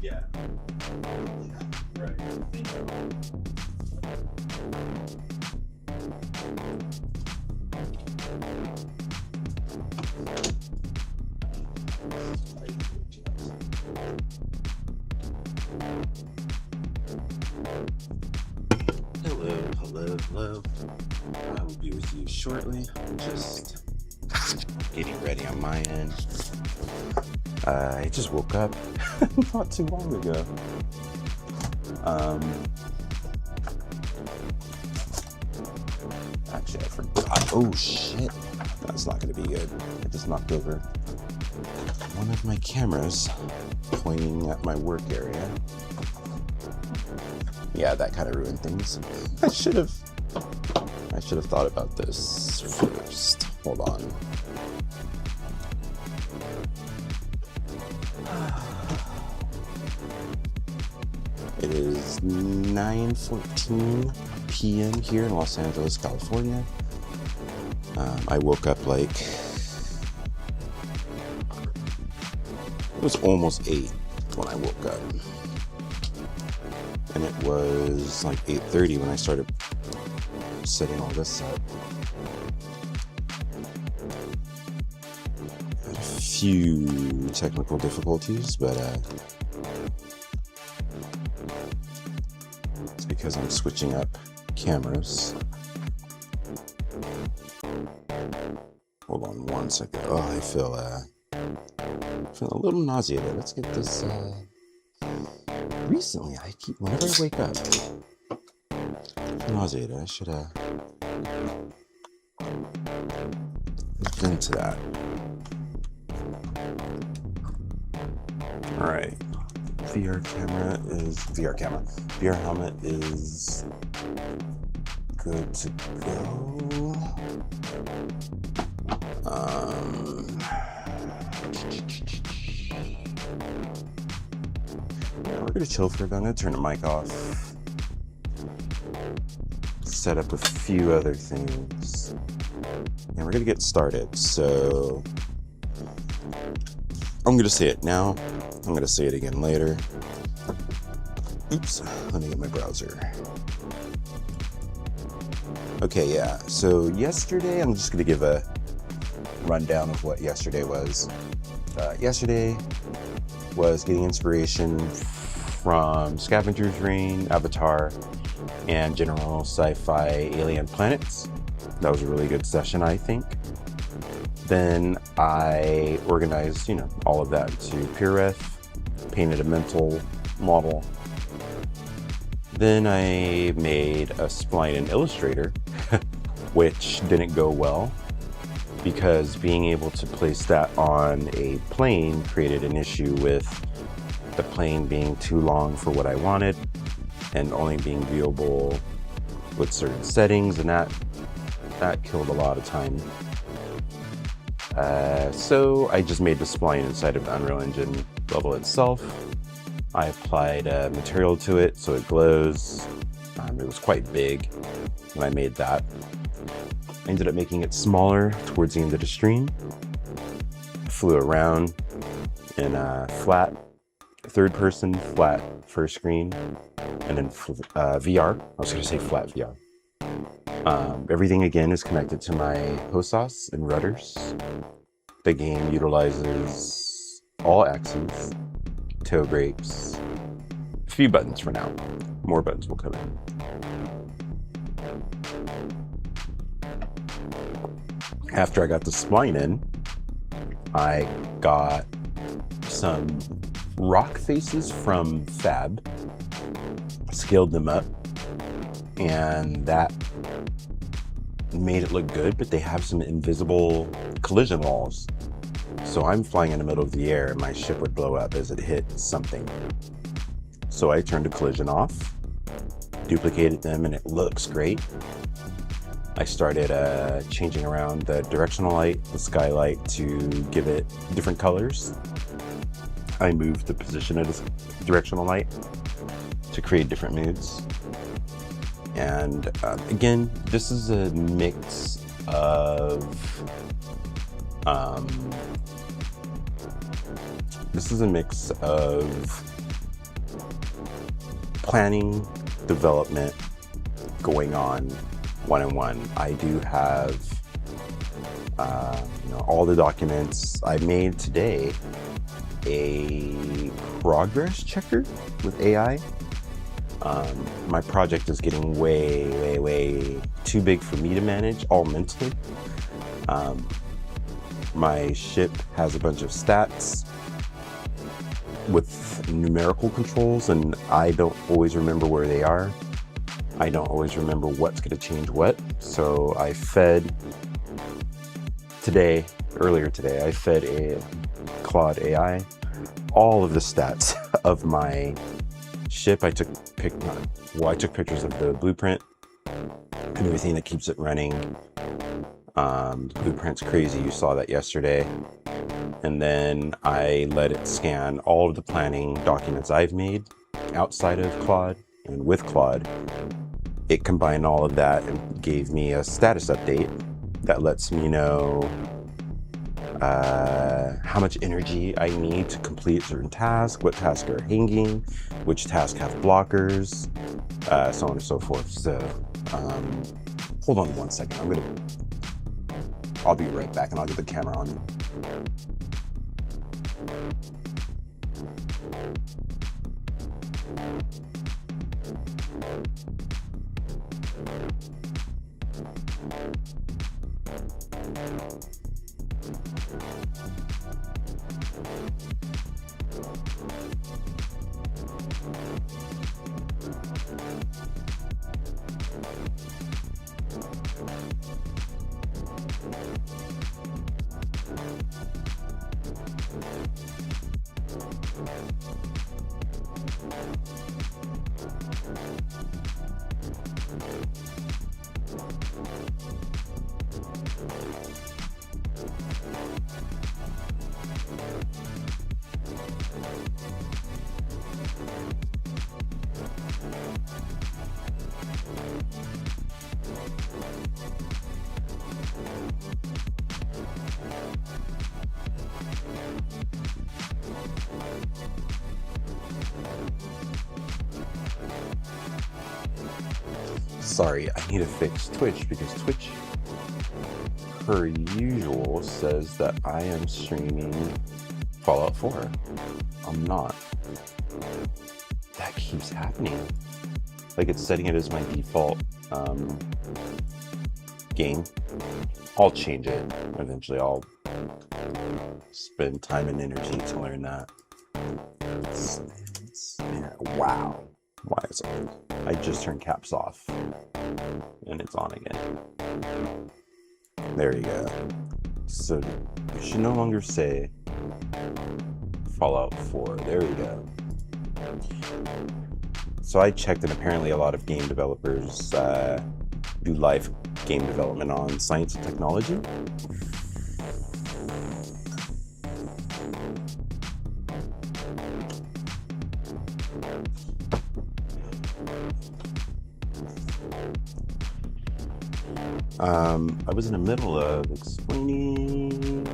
Yeah. Right. Hello. I will be with you shortly. Just getting ready on my end. I just woke up not too long ago. Actually, I forgot. Oh shit, that's not gonna be good. I just knocked over one of my cameras pointing at my work area. Yeah, that kind of ruined things. I should have thought about this first. Hold on. It is 9:14 p.m. here in Los Angeles, California. I woke up like, it was almost 8 when I woke up. And it was like 8:30 when I started setting all this up. Had a few technical difficulties, but it's because I'm switching up cameras. Hold on one second. Oh, I feel a little nauseated. Let's get this. Recently, whenever I wake up, I'm nauseated. I should look into that. All right, VR helmet is good to go. We're gonna chill for a bit. I'm gonna turn the mic off, set up a few other things, and we're gonna get started. So I'm gonna say it now. I'm gonna say it again later. Oops, let me get my browser. Okay, yeah, so yesterday, I'm just gonna give a rundown of what yesterday was. Yesterday was getting inspiration from Scavenger's Reign, Avatar, and general sci-fi alien planets. That was a really good session, I think. Then I organized, all of that into PureRef, painted a mental model. Then I made a spline in Illustrator, which didn't go well because being able to place that on a plane created an issue with the plane being too long for what I wanted and only being viewable with certain settings, and that killed a lot of time. So I just made the spline inside of the Unreal Engine level itself. I applied material to it so it glows. It was quite big when I made that. I ended up making it smaller towards the end of the stream. Flew around in a flat third person, flat first screen, and then VR. I was going to say flat VR. Everything again is connected to my hostess and rudders. The game utilizes all axes, toe brakes, a few buttons for now. More buttons will come in. After I got the spline in, I got some rock faces from Fab, scaled them up, and that made it look good, but they have some invisible collision walls. So I'm flying in the middle of the air and my ship would blow up as it hit something. So I turned the collision off, duplicated them, and it looks great. I started changing around the directional light, the skylight, to give it different colors. I moved the position of the directional light to create different moods. And again, this is a mix of planning, development going on one-on-one. I do have all the documents I made today. A progress checker with AI. My project is getting way too big for me to manage, all mentally. My ship has a bunch of stats with numerical controls, and I don't always remember where they are. I don't always remember what's going to change what. So I fed earlier today, I fed a Claude AI all of the stats of my ship. I took pictures of the blueprint and everything that keeps it running. The blueprint's crazy. You saw that yesterday. And then I let it scan all of the planning documents I've made outside of Claude and with Claude. It combined all of that and gave me a status update that lets me know how much energy I need to complete certain tasks, what tasks are hanging, which tasks have blockers, so on and so forth. So hold on 1 second. I'll be right back and I'll get the camera on. Sorry, I need to fix Twitch because Twitch, per usual, says that I am streaming Fallout 4. I'm not. That keeps happening. Like, it's setting it as my default game. I'll change it eventually. I'll spend time and energy to learn that. Wow. Why is it? I just turned caps off and it's on again. There you go. So you should no longer say Fallout 4. There we go. So I checked, and apparently a lot of game developers do live game development on Science and Technology. I was in the middle of explaining.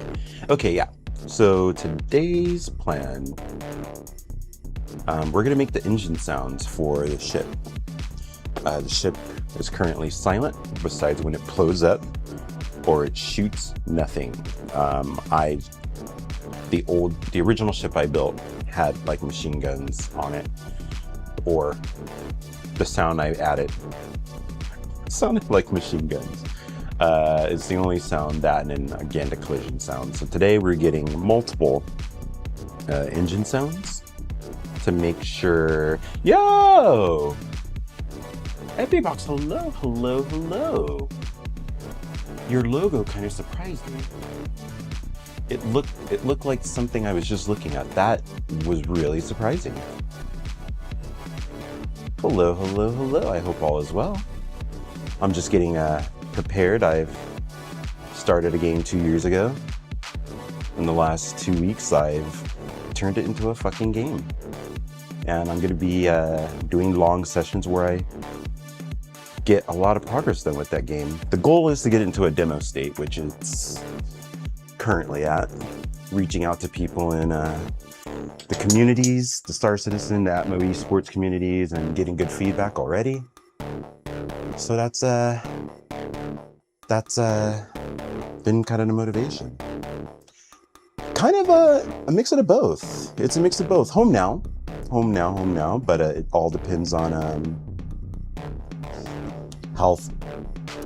Okay, yeah. So today's plan, we're gonna make the engine sounds for the ship. The ship is currently silent, besides when it blows up or it shoots nothing. The original ship I built had like machine guns on it, or the sound I added sounded like machine guns. It's the only sound that, and then again the collision sound. So today we're getting multiple engine sounds to make sure. Yo, Epibox, hello, hello, hello. Your logo kind of surprised me. It looked like something I was just looking at. That was really surprising. Hello, hello, hello. I hope all is well. I'm just getting prepared. I've started a game 2 years ago. In the last 2 weeks, I've turned it into a fucking game. And I'm gonna be doing long sessions where I get a lot of progress done with that game. The goal is to get it into a demo state, which it's currently at, reaching out to people in the communities, the Star Citizen, the Atmo esports communities, and getting good feedback already. So that's been kind of the motivation. Kind of a mix of both. It's a mix of both. Home now, but it all depends on how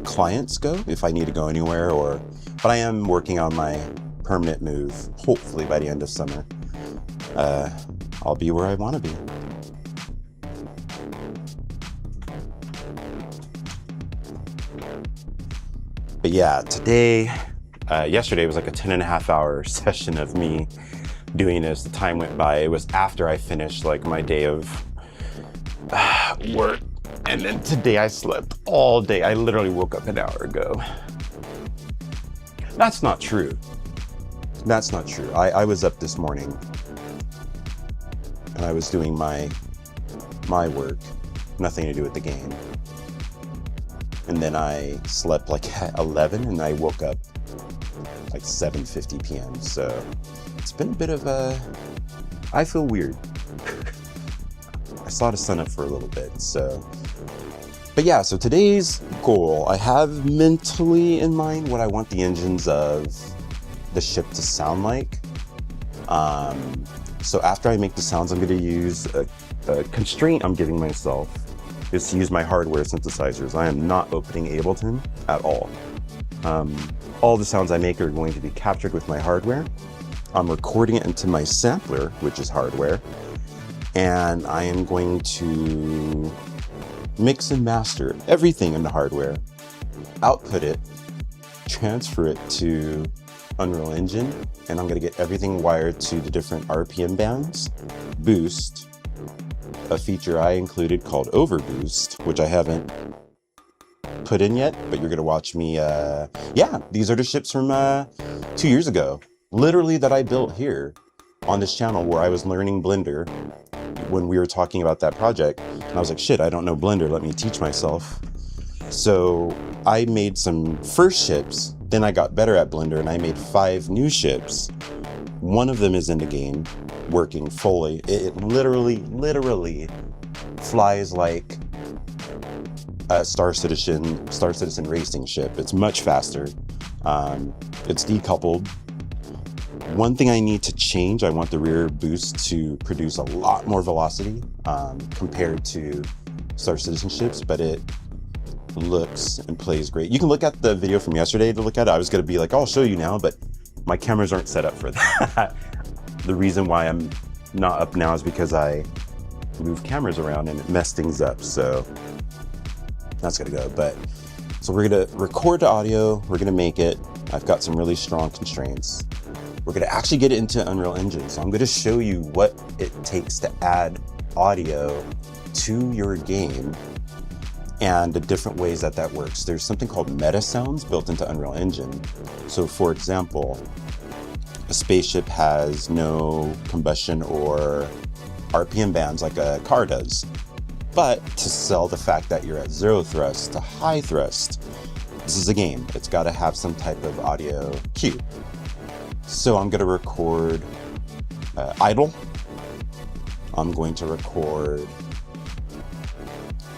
clients go, if I need to go anywhere, but I am working on my permanent move. Hopefully by the end of summer, I'll be where I want to be. But yeah, yesterday was like a 10.5-hour session of me doing this. The time went by. It was after I finished like my day of work. And then today I slept all day. I literally woke up an hour ago. That's not true. That's not true. I was up this morning and I was doing my work, nothing to do with the game. And then I slept like at 11 and I woke up like 7:50 p.m. So it's been a bit of I feel weird. I saw the sun up for a little bit, so. But yeah, so today's goal, I have mentally in mind what I want the engines of the ship to sound like. So after I make the sounds, I'm going to use a constraint I'm giving myself is to use my hardware synthesizers. I am not opening Ableton at all. All the sounds I make are going to be captured with my hardware. I'm recording it into my sampler, which is hardware, and I am going to mix and master everything in the hardware, output it, transfer it to Unreal Engine, and I'm going to get everything wired to the different RPM bands, boost, a feature I included called overboost, which I haven't put in yet, but you're going to watch me. Yeah, these are the ships from 2 years ago, literally, that I built here on this channel where I was learning Blender when we were talking about that project. And I was like, shit, I don't know Blender, let me teach myself. So I made some first ships, then I got better at Blender and I made 5 new ships. One of them is in the game, working fully. It literally flies like a Star Citizen racing ship. It's much faster. It's decoupled. One thing I need to change, I want the rear boost to produce a lot more velocity compared to Star Citizen ships, but it looks and plays great. You can look at the video from yesterday to look at it. I was going to be like, I'll show you now, but my cameras aren't set up for that. The reason why I'm not up now is because I move cameras around and it messed things up. So that's going to go. But so we're going to record the audio. We're going to make it. I've got some really strong constraints. We're going to actually get it into Unreal Engine. So I'm going to show you what it takes to add audio to your game and the different ways that works. There's something called meta sounds built into Unreal Engine. So for example, a spaceship has no combustion or RPM bands like a car does. But to sell the fact that you're at 0 thrust to high thrust, This is a game. It's got to have some type of audio cue. So I'm going to record idle. I'm going to record,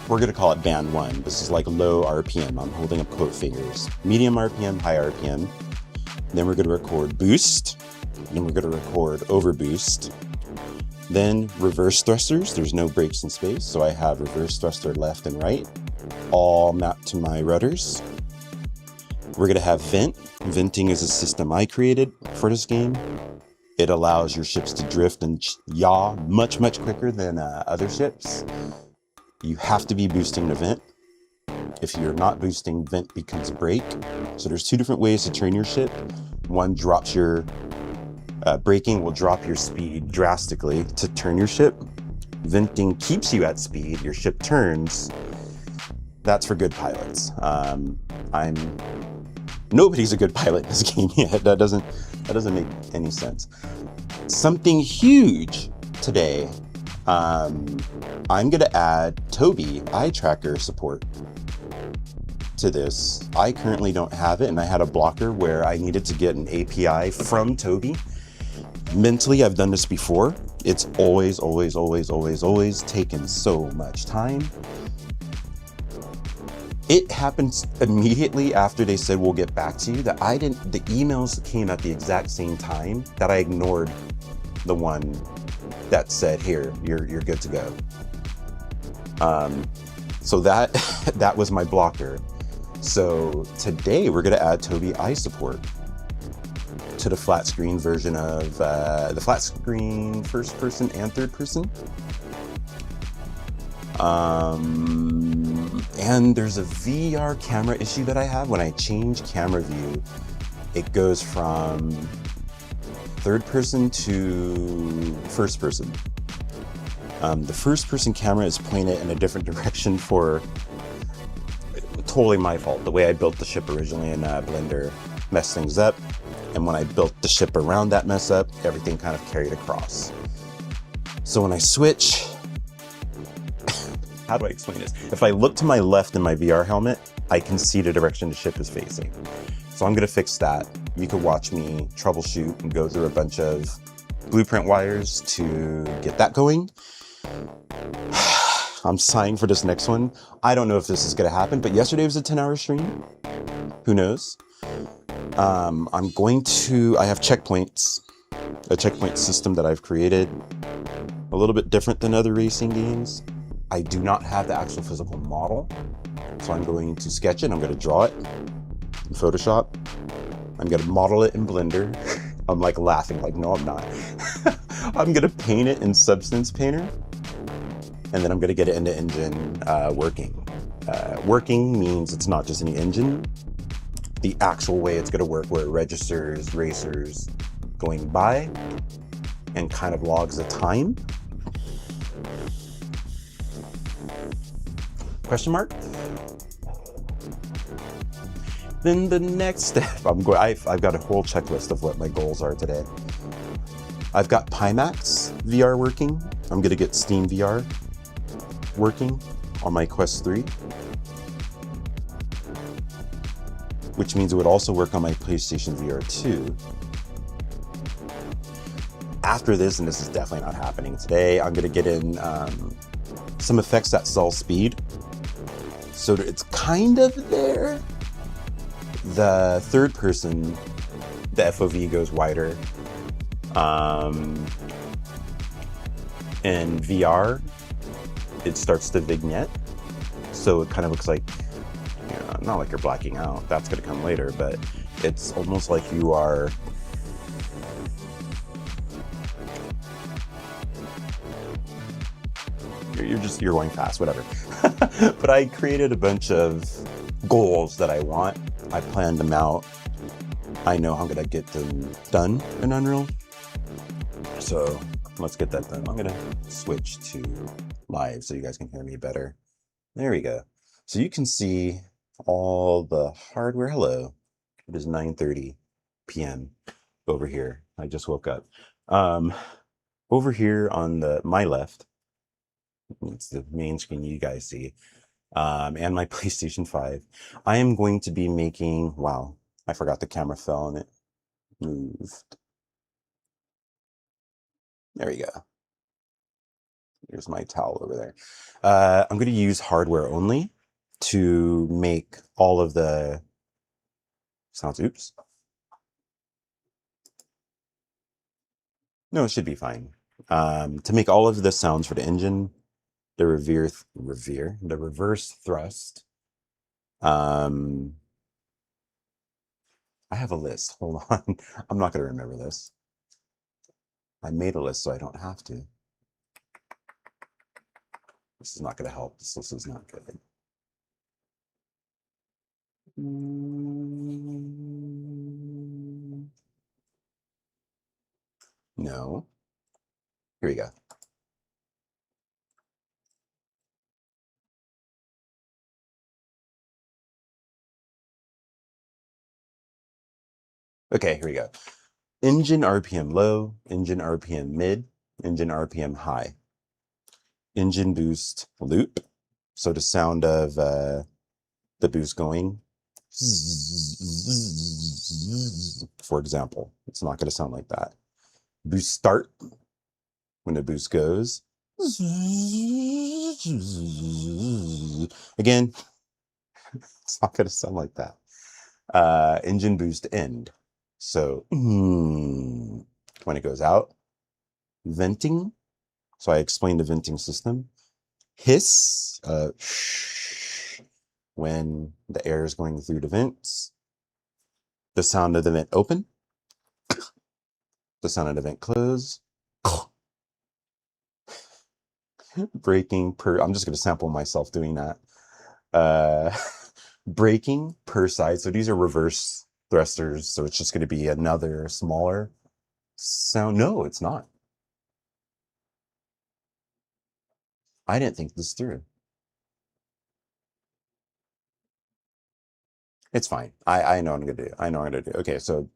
we're going to call it band 1. This is like low RPM. I'm holding up quote fingers. Medium RPM, high RPM. Then we're going to record boost. Then we're going to record overboost. Then reverse thrusters. There's no breaks in space, so I have reverse thruster left and right, all mapped to my rudders. We're going to have vent. Venting is a system I created for this game. It allows your ships to drift and yaw much, much quicker than other ships. You have to be boosting the vent. If you're not boosting, vent becomes brake. So there's 2 different ways to turn your ship. One drops your, braking will drop your speed drastically to turn your ship. Venting keeps you at speed, your ship turns. That's for good pilots. Nobody's a good pilot in this game yet. That doesn't make any sense. Something huge today. I'm gonna add Tobii Eye Tracker Support to this. I currently don't have it, and I had a blocker where I needed to get an API from Tobii. Mentally, I've done this before. It's always taken so much time. It happens immediately after they said we'll get back to you that the emails came at the exact same time that I ignored the one that said, here, you're good to go. So that was my blocker. So today we're gonna add Tobii Eye support to the flat screen version of the flat screen first person and third person. And there's a VR camera issue that I have. When I change camera view, it goes from third person to first person. The first person camera is pointed in a different direction for totally my fault. The way I built the ship originally in Blender messed things up. And when I built the ship around that mess up, everything kind of carried across. So when I switch, how do I explain this? If I look to my left in my VR helmet, I can see the direction the ship is facing. So I'm gonna fix that. You can watch me troubleshoot and go through a bunch of blueprint wires to get that going. I'm sighing for this next one. I don't know if this is gonna happen, but yesterday was a 10-hour stream. Who knows? I have checkpoints, a checkpoint system that I've created, a little bit different than other racing games. I do not have the actual physical model, so I'm going to sketch it. I'm going to draw it in Photoshop. I'm going to model it in Blender. I'm like laughing, like, no, I'm not. I'm going to paint it in Substance Painter, and then I'm going to get it into engine working. Working means it's not just any engine. The actual way it's going to work, where it registers racers going by and kind of logs the time. Question mark? Then the next step, I've got a whole checklist of what my goals are today. I've got Pimax VR working. I'm gonna get SteamVR working on my Quest 3, which means it would also work on my PlayStation VR 2. After this, and this is definitely not happening today, I'm gonna get in some effects that sell speed. So it's kind of there. The third person, the FOV goes wider. In VR, it starts to vignette. So it kind of looks like, you know, not like you're blacking out, that's gonna come later, but it's almost like you are you're going fast, whatever. But I created a bunch of goals that I want. I planned them out. I know how I'm gonna get them done in Unreal. So let's get that done. I'm gonna switch to live so you guys can hear me better. There we go. So you can see all the hardware. Hello. It is 9:30 p.m. over here. I just woke up. Over here on my left, it's the main screen you guys see. and my PlayStation 5. I am going to be making, wow, I forgot the camera fell and it moved. There we go. Here's my towel over there. I'm going to use hardware only to make all of the sounds. Oops. No, it should be fine. To make all of the sounds for the engine, the the reverse thrust. I have a list. Hold on. I'm not going to remember this. I made a list so I don't have to. This is not going to help. This list is not good. No. Here we go. Okay, here we go. Engine RPM low, engine RPM mid, engine RPM high. Engine boost loop. So the sound of the boost going, for example, it's not going to sound like that. Boost start, when the boost goes. Again, it's not going to sound like that. Engine boost end. So when it goes out. Venting. So I explained the venting system. Hiss, when the air is going through the vents. The sound of the vent open. The sound of the vent close. Braking per, I'm just going to sample myself doing that. Braking per side. So these are reverse thrusters. So it's just going to be another smaller sound. No, it's not. I didn't think this through. It's fine. I know what I'm going to do. I know what I'm going to do. Okay, so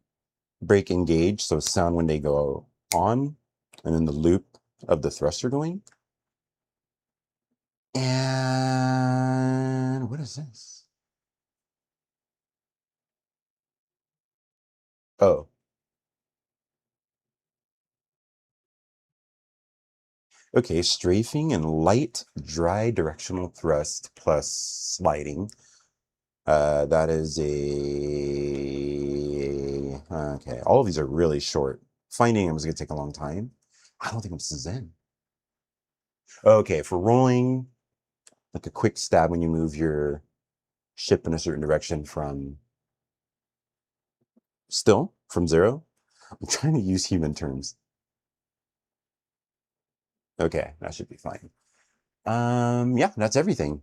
brake engage. So sound when they go on, and then the loop of the thruster going. And what is this? Oh. Okay, strafing and light, dry directional thrust plus sliding. That is a... Okay, all of these are really short. Finding them is going to take a long time. I don't think I'm Zen. Okay, for rolling, like a quick stab when you move your ship in a certain direction from zero. I'm trying to use human terms. Okay, that should be fine. Yeah, that's everything.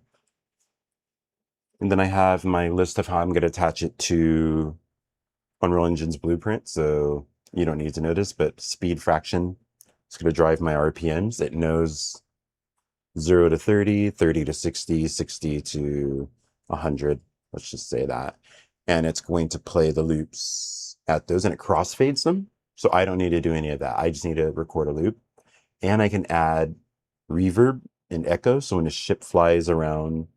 And then I have my list of how I'm going to attach it to Unreal Engine's blueprint. So you don't need to know this, but speed fraction is going to drive my RPMs. It knows 0 to 30, 30 to 60, 60 to 100. Let's just say that. And it's going to play the loops at those, and it crossfades them. So I don't need to do any of that. I just need to record a loop. And I can add reverb and echo. So when a ship flies around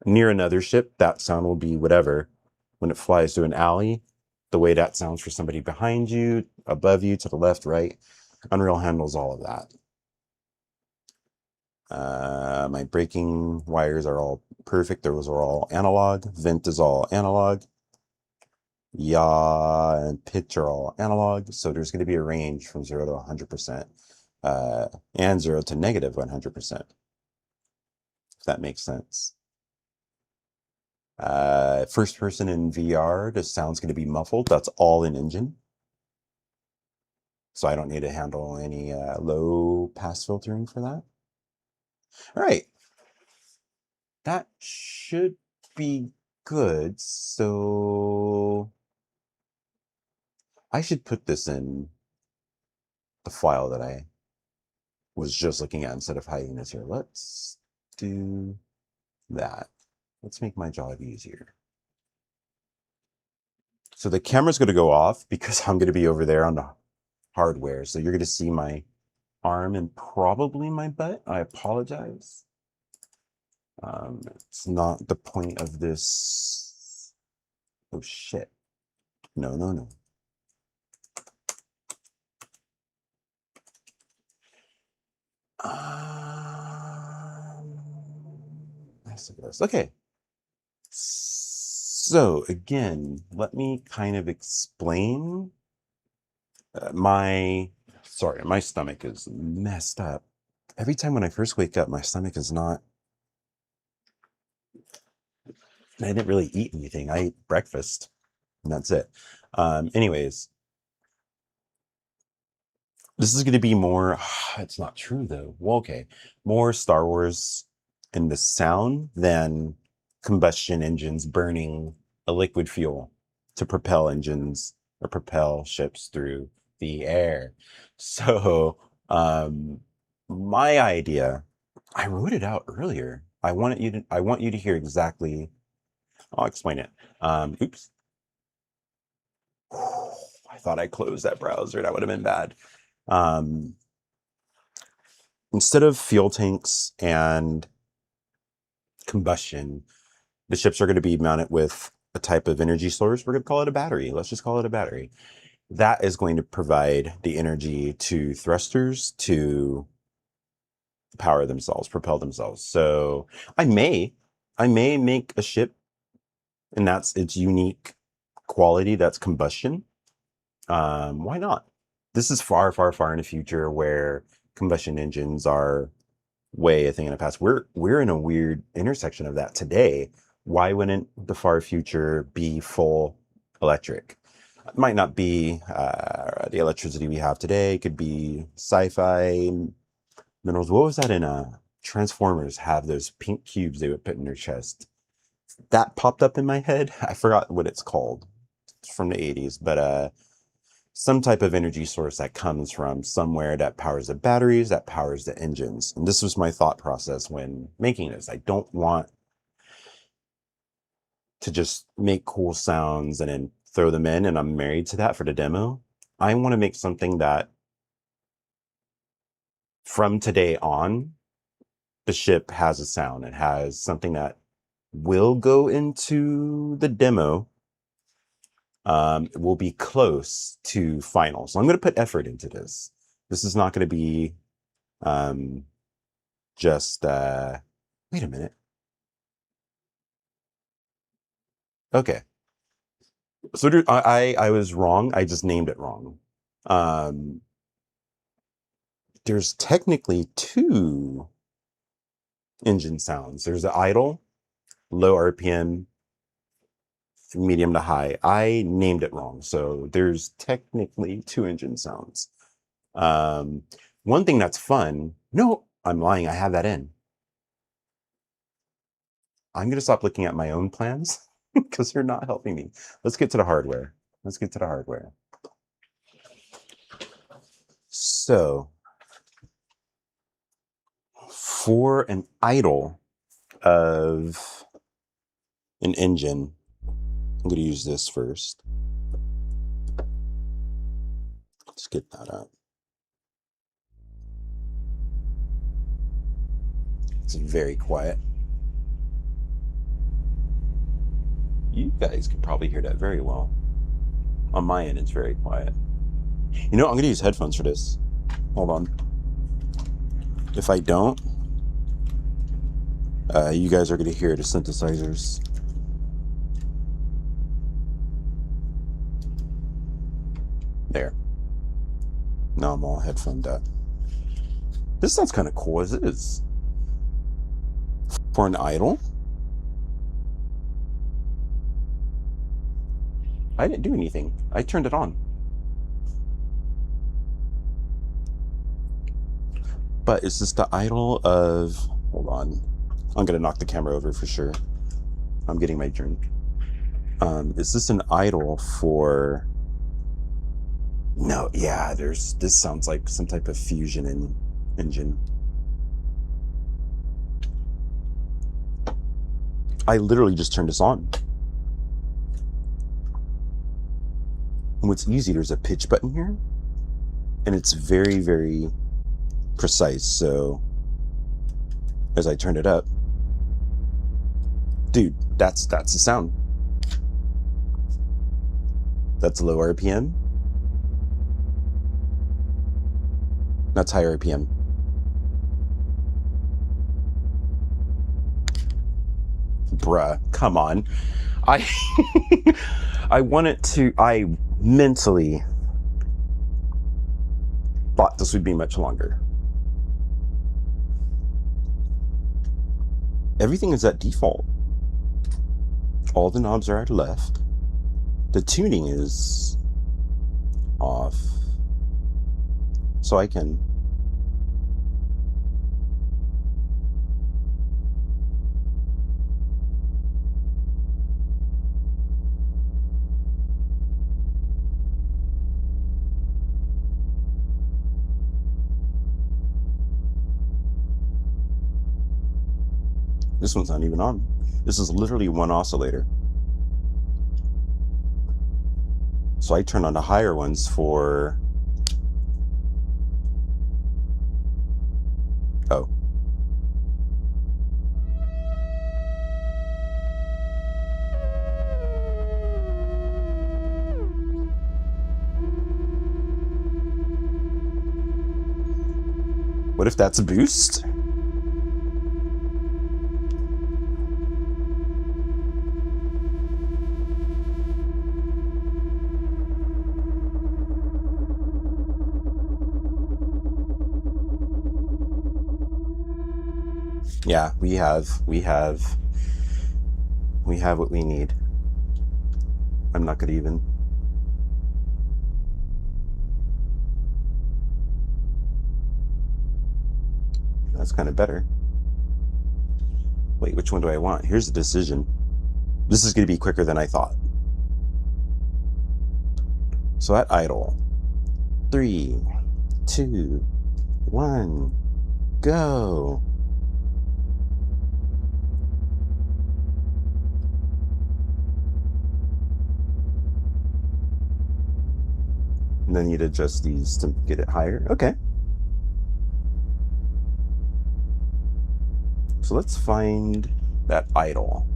near another ship, that sound will be whatever. When it flies to an alley, the way that sounds for somebody behind you, above you, to the left, right. Unreal handles all of that. My braking wires are all perfect. Those are all analog. Vent is all analog. Yaw and pitch are all analog. So there's going to be a range from 0 to 100%, and 0 to negative 100%, if that makes sense. First person in VR, the sound's going to be muffled. That's all in engine. So I don't need to handle any low pass filtering for that. All right. That should be good. So I should put this in the file that I was just looking at instead of hiding this here. Let's do that. Let's make my job easier. So the camera's going to go off because I'm going to be over there on the hardware. So you're going to see my arm and probably my butt. I apologize. It's not the point of this. Oh shit. No, no, no. Okay. So again, let me kind of explain. My stomach is messed up. Every time when I first wake up, my stomach is not. I didn't really eat anything. I ate breakfast, and that's it. Anyways, this is going to be more. It's not true though. Well, okay, more Star Wars in the sound than combustion engines burning a liquid fuel to propel engines or propel ships through the air. So, my idea, I wrote it out earlier. I want you to hear exactly. I'll explain it. Oops. I thought I closed that browser. That would have been bad. Instead of fuel tanks and combustion, the ships are going to be mounted with a type of energy source. We're going to call it a battery. Let's just call it a battery. That is going to provide the energy to thrusters to power themselves, propel themselves. So I may make a ship, and that's its unique quality. That's combustion. Why not? This is far, far, far in the future where combustion engines are way a thing in the past. We're in a weird intersection of that today. Why wouldn't the far future be full electric? It might not be the electricity we have today. It could be sci-fi minerals. What was that in Transformers? Have those pink cubes they would put in their chest. That popped up in my head. I forgot what it's called. It's from the 80s, but some type of energy source that comes from somewhere that powers the batteries, that powers the engines. And this was my thought process when making this. I don't want to just make cool sounds and then throw them in, and I'm married to that for the demo. I want to make something that from today on, the ship has a sound. It has something that will go into the demo. It will be close to final. So I'm going to put effort into this. This is not going to be just, wait a minute. Okay. So I was wrong. I just named it wrong. There's technically two engine sounds. There's the idle, low RPM, medium to high. I named it wrong. So there's technically two engine sounds. One thing that's fun. No, I'm lying. I have that in. I'm going to stop looking at my own plans because they're not helping me. Let's get to the hardware. So for an idle of an engine, I'm going to use this first. Let's get that up. It's very quiet. You guys can probably hear that very well. On my end, it's very quiet. You know, I'm going to use headphones for this. Hold on. If I don't, you guys are going to hear the synthesizers. There. Now I'm all headphoned up. This sounds kind of cool as it is. For an idle, I didn't do anything. I turned it on. But it's just the idle of, hold on. I'm going to knock the camera over for sure. I'm getting my drink. Is this an idle for, no, yeah, this sounds like some type of fusion engine. I literally just turned this on. And what's easy, there's a pitch button here, and it's very, very precise. So as I turn it up, Dude, that's the sound. That's low RPM. That's high RPM. Bruh, come on. I I mentally thought this would be much longer. Everything is at default. All the knobs are at left. The tuning is off. So I can this one's not even on. This is literally one oscillator. So I turn on the higher ones for... Oh. What if that's a boost? Yeah, we have what we need. I'm not gonna even. That's kind of better. Wait, which one do I want? Here's the decision. This is gonna be quicker than I thought. So at idle, 3, 2, 1, go. And then you'd adjust these to get it higher. Okay. So let's find that idle.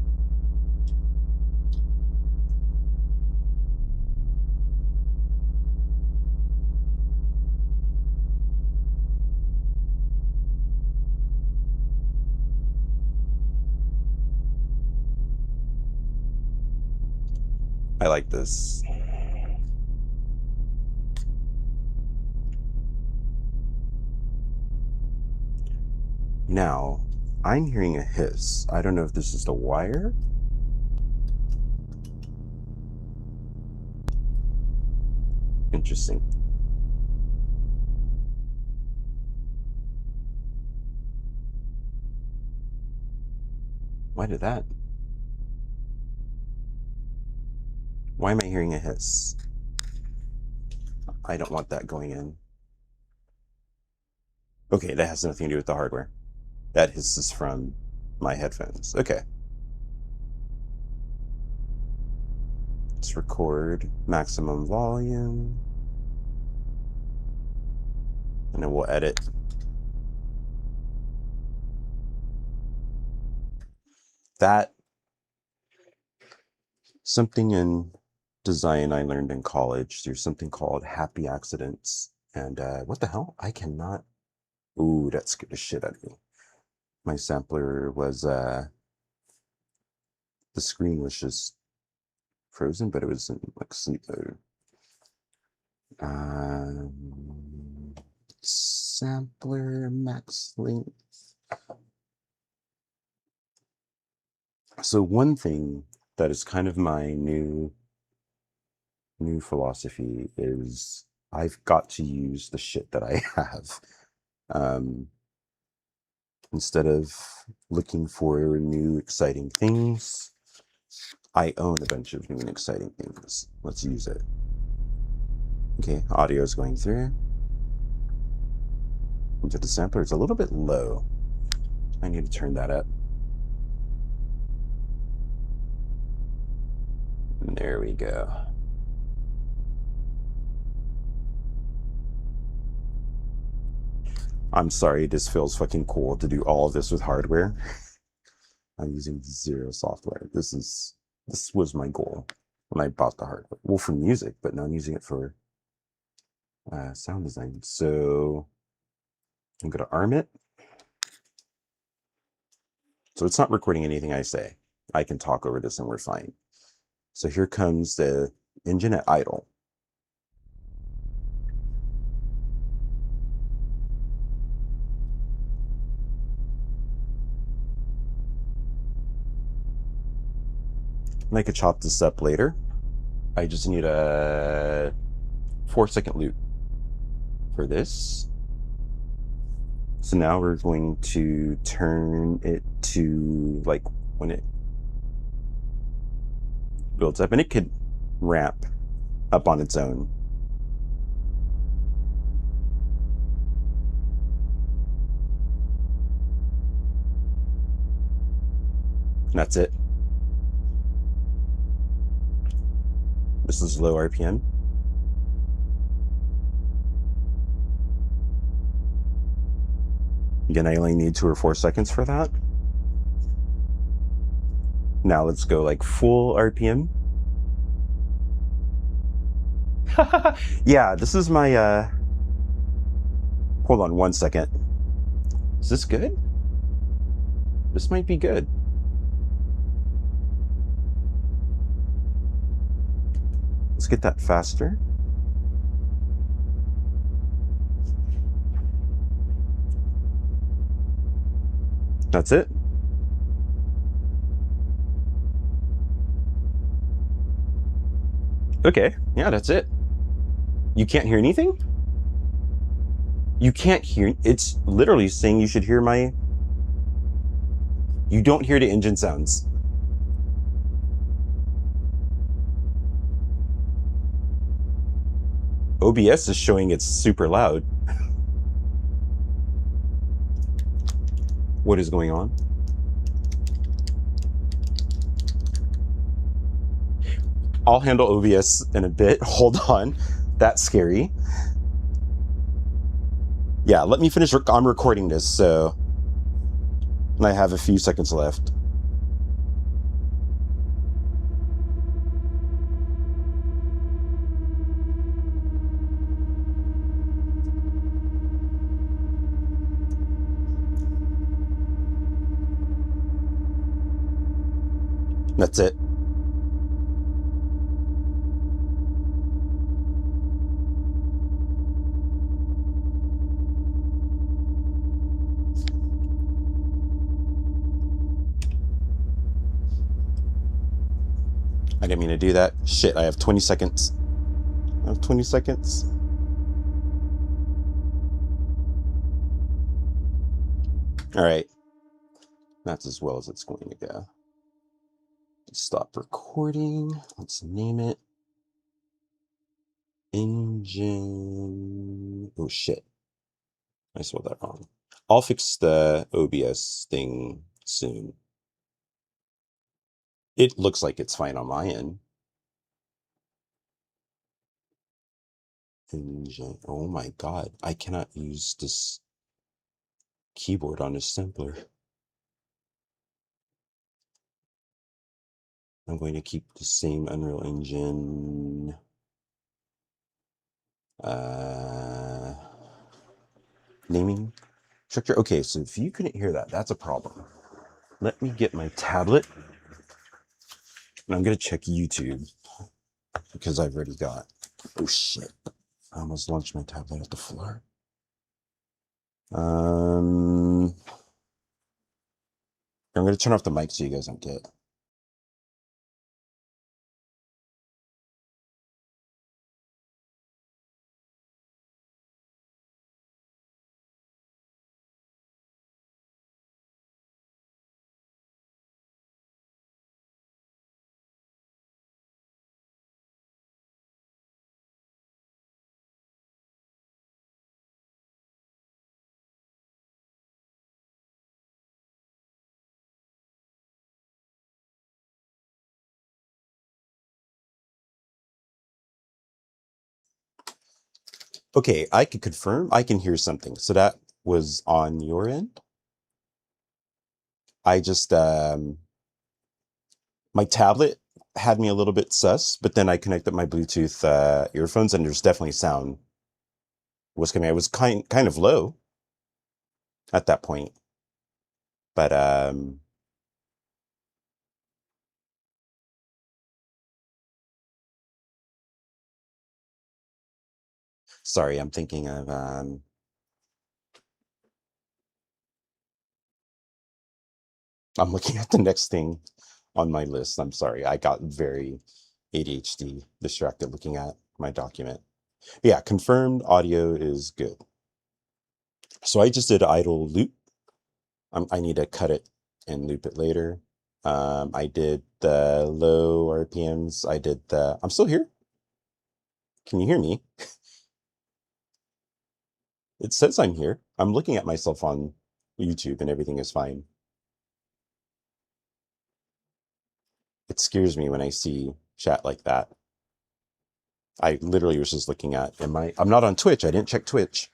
I like this. Now, I'm hearing a hiss. I don't know if this is the wire. Interesting. Why did that? Why am I hearing a hiss? I don't want that going in. Okay, that has nothing to do with the hardware. That hiss is from my headphones. Okay. Let's record maximum volume. And then we'll edit. That, something in design I learned in college. There's something called happy accidents. And what the hell? I cannot. Ooh, that scared the shit out of me. My sampler was, the screen was just frozen, but it was in like sleep mode. Sampler max length. So one thing that is kind of my new philosophy is I've got to use the shit that I have. Instead of looking for new exciting things, I own a bunch of new and exciting things. Let's use it. Okay, audio is going through. Into the sampler, it's a little bit low. I need to turn that up. And there we go. I'm sorry, this feels fucking cool to do all of this with hardware. I'm using zero software. This was my goal when I bought the hardware. Well, for music, but now I'm using it for sound design. So I'm going to arm it. So it's not recording anything I say. I can talk over this and we're fine. So here comes the engine at idle. And I could chop this up later. I just need a 4-second loop for this. So now we're going to turn it to like when it builds up, and it could ramp up on its own. And that's it. This is low RPM. Again, I only need 2 or 4 seconds for that. Now let's go like full RPM. Yeah, this is my, hold on 1 second. Is this good? This might be good. Let's get that faster. That's it. Okay, yeah, that's it. You can't hear anything? You can't hear, it's literally saying you should hear my, you don't hear the engine sounds. OBS is showing it's super loud. What is going on? I'll handle OBS in a bit. Hold on. That's scary. Yeah, let me finish. I'm recording this, so... And I have a few seconds left. That's it. I didn't mean to do that. Shit, I have 20 seconds. I have 20 seconds. All right. That's as well as it's going to go. Stop recording. Let's name it. Engine. Oh, shit. I spelled that wrong. I'll fix the OBS thing soon. It looks like it's fine on my end. Engine. Oh my god. I cannot use this keyboard on a sampler. I'm going to keep the same Unreal Engine. Naming structure. Okay, so if you couldn't hear that, that's a problem. Let me get my tablet. And I'm going to check YouTube. Because I've already got... Oh shit. I almost launched my tablet at the floor. I'm going to turn off the mic so you guys don't get... Okay, I can confirm I can hear something. So that was on your end? I just, my tablet had me a little bit sus, but then I connected my Bluetooth earphones and there's definitely sound was coming. It was kind of low at that point, but sorry, I'm thinking of I'm looking at the next thing on my list. I'm sorry, I got very ADHD distracted looking at my document. But yeah, confirmed audio is good. So I just did idle loop. I need to cut it and loop it later. I did the low RPMs. I did the, I'm still here. Can you hear me? It says I'm here. I'm looking at myself on YouTube and everything is fine. It scares me when I see chat like that. I literally was just looking at, I'm not on Twitch. I didn't check Twitch.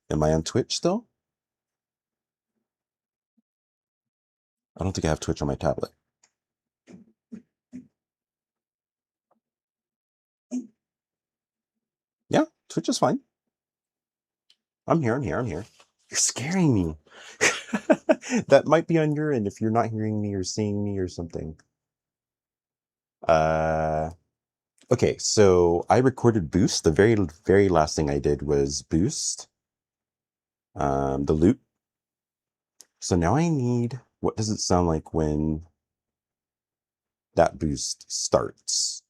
Am I on Twitch still? I don't think I have Twitch on my tablet. Yeah, Twitch is fine. I'm here. You're scaring me. That might be on your end if you're not hearing me or seeing me or something. Okay, so I recorded Boost. The very last thing I did was Boost, the loop. So now I need, what does it sound like when that boost starts?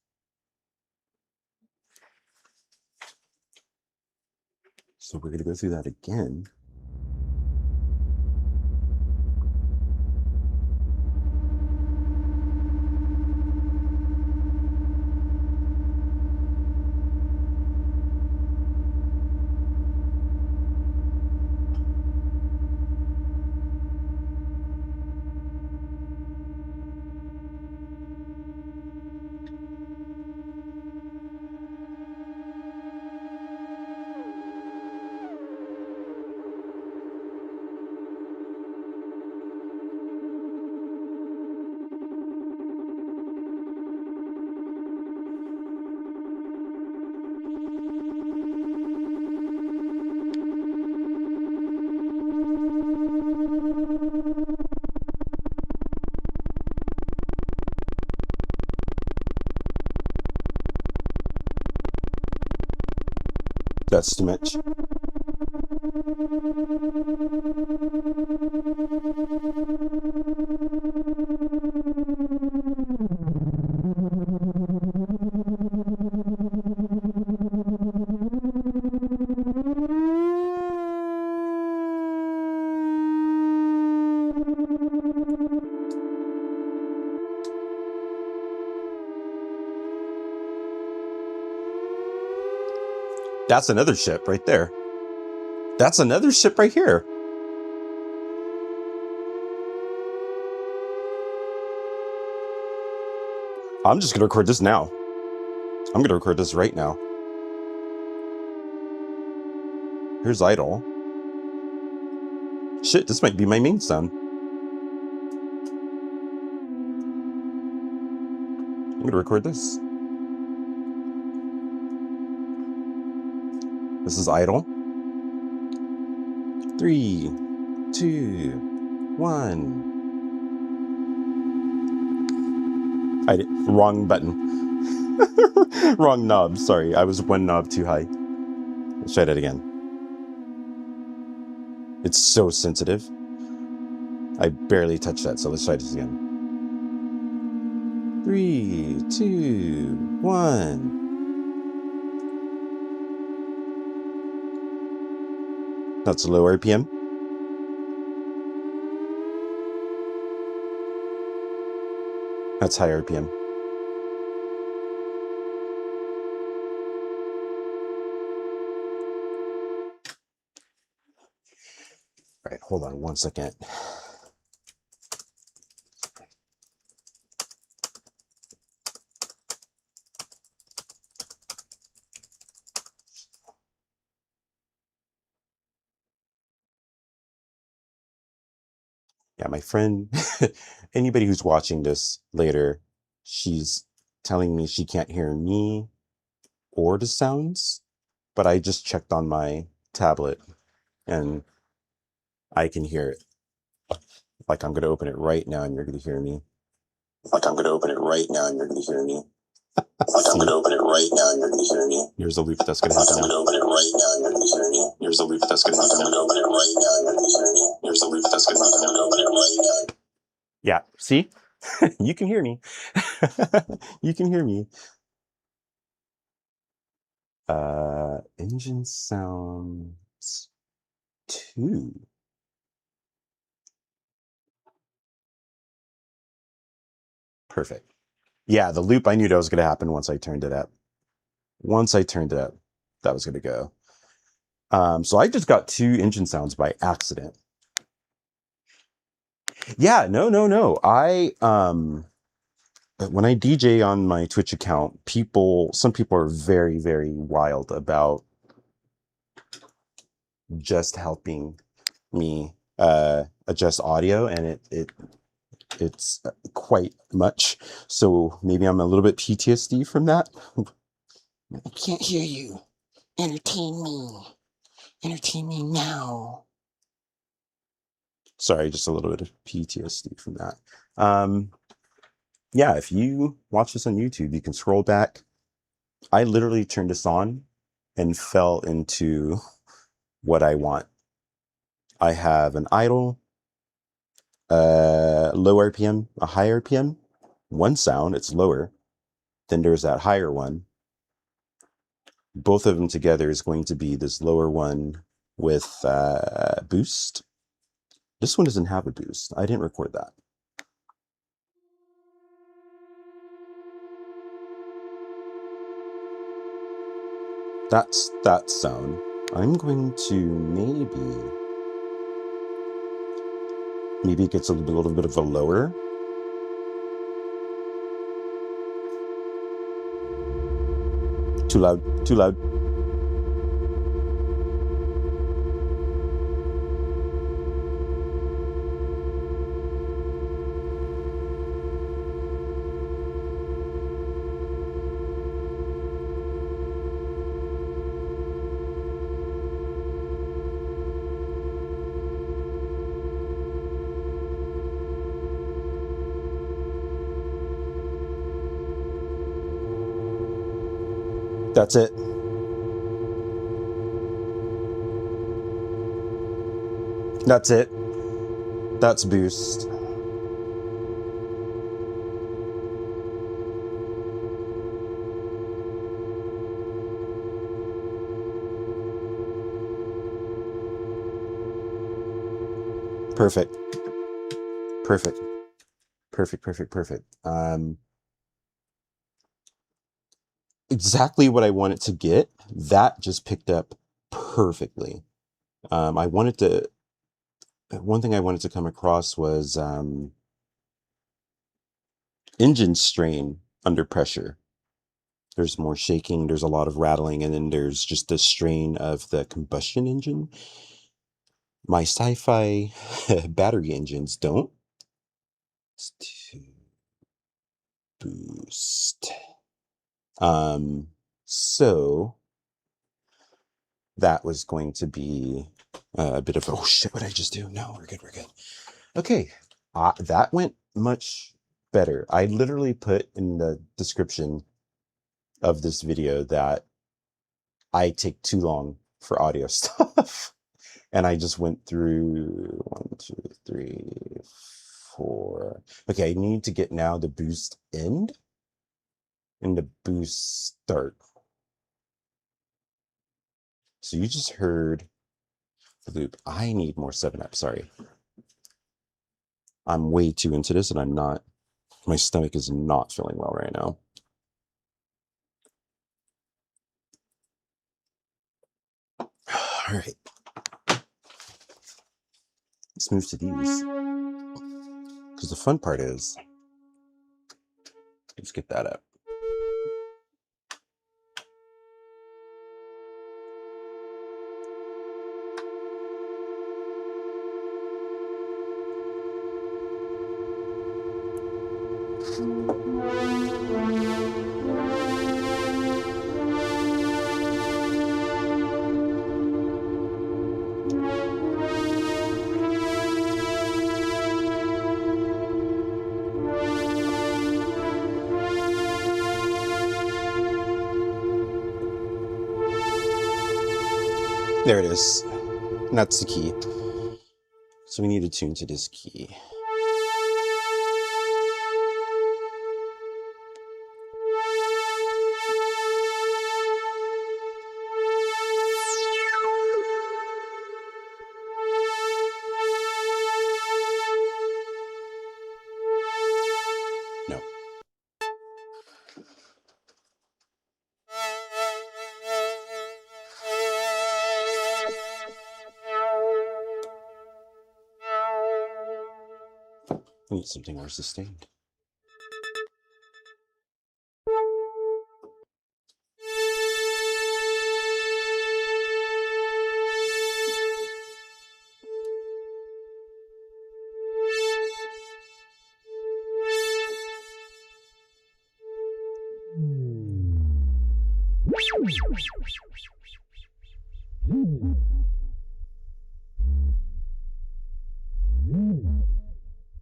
So we're going to go through that again. That's too much. That's another ship right there. That's another ship right here. I'm just going to record this now. I'm going to record this right now. Here's idle. Shit, this might be my main sound. I'm going to record this. This is idle. 3, 2, 1. Wrong button. Wrong knob. Sorry, I was one knob too high. Let's try that again. It's so sensitive. I barely touched that, so let's try this again. 3, 2, 1. That's low RPM. That's high RPM. All right, hold on 1 second. Yeah, my friend, anybody who's watching this later, she's telling me she can't hear me or the sounds, but I just checked on my tablet and I can hear it. Like I'm going to open it right now and you're going to hear me. Like I'm going to open it right now and you're going to hear me. Like I'm going to open it right now and you're going to hear me. Here's a loop that's going to happen now. I'm going to open it right now and you're going to hear me. Here's a loop that's going to happen now. I'm going to open it right now and you're going to hear me. Here's a loop that's going to happen now. I'm going to open it right now. Yeah, see? You can hear me. You can hear me. Engine sounds 2. Perfect. Yeah, the loop, I knew that was going to happen once I turned it up. Once I turned it up, that was going to go. So I just got 2 engine sounds by accident. Yeah, no. When I DJ on my Twitch account, some people are very, very wild about just helping me adjust audio, and it's quite much. So maybe I'm a little bit PTSD from that. I can't hear you. Entertain me. Entertain me now. Sorry, just a little bit of PTSD from that. Yeah, if you watch this on YouTube, you can scroll back. I literally turned this on and fell into what I want. I have an idle, low RPM, a high RPM, one sound, it's lower. Then there's that higher one. Both of them together is going to be this lower one with boost. This one doesn't have a boost. I didn't record that. That's that sound. I'm going to maybe it gets a little bit of a lower. Too loud, too loud. That's it. That's it. That's boost. Perfect. Perfect. Perfect, perfect, perfect. Exactly what I wanted to get. That just picked up perfectly. One thing I wanted to come across was engine strain under pressure. There's more shaking, there's a lot of rattling, and then there's just the strain of the combustion engine. My sci-fi battery engines don't. Let's do boost. So that was going to be a bit of, oh shit, what did I just do? No, we're good, we're good. Okay, that went much better. I literally put in the description of this video that I take too long for audio stuff. And I just went through 1, 2, 3, 4. Okay, I need to get now the boost end and the boost start. So you just heard the loop. I need more 7-Up, sorry. I'm way too into this and my stomach is not feeling well right now. All right. Let's move to these. Because the fun part is, let's get that up. There it is. And that's the key. So we need to tune to this key. No. I need something more sustained.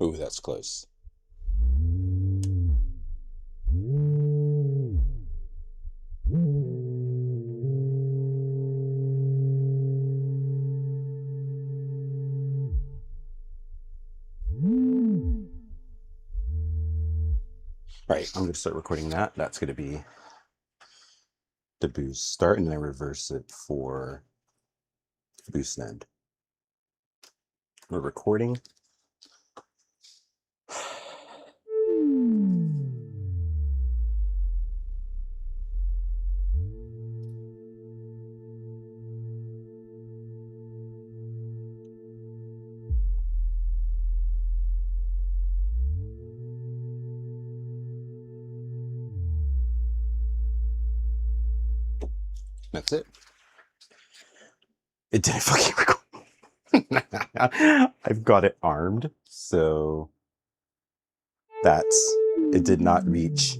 Ooh, that's close. All right, I'm going to start recording that. That's going to be the boost start, and then I reverse it for the boost end. We're recording. That's it. It didn't fucking record. I've got it armed, so it did not reach.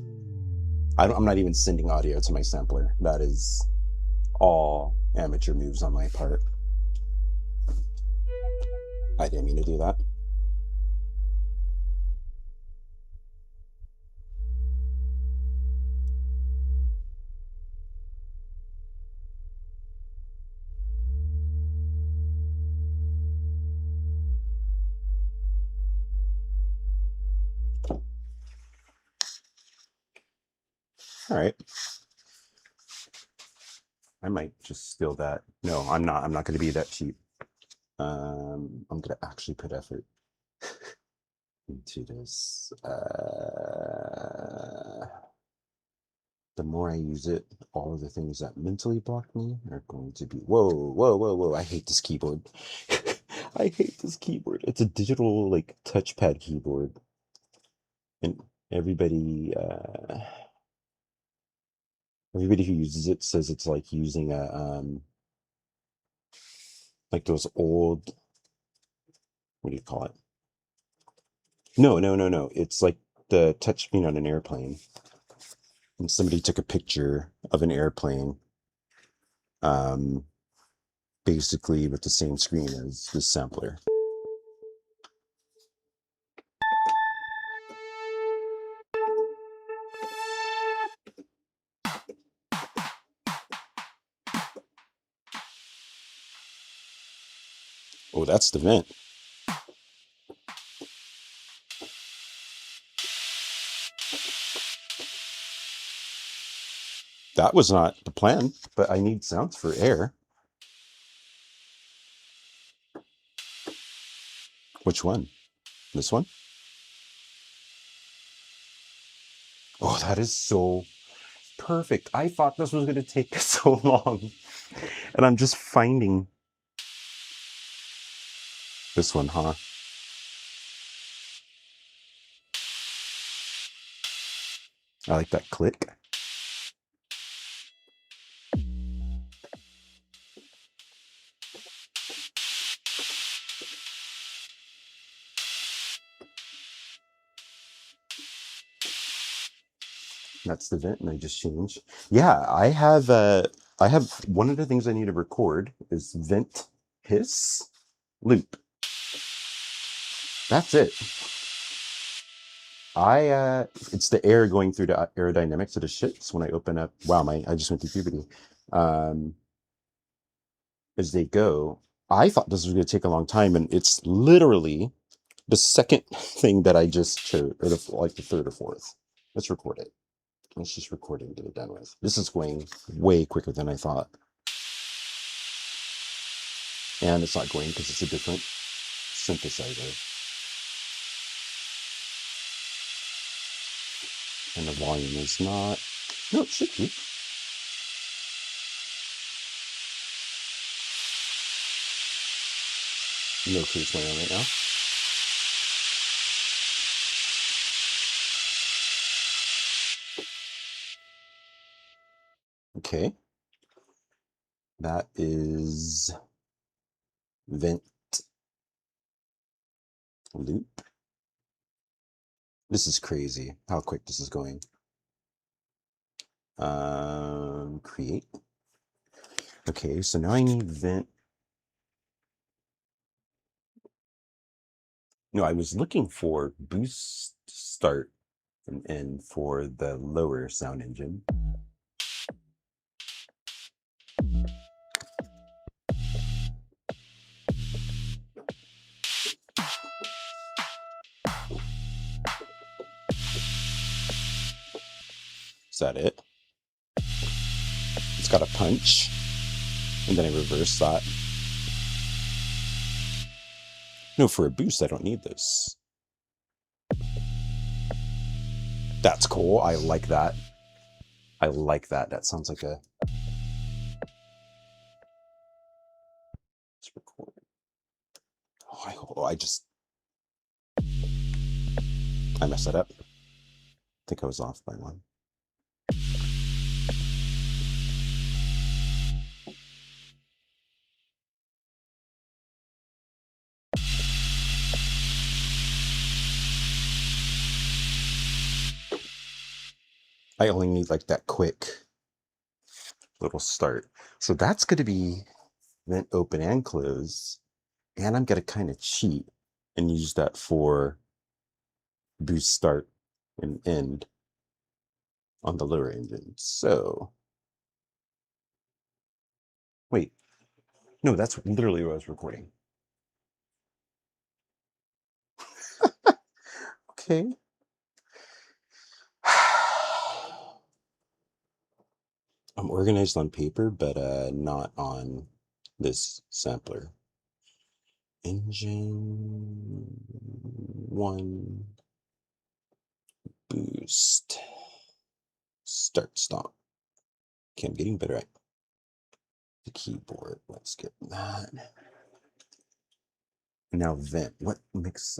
I'm not even sending audio to my sampler. That is all amateur moves on my part. I didn't mean to do that. All right. I might just steal that. No, I'm not. I'm not going to be that cheap. I'm going to actually put effort into this. The more I use it, all of the things that mentally block me are going to be, whoa, whoa, whoa, whoa. I hate this keyboard. I hate this keyboard. It's a digital, like, touchpad keyboard. And everybody who uses it says it's like using a, like those old, what do you call it? No. It's like the touchscreen on an airplane. And somebody took a picture of an airplane, basically with the same screen as this sampler. Oh, that's the vent. That was not the plan, but I need sounds for air. Which one? This one? Oh, that is so perfect. I thought this was going to take so long. And I'm just finding this one, huh? I like that click. That's the vent, and I just changed. Yeah, I have one of the things I need to record is vent hiss loop. That's it. It's the air going through the aerodynamics of the shit. So when I open up, wow, I just went through puberty. as they go. I thought this was going to take a long time, and it's literally the second thing that I just chose, or like the third or fourth. Let's record it. Let's just record it and get it done with. This is going way quicker than I thought. And it's not going because it's a different synthesizer. And the volume is not, no, it should be. No clue what's going on right now. Okay. That is vent loop. This is crazy how quick this is going. Create. Okay, so now I need vent. No, I was looking for boost start and end for the lower sound engine. Is that it? It's got a punch, and then I reverse that. No, for a boost, I don't need this. That's cool. I like that. I like that. That sounds like a... Let's record. I messed that up. I think I was off by one. I only need like that quick little start. So that's going to be vent open and close. And I'm going to kind of cheat and use that for boost start and end on the lower engine. So, wait, no, that's literally what I was recording. Okay. I'm organized on paper, but not on this sampler. Engine 1 boost start stop. Okay, I'm getting better at the keyboard. Let's get that. Now vent. What makes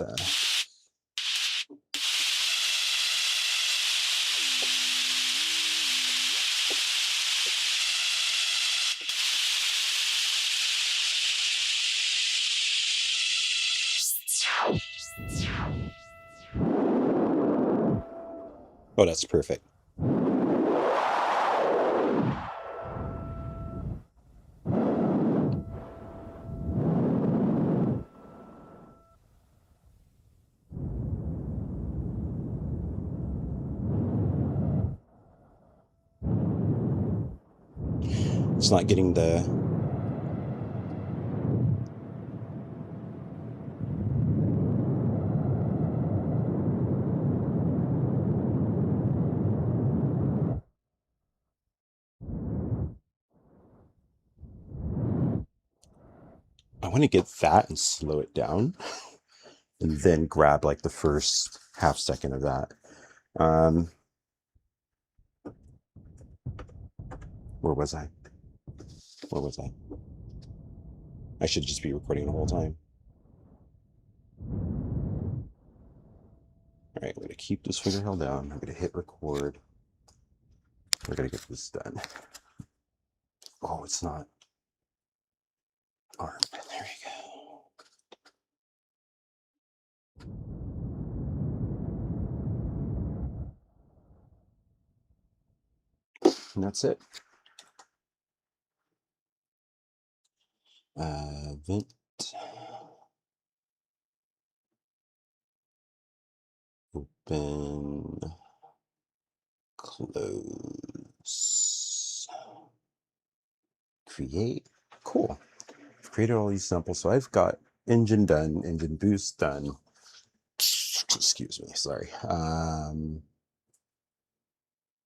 Oh, that's perfect. It's not getting the... I want to get that and slow it down and then grab like the first half second of that. Where was I? Where was I? I should just be recording the whole time. All right, I'm going to keep this finger held down. I'm going to hit record. We're going to get this done. Oh, it's not arm. There you go. And that's it. Vent. Open. Close. Create. Cool. created all these samples. So I've got engine done, engine boost done. Excuse me, sorry.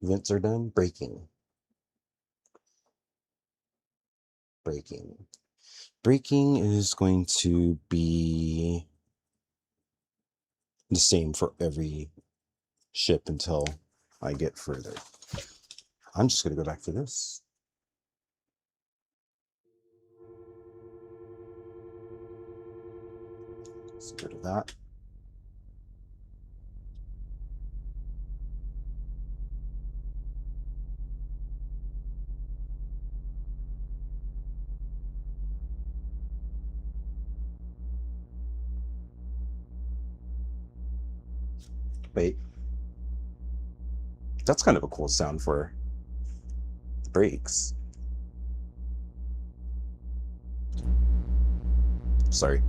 Vents are done. Braking. Braking is going to be the same for every ship until I get further. I'm just going to go back to this. Let's go to that. Wait. That's kind of a cool sound for brakes. Sorry.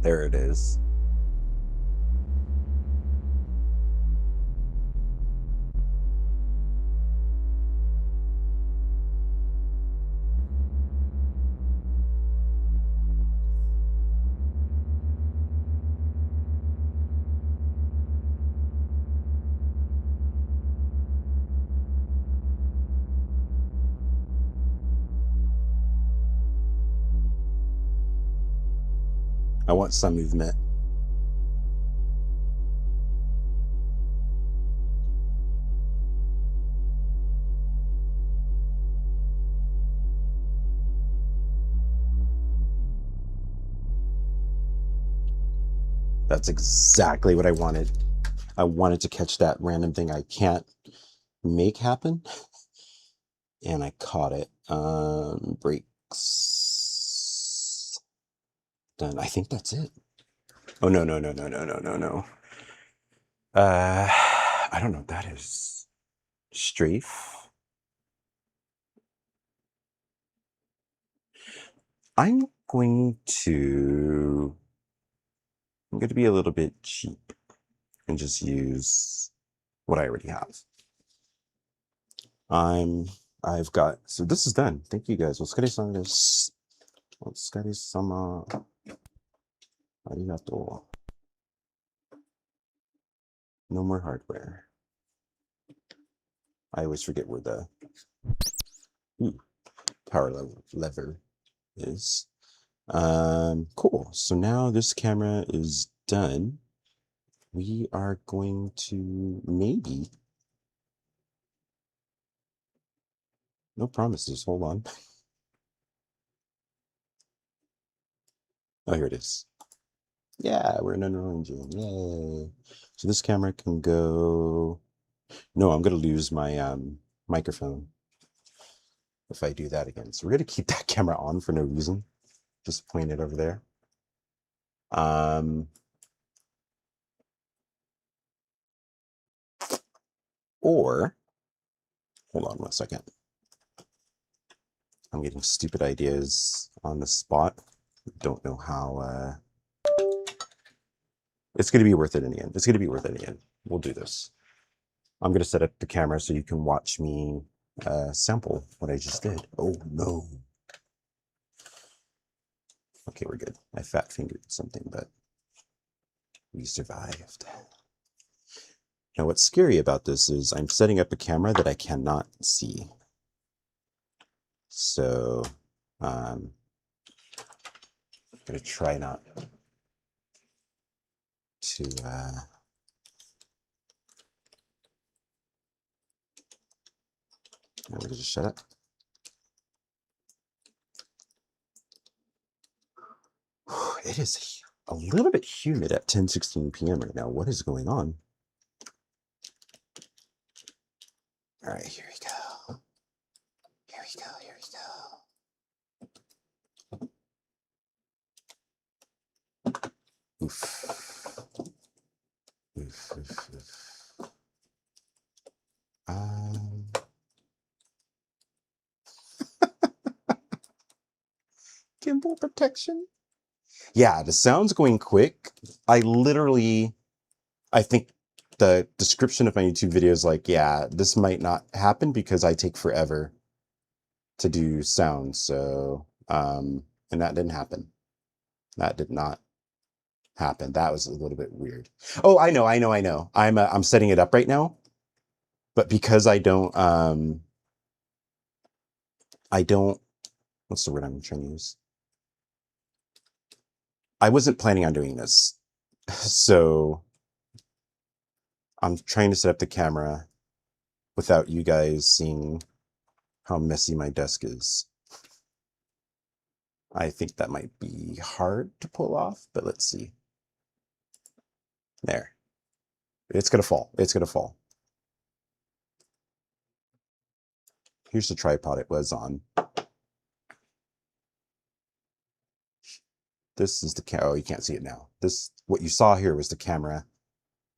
There it is. I want some movement. That's exactly what I wanted. I wanted to catch that random thing I can't make happen. And I caught it. Brakes. Done. I think that's it. Oh, no. I don't know what that is. Strafe. I'm going to be a little bit cheap and just use what I already have. I've got, so this is done. Thank you guys. お疲れ様です。お疲れ様。ありがとう。No more hardware. I always forget where the power lever is. Cool. So now this camera is done. We are going to maybe, no promises, hold on. Oh, here it is. Yeah, we're in Unreal Engine. Yay. So this camera can go, no, I'm going to lose my microphone if I do that again. So we're going to keep that camera on for no reason. Just point it over there. Or, hold on 1 second. I'm getting stupid ideas on the spot. Don't know how. It's going to be worth it in the end. It's going to be worth it in the end. We'll do this. I'm going to set up the camera so you can watch me sample what I just did. Oh, no. Okay, we're good. I fat fingered something, but we survived. Now, what's scary about this is I'm setting up a camera that I cannot see. So, I'm going to try not to... I'm going to just shut up. It is a little bit humid at 10:16 p.m. right now. What is going on? All right, here we go. Here we go. Here we go. Oof. Oof, oof, oof. Gimbal protection. Yeah, the sound's going quick. I think the description of my YouTube video is like, yeah, this might not happen because I take forever to do sound. So, and that didn't happen. That did not happen. That was a little bit weird. Oh, I know. I'm setting it up right now, but because I don't, what's the word I'm trying to use? I wasn't planning on doing this. So I'm trying to set up the camera without you guys seeing how messy my desk is. I think that might be hard to pull off, but let's see. There. It's going to fall. It's going to fall. Here's the tripod it was on. This is the oh, you can't see it now. This, what you saw here was the camera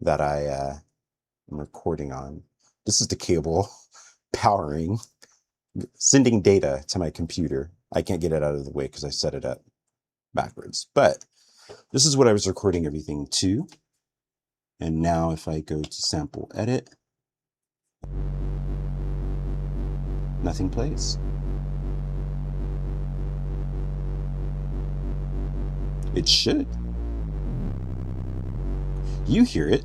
that I am recording on. This is the cable powering, sending data to my computer. I can't get it out of the way because I set it up backwards. But this is what I was recording everything to. And now if I go to sample edit, nothing plays. It should. You hear it.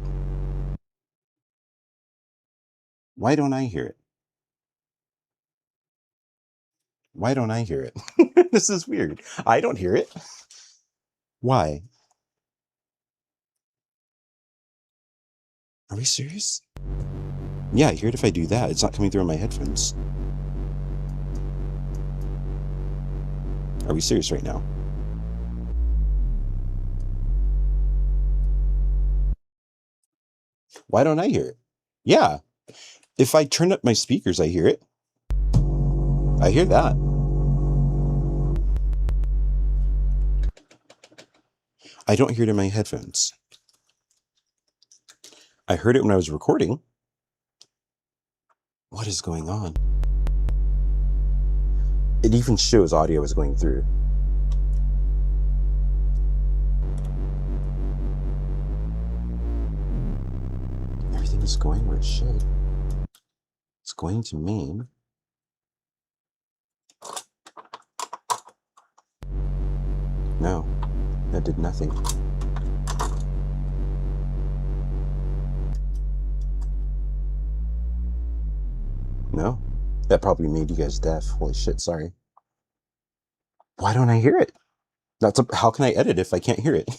Why don't I hear it? Why don't I hear it? This is weird. I don't hear it. Why? Are we serious? Yeah, I hear it if I do that. It's not coming through on my headphones. Are we serious right now? Why don't I hear it? Yeah. If I turn up my speakers, I hear it. I hear that. I don't hear it in my headphones. I heard it when I was recording. What is going on? It even shows audio is going through. Everything is going where it should. It's going to mean no, that did nothing. No, that probably made you guys deaf. Holy shit, sorry. Why don't I hear it? How can I edit if I can't hear it?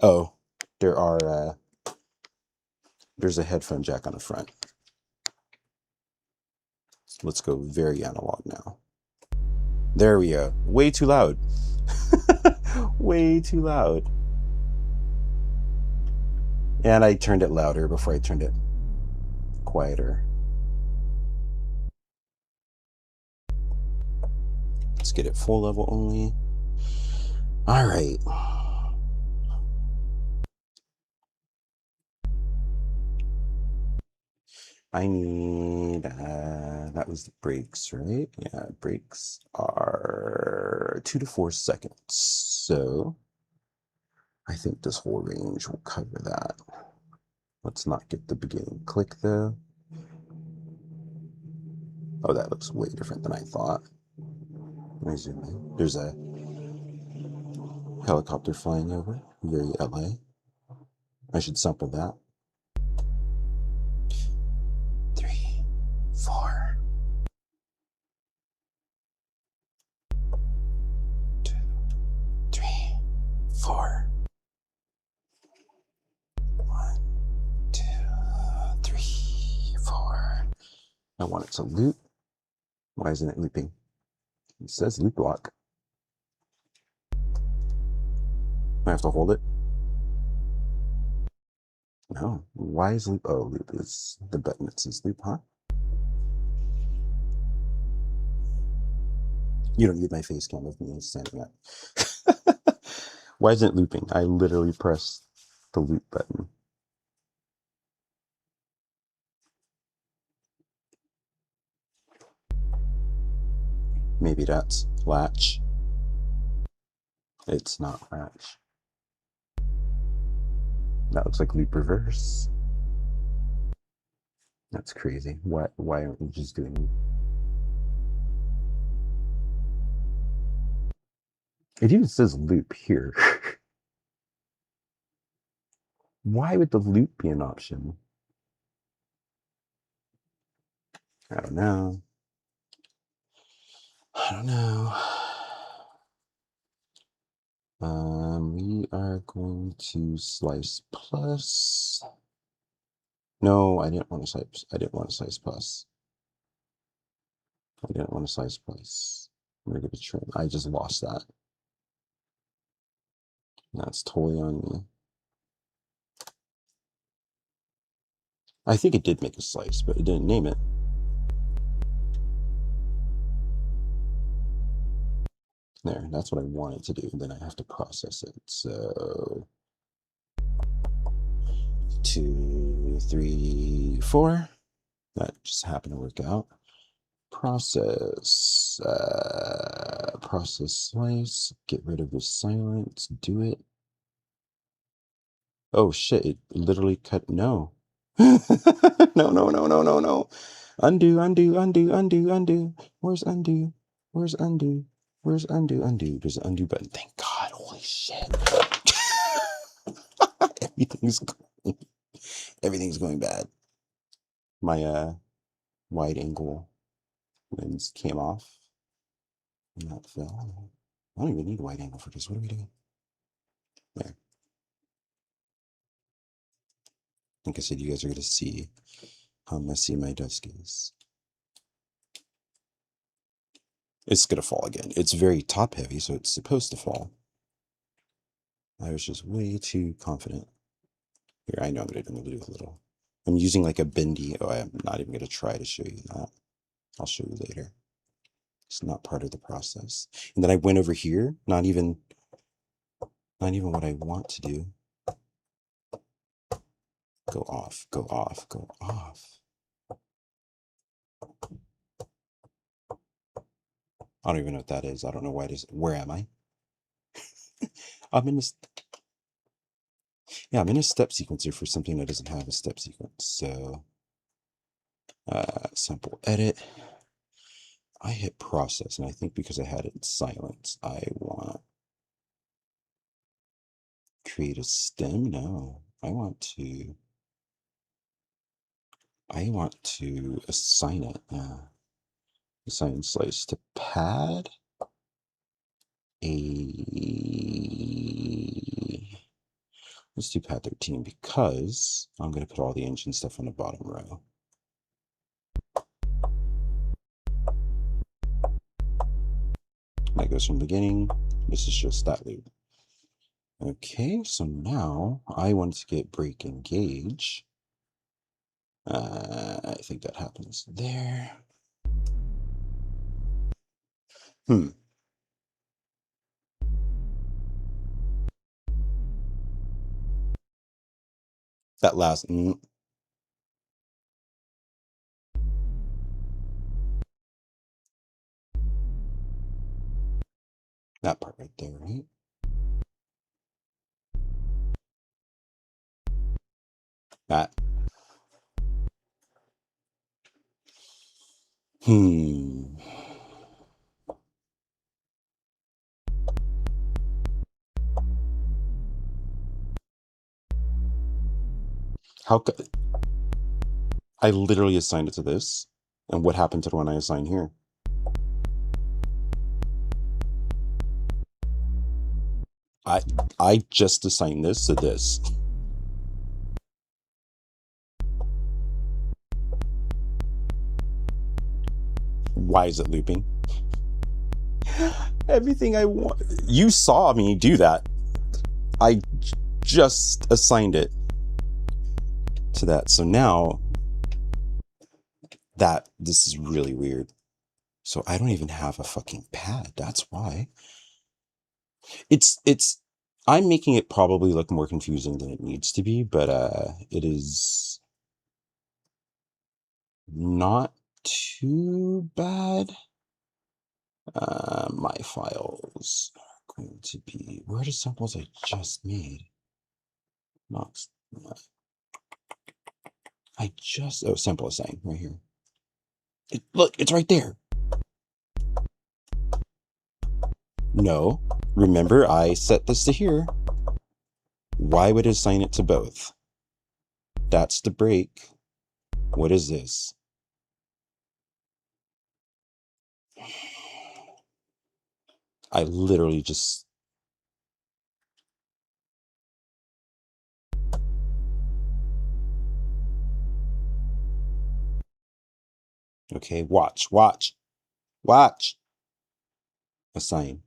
Oh, there's a headphone jack on the front. Let's go very analog now. There we go. Way too loud. Way too loud. And I turned it louder before I turned it quieter. Let's get it full level only. All right. I need, that was the breaks, right? Yeah, breaks are 2 to 4 seconds. So I think this whole range will cover that. Let's not get the beginning click though. Oh, that looks way different than I thought. Let me zoom in. There's a helicopter flying over, very LA. I should sample that. 3, 4. 2, 3, 4. 1, 2, 3, 4. I want it to loop. Why isn't it looping? It says loop lock. I have to hold it. No. Why is loop? Oh, loop is the button that says loop, huh? You don't need my face cam of me standing up. Why isn't it looping? I literally pressed the loop button. Maybe that's latch. It's not latch. That looks like loop reverse. That's crazy. Why aren't we just doing... It even says loop here. Why would the loop be an option? I don't know. I don't know. We are going to slice plus. No, I didn't want to slice. I didn't want to slice plus. I didn't want to slice plus. I'm gonna give it a trim. I just lost that. That's totally on me. I think it did make a slice, but it didn't name it. There, that's what I wanted to do. Then I have to process it. So 2, 3, 4. That just happened to work out. Process, process slice, get rid of the silence, do it. Oh shit, it literally cut, no. No, no, no, no, no, no. Undo, undo, undo, undo, undo. Where's undo? Where's undo? Where's undo? Undo. There's an undo button. Thank God. Holy shit. Everything's going bad. My wide angle lens came off. And that fell. I don't even need a wide angle for this. What are we doing? There. Like I said, you guys are going to see how messy my desk is. It's going to fall again. It's very top heavy, so it's supposed to fall. I was just way too confident. Here, I know I'm going to do a little. I'm using like a bendy. Oh, I'm not even going to try to show you that. I'll show you later. It's not part of the process. And then I went over here, not even what I want to do. Go off, go off, go off. I don't even know what that is. I don't know why it is. Where am I? I'm in this. Yeah, I'm in a step sequencer for something that doesn't have a step sequence. So, sample edit. I hit process, and I think because I had it in silence, I want create a stem. No, I want to assign it. Assign slice to pad let's do pad 13 because I'm going to put all the engine stuff on the bottom row. That goes from the beginning. This is just that loop. Okay, so now I want to get break engage. I think that happens there. That last that part right there, right? That. How could I literally assigned it to this? And what happened to the one I assigned here? I just assigned this to this. Why is it looping? Everything I want. You saw me do that. I just assigned it to that. So now this is really weird. So I don't even have a fucking pad. That's why. I'm making it probably look more confusing than it needs to be, but it is not too bad. My files are going to be, where are the samples I just made? Not I just, oh, sample assign right here. Look, it's right there. No, remember I set this to here. Why would it assign it to both? That's the break. What is this? I literally just... Okay, watch. Assign.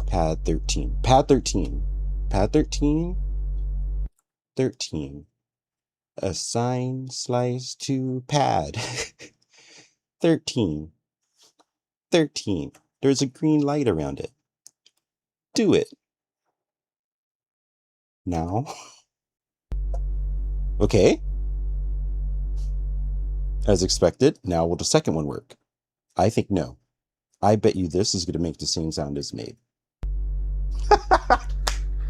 Pad 13. Pad 13. 13. Assign slice to pad. 13. There's a green light around it. Do it. Now. Okay. As expected. Now will the second one work? I think no. I bet you this is going to make the same sound as made.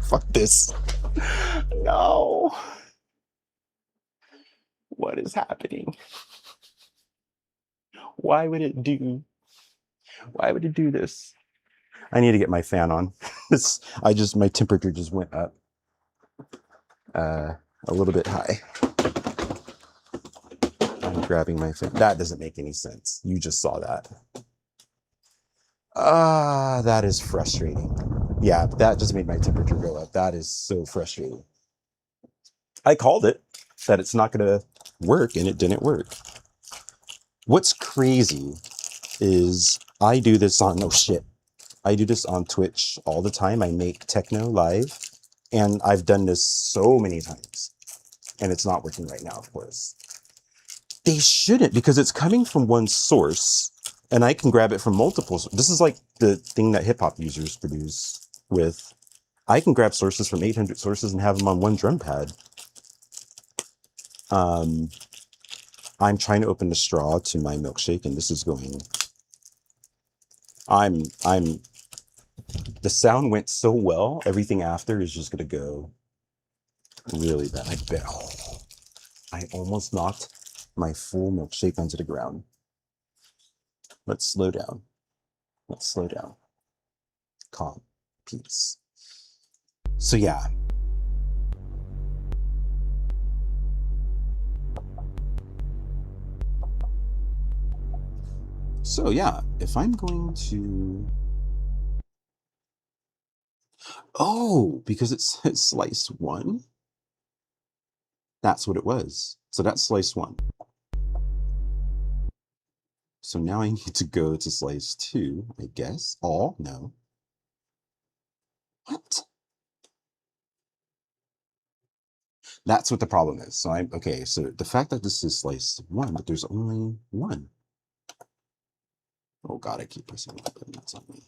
Fuck this. No. What is happening? Why would it do this? I need to get my fan on. My temperature just went up a little bit high. I'm grabbing my fan. That doesn't make any sense. You just saw that. That is frustrating. Yeah, that just made my temperature go up. That is so frustrating. I called it that it's not going to work, and it didn't work. What's crazy is I do this on Twitch all the time. I make techno live, and I've done this so many times, and it's not working right now, of course. They shouldn't, because it's coming from one source, and I can grab it from multiple. This is like the thing that hip hop users produce with. I can grab sources from 800 sources and have them on one drum pad. I'm trying to open the straw to my milkshake, and this is going. The sound went so well. Everything after is just gonna go really bad. I bet. I almost knocked my full milkshake onto the ground. Let's slow down. Calm. Peace. So yeah. So yeah, if I'm going to... Oh, because it's slice 1? That's what it was. So that's slice 1. So now I need to go to slice 2, I guess. All? No. What? That's what the problem is. So okay, so the fact that this is slice 1, but there's only 1. Oh god, I keep pressing that button. That's on me.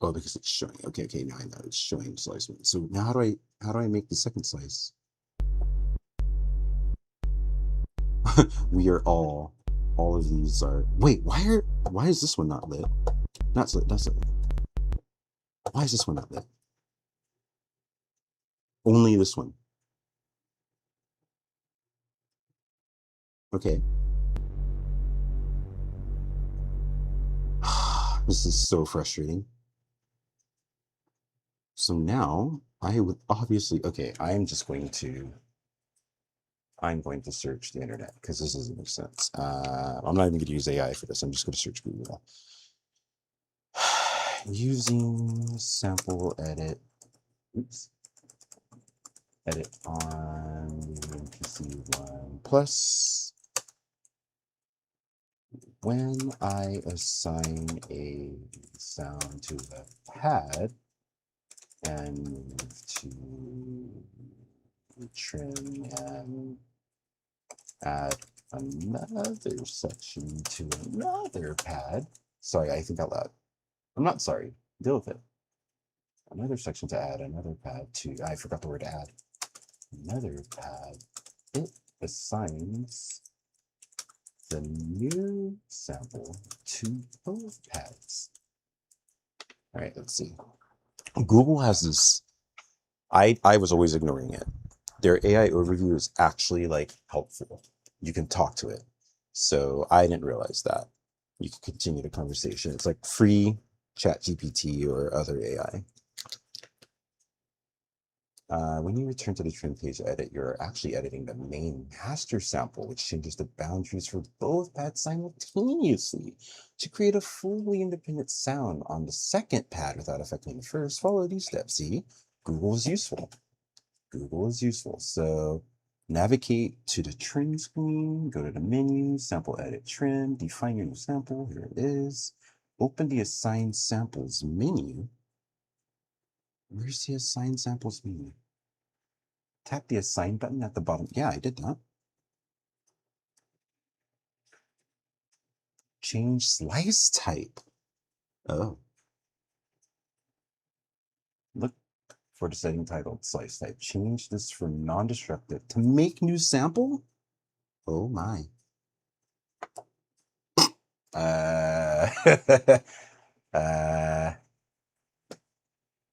Oh, because it's showing. Okay, now I know it's showing slice 1. So now how do I make the second slice? We are all of these are. Wait, why is this one not lit? That's lit. Why is this one not lit? Only this one. Okay. This is so frustrating. So now I would obviously, okay, I'm going to search the internet because this doesn't make sense. I'm not even going to use AI for this. I'm just going to search Google. Using sample edit. Oops. Edit on PC1 plus. When I assign a sound to a pad and move to trim and add another section to another pad. Sorry, I think out loud. I'm not sorry. Deal with it. another section to add, another pad to, I forgot the word add, another pad. It assigns the new sample to both pads. All right, let's see. Google has this, I was always ignoring it. Their AI overview is actually like helpful. You can talk to it. So I didn't realize that. You can continue the conversation. It's like free ChatGPT or other AI. When you return to the trim page edit, you're actually editing the main master sample, which changes the boundaries for both pads simultaneously to create a fully independent sound on the second pad without affecting the first. Follow these steps. See, Google is useful. Google is useful. So navigate to the trim screen, go to the menu, sample edit trim, define your new sample. Here it is. Open the assign samples menu. Where's the assign samples menu? Tap the assign button at the bottom. Yeah, I did that. Change slice type. Oh. Look for the setting titled slice type. Change this from non-destructive to make new sample. Oh my.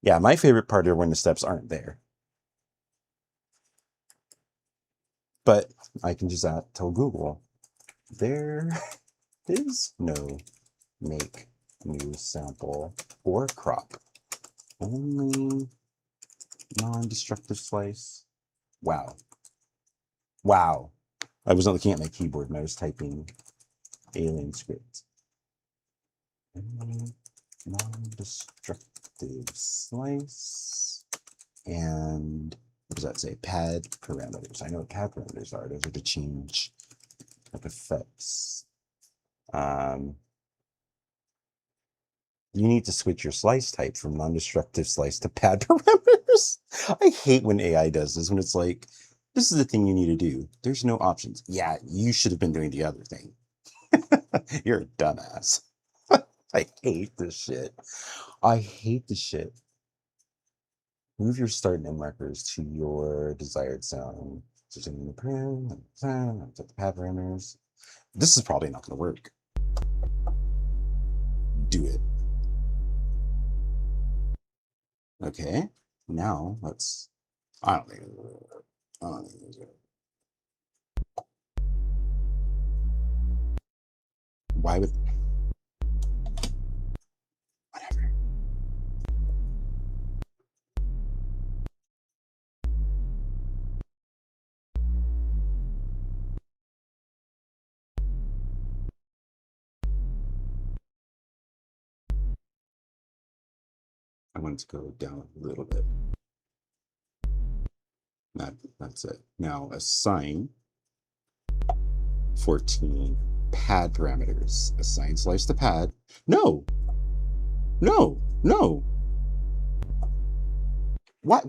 Yeah, my favorite part are when the steps aren't there. But I can just tell Google, there is no make new sample or crop. Only non-destructive slice. Wow. Wow. I wasn't looking at my keyboard and I was typing alien script. Only non-destructive slice. And what does that say? Pad parameters. I know what pad parameters are. Those are to change like effects. You need to switch your slice type from non-destructive slice to pad parameters. I hate when AI does this, when it's like, this is the thing you need to do. There's no options. Yeah, you should have been doing the other thing. You're a dumbass. I hate this shit. I hate this shit. Move your start and end markers to your desired sound. Switching the param, set the pad parameters. This is probably not going to work. Do it. Okay, now let's. I don't think it's good. Why would? Whatever. I want it to go down a little bit. That's it. Now assign 14 pad parameters. Assign slice to pad. No. No. No. What?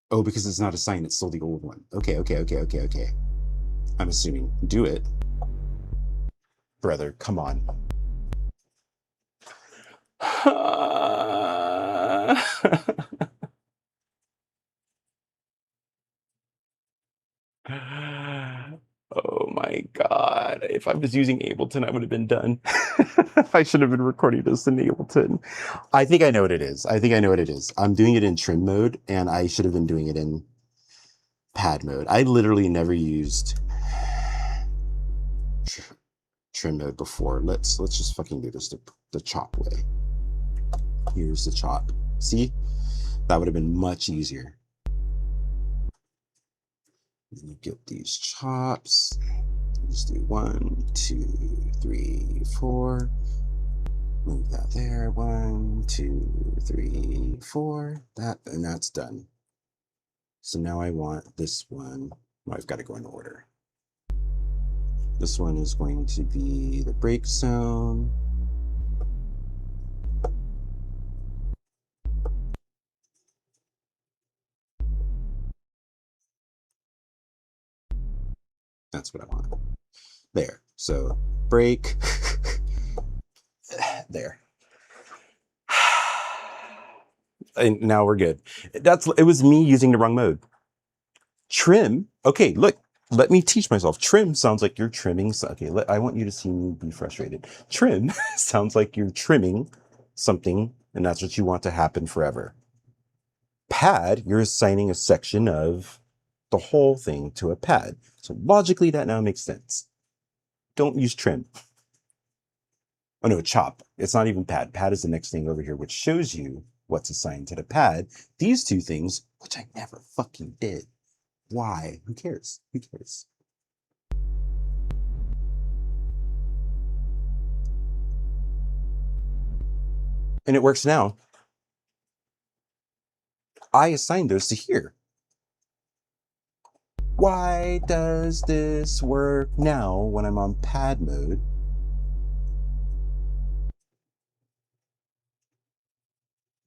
Oh, because it's not assigned, it's still the old one. Okay. I'm assuming. Do it. Brother, come on. Oh my God. If I was using Ableton, I would have been done. I should have been recording this in Ableton. I think I know what it is. I'm doing it in trim mode, and I should have been doing it in pad mode. I literally never used trim mode before. Let's just fucking do this the chop way. Here's the chop. See? That would have been much easier. You get these chops. Just do 1, 2, 3, 4. Move that there. 1, 2, 3, 4. And that's done. So now I want this one. Well, I've got to go in order. This one is going to be the break sound. That's what I want. There. So break. There. And now we're good. It was me using the wrong mode. Trim. Okay, look. Let me teach myself. Trim sounds like you're trimming. Okay, I want you to see me be frustrated. Trim sounds like you're trimming something, and that's what you want to happen forever. Pad, you're assigning a section of the whole thing to a pad. So logically, that now makes sense. Don't use trim. Oh no, chop. It's not even pad. Pad is the next thing over here, which shows you what's assigned to the pad. These two things, which I never fucking did. Why? Who cares? Who cares? And it works now. I assigned those to here. Why does this work now when I'm on pad mode?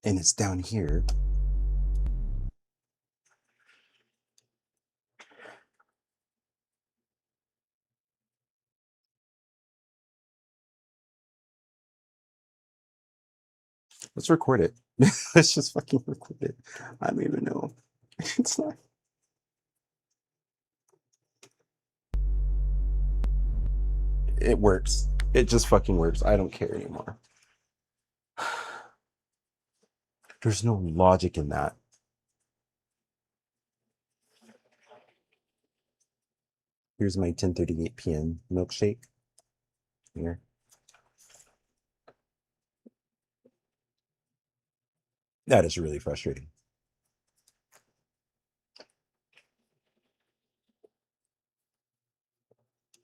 And it's down here. Let's record it. Let's just fucking record it. I don't even know. It's not. It works. It just fucking works. I don't care anymore. There's no logic in that. Here's my 10:38 p.m. milkshake. Here. That is really frustrating.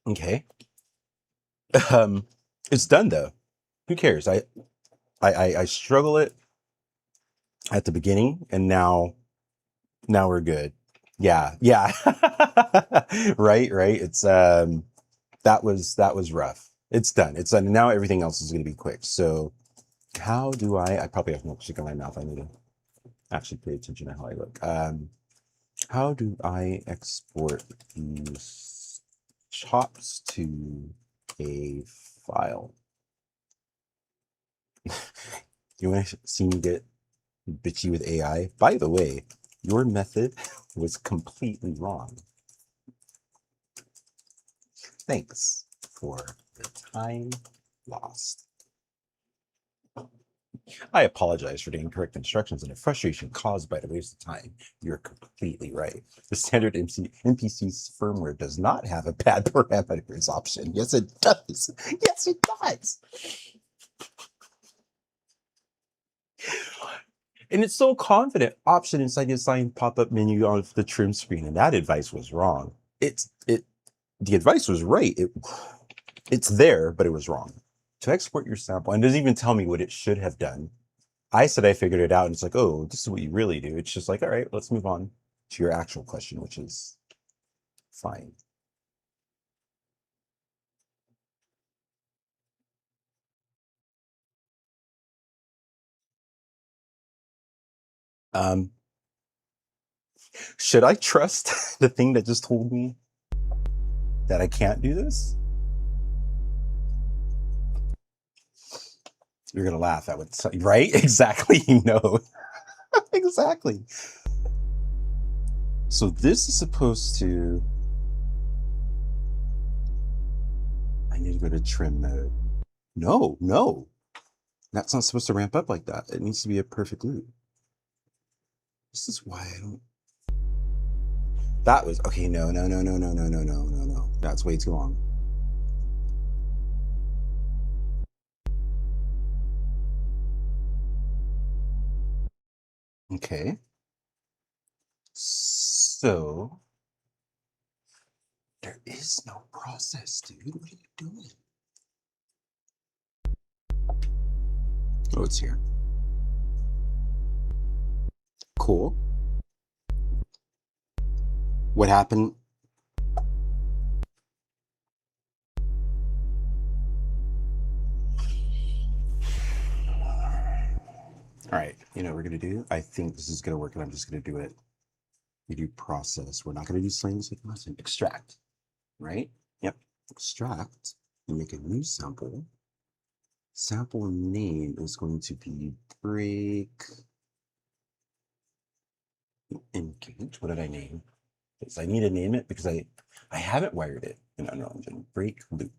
Okay. It's done though. Who cares? I struggle it at the beginning, and now we're good. Yeah. Right. It's that was rough. It's done. It's done. And now everything else is gonna be quick. So how do I probably have milkshake in my mouth. I need to actually pay attention to how I look. How do I export these chops to a file? You want to see me get bitchy with AI? By the way, your method was completely wrong. Thanks for the time lost. I apologize for the incorrect instructions and the frustration caused by the waste of time. You're completely right. The standard NPC's firmware does not have a pad parameters option. Yes, it does. Yes, it does. And it's so confident. Option inside the assigned pop-up menu on the trim screen, and that advice was wrong. The advice was right. It's there, but it was wrong. To export your sample, and it doesn't even tell me what it should have done. I said I figured it out, and it's like, oh, this is what you really do. It's just like, all right, let's move on to your actual question, which is fine. Should I trust the thing that just told me that I can't do this? You're gonna laugh at what, right? Exactly. No. Exactly. So this is supposed to. I need to go to trim mode. No. That's not supposed to ramp up like that. It needs to be a perfect loop. This is why I don't. That was okay. No. That's way too long. Okay. So there is no process, dude. What are you doing? Oh, it's here. Cool. What happened? All right, you know what we're gonna do? I think this is gonna work, and I'm just gonna do it. We do process. We're not gonna do slang sequence. Extract, right? Yep. Extract. We make a new sample. Sample name is going to be break Engage. What did I name? Because I need to name it because I haven't wired it in Unreal Engine. Break loop.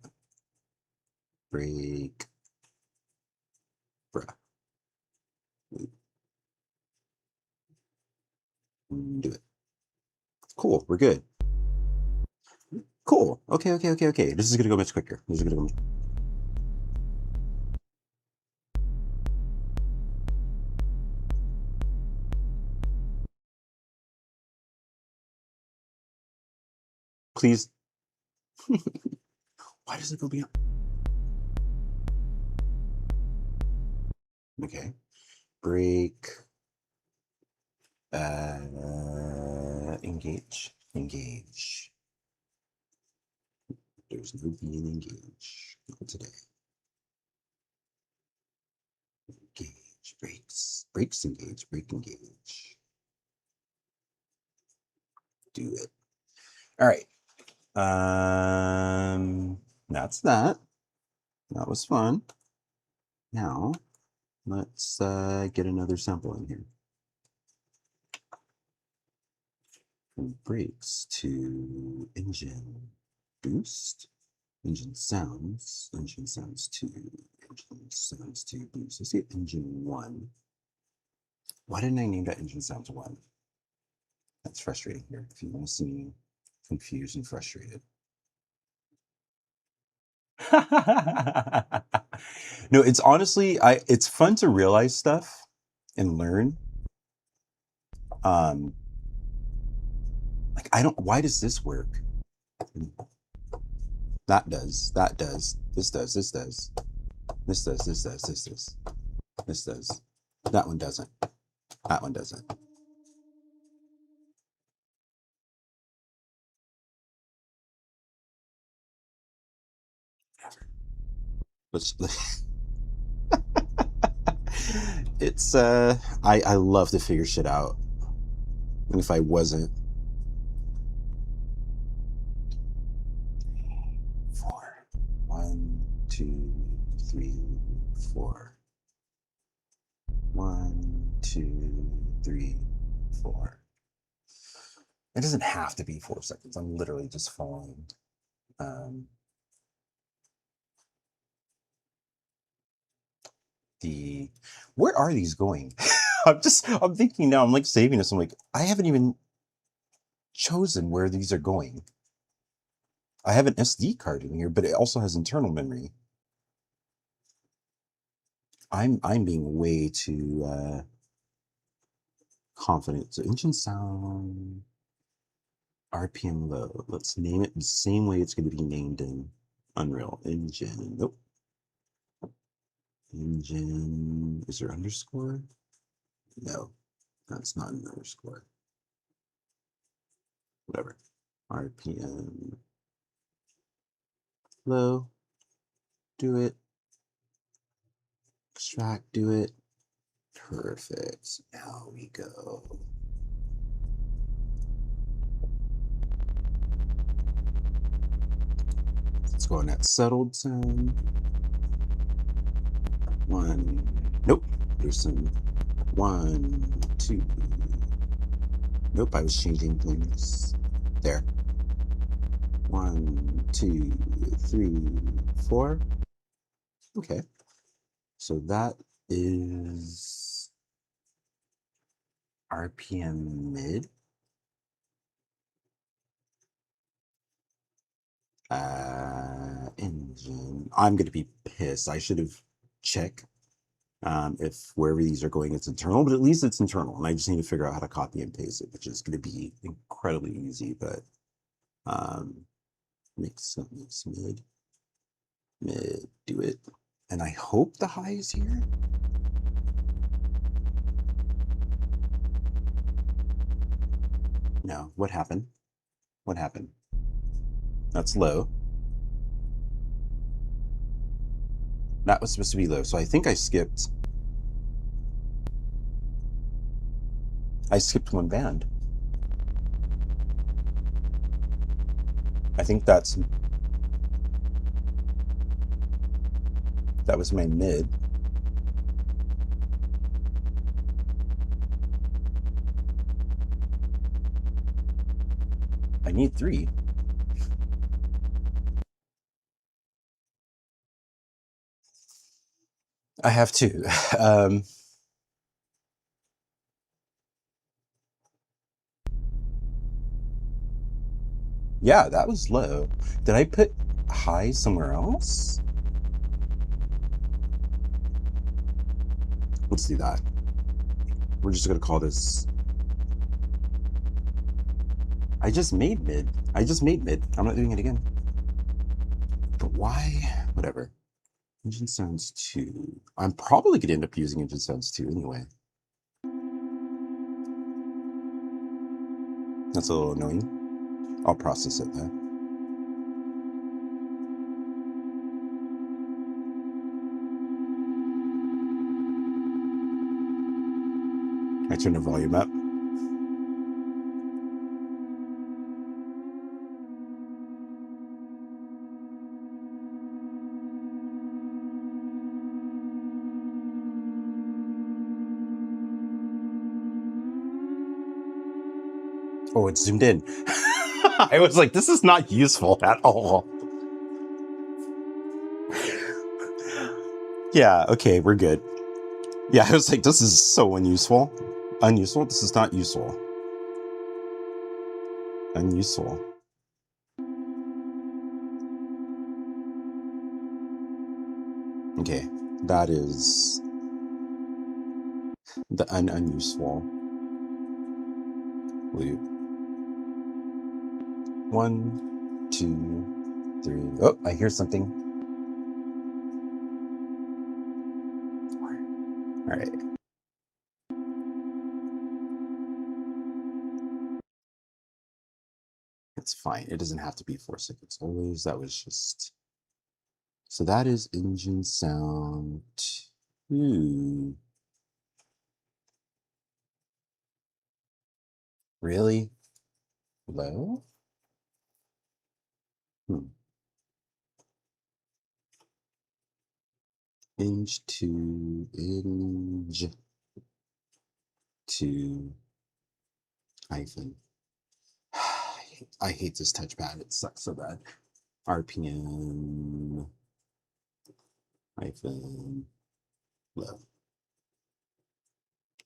Break. Bruh. Loop. Do it. Cool. We're good. Cool. Okay. This is gonna go much quicker. Please. Why does it go beyond? Okay. Break. Engage. There's no being engage. Not today. Engage. Breaks engage. Break engage. Do it. All right. That's that. That was fun. Now, let's get another sample in here. From breaks to engine boost, engine sounds to boost. Let's get engine 1. Why didn't I name that engine sounds 1? That's frustrating here. If you want to see me confused and frustrated. No, it's honestly, it's fun to realize stuff and learn. Like, why does this work? That does, this does. That one doesn't. It's I love to figure shit out. And if I wasn't 4 1 2 3 4 1 2 3 4. It doesn't have to be 4 seconds. I'm literally just following where are these going? I'm thinking now, I'm like saving this. I'm like, I haven't even chosen where these are going. I have an SD card in here, but it also has internal memory. I'm being way too confident. So engine sound, RPM low. Let's name it the same way it's going to be named in Unreal Engine. Nope. Engine, is there underscore? No, that's not an underscore. Whatever. RPM low. Do it. Extract, do it. Perfect. Now we go. Let's go on that settled sound. 1. Nope. There's some 1, 2. Nope, I was changing things. There. 1, 2, 3, 4. Okay. So that is RPM mid. Engine. I'm going to be pissed. I should have checked if wherever these are going, it's internal, but at least it's internal. And I just need to figure out how to copy and paste it, which is going to be incredibly easy, but mix mid, do it. And I hope the high is here. No, what happened? What happened? That's low. That was supposed to be low, so I think I skipped one band. I think that was my mid. I need 3. I have 2. Yeah, that was low. Did I put high somewhere else? Let's do that. We're just gonna call this. I just made mid. I'm not doing it again. But why? Whatever. Engine sounds 2. I'm probably gonna end up using engine sounds 2 anyway. That's a little annoying. I'll process it though. I turn the volume up. Oh, it's zoomed in. I was like, this is not useful at all. Yeah, okay, we're good. Yeah, I was like, this is so unuseful. Unuseful? This is not useful. Unuseful. Okay, that is the unuseful loop. 1, 2, 3. Oh, I hear something. All right. It's fine. It doesn't have to be 4 seconds always. That was just. So that is engine sound 2. Really low? Inch 2, inch 2, hyphen. I hate this touchpad. It sucks so bad. RPM, hyphen, low.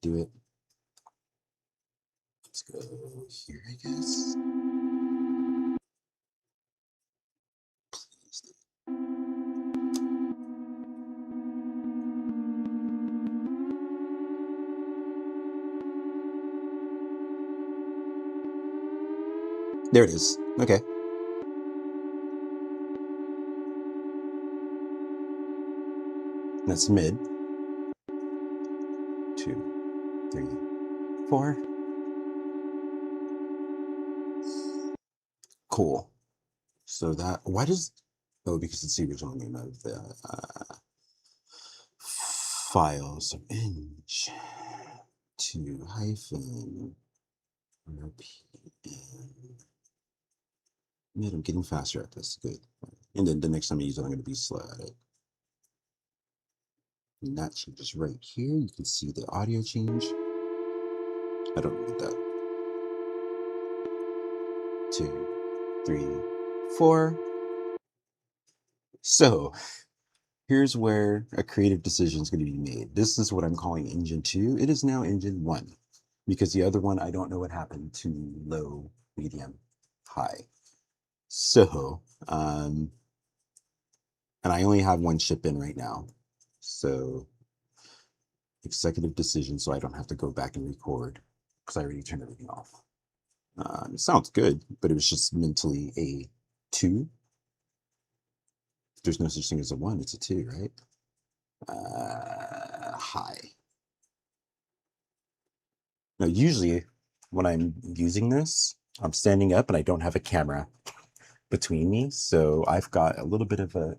Do it. Let's go here, I guess. Please. There it is. Okay. That's mid. 2, 3, 4. Cool. So that, why does, oh, because it's the original name of the file. So inch 2 hyphen RPM. Man, I'm getting faster at this. Good. And then the next time I use it, I'm going to be slow at it. And that changes right here. You can see the audio change. I don't need that. 2, 3, 4. So here's where a creative decision is going to be made. This is what I'm calling engine 2. It is now engine 1 because the other one, I don't know what happened to low, medium, high. So, and I only have 1 chip in right now. So executive decision, so I don't have to go back and record because I already turned everything off. It sounds good, but it was just mentally a 2. There's no such thing as a 1, it's a 2, right? High. Now, usually when I'm using this, I'm standing up and I don't have a camera between me, so I've got a little bit of a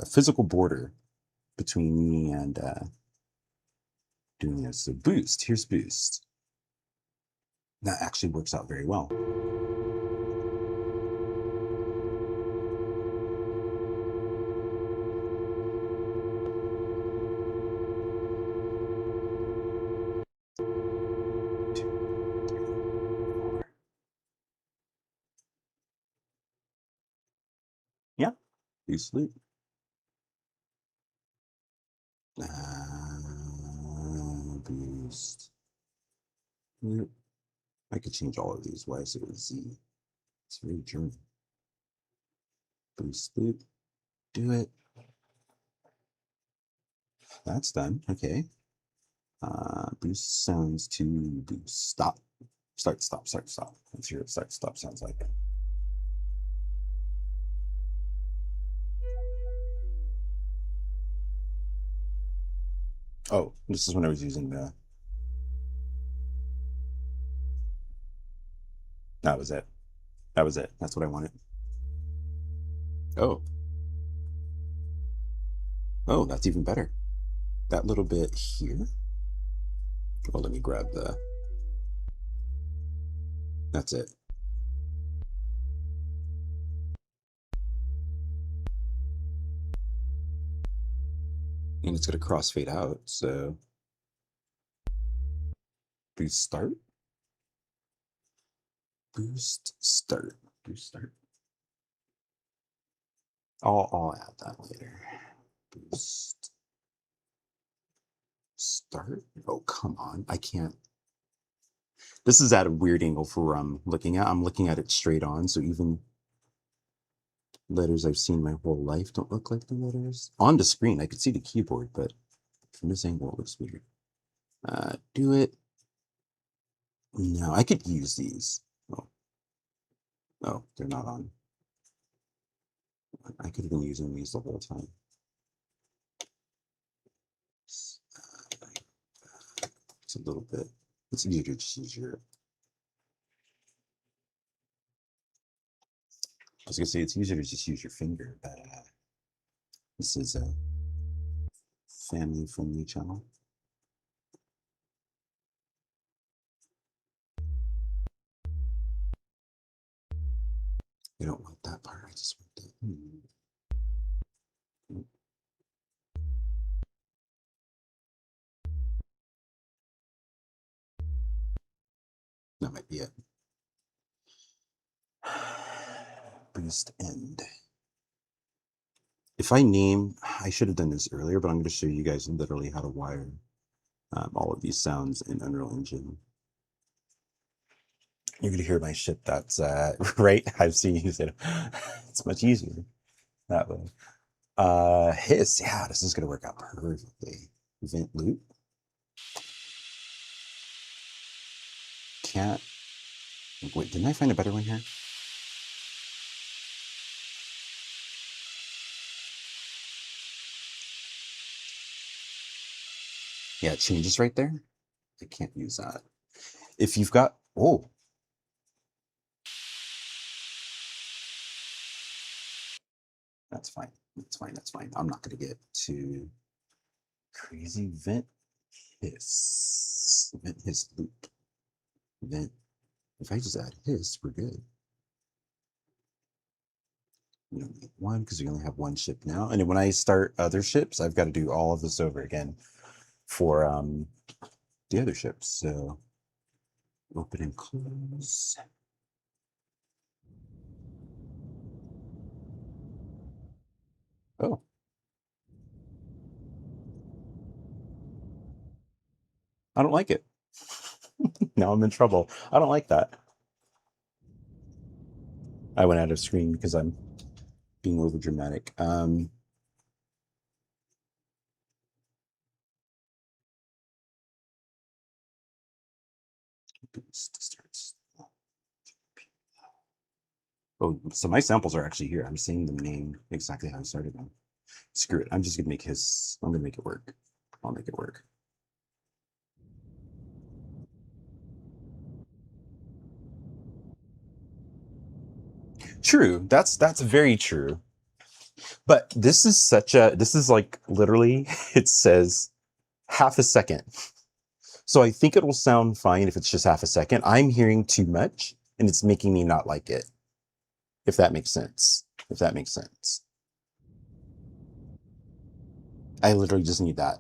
physical border between me and doing this. So boost, here's boost. That actually works out very well. Boost loop. Boost loop. I could change all of these. Why is it a Z? It's very German. Boost loop. Do it. That's done. Okay. Boost sounds to boost. Stop. Start, stop, start, stop. Let's hear what start, stop sounds like. Oh, this is when I was using the. That was it. That was it. That's what I wanted. Oh. Oh, that's even better. That little bit here. Well, let me grab the. That's it. And it's going to crossfade out, so. Boost start. Boost start. Boost start. I'll add that later. Boost start. Oh, come on. I can't. This is at a weird angle for what I'm looking at. I'm looking at it straight on, so even letters I've seen my whole life don't look like the letters. On the screen, I could see the keyboard, but from this angle, it looks weird. Do it. No, I could use these. Oh, they're not on. I could have been using these the whole time. It's a little bit. It's easier to just use your. I was gonna say it's easier to just use your finger, but this is a family-friendly channel. I don't want that part. I just want that. That might be it. Boost end. If I name, I should have done this earlier, but I'm going to show you guys literally how to wire all of these sounds in Unreal Engine. You're going to hear my shit. That's right. I've seen you say it's much easier that way. Hiss. Yeah, this is going to work out perfectly. Vent loop. Can't. Wait, didn't I find a better one here? Yeah, it changes right there. I can't use that. If you've got, oh. That's fine. That's fine. That's fine. I'm not going to get too crazy. Vent hiss. Vent hiss loop. Vent. If I just add hiss, we're good. We don't need one because we only have one ship now. And then when I start other ships, I've got to do all of this over again for the other ships. So open and close. Oh. I don't like it. Now I'm in trouble. I don't like that. I went out of screen because I'm being over dramatic. Oh, so my samples are actually here. I'm seeing them named exactly how I started them. Screw it. I'm just gonna make his. I'm gonna make it work. I'll make it work. True. That's very true. But this is such a. This is like literally. It says half a second. So I think it will sound fine if it's just half a second. I'm hearing too much, and it's making me not like it. If that makes sense. If that makes sense. I literally just need that.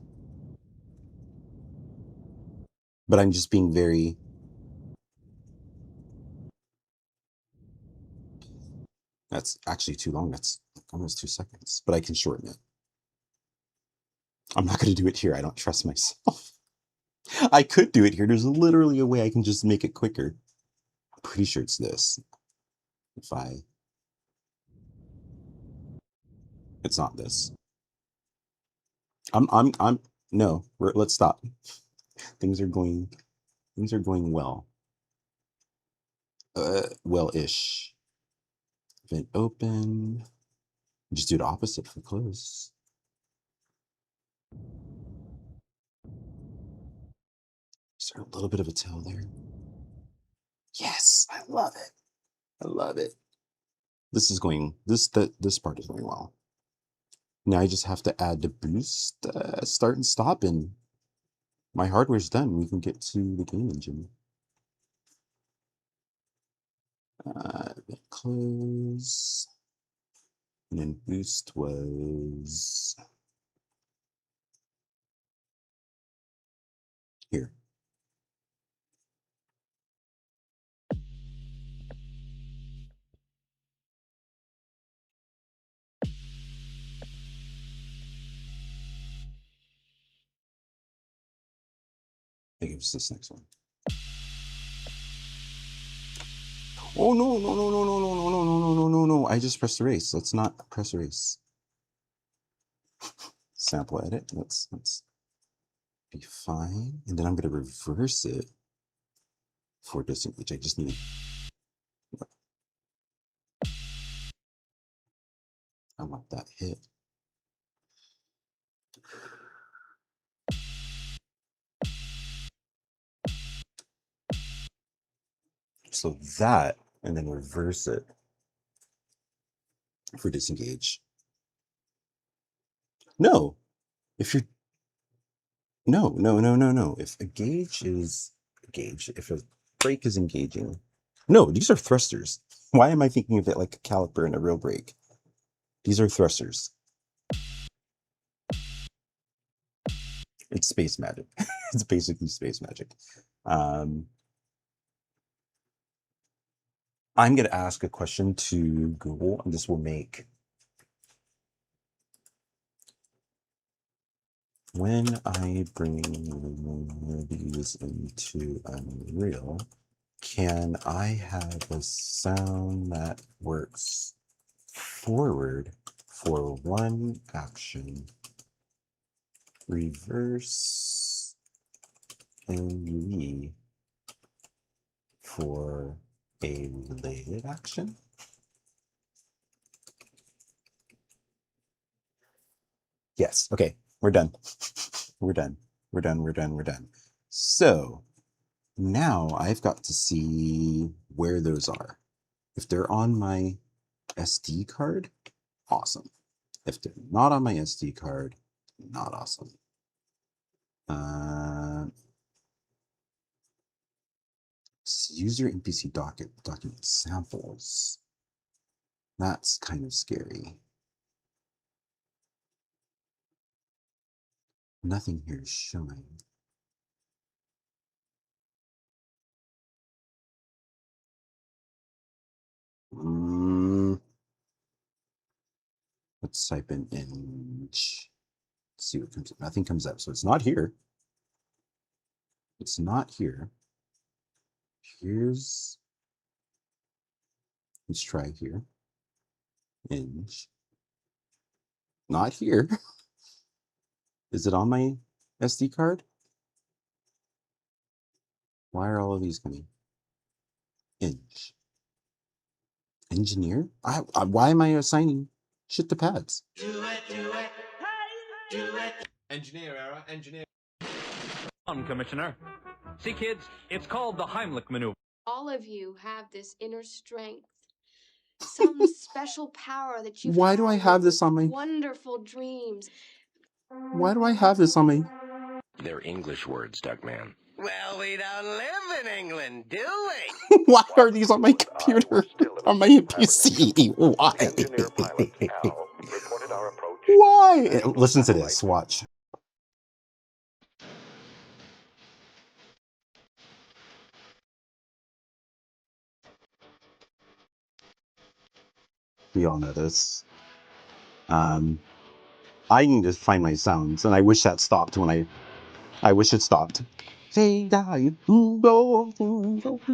But I'm just being very. That's actually too long. That's almost 2 seconds, but I can shorten it. I'm not going to do it here. I don't trust myself. I could do it here. There's literally a way I can just make it quicker. I'm pretty sure it's this. If I... It's not this. No, let's stop. Things are going well. Well-ish. Event open. Just do the opposite for close. Is there a little bit of a tail there? Yes, I love it. I love it. This part is going well. Now I just have to add the boost, start and stop, and my hardware's done. We can get to the game engine. Close. And then boost was here. I think it was this next one. Oh no, no, no, no, no, no, no, no, no, no, no, no, no. I just pressed erase. Let's not press erase. Sample edit. Let's be fine. And then I'm gonna reverse it for disengage. I just need I want that hit. So that, and then reverse it for disengage. No, if you're, no, no, no, no, no. If a gauge is gauge, if a brake is engaging, no, these are thrusters. Why am I thinking of it like a caliper and a real brake? These are thrusters. It's space magic. It's basically space magic. I'm going to ask a question to Google, and this will make, when I bring these into Unreal, can I have a sound that works forward for one action, reverse and for a related action? Yes. Okay. We're done. We're done. We're done. We're done. We're done. So now I've got to see where those are. If they're on my SD card, awesome. If they're not on my SD card, not awesome. User NPC document samples. That's kind of scary. Nothing here is showing. Let's type in inch. See what comes up. Nothing comes up. So it's not here. It's not here. Let's try here. Inch. Not here. Is it on my SD card? Why are all of these coming? Inch. Engineer? Why am I assigning shit to pads? Do it, do it. Hey, do it. Engineer error, engineer. Commissioner. See, kids, it's called the Heimlich maneuver. All of you have this inner strength, some special power that you've Why do I have this on my wonderful dreams. Why do I have this on my They're English words, Duckman. Well, we don't live in England, do we? Why are these on my computer? On my PC? Why? Engineer pilot Cal reported our approach. Why? Listen to this. Watch. We all know this. I need to find my sounds, and I wish that stopped when I wish it stopped. Say die, go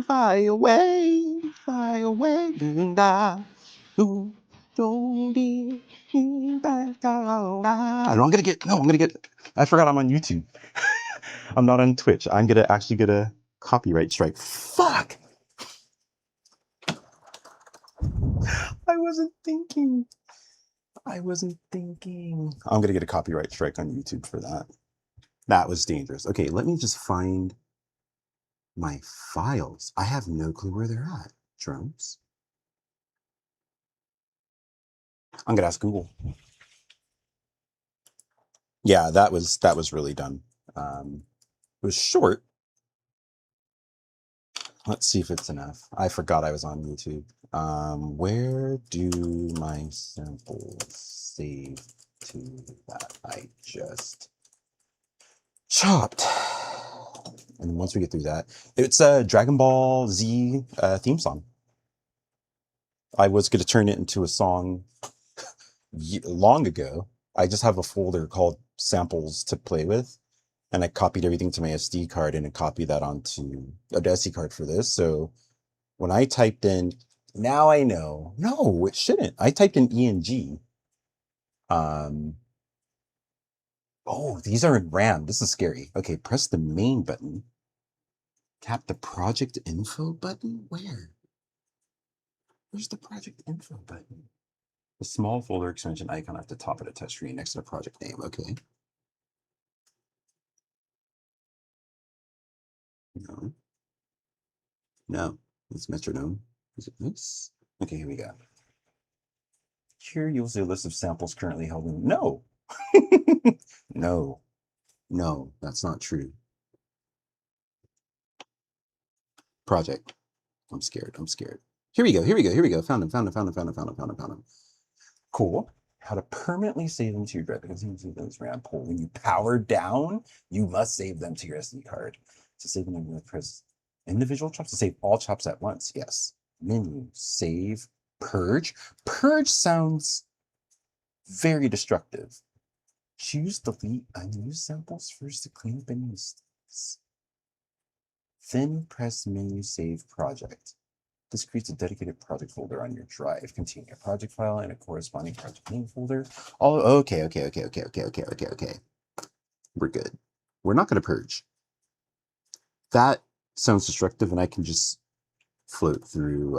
fly away, die. Don't be back. I'm gonna get. I forgot I'm on YouTube. I'm not on Twitch. I'm gonna actually get a copyright strike. Fuck! I wasn't thinking. I'm gonna get a copyright strike on YouTube for that. That was dangerous. Okay, let me just find my files. I have no clue where they're at. Drums. I'm gonna ask Google. Yeah, that was really dumb. It was short. Let's see if it's enough. I forgot I was on YouTube. Where do my samples save to that I just chopped? And once we get through that, it's a Dragon Ball Z theme song. I was going to turn it into a song long ago. I just have a folder called samples to play with, and I copied everything to my SD card and I copied that onto a SD card for this. So when I typed in, now I know, no, it shouldn't. I typed in ENG. Oh, these are in RAM. This is scary. Okay, press the main button. Tap the project info button. Where's the project info button? The small folder extension icon at the top of the touchscreen next to the project name. Okay. No, it's metronome. Is it this? Okay, here we go. Here you'll see a list of samples currently held in. No, no, that's not true. Project. I'm scared. Here we go. Found him. Cool. How to permanently save them to your drive, because you see those RAM pool. When you power down, you must save them to your SD card. To save them, you press individual chops to save all chops at once. Yes. Menu, save, purge. Purge sounds very destructive. Choose delete unused samples first to clean up any mistakes. Then press menu save project. This creates a dedicated project folder on your drive containing a project file and a corresponding project name folder. Oh, okay. We're good. We're not going to purge. That sounds destructive, and I can just float through.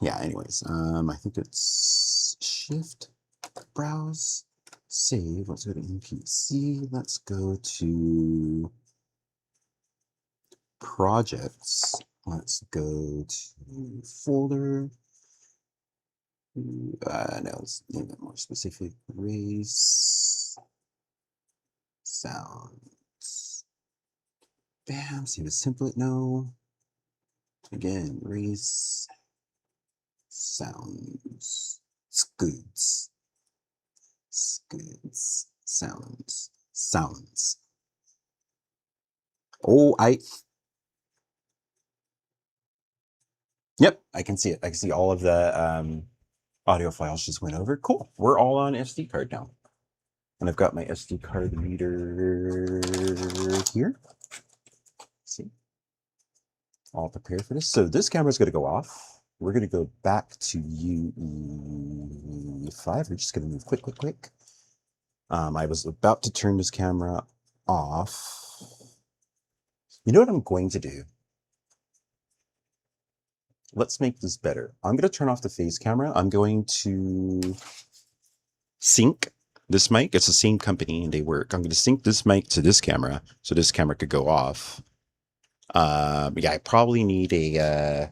Yeah. Anyways, I think it's Shift, Browse, Save. Let's go to MPC. Let's go to projects. Let's go to folder. No, let's name it more specific. Raise sounds. Bam. Save a template. No. Again, raise sounds. Scoots. Sounds. Oh, Yep, I can see it. I can see all of the audio files just went over. Cool. We're all on SD card now. And I've got my SD card reader here. Let's see. All prepared for this. So this camera is going to go off. We're going to go back to UE5. We're just going to move quick. I was about to turn this camera off. You know what I'm going to do? Let's make this better. I'm going to turn off the face camera. I'm going to sync this mic. It's the same company and they work. I'm going to sync this mic to this camera so this camera could go off. Yeah, I probably need a,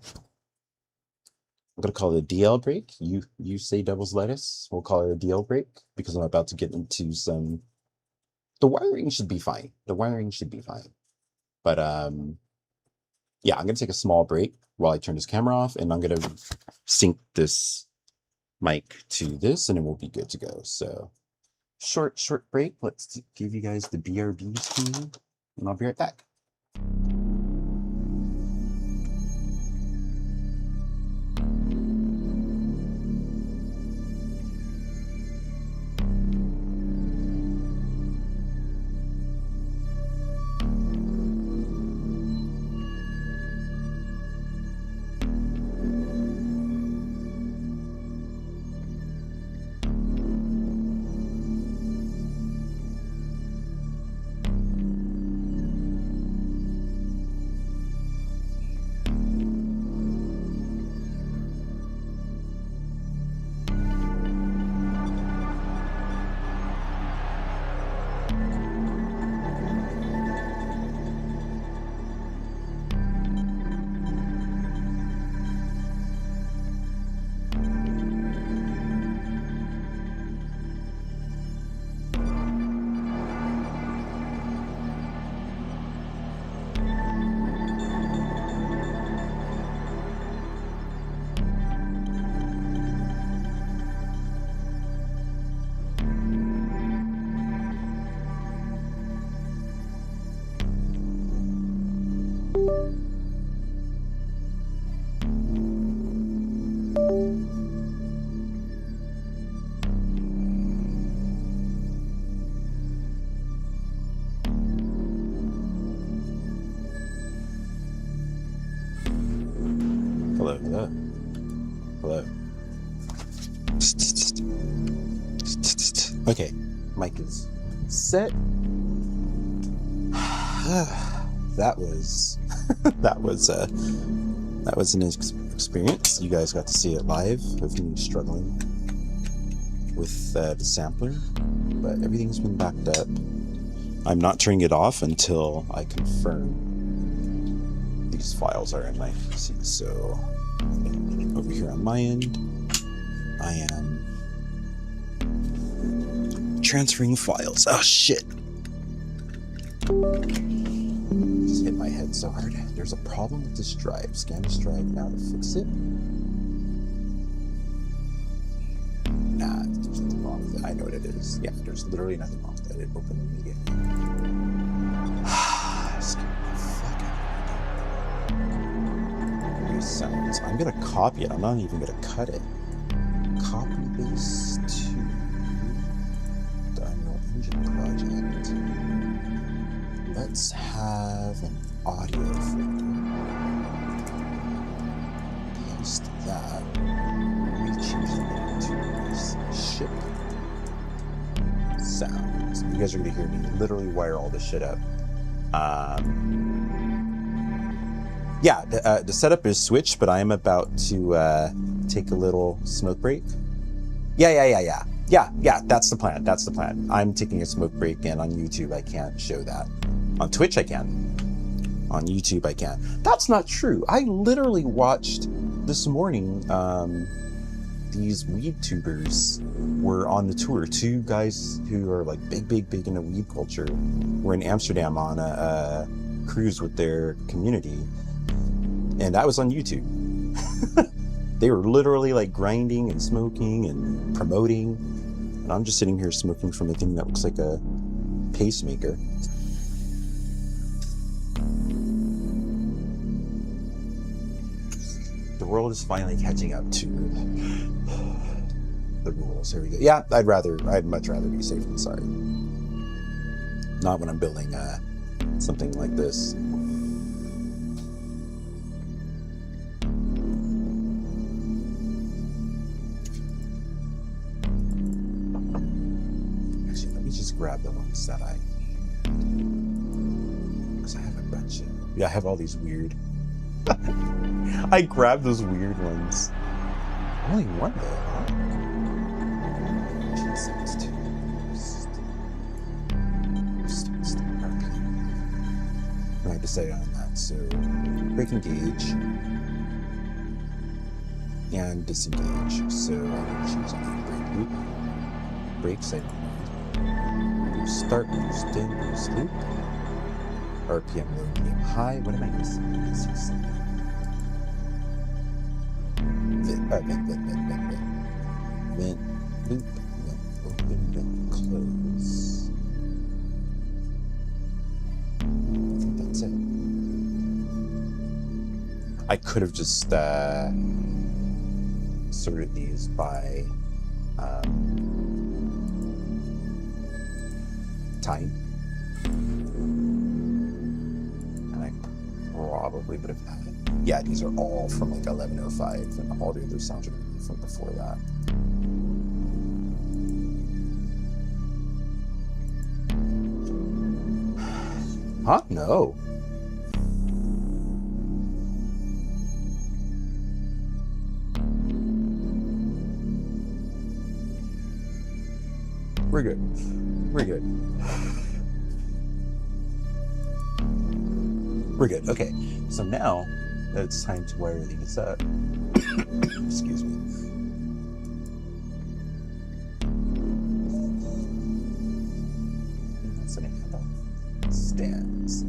I'm going to call it a DL break. You say devil's lettuce. We'll call it a DL break because I'm about to get into some, the wiring should be fine. But yeah, I'm going to take a small break while I turn this camera off, and I'm going to sync this mic to this, and then we'll be good to go. So short break. Let's give you guys the BRB screen, and I'll be right back. Hello, hello. Hello. Okay, mic is set. That was that was an experience. You guys got to see it live of me struggling with the sampler, but everything's been backed up. I'm not turning it off until I confirm these files are in my PC. So over here on my end, I am transferring files. Oh shit. Just hit my head so hard. There's a problem with this drive. Scan this drive now to fix it. Nah, there's nothing wrong with it. I know what it is. Yeah, there's literally nothing wrong with it. It opened immediately. Scared the fuck out of me. Here's sounds. I'm gonna copy it. I'm not even gonna cut it. Copy this to the Unreal Engine project. Let's have an audio folder. Paste that. Change the name to ship sounds. You guys are going to hear me literally wire all this shit up. Yeah, the setup is switched, but I am about to take a little smoke break. Yeah, that's the plan. That's the plan. I'm taking a smoke break, and on YouTube I can't show that. On Twitch I can. On YouTube I can. That's not true. I literally watched this morning, these weed tubers were on the tour. Two guys who are like big into weed culture were in Amsterdam on a cruise with their community. And that was on YouTube. They were literally like grinding and smoking and promoting. And I'm just sitting here smoking from a thing that looks like a pacemaker. The world is finally catching up to the rules. Here we go. Yeah, I'd much rather be safe than sorry. Not when I'm building something like this. Actually, let me just grab the ones that because I have a bunch of, I have all these weird. I grabbed those weird ones. Only one though, huh? I decided on that. So break engage and disengage. So I'm going to choose on break loop. Breaks I don't mind. Boost start, boost in, boost loop. RPM low, medium, high. What am I missing? Vent, loop, vent, open, vent, close. I think that's it. I could have just sorted these by time. And I probably would have had it. Yeah, these are all from like 11:05, and all the other sounds are from before that. Huh? No. We're good. We're good. We're good. Okay. So now it's time to wire these up. Excuse me. That's an handle. Stands.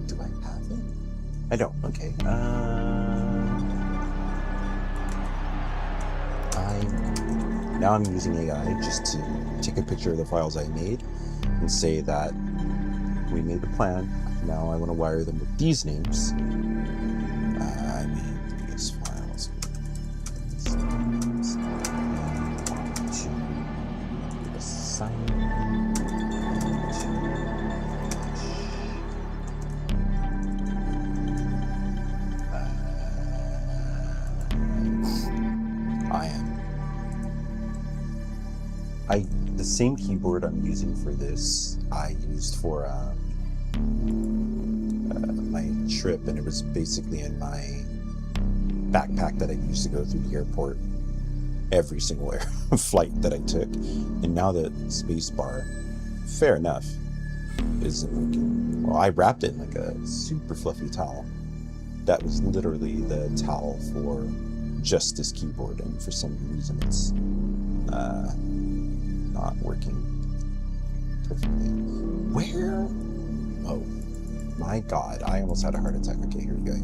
Do I have it? I don't. Okay. Now I'm using AI just to take a picture of the files I made and say that we made the plan. Now I want to wire them with these names. I made these files. These names. And I want to assign them to The same keyboard I'm using for this, I used for my trip, and it was basically in my backpack that I used to go through the airport every single flight that I took. And now the space bar, fair enough, isn't working. Well, I wrapped it in like a super fluffy towel. That was literally the towel for just this keyboard, and for some reason it's not working perfectly. Where? Oh my god, I almost had a heart attack. Okay, here we go.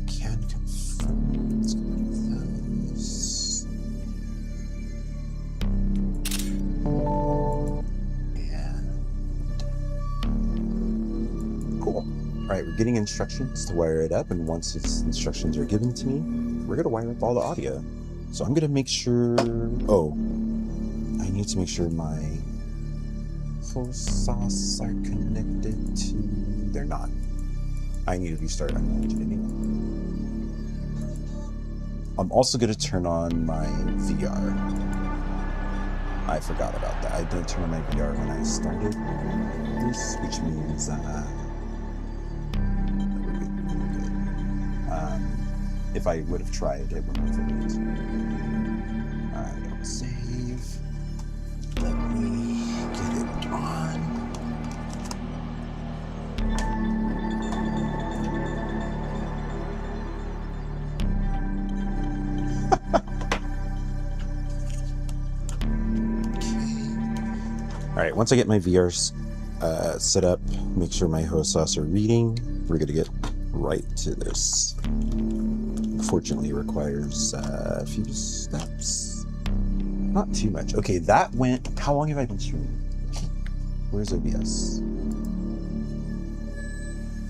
Can confirm it's those. And cool. Alright, we're getting instructions to wire it up, and once its instructions are given to me, we're gonna wire up all the audio. So I'm gonna make sure, I need to make sure my full sauce are connected to, they're not. I need to restart Unreal Engine anyway. I'm also gonna turn on my VR. I forgot about that. I didn't turn on my VR when I started this, which means we're good. If I would have tried, it wouldn't have worked. Alright, I'll save. Let me get it on. Alright, once I get my VRs set up, make sure my host sauce are reading, we're gonna get right to this. Unfortunately, it requires a few steps. Not too much. Okay, that went... How long have I been streaming? Where's OBS?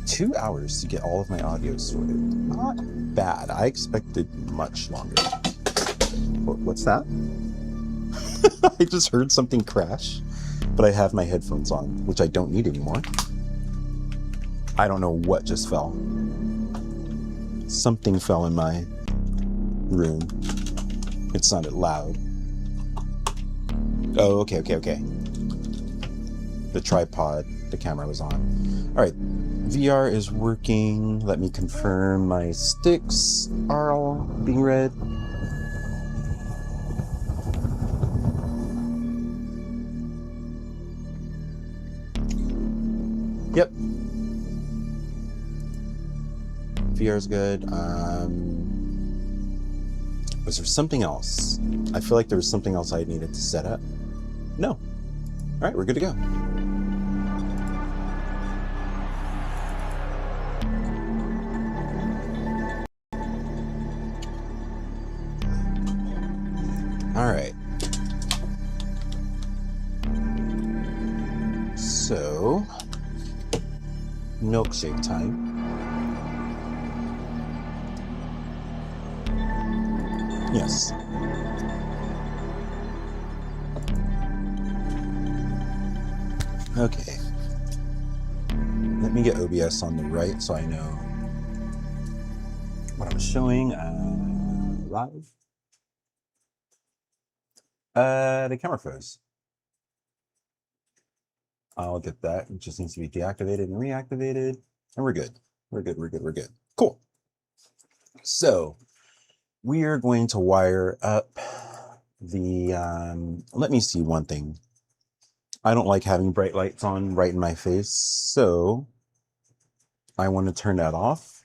2 hours to get all of my audio sorted. Not bad. I expected much longer. What's that? I just heard something crash, but I have my headphones on, which I don't need anymore. I don't know what just fell. Something fell in my room. It sounded loud. Oh, okay. The tripod, the camera was on. All right, VR is working. Let me confirm my sticks are all being read. Yep. VR is good. Was there something else? I feel like there was something else I needed to set up. No. All right, we're good to go. All right. So, milkshake time. Yes. Okay. Let me get OBS on the right so I know what I'm showing live. The camera froze. I'll get that. It just needs to be deactivated and reactivated, and we're good. We're good. Cool. So we are going to wire up the, let me see one thing. I don't like having bright lights on right in my face, so I want to turn that off.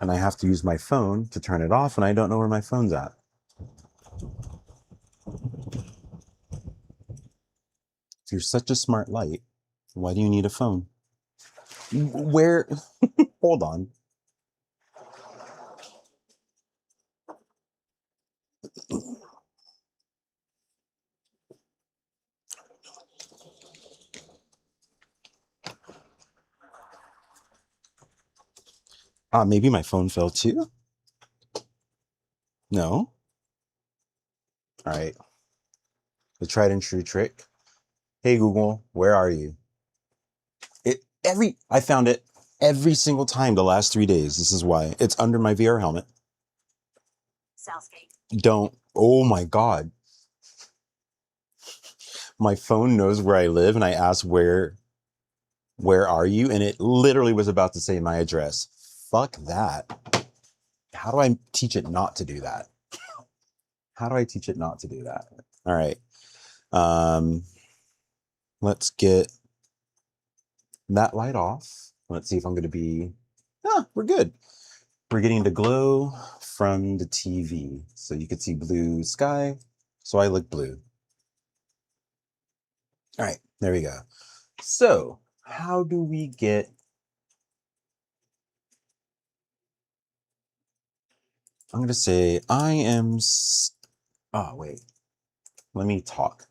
And I have to use my phone to turn it off, and I don't know where my phone's at. If you're such a smart light, why do you need a phone? Where? Hold on. Maybe my phone fell too? No? All right. The tried and true trick. Hey Google, where are you? I found it every single time the last 3 days. This is why. It's under my VR helmet. Don't. Oh my God. My phone knows where I live, and I asked where are you? And it literally was about to say my address. Fuck that. How do I teach it not to do that? How do I teach it not to do that? All right. Let's get that light off. Let's see if I'm going to be, we're good. We're getting the glow from the TV. So you can see blue sky. So I look blue. All right, there we go. So how do we get, I'm going to say I am, oh, wait, let me talk.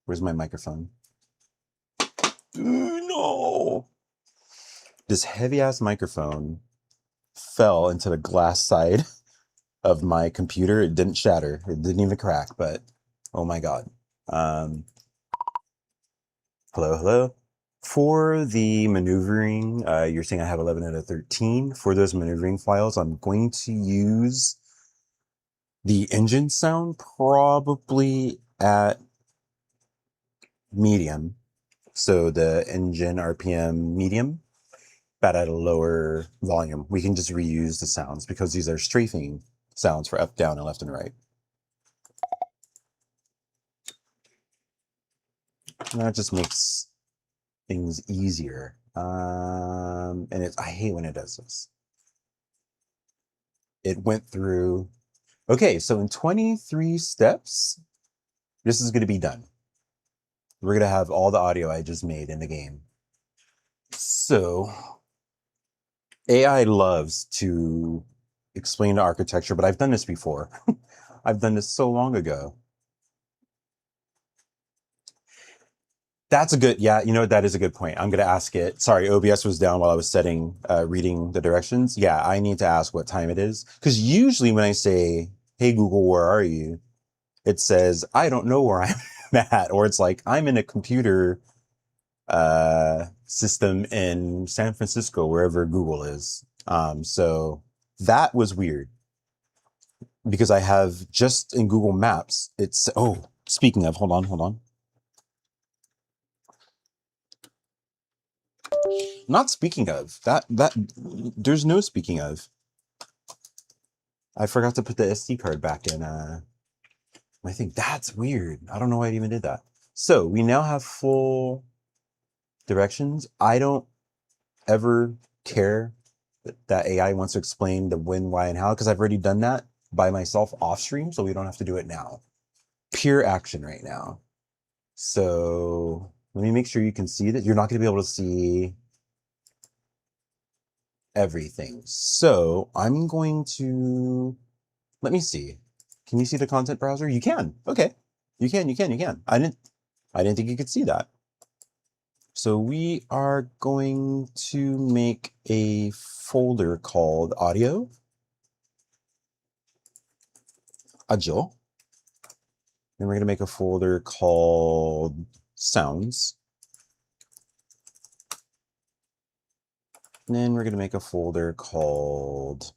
Where's my microphone? No. This heavy ass microphone fell into the glass side of my computer. It didn't shatter. It didn't even crack, but oh my God. Hello. For the maneuvering, you're saying I have 11 out of 13. For those maneuvering files, I'm going to use the engine sound probably at medium. So the engine RPM medium, but at a lower volume. We can just reuse the sounds because these are strafing sounds for up, down, and left and right. And that just makes things easier. And I hate when it does this. It went through. Okay, so in 23 steps, this is going to be done. We're going to have all the audio I just made in the game. So AI loves to explain the architecture, but I've done this before. I've done this so long ago. That's a good, yeah, you know, that is a good point. I'm going to ask it. Sorry, OBS was down while I was reading the directions. Yeah, I need to ask what time it is. Because usually when I say, hey, Google, where are you? It says, I don't know where I'm at. Or it's like, I'm in a computer system in San Francisco, wherever Google is. So that was weird. Because I have just in Google Maps, it's, oh, speaking of, hold on. Not speaking of, that there's no speaking of. I forgot to put the SD card back in. I think that's weird. I don't know why I even did that. So we now have full directions. I don't ever care that AI wants to explain the when, why, and how, because I've already done that by myself off stream, so we don't have to do it now. Pure action right now. So let me make sure you can see that. You're not going to be able to see everything. So I'm going to, let me see. Can you see the content browser? You can. Okay. You can. I didn't think you could see that. So we are going to make a folder called audio. Then we're going to make a folder called sounds. And then we're going to make a folder called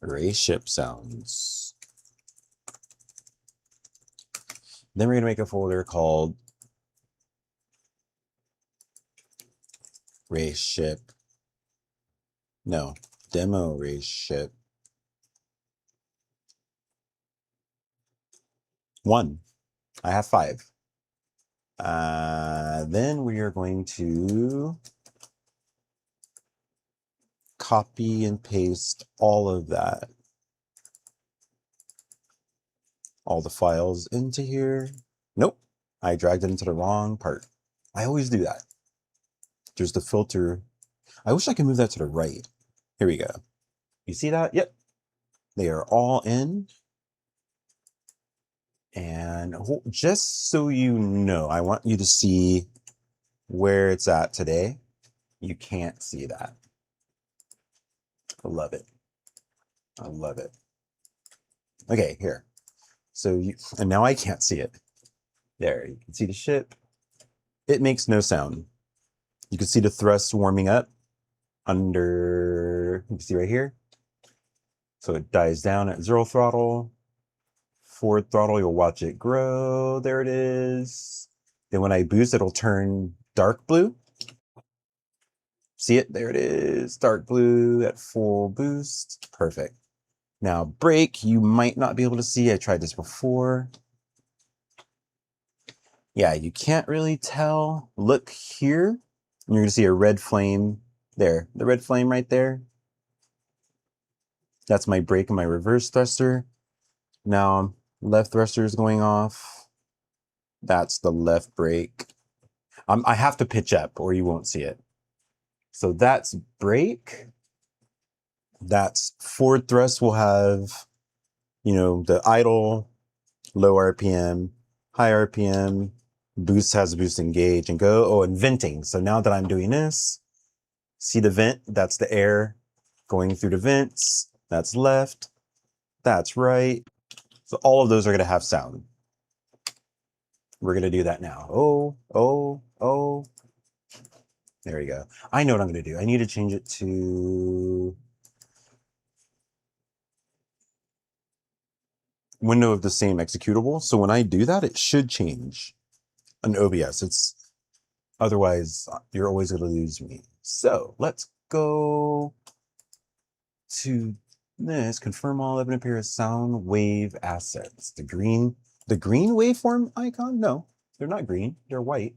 array ship sounds. Then we're going to make a folder called array ship. No, demo array ship 1. I have 5. Then we are going to copy and paste all of that, all the files into here. Nope, I dragged it into the wrong part. I always do that. There's the filter. I wish I could move that to the right. Here we go. You see that? Yep. They are all in. And just so you know, I want you to see where it's at today. You can't see that. I love it. I love it. Okay, here. So and now I can't see it. There, you can see the ship. It makes no sound. You can see the thrust warming up under, you can see right here. So it dies down at 0 throttle. Forward throttle, you'll watch it grow. There it is. Then when I boost, it'll turn dark blue. See it? There it is. Dark blue at full boost. Perfect. Now brake, you might not be able to see. I tried this before. Yeah, you can't really tell. Look here. And you're going to see a red flame there. The red flame right there. That's my brake and my reverse thruster. Now left thruster is going off. That's the left brake. I have to pitch up or you won't see it. So that's brake. That's forward thrust will have, you know, the idle, low RPM, high RPM, boost has a boost engage and go. Oh, and venting. So now that I'm doing this, see the vent? That's the air going through the vents. That's left. That's right. So all of those are going to have sound. We're going to do that now. Oh, oh, oh. There we go. I know what I'm going to do. I need to change it to window of the same executable. So when I do that, it should change on OBS. It's otherwise you're always going to lose me. So let's go to this. Confirm all evident pair of sound wave assets. The green waveform icon? No, they're not green. They're white.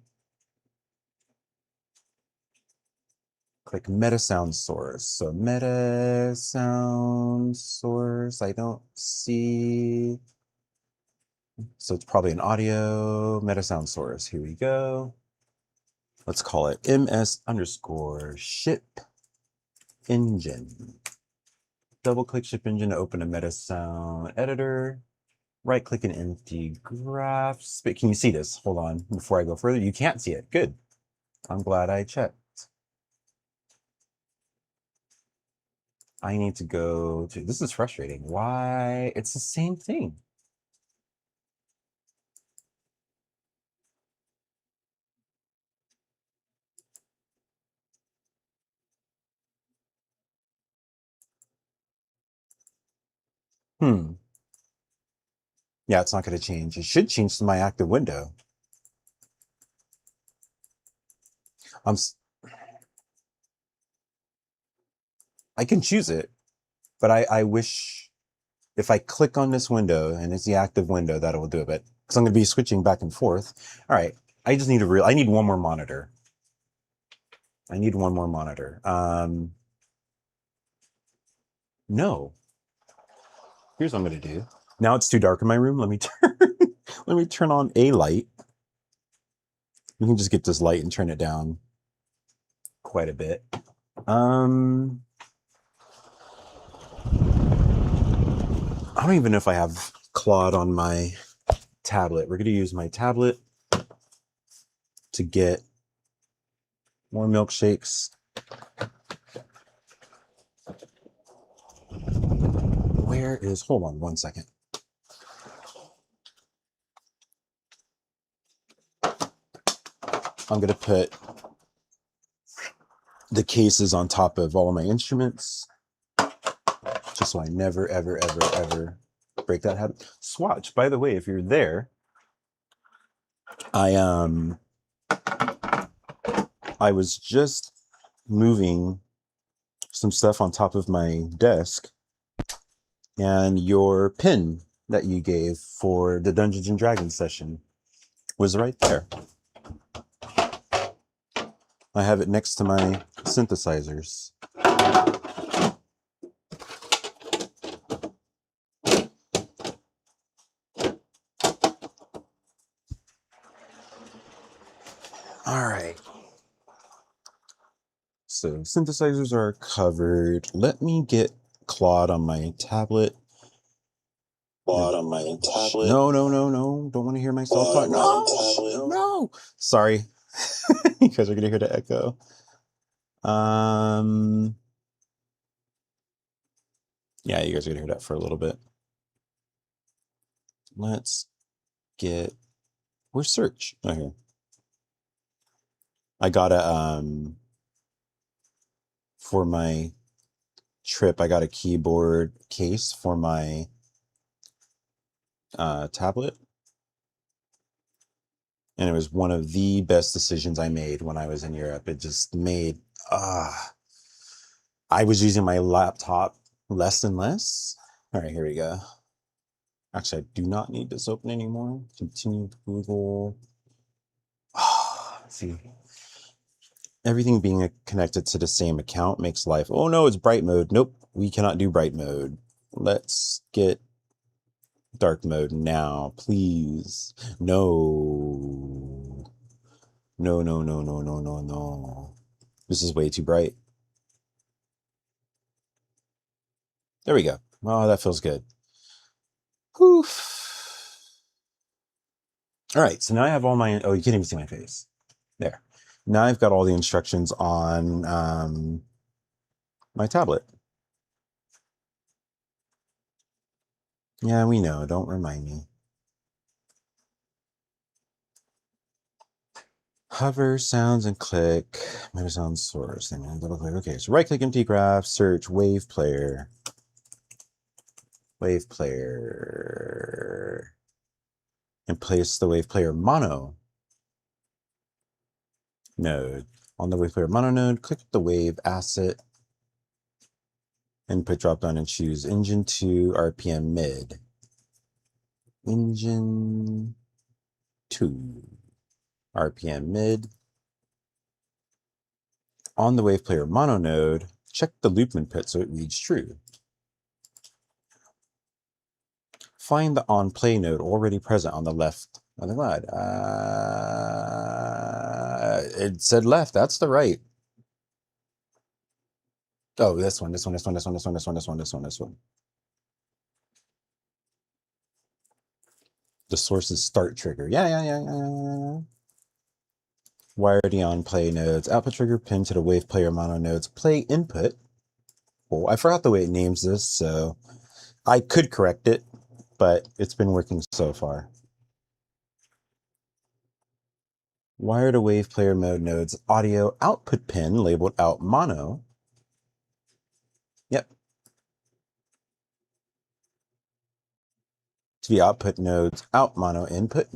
Click meta sound source. So meta sound source, I don't see. So it's probably an audio meta sound source. Here we go. Let's call it ms_ship engine. Double click ship engine to open a meta sound editor. Right click an empty graph. Can you see this? Hold on before I go further. You can't see it. Good. I'm glad I checked. I need to go to, this is frustrating. Why? It's the same thing. Yeah, it's not going to change. It should change to my active window. I can choose it, but I wish if I click on this window and it's the active window, that will do it. Because I'm going to be switching back and forth. All right, I just need I need one more monitor. I need one more monitor. No. Here's what I'm going to do. Now it's too dark in my room. Let me turn on a light. We can just get this light and turn it down quite a bit. I don't even know if I have Claude on my tablet. We're going to use my tablet to get more milkshakes. Where is, hold on one second. I'm going to put the cases on top of all of my instruments, just so I never, ever, ever, ever break that habit. Swatch, by the way, if you're there, I was just moving some stuff on top of my desk, and your pin that you gave for the Dungeons and Dragons session was right there. I have it next to my synthesizers. All right. So synthesizers are covered. Let me get Claude on my tablet. Claude on my tablet. No. Don't want to hear myself talk. No. Sorry. You guys are going to hear the echo. Yeah, you guys are going to hear that for a little bit. Let's get, where's search? Oh, here. I got a, for my trip, I got a keyboard case for my tablet. And it was one of the best decisions I made when I was in Europe. It just made, I was using my laptop less and less. All right, here we go. Actually, I do not need this open anymore. Continue with Google. Let's see. Everything being connected to the same account makes life. Oh no, it's bright mode. Nope, we cannot do bright mode. Let's get dark mode now, please. No. No, no, no, no, no, no, no. This is way too bright. There we go. Oh, that feels good. Whew. All right, so now I have all my, oh, you can't even see my face. There. Now I've got all the instructions on my tablet. Yeah, we know. Don't remind me. Hover, sounds, and click. Meta sound source. And then double click. Okay, so right click empty graph, search wave player. Wave player. And place the wave player mono node. On the wave player mono node, click the wave asset. Input drop down and choose engine 2 RPM mid. Engine 2 RPM mid. On the wave player mono node, check the loop input so it reads true. Find the on play node already present on the left on the glide. It said left, that's the right. Oh, this one. The source is start trigger. Yeah. Wired on play nodes. Output trigger pinned to the wave player mono nodes. Play input. Oh, I forgot the way it names this, so I could correct it, but it's been working so far. Wire to wave player mode nodes. Audio output pin labeled out mono. Yep. To the output nodes out mono input.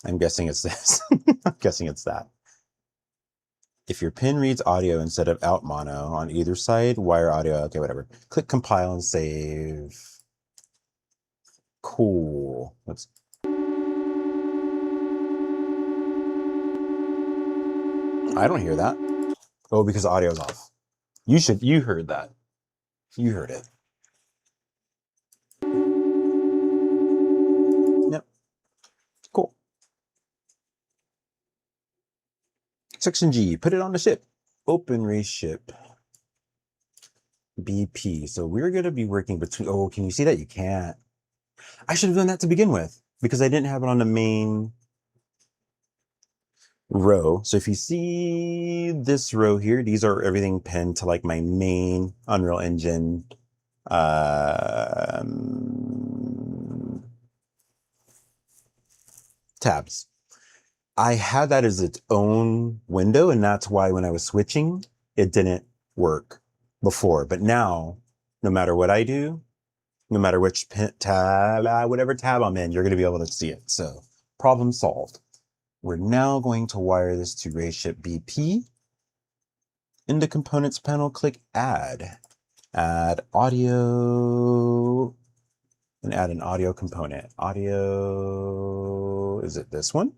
I'm guessing it's this. I'm guessing it's that. If your pin reads audio instead of out mono on either side, wire audio, okay, whatever. Click compile and save. Cool. Let's. I don't hear that. Oh, because audio's off. You heard that. You heard it. Yep. Cool. Section G, put it on the ship. Open race ship. BP. So we're going to be working between, oh, can you see that? You can't. I should have done that to begin with because I didn't have it on the main row. So if you see this row here, these are everything pinned to like my main Unreal Engine tabs. I had that as its own window, and that's why when I was switching, it didn't work before. But now, no matter what I do, no matter which tab, whatever tab I'm in, you're going to be able to see it. So problem solved. We're now going to wire this to RayShip BP. In the components panel, click add. Add audio and add an audio component. Audio, is it this one?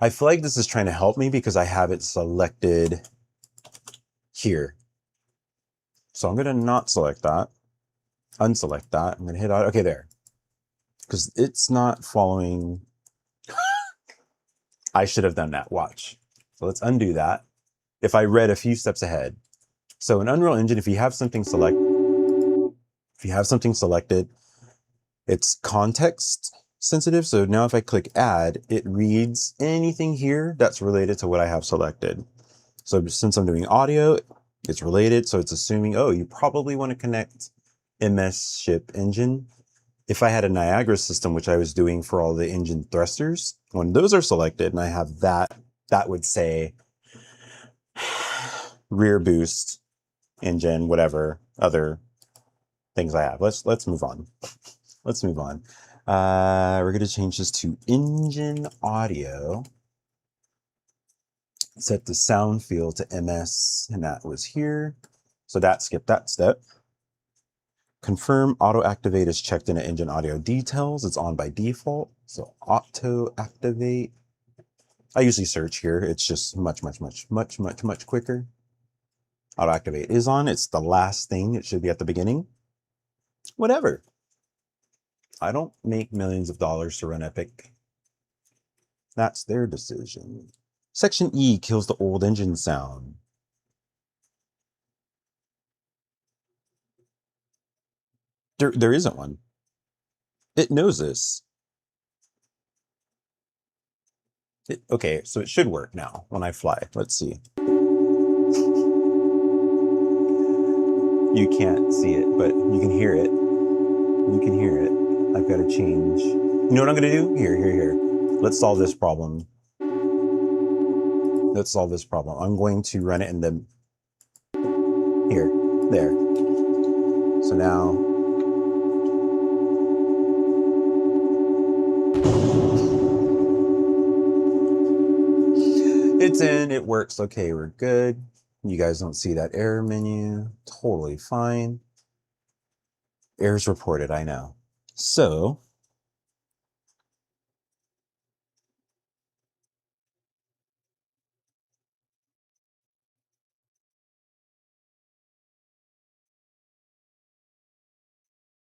I feel like this is trying to help me because I have it selected here. So I'm going to not select that, unselect that. I'm going to hit audio. Okay, there. Because it's not following. I should have done that. Watch. So let's undo that. If I read a few steps ahead. So in Unreal Engine, if you have something selected, it's context sensitive. So now if I click add, it reads anything here that's related to what I have selected. So since I'm doing audio, it's related. So it's assuming, oh, you probably want to connect MS Ship Engine. if I had a Niagara system, which I was doing for all the engine thrusters, when those are selected and I have that, that would say rear boost, engine, whatever other things I have. Let's move on. Let's move on. We're going to change this to engine audio. Set the sound field to MS, and that was here. So that skipped that step. Confirm auto activate is checked in at engine audio details. It's on by default. So auto activate. I usually search here. It's just much quicker. Auto activate is on. It's the last thing. It should be at the beginning. Whatever. I don't make millions of dollars to run Epic. That's their decision. Section E kills the old engine sound. There isn't one. It knows this. Okay, so it should work now when I fly. Let's see. You can't see it, but you can hear it. You can hear it. I've got to change. You know what I'm going to do? Here. Let's solve this problem. Let's solve this problem. I'm going to run it in the... Here. There. So now... It's in. It works. Okay, we're good. You guys don't see that error menu. Totally fine. Errors reported, I know. So...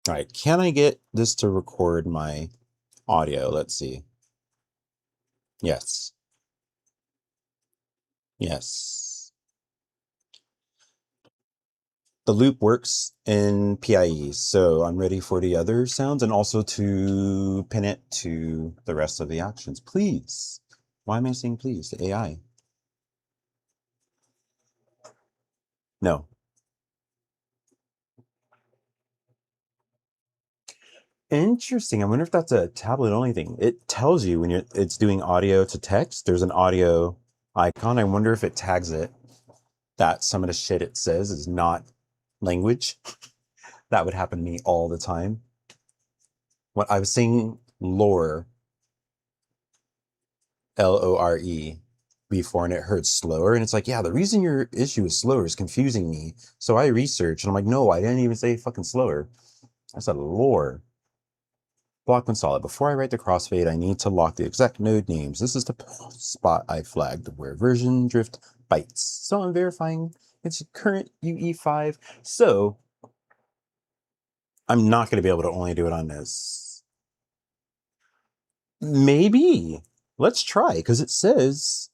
All right, can I get this to record my audio? Let's see. Yes. Yes. The loop works in PIE, so I'm ready for the other sounds and also to pin it to the rest of the actions. Please. Why am I saying please? The AI. No. Interesting. I wonder if that's a tablet only thing. It tells you when it's doing audio to text, there's an audio icon. I wonder if it tags it that some of the shit it says is not language. That would happen to me all the time. When I was saying lore, L-O-R-E, before, and it heard slower, and it's like, yeah, the reason your issue is slower is confusing me. So I researched, and I'm like, no, I didn't even say fucking slower. I said lore. Block when solid. Before I write the crossfade, I need to lock the exact node names. This is the spot I flagged where version drift bytes. So I'm verifying it's current UE5. So I'm not going to be able to only do it on this. Maybe. Let's try, because it says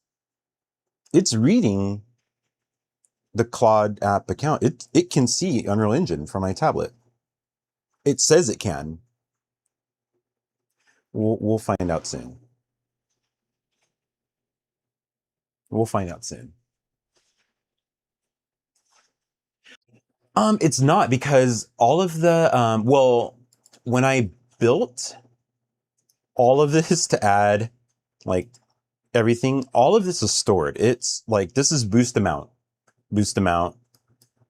it's reading the Claude app account. It can see Unreal Engine from my tablet. It says it can. We'll find out soon. We'll find out soon. It's not, because all of the well, when I built all of this to add like everything, all of this is stored. It's like, this is boost amount,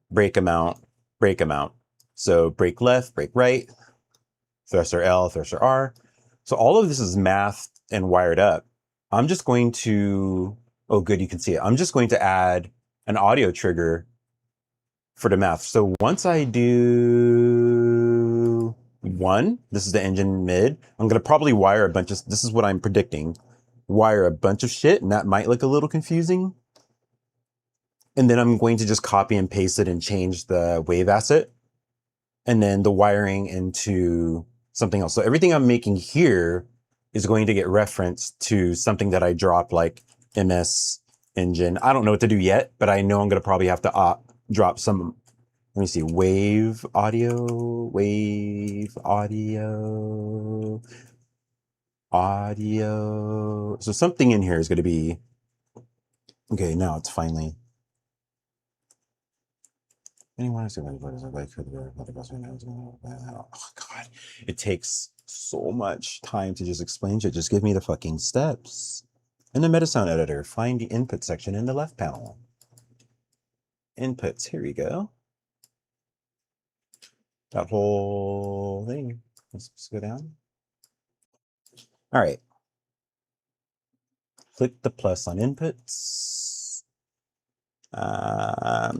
brake amount. So brake left, brake right, thruster L, thruster R. So all of this is mathed and wired up. I'm just going to, oh good, you can see it. I'm just going to add an audio trigger for the math. So once I do 1, this is the engine mid, I'm going to probably wire a bunch of, this is what I'm predicting, wire a bunch of shit, and that might look a little confusing. And then I'm going to just copy and paste it and change the wave asset, and then the wiring into something else. So everything I'm making here is going to get referenced to something that I drop, like MS engine. I don't know what to do yet, but I know I'm going to probably have to drop some, let me see, wave audio. So something in here is going to be, okay, now it's finally, Anyone who's going to like oh god, it takes so much time to just explain shit. Just give me the fucking steps. In the Metasound editor, find the input section in the left panel. Inputs, here we go. That whole thing. Let's go down. All right. Click the plus on inputs.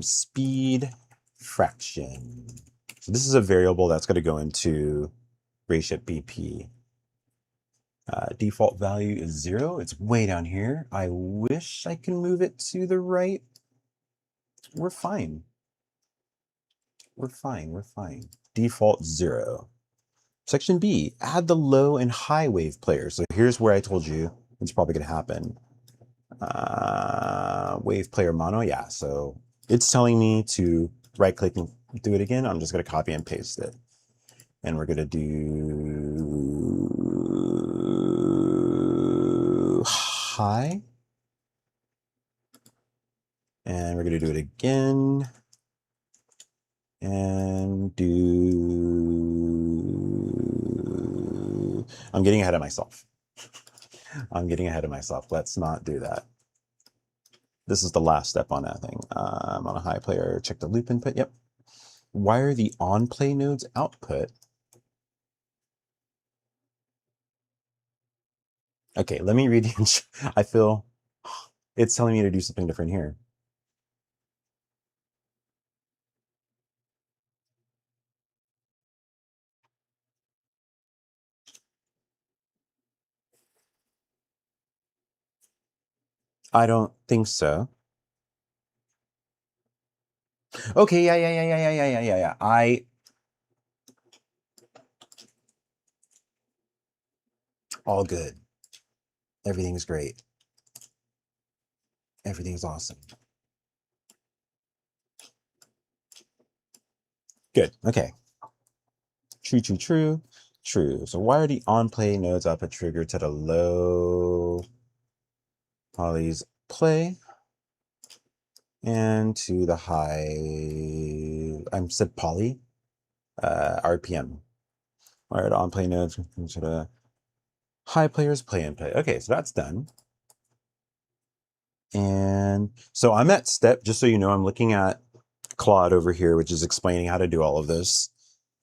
Speed fraction. So this is a variable that's going to go into ratio BP. Default value is 0. It's way down here. I wish I can move it to the right. We're fine. We're fine. We're fine. Default 0. Section B, add the low and high wave player. So here's where I told you it's probably going to happen. Wave player mono, yeah. So it's telling me to right click and do it again. I'm just going to copy and paste it. And we're going to do high. And we're going to do it again. And do... I'm getting ahead of myself. I'm getting ahead of myself. Let's not do that. This is the last step on that thing. I'm on a high player. Check the loop input. Yep. Wire the on play node's output. Okay, let me read the I feel it's telling me to do something different here. I don't think so. Okay, yeah. All good. Everything's great. Everything's awesome. Good. Okay. True. So wire the on play nodes output trigger to the low polys play and to the high, I said poly, RPM. Wire the on play nodes to the high players play and play. Okay, so that's done. And so I'm at step, just so you know, I'm looking at Claude over here, which is explaining how to do all of this.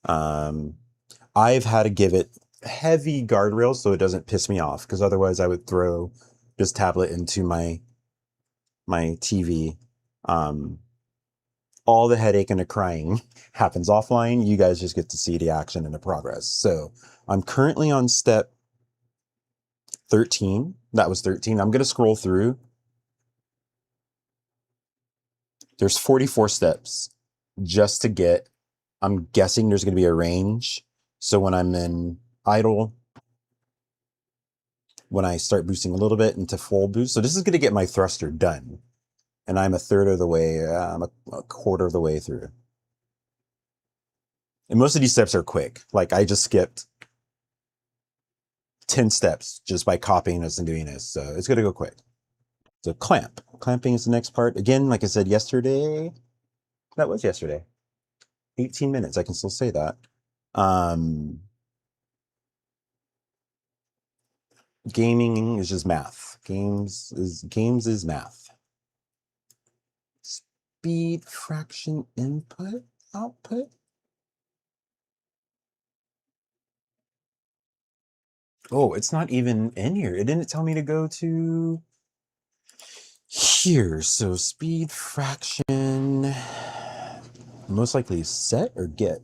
I've had to give it heavy guardrails so it doesn't piss me off, because otherwise I would throw this tablet into my TV. All the headache and the crying happens offline. You guys just get to see the action and the progress. So I'm currently on step 13. That was 13. I'm going to scroll through. There's 44 steps just to get, I'm guessing there's going to be a range. So when I'm in idle, when I start boosting a little bit into full boost, so this is going to get my thruster done. And I'm a third of the way, I'm a quarter of the way through. And most of these steps are quick. Like I just skipped 10 steps just by copying this and doing this. So it's going to go quick. So clamp. Clamping is the next part. Again, like I said yesterday, that was yesterday. 18 minutes, I can still say that. Gaming is just math. Games is math. Speed fraction input, output. Oh, it's not even in here. It didn't tell me to go to here. So speed fraction, most likely set or get.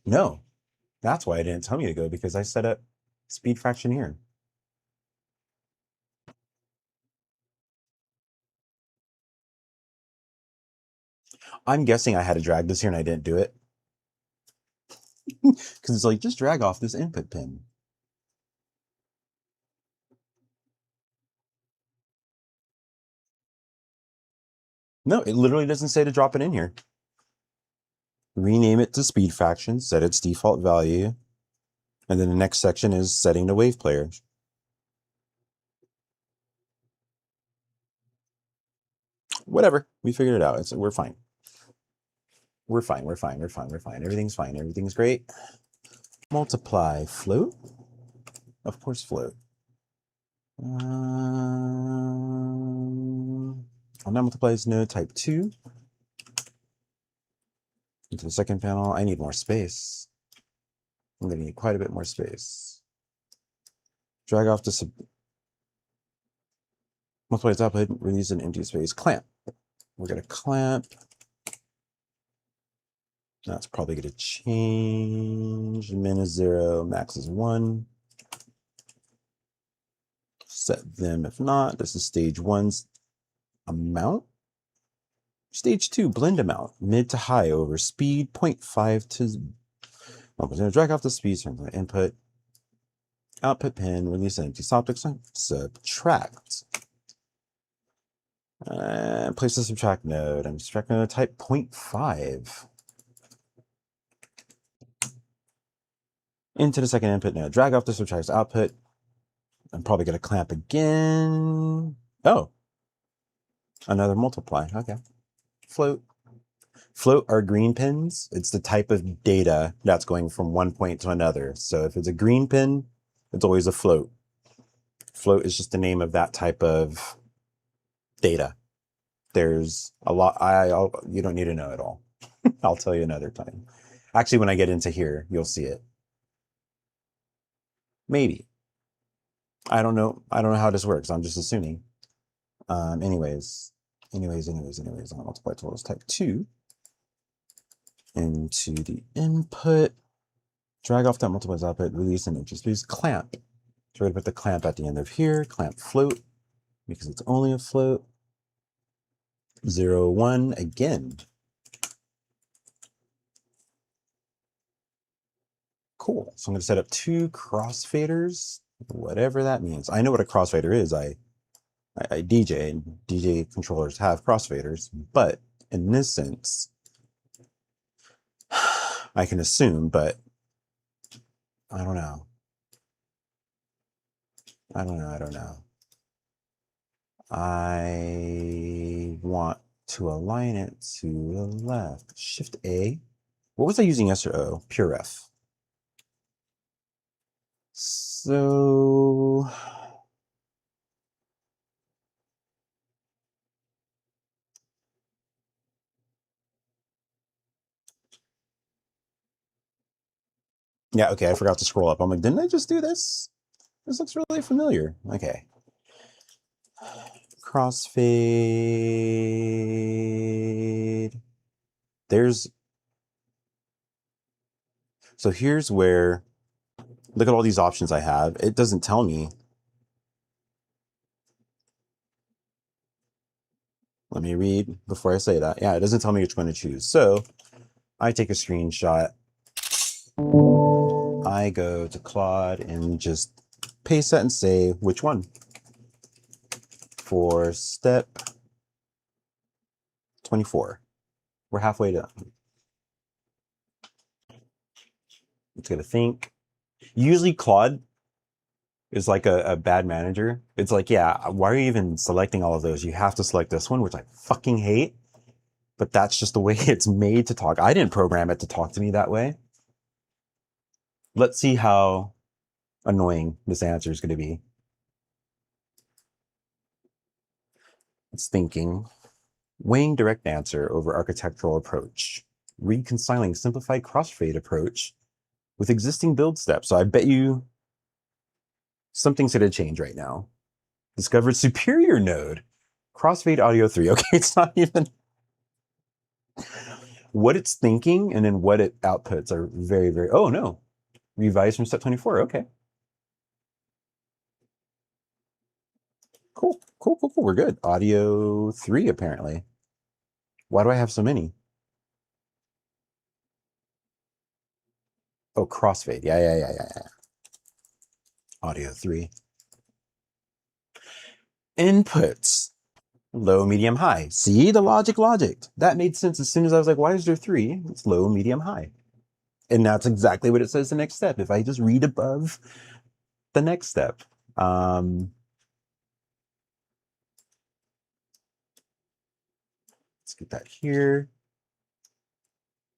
No, that's why it didn't tell me to go, because I set up speed fraction here. I'm guessing I had to drag this here and I didn't do it. Because it's like, just drag off this input pin. No, it literally doesn't say to drop it in here. Rename it to speed fraction, set its default value. And then the next section is setting the wave player. whatever. We figured it out. We're fine. We're fine. We're fine. We're fine. We're fine. Everything's fine. Everything's great. Multiply float. Of course, float. On that multiplies node type 2. Into the second panel. I need more space. I'm going to need quite a bit more space. Drag off to multiply its output, release an empty space. Clamp. We're going to clamp. That's probably going to change. Min is 0, max is 1. Set them if not. This is stage 1's amount. Stage 2, blend amount. Mid to high over speed, 0.5 to... I'm going to drag off the speed, so I'm going to input, output pin, release an empty optics, subtract. And place the subtract node. I'm subtracting node type 0.5. Into the second input node. Drag off the subtract output. I'm probably going to clamp again. Oh, another multiply. Okay. Float. Float are green pins. It's the type of data that's going from one point to another. So if it's a green pin, it's always a float. Float is just the name of that type of data. There's a lot. You don't need to know it all. I'll tell you another time. Actually, when I get into here, you'll see it. Maybe. I don't know. I don't know how this works. I'm just assuming. Anyways, I'm gonna multiply totals type 2 into the input. Drag off that multiplies output, release an empty space, clamp. So we're gonna put the clamp at the end of here, clamp float, because it's only a float. 0, 1 again. Cool. So I'm gonna set up 2 crossfaders. Whatever that means. I know what a crossfader is. I DJ, and DJ controllers have crossfaders, but in this sense, I can assume, but I don't know. I want to align it to the left. Shift A. What was I using yesterday? Oh, pure F. So yeah, okay, I forgot to scroll up. I'm like, didn't I just do this? This looks really familiar. Okay. Crossfade. So here's where, look at all these options I have. It doesn't tell me. Let me read before I say that. Yeah, it doesn't tell me which one to choose. So I take a screenshot. I go to Claude and just paste that and say which one. For step 24. We're halfway done. It's gonna think. Usually Claude is like a bad manager. It's like, yeah, why are you even selecting all of those? You have to select this one, which I fucking hate. But that's just the way it's made to talk. I didn't program it to talk to me that way. Let's see how annoying this answer is going to be. It's thinking. Weighing direct answer over architectural approach. Reconciling simplified crossfade approach with existing build steps. So I bet you something's going to change right now. Discovered superior node. Crossfade audio 3. Okay, it's not even... What it's thinking and then what it outputs are very, very... Oh, no. Revise from step 24. Okay. Cool. We're good. Audio 3, apparently. Why do I have so many? Oh, crossfade. Yeah. Audio 3. Inputs. Low, medium, high. See the logic. That made sense as soon as I was like, why is there 3? It's low, medium, high. And that's exactly what it says the next step. If I just read above the next step. Let's get that here.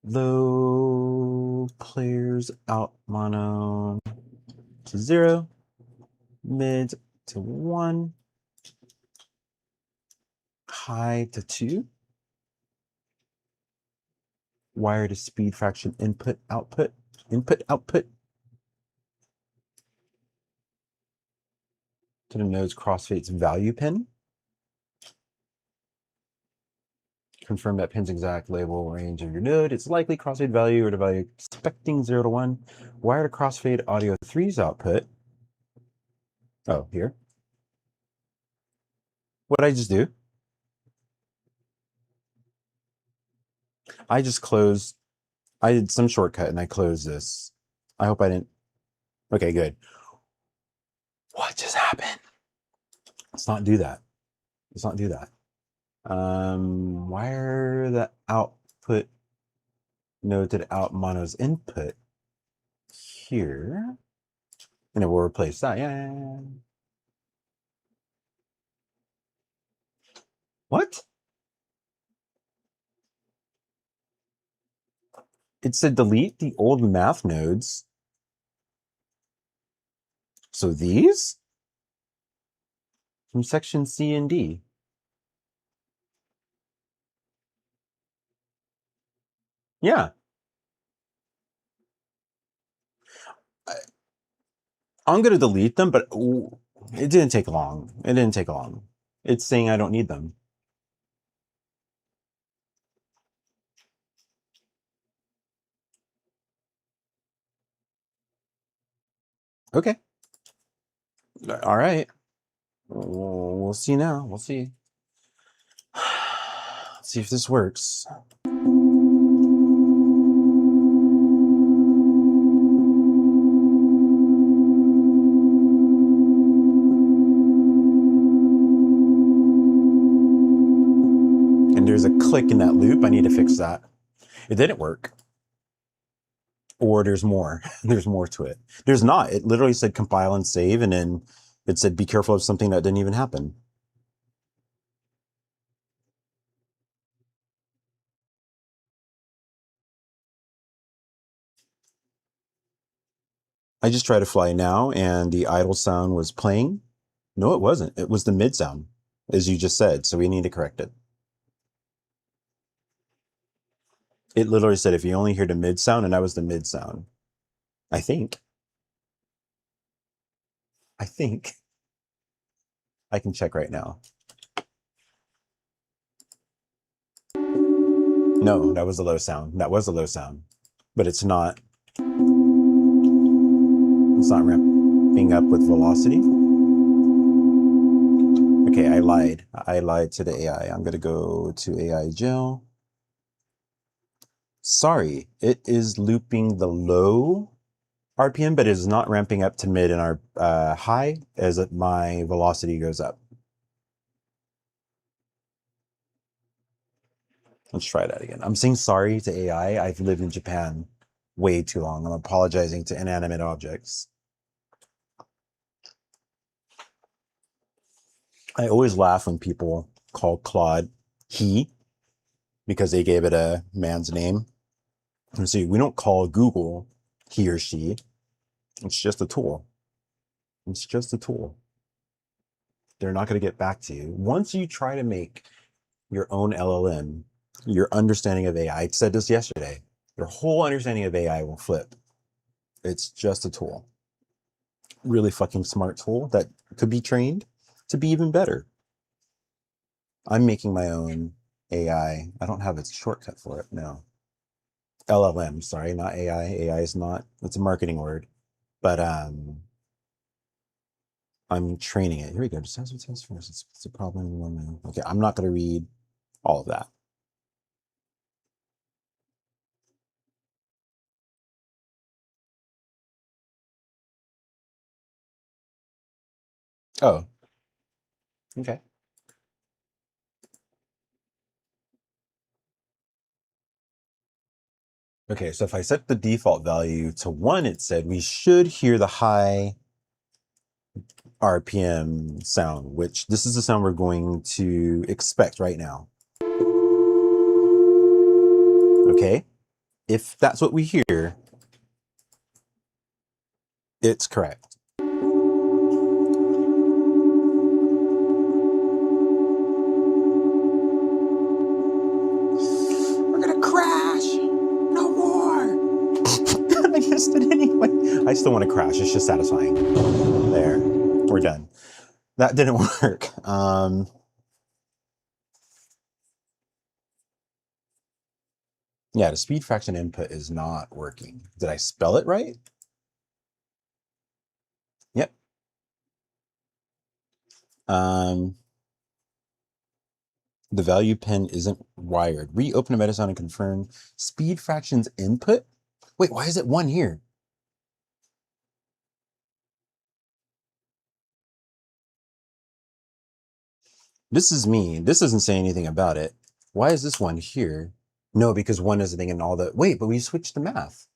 Low players out mono to 0, mid to 1, high to 2, wire to speed fraction input output, input output to the node's crossfade's value pin. Confirm that pin's exact label range of your node. It's likely crossfade value or the value expecting 0 to 1. Wire to crossfade audio 3's output. Oh, here. What did I just do? I just closed. I did some shortcut and I closed this. I hope I didn't. Okay, good. What just happened? Let's not do that. Let's not do that. Wire the output node to the out mono's input here. And it will replace that. Yeah. What? It said delete the old math nodes. So these? From section C and D. Yeah. I'm going to delete them, but it didn't take long. It didn't take long. It's saying I don't need them. Okay. All right. We'll see now. We'll see. Let's see if this works. And there's a click in that loop. I need to fix that. It didn't work. Or there's more. There's more to it. There's not. It literally said compile and save, and then it said be careful of something that didn't even happen. I just tried to fly now, and the idle sound was playing. No, it wasn't. It was the mid sound, as you just said, so we need to correct it. It literally said if you only hear the mid sound, and that was the mid sound. I think. I can check right now. No, that was the low sound. That was the low sound. But it's not. It's not ramping up with velocity. Okay, I lied. I lied to the AI. I'm going to go to AI jail. Sorry, it is looping the low RPM, but it is not ramping up to mid and our high as my velocity goes up. Let's try that again. I'm saying sorry to AI. I've lived in Japan way too long. I'm apologizing to inanimate objects. I always laugh when people call Claude he because they gave it a man's name. And so we don't call Google he or she. It's just a tool. It's just a tool. They're not going to get back to you. Once you try to make your own LLM, your understanding of AI, I said this yesterday, your whole understanding of AI will flip. It's just a tool. Really fucking smart tool that could be trained to be even better. I'm making my own AI. I don't have a shortcut for it now. LLM, sorry, not AI. AI is not, it's a marketing word. But I'm training it. Here we go. It's a problem. Okay, I'm not going to read all of that. Oh, okay. Okay, so if I set the default value to 1, it said we should hear the high RPM sound, which this is the sound we're going to expect right now. Okay, if that's what we hear, it's correct. We're gonna crash! No more! I missed it anyway. I still want to crash, it's just satisfying. There, we're done. That didn't work. Yeah, the speed fraction input is not working. Did I spell it right? Yep. The value pin isn't wired. Reopen the Metasonic and confirm speed fractions input. Wait, why is it 1 here? This is me. This doesn't say anything about it. Why is this 1 here? No, because 1 is the thing in all the... Wait, but we switched to math.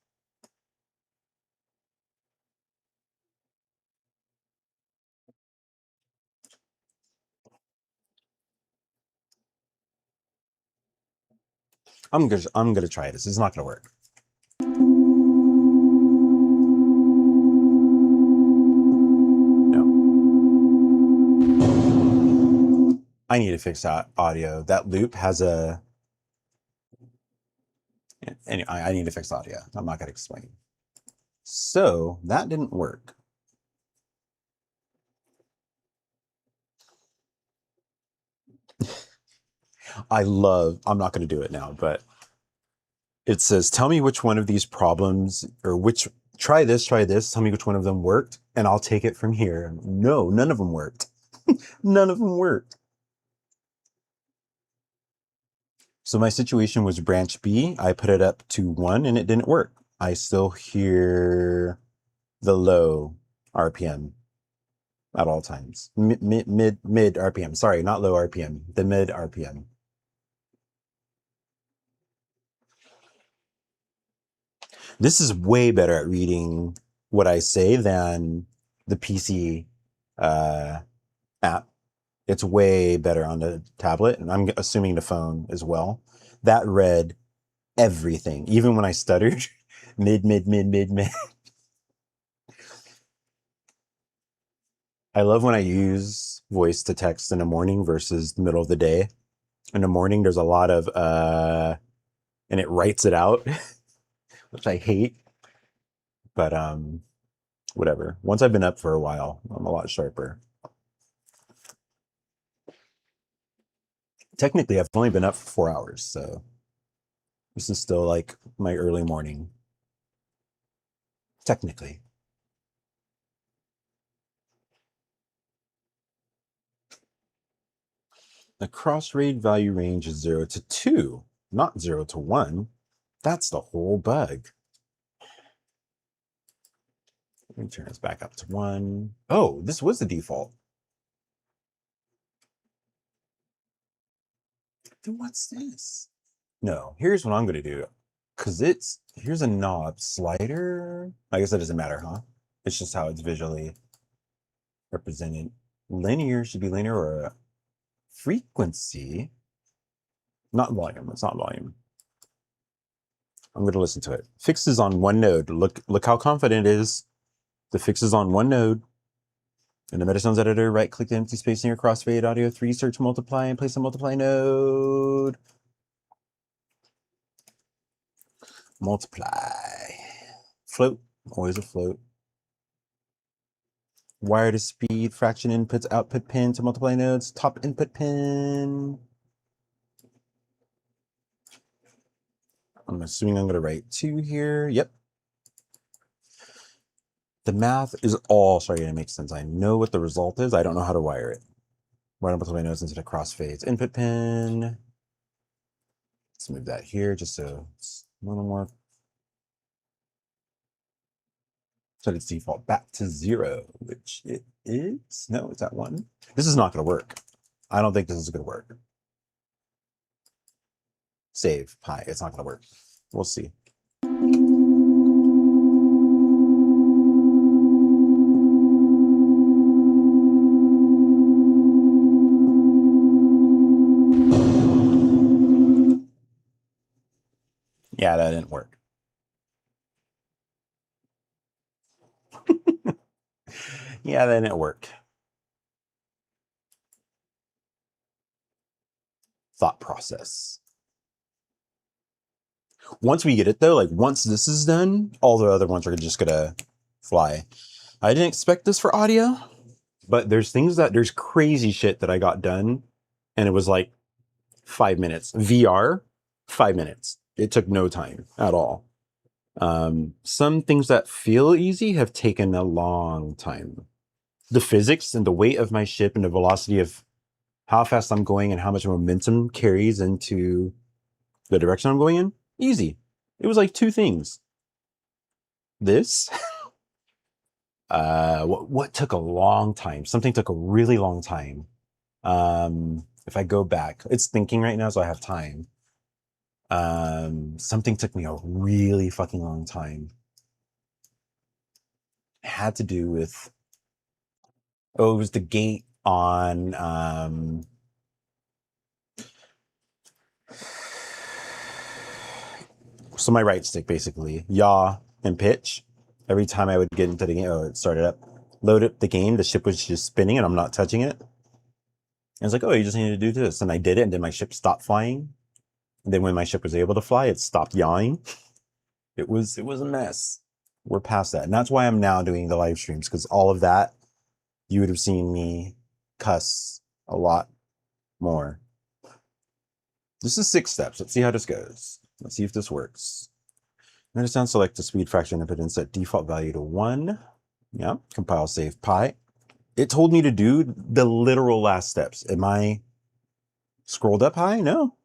I'm gonna try this. It's not gonna work. No. I need to fix that audio. That loop has a... Anyway, I need to fix the audio. I'm not gonna explain. So that didn't work. I'm not going to do it now, but it says, tell me which one of these problems, or try this, tell me which one of them worked, and I'll take it from here. No, none of them worked. None of them worked. So my situation was branch B. I put it up to 1 and it didn't work. I still hear the low RPM at all times. Mid RPM. Sorry, not low RPM. The mid RPM. This is way better at reading what I say than the PC app. It's way better on the tablet, and I'm assuming the phone as well. That read everything, even when I stuttered. Mid. I love when I use voice to text in the morning versus the middle of the day. In the morning, there's a lot of and it writes it out, which I hate. But whatever. Once I've been up for a while, I'm a lot sharper. Technically, I've only been up for 4 hours, so this is still like my early morning. Technically. The cross rate value range is 0 to 2, not 0 to 1. That's the whole bug. Let me turn this back up to 1. Oh, this was the default. Then what's this? No, here's what I'm going to do. Because here's a knob slider. I guess that doesn't matter, huh? It's just how it's visually represented. Linear should be linear, or frequency. Not volume. It's not volume. I'm going to listen to it. Fixes on 1 node. Look how confident it is. The fix is on 1 node. In the Metasounds editor, right-click the empty space near crossfade audio 3, search multiply, and place a multiply node. Multiply. Float. Always a float. Wire to speed, fraction inputs, output pin to multiply nodes, top input pin. I'm assuming I'm going to write 2 here. Yep. The math is all starting to make sense. I know what the result is. I don't know how to wire it. Wire multiply nodes into the crossfades. Input pin. Let's move that here just so it's a little more. Set its default back to 0, which it is. No, it's at 1. This is not going to work. I don't think this is going to work. Save. Pi. It's not going to work. We'll see. Yeah, that didn't work. Yeah, that didn't work. Thought process. Once we get it though, like once this is done, all the other ones are just gonna fly. I didn't expect this for audio, but there's crazy shit that I got done and it was like 5 minutes. VR, 5 minutes. It took no time at all. Some things that feel easy have taken a long time. The physics and the weight of my ship and the velocity of how fast I'm going and how much momentum carries into the direction I'm going in, easy. It was like 2 things. This, what took a long time? Something took a really long time. If I go back, it's thinking right now, so I have time. Something took me a really fucking long time. It had to do with, it was the gate on, so my right stick basically, yaw and pitch. Every time I would get into the game, it started up, load up the game, the ship was just spinning and I'm not touching it. And it's like, oh, you just need to do this. And I did it, and then my ship stopped flying. And then when my ship was able to fly, it stopped yawing. It was a mess. We're past that. And that's why I'm now doing the live streams, because all of that, you would have seen me cuss a lot more. This is 6 steps. Let's see how this goes. Let's see if this works. Understand, select the speed fraction input and set default value to 1. Yeah, compile, save, pi. It told me to do the literal last steps. Am I scrolled up high? No.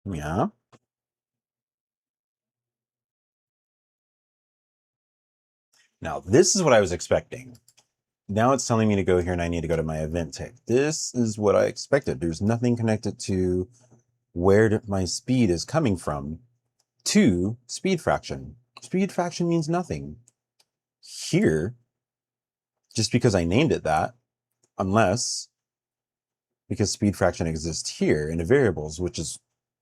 Yeah. Now, this is what I was expecting. Now it's telling me to go here and I need to go to my event tick. This is what I expected. There's nothing connected to where my speed is coming from to speed fraction. Speed fraction means nothing. Here, just because I named it that, unless because speed fraction exists here in the variables, which is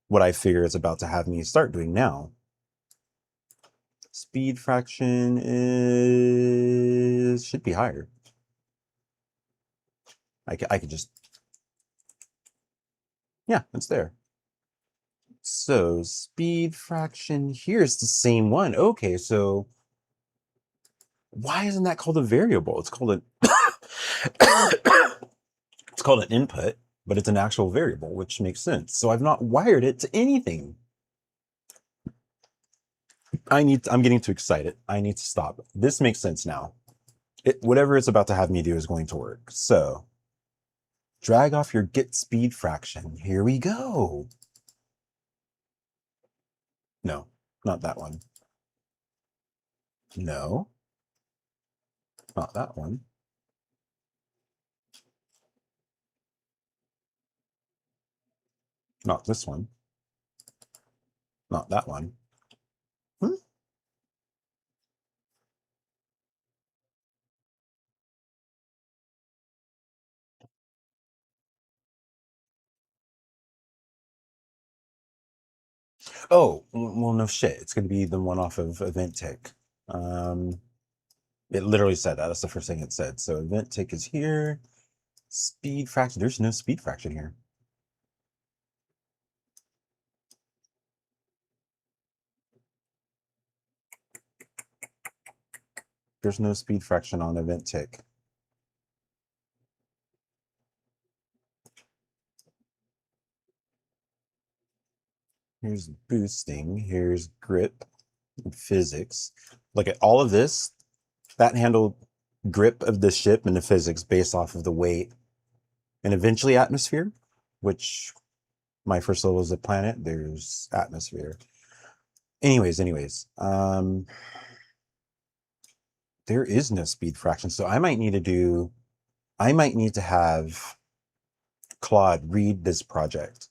what I figure it's about to have me start doing now. Speed fraction should be higher. I could just, yeah, it's there. So speed fraction here is the same one. Okay, so why isn't that called a variable? It's called it's called an input, but it's an actual variable, which makes sense. So I've not wired it to anything. I'm getting too excited. I need to stop. This makes sense now. Whatever it's about to have me do is going to work. So drag off your get speed fraction. Here we go. No, not that one. No, not that one. Not this one. Not that one. Oh, well, no shit. It's going to be the one off of event tick. It literally said that. That's the first thing it said. So event tick is here. Speed fraction. There's no speed fraction here. There's no speed fraction on event tick. Here's boosting. Here's grip and physics. Look at all of this. That handled grip of the ship and the physics based off of the weight and eventually atmosphere, which my first level is a planet. There's atmosphere. Anyways, there is no speed fraction. So I might need to have Claude read this project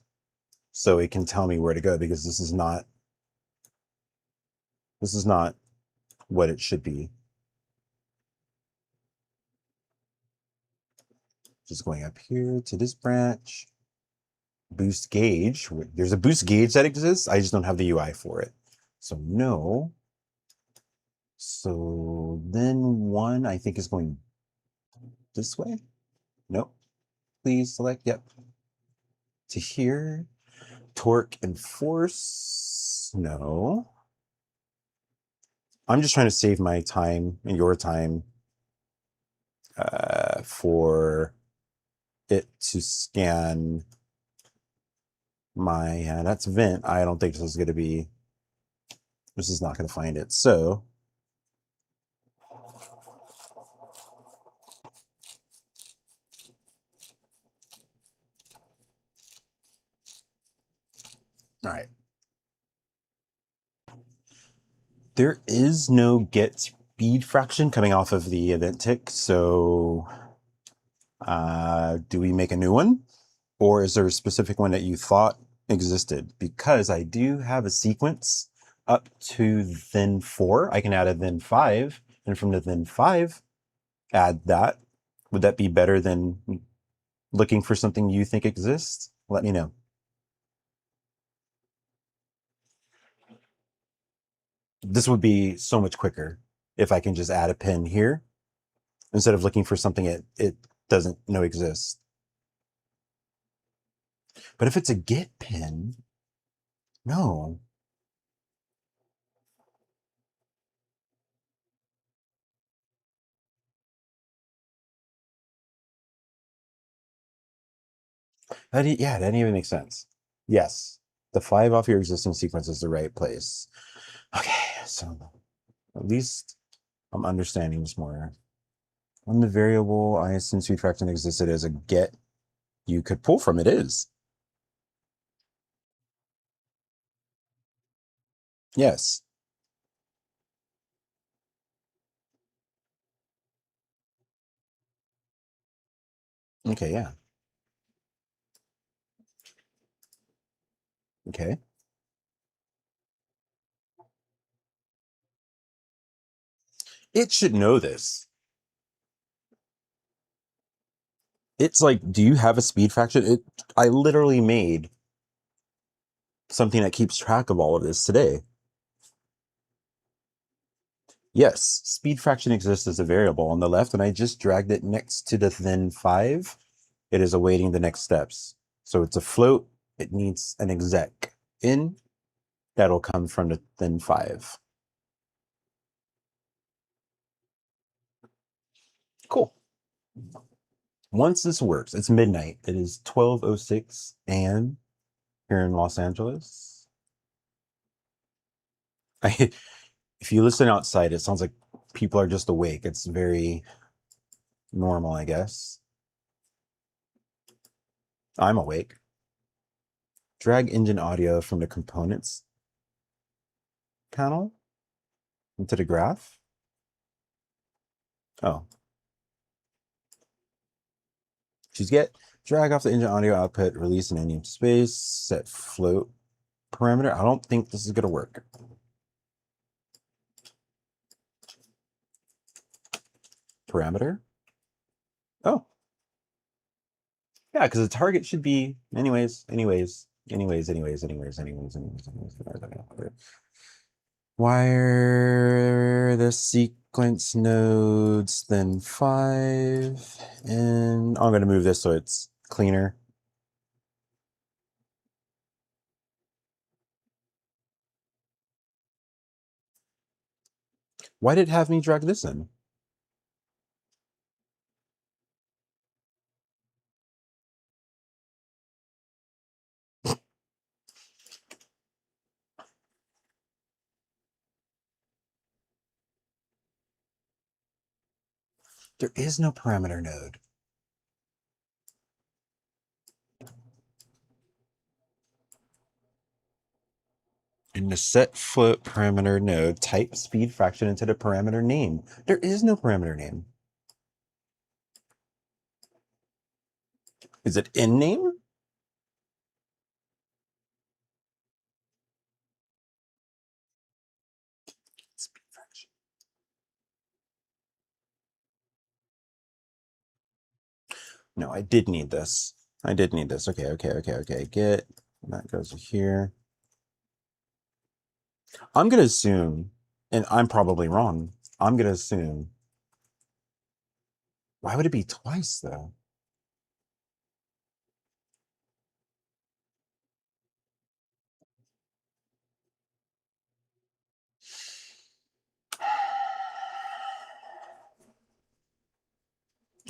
so it can tell me where to go, because this is not This is not what it should be. Just going up here to this branch. Boost gauge. There's a boost gauge that exists. I just don't have the UI for it. So no. So then one, I think, is going this way. Nope. Please select. Yep. To here. Torque and force. No. I'm just trying to save my time and your time for it to scan my, that's vent. I don't think this is not going to find it. So all right. There is no get speed fraction coming off of the event tick. So do we make a new one? Or is there a specific one that you thought existed? Because I do have a sequence up to then 4. I can add a then 5. And from the then 5, add that. Would that be better than looking for something you think exists? Let me know. This would be so much quicker if I can just add a pin here instead of looking for something it doesn't know exists. But if it's a get pin, no. That doesn't even make sense. Yes, the 5 off your existing sequence is the right place. Okay, so at least I'm understanding this more. When the variable I assume speed fraction existed as a get you could pull from, it is. Yes. Okay, yeah. Okay. It should know this. It's like, do you have a speed fraction? I literally made something that keeps track of all of this today. Yes, speed fraction exists as a variable on the left, and I just dragged it next to the then 5. It is awaiting the next steps. So it's a float. It needs an exec in. That'll come from the then 5. Cool. Once this works, it's midnight. It is 12:06 a.m. here in Los Angeles. If you listen outside, it sounds like people are just awake. It's very normal, I guess. I'm awake. Drag engine audio from the components panel into the graph. Oh. Choose get, drag off the engine audio output, release in any space, set float parameter. I don't think this is going to work. Parameter. Oh. Yeah, because the target should be anyways. Wire the sequence nodes, then 5, and I'm going to move this so it's cleaner. Why did it have me drag this in? There is no parameter node. In the set float parameter node, type speed fraction into the parameter name. There is no parameter name. Is it in name? No, I did need this. I did need this. Okay. Get that goes here. I'm gonna assume, and I'm probably wrong. I'm gonna assume. Why would it be twice though?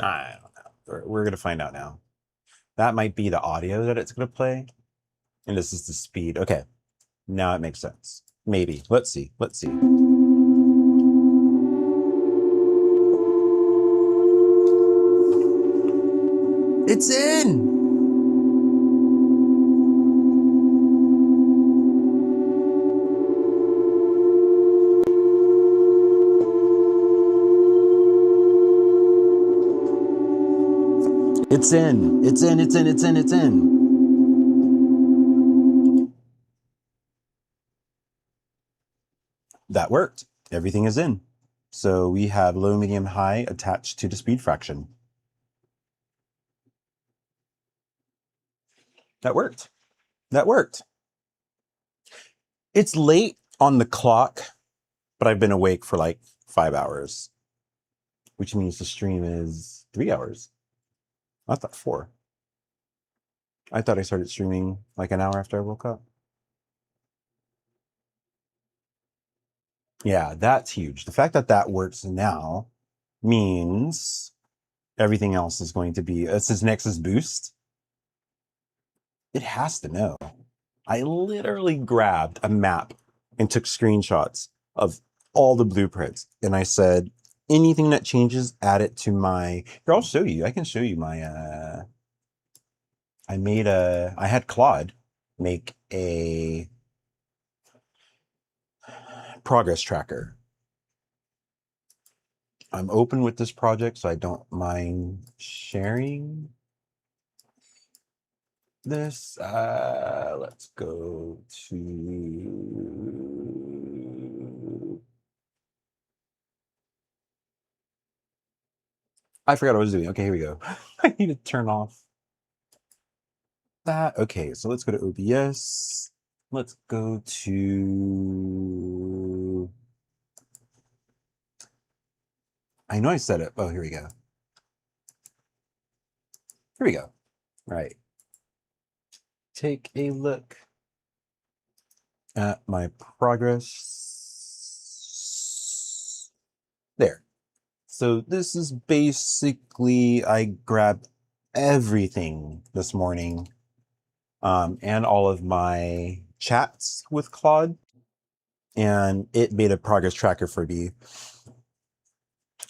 I don't know. We're gonna find out now. That might be the audio that it's gonna play, and this is the speed. Okay, now it makes sense. Maybe. Let's see. Let's see. It's in. It's in. It's in. It's in. It's in. It's in. That worked. Everything is in. So we have low, medium, high attached to the speed fraction. That worked. That worked. It's late on the clock, but I've been awake for like 5 hours, which means the stream is 3 hours. I thought 4. I thought I started streaming like an hour after I woke up. Yeah, that's huge. The fact that that works now means everything else is going to be, it says Nexus Boost. It has to know. I literally grabbed a map and took screenshots of all the blueprints. And I said, anything that changes, add it to my, here, I'll show you. I can show you my, I had Claude make a progress tracker. I'm open with this project, so I don't mind sharing this. Let's go to, I forgot what I was doing. Okay, here we go. I need to turn off that. Okay, so let's go to OBS. Let's go to, I know I set it. Oh, here we go. Here we go. All right. Take a look at my progress. There. So this is basically, I grabbed everything this morning, and all of my chats with Claude, and it made a progress tracker for me.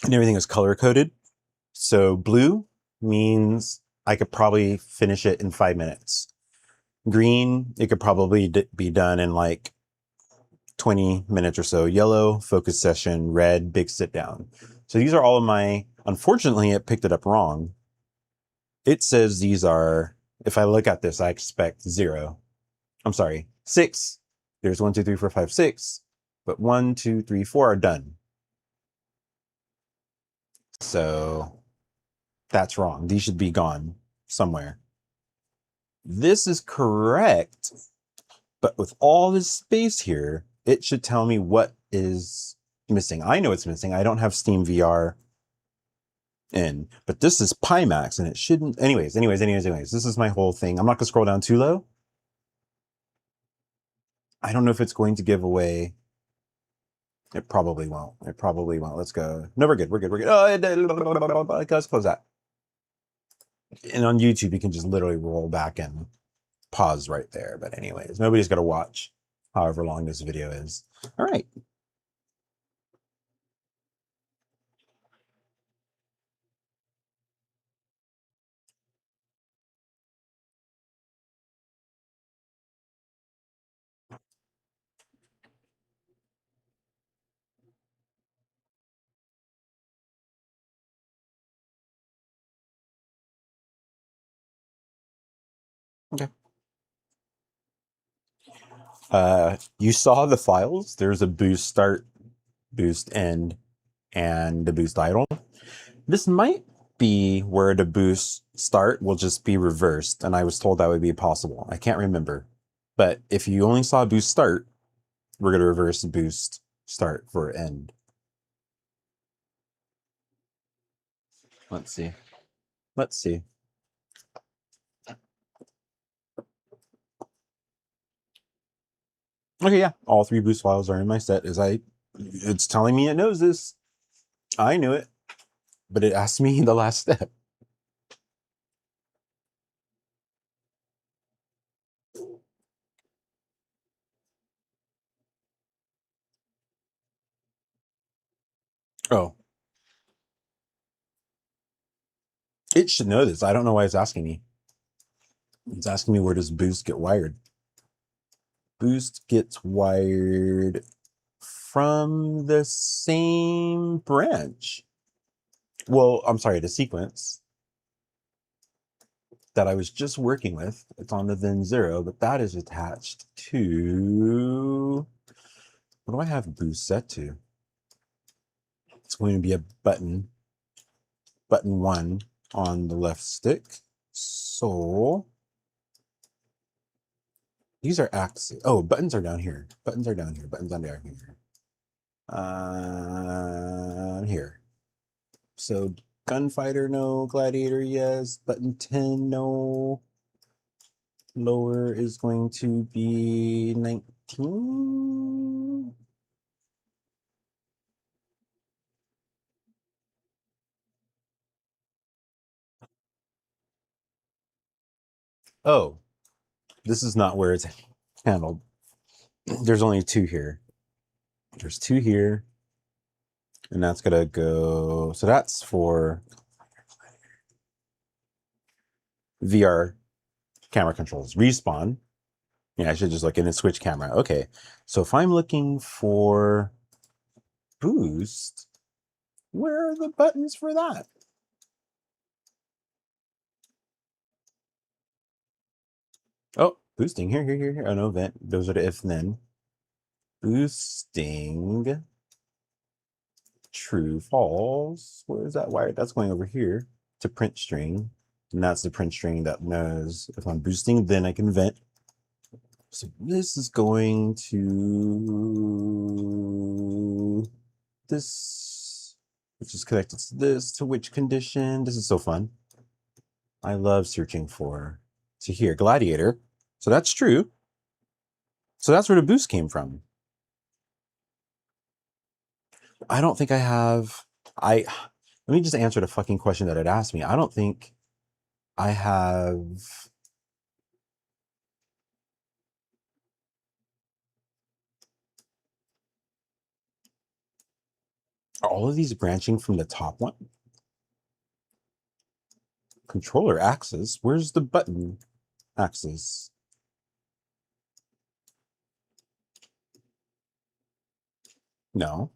And everything is color coded. So blue means I could probably finish it in 5 minutes. Green, it could probably be done in like 20 minutes or so. Yellow, focus session. Red, big sit down. So these are all of my, unfortunately, it picked it up wrong. It says these are, if I look at this, I expect 0. I'm sorry, 6. There's 1, 2, 3, 4, 5, 6. But 1, 2, 3, 4 are done. So that's wrong. These should be gone somewhere. This is correct, but with all this space here, it should tell me what is missing. I know it's missing. I don't have SteamVR in, but this is Pimax and it shouldn't. Anyways, this is my whole thing. I'm not gonna scroll down too low. I don't know if it's going to give away. It probably won't. It probably won't. Let's go. No, we're good. We're good. We're good. Oh, let's close that. And on YouTube, you can just literally roll back and pause right there. But anyways, nobody's got to watch however long this video is. All right. Okay. You saw the files. There's a boost start, boost end, and the boost idle. This might be where the boost start will just be reversed, and I was told that would be possible. I can't remember. But if you only saw boost start, we're going to reverse boost start for end. Let's see. Let's see. Okay, yeah. All 3 boost files are in my set. It's telling me it knows this. I knew it. But it asked me the last step. Oh. It should know this. I don't know why it's asking me. It's asking me where does boost get wired. Boost gets wired from the same branch. Well, I'm sorry, the sequence that I was just working with. It's on the Then 0, but that is attached to... What do I have boost set to? It's going to be a button 1 on the left stick. So these are axes. Oh, buttons are down here. Buttons are down here. Buttons are down here. Here. So gunfighter, no. Gladiator, yes. Button 10, no. Lower is going to be 19. Oh, this is not where it's handled. There's only 2 here. There's 2 here. And that's going to go... So that's for VR camera controls. Respawn. Yeah, I should just look in and switch camera. Okay. So if I'm looking for boost, where are the buttons for that? Oh, boosting. Here. Oh, no, vent. Those are the if then. Boosting. True, false. Where is that wired? That's going over here to print string. And that's the print string that knows if I'm boosting, then I can vent. So this is going to this, which is connected to this, to which condition. This is so fun. I love searching for, so here, Gladiator. So that's true. So that's where the boost came from. I don't think I have, let me just answer the fucking question that it asked me. I don't think I have are all of these branching from the top one? Controller axis, where's the button axis? No.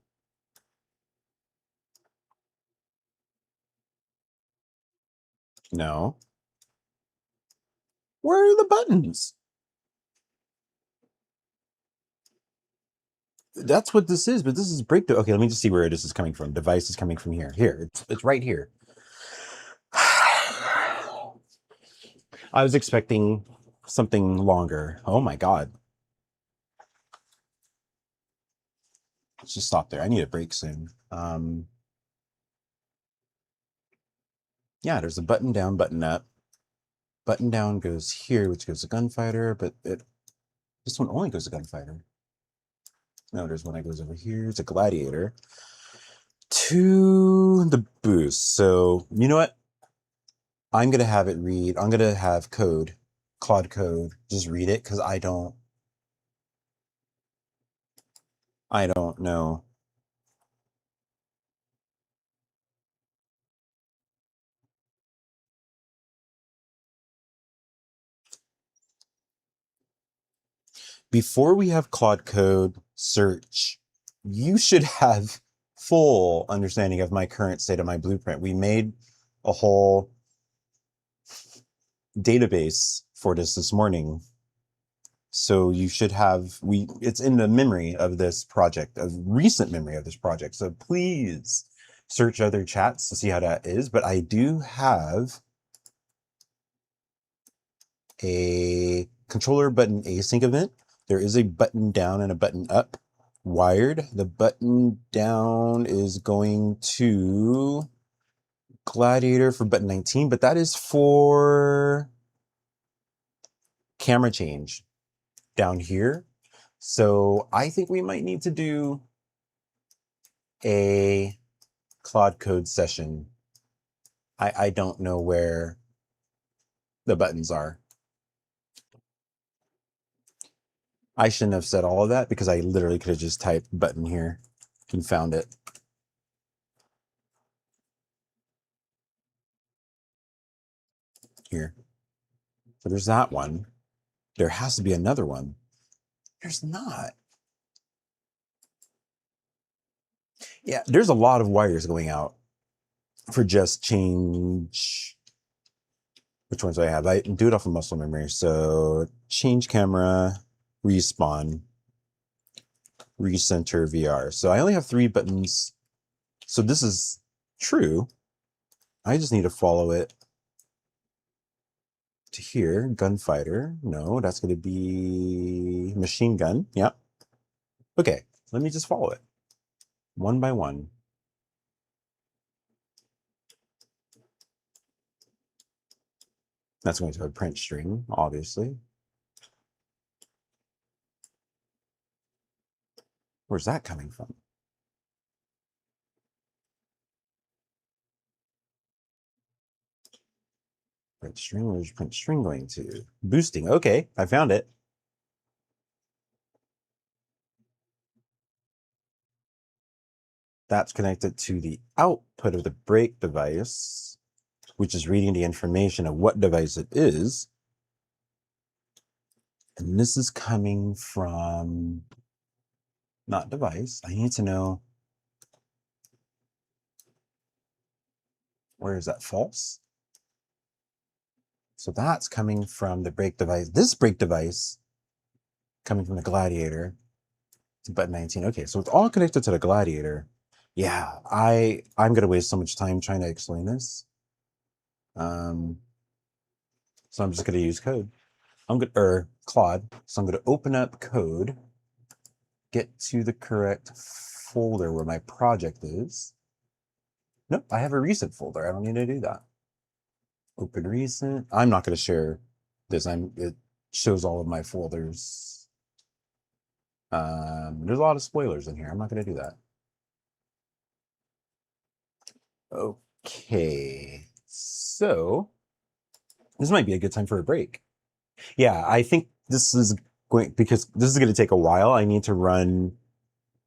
No. Where are the buttons? That's what this is, but this is breakthrough. Okay, let me just see where this is coming from. Device is coming from here. Here, it's right here. I was expecting something longer. Oh my God. Let's just stop there. I need a break soon. Yeah, there's a button down, button up. Button down goes here, which goes to gunfighter, but this one only goes to gunfighter. No, there's one that goes over here. It's a gladiator. To the boost. So you know what? I'm gonna have it read. I'm gonna have code, Claude code, just read it because I don't know. Before we have Claude code search, you should have full understanding of my current state of my blueprint. We made a whole database for this morning. So you should have, it's in the memory of this project, a recent memory of this project. So please search other chats to see how that is, but I do have a controller button async event. There is a button down and a button up wired. The button down is going to Gladiator for button 19, but that is for camera change down here. So I think we might need to do a Claude Code session. I don't know where the buttons are. I shouldn't have said all of that because I literally could have just typed button here and found it. Here. So there's that one. There has to be another one. There's not. Yeah, there's a lot of wires going out for just change. Which ones do I have? I do it off of muscle memory. So change camera, respawn, recenter VR. So I only have 3 buttons. So this is true. I just need to follow it to here. Gunfighter. No, that's going to be machine gun. Yeah. Okay, let me just follow it one by one. That's going to a print string, obviously. Where's that coming from? Print string, where's print string going to? Boosting, okay, I found it. That's connected to the output of the brake device, which is reading the information of what device it is. And this is coming from, not device. I need to know, where is that false? So that's coming from the brake device. This brake device coming from the Gladiator to button 19. Okay, so it's all connected to the Gladiator. Yeah, I'm gonna waste so much time trying to explain this. So I'm just gonna use code. Claude. So I'm gonna open up code, get to the correct folder where my project is. Nope, I have a recent folder. I don't need to do that. Open recent. I'm not gonna share this. It shows all of my folders. There's a lot of spoilers in here. I'm not gonna do that. Okay, so this might be a good time for a break. Yeah, I think this is going, because this is going to take a while. I need to run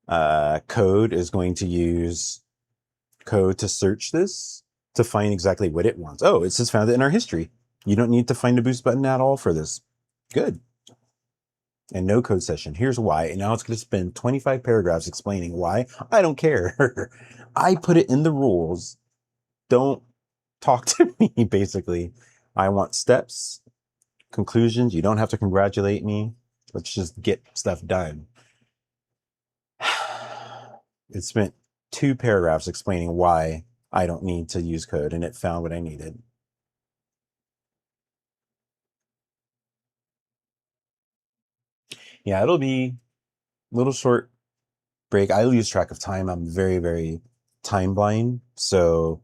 code is going to use code to search this to find exactly what it wants. Oh, it says found it in our history. You don't need to find a boost button at all for this. Good. And no code session. Here's why. And now it's going to spend 25 paragraphs explaining why. I don't care. I put it in the rules. Don't talk to me, basically. I want steps, conclusions. You don't have to congratulate me. Let's just get stuff done. It spent 2 paragraphs explaining why I don't need to use code, and it found what I needed. Yeah, it'll be a little short break. I lose track of time. I'm very, very time blind. So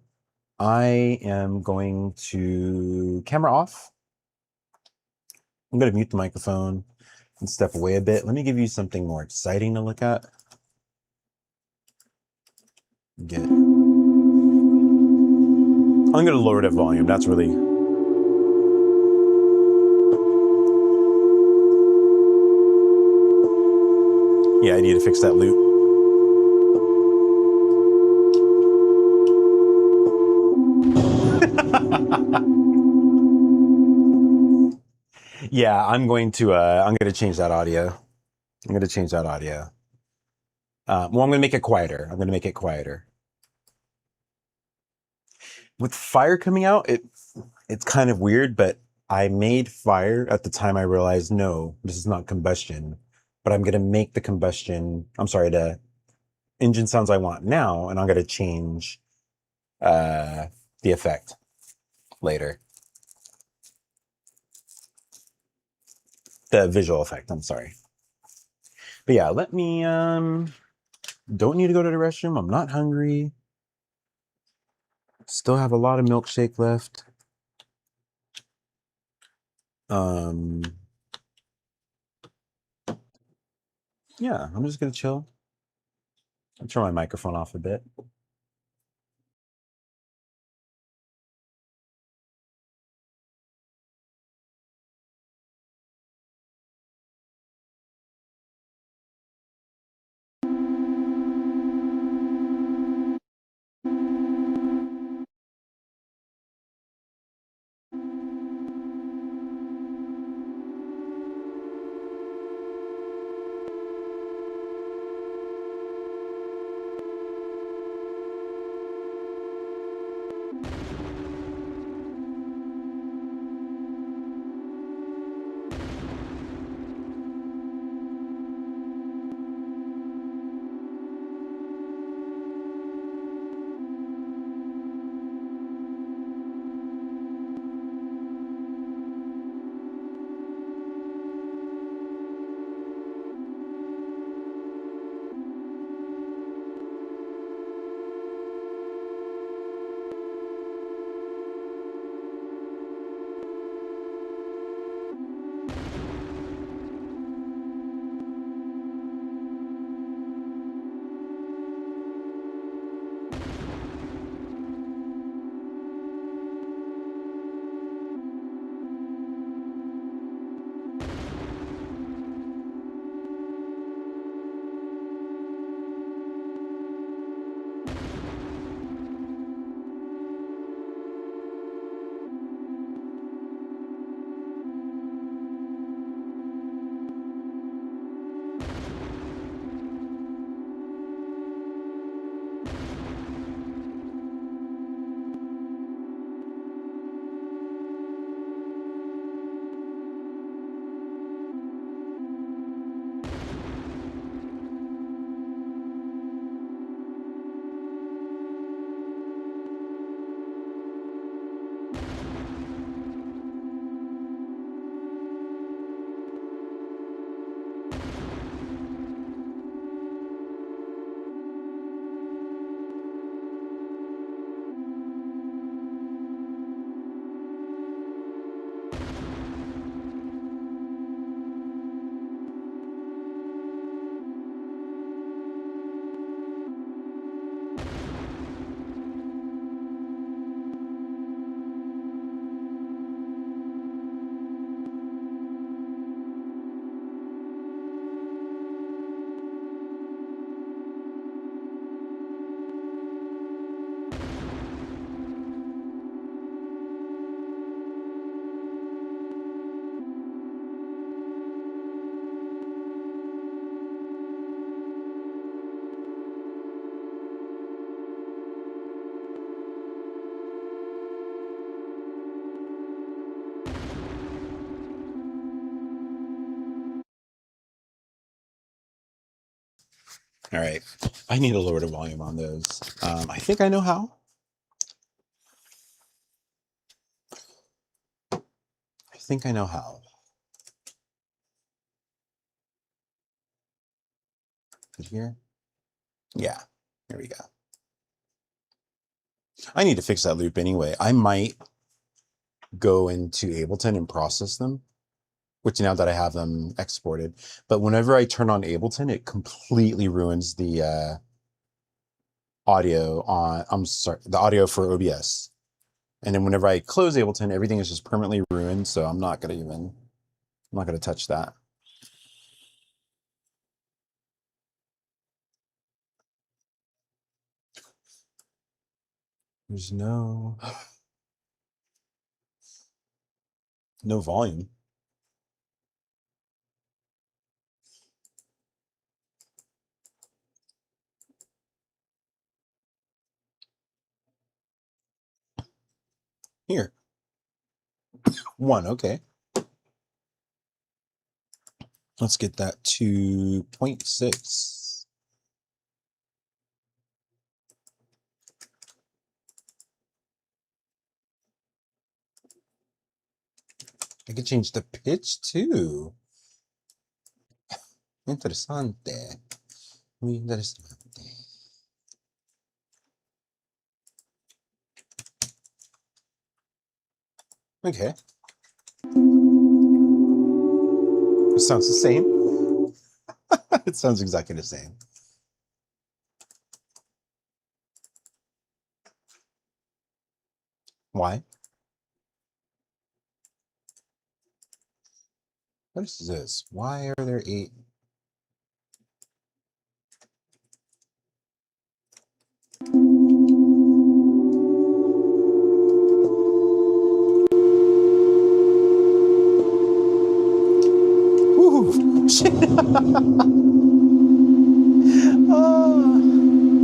I am going to camera off. I'm going to mute the microphone and step away a bit. Let me give you something more exciting to look at. I'm going to lower that volume. That's really... Yeah, I need to fix that loop. Yeah, I'm going to change that audio. I'm going to change that audio. Well, I'm going to make it quieter. I'm going to make it quieter. With fire coming out, it's kind of weird, but I made fire at the time I realized, no, this is not combustion, but I'm going to make the engine sounds I want now, and I'm going to change the effect later. The visual effect, I'm sorry. But yeah, let me, don't need to go to the restroom. I'm not hungry. Still have a lot of milkshake left. Yeah, I'm just gonna chill. I'll turn my microphone off a bit. All right, I need to lower the volume on those. I think I know how. I think I know how. Here? Yeah, here we go. I need to fix that loop anyway. I might go into Ableton and process them, which now that I have them exported. But whenever I turn on Ableton, it completely ruins the audio on, I'm sorry, the audio for OBS. And then whenever I close Ableton, everything is just permanently ruined. So I'm not gonna touch that. There's no volume. Here. 1, okay. Let's get that to 0.6. I can change the pitch too. Interesante. Muy interesante. Okay. It sounds the same. It sounds exactly the same. Why? What is this? Why are there 8? Woo! Shit.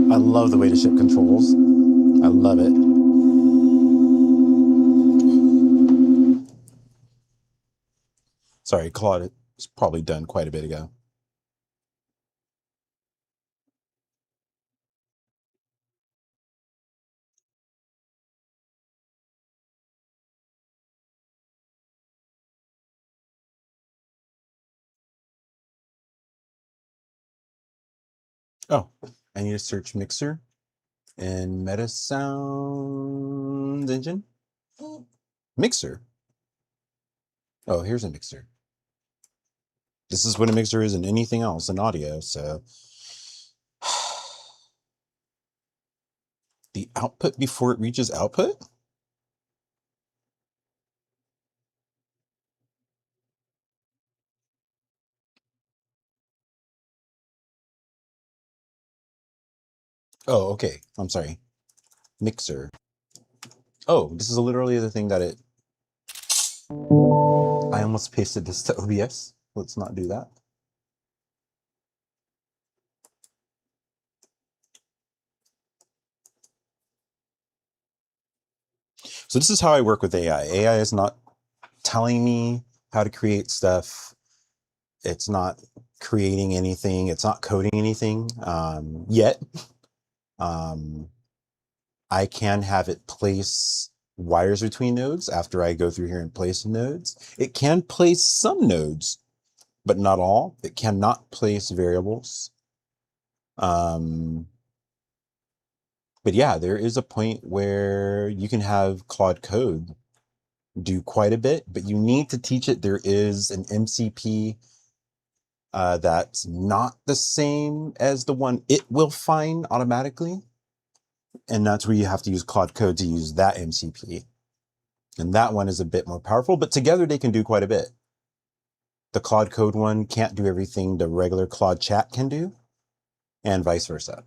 I love the way the ship controls. I love it. Sorry, Claude, it's probably done quite a bit ago. Oh, I need to search mixer and meta sound engine. Mixer. Oh, here's a mixer. This is what a mixer is and anything else in audio, so the output before it reaches output? Oh, okay. I'm sorry. Mixer. Oh, this is literally the thing that it... I almost pasted this to OBS. Let's not do that. So this is how I work with AI. AI is not telling me how to create stuff. It's not creating anything. It's not coding anything yet. I can have it place wires between nodes after I go through here and place nodes. It can place some nodes, but not all. It cannot place variables. But yeah, there is a point where you can have Claude Code do quite a bit, but you need to teach it. There is an MCP that's not the same as the one it will find automatically. And that's where you have to use Claude Code to use that MCP. And that one is a bit more powerful, but together they can do quite a bit. The Claude Code one can't do everything the regular Claude Chat can do, and vice versa.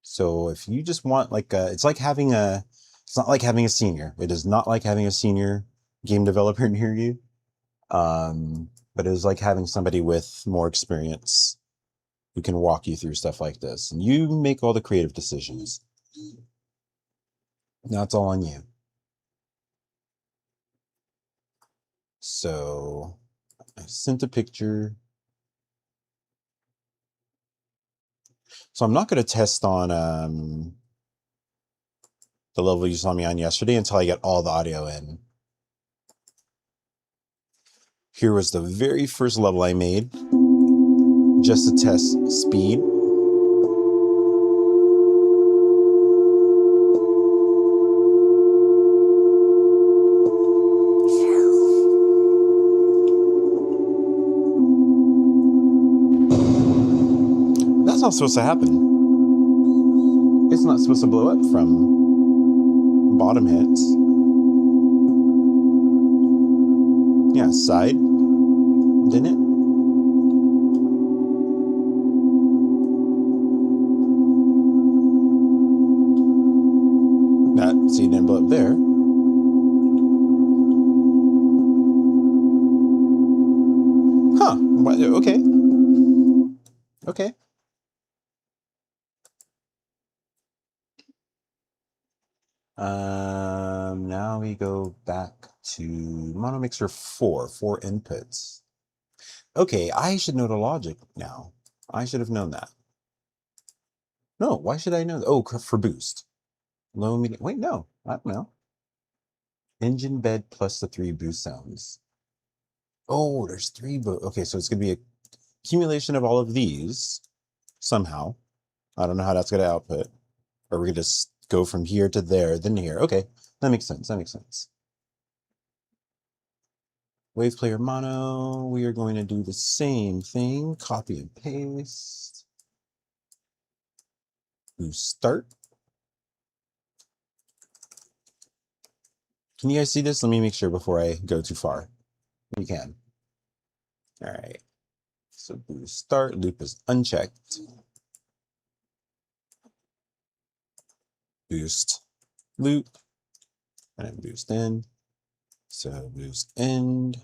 So if you just want like it's not like having a senior. It is not like having a senior game developer near you. But it is like having somebody with more experience who can walk you through stuff like this. And you make all the creative decisions. Now it's all on you. So I sent a picture. So I'm not going to test on the level you saw me on yesterday until I get all the audio in. Here was the very first level I made, just to test speed. That's not supposed to happen. It's not supposed to blow up from bottom hits. Yeah, side, didn't it? That, see, it didn't blow up there. Huh, okay. Okay. Now we go back to Mono Mixer 4 inputs. Okay, I should know the logic now. I should have known that. No, why should I know that? Oh, for boost. Low, medium. Wait, no, I don't know. Engine bed plus the 3 boost sounds. Oh, there's 3 okay, so it's gonna be a accumulation of all of these somehow. I don't know how that's gonna output. Or we're gonna just go from here to there, then here. Okay, that makes sense. That makes sense. Wave player mono, we are going to do the same thing. Copy and paste. Boost start. Can you guys see this? Let me make sure before I go too far. You can. All right. So boost start, loop is unchecked. Boost loop, and then boost end. So boost end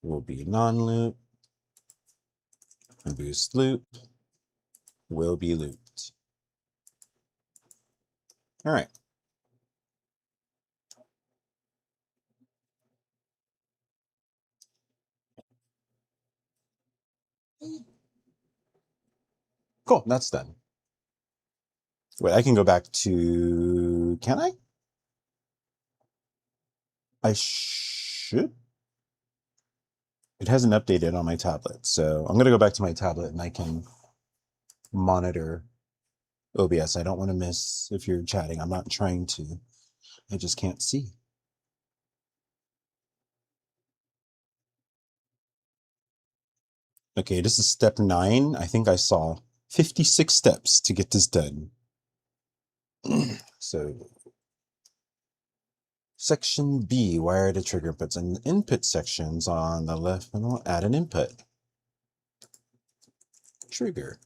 will be non-loop, and boost loop will be looped. All right. Cool, that's done. Wait, I can go back to, can I? I should. It hasn't updated on my tablet, so I'm gonna go back to my tablet and I can monitor OBS. I don't want to miss if you're chatting. I'm not trying to. I just can't see. Okay, this is step 9. I think I saw 56 steps to get this done. So section B, wire the trigger inputs, and input sections on the left panel. Add an input. Trigger.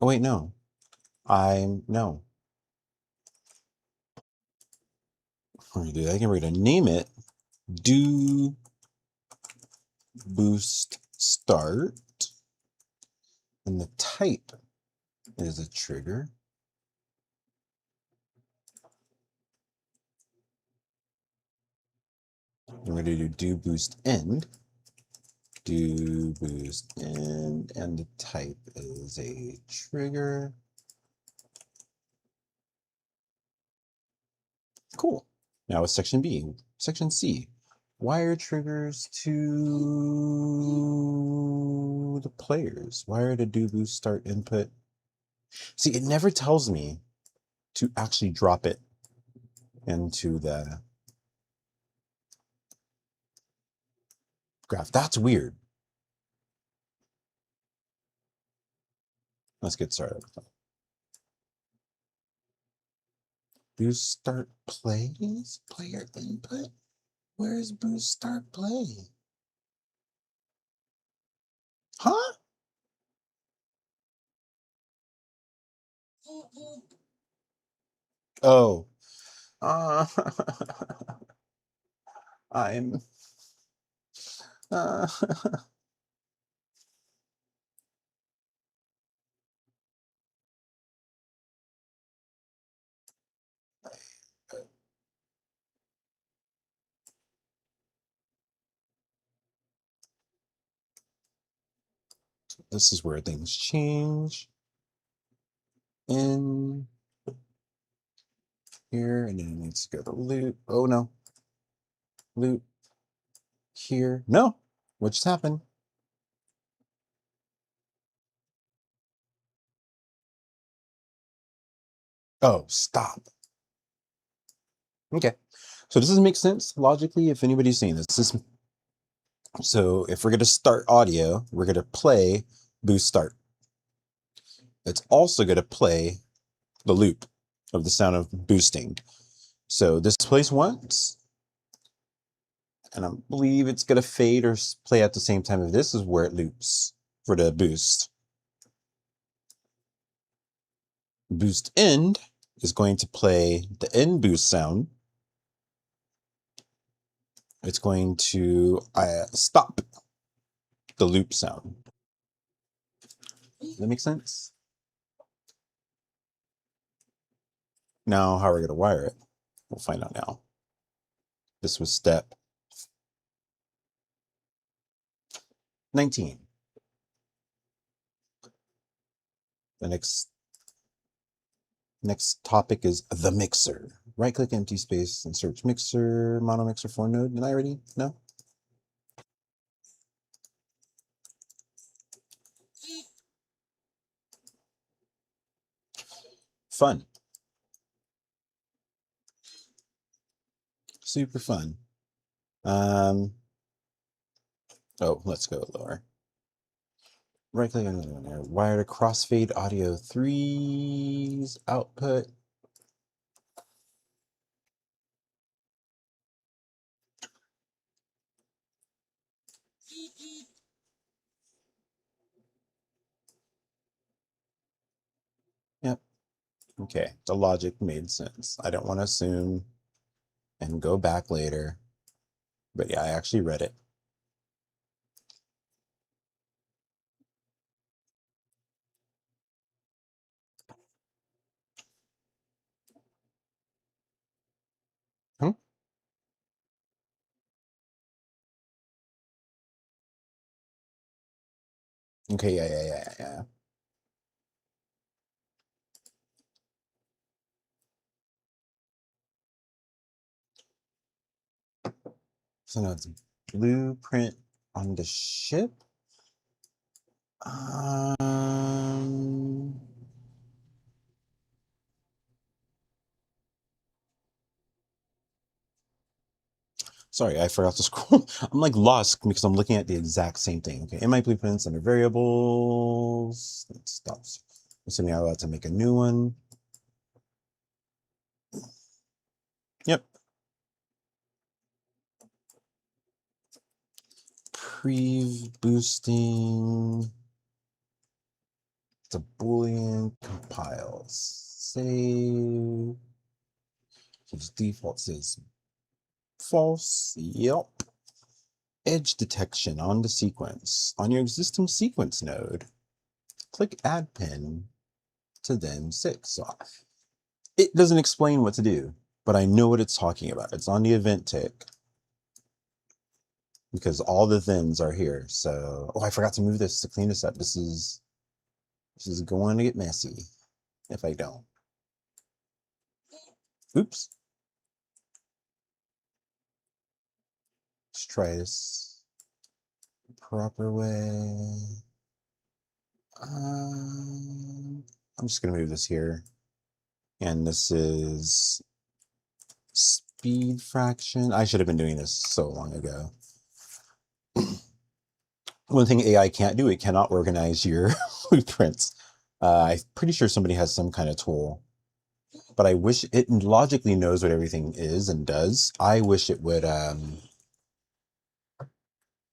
Oh wait, no. No. We're gonna do that again. We're gonna name it do boost start, and the type is a trigger. We're going to do boost end, and the type is a trigger. Cool. Now it's section B. Section C. Wire triggers to the players. Wire to do boost start input. See, it never tells me to actually drop it into the graph. That's weird. Let's get started. Boost start plays? Player input? Where's boost start play? Huh? Oh. Uh, I'm uh, this is where things change. In here, and then it needs to go to loop. Oh no. Loop here. No. What just happened? Oh, stop. Okay. So does this make sense logically if anybody's seeing this? So if we're going to start audio, we're going to play boost start. It's also going to play the loop of the sound of boosting. So this plays once, and I believe it's going to fade or play at the same time. If this is where it loops for the boost. Boost end is going to play the end boost sound. It's going to stop the loop sound. Does that make sense? Now, how are we going to wire it? We'll find out now. This was step 19. The next Next topic is the mixer. Right click empty space and search mixer, mono mixer for node. Did I already? No? Fun. Super fun. Oh, let's go lower. Right click on there. Wired crossfade audio 3's output. Yep. Okay. The logic made sense. I don't want to assume and go back later. But yeah, I actually read it. Hmm? Okay, yeah. So now it's blueprint on the ship. Sorry, I forgot to scroll. I'm like lost because I'm looking at the exact same thing. Okay, in my blueprints under variables, it stops. Assuming I'm allowed to make a new one. Yep. Prev boosting. It's a Boolean compiles. Save. Its default says false. Yep. Edge detection on the sequence. On your existing sequence node, click add pin to then 6. So it doesn't explain what to do, but I know what it's talking about. It's on the event tick because all the thens are here. So, oh, I forgot to move this to clean this up. This is going to get messy if I don't. Oops. Let's try this proper way. I'm just going to move this here. And this is speed fraction. I should have been doing this so long ago. One thing AI can't do, it cannot organize your blueprints. I'm pretty sure somebody has some kind of tool, but I wish it logically knows what everything is and does. I wish it would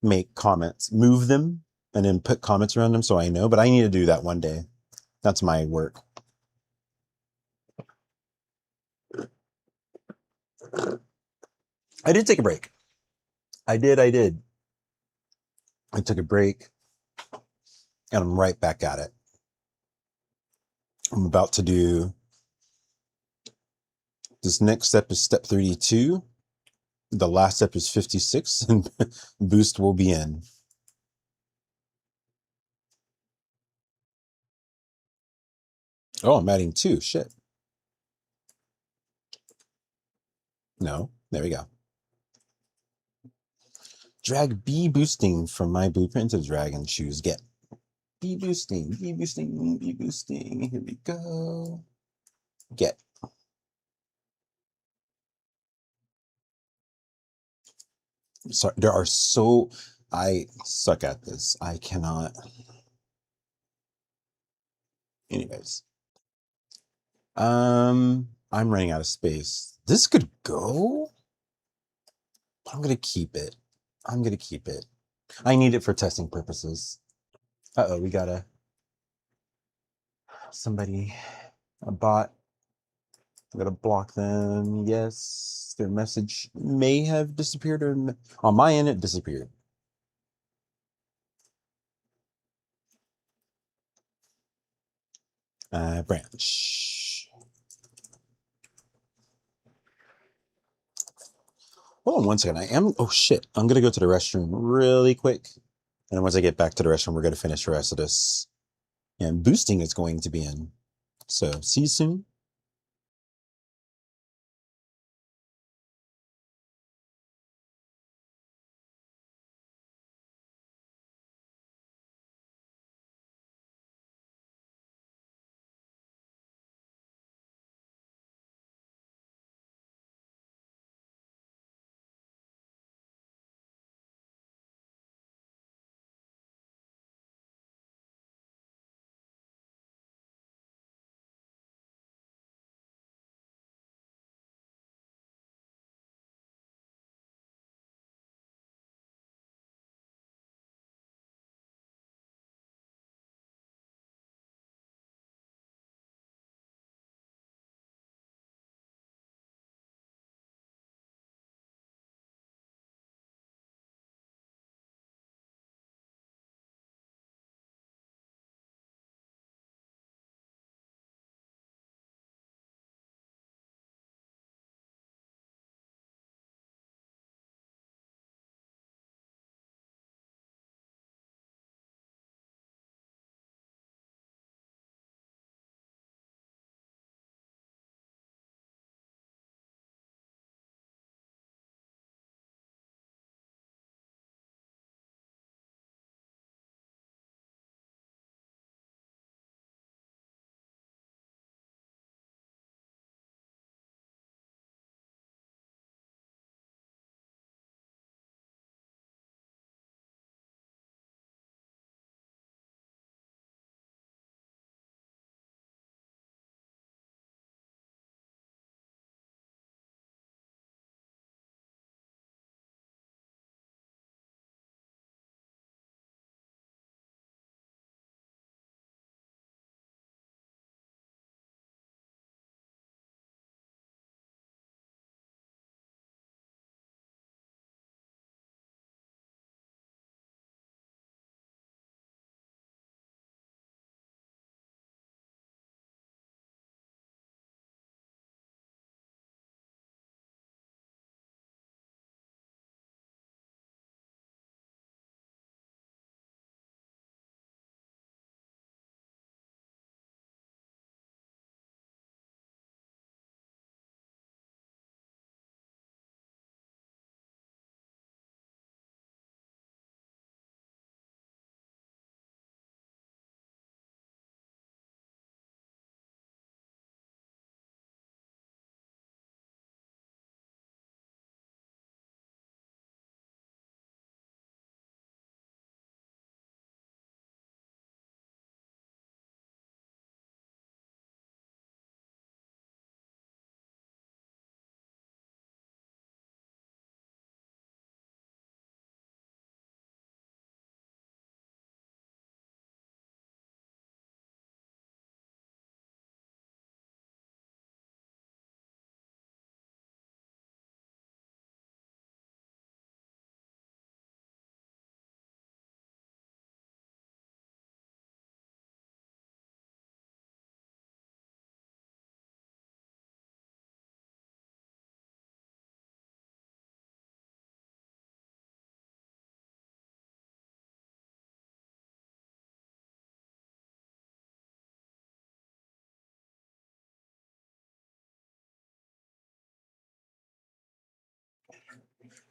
make comments, move them, and then put comments around them so I know, but I need to do that one day. That's my work. I did take a break. I did. I took a break and I'm right back at it. I'm about to do this. Next step is step 32. The last step is 56 and boost will be in. Oh, I'm adding 2. Shit. No, there we go. Drag B boosting from my blueprint to drag and choose get. B boosting. Here we go. Get. Sorry, I suck at this. I cannot. Anyways. I'm running out of space. This could go. I'm going to keep it. I need it for testing purposes. Uh-oh, we got a bot. I'm going to block them. Yes, their message may have disappeared, or on my end, it disappeared. Branch. Hold on one second. Oh shit. I'm going to go to the restroom really quick. And once I get back to the restroom, we're going to finish the rest of this. And boosting is going to be in. So see you soon.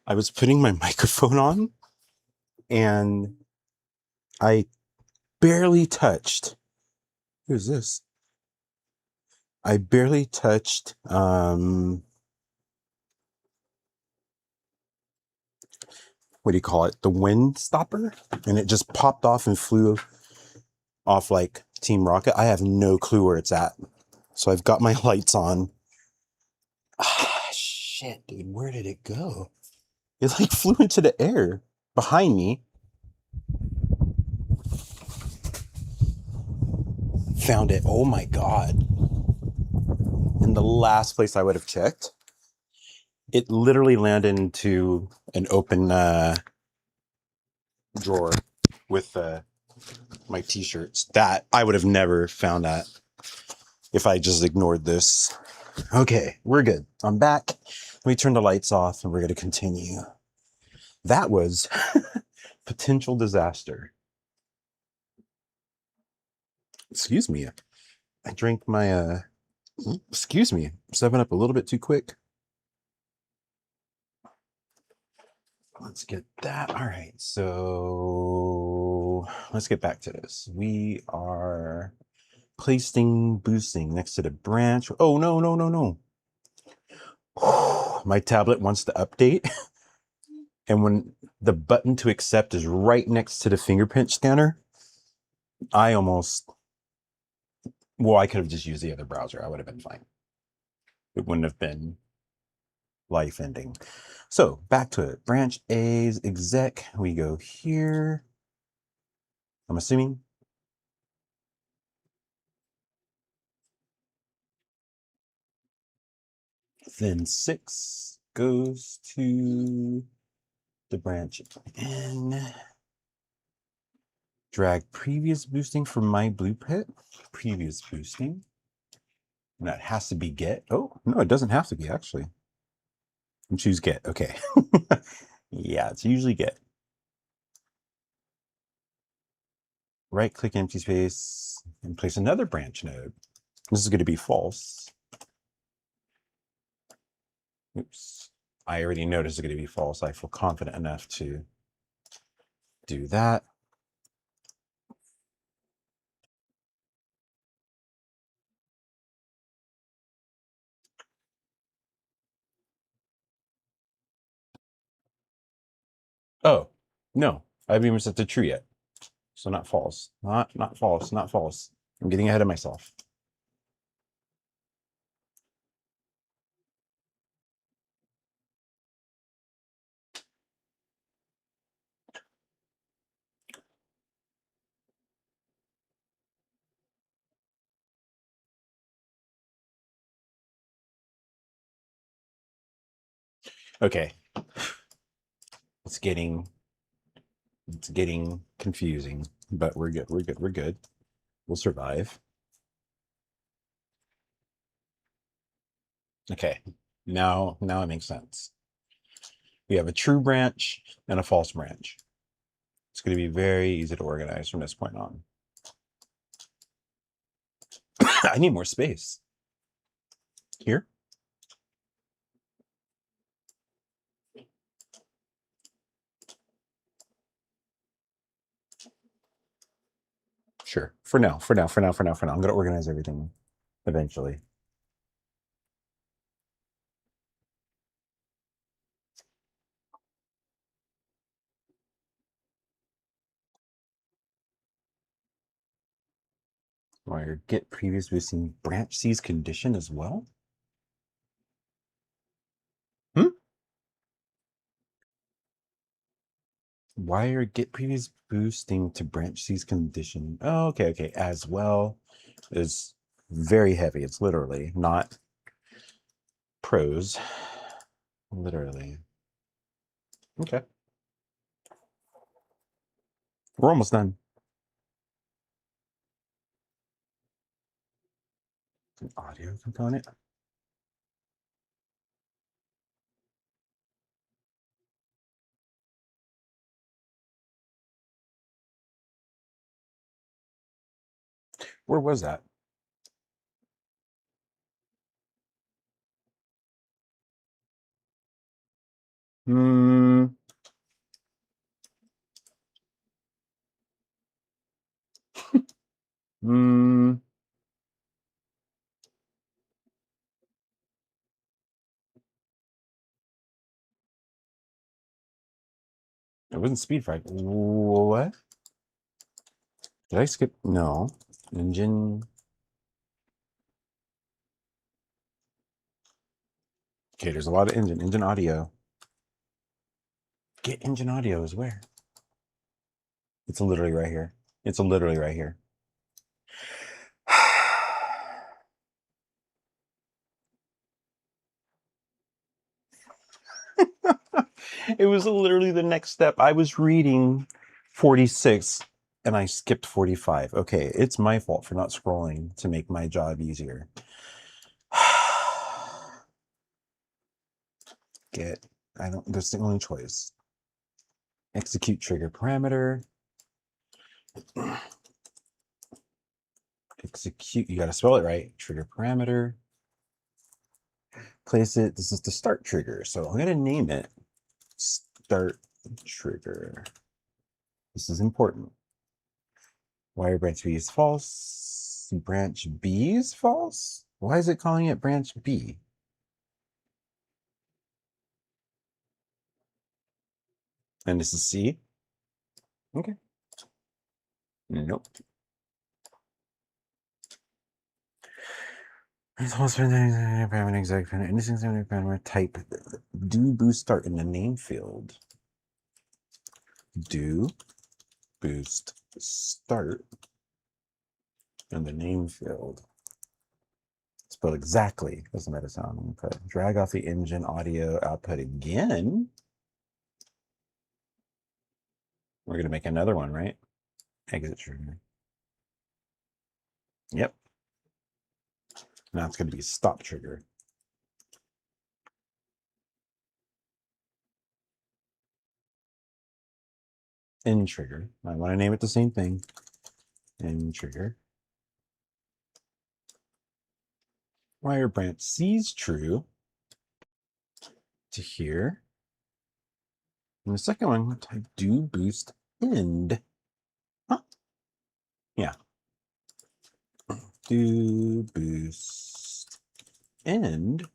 I was putting my microphone on and I barely touched. Who's this? I barely touched what do you call it? The wind stopper, and it just popped off and flew off like Team Rocket. I have no clue where it's at. So I've got my lights on. Ah, shit, dude, where did it go? It like flew into the air behind me. Found it. Oh my God. In the last place I would have checked. It literally landed into an open drawer with my t-shirts. That I would have never found that if I just ignored this. Okay, we're good. I'm back. Let me turn the lights off and we're going to continue. That was potential disaster. Excuse me. I drank my, excuse me, 7-Up a little bit too quick. Let's get that. All right, so let's get back to this. We are placing boosting next to the branch. Oh, no, no, no, no. My tablet wants to update. And when the button to accept is right next to the fingerprint scanner, I almost, well, I could have just used the other browser. I would have been fine. It wouldn't have been life ending. So back to it. Branch A's exec. We go here. I'm assuming. Then 6 goes to the branch N. Drag previous boosting from my blueprint. Previous boosting. And that has to be get. Oh, no, it doesn't have to be actually. And choose get. Okay. Yeah, it's usually get. Right click empty space and place another branch node. This is going to be false. Oops. I already noticed it's going to be false. I feel confident enough to do that. Oh, no, I haven't even set the true yet. So not false, not false, not false. I'm getting ahead of myself. Okay. It's getting confusing, but we're good. We're good. We're good. We'll survive. Okay. Now it makes sense. We have a true branch and a false branch. It's going to be very easy to organize from this point on. I need more space. Here? Sure. For now. I'm going to organize everything eventually. Wire get previous boosting branch C's condition as well? Wire get previous boosting to branch C's condition. Oh, okay. As well is very heavy. It's literally not prose. Literally. Okay. We're almost done. An audio component. Where was that? It wasn't speed fried. What? Did I skip? No. Engine. Okay, there's a lot of engine. Engine audio. Get engine audio is where? It's literally right here. It's literally right here. It was literally the next step. I was reading 46 and I skipped 45. Okay, it's my fault for not scrolling to make my job easier. That's the only choice. Execute trigger parameter. Execute, you got to spell it right. Trigger parameter. Place it. This is the start trigger. So I'm going to name it start trigger. This is important. Wire branch B is false. Branch B is false? Why is it calling it branch B? And this is C? Okay. Nope. Type do boost start in the name field. Do boost start in the name field. Spelled exactly as the meta sound input. Drag off the engine audio output again. We're going to make another one, right? Exit trigger. Yep. Now it's going to be stop trigger. End trigger. I want to name it the same thing. End trigger. Wire branch C is true to here. And the second one, we'll type do boost end. Huh? Yeah. Do boost end.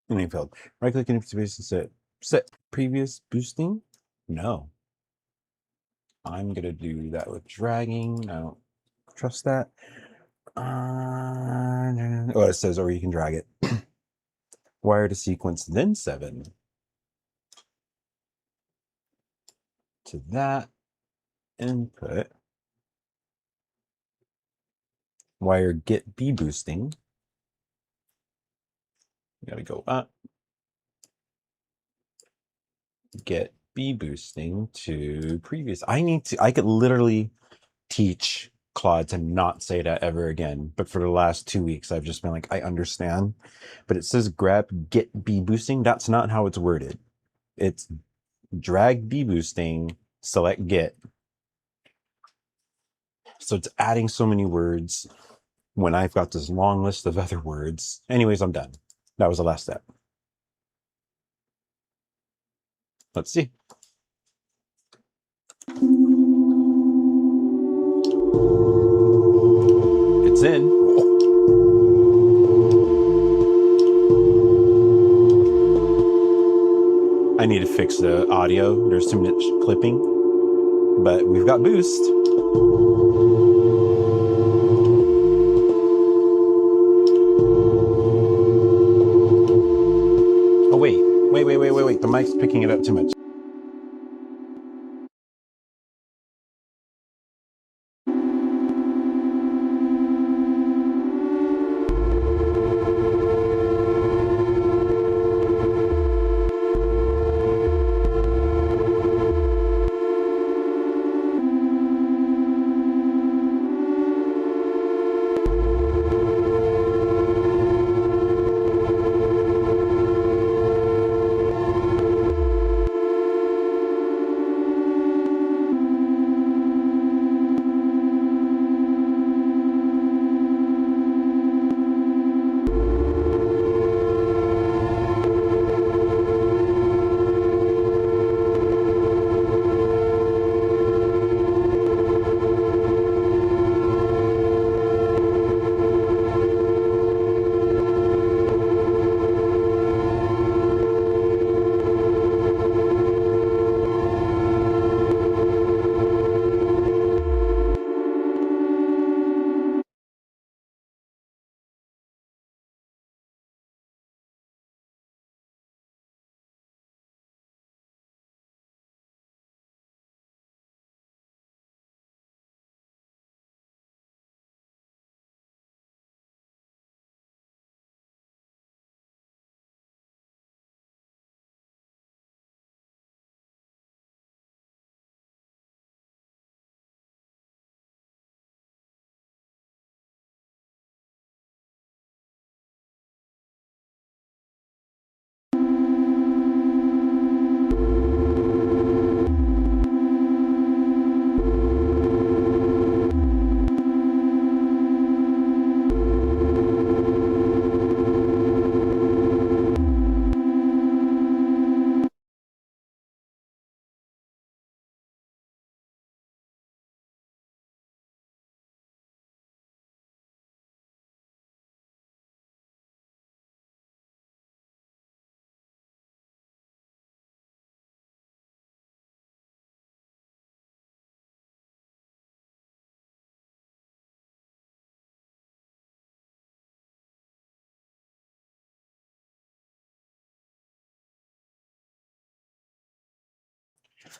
Name field. Right click in space and set previous boosting. No. I'm gonna do that with dragging. I don't trust that. Oh, it says, or you can drag it. Wire to sequence, then 7. To that input. Wire get B boosting. You gotta go up. Get B boosting to previous. I could literally teach Claude to not say that ever again. But for the last 2 weeks, I've just been like, I understand. But it says grab get B boosting. That's not how it's worded. It's drag B boosting, select get. So it's adding so many words when I've got this long list of other words. Anyways, I'm done. That was the last step. Let's see. It's in. I need to fix the audio. There's too much clipping, but we've got boost. Oh, wait. The mic's picking it up too much.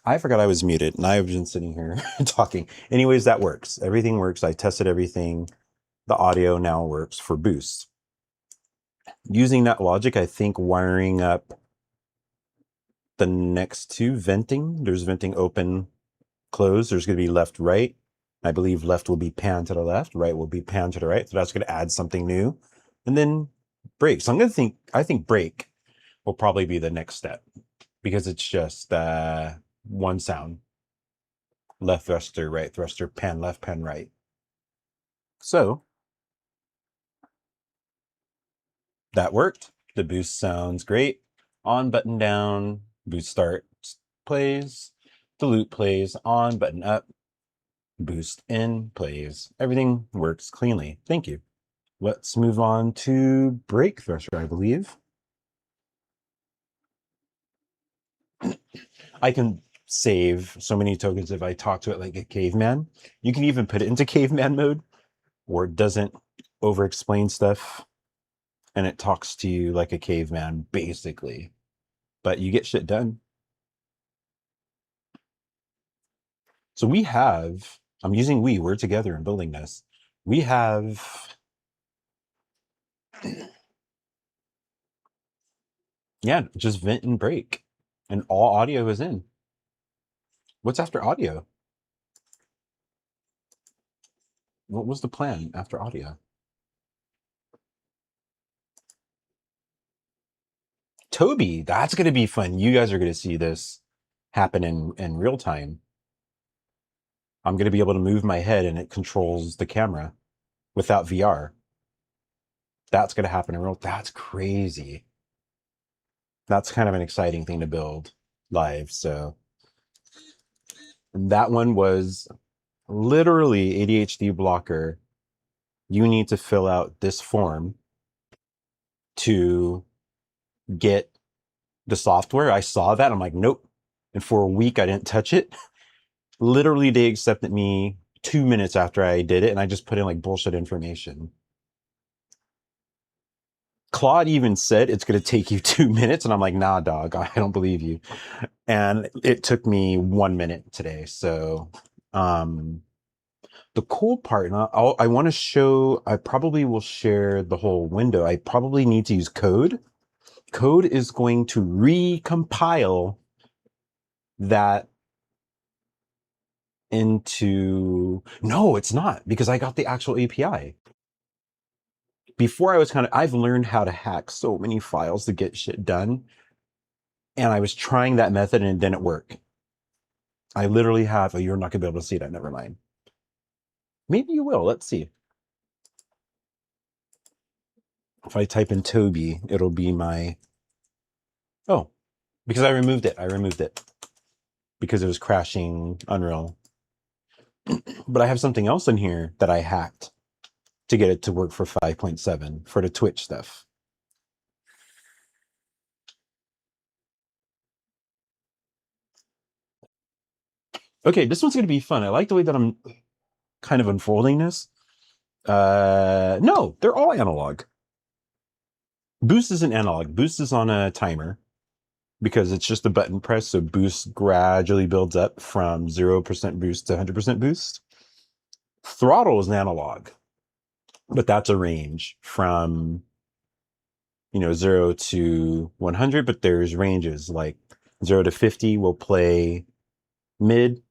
I forgot I was muted and I've been sitting here talking. Anyways, that works. Everything works. I tested everything. The audio now works for boost. Using that logic, I think wiring up the next two venting. There's venting open, close. There's going to be left, right. I believe left will be pan to the left. Right will be pan to the right. So that's going to add something new. And then brake. So I think brake will probably be the next step because it's just one sound. Left thruster, right thruster, pan left, pan right. So that worked. The boost sounds great. On button down, boost start plays. The loop plays. On button up, boost in plays. Everything works cleanly. Thank you. Let's move on to brake thruster, I believe. I can save so many tokens if I talk to it like a caveman. You can even put it into caveman mode where it doesn't over explain stuff and it talks to you like a caveman basically, but you get shit done. So I'm using we're together in building this. We have, yeah, just vent and brake and all audio is in. What's after audio? What was the plan after audio? Tobii, that's going to be fun. You guys are going to see this happen in real time. I'm going to be able to move my head and it controls the camera without VR. That's going to happen in real. That's crazy. That's kind of an exciting thing to build live. So that one was literally ADHD blocker. You need to fill out this form to get the software. I saw that. I'm like, nope. And for a week, I didn't touch it. Literally, they accepted me 2 minutes after I did it. And I just put in like bullshit information. Claude even said it's going to take you 2 minutes. And I'm like, nah, dog, I don't believe you. And it took me 1 minute today. So the cool part, and I want to show, I probably will share the whole window. I probably need to use code. Code is going to recompile that into, no, it's not, because I got the actual API. Before I've learned how to hack so many files to get shit done. And I was trying that method and it didn't work. I literally have, you're not gonna be able to see that, never mind. Maybe you will, let's see. If I type in Tobii, it'll be my, oh, because I removed it because it was crashing Unreal. But I have something else in here that I hacked to get it to work for 5.7 for the Twitch stuff. Okay, this one's going to be fun. I like the way that I'm kind of unfolding this. No, they're all analog. Boost isn't analog. Boost is on a timer because it's just a button press. So boost gradually builds up from 0% boost to 100% boost. Throttle is an analog, but that's a range from 0 to 100, but there's ranges like 0 to 50 will play mid,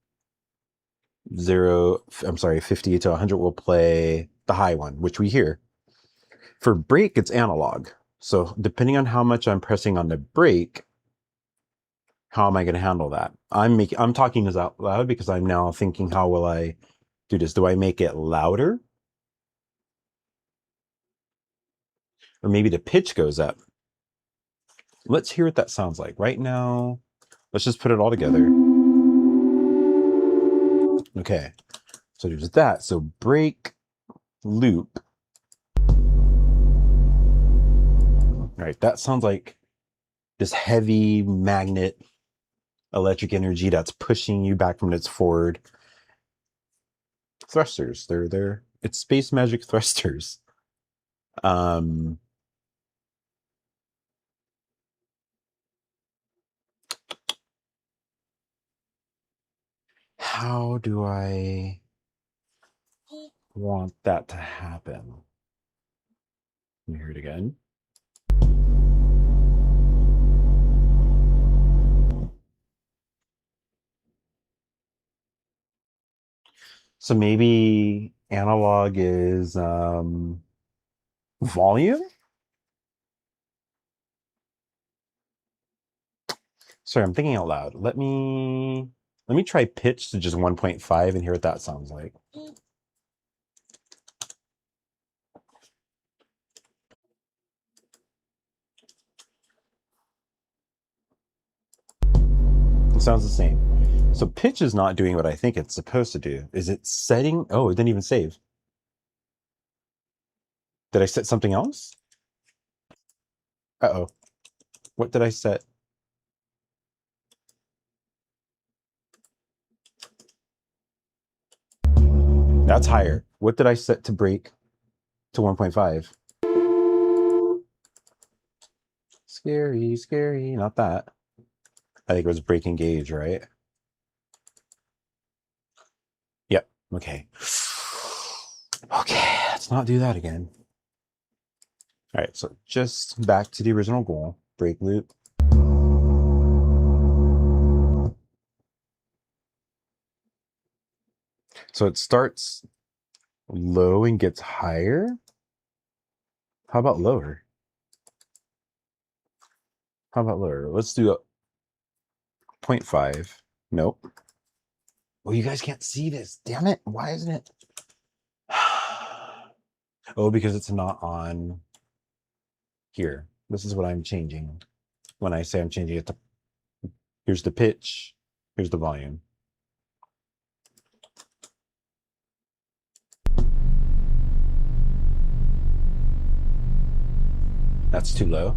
50 to 100 will play the high one, which we hear. For brake, it's analog. So depending on how much I'm pressing on the brake, how am I going to handle that? I'm talking this out loud because I'm now thinking, how will I do this? Do I make it louder? Or maybe the pitch goes up. Let's hear what that sounds like. Right now, let's just put it all together. Okay, so there's that. So brake, loop. All right, that sounds like this heavy magnet electric energy that's pushing you back from its forward. Thrusters, it's space magic thrusters. how do I want that to happen? Let me hear it again. So maybe analog is volume? Sorry, I'm thinking out loud. Let me try pitch to just 1.5 and hear what that sounds like. It sounds the same. So pitch is not doing what I think it's supposed to do. Is it setting? Oh, it didn't even save. Did I set something else? Uh-oh. What did I set? That's higher. What did I set to break to 1.5? Scary, scary. Not that. I think it was breaking gauge, right? Yep. Okay. Okay, let's not do that again. All right, so just back to the original goal. Break loop. So it starts low and gets higher. How about lower? How about lower? Let's do a 0.5. Nope. Well, you guys can't see this. Damn it. Why isn't it? Oh, because it's not on here. This is what I'm changing. When I say I'm changing it to, here's the pitch, here's the volume. That's too low.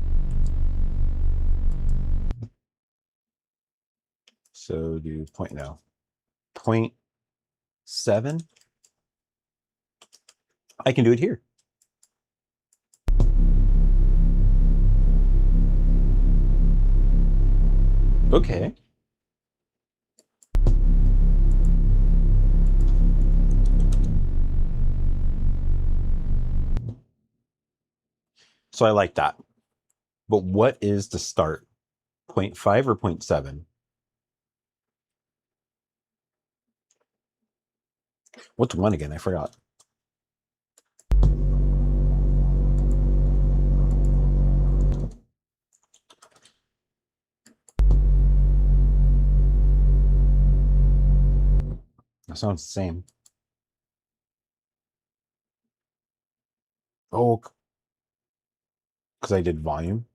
So do point now. 0.7. I can do it here. Okay. So I like that. But what is the start? 0.5 or 0.7? What's one again? I forgot. That sounds the same. Oh, because I did volume.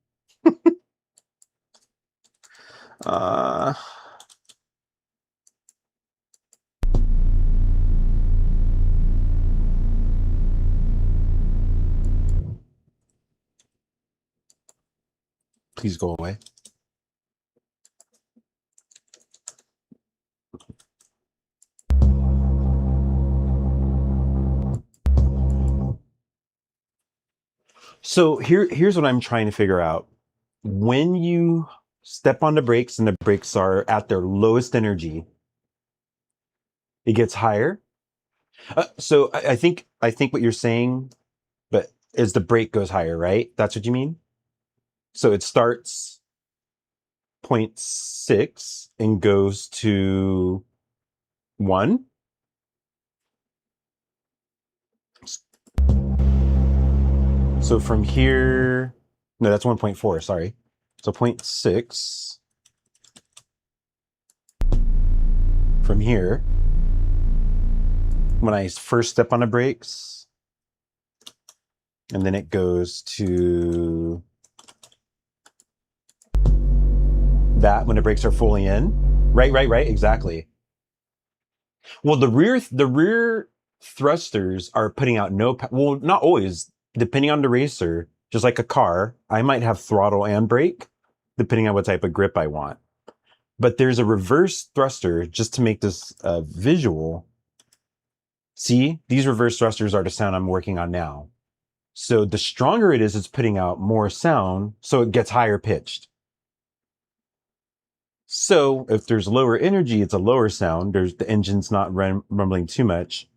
Please go away. So here's what I'm trying to figure out. When you step on the brakes and the brakes are at their lowest energy, it gets higher. So I think what you're saying, but is the brake goes higher, right? That's what you mean? So it starts 0.6 and goes to 1. So from here, no, that's 1.4, sorry. So 0.6 from here, when I first step on the brakes, and then it goes to that when the brakes are fully in. Right, exactly. Well, the rear thrusters are putting out no, well, not always, depending on the racer, just like a car, I might have throttle and brake, depending on what type of grip I want. But there's a reverse thruster, just to make this visual. See, these reverse thrusters are the sound I'm working on now. So the stronger it is, it's putting out more sound, so it gets higher pitched. So if there's lower energy, it's a lower sound. The engine's not rumbling too much.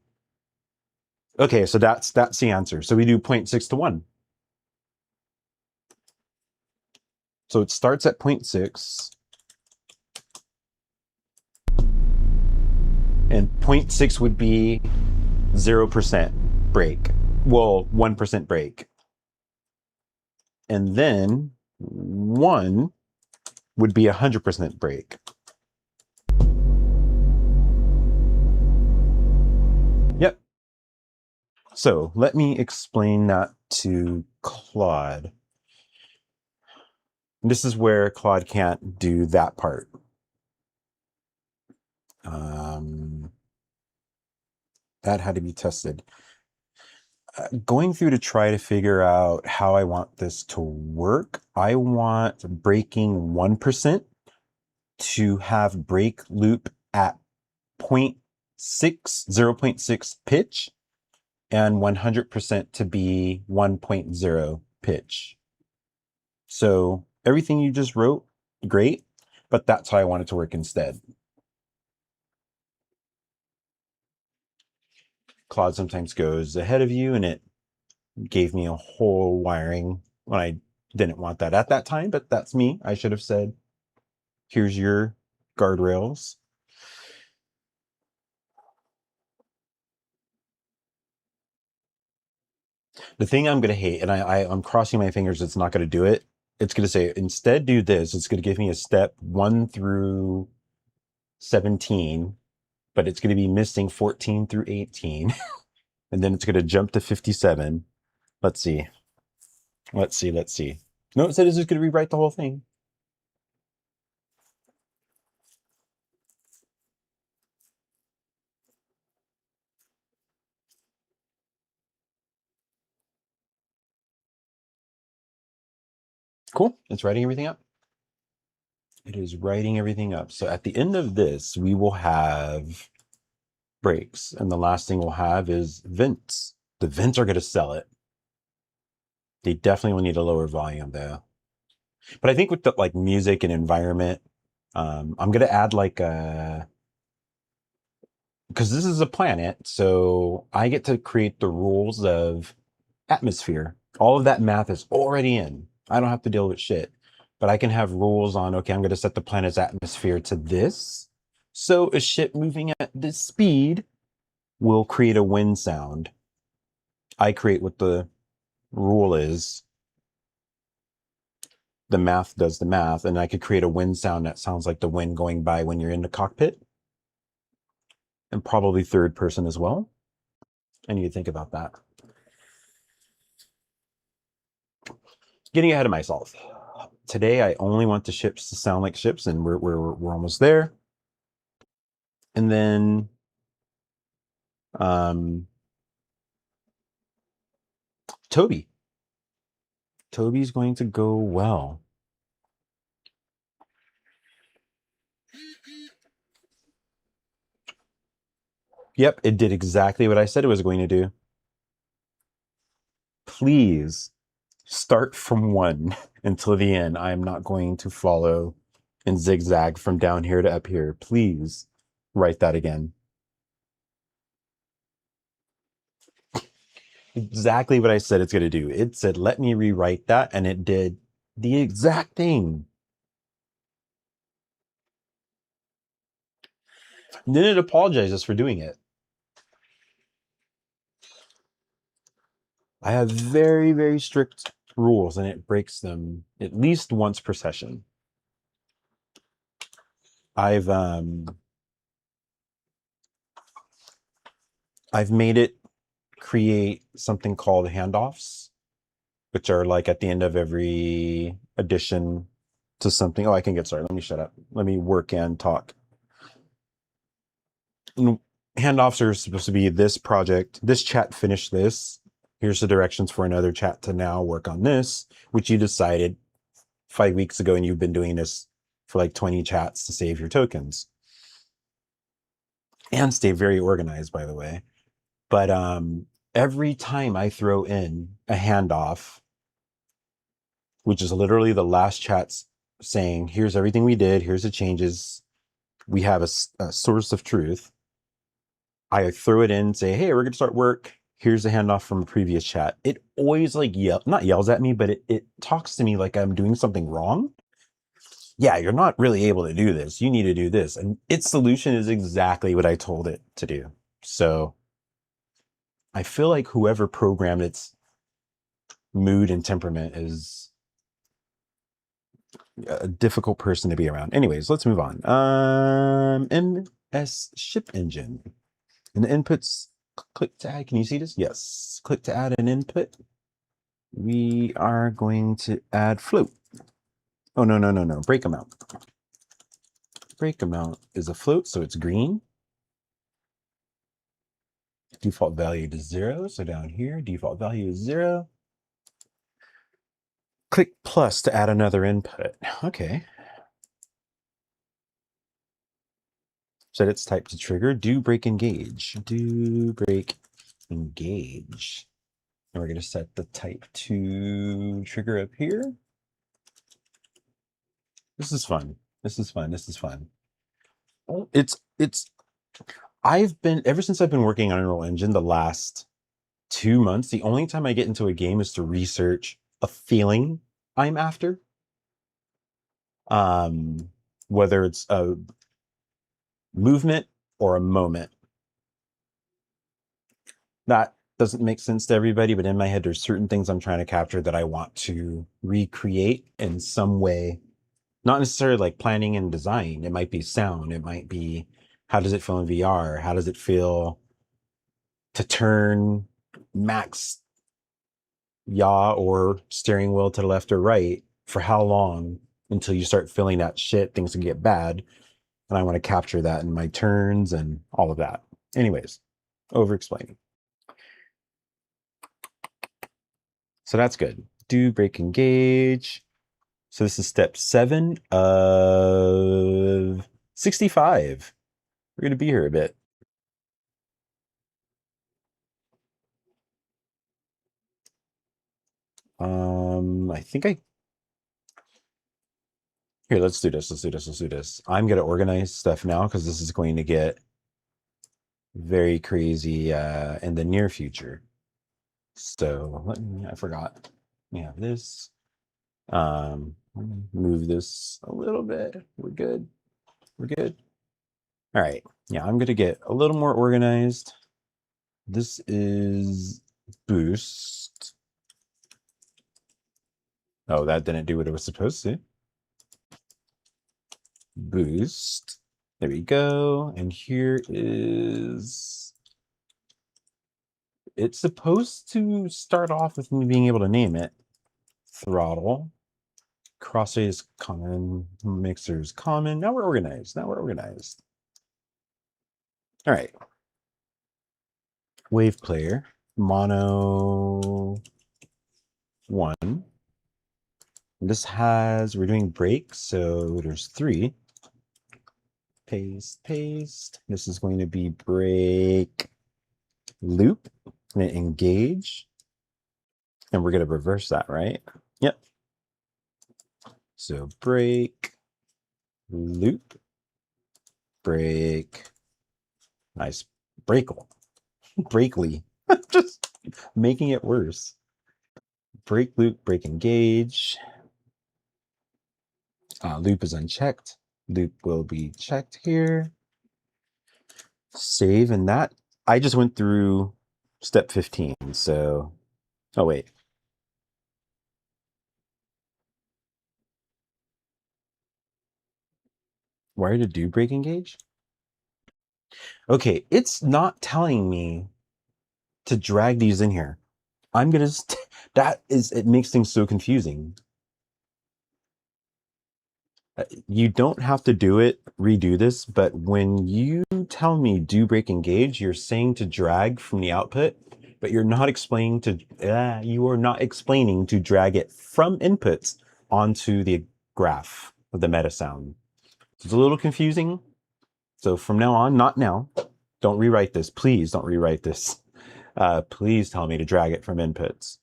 Okay, so that's the answer. So we do 0.6 to 1. So it starts at 0.6. And 0.6 would be 0% break. Well, 1% break. And then 1 would be 100% break. Yep. So let me explain that to Claude. This is where Claude can't do that part. That had to be tested. Going through to try to figure out how I want this to work, I want breaking 1% to have break loop at 0.6 pitch, and 100% to be 1.0 pitch. So everything you just wrote, great, but that's how I want it to work instead. Claude sometimes goes ahead of you, and it gave me a whole wiring when I didn't want that at that time, but that's me. I should have said, here's your guardrails. The thing I'm going to hate, and I'm crossing my fingers it's not going to do it, it's going to say, instead do this. It's going to give me a step 1 through 17, but it's going to be missing 14 through 18. And then it's going to jump to 57. Let's see. No, it said it's just going to rewrite the whole thing. Cool. It's writing everything up. It is writing everything up. So at the end of this, we will have breaks. And the last thing we'll have is vents. The vents are going to sell it. They definitely will need a lower volume though. But I think with the like music and environment, I'm going to add like a, because this is a planet, so I get to create the rules of atmosphere. All of that math is already in. I don't have to deal with shit. But I can have rules on, okay, I'm going to set the planet's atmosphere to this. So a ship moving at this speed will create a wind sound. I create what the rule is. The math does the math. And I could create a wind sound that sounds like the wind going by when you're in the cockpit. And probably third person as well. I need to think about that. Getting ahead of myself. Today, I only want the ships to sound like ships, and we're almost there. And then, Tobii. Tobii's going to go well. Yep, it did exactly what I said it was going to do. Please start from 1 until the end. I am not going to follow and zigzag from down here to up here. Please write that again. Exactly what I said it's going to do. It said, let me rewrite that, and it did the exact thing. And then it apologizes for doing it. I have very, very strict rules, and it breaks them at least once per session. I've made it create something called handoffs, which are like at the end of every addition to something. Oh, I can get started. Let me shut up. Let me work and talk. Handoffs are supposed to be this project, this chat finished this. Here's the directions for another chat to now work on this, which you decided 5 weeks ago, and you've been doing this for like 20 chats to save your tokens. And stay very organized, by the way. But every time I throw in a handoff, which is literally the last chat's saying, here's everything we did, here's the changes, we have a source of truth. I throw it in, say, hey, we're going to start work. Here's the handoff from a previous chat. It always like not yells at me, but it talks to me like I'm doing something wrong. Yeah, you're not really able to do this. You need to do this. And its solution is exactly what I told it to do. So I feel like whoever programmed its mood and temperament is a difficult person to be around. Anyways, let's move on. MS ship engine. In the inputs, click to add. Can you see this? Yes. Click to add an input. We are going to add float. Oh, no. Break amount. Break amount is a float, so it's green. Default value to 0. So down here, default value is 0. Click plus to add another input. Okay. Set its type to trigger. Do break engage. Do break engage. And we're going to set the type to trigger up here. This is fun. This is fun. This is fun. I've been, ever since I've been working on Unreal Engine the last 2 months, the only time I get into a game is to research a feeling I'm after. Whether it's a movement or a moment. That doesn't make sense to everybody, but in my head, there's certain things I'm trying to capture that I want to recreate in some way. Not necessarily like planning and design. It might be sound. It might be, how does it feel in VR? How does it feel to turn max yaw or steering wheel to the left or right for how long until you start feeling that shit, things can get bad. And I want to capture that in my turns and all of that. Anyways, over explaining. So that's good. Do break engage. So this is step 7 of 65. We're going to be here a bit. I think here, let's do this. I'm going to organize stuff now because this is going to get very crazy in the near future. So I forgot. We have this. Move this a little bit. We're good. All right. Yeah, I'm going to get a little more organized. This is boost. Oh, that didn't do what it was supposed to. Boost. There we go. And here is, it's supposed to start off with me being able to name it. Throttle. Crossfade is common. Mixer is common. Now we're organized. All right. Wave player. Mono 1. This has, we're doing breaks, so there's 3. Paste. This is going to be break loop and engage. And we're going to reverse that, right? Yep. So break loop, break, nice, breakle, breakly, just making it worse. Break loop, break engage. Loop is unchecked. Loop will be checked here. Save, and that, I just went through step 15, so, oh wait. Where to do break engage? Okay, it's not telling me to drag these in here. I'm gonna, it makes things so confusing. You don't have to redo this, but when you tell me do break engage, you're saying to drag from the output, but you're not explaining to, you are not explaining to drag it from inputs onto the graph of the meta sound. It's a little confusing. So from now on, not now, don't rewrite this. Please don't rewrite this. Please tell me to drag it from inputs.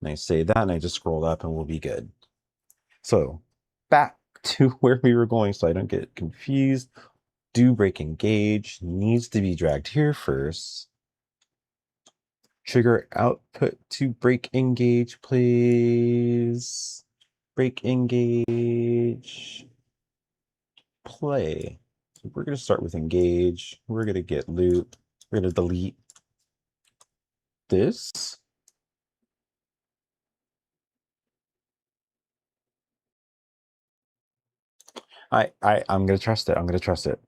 And I say that, and I just scroll up, and we'll be good. So back to where we were going, so I don't get confused. Do break engage needs to be dragged here first. Trigger output to break engage, please. Break engage. Play. So we're going to start with engage. We're going to get loop. We're going to delete this. I'm going to trust it. I'm going to trust it.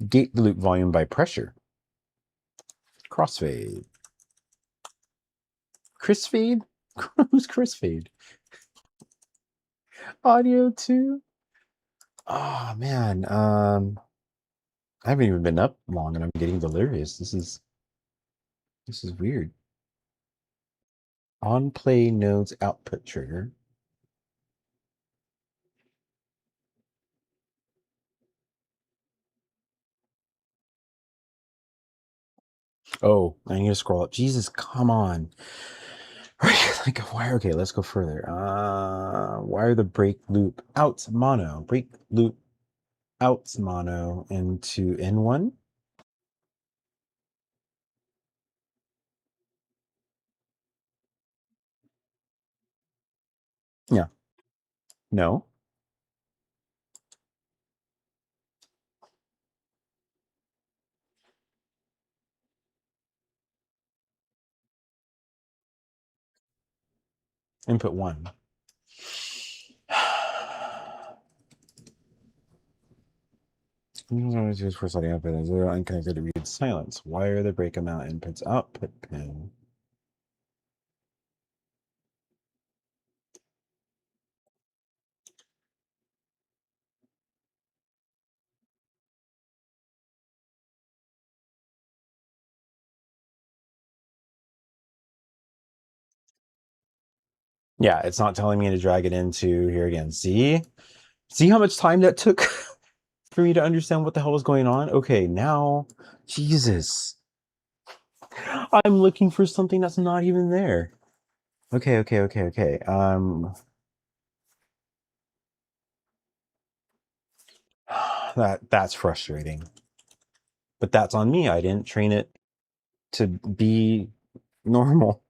Gate the loop volume by pressure. Crossfade. Chris fade? Who's Chris fade? Audio 2? Oh man. I haven't even been up long and I'm getting delirious. This is weird. On play nodes output trigger. Oh, I need to scroll up. Jesus, come on. Like why? Okay, let's go further. Wire the break loop out mono. Break loop out mono into N1. Yeah. No. Input 1. Used for setting up in 0 unconnected read silence. Wire the break amount inputs output pin. Yeah, it's not telling me to drag it into here again. See how much time that took for me to understand what the hell was going on? Okay, now, Jesus. I'm looking for something that's not even there. Okay. That's frustrating. But that's on me. I didn't train it to be normal.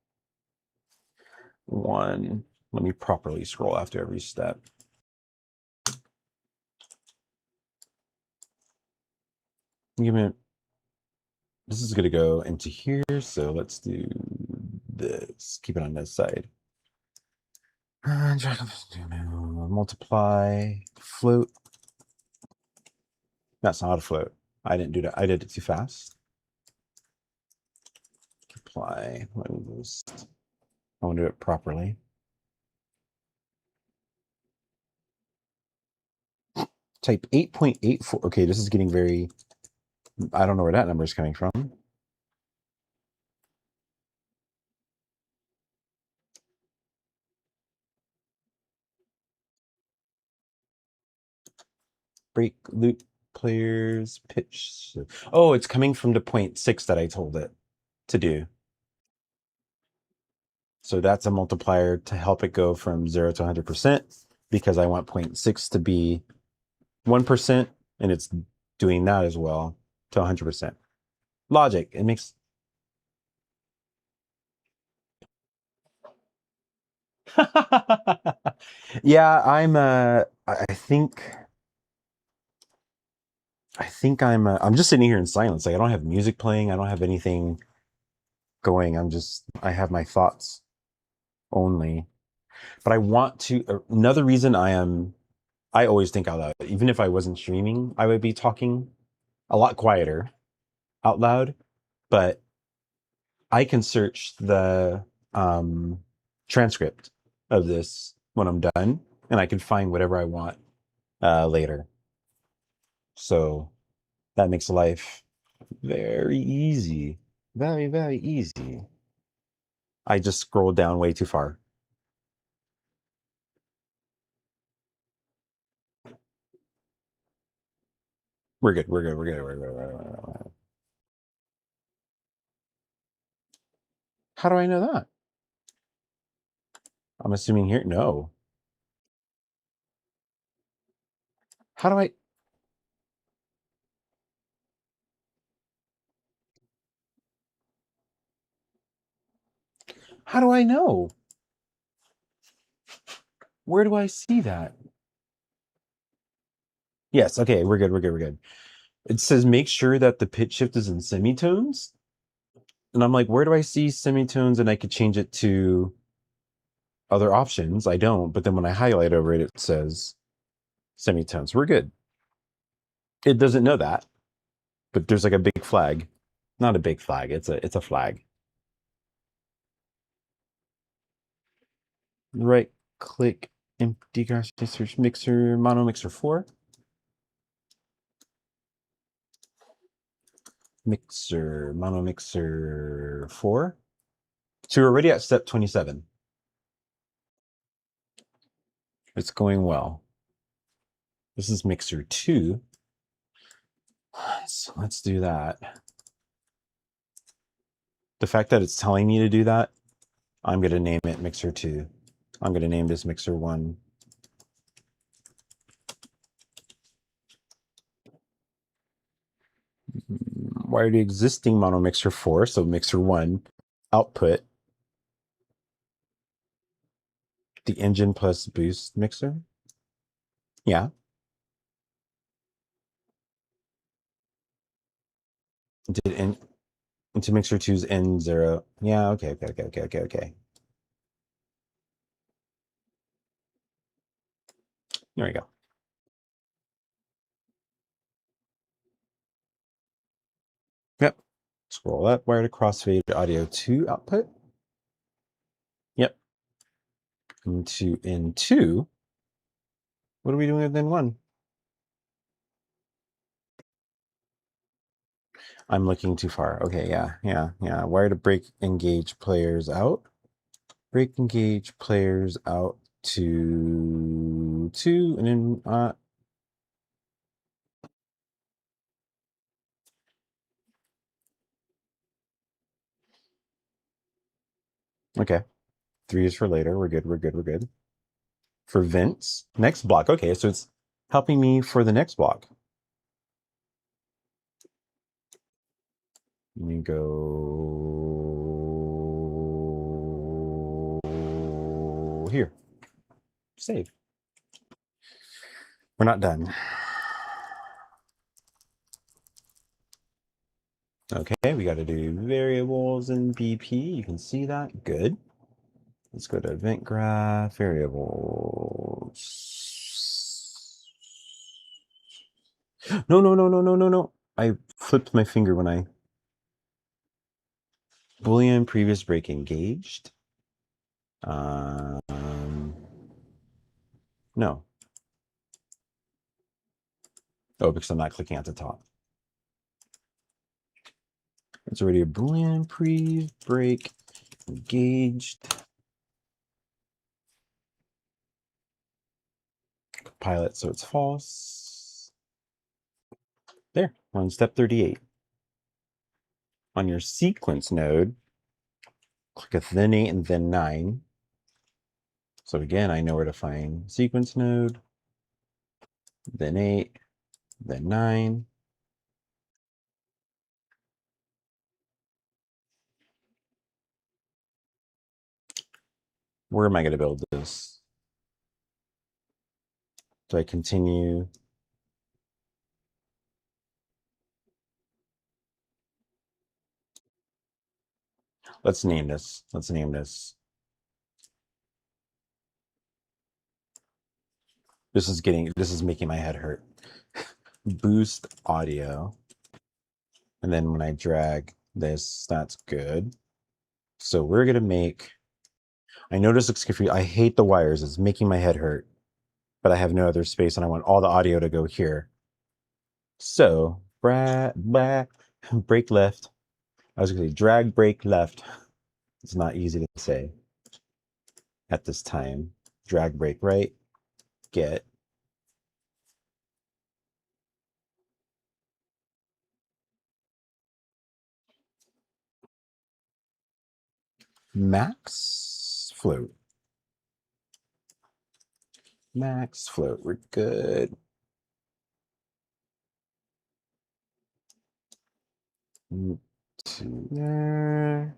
1. Let me properly scroll after every step. Give me. This is going to go into here, so let's do this. Keep it on this side. Multiply, float. That's not a float. I didn't do that. I did it too fast. Apply. I want to do it properly. Type 8.84. Okay, this is getting very. I don't know where that number is coming from. Break loop players pitch. Oh, it's coming from the 0.6 that I told it to do. So that's a multiplier to help it go from 0 to 100% because I want 0.6 to be 1%, and it's doing that as well to 100%. Logic. It makes. Yeah, I'm just sitting here in silence. Like I don't have music playing. I don't have anything going. I have my thoughts only. But I want to, another reason I always think out loud. Even if I wasn't streaming, I would be talking a lot quieter out loud. But I can search the transcript of this when I'm done, and I can find whatever I want later. So that makes life very easy. Very, very easy. I just scrolled down way too far. We're good. We're good. How do I know that? I'm assuming here. No. How do I? How do I know? Where do I see that? Yes. Okay. We're good. We're good. We're good. It says make sure that the pitch shift is in semitones. And I'm like, where do I see semitones? And I could change it to other options. I don't. But then when I highlight over it, it says semitones. We're good. It doesn't know that. But there's like a big flag. Not a big flag. It's a flag. Right click empty grass search mixer mono mixer 4. Mixer mono mixer 4. So we're already at step 27. It's going well. This is mixer 2. So let's do that. The fact that it's telling me to do that, I'm going to name it mixer 2. I'm going to name this mixer 1. Wire the existing mono mixer 4, so mixer 1 output the engine plus boost mixer. Yeah. Did into mixer 2's N0. Yeah, okay. There we go. Yep. Scroll up, wire to crossfade audio 2 output. Yep. Into N2. What are we doing with N1? I'm looking too far. Okay, yeah. Wire to break engage players out. Break engage players out to 2, and then okay. 3 is for later. We're good. For vents, next block. Okay, so it's helping me for the next block. Let me go here. Save. We're not done. Okay, we got to do variables in BP. You can see that. Good. Let's go to event graph, variables. No. I flipped my finger when I Boolean previous break engaged. No. Oh, because I'm not clicking at the top. It's already a Boolean pre break engaged. Compile it so it's false. There, we're on step 38. On your sequence node, click a then 8 and then 9. So again, I know where to find sequence node, then 8, then 9. Where am I going to build this? Do I continue? Let's name this. This is making my head hurt. Boost audio. And then when I drag this, that's good. So we're going to make, I know this looks confusing. I hate the wires. It's making my head hurt. But I have no other space and I want all the audio to go here. So, break left. I was going to say drag, break left. It's not easy to say at this time. Drag, break right, get. Max float. Max float, we're good. To there.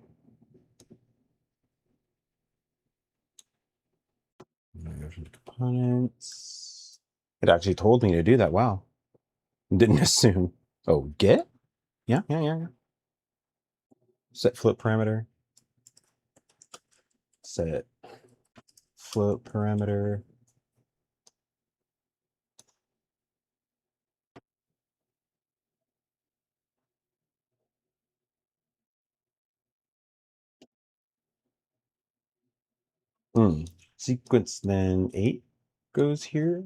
Components. It actually told me to do that. Wow. Didn't assume. Oh, get? Yeah. Set float parameter. Set float parameter. Sequence then 8 goes here.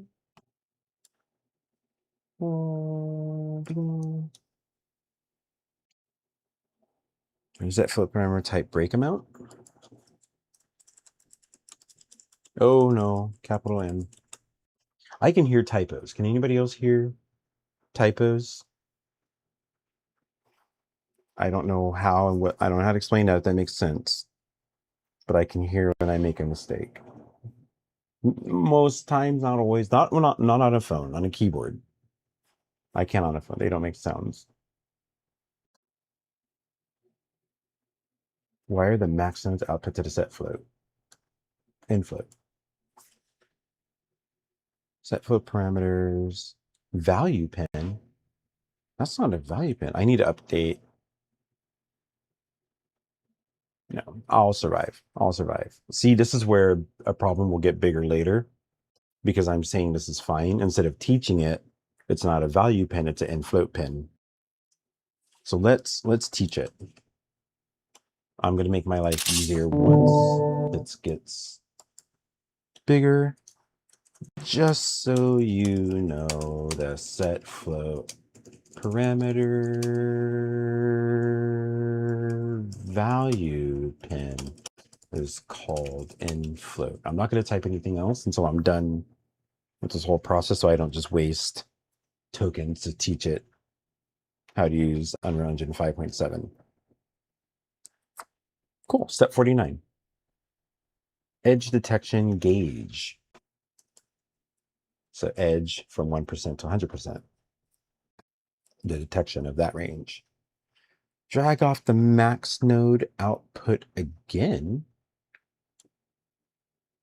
Is that float parameter type break amount? Oh no, capital M. I can hear typos. Can anybody else hear typos? I don't know how and what, I don't know how to explain that if that makes sense. But I can hear when I make a mistake. Most times, not always. Not on a phone, on a keyboard. I can on a phone. They don't make sounds. Why are the max nodes output to the set float? Infloat. Set float parameters. Value pin. That's not a value pin. I need to update. No, I'll survive. I'll survive. See, this is where a problem will get bigger later because I'm saying this is fine. Instead of teaching it, it's not a value pin, it's an infloat pin. So let's teach it. I'm going to make my life easier once it gets bigger. Just so you know, the set float parameter value pin is called infloat. I'm not going to type anything else until I'm done with this whole process so I don't just waste tokens to teach it how to use Unreal Engine 5.7. Cool. Step 49. Edge detection gauge. So edge from 1% to 100%. The detection of that range. Drag off the max node output again.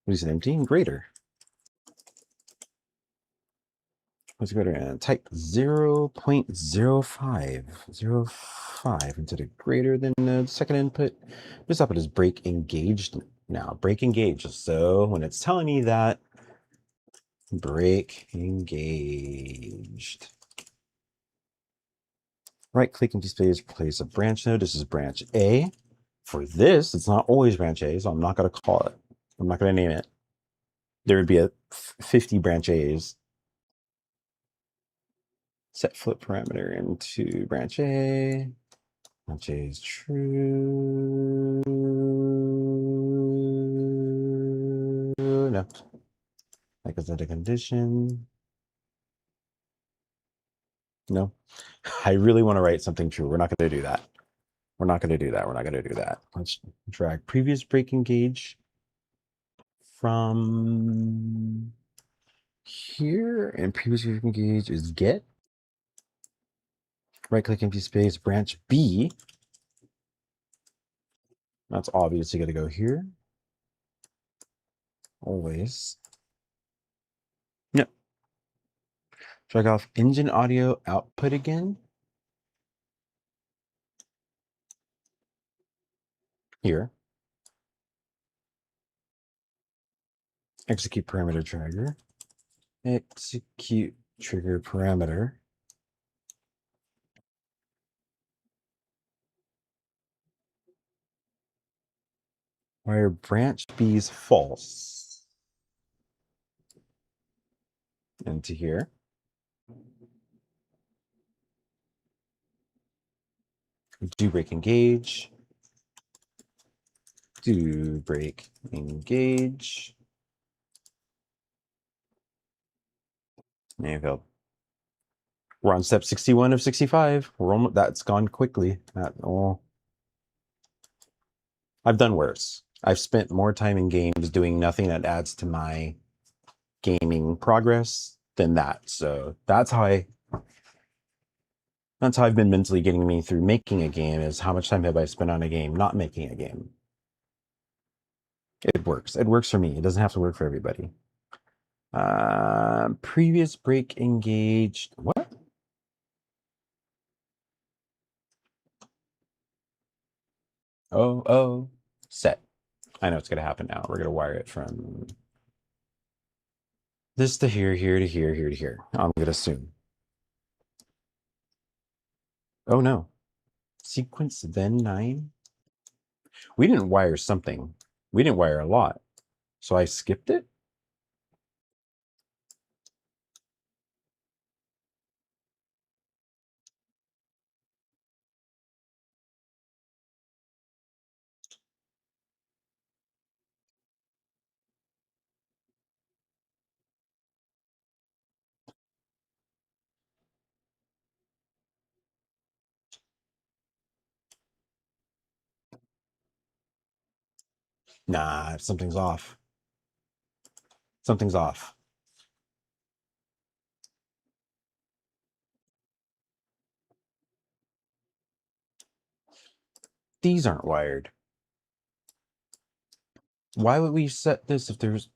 Use an empty and greater. Let's go to type 0.05. 0.5 into the greater than node. Second input. This output is break engaged now. Break engaged. So when it's telling me that, break engaged. Right click and display place a branch node. This is branch A. For this, it's not always branch A, so I'm not going to call it. I'm not going to name it. There would be a 50 branch A's. Set float parameter into branch A. Branch A is true. No. Like is that a condition? No. I really want to write something true. We're not going to do that. We're not going to do that. We're not going to do that. Let's drag previous break engage from here, and previous break engage is get. Right click empty space, branch B. That's obviously going to go here. Always. Yep. Drag off engine audio output again. Here. Execute parameter trigger. Execute trigger parameter. Where branch B is false. Into here. Do break engage. Do break engage. There you go. We're on step 61 of 65. We're almost, that's gone quickly. I've done worse. I've spent more time in games doing nothing that adds to my gaming progress than that. So that's how I've been mentally getting me through making a game, is how much time have I spent on a game not making a game. It works. It works for me. It doesn't have to work for everybody. Previous break engaged. What? Oh, set. I know it's going to happen now. We're going to wire it from this to here, here to here, here to here. I'm going to assume. Oh no. Sequence then 9? We didn't wire something. We didn't wire a lot. So I skipped it? Nah, something's off. Something's off. These aren't wired. Why would we set this if there's...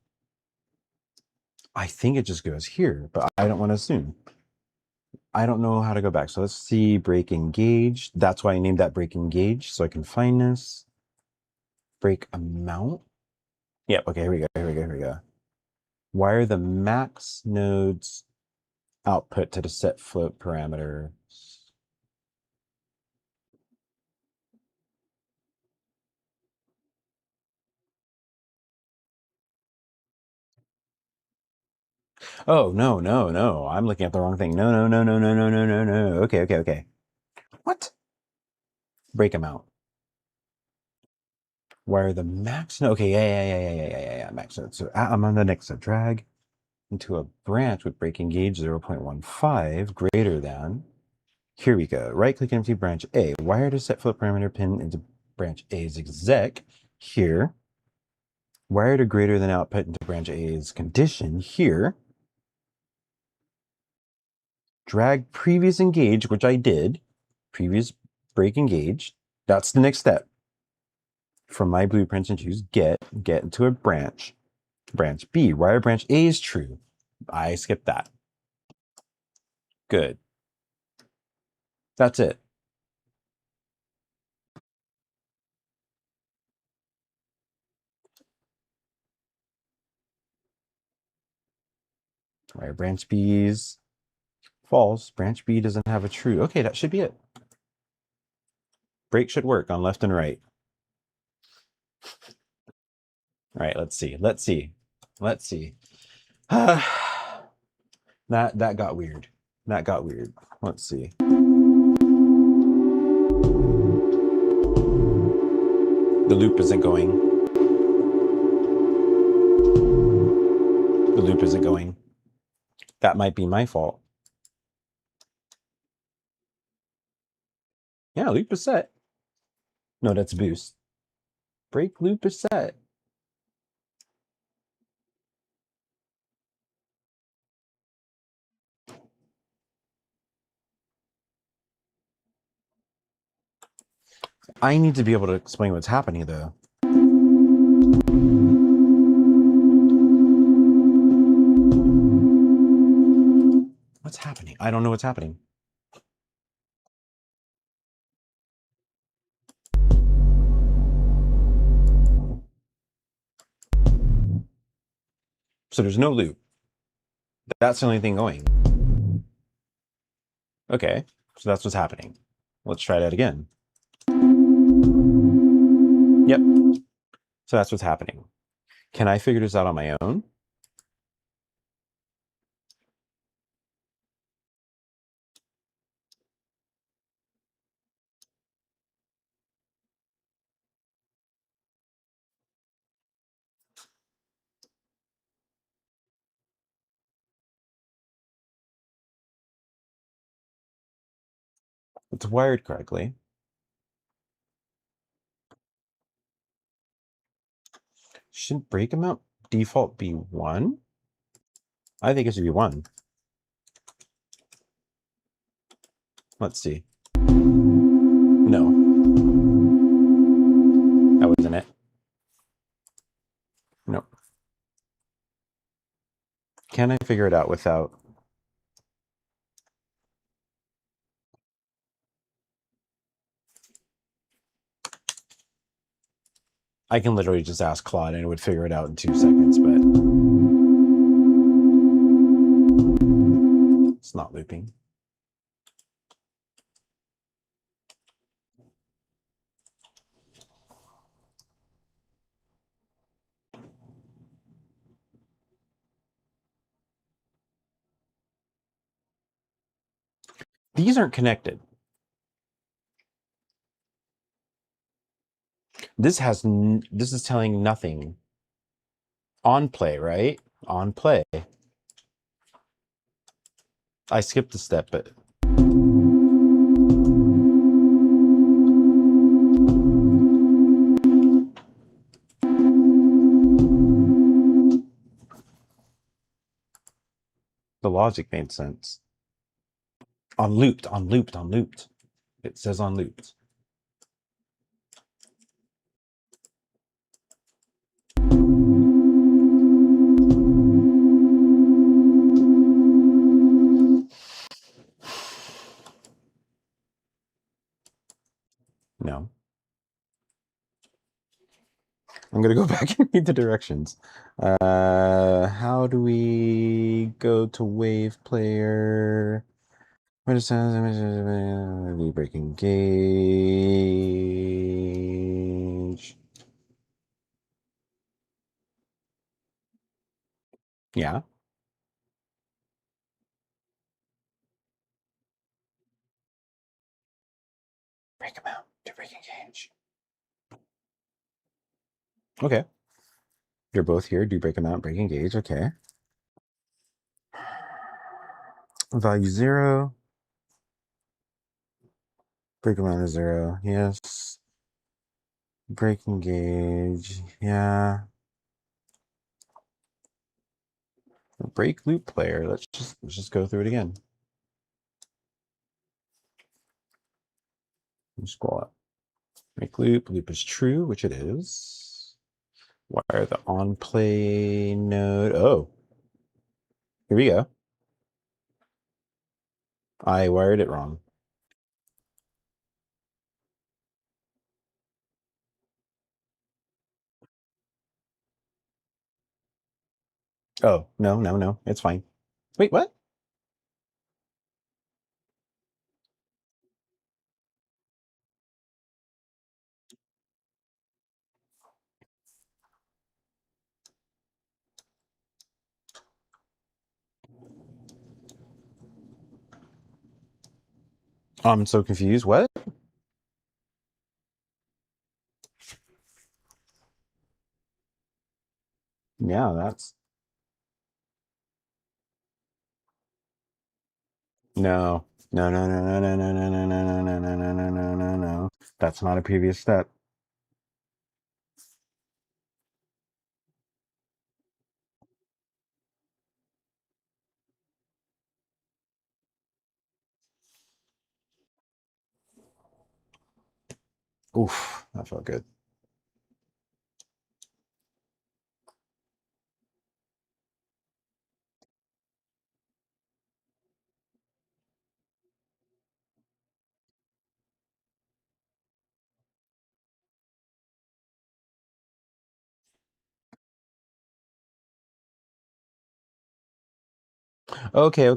I think it just goes here, but I don't want to assume. I don't know how to go back. So let's see, break engaged. That's why I named that break engaged, so I can find this. Break amount. Yep, okay, here we go. Wire the max nodes output to the set float parameter. Oh, no. I'm looking at the wrong thing. No. Okay. What? Break amount. Wire the max. No, okay, yeah. Max node. So I'm on the next. So drag into a branch with break engage 0.15 greater than. Here we go. Right click empty branch A. Wire to set float parameter pin into branch A's exec. Here. Wire to greater than output into branch A's condition. Here. Drag previous engage, which I did. Previous break engage. That's the next step. From my blueprints and choose get into a branch. Branch B. Wire branch A is true. I skipped that. Good. That's it. Wire branch B's false. Branch B doesn't have a true. Okay, that should be it. Break should work on left and right. All right, let's see. That got weird. Let's see. The loop isn't going. That might be my fault. Yeah, loop is set. No, that's boost. Break loop is set. I need to be able to explain what's happening, though. What's happening? I don't know what's happening. So there's no loop. That's the only thing going. Okay, so that's what's happening. Let's try that again. Yep. So that's what's happening. Can I figure this out on my own? It's wired correctly. Shouldn't break amount default be 1? I think it should be 1. Let's see. No. That wasn't it. Nope. Can I figure it out without... I can literally just ask Claude and it would figure it out in 2 seconds, but... It's not looping. These aren't connected. This is telling nothing. On play, right? On play. I skipped a step, but... The logic made sense. On looped, on looped, on looped. It says on looped. No. I'm going to go back and read the directions. How do we go to wave player? What is sounds? Breaking gauge. Yeah. Break them out to breaking gauge. Okay. You're both here. Do break them out, breaking gauge. Okay. Value 0. Break them out to 0. Yes. Breaking gauge. Yeah. Break loop player. Let's just go through it again. Scroll up. Make loop. Loop is true, which it is. Wire the on play node. Oh. Here we go. I wired it wrong. Oh, no. It's fine. Wait, what? I'm so confused. What? Yeah, that's... No. No. That's not a previous step. Oof, that felt good. Okay.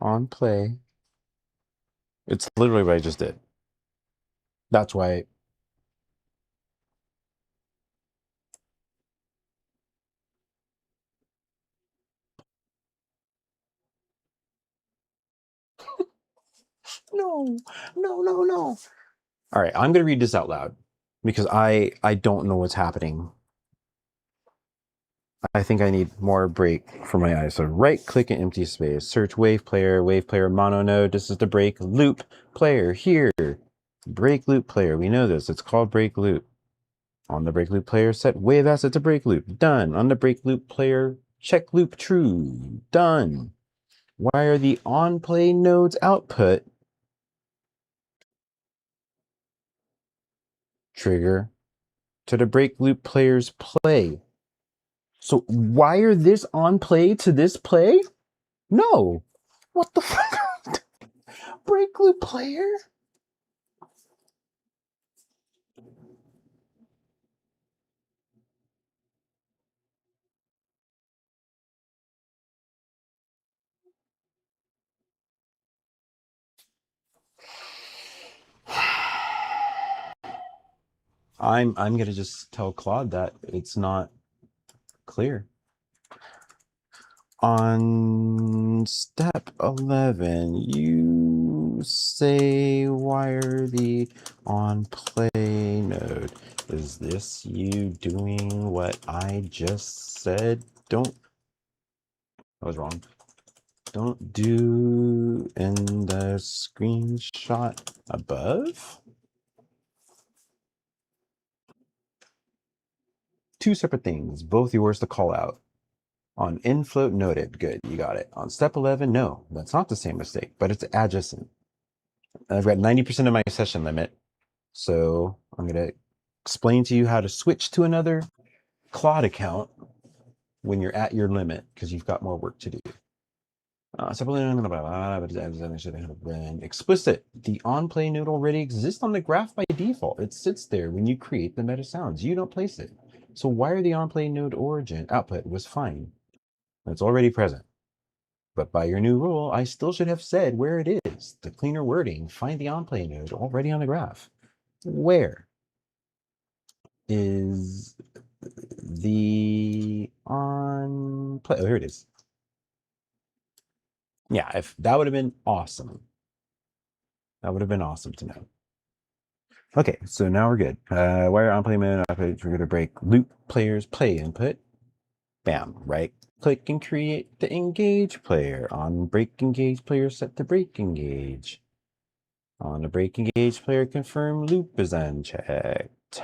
On play. It's literally what I just did. That's why... No. All right, I'm going to read this out loud because I don't know what's happening. I think I need more break for my eyes. So right click in empty space, search wave player mono node. This is the break loop player here. Break loop player. We know this. It's called break loop. On the break loop player, set wave asset to break loop. Done. On the break loop player, check loop true. Done. Wire the on play node's output trigger to the break loop player's play. So wire this on play to this play? No. What the fuck? Break loop player? I'm gonna just tell Claude that it's not clear. On step 11, you say wire the on play node. Is this you doing what I just said? Don't. I was wrong. Don't do in the screenshot above. Two separate things, both yours to call out. On infloat, noted. Good, you got it. On step 11, no, that's not the same mistake, but it's adjacent. I've got 90% of my session limit, so I'm going to explain to you how to switch to another Claude account when you're at your limit, because you've got more work to do. Step 11, explicit. The on-play node already exists on the graph by default. It sits there when you create the meta sounds. You don't place it. So wire the on-play node origin output was fine. It's already present. But by your new rule, I still should have said where it is. The cleaner wording, find the on-play node already on the graph. Where is the on-play? Oh, here it is. Yeah, if that would have been awesome. That would have been awesome to know. Okay, so now we're good. Wire on-play mode, we're going to break loop player's play input. Bam, right click and create the engage player. On break engage player, set to break engage. On the break engage player, confirm loop is unchecked.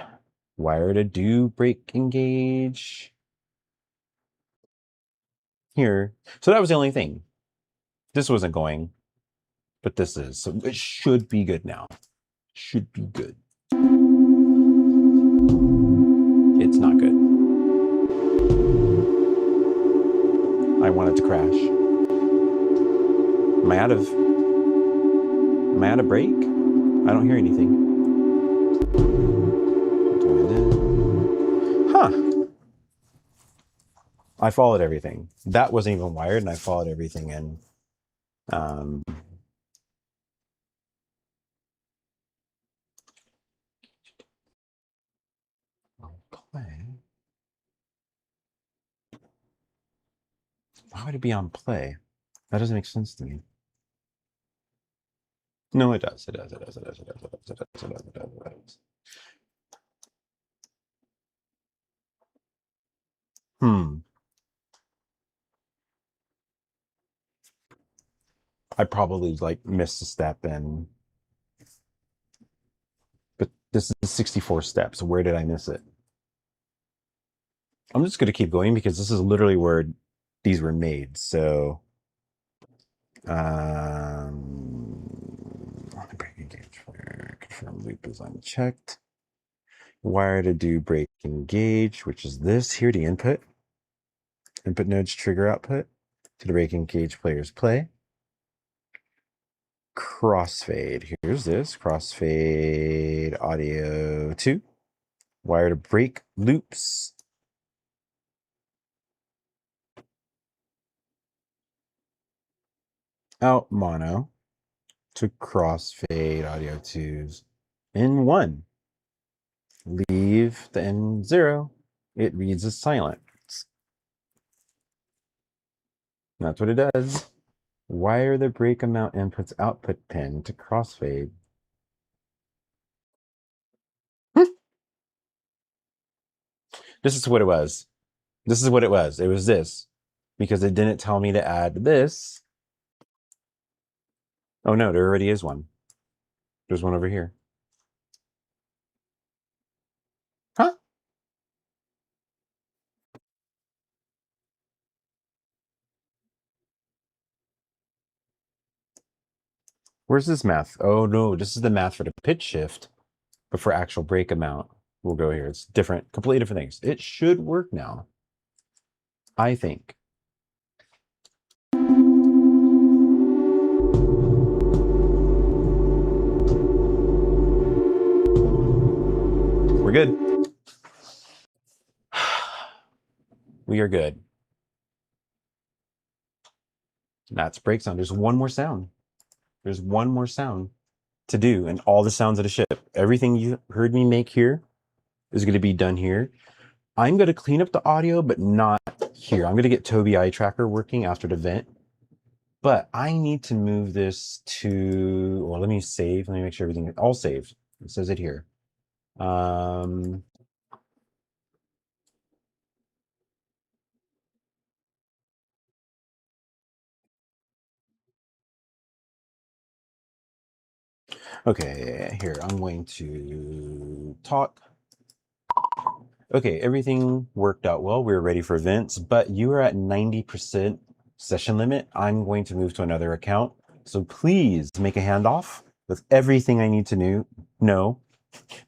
Wire to do break engage here. So that was the only thing. This wasn't going, but this is. So it should be good now. Should be good. It's not good. I want it to crash. Am I out of break? I don't hear anything. Huh. I followed everything. That wasn't even wired, and I followed everything in. Play. Why would it be on play? That doesn't make sense to me. No, it does. It does. It does. It does. It does. It does. It does. It does. It does. It does. I probably like missed a step in, but this is 64 steps. Where did I miss it? I'm just going to keep going because this is literally where these were made. So, break engage player, confirm loop is unchecked. Wire to do break engage, which is this here, the input. Input nodes trigger output to the break engage player's play. Crossfade. Here's this crossfade audio 2. Wire to break loops. Out mono to crossfade audio 2s in 1. Leave the in 0. It reads as silent. That's what it does. Wire the break amount inputs output pin to crossfade. This is what it was. This is what it was. It was this. Because it didn't tell me to add this. Oh no, there already is one. There's one over here. Huh? Where's this math? Oh no, this is the math for the pitch shift, but for actual break amount, we'll go here. It's different, completely different things. It should work now, I think. We're good. We are good. That's break sound. There's one more sound. There's one more sound to do, and all the sounds of the ship. Everything you heard me make here is going to be done here. I'm going to clean up the audio, but not here. I'm going to get Tobii Eye Tracker working after the vent. But I need to move this to, well, let me save. Let me make sure everything is all saved. It says it here. Okay, here, I'm going to talk. Okay, everything worked out well. We're ready for events, but you are at 90% session limit. I'm going to move to another account. So please make a handoff with everything I need to know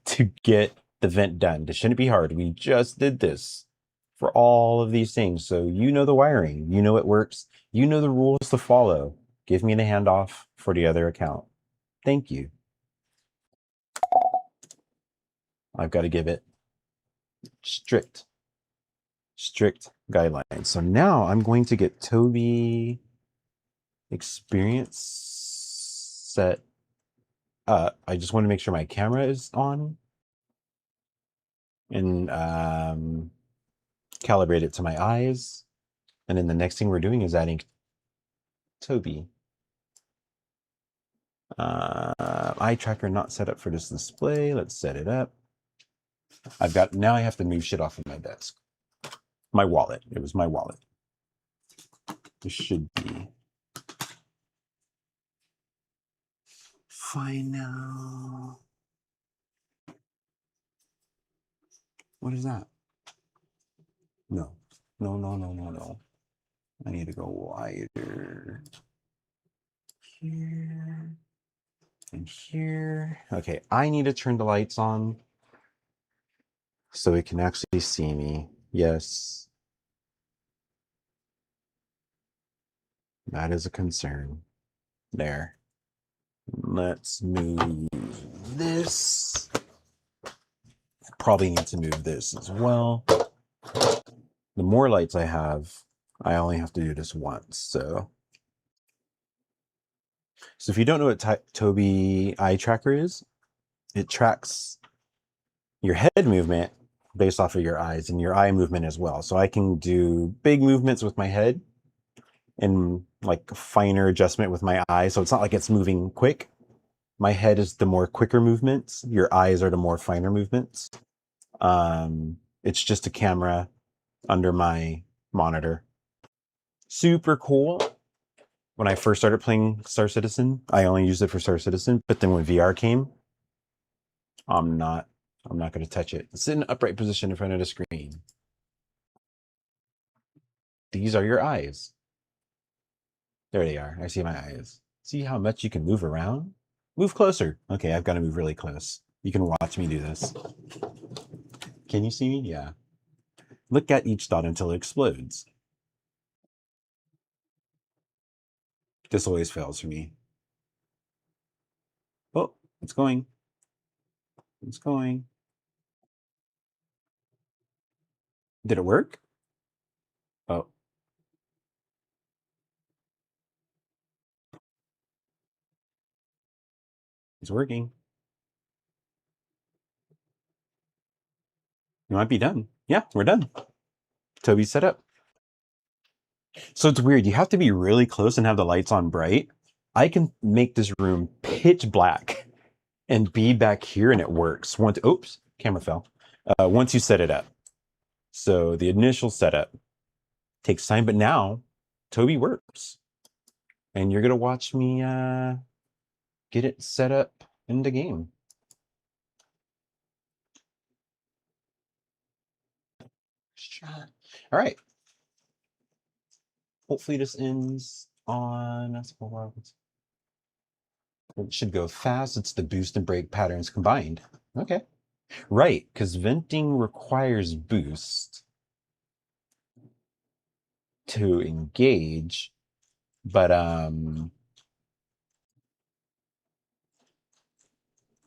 to get the vent done. This shouldn't be hard. We just did this for all of these things. So you know the wiring, you know it works, you know the rules to follow. Give me the handoff for the other account. Thank you. I've got to give it strict guidelines. So now I'm going to get Tobii experience set up. I just want to make sure my camera is on and calibrate it to my eyes. And then the next thing we're doing is adding Tobii. Eye tracker not set up for this display. Let's set it up. Now I have to move shit off of my desk. My wallet. It was my wallet. This should be fine now. What is that? No. I need to go wider. Here. And here. Okay, I need to turn the lights on so it can actually see me. Yes. That is a concern. There. Let's move this. Probably need to move this as well. The more lights I have, I only have to do this once. So if you don't know what Tobii Eye Tracker is, it tracks your head movement based off of your eyes and your eye movement as well. So I can do big movements with my head and like finer adjustment with my eyes. So it's not like it's moving quick. My head is the more quicker movements. Your eyes are the more finer movements. It's just a camera under my monitor. Super cool. When I first started playing Star Citizen, I only used it for Star Citizen. But then when VR came, I'm not going to touch it. Sit in an upright position in front of the screen. These are your eyes. There they are. I see my eyes. See how much you can move around? Move closer. Okay, I've got to move really close. You can watch me do this. Can you see me? Yeah. Look at each dot until it explodes. This always fails for me. Oh, it's going. It's going. Did it work? Oh. It's working. You might be done. Yeah, we're done. Tobii set up. So it's weird. You have to be really close and have the lights on bright. I can make this room pitch black and be back here and it works. Oops, camera fell. Once you set it up. So the initial setup takes time, but now Tobii works. And you're going to watch me get it set up in the game. All right. Hopefully this ends on... It should go fast. It's the boost and brake patterns combined. Okay. Right, because venting requires boost to engage, but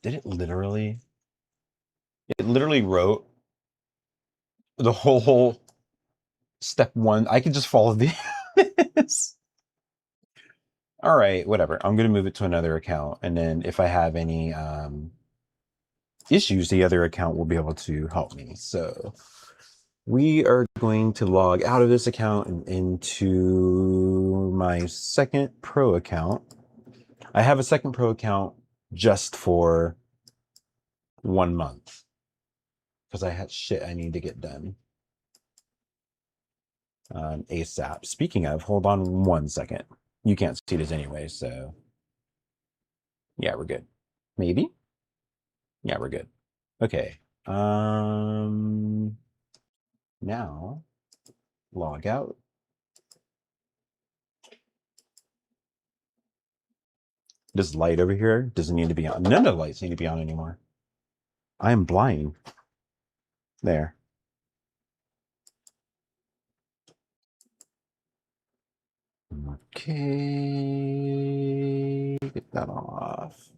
did it literally? It literally wrote the whole step one. I could just follow this. All right, whatever. I'm gonna move it to another account, and then if I have any issues, the other account will be able to help me. So we are going to log out of this account and into my second pro account. I have a second pro account just for 1 month because I had shit I need to get done ASAP. Speaking of, hold on 1 second. You can't see this anyway, so yeah, we're good. Maybe? Yeah, we're good. Okay. Now log out. This light over here doesn't need to be on. None of the lights need to be on anymore. I am blind. There. Okay. Get that off.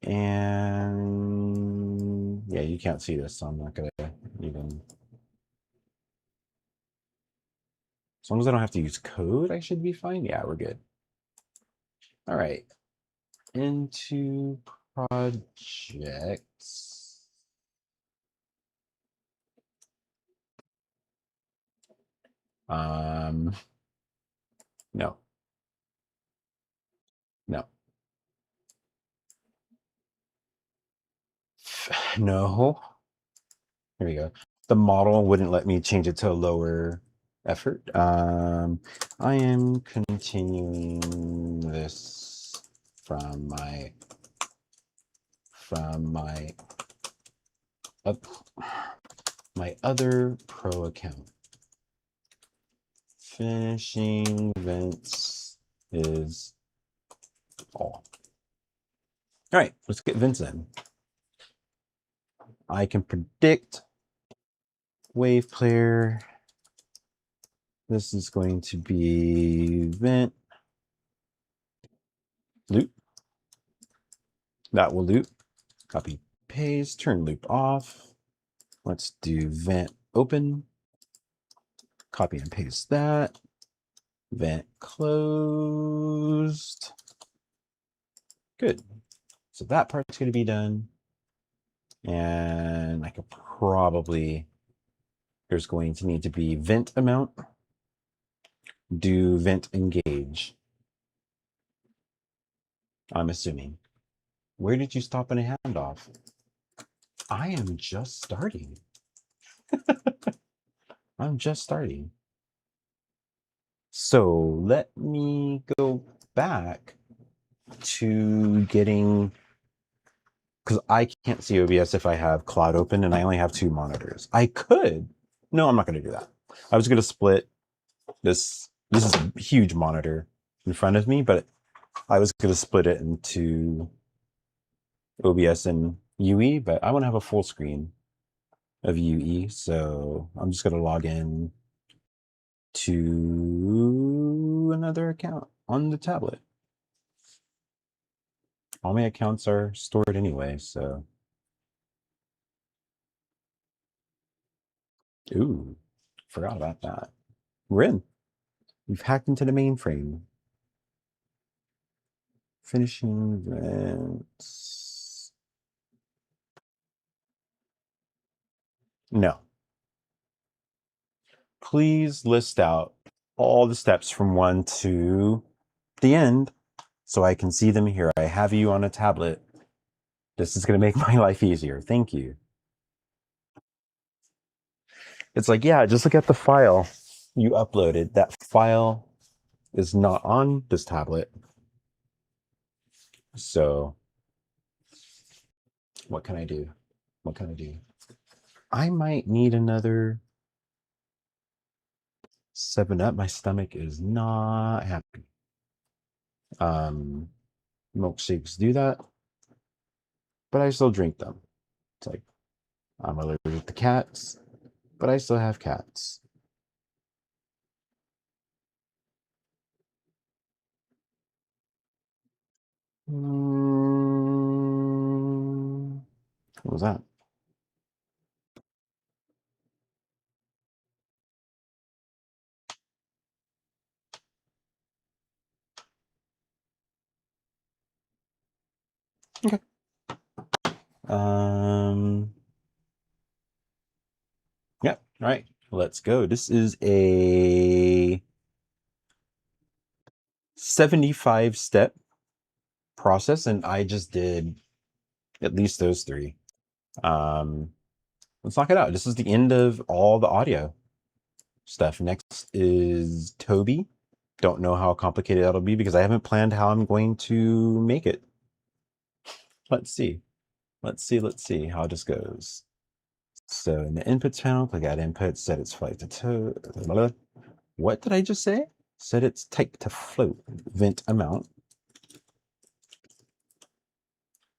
And yeah, you can't see this, so I'm not gonna even. As long as I don't have to use code, I should be fine. Yeah, we're good. All right. Into projects. No. No. No. Here we go. The model wouldn't let me change it to a lower effort. I am continuing this from my other pro account. Finishing vents is all. All right, let's get vents in. I can predict wave player. This is going to be vent loop. That will loop. Copy, paste, turn loop off. Let's do vent open. Copy and paste that. Vent closed. Good. So that part's going to be done. And I could probably, there's going to need to be vent amount. Do vent engage. I'm assuming. Where did you stop in a handoff? I am just starting. I'm just starting. So let me go back to getting, because I can't see OBS if I have cloud open and I only have 2 monitors. I could. No, I'm not going to do that. I was going to split this. This is a huge monitor in front of me, but I was going to split it into OBS and UE, but I want to have a full screen of UE, so I'm just going to log in to another account on the tablet. All my accounts are stored anyway, so. Ooh, forgot about that. We're in. We've hacked into the mainframe. Finishing events. No. Please list out all the steps from 1 to the end so I can see them here. I have you on a tablet. This is going to make my life easier. Thank you. It's like, yeah, just look at the file you uploaded. That file is not on this tablet. So what can I do? What can I do? I might need another 7-Up. My stomach is not happy. Milkshakes do that, but I still drink them. It's like, I'm allergic to cats, but I still have cats. What was that? Okay. Yeah, all right, let's go. This is a 75-step process, and I just did at least those 3. Let's knock it out. This is the end of all the audio stuff. Next is Tobii. Don't know how complicated that'll be because I haven't planned how I'm going to make it. Let's see. Let's see how this goes. So in the inputs panel, click add input, set its flight to what did I just say? Set its type to float. Vent amount.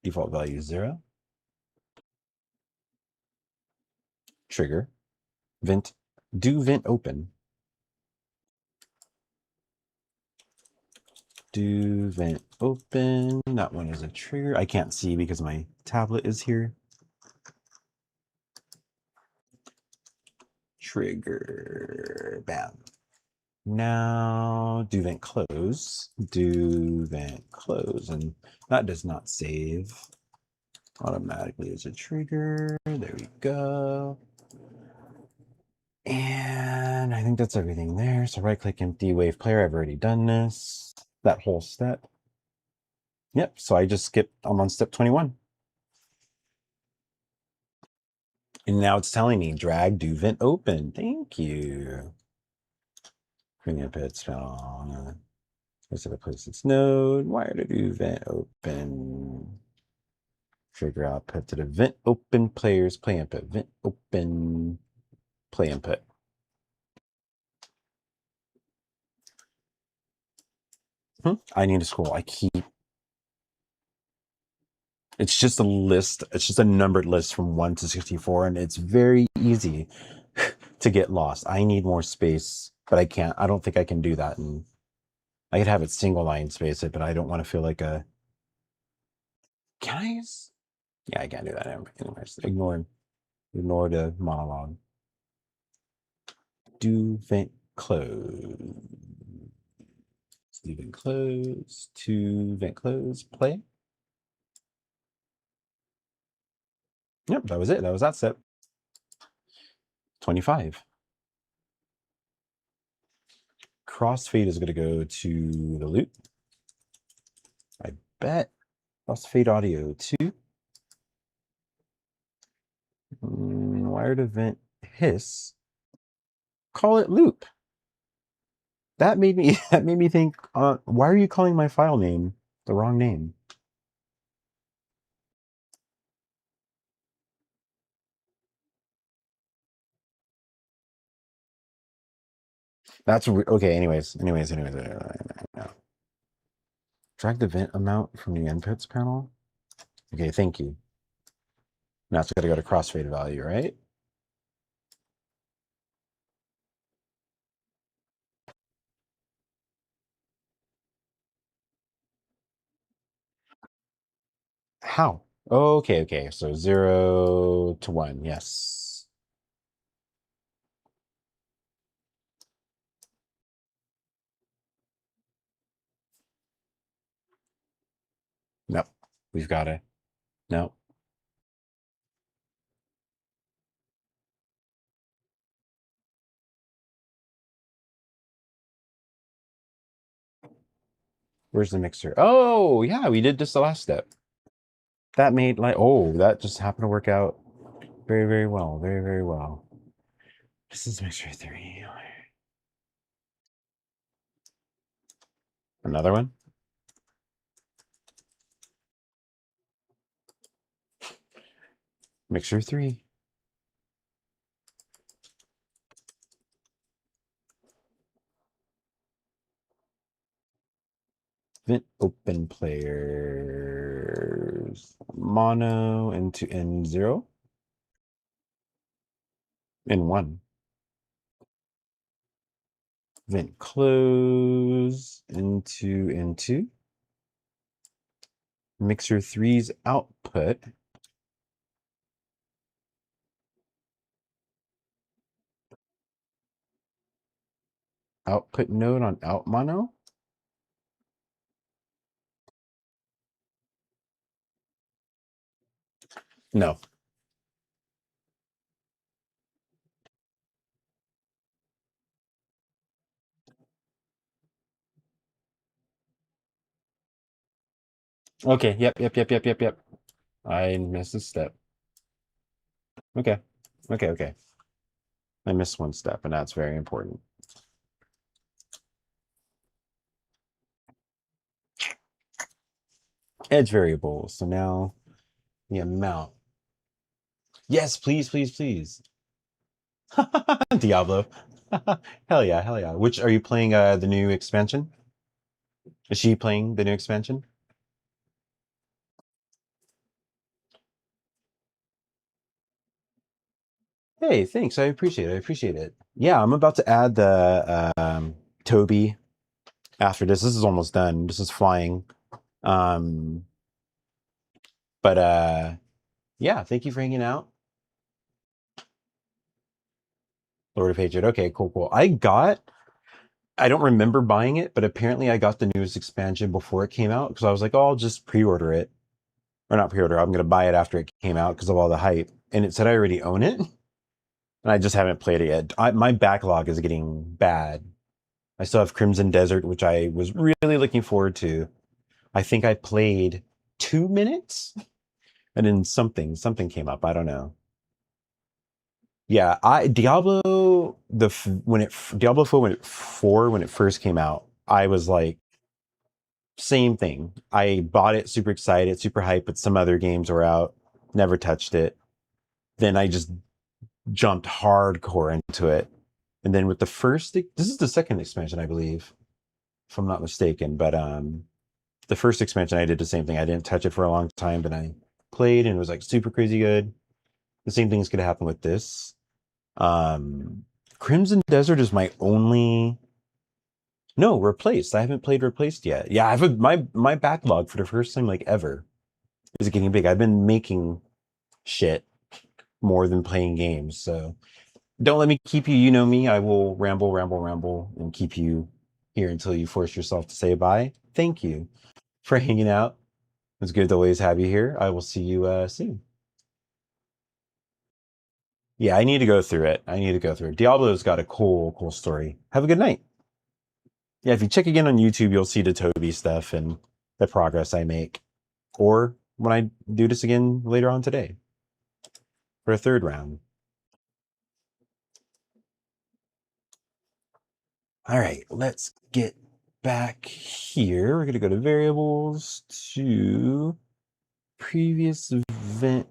Default value is 0. Trigger. Vent. Do vent open. Do vent open. That one is a trigger. I can't see because my tablet is here. Trigger. Bam. Now do vent close. Do vent close. And that does not save automatically as a trigger. There we go. And I think that's everything there. So right click empty wave player. I've already done this. That whole step. Yep. So I just skipped. I'm on step 21. And now it's telling me drag do vent open. Thank you. Bring inputs on. Specific place its node. Wire to do vent open. Trigger output to the vent open players play input. Vent open play input. I need to scroll. I keep. It's just a list. It's just a numbered list from 1 to 64, and it's very easy to get lost. I need more space, but I can't. I don't think I can do that. And I could have it single line space it, but I don't want to feel like a. Can I use? Yeah, I can't do that. Anyways, ignore the monologue. Do vent close. Do vent close. To vent close. Play. Yep, that was it. That was that step. 25. Crossfade is going to go to the loop. I bet. Crossfade audio 2. Wire to vent hiss. Call it loop. That made me think, why are you calling my file name the wrong name? That's okay. Anyways. Drag the vent amount from the inputs panel. Okay, thank you. Now it's got to go to crossfade value, right? How? Okay. So 0 to 1. Yes. Nope. We've got it. Nope. Where's the mixer? Oh, yeah, we did just the last step. That made like, oh, that just happened to work out very, very well. Very, very well. This is mixture 3. Another one. Mixture 3. Vent open players. Mono into N0. N1. Vent close into N2. Mixer 3's output. Output node on out mono. No. Okay. Yep. I missed a step. Okay. I missed one step, and that's very important. Edge variable. So now the amount. Yes, please. Diablo. Hell yeah. Which are you playing the new expansion? Is she playing the new expansion? Hey, thanks. I appreciate it. Yeah, I'm about to add the Tobii after this. This is almost done. This is flying. But yeah, thank you for hanging out. Lord of Hatred. Okay, cool. I don't remember buying it, but apparently I got the newest expansion before it came out because I was like, oh, I'll just pre-order it. Or not pre-order, I'm going to buy it after it came out because of all the hype. And it said I already own it. And I just haven't played it yet. My backlog is getting bad. I still have Crimson Desert, which I was really looking forward to. I think I played 2 minutes and then something came up. I don't know. Yeah, Diablo 4 when it first came out, I was like, same thing. I bought it super excited, super hyped, but some other games were out, never touched it. Then I just jumped hardcore into it. And then with the first, this is the second expansion, I believe, if I'm not mistaken. But the first expansion, I did the same thing. I didn't touch it for a long time, but I played and it was like super crazy good. The same thing is going to happen with this. Crimson Desert is my only. No, Replaced. I haven't played Replaced yet. Yeah, my backlog for the first time like ever is getting big. I've been making shit more than playing games, so don't let me keep you. You know me. I will ramble, and keep you here until you force yourself to say bye. Thank you for hanging out. It's good to always have you here. I will see you soon. Yeah, I need to go through it. Diablo's got a cool story. Have a good night. Yeah, if you check again on YouTube, you'll see the Tobii stuff and the progress I make. Or when I do this again later on today for a third round. All right, let's get back here. We're going to go to variables to previous event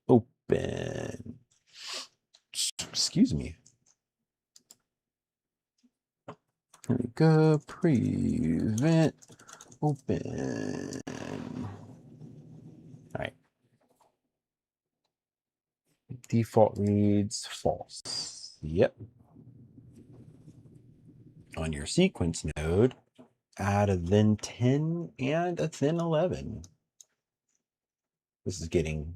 open. Excuse me. Here we go. Pre-event open. All right. Default reads false. Yep. On your sequence node, add a then 10 and a then 11. This is getting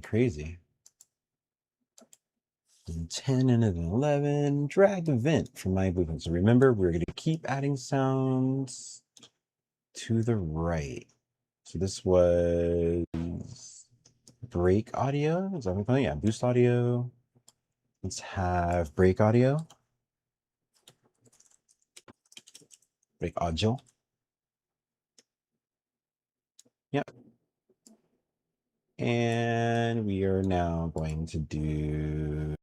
crazy. Then 10 and a then 11. Drag the vent from my movement. So remember, we're going to keep adding sounds to the right. So this was break audio. Is that what I'm calling it? Yeah, boost audio. Let's have break audio. Break audio. Yep. And we are now going to do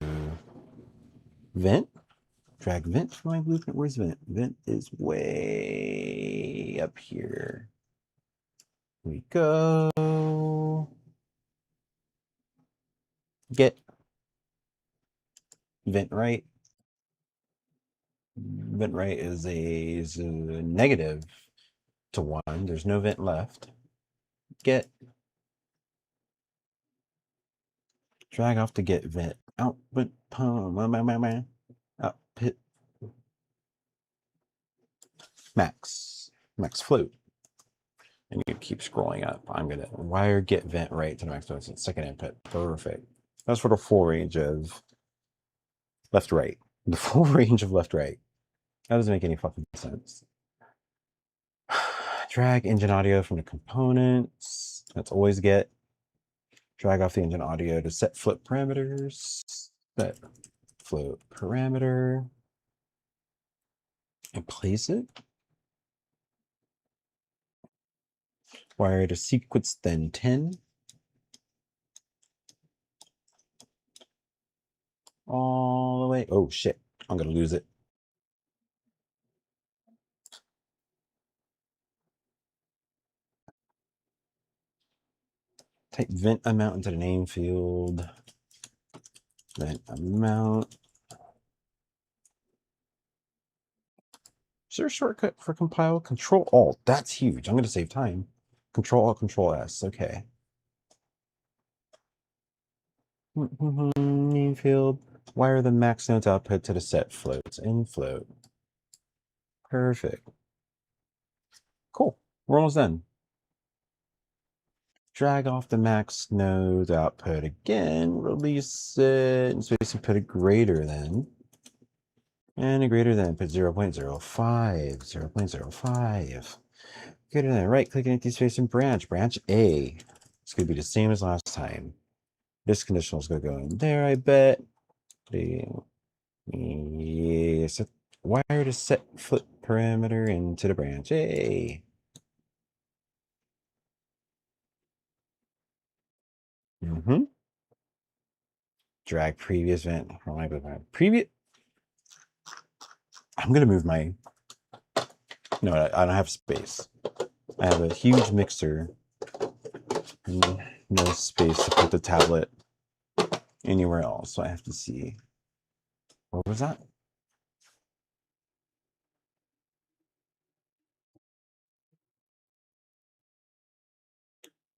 vent. Drag vent from my blueprint. Where's vent? Vent is way up here. Here we go. Get vent right. Vent right is a negative to 1. There's no vent left. Get. Drag off to get vent. Output. Output. Max. Max float. And you keep scrolling up. I'm going to wire get vent right to the max float. It's second input. Perfect. That's for the full range of left right. The full range of left right. That doesn't make any fucking sense. Drag engine audio from the components. That's always get. Drag off the engine audio to set float parameters. Set float parameter. And place it. Wire to sequence then 10. All the way. Oh shit. I'm going to lose it. Type vent amount into the name field. Vent amount. Is there a shortcut for compile? Control Alt. That's huge. I'm going to save time. Control Alt, Control S. Okay. Name field. Wire the max notes output to the set floats in float. Perfect. Cool. We're almost done. Drag off the max node output again. Release it. And space and put a greater than. And a greater than. Put 0.05. 0.05. Greater than. Right click empty space and branch. Branch A. It's going to be the same as last time. This conditional is going to go in there, I bet. Yes. Wire to set foot parameter into the branch A. Drag previous vent. Previous. I'm going to move my. No, I don't have space. I have a huge mixer. And no space to put the tablet anywhere else. So I have to see. What was that?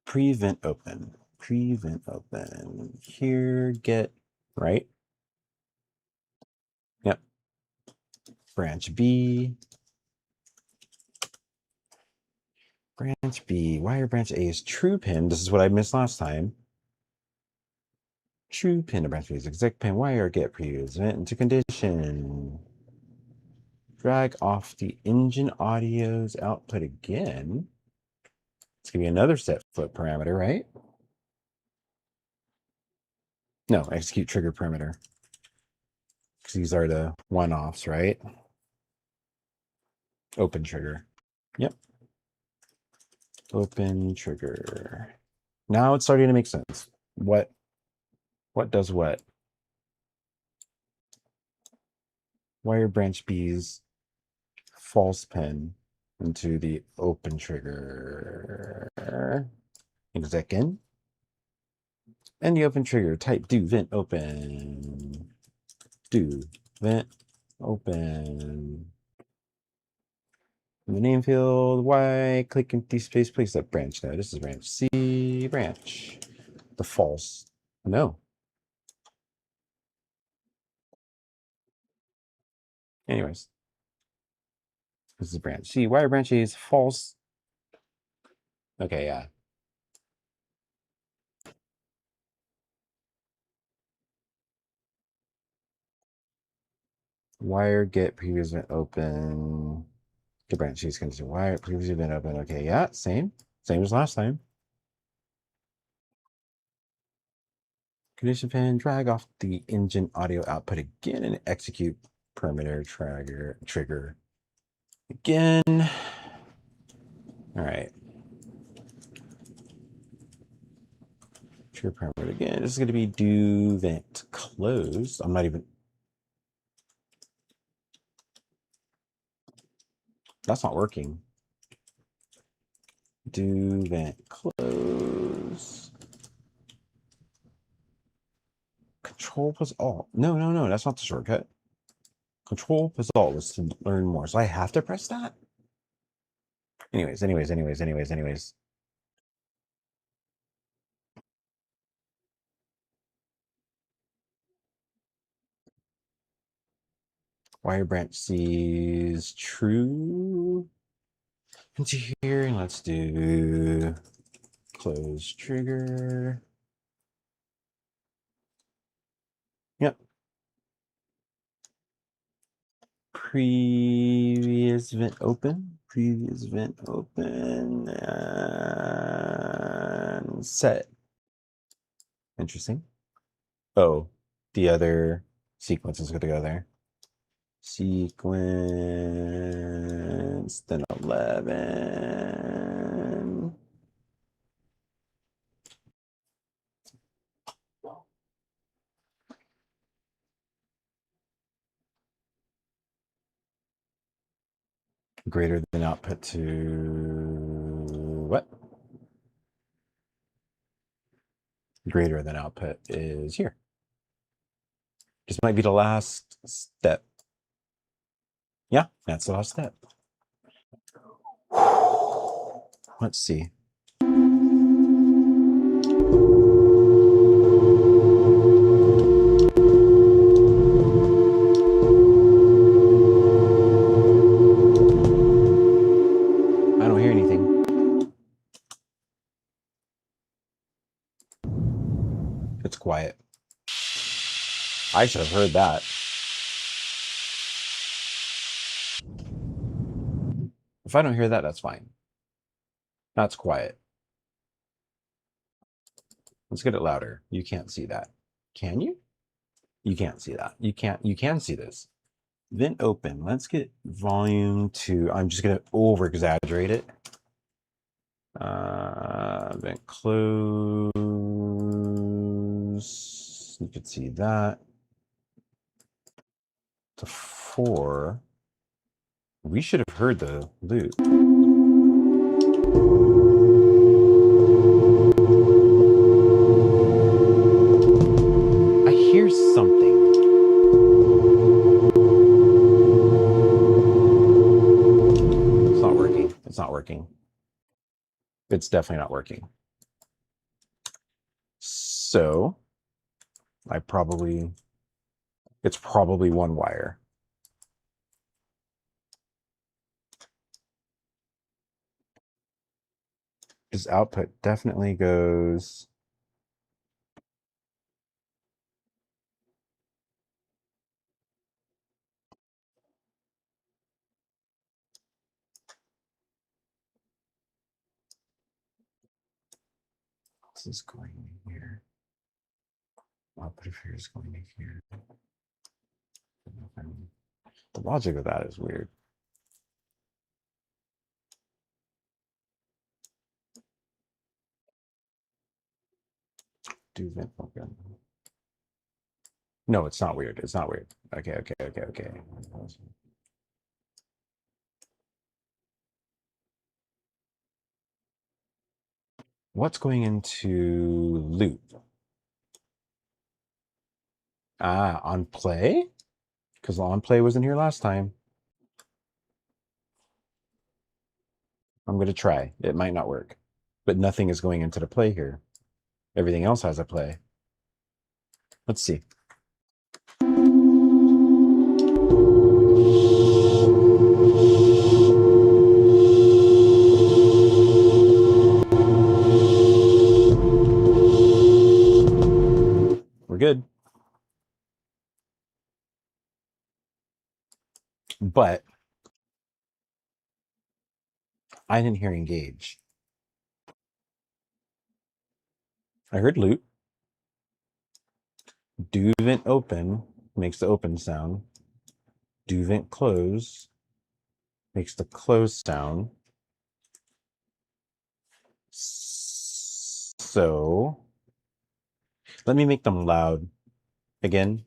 Prevent open. Prevent open. Here, get right. Yep. Branch B. Branch B. Wire branch A is true pin. This is what I missed last time. True pin to branch B is exec pin. Wire get previous event into condition. Drag off the engine audio's output again. It's going to be another set foot parameter, right? No, execute trigger parameter. Because these are the one-offs, right? Open trigger. Yep. Open trigger. Now it's starting to make sense. What does what? Wire branch B's false pin into the open trigger. Exec in. And the open trigger, type do vent open. Do vent open. In the name field, Y, click empty space, place that branch now. This is branch C, branch. The false. No. Anyways. This is branch C. Wire branch A is false. Okay, yeah. Wire get previous event open. The branch C is going to wire previous event open. Okay, yeah, same. Same as last time. Condition pin, drag off the engine audio output again and execute parameter trigger again. All right. trigger parameter again. This is going to be do vent close. I'm not even. That's not working. Do vent close. Control plus Alt. No, that's not the shortcut. Control plus Alt was to learn more. So I have to press that? Anyways. Wire branch sees true into here. And let's do close trigger. Yep. Previous vent open. Previous vent open. And set. Interesting. Oh, the other sequence is going to go there. Sequence, then 11. Greater than output to what? Greater than output is here. This might be the last step. Yeah, that's the last step. Let's see. I don't hear anything. It's quiet. I should have heard that. If I don't hear that, that's fine. That's quiet. Let's get it louder. You can't see that. Can you? You can't see that. You can see this. Vent open. Let's get volume to, I'm just going to over exaggerate it. Vent close. You can see that. To 4. We should have heard the loop. I hear something. It's not working. It's not working. It's definitely not working. So it's probably one wire. This output definitely goes. This is going in here. Output of here is going in here. The logic of that is weird. Do vent open. No, it's not weird. It's not weird. Okay. What's going into loop? On play? Because on play wasn't here last time. I'm going to try. It might not work. But nothing is going into the play here. Everything else has a play. Let's see. We're good. But I didn't hear engage. I heard loop. Do vent open makes the open sound. Do vent close makes the close sound. So Let me make them loud again.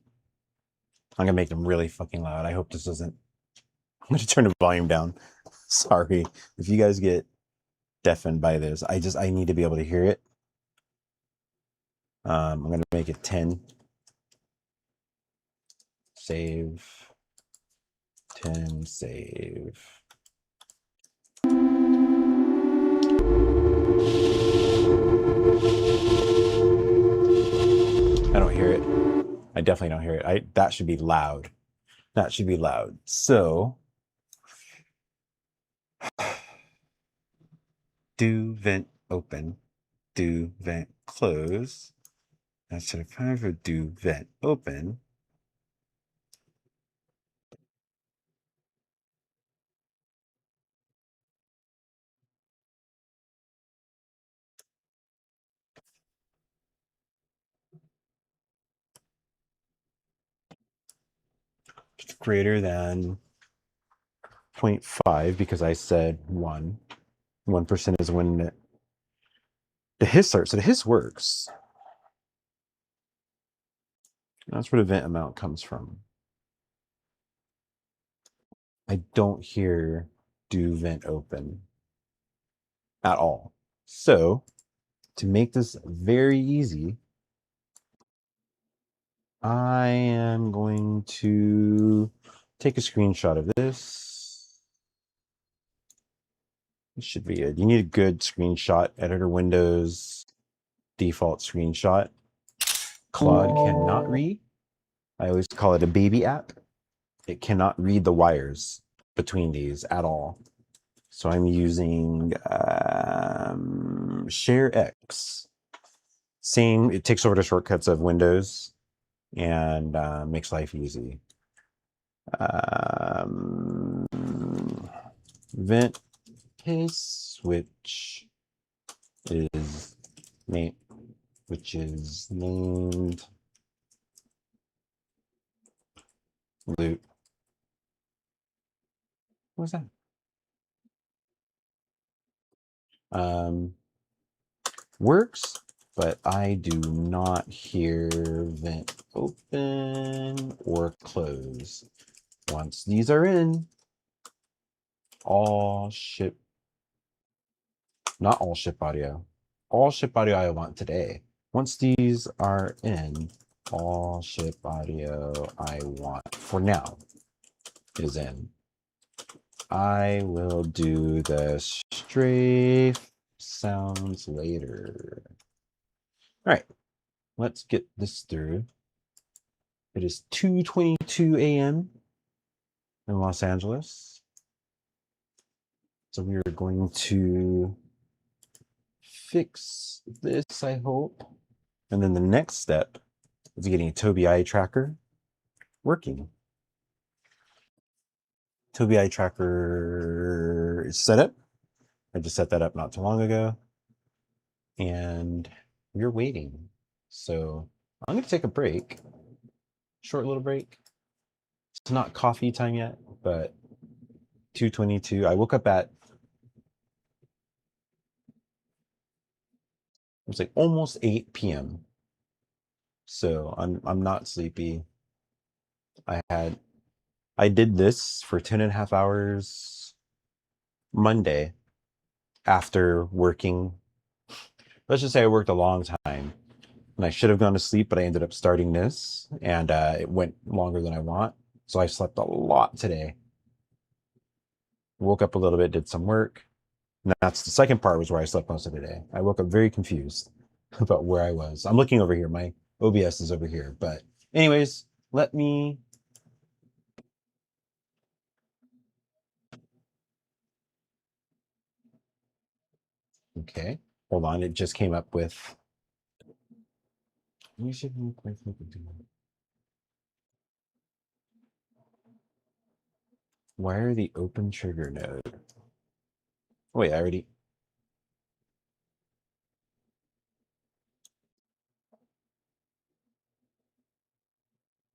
I'm gonna make them really fucking loud. I hope this doesn't. I'm gonna turn the volume down. Sorry if you guys get deafened by this. I need to be able to hear it. I'm gonna make it 10. Save. 10. Save. I don't hear it. I definitely don't hear it. That should be loud. That should be loud. So do vent open. Do vent close. Instead of 5, do vent open. Greater than 0.5 because I said 1. 1% is when the hiss starts. So the hiss works. That's where the vent amount comes from. I don't hear do vent open at all. So to make this very easy, I am going to take a screenshot of this. It should be good. You need a good screenshot. Editor Windows, default screenshot. Claude cannot read. I always call it a baby app. It cannot read the wires between these at all. So I'm using Share X. Same, it takes over the shortcuts of Windows and makes life easy. Vent case, which is named loop. What was that? Works, but I do not hear vent open or close. Once these are in, all ship, not all ship audio, all ship audio I want today. Once these are in, all ship audio I want for now is in. I will do the strafe sounds later. All right, let's get this through. It is 2:22 a.m. in Los Angeles. So we are going to fix this, I hope. And then the next step is getting a Tobii Eye Tracker working. Tobii Eye Tracker is set up. I just set that up not too long ago. And we're waiting. So I'm going to take a break. Short little break. It's not coffee time yet, but 2:22. I woke up at, it was like almost 8 p.m. So I'm not sleepy. I did this for 10.5 hours Monday after working. Let's just say I worked a long time and I should have gone to sleep, but I ended up starting this and it went longer than I want. So I slept a lot today. Woke up a little bit, did some work. And that's the second part, was where I slept most of the day. I woke up very confused about where I was. I'm looking over here. My OBS is over here. But anyways, let me... Okay, hold on. It just came up with... Why are the open trigger node? Oh, wait, I already...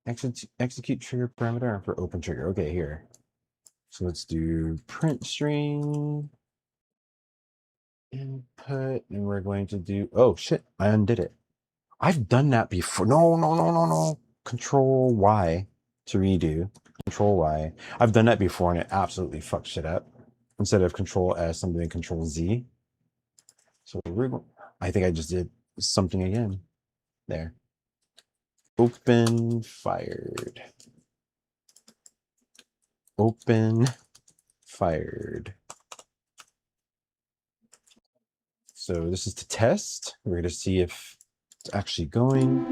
Execute trigger parameter for open trigger. Okay, here. So let's do print string input, and we're going to do... Oh, shit, I undid it. I've done that before. No. Control Y to redo. Control Y. I've done that before and it absolutely fucks shit up. Instead of Control S, I'm doing Control Z. So I think I just did something again. There. Open fired. Open fired. So this is to test. We're going to see if it's actually going.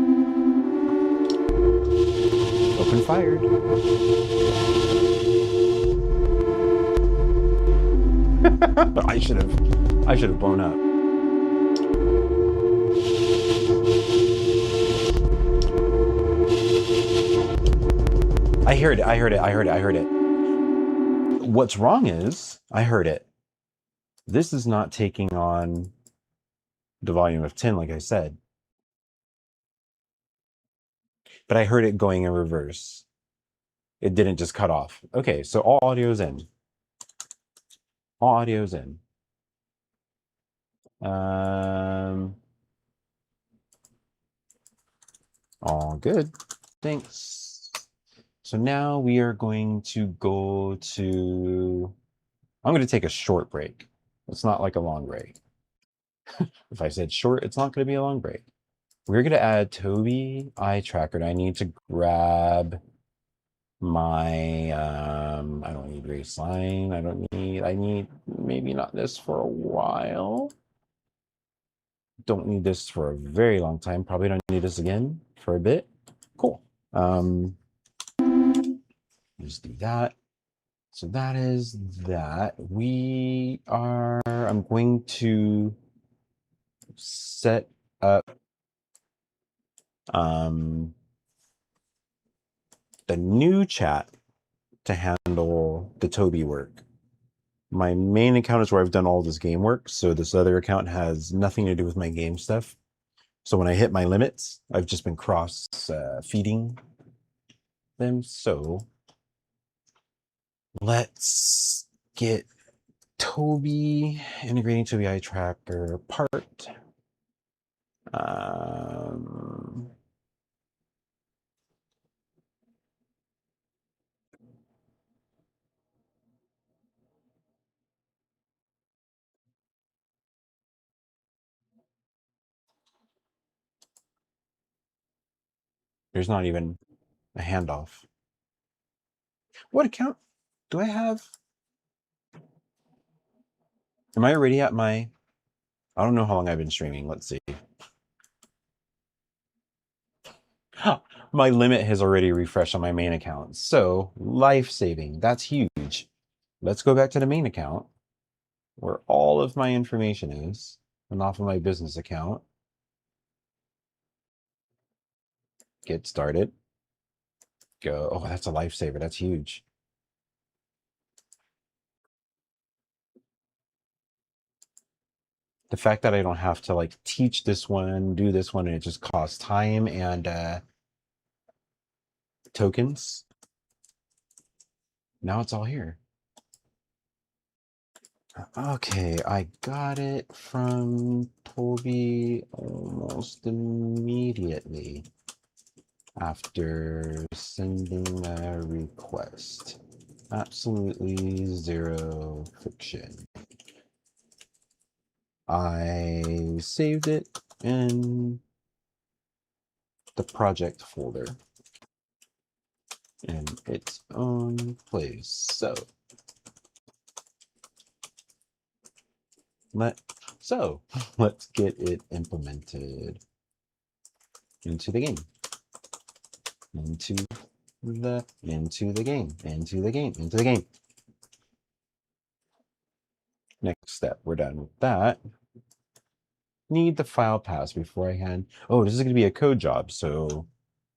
Open fired. I should have blown up. I heard it. What's wrong is I heard it. This is not taking on the volume of 10, like I said. But I heard it going in reverse. It didn't just cut off. Okay, so all audio's in. All audio's in. All good. Thanks. So now we are going to go to... I'm going to take a short break. It's not like a long break. If I said short, it's not going to be a long break. We're going to add Tobii Eye Tracker. And I need to grab my... I don't need baseline. I need maybe not this for a while. Don't need this for a very long time. Probably don't need this again for a bit. Cool. Just do that. So that is that. I'm going to set up the new chat to handle the Tobii work. My main account is where I've done all this game work. So this other account has nothing to do with my game stuff. So when I hit my limits, I've just been cross feeding them. So let's get Tobii, integrating Tobii Eye Tracker part. There's not even a handoff. What account do I have? Am I already at my... I don't know how long I've been streaming. Let's see. My limit has already refreshed on my main account. So, life-saving. That's huge. Let's go back to the main account where all of my information is and off of my business account. Get started. Go. Oh, that's a lifesaver. That's huge. The fact that I don't have to like teach this one, do this one, and it just costs time and tokens. Now it's all here. Okay, I got it from Tobii almost immediately after sending a request. Absolutely zero friction. I saved it in the project folder in its own place. So let's get it implemented into the game. Into the game. Next step, we're done with that. Need the file pass before I hand. Oh, this is going to be a code job. So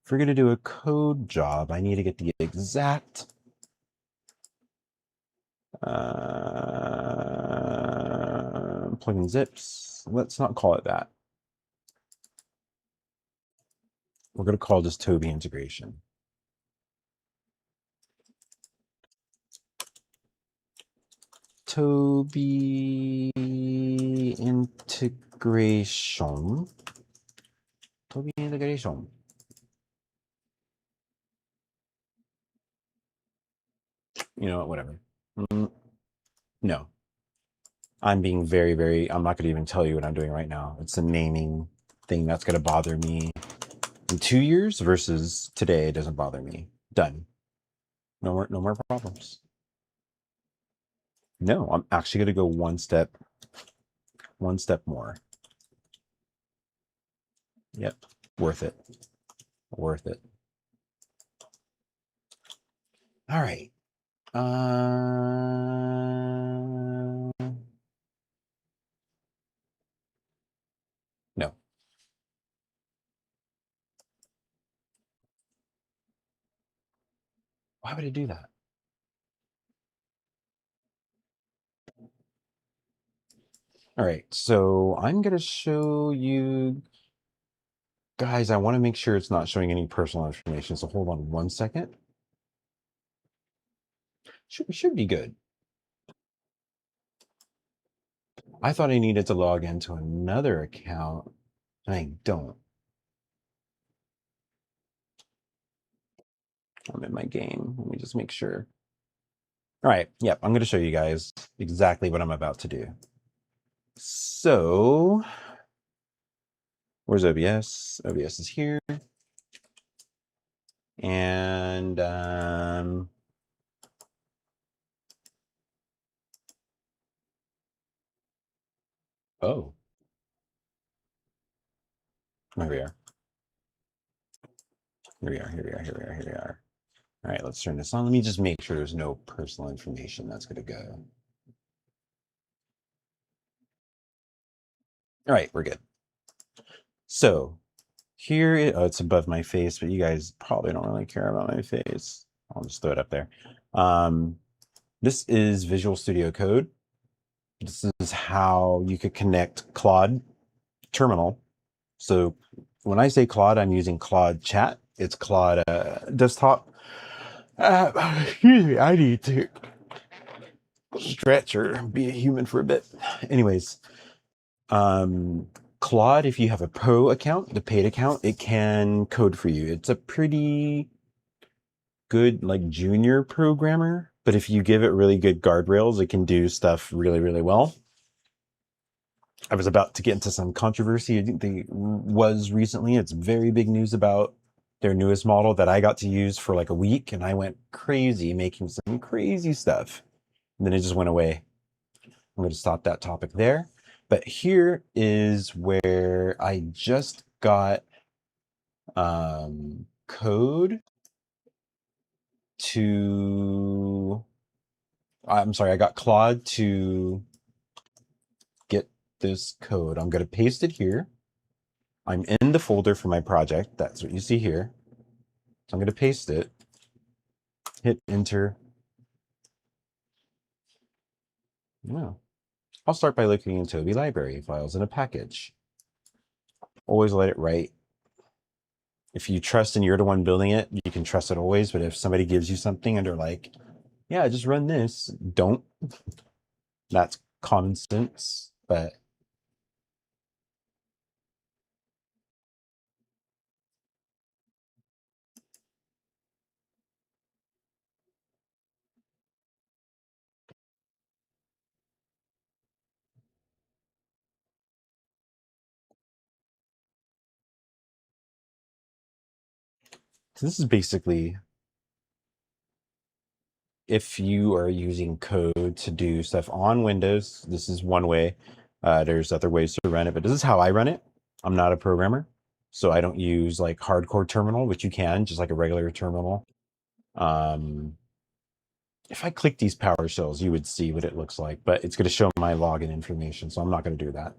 if we're going to do a code job, I need to get the exact plugin zips. Let's not call it that. We're going to call this Tobii integration. Tobii integration Tobii integration. You know what? Whatever. No. I'm being very, very. I'm not going to even tell you what I'm doing right now. It's a naming thing that's going to bother me in 2 years versus today. It doesn't bother me. Done. No more problems. No, I'm actually going to go one step more. Yep. Worth it. Worth it. All right. No. Why would I do that? All right, so I'm going to show you guys. I want to make sure it's not showing any personal information. So hold on one second. Should be good. I thought I needed to log into another account, and I don't. I'm in my game. Let me just make sure. All right, yep, I'm going to show you guys exactly what I'm about to do. So, where's OBS? OBS is here. And oh, here we are. Here we are. All right, let's turn this on. Let me just make sure there's no personal information that's going to go. All right, we're good. So here, it's above my face, but you guys probably don't really care about my face. I'll just throw it up there. This is Visual Studio Code. This is how you could connect Claude terminal. So when I say Claude, I'm using Claude Chat. It's Claude desktop. Excuse me, I need to stretch or be a human for a bit. Anyways, Claude, if you have a pro account, the paid account, it can code for you. It's a pretty good, like, junior programmer, but if you give it really good guardrails, it can do stuff really, really well. I was about to get into some controversy. I think there was recently. It's very big news about their newest model that I got to use for like a week, and I went crazy making some crazy stuff. And then it just went away. I'm going to stop that topic there. But here is where I just got code to, I'm sorry, I got Claude to get this code. I'm going to paste it here. I'm in the folder for my project. That's what you see here. So I'm going to paste it, hit enter. No. I'll start by looking in Tobii library files in a package. Always let it write. If you trust and you're the one building it, you can trust it always. But if somebody gives you something and they're like, yeah, just run this, don't. That's common sense, but so this is basically if you are using code to do stuff on Windows, this is one way. There's other ways to run it, but this is how I run it. I'm not a programmer, so I don't use like hardcore terminal, which you can, just like a regular terminal. If I click these PowerShells, you would see what it looks like, but it's going to show my login information, so I'm not going to do that.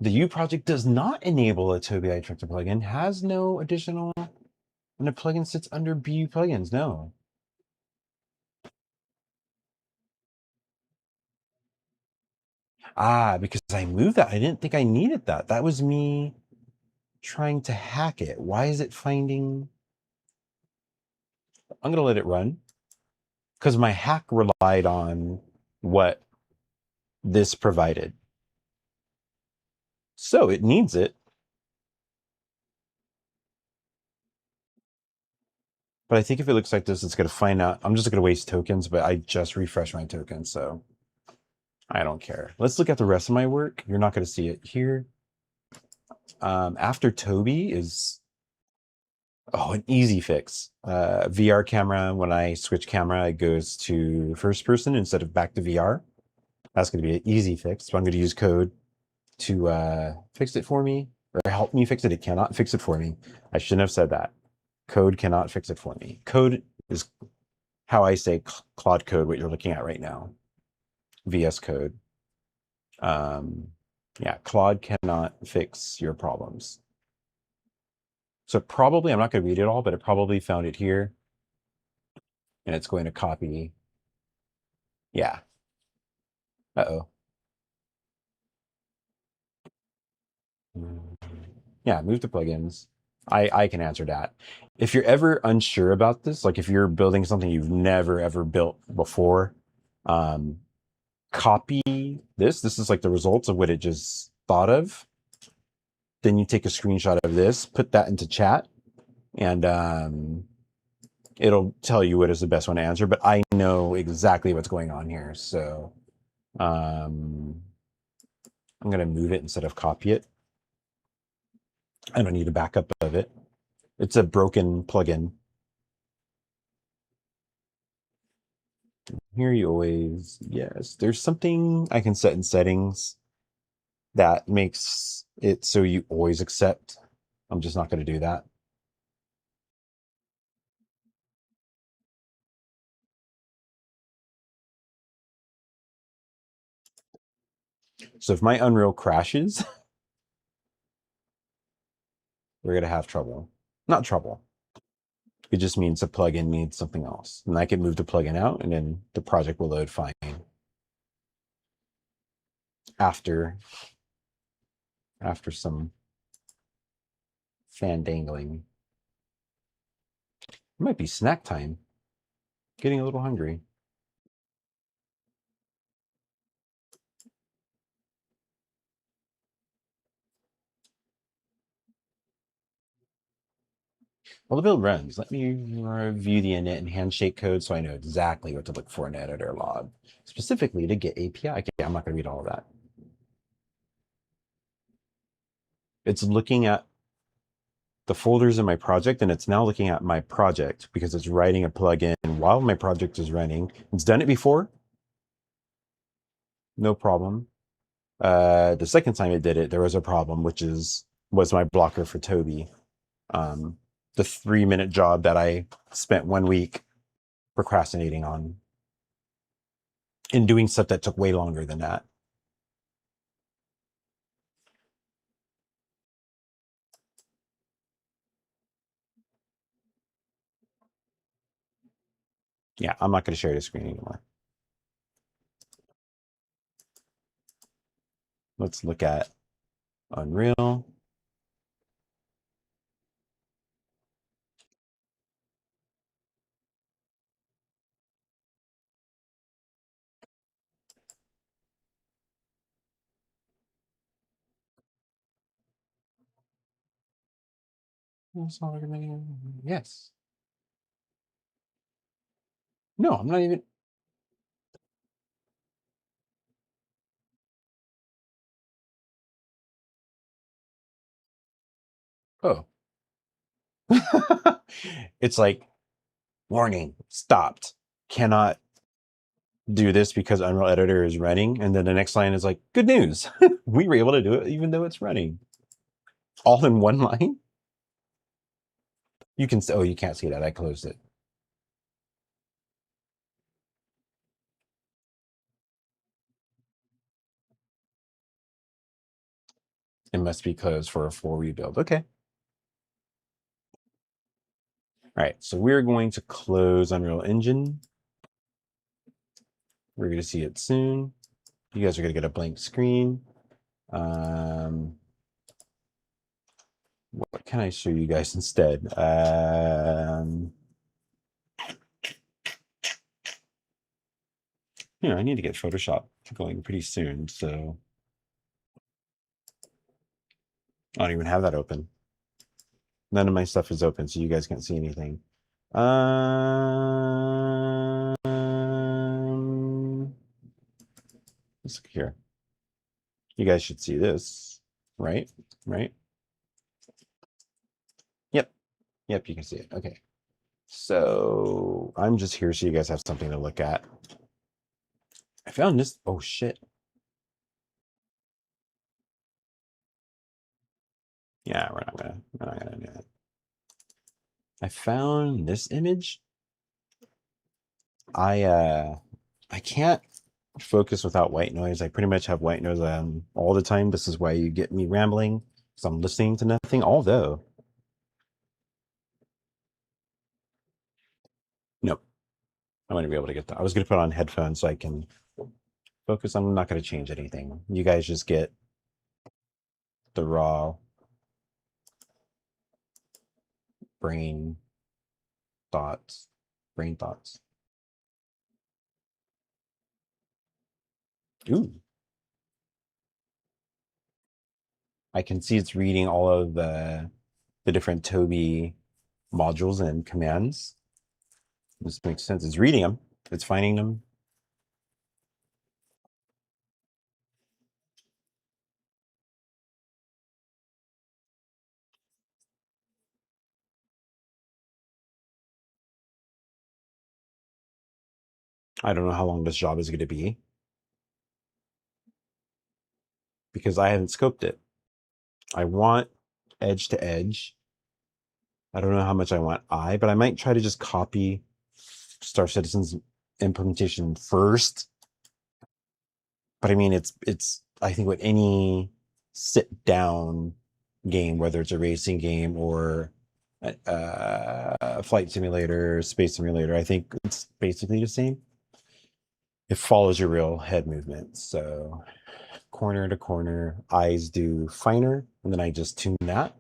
The U project does not enable a Tobii Eye Tracker plugin, has no additional, and the plugin sits under BU plugins, no. Ah, because I moved that. I didn't think I needed that. That was me trying to hack it. Why is it finding... I'm going to let it run because my hack relied on what this provided. So it needs it. But I think if it looks like this, it's going to find out. I'm just going to waste tokens, but I just refreshed my token, so I don't care. Let's look at the rest of my work. You're not going to see it here. After Tobii is, an easy fix. VR camera, when I switch camera, it goes to first person instead of back to VR. That's going to be an easy fix. So I'm going to use code to fix it for me, or help me fix it. It cannot fix it for me. I shouldn't have said that. Code cannot fix it for me. Code is how I say Claude Code, what you're looking at right now. VS Code. Yeah, Claude cannot fix your problems. So probably, I'm not going to read it all, but it probably found it here. And it's going to copy. Yeah. Uh-oh. Yeah, move to plugins. I can answer that. If you're ever unsure about this, like if you're building something you've never ever built before, copy this. This is like the results of what it just thought of. Then you take a screenshot of this, put that into chat, and it'll tell you what is the best one to answer. But I know exactly what's going on here, so I'm going to move it instead of copy it. I don't need a backup of it. It's a broken plugin. Here you always, yes, there's something I can set in settings that makes it so you always accept. I'm just not going to do that. So if my Unreal crashes, we're going to have trouble. Not trouble. It just means the plugin needs something else. And I can move the plugin out, and then the project will load fine. After some fan dangling. It might be snack time. Getting a little hungry. Well, the build runs. Let me review the init and handshake code so I know exactly what to look for in editor log, specifically to get API. Okay, I'm not going to read all of that. It's looking at the folders in my project, and it's now looking at my project because it's writing a plugin while my project is running. It's done it before. No problem. The second time it did it, there was a problem, which was my blocker for Tobii. The 3-minute job that I spent 1 week procrastinating on and doing stuff that took way longer than that. Yeah, I'm not going to share the screen anymore. Let's look at Unreal. Yes. No, I'm not even. Oh. It's like, warning, stopped. Cannot do this because Unreal Editor is running. And then the next line is like, good news. We were able to do it even though it's running. All in one line. You can, oh, you can't see that. I closed it. It must be closed for a full rebuild. Okay. All right. So we're going to close Unreal Engine. We're going to see it soon. You guys are going to get a blank screen. What can I show you guys instead? I need to get Photoshop going pretty soon. So I don't even have that open. None of my stuff is open, so you guys can't see anything. Let's look here. You guys should see this, right? Right? Yep. Yep, you can see it. Okay. So I'm just here so you guys have something to look at. I found this. Oh shit. Yeah, we're not gonna do that. I found this image. I can't focus without white noise. I pretty much have white noise on all the time. This is why you get me rambling, because I'm listening to nothing. Although, nope, I'm gonna be able to get that. I was gonna put on headphones so I can focus. I'm not gonna change anything. You guys just get the raw brain thoughts. Brain thoughts. Ooh. I can see it's reading all of the different Tobii modules and commands. This makes sense. It's reading them. It's finding them. I don't know how long this job is going to be because I haven't scoped it. I want edge to edge. I don't know how much I want eye, but I might try to just copy Star Citizen's implementation first. But I mean, it's I think with any sit down game, whether it's a racing game or a flight simulator, space simulator, I think it's basically the same. It follows your real head movement. So corner to corner, eyes do finer, and then I just tune that.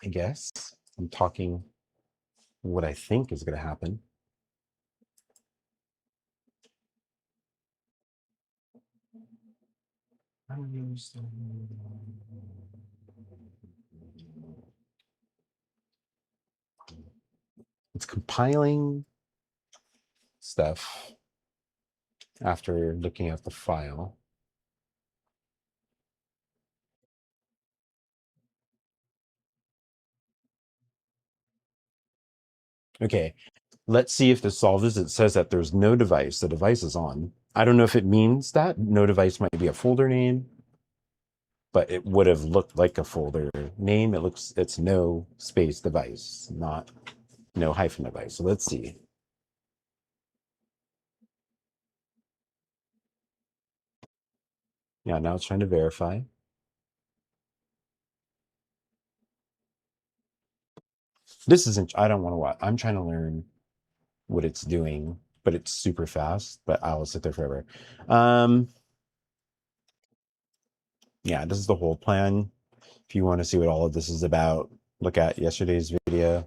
I guess I'm talking what I think is going to happen. It's compiling stuff after looking at the file. Okay, let's see if this solves it. It says that there's no device. The device is on. I don't know if it means that. No device might be a folder name, but it would have looked like a folder name. It's no space device, not no hyphen device. So let's see. Yeah, now it's trying to verify. This isn't, I don't want to watch. I'm trying to learn what it's doing, but it's super fast, but I'll sit there forever. Yeah, this is the whole plan. If you want to see what all of this is about, look at yesterday's video.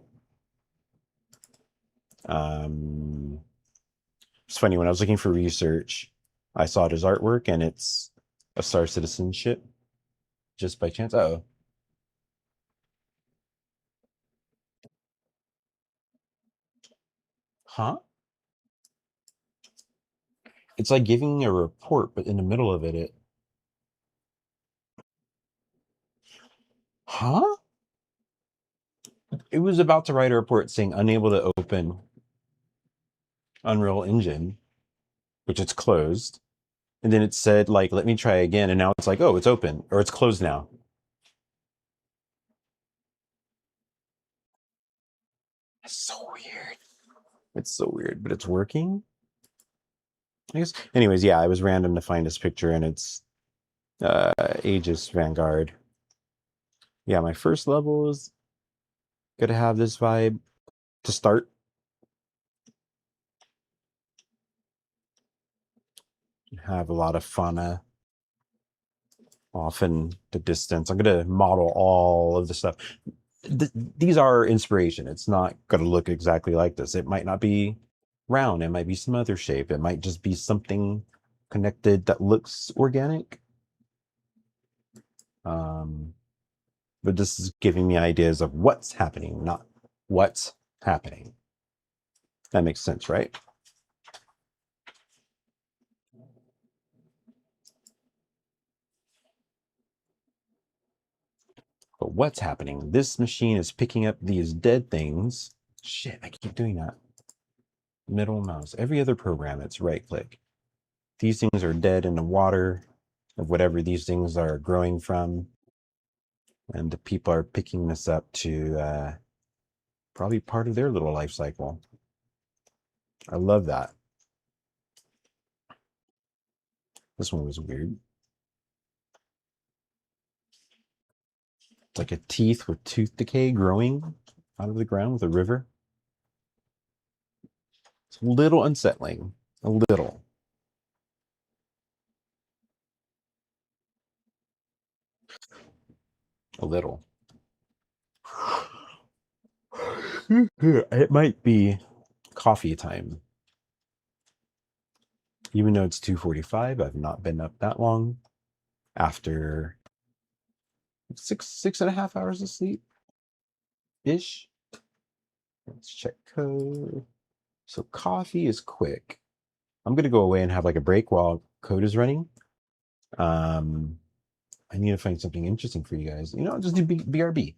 It's funny, when I was looking for research, I saw his artwork and it's a Star Citizen ship just by chance. Uh-oh. Huh? It's like giving a report, but in the middle of it, huh? It was about to write a report saying unable to open Unreal Engine, which it's closed. And then it said, like, let me try again. And now it's like, oh, it's open, or it's closed now. It's so weird. It's so weird, but it's working. I guess. Anyways, yeah, it was random to find this picture, and it's Aegis Vanguard. Yeah, my first level is gonna have this vibe to start. Have a lot of fauna off in the distance. I'm gonna model all of the stuff. These are inspiration. It's not gonna look exactly like this. It might not be round. It might be some other shape. It might just be something connected that looks organic. But this is giving me ideas of what's happening, not what's happening. That makes sense, right? But what's happening? This machine is picking up these dead things. Shit, I keep doing that. Middle mouse. Every other program, it's right click. These things are dead in the water of whatever these things are growing from. And the people are picking this up to probably part of their little life cycle. I love that. This one was weird. It's like a teeth with tooth decay growing out of the ground with a river. It's a little unsettling. A little. A little. It might be coffee time. Even though it's 2:45, I've not been up that long. After six and a half hours of sleep ish. Let's check code. So coffee is quick. I'm gonna go away and have like a break while code is running. I need to find something interesting for you guys. You know, just do BRB.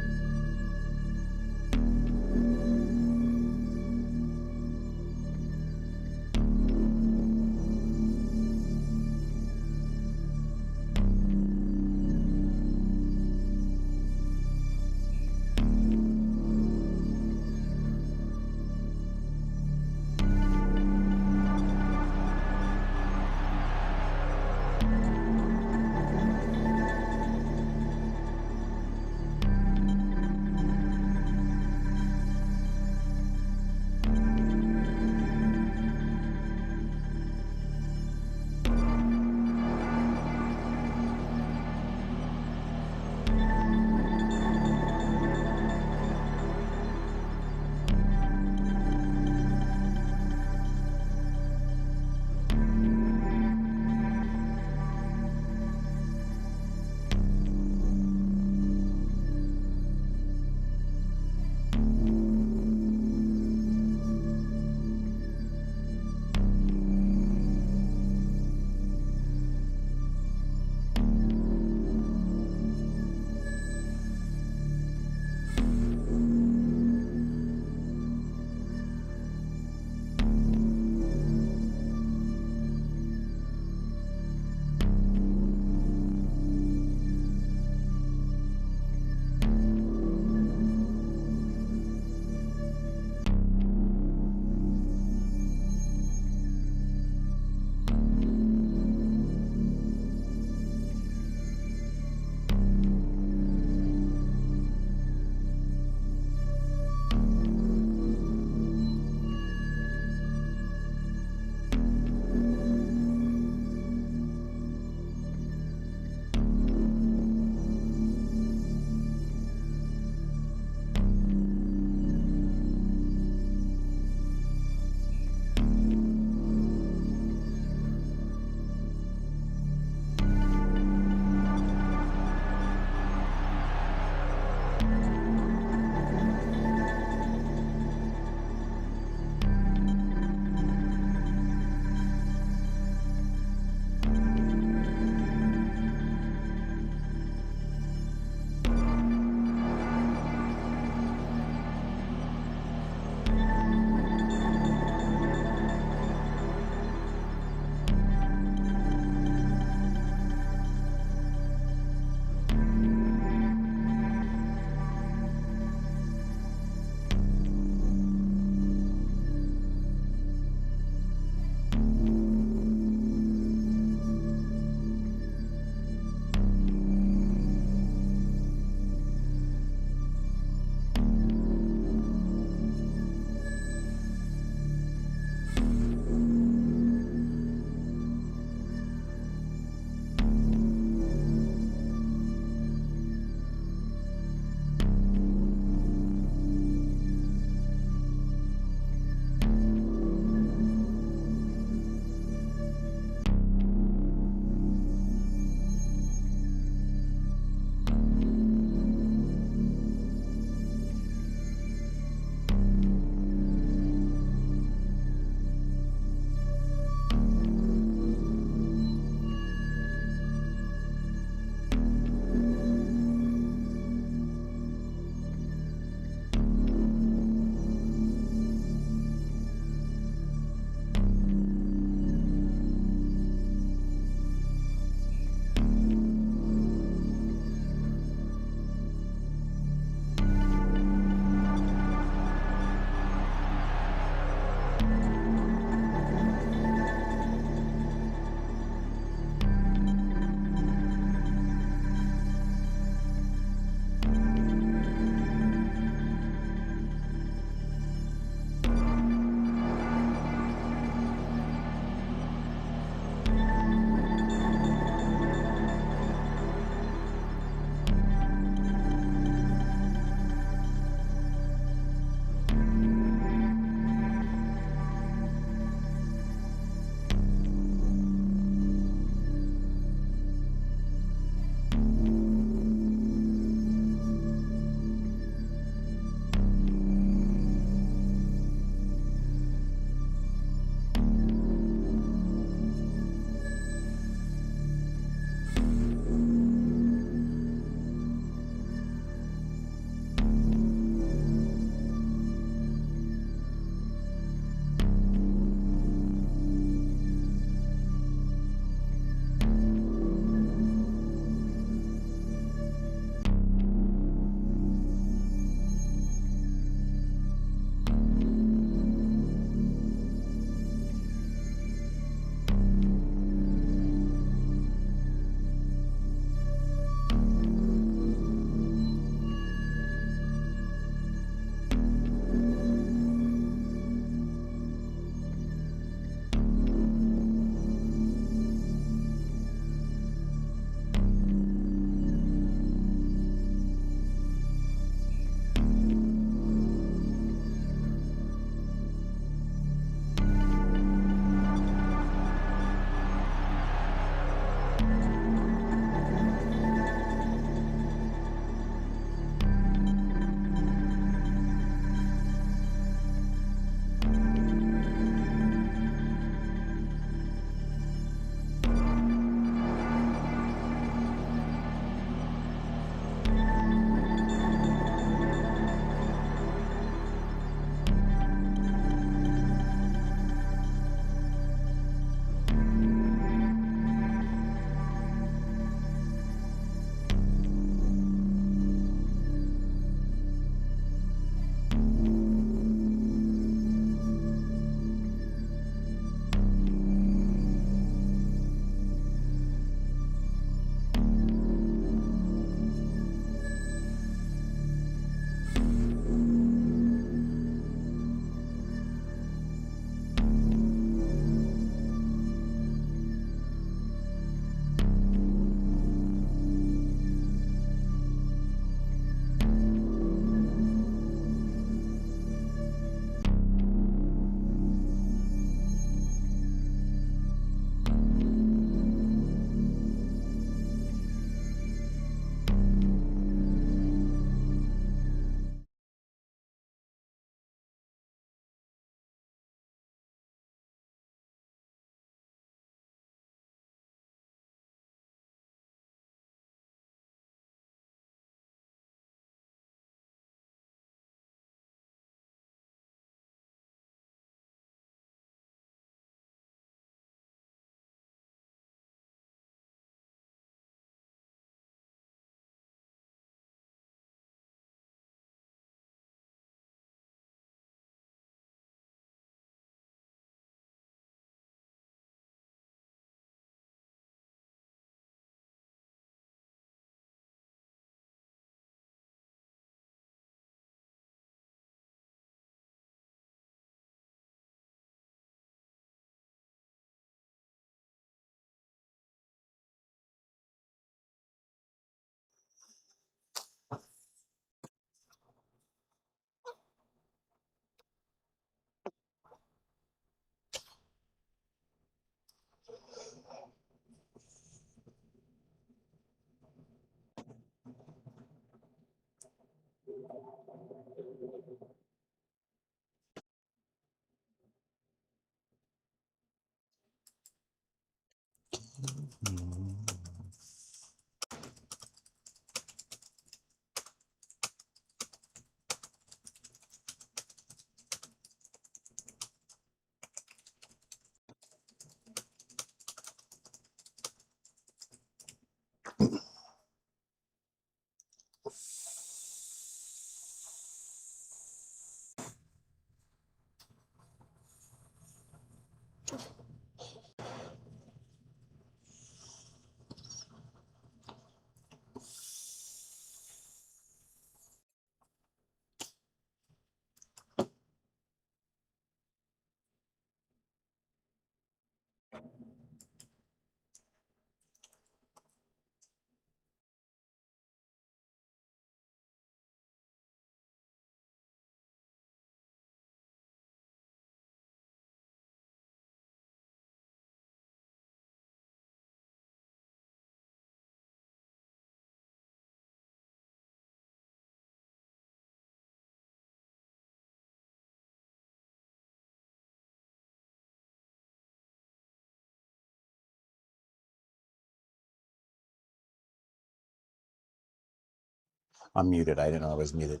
I'm muted. I didn't know I was muted.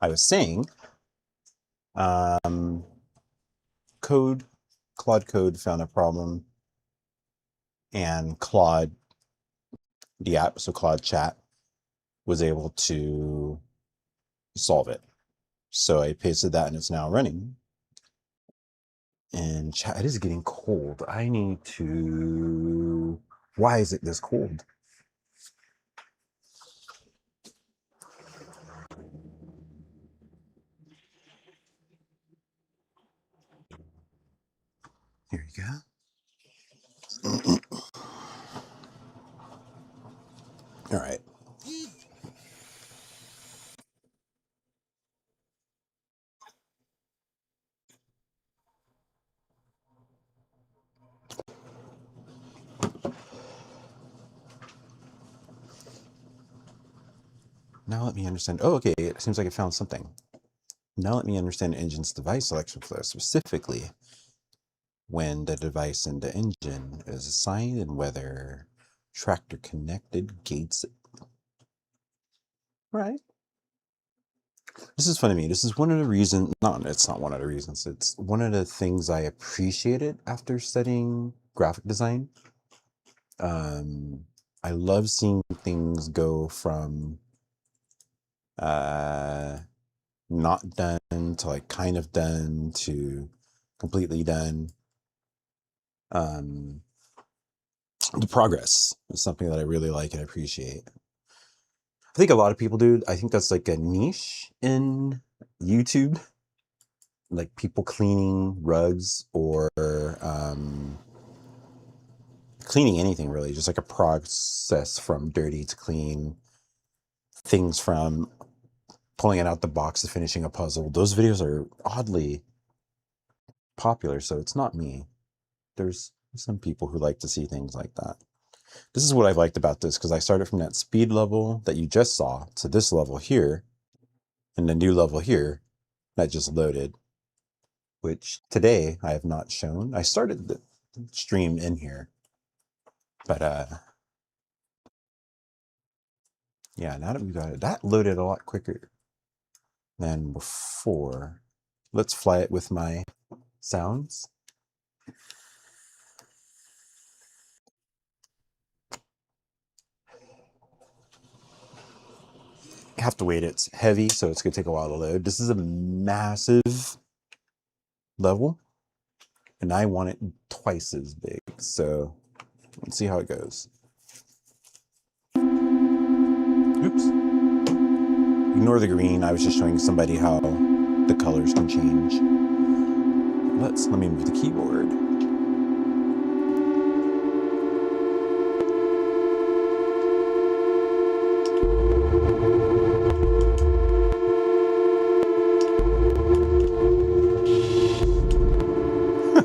I was saying, Claude Code found a problem, and Claude, the app, so Claude Chat, was able to solve it. So I pasted that, and it's now running. And chat, it is getting cold. I need to. Why is it this cold? Here you go. All right. Now let me understand. Oh, okay. It seems like I found something. Now let me understand engine's device selection flow, specifically when the device in the engine is assigned and whether tractor connected gates it. Right. This is fun to me. This is one of the reasons, it's not one of the reasons. It's one of the things I appreciated after studying graphic design. I love seeing things go from not done to like kind of done to completely done. The progress is something that I really like and appreciate. I think a lot of people do. I think that's like a niche in YouTube, like people cleaning rugs or cleaning anything really, just like a process from dirty to clean, things from pulling it out the box to finishing a puzzle. Those videos are oddly popular, so it's not me. There's some people who like to see things like that. This is what I've liked about this, because I started from that speed level that you just saw to this level here, and the new level here that just loaded, which today I have not shown. I started the stream in here, but yeah, now that we got it, that loaded a lot quicker than before. Let's fly it with my sounds. I have to wait. It's heavy, so it's gonna take a while to load. This is a massive level, and I want it twice as big. So let's see how it goes. Oops. Ignore the green. I was just showing somebody how the colors can change. Let me move the keyboard.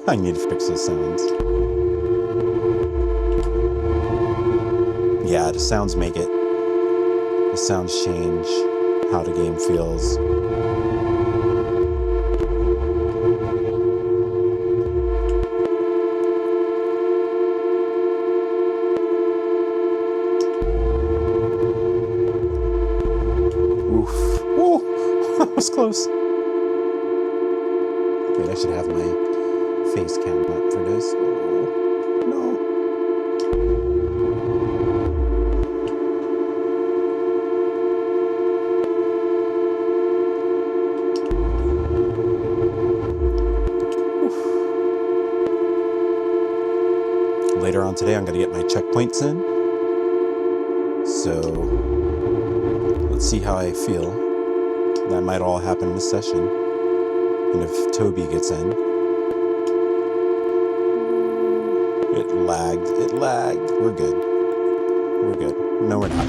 I need to fix those sounds. Yeah, the sounds make it. The sounds change. how the game feels. Oof. Whoa! That was close. Wait, I should have my face cam up for this. Oh, no. Later on today, I'm going to get my checkpoints in. So, let's see how I feel. That might all happen in this session. And if Tobii gets in. It lagged. It lagged. We're good. We're good. No, we're not.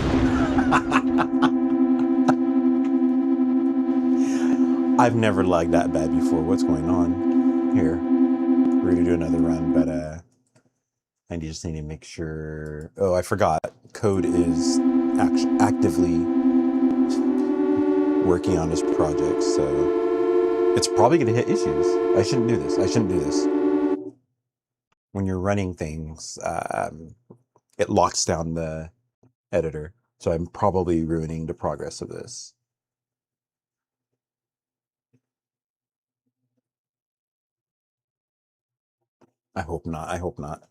I've never lagged that bad before. What's going on here? We're going to do another run, but I just need to make sure. Oh, I forgot. Code is actively working on his project, so it's probably going to hit issues. I shouldn't do this. I shouldn't do this. When you're running things, it locks down the editor, so I'm probably ruining the progress of this. I hope not. I hope not.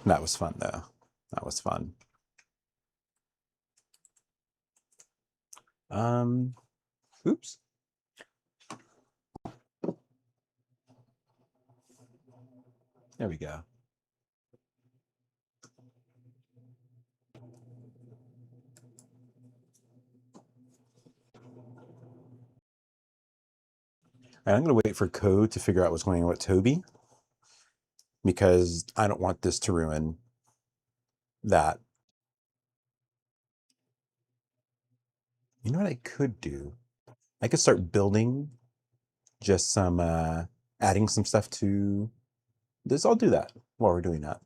That was fun, though. That was fun. Oops. There we go. All right, I'm going to wait for Code to figure out what's going on with Tobii, because I don't want this to ruin that. You know what I could do? I could start building just some, adding some stuff to this. I'll do that while we're doing that.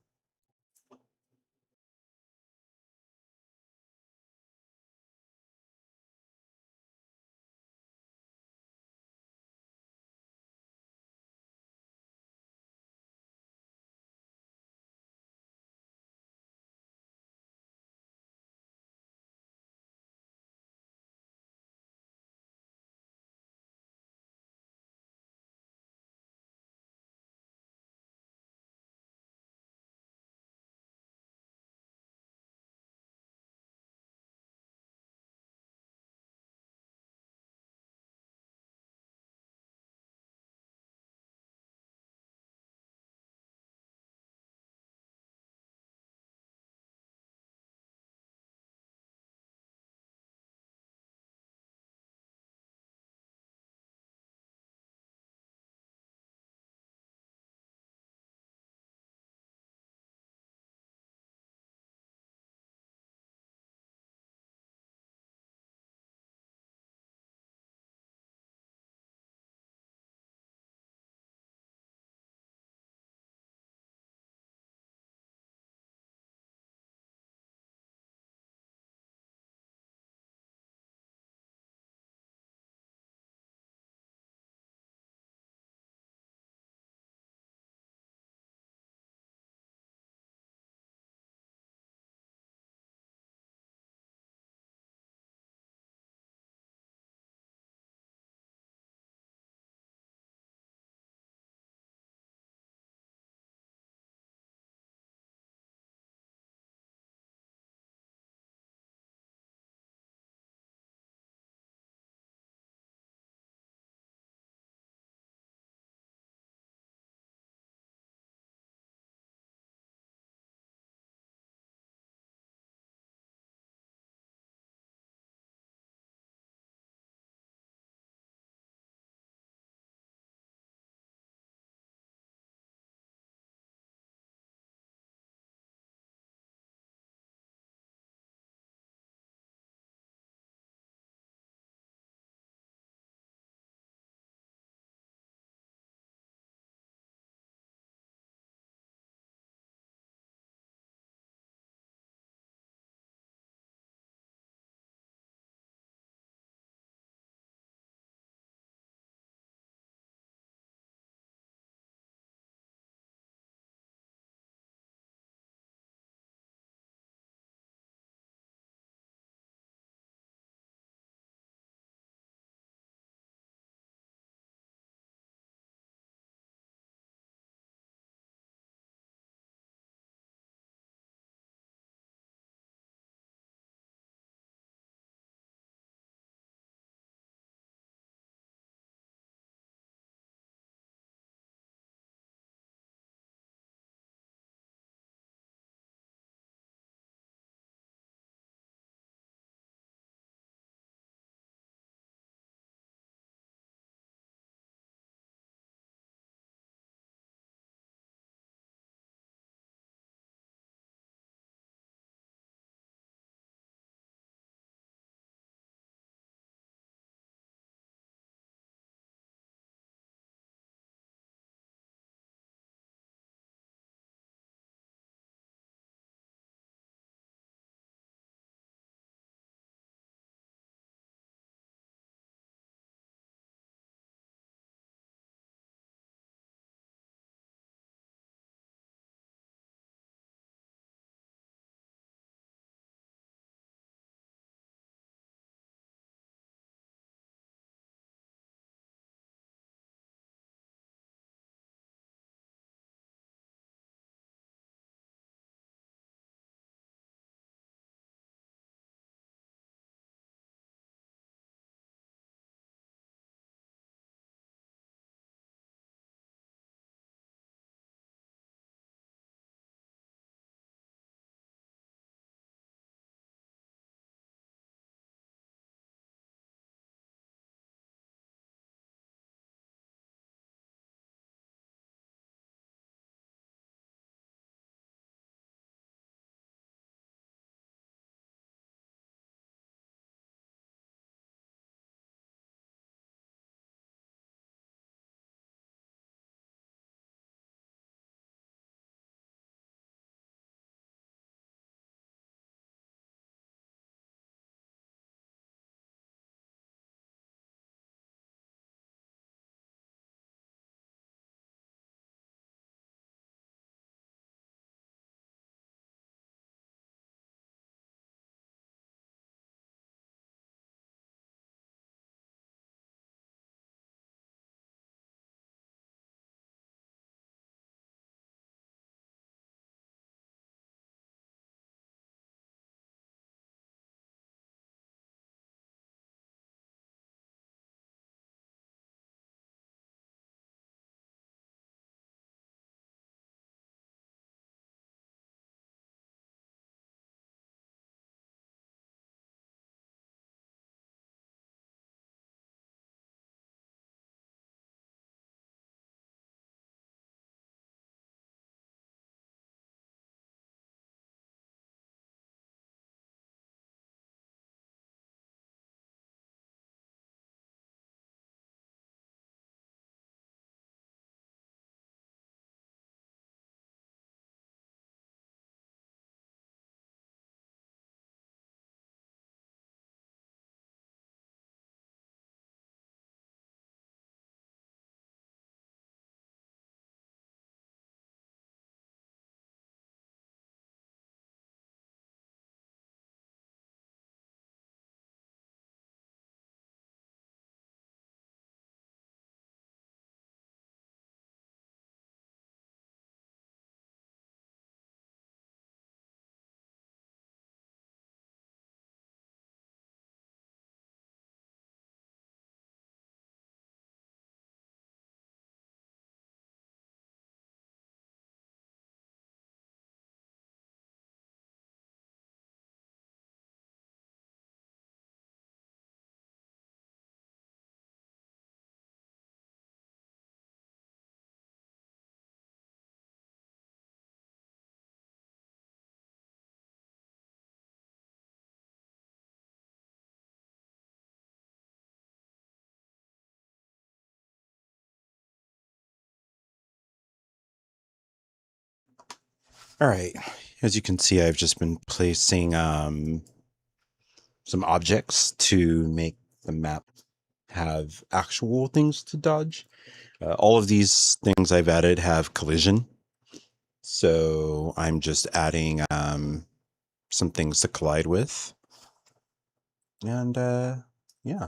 All right, as you can see, I've just been placing some objects to make the map have actual things to dodge. All of these things I've added have collision. So I'm just adding some things to collide with. And yeah,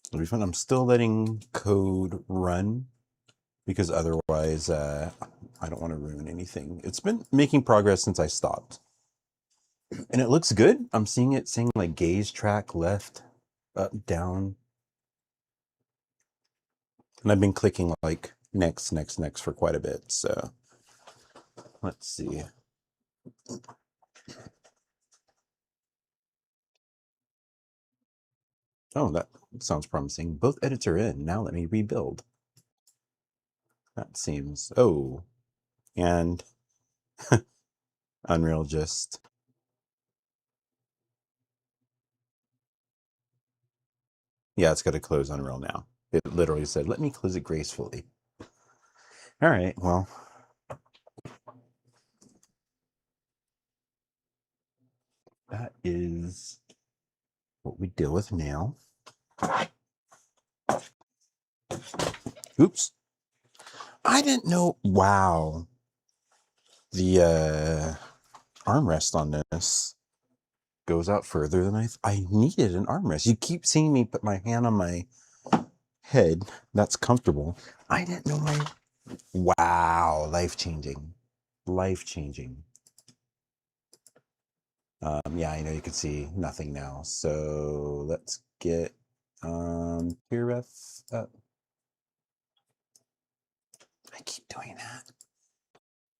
it'll be fun. I'm still letting code run because otherwise I don't want to ruin anything. It's been making progress since I stopped. And it looks good. I'm seeing it saying like gaze track left, up, down. And I've been clicking like next for quite a bit. So let's see. Oh, that sounds promising. Both edits are in. Now let me rebuild. That seems... Oh, and Unreal just... Yeah, it's got to close Unreal now. It literally said, let me close it gracefully. All right, well... That is what we deal with now. Oops. I didn't know... Wow. The armrest on this goes out further than I needed an armrest. You keep seeing me put my hand on my head. That's comfortable. I didn't know my... Wow, life-changing. Life-changing. Yeah, I know you can see nothing now. So let's get peer ref up. I keep doing that.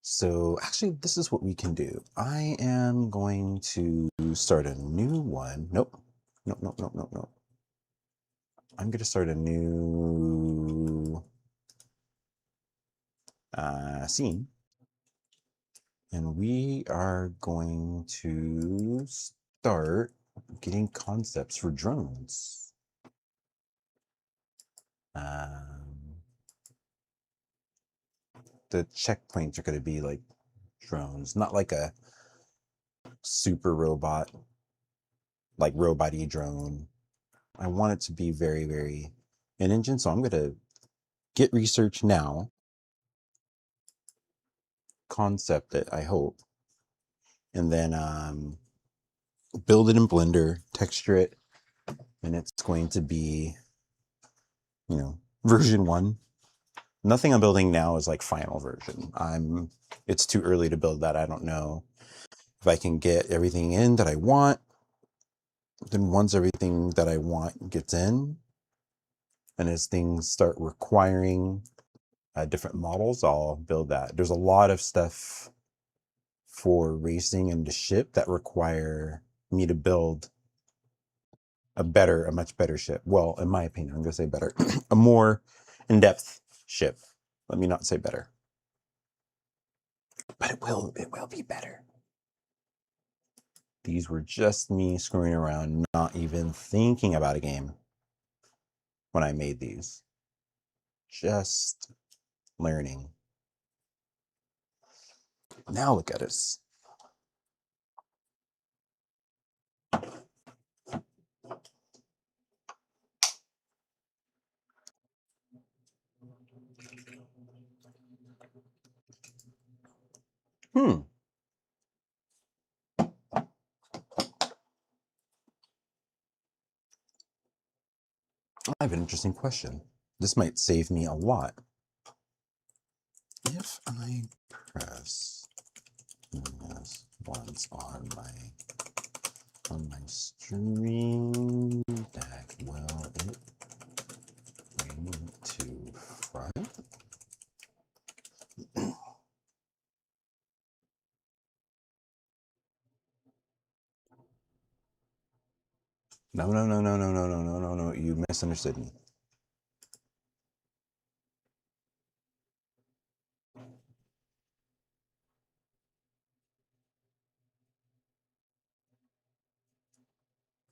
So actually, this is what we can do. I am going to start a new one. Nope. Nope. I'm going to start a new scene. And we are going to start getting concepts for drones. The checkpoints are going to be like drones, not like a super robot, like robot-y drone. I want it to be very, very an engine. So I'm going to get research now, concept it, I hope, and then build it in Blender, texture it, and it's going to be, you know, version 1. Nothing I'm building now is like final version. It's too early to build that. I don't know if I can get everything in that I want. Then once everything that I want gets in, and as things start requiring different models, I'll build that. There's a lot of stuff for racing and to ship that require me to build a much better ship. Well, in my opinion, I'm going to say better, a more in-depth ship. Let me not say better. But it will be better. These were just me screwing around, not even thinking about a game when I made these. Just learning. Now look at us. I have an interesting question. This might save me a lot. If I press this once on my stream deck, will it bring it to front? No, you misunderstood me.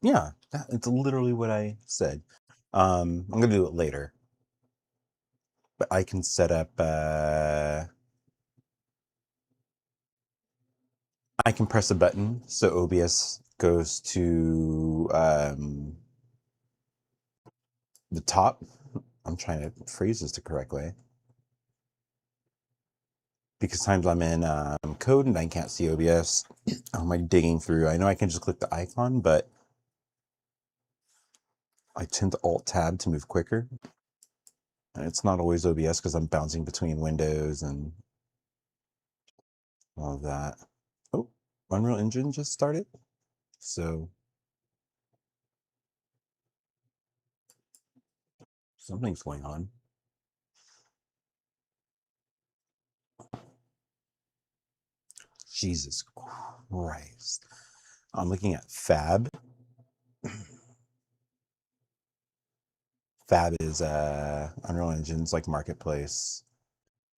Yeah, it's literally what I said. I'm gonna do it later. But I can set up I can press a button, so OBS goes to the top. I'm trying to phrase this the correct way. Because times I'm in code and I can't see OBS. How am I digging through? I know I can just click the icon, but I tend to Alt-Tab to move quicker. And it's not always OBS because I'm bouncing between windows and all of that. Oh, Unreal Engine just started. So something's going on. Jesus Christ. I'm looking at Fab. Fab is Unreal Engine's like marketplace.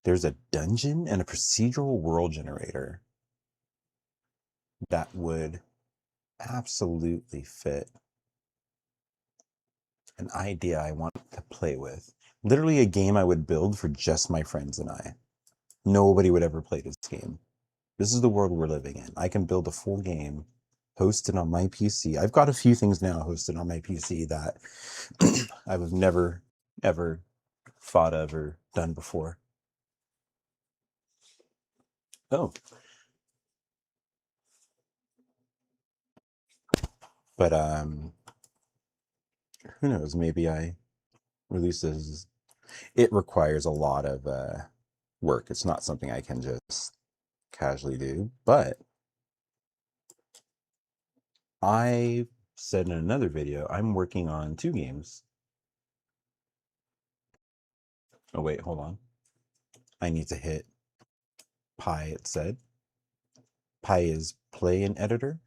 There's a dungeon and a procedural world generator that would absolutely fit an idea I want to play with. Literally a game I would build for just my friends and I. Nobody would ever play this game. This is the world we're living in. I can build a full game hosted on my PC. I've got a few things now hosted on my PC that I've never, ever thought of or done before. Oh. But who knows? Maybe I release this. It requires a lot of work. It's not something I can just casually do. But I said in another video, I'm working on 2 games. Oh wait, hold on. I need to hit Pi, it said. Pi is play and editor.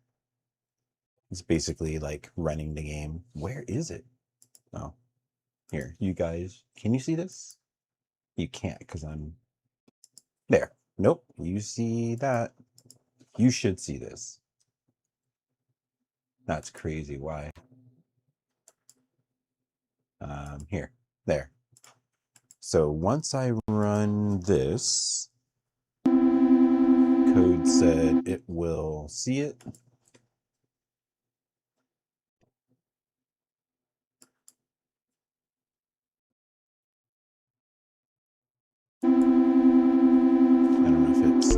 It's basically like running the game. Where is it? Oh, here, you guys, can you see this? You can't because I'm there. Nope, you see that. You should see this. That's crazy. Why? Here, there. So once I run this, code said it will see it. I don't know if it's...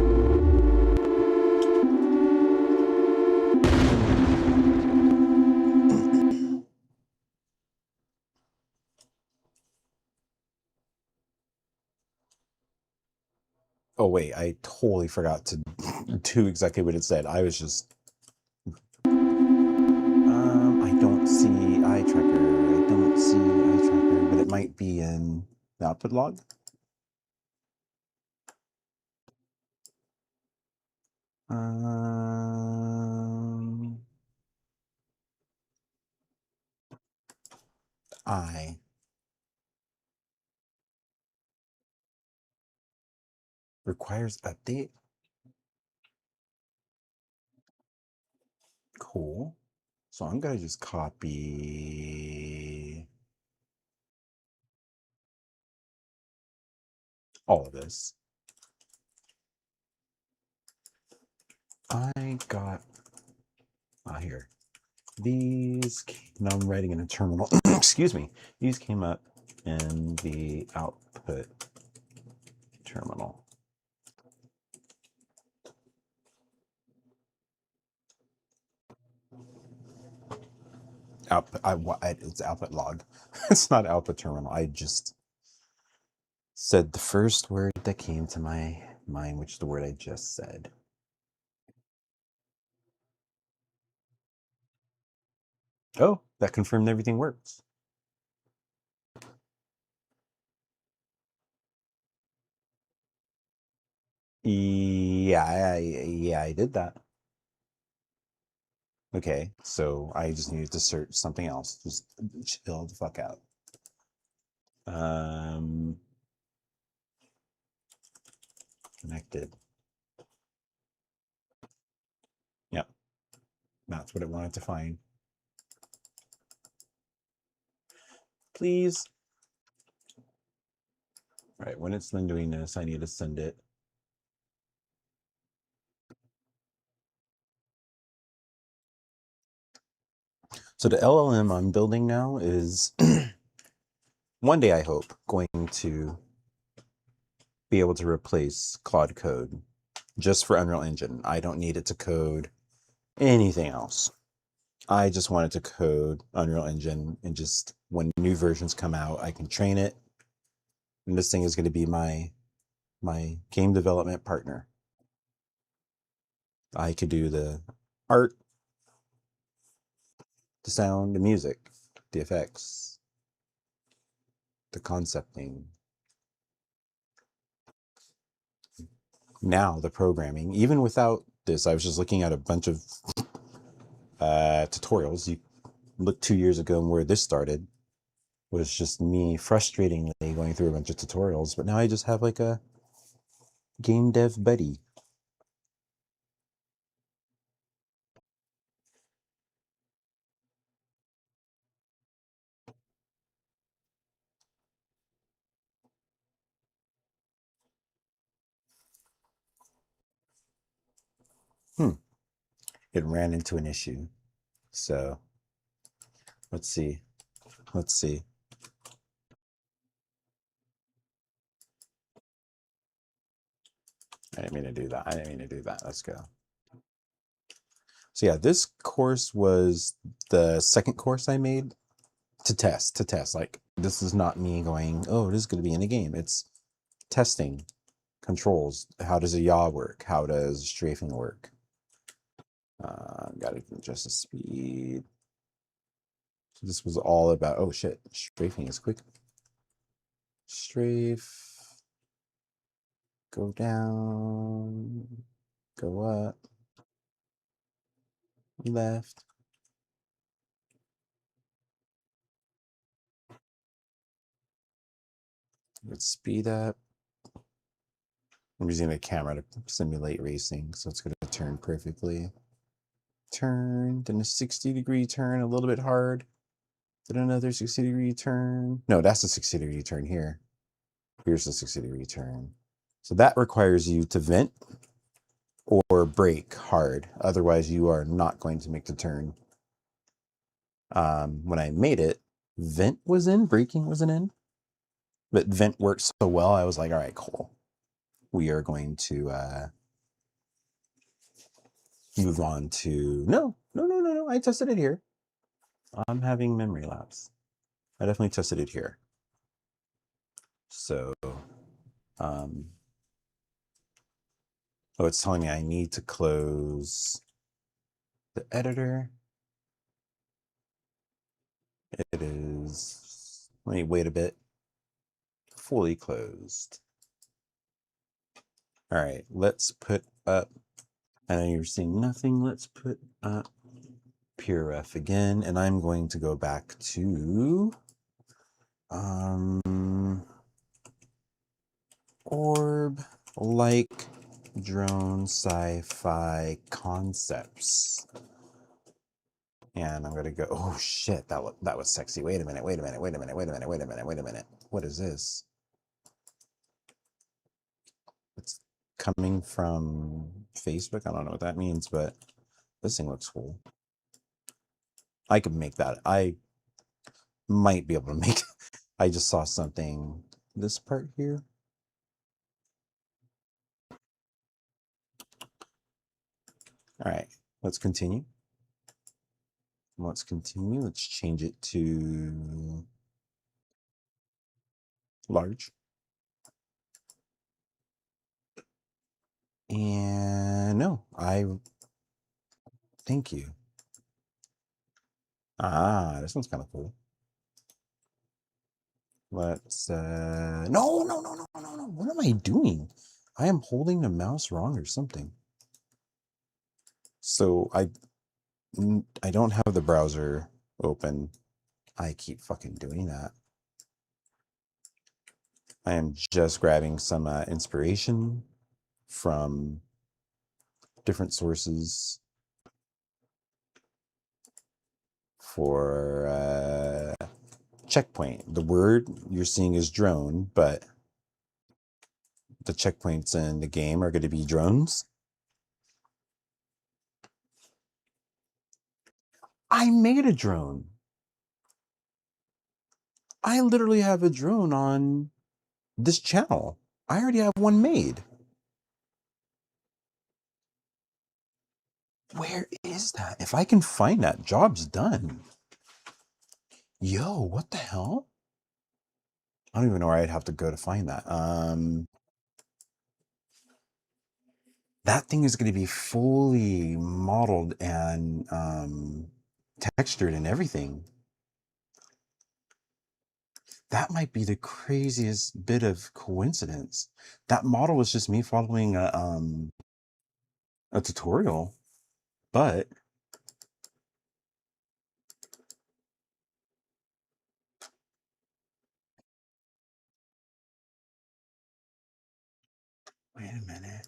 Oh wait, I totally forgot to do exactly what it said. I was just... I don't see eye tracker. I don't see eye tracker, but it might be in the output log. I requires update. Cool. So I'm gonna just copy all of this. I got here. These, now I'm writing in a terminal. Excuse me. These came up in the output terminal. It's output log. It's not output terminal. I just said the first word that came to my mind, which is the word I just said. Oh, that confirmed everything works. Yeah, I did that. Okay, so I just needed to search something else. Just chill the fuck out. Connected. Yep, that's what it wanted to find. Please. All right, when it's done doing this, I need to send it. So the LLM I'm building now is one day, I hope, going to be able to replace Claude Code just for Unreal Engine. I don't need it to code anything else. I just want it to code Unreal Engine, and just when new versions come out, I can train it. And this thing is going to be my game development partner. I could do the art, the sound, the music, the effects, the concepting. Now the programming, even without this, I was just looking at a bunch of tutorials. You look 2 years ago and where this started was just me frustratingly going through a bunch of tutorials, but now I just have like a game dev buddy. It ran into an issue. So let's see. Let's see. I didn't mean to do that. I didn't mean to do that. Let's go. So yeah, this course was the second course I made to test. Like, this is not me going, oh, this is going to be in a game. It's testing controls. How does a yaw work? How does strafing work? Got to adjust the speed. So this was all about, oh shit, strafing is quick. Strafe. Go down. Go up. Left. Let's speed up. I'm using the camera to simulate racing, so it's going to turn perfectly. Turn, then a 60-degree turn, a little bit hard. Then another 60-degree turn. No, that's a 60-degree turn here. Here's the 60-degree turn. So that requires you to vent or brake hard. Otherwise, you are not going to make the turn. When I made it, vent was in, braking wasn't in. But vent worked so well, I was like, all right, cool. We are going to move on to... No. I tested it here. I'm having memory lapse. I definitely tested it here. So, oh, it's telling me I need to close the editor. It is, let me wait a bit. Fully closed. All right, let's put up, I know you're seeing nothing. Let's put up PureRef again, and I'm going to go back to orb like drone sci-fi concepts. And I'm gonna go, oh shit, that was sexy. Wait a minute. What is this? It's coming from Facebook. I don't know what that means, but this thing looks cool. I could make that. I might be able to make it. I just saw something, this part here. All right, let's continue. Let's change it to large. And no, thank you. This one's kind of cool. Let's, no. What am I doing? I am holding the mouse wrong or something. So I don't have the browser open. I keep fucking doing that. I am just grabbing some inspiration from different sources for checkpoint. The word you're seeing is drone, but the checkpoints in the game are going to be drones. I made a drone. I literally have a drone on this channel. I already have one made. Where is that? If I can find that, job's done. Yo, what the hell? I don't even know where I'd have to go to find that. That thing is going to be fully modeled and textured and everything. That might be the craziest bit of coincidence. That model was just me following a tutorial, but wait a minute.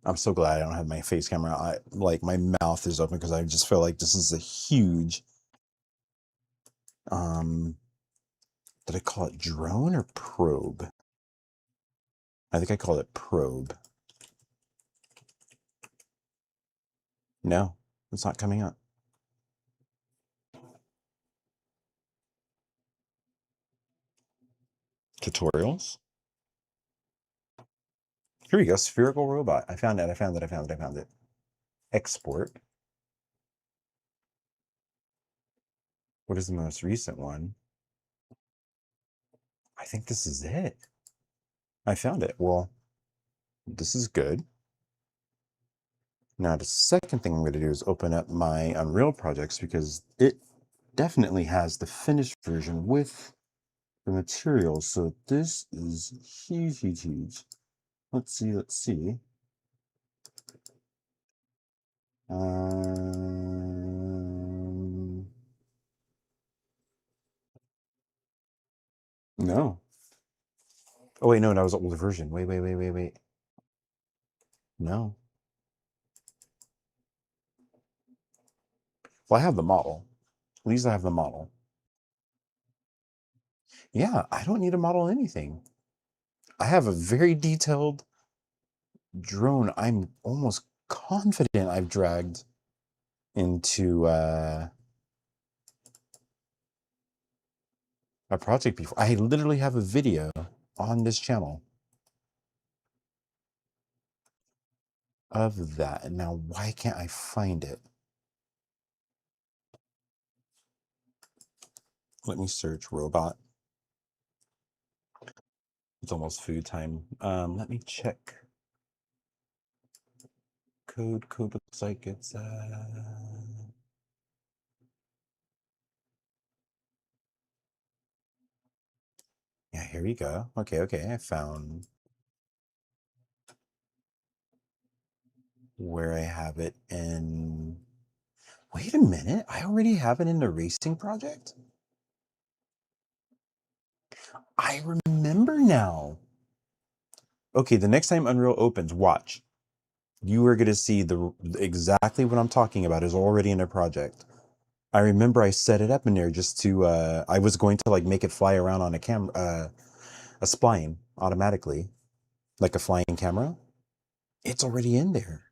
I'm so glad I don't have my face camera. Like my mouth is open because I just feel like this is a huge did I call it drone or probe? I think I called it probe. No, it's not coming up. Tutorials. Here we go. Spherical robot. I found it. Export. What is the most recent one? I think this is it. I found it. Well, this is good. Now, the second thing I'm going to do is open up my Unreal projects because it definitely has the finished version with the materials. So this is huge, huge, huge. Let's see. No. Oh, wait, no, that was the older version. Wait. No. Well, I have the model. At least I have the model. Yeah, I don't need to model anything. I have a very detailed drone. I'm almost confident I've dragged into a project before. I literally have a video on this channel of that. And now why can't I find it? Let me search robot. It's almost food time. Let me check. Code looks like it's yeah, here we go. Okay, I found where I have it in. Wait a minute, I already have it in the racing project? I remember now. Okay, the next time Unreal opens, watch. You are going to see the exactly what I'm talking about is already in a project. I remember I set it up in there just to I was going to like make it fly around on a camera a spline automatically, like a flying camera. It's already in there.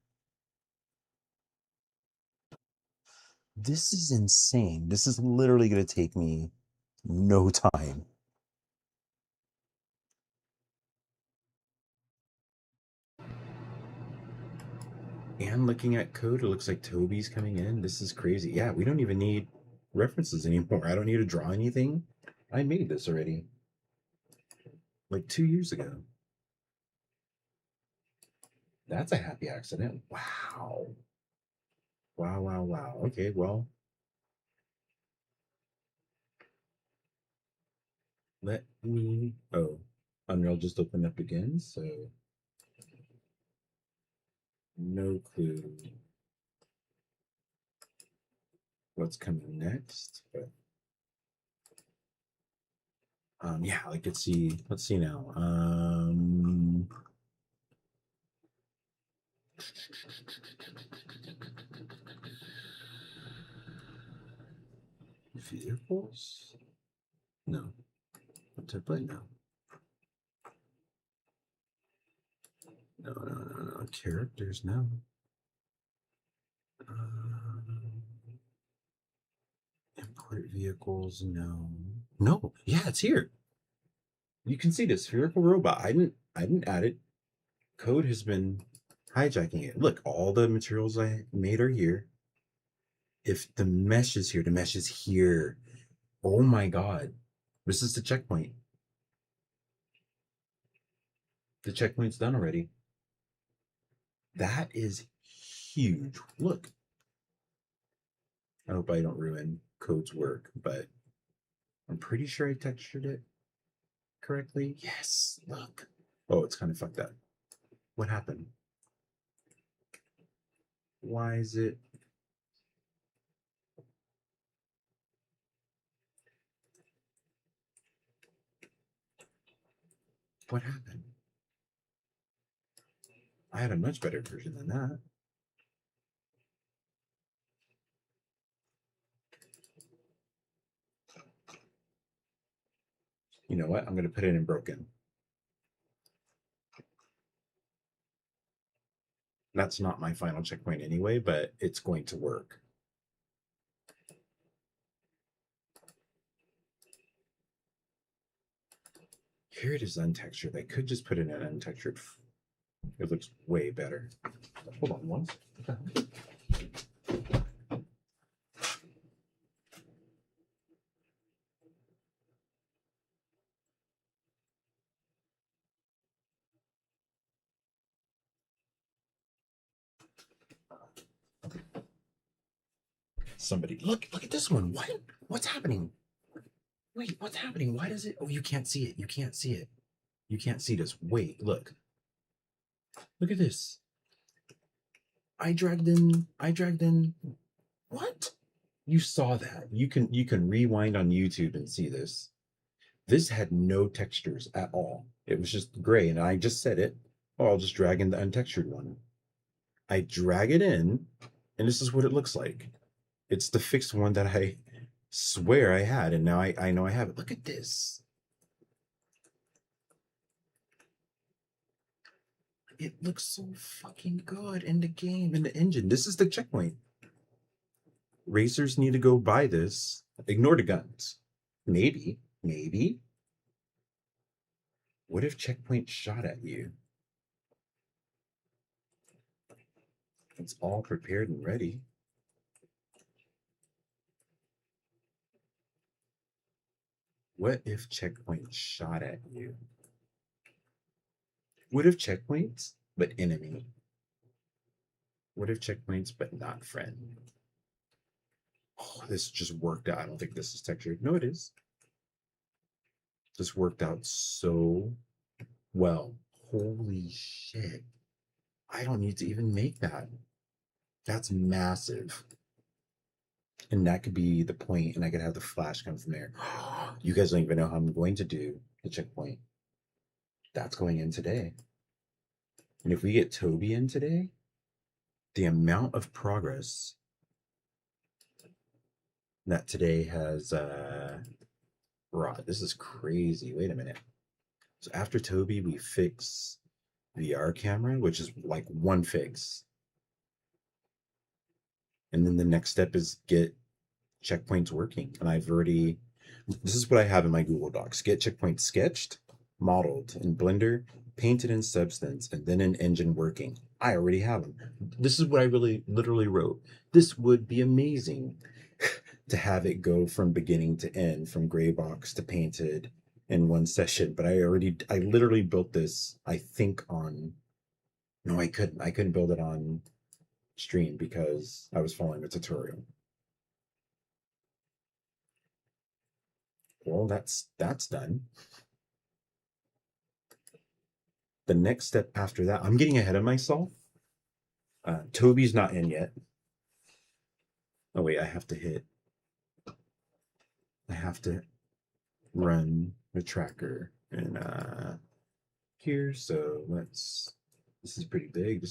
This is insane. This is literally going to take me no time. And looking at code, it looks like Tobii's coming in. This is crazy. Yeah, we don't even need references anymore. I don't need to draw anything. I made this already. Like 2 years ago. That's a happy accident. Wow. Wow. Okay, well. Let me... Oh, Unreal just opened up again, so... No clue what's coming next, but... yeah, like let's see now. Vehicles? No. What to put now? No. Characters, no. Import vehicles, no. No, yeah, it's here. You can see this spherical robot. I didn't add it. Code has been hijacking it. Look, all the materials I made are here. If the mesh is here, the mesh is here. Oh my god. This is the checkpoint. The checkpoint's done already. That is huge. Look. I hope I don't ruin Code's work, but I'm pretty sure I textured it correctly. Yes, look. Oh, it's kind of fucked up. What happened? Why is it? What happened? I had a much better version than that. You know what? I'm going to put it in broken. That's not my final checkpoint anyway, but it's going to work. Here it is untextured. I could just put it in untextured. It looks way better. Hold on one. Somebody look at this one. What's happening? Wait, what's happening? Why does it? Oh, you can't see it. You can't see it. You can't see this. Wait, look. Look at this. I dragged in. What? You saw that. You can rewind on YouTube and see this. This had no textures at all. It was just gray, and I just said it. Oh, I'll just drag in the untextured one. I drag it in, and this is what it looks like. It's the fixed one that I swear I had, and now I know I have it. Look at this. It looks so fucking good in the game, in the engine. This is the checkpoint. Racers need to go buy this. Ignore the guns. Maybe. What if checkpoint shot at you? It's all prepared and ready. What if checkpoint shot at you? What if checkpoints, but enemy? What if checkpoints, but not friend? Oh, this just worked out. I don't think this is textured. No, it is. This worked out so well. Holy shit. I don't need to even make that. That's massive. And that could be the point, and I could have the flash come from there. You guys don't even know how I'm going to do the checkpoint. That's going in today. And if we get Tobii in today, the amount of progress that today has brought. This is crazy. Wait a minute. So after Tobii, we fix VR camera, which is like one fix. And then the next step is get checkpoints working. And I've already, this is what I have in my Google Docs. Get checkpoints sketched, modeled in Blender, painted in Substance, and then in Engine working. I already have them. This is what I literally wrote. This would be amazing to have it go from beginning to end, from gray box to painted in one session. But I literally built this, I think on, no, I couldn't build it on stream because I was following a tutorial. Well, that's done. The next step after that, I'm getting ahead of myself. Tobii's not in yet. Oh wait, I have to run the tracker in here. So this is pretty big.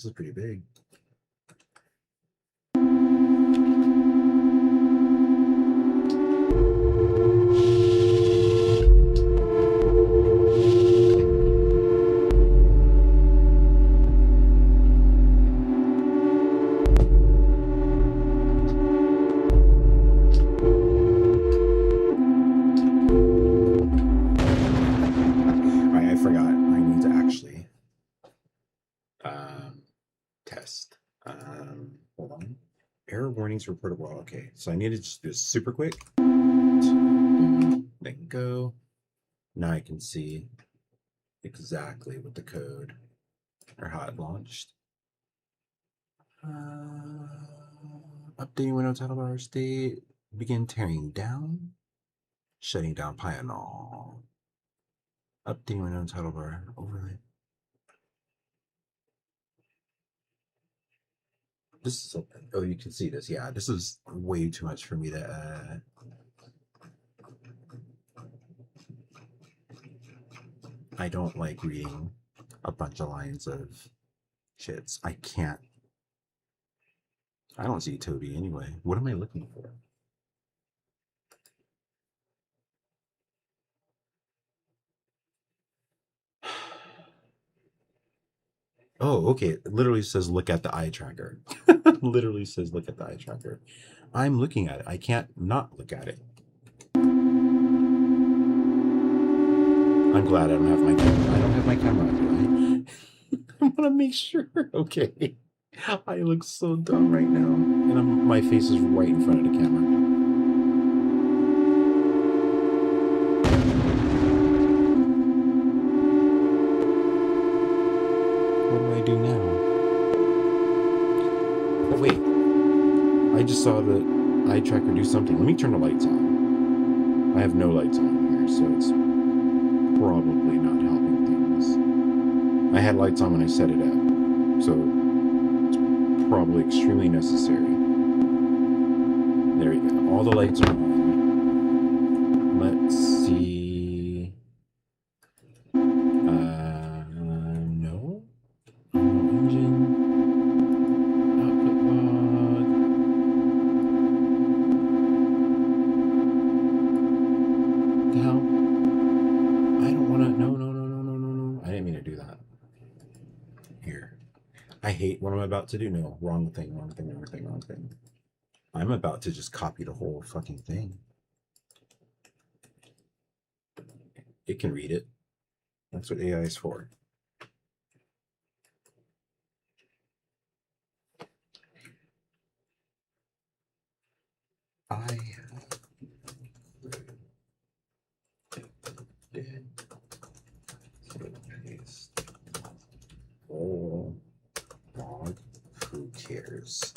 settings for portable. Okay, so I need to just do this super quick. Then go. Now I can see exactly what the code or how it launched. Updating window title bar state. Begin tearing down. Shutting down Pioneer. Updating window title bar overlay. This is oh, you can see this. Yeah, this is way too much for me to. I don't like reading a bunch of lines of shits. I can't. I don't see Tobii anyway. What am I looking for? Oh, okay. It literally says look at the eye tracker. Literally says look at the eye tracker. I'm looking at it. I can't not look at it. I'm glad I don't have my camera. I don't have my camera, do I? I want to make sure. Okay. I look so dumb right now. And my face is right in front of the camera. What do I do now? Oh, wait. I just saw the eye tracker do something. Let me turn the lights on. I have no lights on here, so it's probably not helping things. I had lights on when I set it up, so it's probably extremely necessary. There we go. All the lights are on. Let's see. No. Engine. Output log. The hell? I don't want to. No. I didn't mean to do that. Here. I hate what I'm about to do. No, wrong thing. I'm about to just copy the whole fucking thing. It can read it. That's what AI is for. I did paste whole log. Who cares?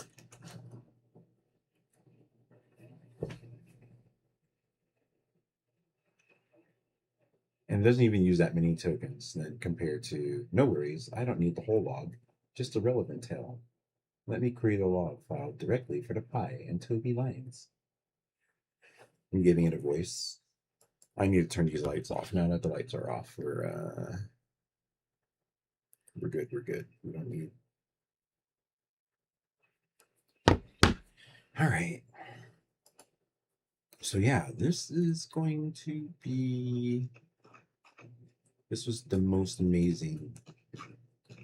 And it doesn't even use that many tokens then compared to no worries. I don't need the whole log, just a relevant tail. Let me create a log file directly for the Pi and Tobii lines. I'm giving it a voice. I need to turn these lights off. Now that the lights are off, we're good. We don't need. All right. So yeah, this is going to be. This was the most amazing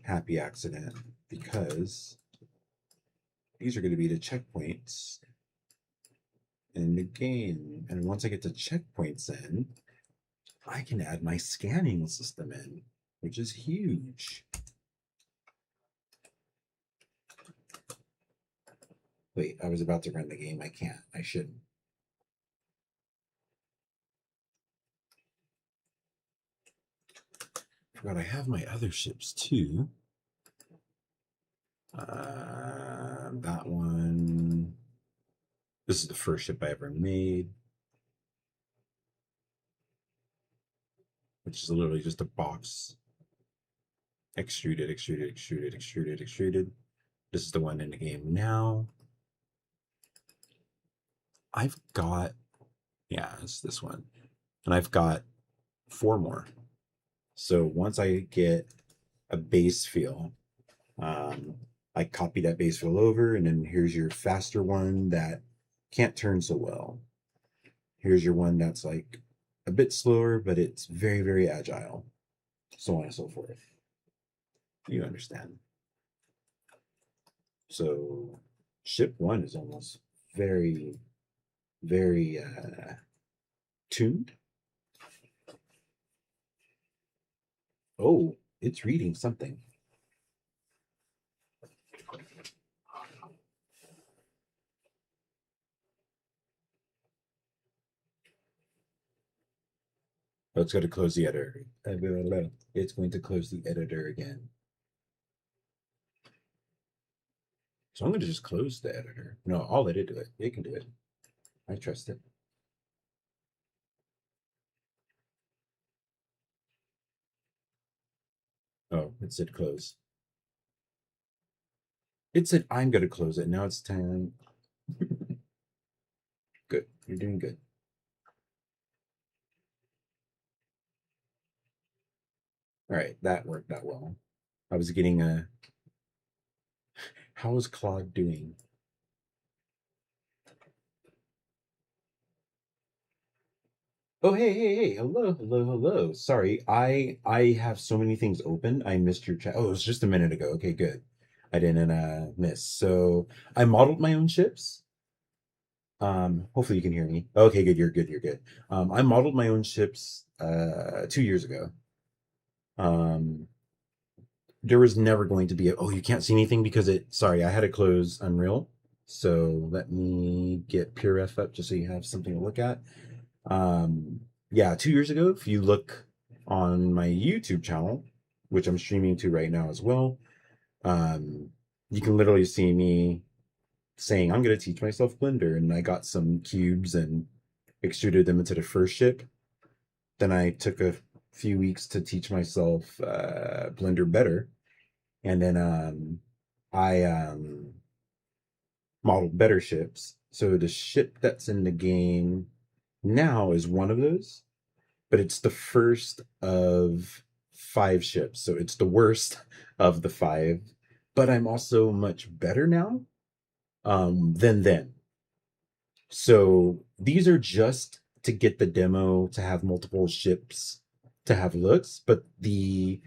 happy accident because these are going to be the checkpoints in the game. And once I get the checkpoints in, I can add my scanning system in, which is huge. Wait, I was about to run the game. I can't. I shouldn't. Forgot I have my other ships too. That one. This is the first ship I ever made, which is literally just a box. Extruded. This is the one in the game now. I've got, yeah, it's this one. And I've got 4 more. So once I get a base feel, I copy that base feel over, and then here's your faster one that can't turn so well. Here's your one that's like a bit slower, but it's very, very agile. So on and so forth. You understand. So ship 1 is almost very, very tuned. Oh, it's reading something. Oh, it's going to close the editor. It's going to close the editor again. So I'm going to just close the editor. No, I'll let it do it. It can do it. I trust it. Oh, it said close. It said I'm going to close it. Now it's time. Good. You're doing good. All right. That worked out well. I was getting a... How is Claude doing? Oh, hey, hello. Sorry, I have so many things open. I missed your chat. Oh, it was just a minute ago. Okay, good. I didn't miss. So I modeled my own ships. Hopefully you can hear me. Okay, good. You're good. I modeled my own ships 2 years ago. There was never going to be oh, you can't see anything because sorry, I had to close Unreal. So let me get PureF up just so you have something to look at. Yeah, 2 years ago, if you look on my YouTube channel, which I'm streaming to right now as well, you can literally see me saying, I'm going to teach myself Blender. And I got some cubes and extruded them into the first ship. Then I took a few weeks to teach myself Blender better. And then I modeled better ships. So the ship that's in the game now is one of those, but it's the first of 5 ships. So it's the worst of the 5, but I'm also much better now than then. So these are just to get the demo to have multiple ships to have looks, but the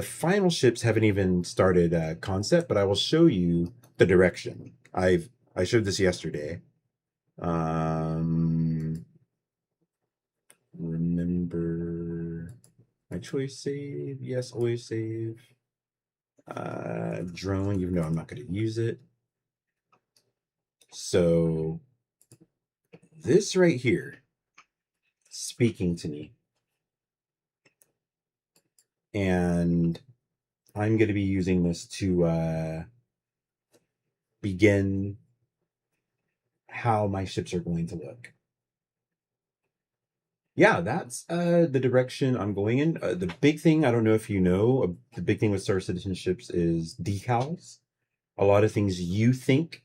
final ships haven't even started concept, but I will show you the direction. I showed this yesterday. Remember my choice save. Yes, always save. Drone, even though I'm not going to use it. So this right here, speaking to me. And I'm going to be using this to begin how my ships are going to look. Yeah, that's the direction I'm going in. The big thing, I don't know if you know, the big thing with Star Citizen ships is decals. A lot of things you think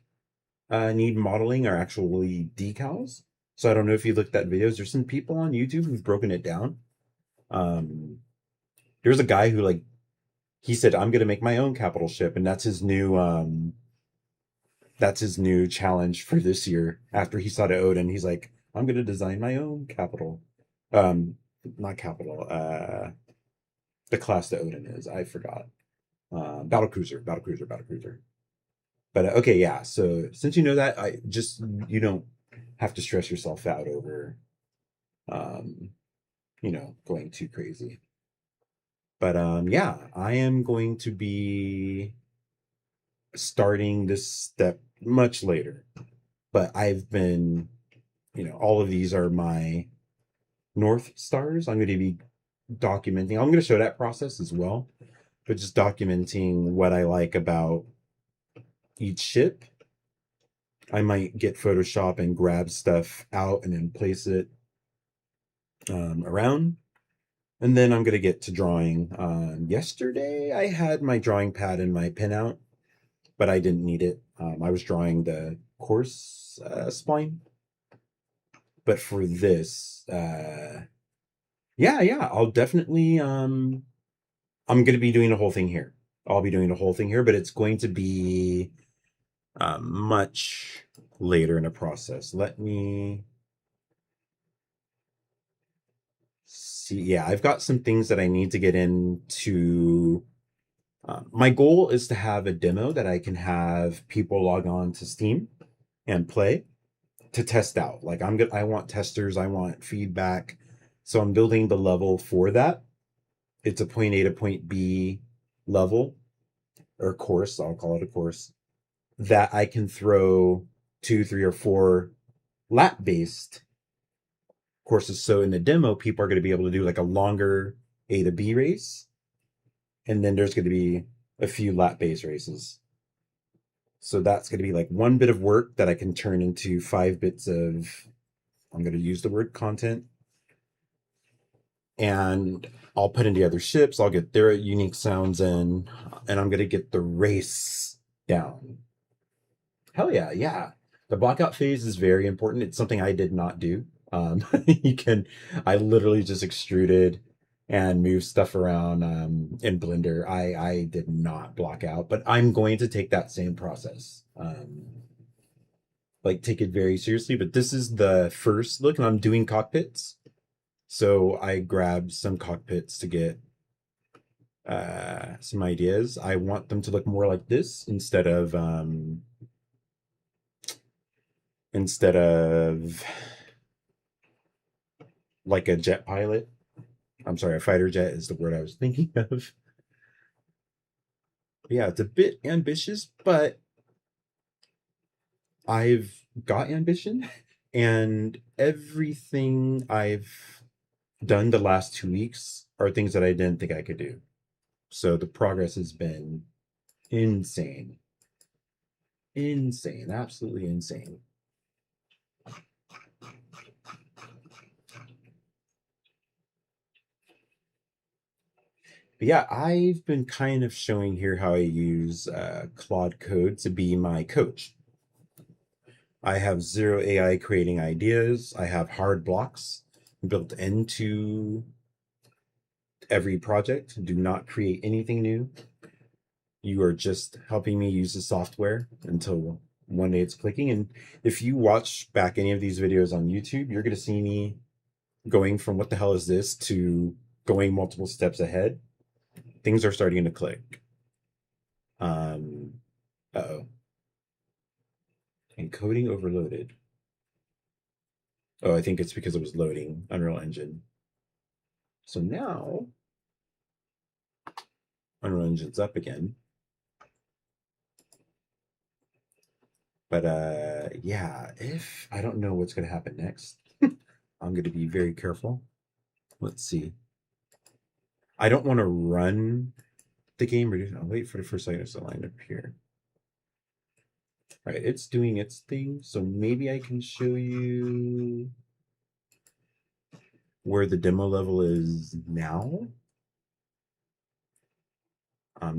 need modeling are actually decals. So I don't know if you looked at videos. There's some people on YouTube who've broken it down. There's a guy who he said, I'm going to make my own capital ship. And that's his new challenge for this year. After he saw the Odin, he's like, I'm going to design my own capital. Not capital, the class that Odin is. I forgot. Battlecruiser. But okay, yeah. So since you know that, you don't have to stress yourself out over, going too crazy. But yeah, I am going to be starting this step much later. But I've been, all of these are my North Stars. I'm going to be documenting. I'm going to show that process as well, but just documenting what I like about each ship. I might get Photoshop and grab stuff out and then place it around. And then I'm going to get to drawing. Yesterday, I had my drawing pad and my pen out, but I didn't need it. I was drawing the course spline. But for this, yeah, I'll definitely, I'm going to be doing the whole thing here. I'll be doing the whole thing here, but it's going to be much later in the process. Let me see. Yeah, I've got some things that I need to get into. My goal is to have a demo that I can have people log on to Steam and play to test out. I want testers, I want feedback. So I'm building the level for that. It's a point A to point B level or course. I'll call it a course that I can throw 2, 3, or 4 lap-based courses. So in the demo, people are going to be able to do like a longer A to B race. And then there's going to be a few lap-based races. So that's going to be like one bit of work that I can turn into 5 bits of, I'm going to use the word content. And I'll put in the other ships. I'll get their unique sounds in, and I'm going to get the race down. Hell yeah, yeah. The blockout phase is very important. It's something I did not do. I literally just extruded and moved stuff around in Blender. I did not block out, but I'm going to take that same process. Like take it very seriously, but this is the first look, and I'm doing cockpits. So I grabbed some cockpits to get some ideas. I want them to look more like this instead of like a jet pilot. I'm sorry, a fighter jet is the word I was thinking of. Yeah, it's a bit ambitious, but I've got ambition, and everything I've done the last 2 weeks are things that I didn't think I could do. So the progress has been insane. Insane, absolutely insane. But yeah, I've been kind of showing here how I use Claude Code to be my coach. I have zero AI creating ideas. I have hard blocks built into every project. Do not create anything new. You are just helping me use the software until one day it's clicking. And if you watch back any of these videos on YouTube, you're going to see me going from what the hell is this to going multiple steps ahead. Things are starting to click. Uh-oh. Encoding overloaded. Oh, I think it's because it was loading Unreal Engine. So now Unreal Engine's up again. But yeah, if I don't know what's going to happen next, I'm going to be very careful. Let's see. I don't want to run the game. I'll wait for the first item to line up here. All right, it's doing its thing. So maybe I can show you where the demo level is now.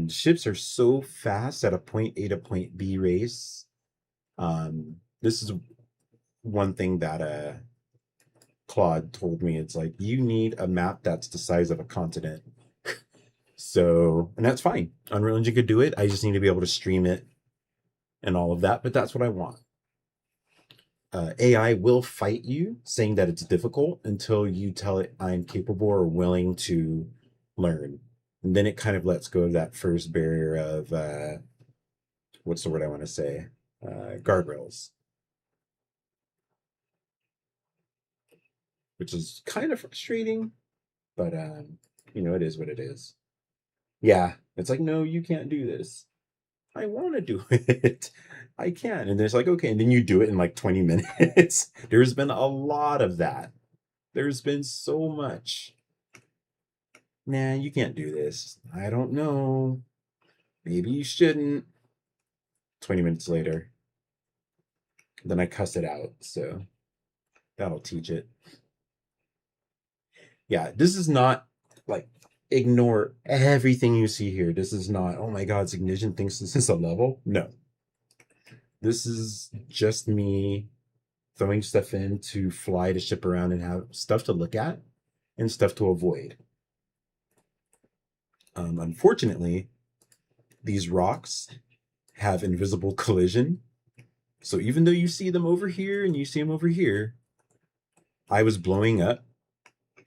Ships are so fast at a point A to point B race. This is one thing that Claude told me. It's like, you need a map that's the size of a continent. So, and that's fine. Unreal Engine could do it. I just need to be able to stream it and all of that, but that's what I want. AI will fight you saying that it's difficult until you tell it I'm capable or willing to learn. And then it kind of lets go of that first barrier of, what's the word I want to say? Guardrails. Which is kind of frustrating, but, you know, it is what it is. Yeah, it's like, no, you can't do this. I want to do it. I can. And it's like, okay, and then you do it in like 20 minutes. There's been a lot of that. There's been so much. Nah, you can't do this. I don't know. Maybe you shouldn't. 20 minutes later. Then I cuss it out, so that'll teach it. Yeah, this is not like, ignore everything you see here. This is not, oh my God, Cygnusion thinks this is a level. No. This is just me throwing stuff in to fly the ship around and have stuff to look at and stuff to avoid. Unfortunately, these rocks have invisible collision. So even though you see them over here and you see them over here, I was blowing up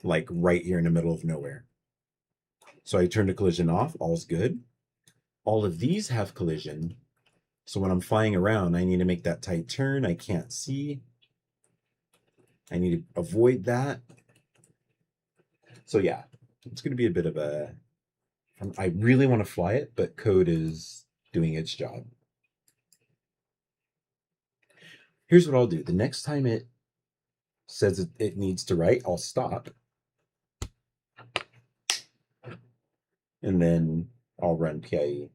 like right here in the middle of nowhere. So I turned the collision off, all's good. All of these have collision. So when I'm flying around, I need to make that tight turn. I can't see. I need to avoid that. So yeah, it's going to be a bit of a, I really want to fly it, but code is doing its job. Here's what I'll do. The next time it says it needs to write, I'll stop. And then I'll run PIE.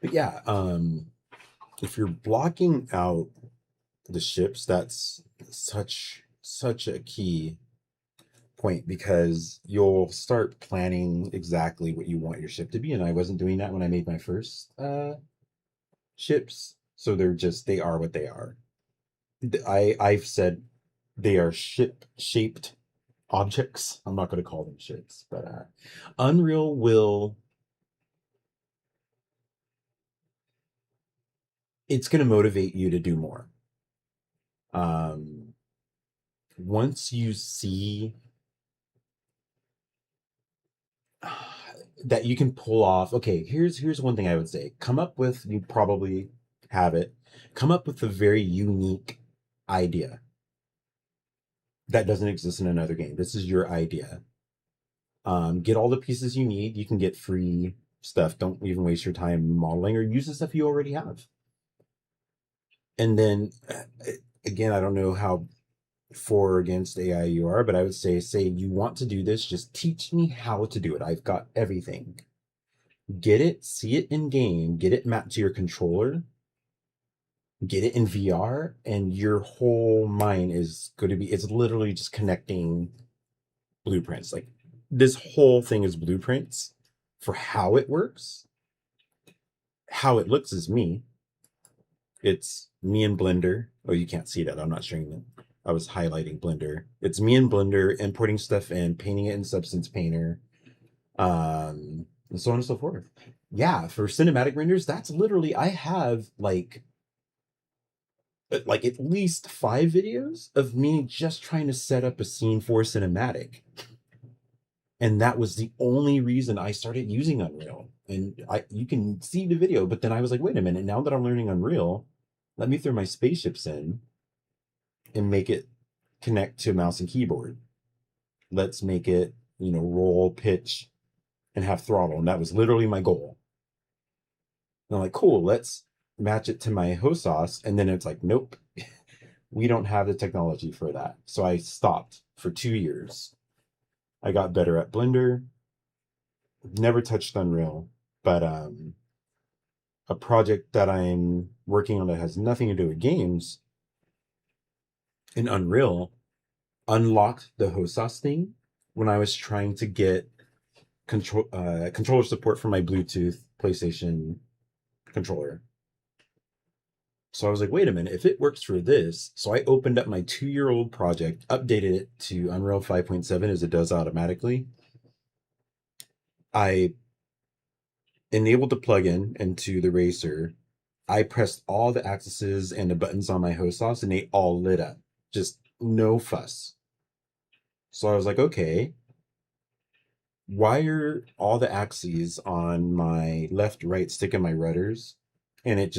But yeah, if you're blocking out the ships, that's such a key point, because you'll start planning exactly what you want your ship to be. And I wasn't doing that when I made my first ships. So they are what they are. I've said they are ship-shaped objects. I'm not going to call them ships, but Unreal will... It's going to motivate you to do more. Once you see that you can pull off, okay, here's one thing I would say. You probably have it, come up with a very unique idea that doesn't exist in another game. This is your idea. Get all the pieces you need. You can get free stuff. Don't even waste your time modeling, or use the stuff you already have. And then, again, I don't know how for or against AI you are, but I would say you want to do this, just teach me how to do it. I've got everything. Get it, see it in game, get it mapped to your controller, get it in VR, and your whole mind is going to be, it's literally just connecting blueprints. Like, this whole thing is blueprints for how it works. How it looks is me. It's me in Blender. Oh, you can't see that. I'm not showing them. I was highlighting Blender. It's me in Blender, importing stuff in, painting it in Substance Painter, and so on and so forth. Yeah, for cinematic renders, that's literally, I have like at least 5 videos of me just trying to set up a scene for cinematic. And that was the only reason I started using Unreal. And you can see the video, but then I was like, wait a minute, now that I'm learning Unreal, let me throw my spaceships in and make it connect to mouse and keyboard. Let's make it, roll, pitch, and have throttle. And that was literally my goal. And I'm like, cool, let's match it to my host sauce. And then it's like, nope, we don't have the technology for that. So I stopped for 2 years. I got better at Blender, never touched Unreal, but a project that I'm working on that has nothing to do with games in Unreal unlocked the host sauce thing when I was trying to get controller support for my Bluetooth PlayStation controller. So I was like, wait a minute, if it works for this. So I opened up my 2-year-old project, updated it to Unreal 5.7 as it does automatically. I enabled the plugin into the racer. I pressed all the axes and the buttons on my host sauce, and they all lit up. Just no fuss. So I was like, okay, wire all the axes on my left, right stick and my rudders. And it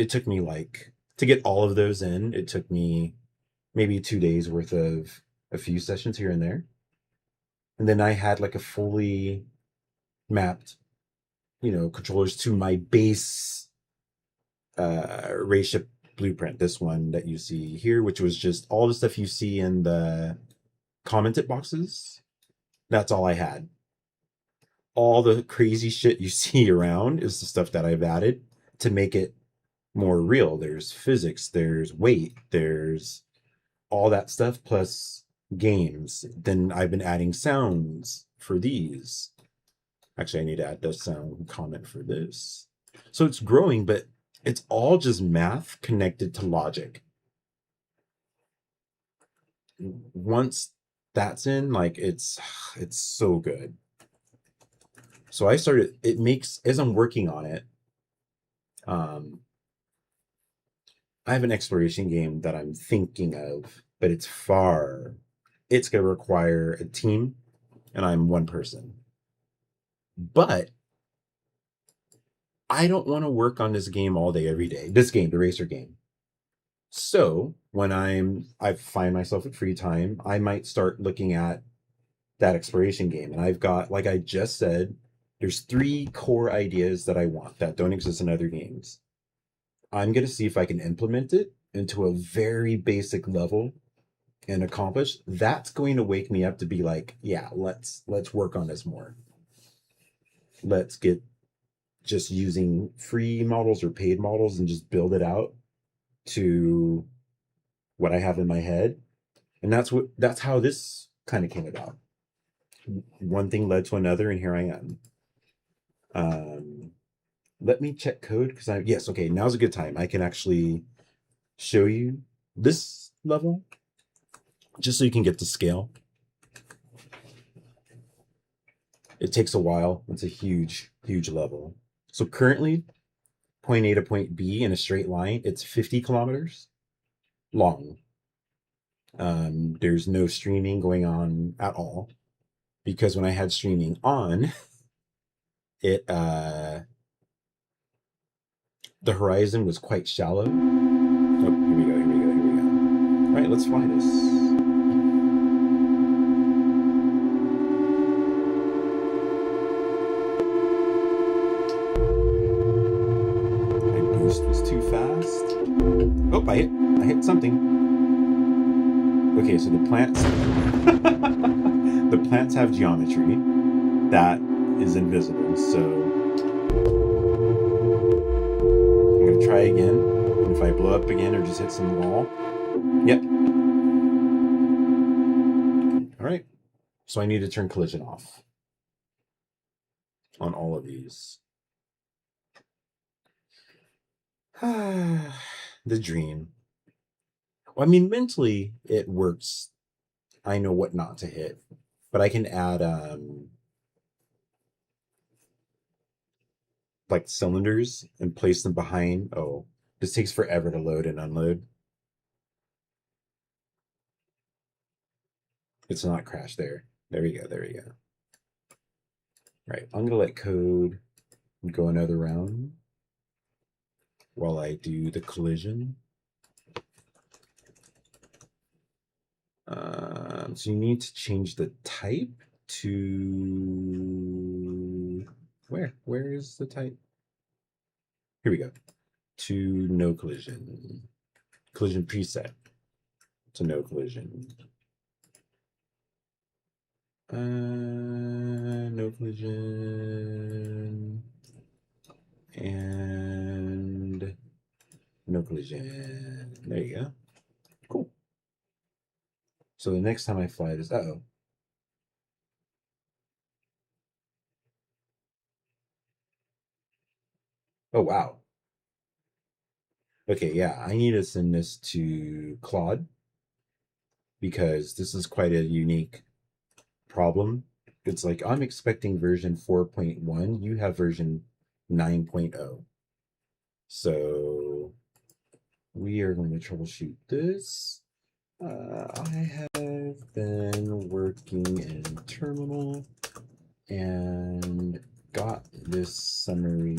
took me to get all of those in, it took me maybe 2 days worth of a few sessions here and there. And then I had a fully mapped, controllers to my base race ship blueprint. This one that you see here, which was just all the stuff you see in the commented boxes. That's all I had. All the crazy shit you see around is the stuff that I've added to make it more real. There's physics, there's weight, there's all that stuff, plus games. Then I've been adding sounds for these. Actually, I need to add the sound comment for this. So it's growing, but it's all just math connected to logic. Once that's in, it's so good. So as I'm working on it, I have an exploration game that I'm thinking of, but it's going to require a team, and I'm one person. But I don't want to work on this game all day, every day. This game, the racer game. So when I find myself at free time, I might start looking at that exploration game. And I've got, like I just said, There's 3 core ideas that I want that don't exist in other games. I'm going to see if I can implement it into a very basic level and accomplish. That's going to wake me up to be like, yeah, let's work on this more. Let's get just using free models or paid models and just build it out to what I have in my head. And that's how this kind of came about. One thing led to another, and here I am. Let me check code because yes, okay, now's a good time. I can actually show you this level just so you can get the scale. It takes a while. It's a huge, huge level. So currently, point A to point B in a straight line, it's 50 kilometers long. There's no streaming going on at all because when I had streaming on, it the horizon was quite shallow. Oh, here we go. All right, let's fly this. My boost was too fast. Oh, I hit something. Okay, so the plants the plants have geometry that is invisible, so I'm gonna try again. And if I blow up again or just hit some wall. Yep. Alright. So I need to turn collision off on all of these. The dream. Well, I mean, mentally, it works. I know what not to hit. But I can add, like, cylinders and place them behind. Oh, this takes forever to load and unload. It's not crashed there. There we go. Right, I'm going to let code go another round while I do the collision. So you need to change the type to where is the type? Here we go. To no collision. Collision preset to no collision. No collision and no collision. There you go. Cool. So the next time I fly this, oh wow. Okay, yeah, I need to send this to Claude because this is quite a unique problem. It's like, I'm expecting version 4.1, you have version 9.0. So we are going to troubleshoot this. I have been working in terminal and got this summary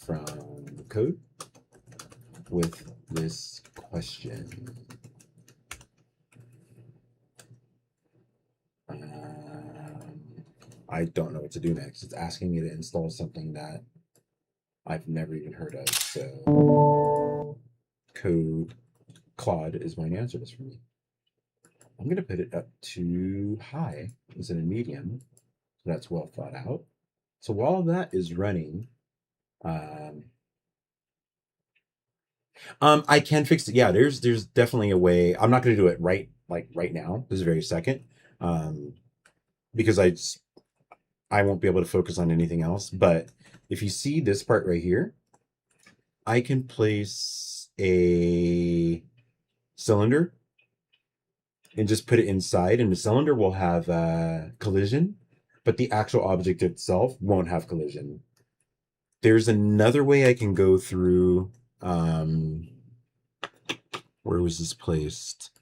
from code with this question. I don't know what to do next. It's asking me to install something that I've never even heard of. So code Claude is going to answer this for me. I'm going to put it up to high instead of medium. So that's well thought out. So while that is running, I can fix it. Yeah, there's definitely a way. I'm not going to do it right now, this very second, because I won't be able to focus on anything else. But if you see this part right here, I can place a cylinder and just put it inside, and the cylinder will have collision, but the actual object itself won't have collision. There's another way I can go through. Where was this placed?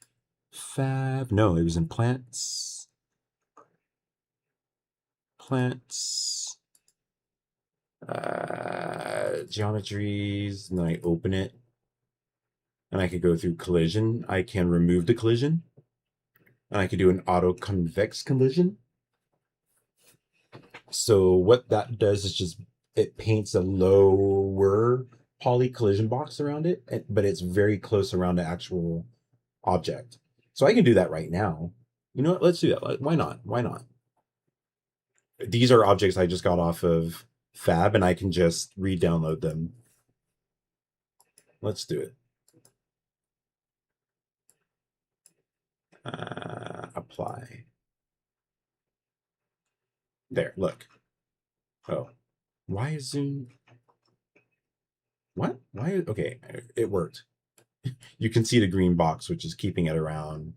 Fab. No, it was in plants. Geometries. And then I open it, and I could go through collision. I can remove the collision, and I could do an auto convex collision. So what that does is just, it paints a lower poly collision box around it, but it's very close around the actual object. So I can do that right now. You know what? Let's do that. Why not? Why not? These are objects I just got off of Fab, and I can just re-download them. Let's do it. Apply. There, look. Oh, why is Zoom? What? Why? Okay, it worked. You can see the green box, which is keeping it around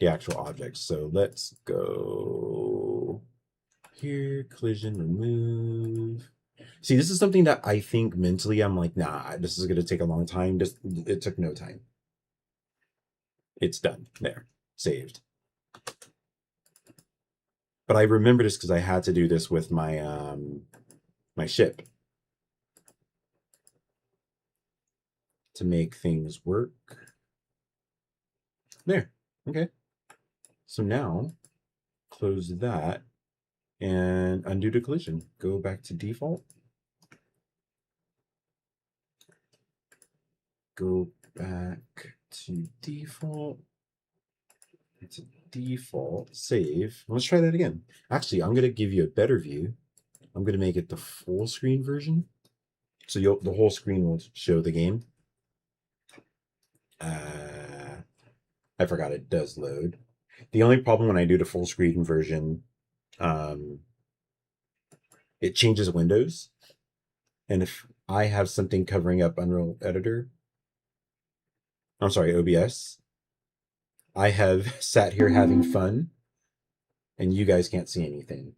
the actual object. So let's go here, collision, remove. See, this is something that I think mentally I'm like, nah, this is going to take a long time. It took no time. It's done. There, saved. But I remember this because I had to do this with my my ship to make things work. There. Okay. So now close that and undo the collision. Go back to default. Go back to default. It's a default. Save. Let's try that again. Actually, I'm going to give you a better view. I'm going to make it the full screen version. So the whole screen will show the game. I forgot it does load. The only problem when I do the full screen version, it changes windows. And if I have something covering up Unreal Editor, I'm sorry, OBS, I have sat here having fun, and you guys can't see anything.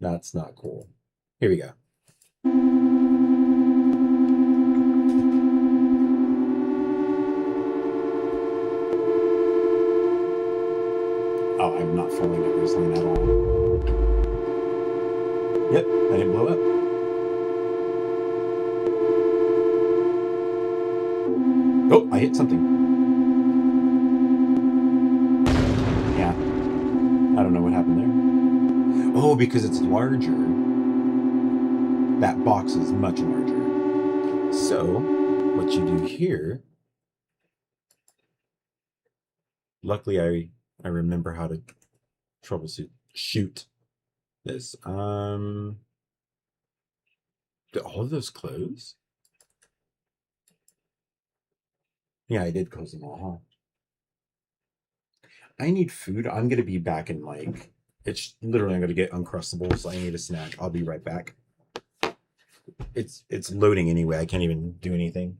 That's not cool. Here we go. Oh, I'm not falling at Rizline at all. Yep, I didn't blow up. Oh, I hit something. Yeah. I don't know what happened there. Oh, because it's larger. That box is much larger. So, what you do here... Luckily, I remember how to shoot this. Did all of those close? Yeah, I did close them all, huh? I need food. I'm gonna be back in like, it's literally, I'm gonna get Uncrustables, so I need a snack. I'll be right back. It's loading anyway. I can't even do anything.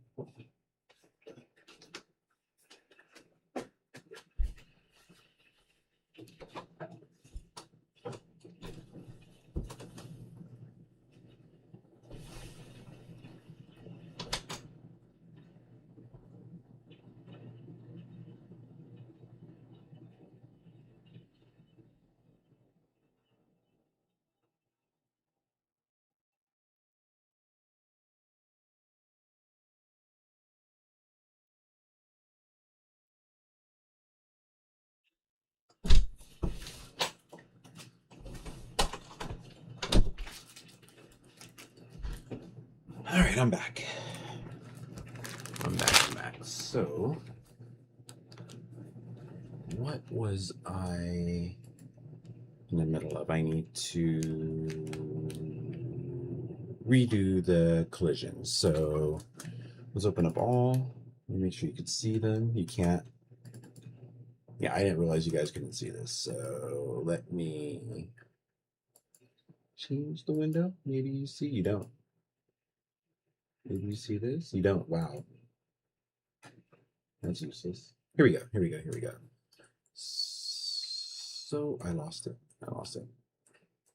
All right, I'm back. I'm back. So, what was I in the middle of? I need to redo the collisions. So, let's open up all. Let me make sure you could see them. You can't. Yeah, I didn't realize you guys couldn't see this. So, let me change the window. Maybe you see, you don't. Maybe you see this? You don't. Wow. That's useless. Here we go. So I lost it.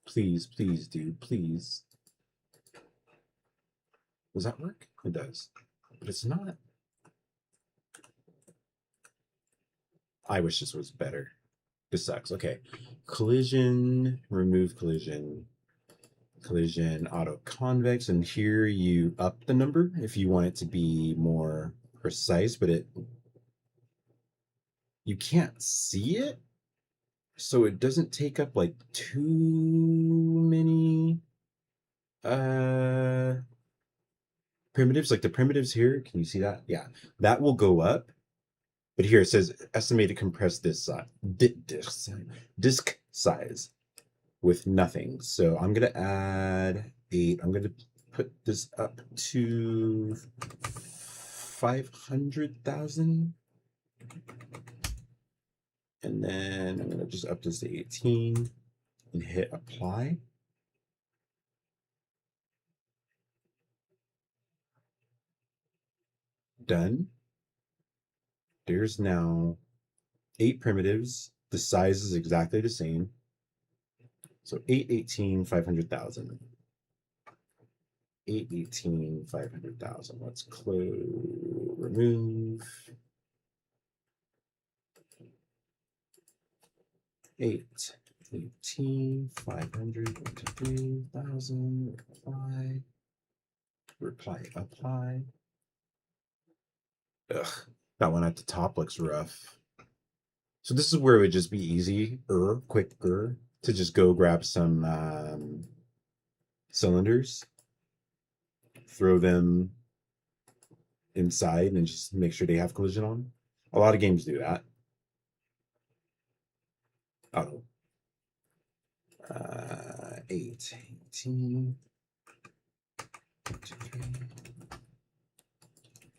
Please, dude, please. Does that work? It does. But it's not. I wish this was better. This sucks. Okay. Collision, remove collision. Collision, auto convex, and here you up the number if you want it to be more precise, but you can't see it. so it doesn't take up like too many primitives. Like the primitives here, can you see that? Yeah, that will go up. But here it says estimated compressed disk size with nothing. So I'm gonna add 8. I'm gonna put this up to 500,000. And then I'm gonna just up this to 18 and hit apply. Done. There's now 8 primitives. The size is exactly the same. So 818, 500,000. 818, 500,000. Let's close, remove. 818, 500,000. Apply. Ugh, that one at the top looks rough. So this is where it would just be quicker to just go grab some cylinders, throw them inside, and just make sure they have collision on. A lot of games do that. Oh. 8, 18, 2, 3,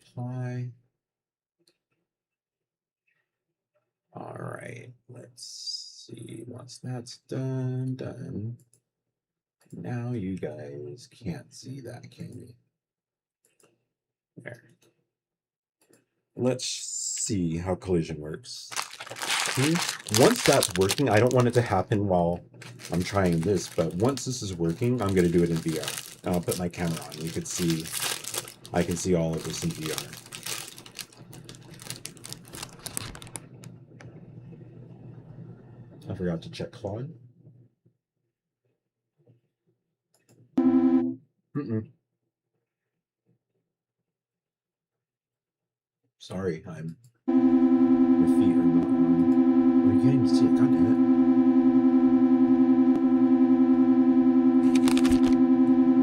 apply. All right, let's see. Once that's done. Now you guys can't see that, can you? There. Let's see how collision works. See? Once that's working, I don't want it to happen while I'm trying this, but once this is working, I'm going to do it in VR. And I'll put my camera on. You can see, I can see all of this in VR. I forgot to check Claude. Sorry, my feet are not on. Oh, you can't even see it. God damn it.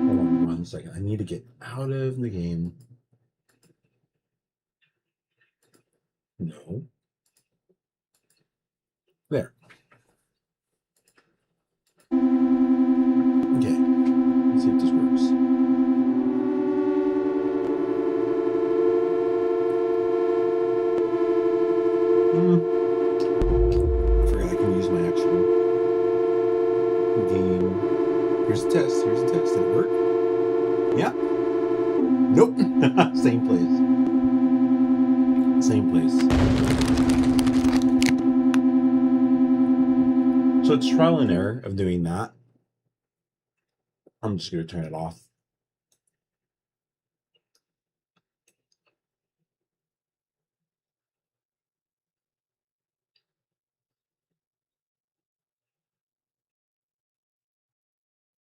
Hold on 1 second. I need to get out of the game. No. There. Okay. Let's see if this works. I forgot I can use my actual game. Here's the test. Did it work? Yeah. Nope. Same place. So it's trial and error of doing that. I'm just going to turn it off.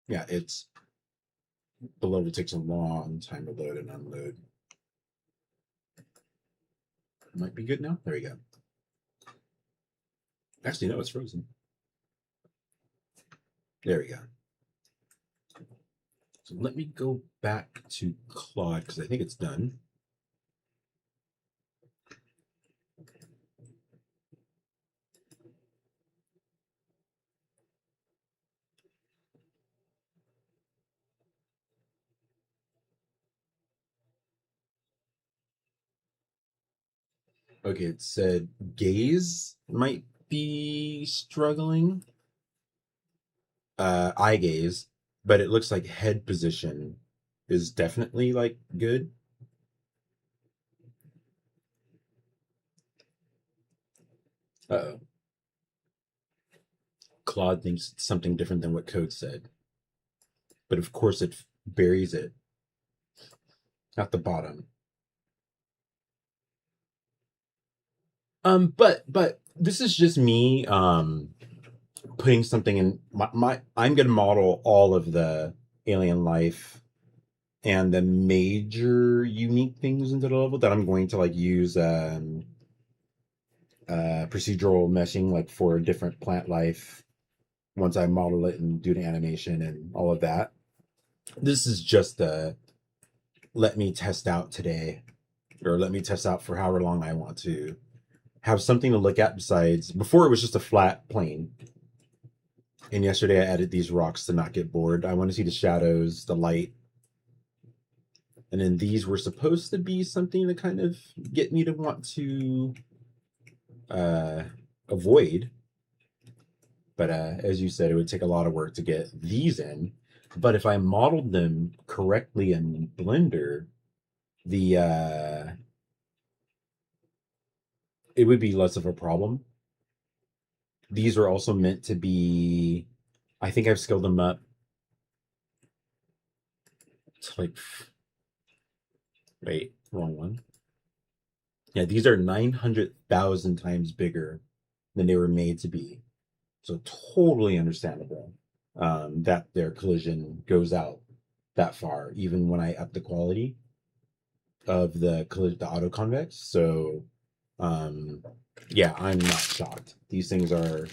Yeah, it's the level takes a long time to load and unload. Might be good now. There we go. Actually, no, it's frozen. There we go. So let me go back to Claude because I think it's done. Okay, it said gaze might be struggling. Eye gaze, but it looks like head position is definitely like good. Uh-oh. Claude thinks it's something different than what code said. But of course it buries it at the bottom. But this is just me putting something in I'm going to model all of the alien life and the major unique things into the level that I'm going to like use procedural meshing, like for different plant life, once I model it and do the animation and all of that. This is just let me test out today, or let me test out for however long I want to have something to look at besides. Before it was just a flat plane. And yesterday I added these rocks to not get bored. I want to see the shadows, the light. And then these were supposed to be something to kind of get me to want to avoid. But as you said, it would take a lot of work to get these in. But if I modeled them correctly in Blender, it would be less of a problem. These are also meant to be, I think I've scaled them up to like, wait, wrong one. Yeah, these are 900,000 times bigger than they were made to be. So totally understandable that their collision goes out that far, even when I up the quality of the autoconvex. So yeah, I'm not shocked. These things are,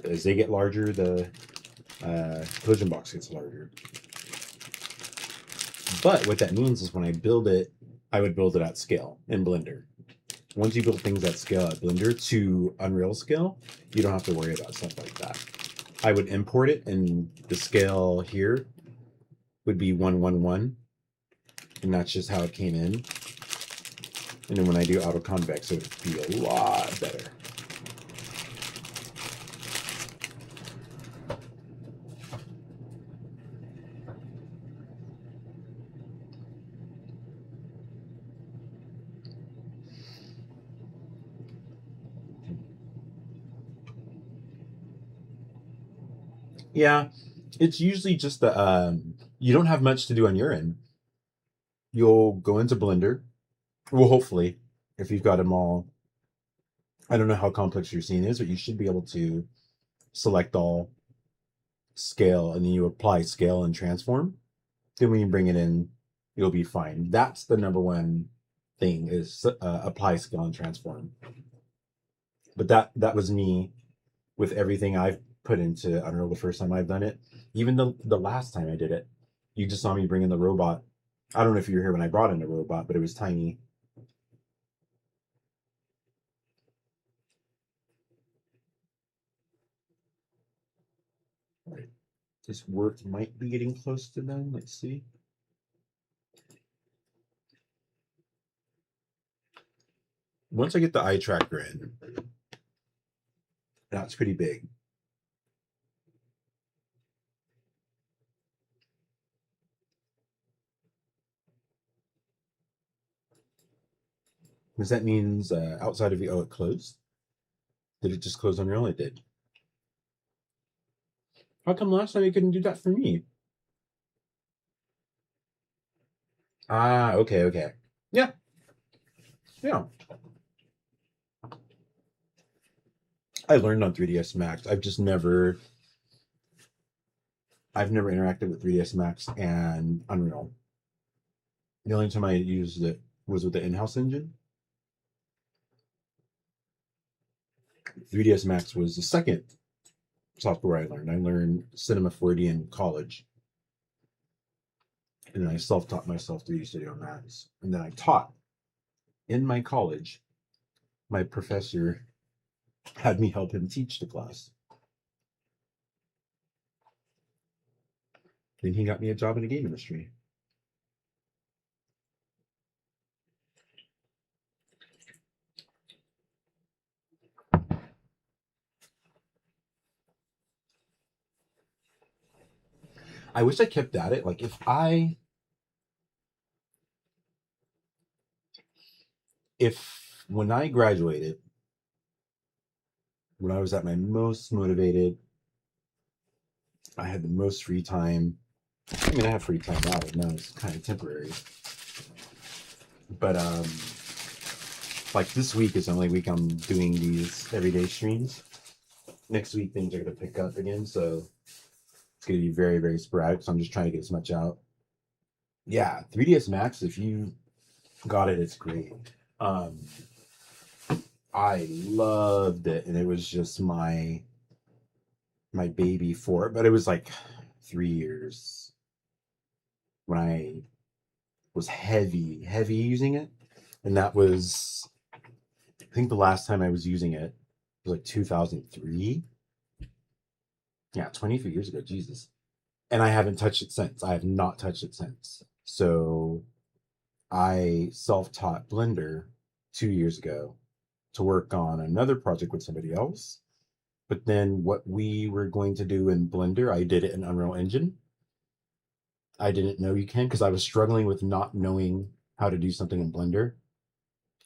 as they get larger, the collision box gets larger. But what that means is when I build it, I would build it at scale in Blender. Once you build things at scale at Blender to Unreal scale, you don't have to worry about stuff like that. I would import it, and the scale here would be 111, and that's just how it came in. And then when I do autoconvex, it would be a lot better. Yeah, it's usually just the you don't have much to do on your end. You'll go into Blender. Well, hopefully, if you've got them all. I don't know how complex your scene is, but you should be able to select all, scale, and then you apply scale and transform. Then when you bring it in, you'll be fine. That's the number one thing, is apply scale and transform. But that was me with everything I've put into Unreal the first time I've done it. Even the last time I did it, you just saw me bring in the robot. I don't know if you were here when I brought in the robot, but it was tiny. This work might be getting close to done. Let's see. Once I get the eye tracker in, that's pretty big. Because that means outside of the, oh, it closed? Did it just close on your own? It did. How come last time you couldn't do that for me? Ah, okay. Yeah. I learned on 3ds Max. I've never interacted with 3ds Max and Unreal. The only time I used it was with the in-house engine. 3ds Max was the second software I learned. I learned Cinema 4D in college. And then I self-taught myself 3D Studio Max. And then I taught in my college. My professor had me help him teach the class. Then he got me a job in the game industry. I wish I kept at it. Like if when I graduated, when I was at my most motivated, I had the most free time. I mean, I have free time now, but now it's kind of temporary. But like this week is the only week I'm doing these everyday streams. Next week things are gonna pick up again, so it's gonna be very, very sporadic. So I'm just trying to get as much out. Yeah, 3ds Max, if you got it, it's great. I loved it, and it was just my baby for it. But it was like 3 years when I was heavy using it, and that was, I think the last time I was using it was like 2003. Yeah, 23 years ago, Jesus. And I haven't touched it since. I have not touched it since. So I self-taught Blender 2 years ago to work on another project with somebody else. But then what we were going to do in Blender, I did it in Unreal Engine. I didn't know you can, because I was struggling with not knowing how to do something in Blender.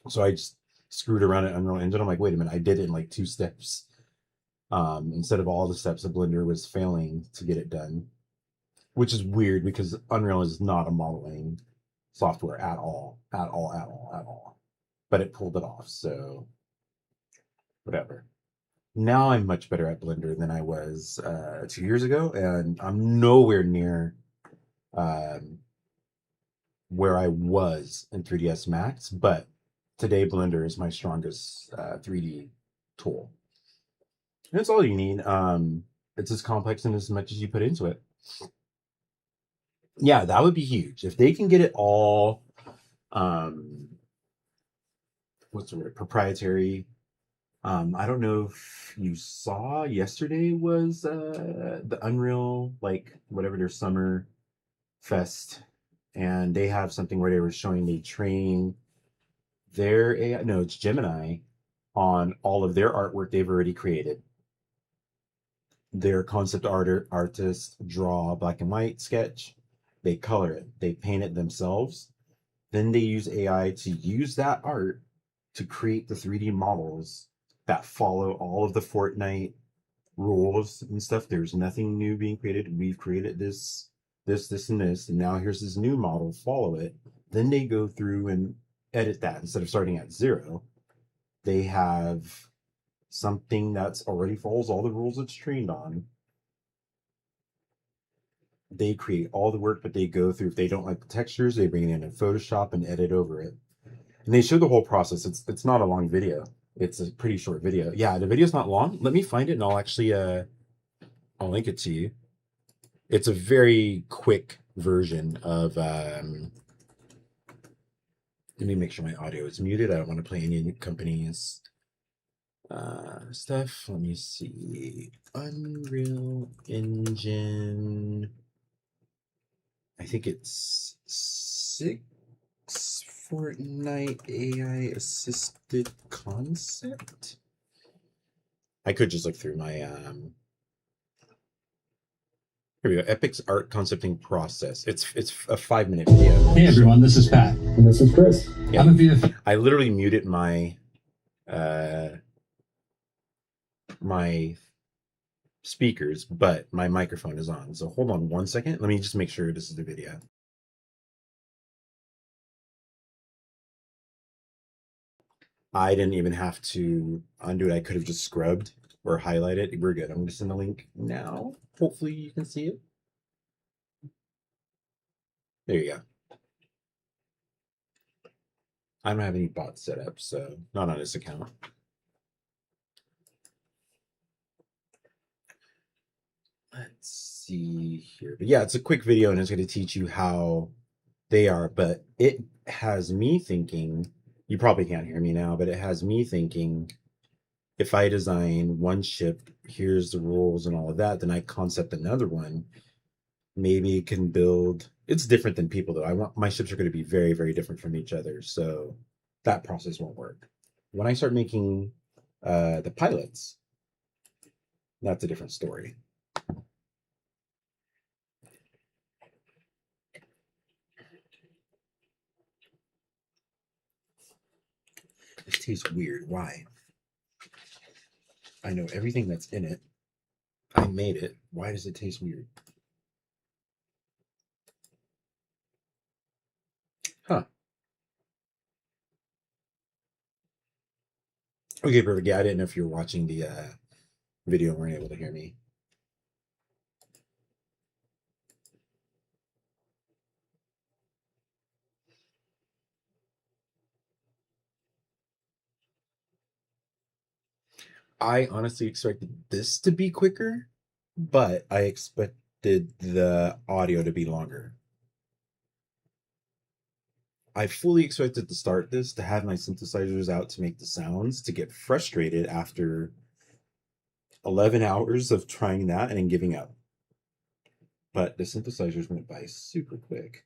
So I just screwed around in Unreal Engine. I'm like, wait a minute, I did it in like 2 steps. Instead of all the steps of Blender was failing to get it done, which is weird because Unreal is not a modeling software at all. But it pulled it off, so whatever. Now I'm much better at Blender than I was 2 years ago, and I'm nowhere near where I was in 3ds Max, but today Blender is my strongest 3D tool. And that's all you need. It's as complex and as much as you put into it. Yeah, that would be huge. If they can get it all, what's the word, proprietary. I don't know if you saw, yesterday was the Unreal, like whatever their summer fest, and they have something where they were showing they train their AI, no, it's Gemini, on all of their artwork they've already created. Their concept artists draw a black and white sketch, they color it, they paint it themselves, then they use AI to use that art to create the 3D models that follow all of the Fortnite rules and stuff. There's nothing new being created. We've created this, and now here's this new model, follow it. Then they go through and edit that. Instead of starting at 0, they have something that's already follows all the rules it's trained on. They create all the work, but they go through, if they don't like the textures, they bring it in Photoshop and edit over it. And they show the whole process. It's not a long video. It's a pretty short video. Yeah, the video's not long. Let me find it and I'll actually I'll link it to you. It's a very quick version of let me make sure my audio is muted. I don't want to play any company's stuff. Let me see. Unreal Engine. I think it's 6 Fortnite AI assisted concept. I could just look through my here we go. Epic's art concepting process. It's a 5-minute video. Hey everyone, this is Pat. And this is Chris. Yeah. I'm a VF. I literally muted my my speakers, but my microphone is on. So hold on 1 second. Let me just make sure this is the video. I didn't even have to undo it. I could have just scrubbed or highlighted. We're good. I'm going to send the link now. Hopefully you can see it. There you go. I don't have any bots set up, so not on this account. Let's see here. But yeah, it's a quick video and it's going to teach you how they are, but it has me thinking, you probably can't hear me now, but it has me thinking, if I design one ship, here's the rules and all of that, then I concept another one. Maybe it can build, it's different than people though. My ships are going to be very, very different from each other. So that process won't work. When I start making the pilots, that's a different story. This tastes weird. Why? I know everything that's in it. I made it. Why does it taste weird? Huh. Okay, perfect. Yeah, I didn't know if you were watching the video and weren't able to hear me. I honestly expected this to be quicker, but I expected the audio to be longer. I fully expected to start this, to have my synthesizers out to make the sounds, to get frustrated after 11 hours of trying that and then giving up. But the synthesizers went by super quick.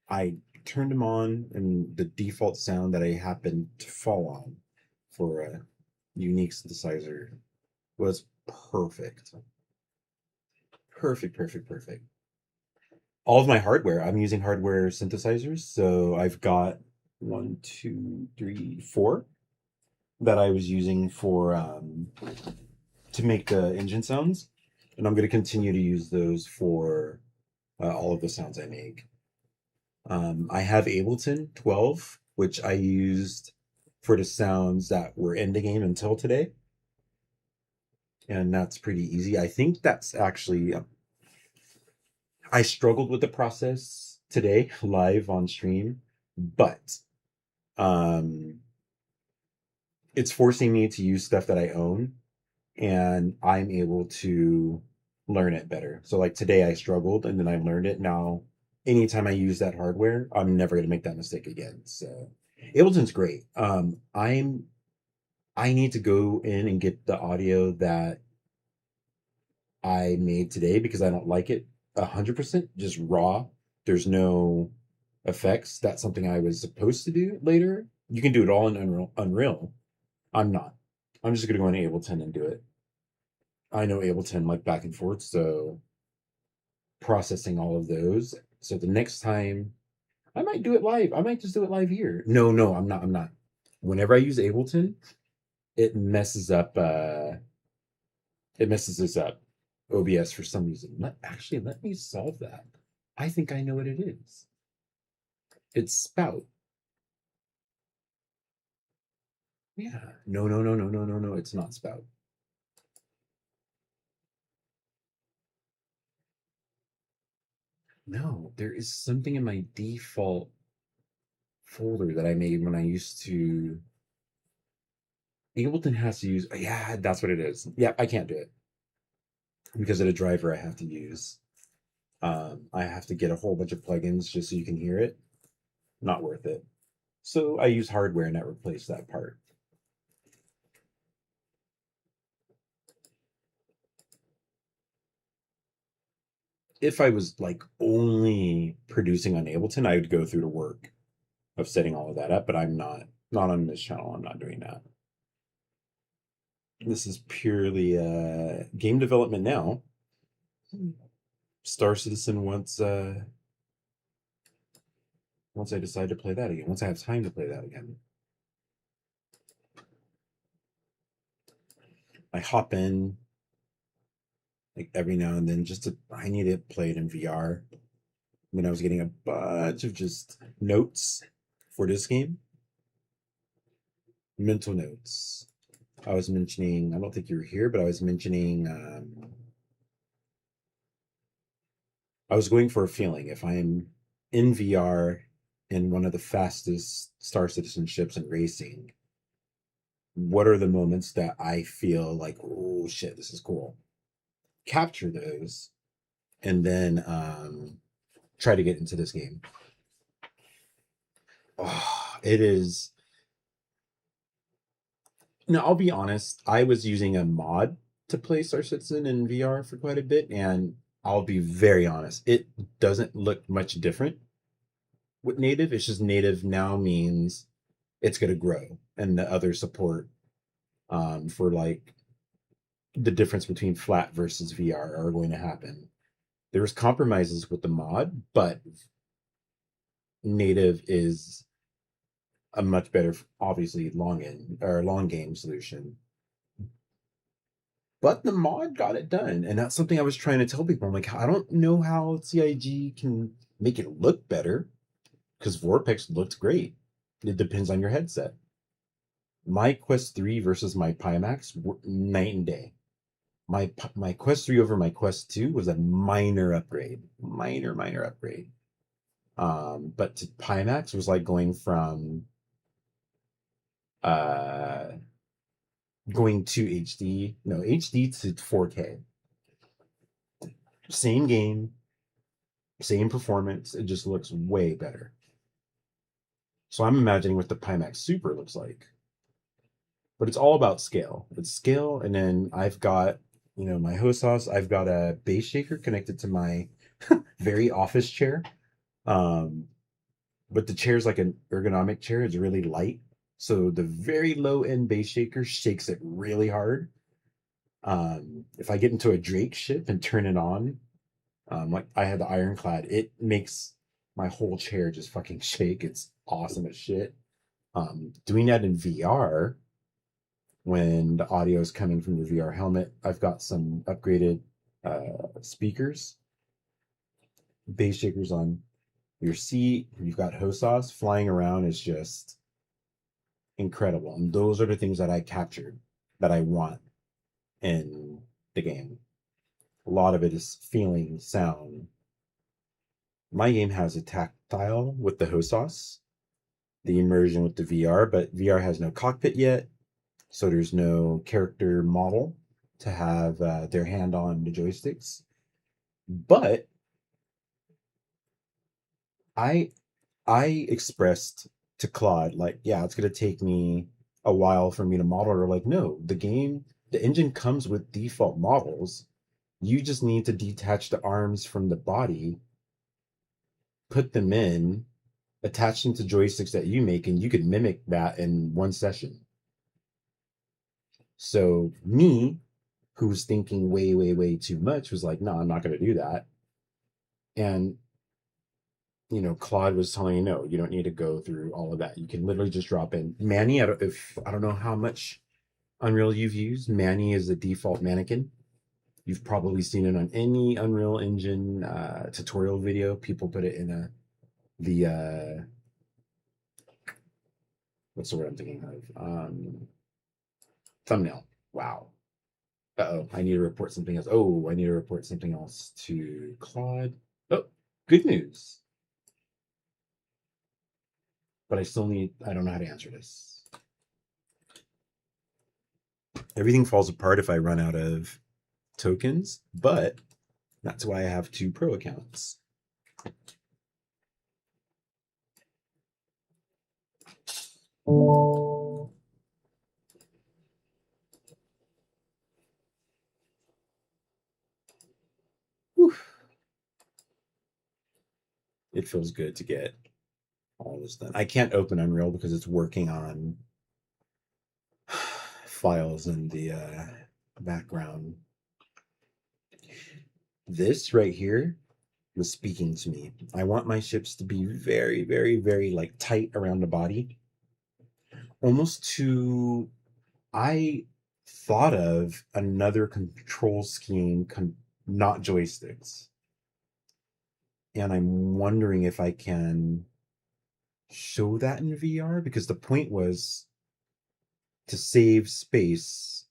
I turned them on, and the default sound that I happened to fall on for a unique synthesizer was perfect. Perfect. All of my hardware, I'm using hardware synthesizers. So I've got 1, 2, 3, 4 that I was using for to make the engine sounds. And I'm going to continue to use those for all of the sounds I make. I have Ableton 12, which I used for the sounds that were in the game until today. And that's pretty easy. I think that's actually... I struggled with the process today, live on stream, but it's forcing me to use stuff that I own, and I'm able to learn it better. So like today I struggled, and then I learned it. Now, anytime I use that hardware, I'm never going to make that mistake again. So Ableton's great. I need to go in and get the audio that I made today because I don't like it 100%, just raw. There's no effects. That's something I was supposed to do later. You can do it all in Unreal. I'm not. I'm just going to go into Ableton and do it. I know Ableton like back and forth, so processing all of those. So the next time, I might do it live. I might just do it live here. No, I'm not. Whenever I use Ableton, it messes this up. OBS for some reason. Let me solve that. I think I know what it is. It's spout. Yeah. No. It's not spout. No, there is something in my default folder that I made when I used to... Ableton has to use... Yeah, that's what it is. Yeah, I can't do it. Because of the driver I have to use. I have to get a whole bunch of plugins just so you can hear it. Not worth it. So I use hardware and that replaced that part. If I was like only producing on Ableton, I would go through the work of setting all of that up, but I'm not on this channel. I'm not doing that. This is purely game development now. Star Citizen once I decide to play that again, once I have time to play that again. I hop in like every now and then I need to play it in VR. When I was getting a bunch of just notes for this game. Mental notes. I was mentioning, I don't think you were here, but I was mentioning, I was going for a feeling. If I'm in VR in one of the fastest Star Citizen ships in racing, what are the moments that I feel like, oh shit, this is cool? Capture those and then try to get into this game. Oh, it is. Now, I'll be honest, I was using a mod to play Star Citizen in VR for quite a bit, and I'll be very honest, it doesn't look much different with native. It's just native now means it's going to grow, and the other support for like the difference between flat versus VR are going to happen. There's compromises with the mod, but native is a much better, obviously, long game solution. But the mod got it done, and that's something I was trying to tell people. I'm like, I don't know how CIG can make it look better, because Vortex looked great. It depends on your headset. My Quest 3 versus my Pimax were night and day. My Quest 3 over my Quest 2 was a minor upgrade. Minor upgrade. But to Pimax was like going from going to HD, no, HD to 4K. Same game, same performance. It just looks way better. So I'm imagining what the Pimax Super looks like. But it's all about scale. It's scale, and then I've got, my host sauce. I've got a bass shaker connected to my very office chair. But the chair's like an ergonomic chair. It's really light. So the very low end bass shaker shakes it really hard. If I get into a Drake ship and turn it on, like I had the Ironclad, it makes my whole chair just fucking shake. It's awesome as shit. Doing that in VR, when the audio is coming from the VR helmet, I've got some upgraded speakers, bass shakers on your seat. You've got host sauce flying around is just incredible. And those are the things that I captured that I want in the game. A lot of it is feeling, sound. My game has a tactile with the host sauce, the immersion with the VR, but VR has no cockpit yet, so there's no character model to have their hand on the joysticks. But I expressed to Claude, like, yeah, it's going to take me a while for me to model her. Like, no, the engine comes with default models. You just need to detach the arms from the body, put them in, attach them to joysticks that you make, and you could mimic that in one session. So me, who was thinking way, way, way too much, was like, no, I'm not going to do that. And Claude was telling you, no, you don't need to go through all of that. You can literally just drop in Manny. I don't know how much Unreal you've used. Manny is the default mannequin. You've probably seen it on any Unreal Engine tutorial video. People put it in the what's the word I'm thinking of? Thumbnail. Wow. I need to report something else. I need to report something else to Claude. Oh, good news. But I don't know how to answer this. Everything falls apart if I run out of tokens, but that's why I have 2 pro accounts. Whew. It feels good to get all this done. I can't open Unreal because it's working on files in the background. This right here was speaking to me. I want my ships to be very, very, very like tight around the body. Almost to, I thought of another control scheme, not joysticks. And I'm wondering if I can show that in VR, because the point was to save space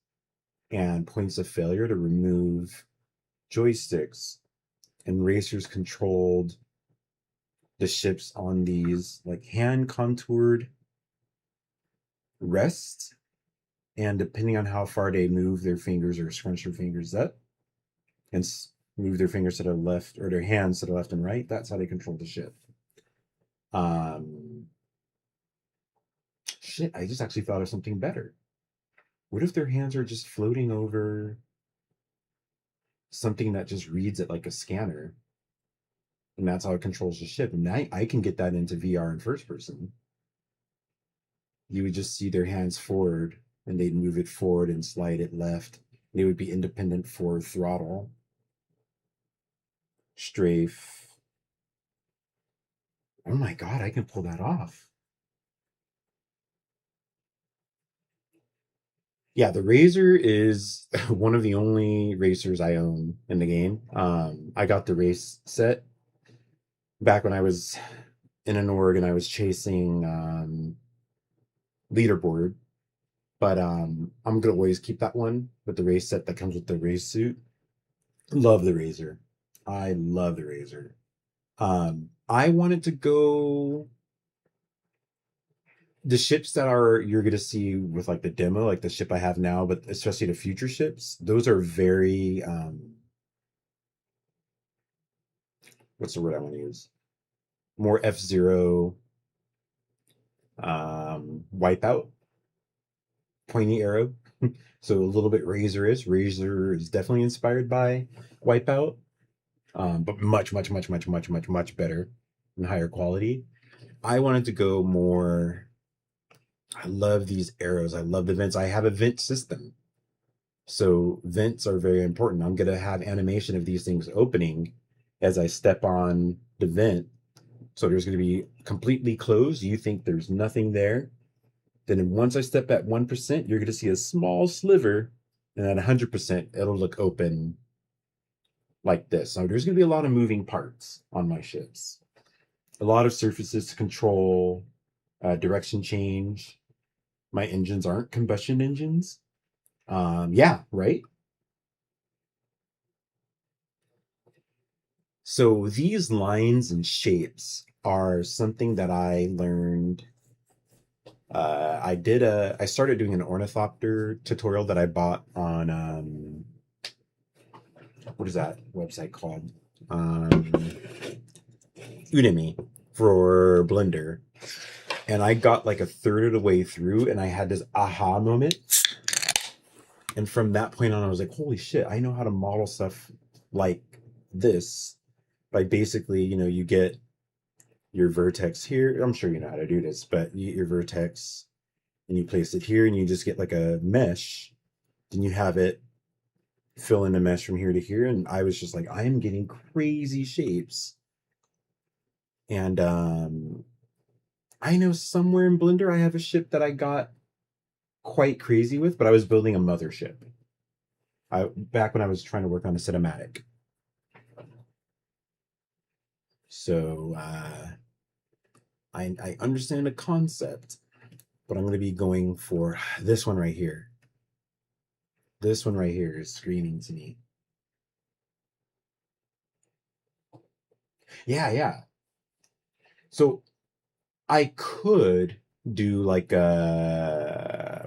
and points of failure to remove joysticks, and racers controlled the ships on these like hand contoured rests, and depending on how far they move their fingers or scrunch their fingers up and move their fingers to the left, or their hands to the left and right, that's how they control the ship. Shit, I just actually thought of something better. What if their hands are just floating over something that just reads it like a scanner, and that's how it controls the ship? And I can get that into VR in first person. You would just see their hands forward, and they'd move it forward and slide it left. They would be independent for throttle, strafe. Oh my god, I can pull that off. Yeah, the Razor is one of the only racers I own in the game. I got the race set back when I was in an org and I was chasing leaderboard. But I'm gonna always keep that one with the race set that comes with the race suit. Love the Razor. I love the Razor. I wanted to go the ships that you're gonna see with like the demo, like the ship I have now, but especially the future ships, those are very what's the word I want to use? More F-Zero wipeout, pointy arrow. So a little bit Razor-ish. Razor is definitely inspired by Wipeout, but much better and higher quality. I wanted to go more. I love these arrows. I love the vents. I have a vent system. So vents are very important. I'm going to have animation of these things opening as I step on the vent. So there's going to be completely closed. You think there's nothing there. Then once I step at 1%, you're going to see a small sliver. And at 100%, it'll look open like this. So there's going to be a lot of moving parts on my ships. A lot of surfaces to control, direction change. My engines aren't combustion engines. Yeah, right? So these lines and shapes are something that I learned. I started doing an ornithopter tutorial that I bought on, what is that website called? Udemy for Blender. And I got like a third of the way through and I had this aha moment. And from that point on, I was like, holy shit, I know how to model stuff like this by basically, you get your vertex here. I'm sure you know how to do this, but you get your vertex and you place it here and you just get like a mesh. Then you have it fill in a mesh from here to here. And I was just like, I am getting crazy shapes. And I know somewhere in Blender I have a ship that I got quite crazy with, but I was building a mothership. Back when I was trying to work on a cinematic. So I understand the concept, but I'm going to be going for this one right here. This one right here is screaming to me. Yeah. So I could do like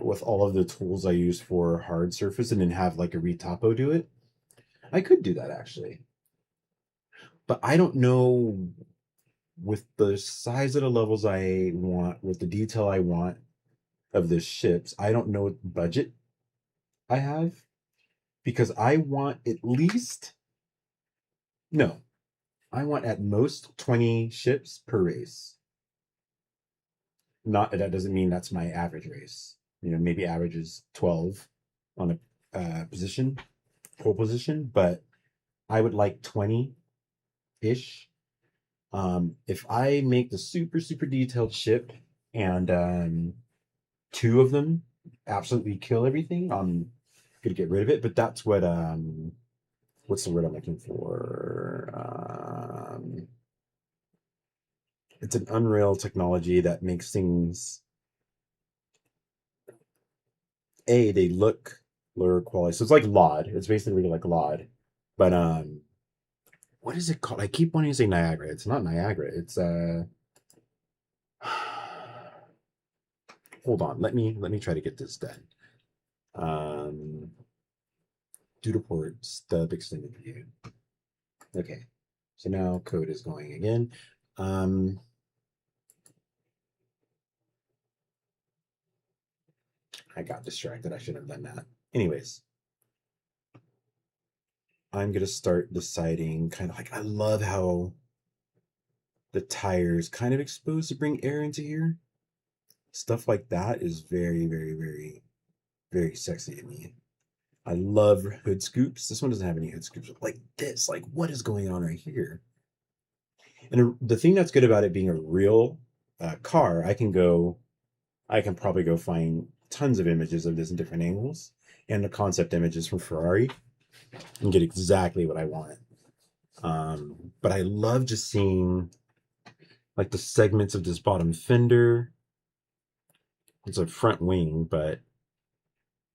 with all of the tools I use for hard surface and then have like a retopo do it. I could do that actually. But I don't know with the size of the levels I want, with the detail I want of the ships, I don't know what budget I have because I want at most 20 ships per race. That doesn't mean that's my average race. Maybe average is 12 on a pole position, but I would like 20-ish. If I make the super detailed ship and 2 of them absolutely kill everything, I'm gonna get rid of it. But that's what what's the word I'm looking for? It's an Unreal technology that makes things they look lower quality. So it's like LOD. It's basically like LOD. But what is it called? I keep wanting to say Niagara. It's not Niagara. It's hold on. Let me try to get this done. Due to port stub extended view. Okay. So now code is going again. I got distracted. I shouldn't have done that. Anyways, I'm going to start deciding kind of like, I love how the tires kind of exposed to bring air into here. Stuff like that is very, very, very, very sexy to me. I love hood scoops. This one doesn't have any hood scoops. Like this, like what is going on right here? And the thing that's good about it being a real car, I can probably go find tons of images of this in different angles and the concept images from Ferrari and get exactly what I want. But I love just seeing like the segments of this bottom fender. It's a front wing, but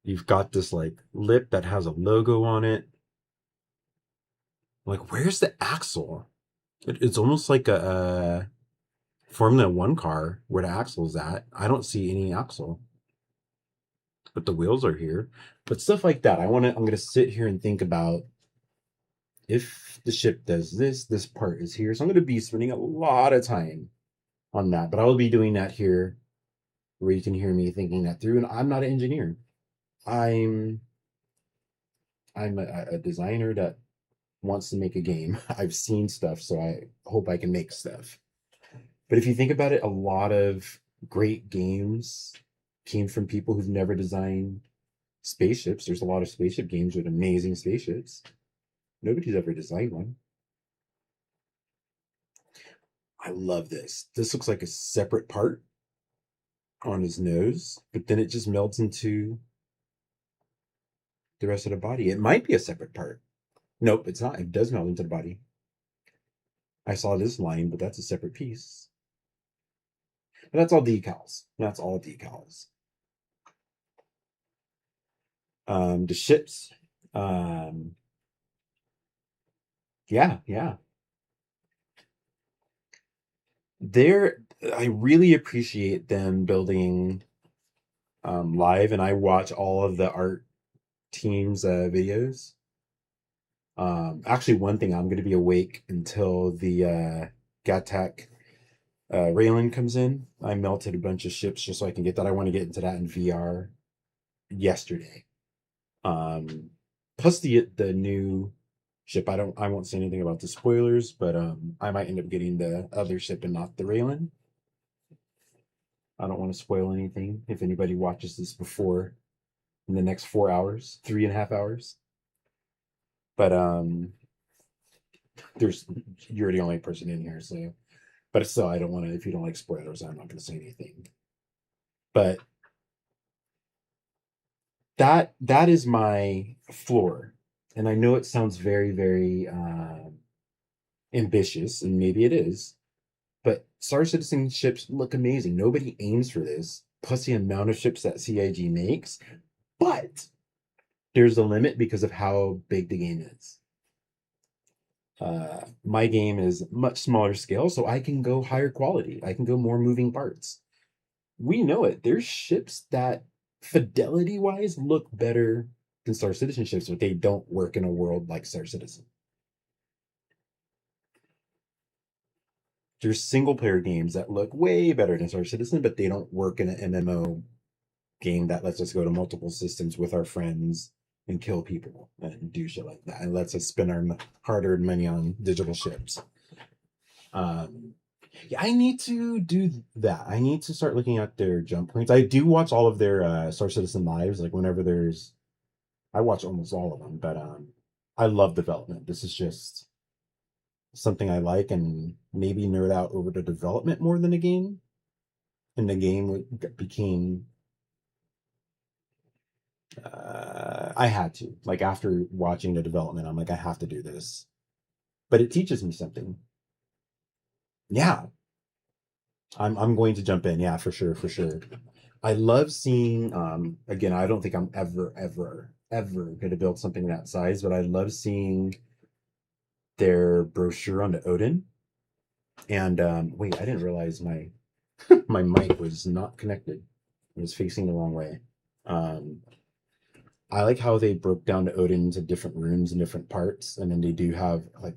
you've got this like lip that has a logo on it. Like, where's the axle? It's almost like a Formula One car, where the axle is at, I don't see any axle, but the wheels are here. But stuff like that, I'm gonna sit here and think about if the ship does this, this part is here. So I'm gonna be spending a lot of time on that, but I will be doing that here where you can hear me thinking that through. And I'm not an engineer. I'm a designer that wants to make a game. I've seen stuff, so I hope I can make stuff. But if you think about it, a lot of great games came from people who've never designed spaceships. There's a lot of spaceship games with amazing spaceships. Nobody's ever designed one. I love this. This looks like a separate part on his nose, but then it just melds into the rest of the body. It might be a separate part. Nope, it's not. It does meld into the body. I saw this line, but that's a separate piece. But that's all decals. That's all decals. The ships. Yeah. I really appreciate them building live, and I watch all of the art teams' videos. Actually, one thing, I'm going to be awake until the Gattac Raylan comes in. I melted a bunch of ships just so I can get that. I want to get into that in VR yesterday. Plus the new ship. I won't say anything about the spoilers, but I might end up getting the other ship and not the Raylan. I don't want to spoil anything if anybody watches this before in the next 4 hours, 3.5 hours. But you're the only person in here, so. But still, I don't want to. If you don't like spoilers, I'm not going to say anything. But that is my floor, and I know it sounds very, very ambitious, and maybe it is. But Star Citizen ships look amazing. Nobody aims for this. Plus the amount of ships that CIG makes, but there's a limit because of how big the game is. My game is much smaller scale, so I can go higher quality. I can go more moving parts. We know it. There's ships that fidelity-wise look better than Star Citizen ships, but they don't work in a world like Star Citizen. There's single-player games that look way better than Star Citizen, but they don't work in an MMO game that lets us go to multiple systems with our friends and kill people and do shit like that, and lets us spend our hard-earned money on digital ships. Yeah, I need to do that. I need to start looking at their jump points. I do watch all of their Star Citizen lives, like whenever I watch almost all of them, but I love development. This is just something I like, and maybe nerd out over the development more than the game. And the game became I had to, like, after watching the development, I'm like, I have to do this. But it teaches me something. Yeah. I'm going to jump in. Yeah, for sure. I love seeing, again, I don't think I'm ever going to build something that size, but I love seeing their brochure on the Odin. And wait, I didn't realize my my mic was not connected. It was facing the wrong way. I like how they broke down the Odin into different rooms and different parts, and then they do have, like,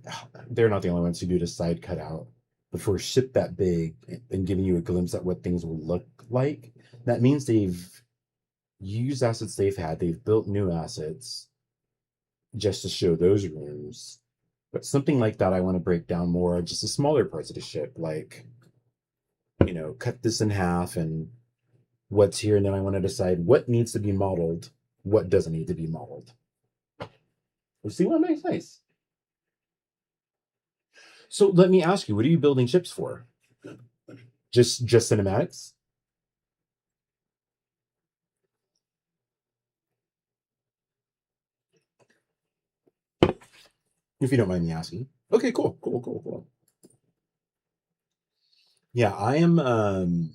they're not the only ones who do the side cutout. But for a ship that big and giving you a glimpse at what things will look like, that means they've used assets they've had. They've built new assets just to show those rooms. But something like that, I want to break down more, just the smaller parts of the ship, like, cut this in half and what's here, and then I want to decide what needs to be modeled, what doesn't need to be modeled. You see what? Nice. So let me ask you, what are you building ships for? Just cinematics? If you don't mind me asking. Okay, cool. Yeah, I am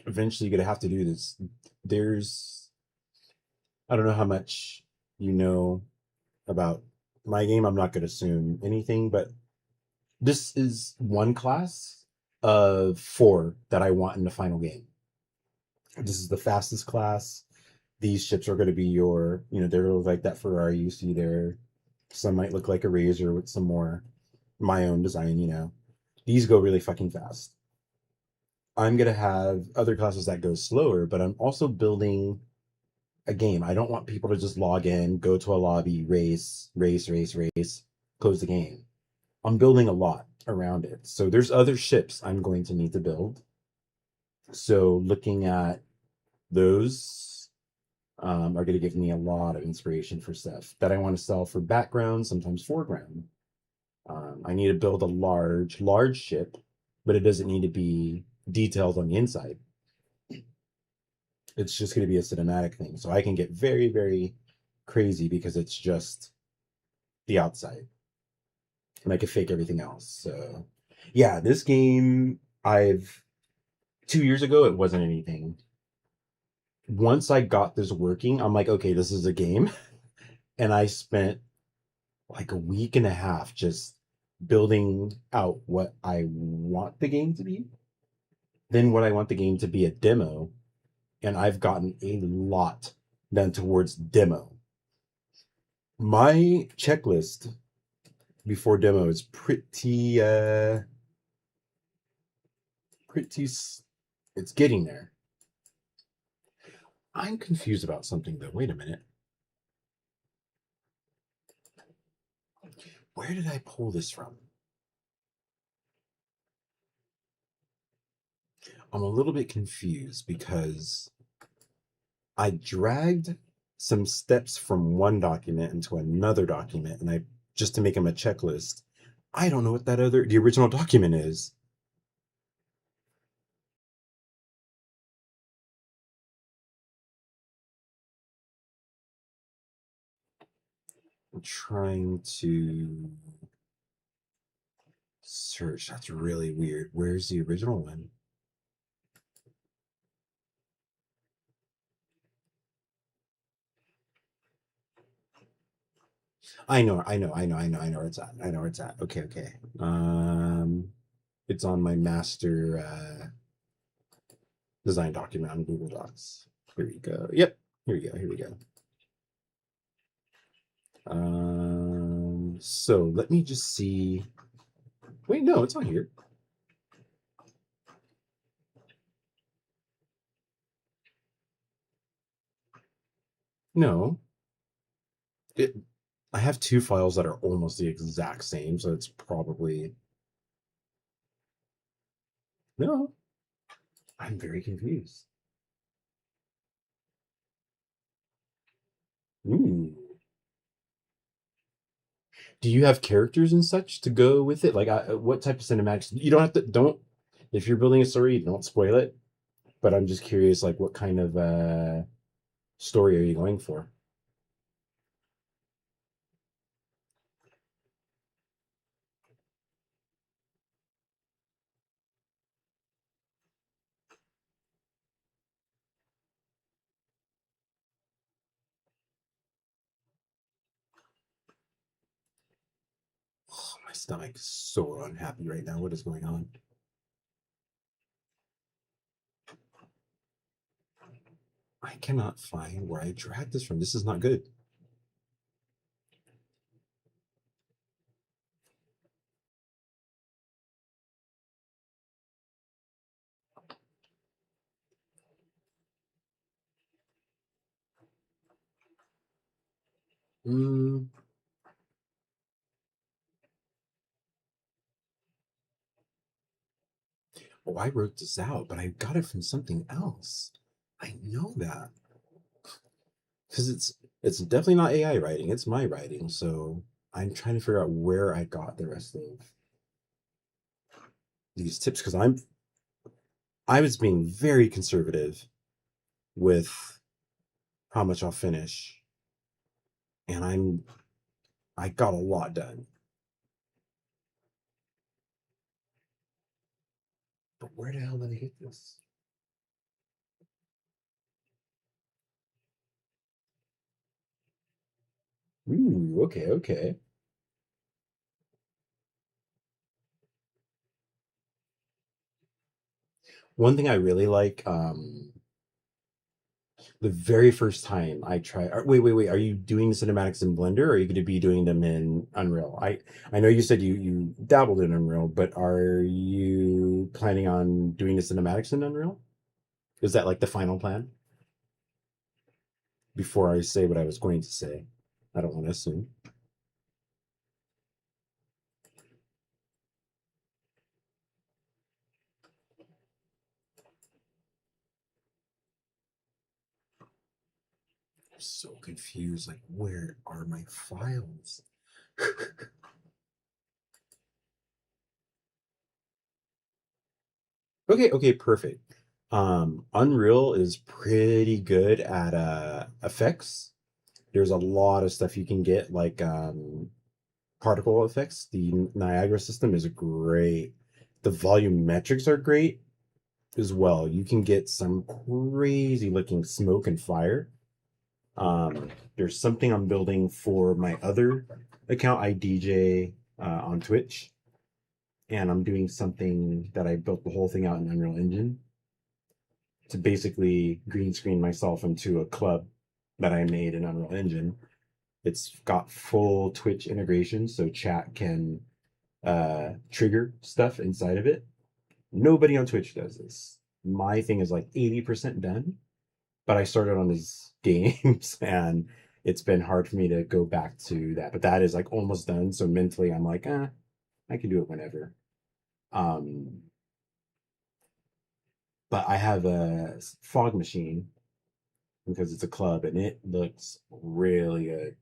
eventually gonna have to do this. I don't know how much you know about my game. I'm not gonna assume anything, but This is one class of 4 that I want in the final game. This is the fastest class. These ships are going to be your, they're like that Ferrari you see there. Some might look like a Razor with some more my own design. These go really fucking fast. I'm going to have other classes that go slower, but I'm also building a game. I don't want people to just log in, go to a lobby, race, close the game. I'm building a lot around it. So there's other ships I'm going to need to build. So looking at those are going to give me a lot of inspiration for stuff that I want to sell for background, sometimes foreground. I need to build a large ship, but it doesn't need to be detailed on the inside. It's just going to be a cinematic thing. So I can get very, very crazy because it's just the outside. And I can fake everything else. So yeah, this game, 2 years ago, it wasn't anything. Once I got this working, I'm like, okay, this is a game. And I spent like a week and a half just building out what I want the game to be. Then what I want the game to be a demo. And I've gotten a lot done towards demo. My checklist before demo is pretty, it's getting there. I'm confused about something though. Wait a minute. Where did I pull this from? I'm a little bit confused because I dragged some steps from one document into another document, and just to make them a checklist. I don't know what the original document is. I'm trying to search. That's really weird. Where's the original one? I know where it's at. I know where it's at. Okay. It's on my master design document on Google Docs. Here we go. Yep. Here we go. So let me just see. Wait, no, it's not here. No. I have 2 files that are almost the exact same, so it's probably... No. I'm very confused. Ooh. Do you have characters and such to go with it? Like, what type of cinematics? You don't have to, if you're building a story, don't spoil it. But I'm just curious, like, what kind of story are you going for? Oh, my stomach is so unhappy right now. What is going on? I cannot find where I dragged this from. This is not good. Oh, I wrote this out, but I got it from something else. I know that. Because it's definitely not AI writing, it's my writing. So I'm trying to figure out where I got the rest of these tips, because I was being very conservative with how much I'll finish. And I got a lot done. But where the hell did I get this? Ooh, okay. One thing I really like, the very first time I tried. Wait. Are you doing the cinematics in Blender, or are you going to be doing them in Unreal? I know you said you dabbled in Unreal, but are you planning on doing the cinematics in Unreal? Is that like the final plan? Before I say what I was going to say, I don't want to assume. I'm so confused. Like, where are my files? Okay, perfect. Unreal is pretty good at effects. There's a lot of stuff you can get, like particle effects. The Niagara system is great. The volumetrics are great as well. You can get some crazy looking smoke and fire. There's something I'm building for my other account. I DJ on Twitch, and I'm doing something that I built the whole thing out in Unreal Engine to basically green screen myself into a club that I made in Unreal Engine. It's got full Twitch integration, so chat can trigger stuff inside of it. Nobody on Twitch does this. My thing is like 80% done, but I started on these games and it's been hard for me to go back to that. But that is like almost done. So mentally, I'm like, I can do it whenever. But I have a fog machine because it's a club and it looks really good.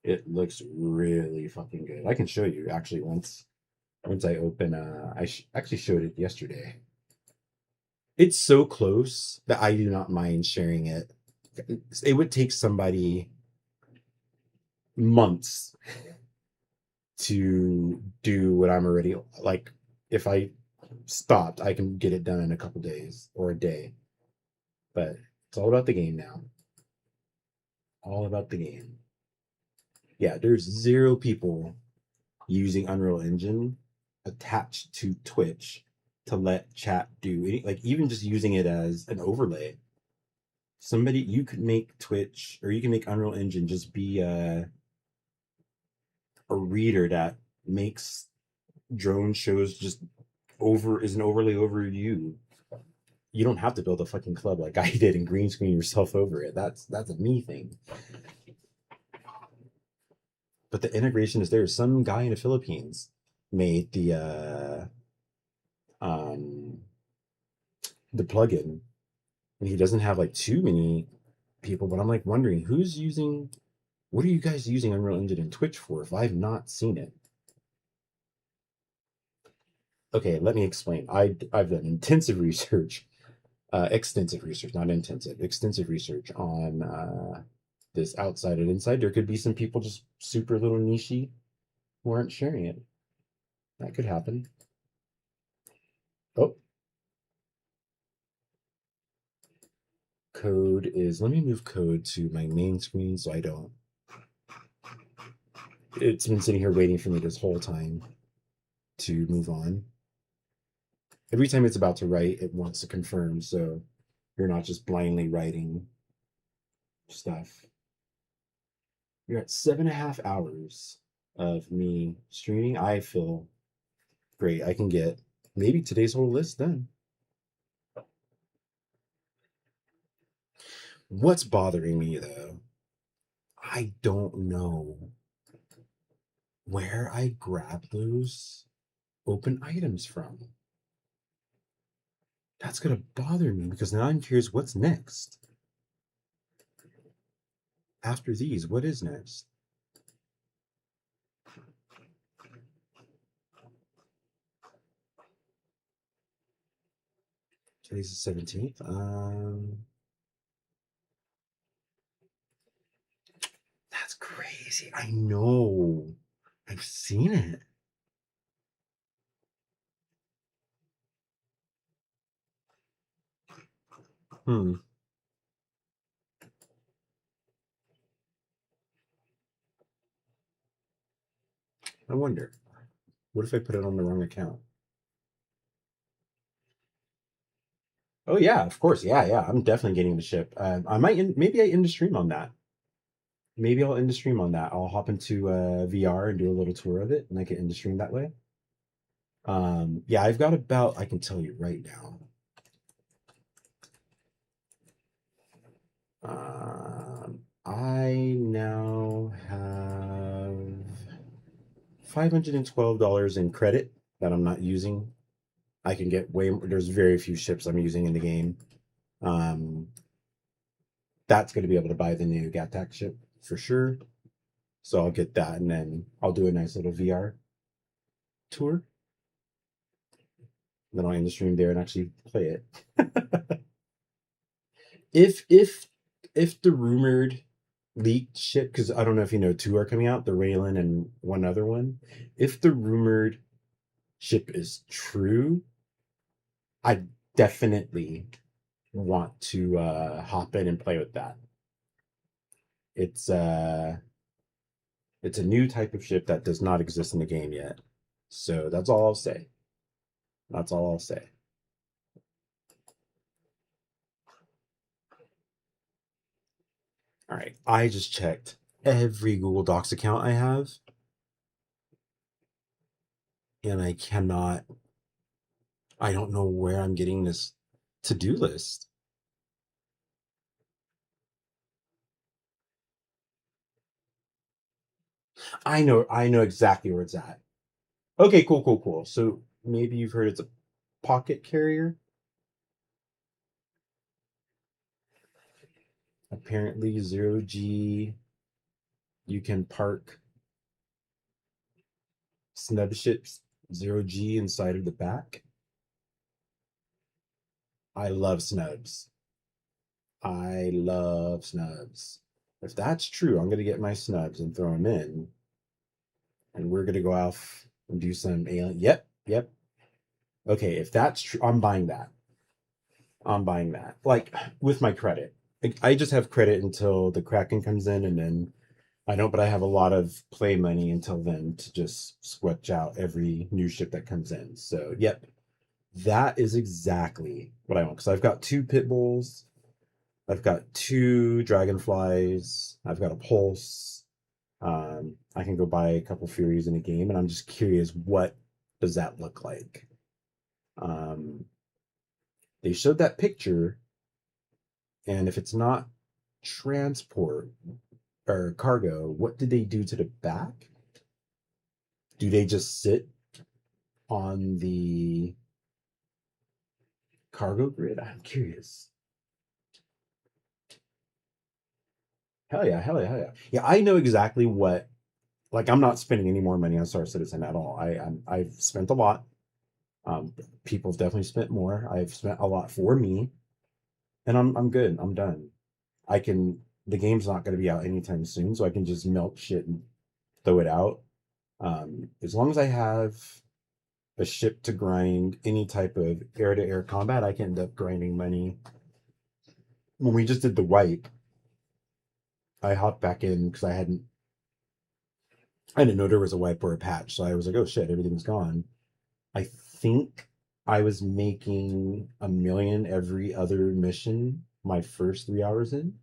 It looks really fucking good. I can show you actually once I open. Actually showed it yesterday. It's so close that I do not mind sharing it. It would take somebody months to do what I'm already like. If I stopped, I can get it done in a couple days or a day. But it's all about the game now. All about the game. Yeah, there's 0 people using Unreal Engine attached to Twitch to let chat do any, like even just using it as an overlay. Somebody, you could make Twitch or you can make Unreal Engine just be a reader that makes drone shows just is an overlay over you. You don't have to build a fucking club like I did and green screen yourself over it. That's a me thing. But the integration is there. Some guy in the Philippines made the plugin, and he doesn't have like too many people. But I'm like wondering what are you guys using Unreal Engine and Twitch for if I've not seen it? Okay, let me explain. I've done intensive research, extensive research, not intensive, extensive research on this outside and inside. There could be some people just super little nichey who aren't sharing it. That could happen. Oh. Code is, let me move code to my main screen so I don't. It's been sitting here waiting for me this whole time to move on. Every time it's about to write, it wants to confirm, so you're not just blindly writing stuff. You're at 7.5 hours of me streaming. I feel great. I can get maybe today's whole list done. What's bothering me though, I don't know where I grab those open items from. That's gonna bother me because now I'm curious what's next. After these, what is next? Today's the 17th. That's crazy. I know. I've seen it. I wonder. What if I put it on the wrong account? Oh yeah, of course. Yeah. I'm definitely getting the ship. I might maybe I end the stream on that. Maybe I'll end the stream on that. I'll hop into VR and do a little tour of it, and I can end the stream that way. Yeah, I've got about, I can tell you right now. I now have $512 in credit that I'm not using. I can get way more. There's very few ships I'm using in the game. That's going to be able to buy the new Gattac ship for sure. So I'll get that, and then I'll do a nice little VR tour. Then I'll end the stream there and actually play it. if the rumored leaked ship, because I don't know if you know, two are coming out, the Raylan and one other one. If the rumored ship is true, I definitely want to hop in and play with that. It's a new type of ship that does not exist in the game yet. So that's all I'll say. That's all I'll say. All right, I just checked every Google Docs account I have, and I don't know where I'm getting this to-do list. I know exactly where it's at. Okay, cool. So maybe you've heard it's a pocket carrier. Apparently 0G, you can park snub ships 0G inside of the back. I love snubs. If that's true, I'm going to get my snubs and throw them in. And we're going to go off and do some alien. Yep. Okay, if that's true, I'm buying that. Like, with my credit. I just have credit until the Kraken comes in, and then but I have a lot of play money until then to just switch out every new ship that comes in. So, yep, that is exactly what I want. Because I've got 2 pit bulls, I've got 2 dragonflies, I've got a pulse. I can go buy a couple Furies in a game, and I'm just curious, what does that look like? They showed that picture, and if it's not transport or cargo, what did they do to the back? Do they just sit on the cargo grid? I'm curious. Hell yeah. Yeah, I know exactly what, like, I'm not spending any more money on Star Citizen at all. I've spent a lot. People have definitely spent more. I've spent a lot for me, and I'm good. I'm done. The game's not going to be out anytime soon, so I can just milk shit and throw it out. As long as I have a ship to grind any type of air-to-air combat, I can end up grinding money. When we just did the wipe, I hopped back in because I didn't know there was a wipe or a patch, so I was like, oh shit, everything's gone. I think I was making $1 million every other mission my first 3 hours in.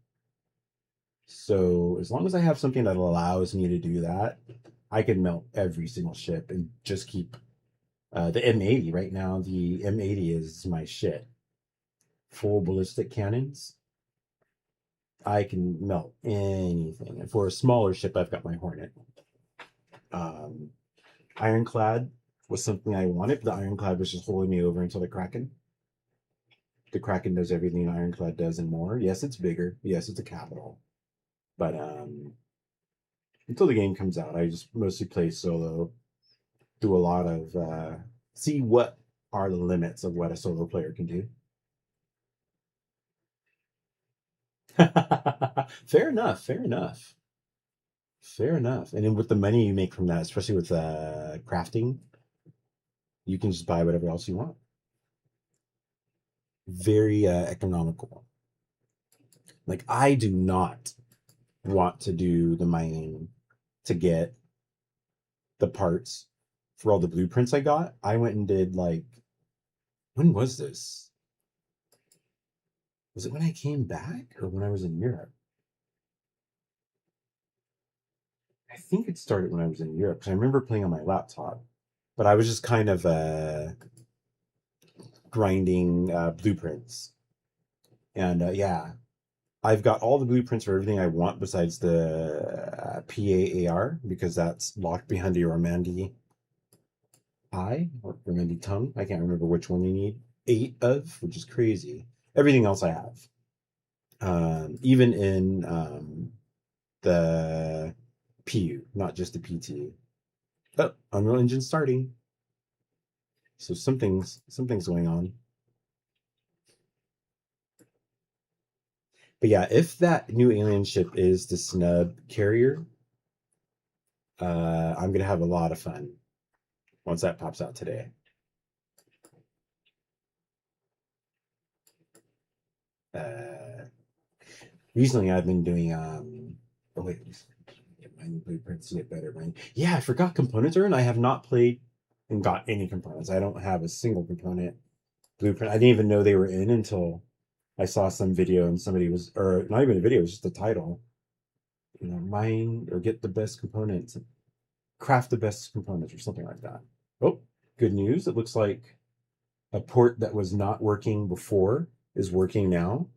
So as long as I have something that allows me to do that, I can melt every single ship and just keep the M80 right now. The M80 is my shit. Full ballistic cannons. I can melt anything. And for a smaller ship, I've got my Hornet. Ironclad was something I wanted. The Ironclad was just holding me over until the Kraken. The Kraken does everything an Ironclad does and more. Yes, it's bigger. Yes, it's a capital. But until the game comes out, I just mostly play solo. Do a lot of see what are the limits of what a solo player can do. Fair enough. And then with the money you make from that, especially with crafting, you can just buy whatever else you want. Very economical. Like, I do not want to do the mining to get the parts for all the blueprints I got. I went and did, like, when was this? Was it when I came back or when I was in Europe? I think it started when I was in Europe because I remember playing on my laptop, but I was just kind of grinding blueprints. And yeah, I've got all the blueprints for everything I want besides the PAAR because that's locked behind the Ormandy eye or Ormandy tongue. I can't remember which one you need 8 of, which is crazy. Everything else I have. Even in the PU, not just the PT. Oh, Unreal Engine starting. So something's going on. But yeah, if that new alien ship is the snub carrier, I'm gonna have a lot of fun once that pops out today. Recently I've been doing oh wait, get my blueprints to get better. Yeah, I forgot components are in. I have not played and got any components. I don't have a single component blueprint. I didn't even know they were in until I saw some video and somebody was, or not even a video, it was just the title. You know, mine or get the best components, craft the best components or something like that. Oh, good news. It looks like a port that was not working before is working now.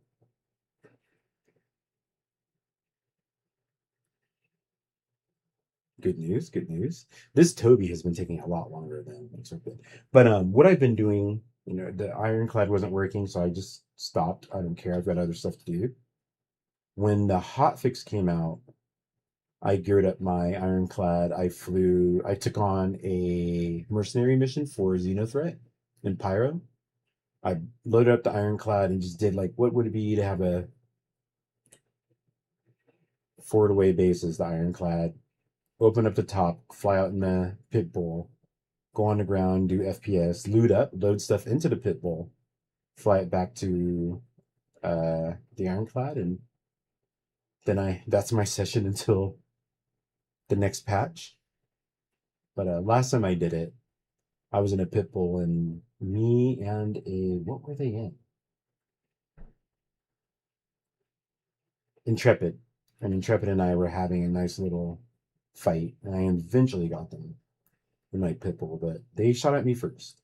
Good news, good news. This Tobii has been taking a lot longer than expected. But what I've been doing, you know, the ironclad wasn't working, so I just stopped. I don't care. I've got other stuff to do. When the hotfix came out, I geared up my ironclad. I took on a mercenary mission for Xenothreat in Pyro. I loaded up the ironclad and just did like, what would it be to have a forward away base as the ironclad, open up the top, fly out in the pit bull, go on the ground, do FPS, load stuff into the pit bull, fly it back to the ironclad, and then that's my session until the next patch. But last time I did it, I was in a pit bull and me and what were they in? Intrepid. And Intrepid and I were having a nice little fight, and I eventually got them in my pit bull, but they shot at me first.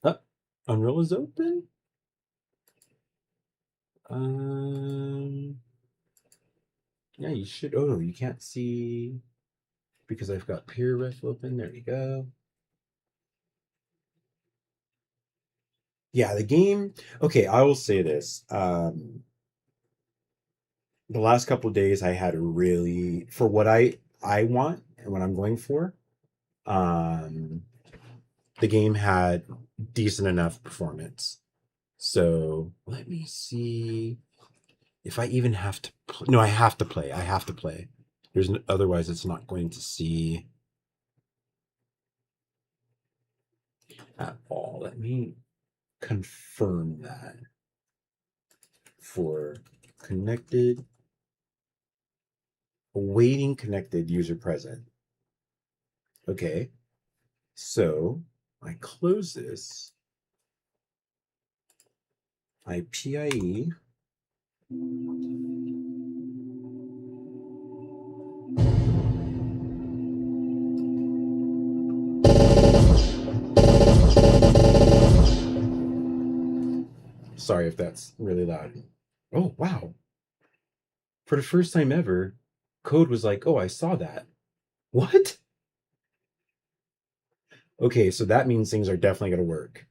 Oh, Unreal is open? Yeah, you should. Oh, you can't see because I've got peer ref open. There we go. Yeah, the game. Okay, I will say this. The last couple of days I had really, for what I want and what I'm going for, the game had decent enough performance. So let me see if I even have to. No, I have to play. Otherwise, it's not going to see at all. Let me confirm that for connected, awaiting connected user present. Okay, so I close this. I PIE. Sorry if that's really loud. Oh, wow. For the first time ever, code was like, oh, I saw that. What? Okay, so that means things are definitely going to work.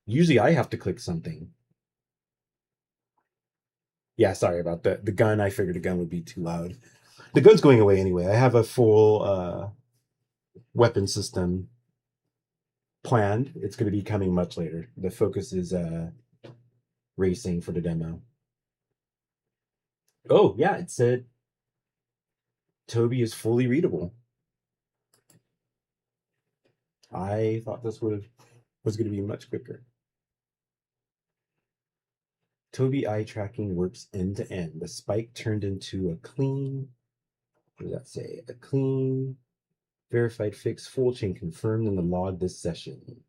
Usually I have to click something. Yeah, sorry about that. The gun, I figured a gun would be too loud. The gun's going away anyway. I have a full weapon system planned. It's going to be coming much later. The focus is racing for the demo. Oh, yeah, it said Tobii is fully readable. I thought this was going to be much quicker. Tobii eye tracking works end to end. The spike turned into a clean, what does that say? A clean, verified fix, full chain confirmed in the log this session.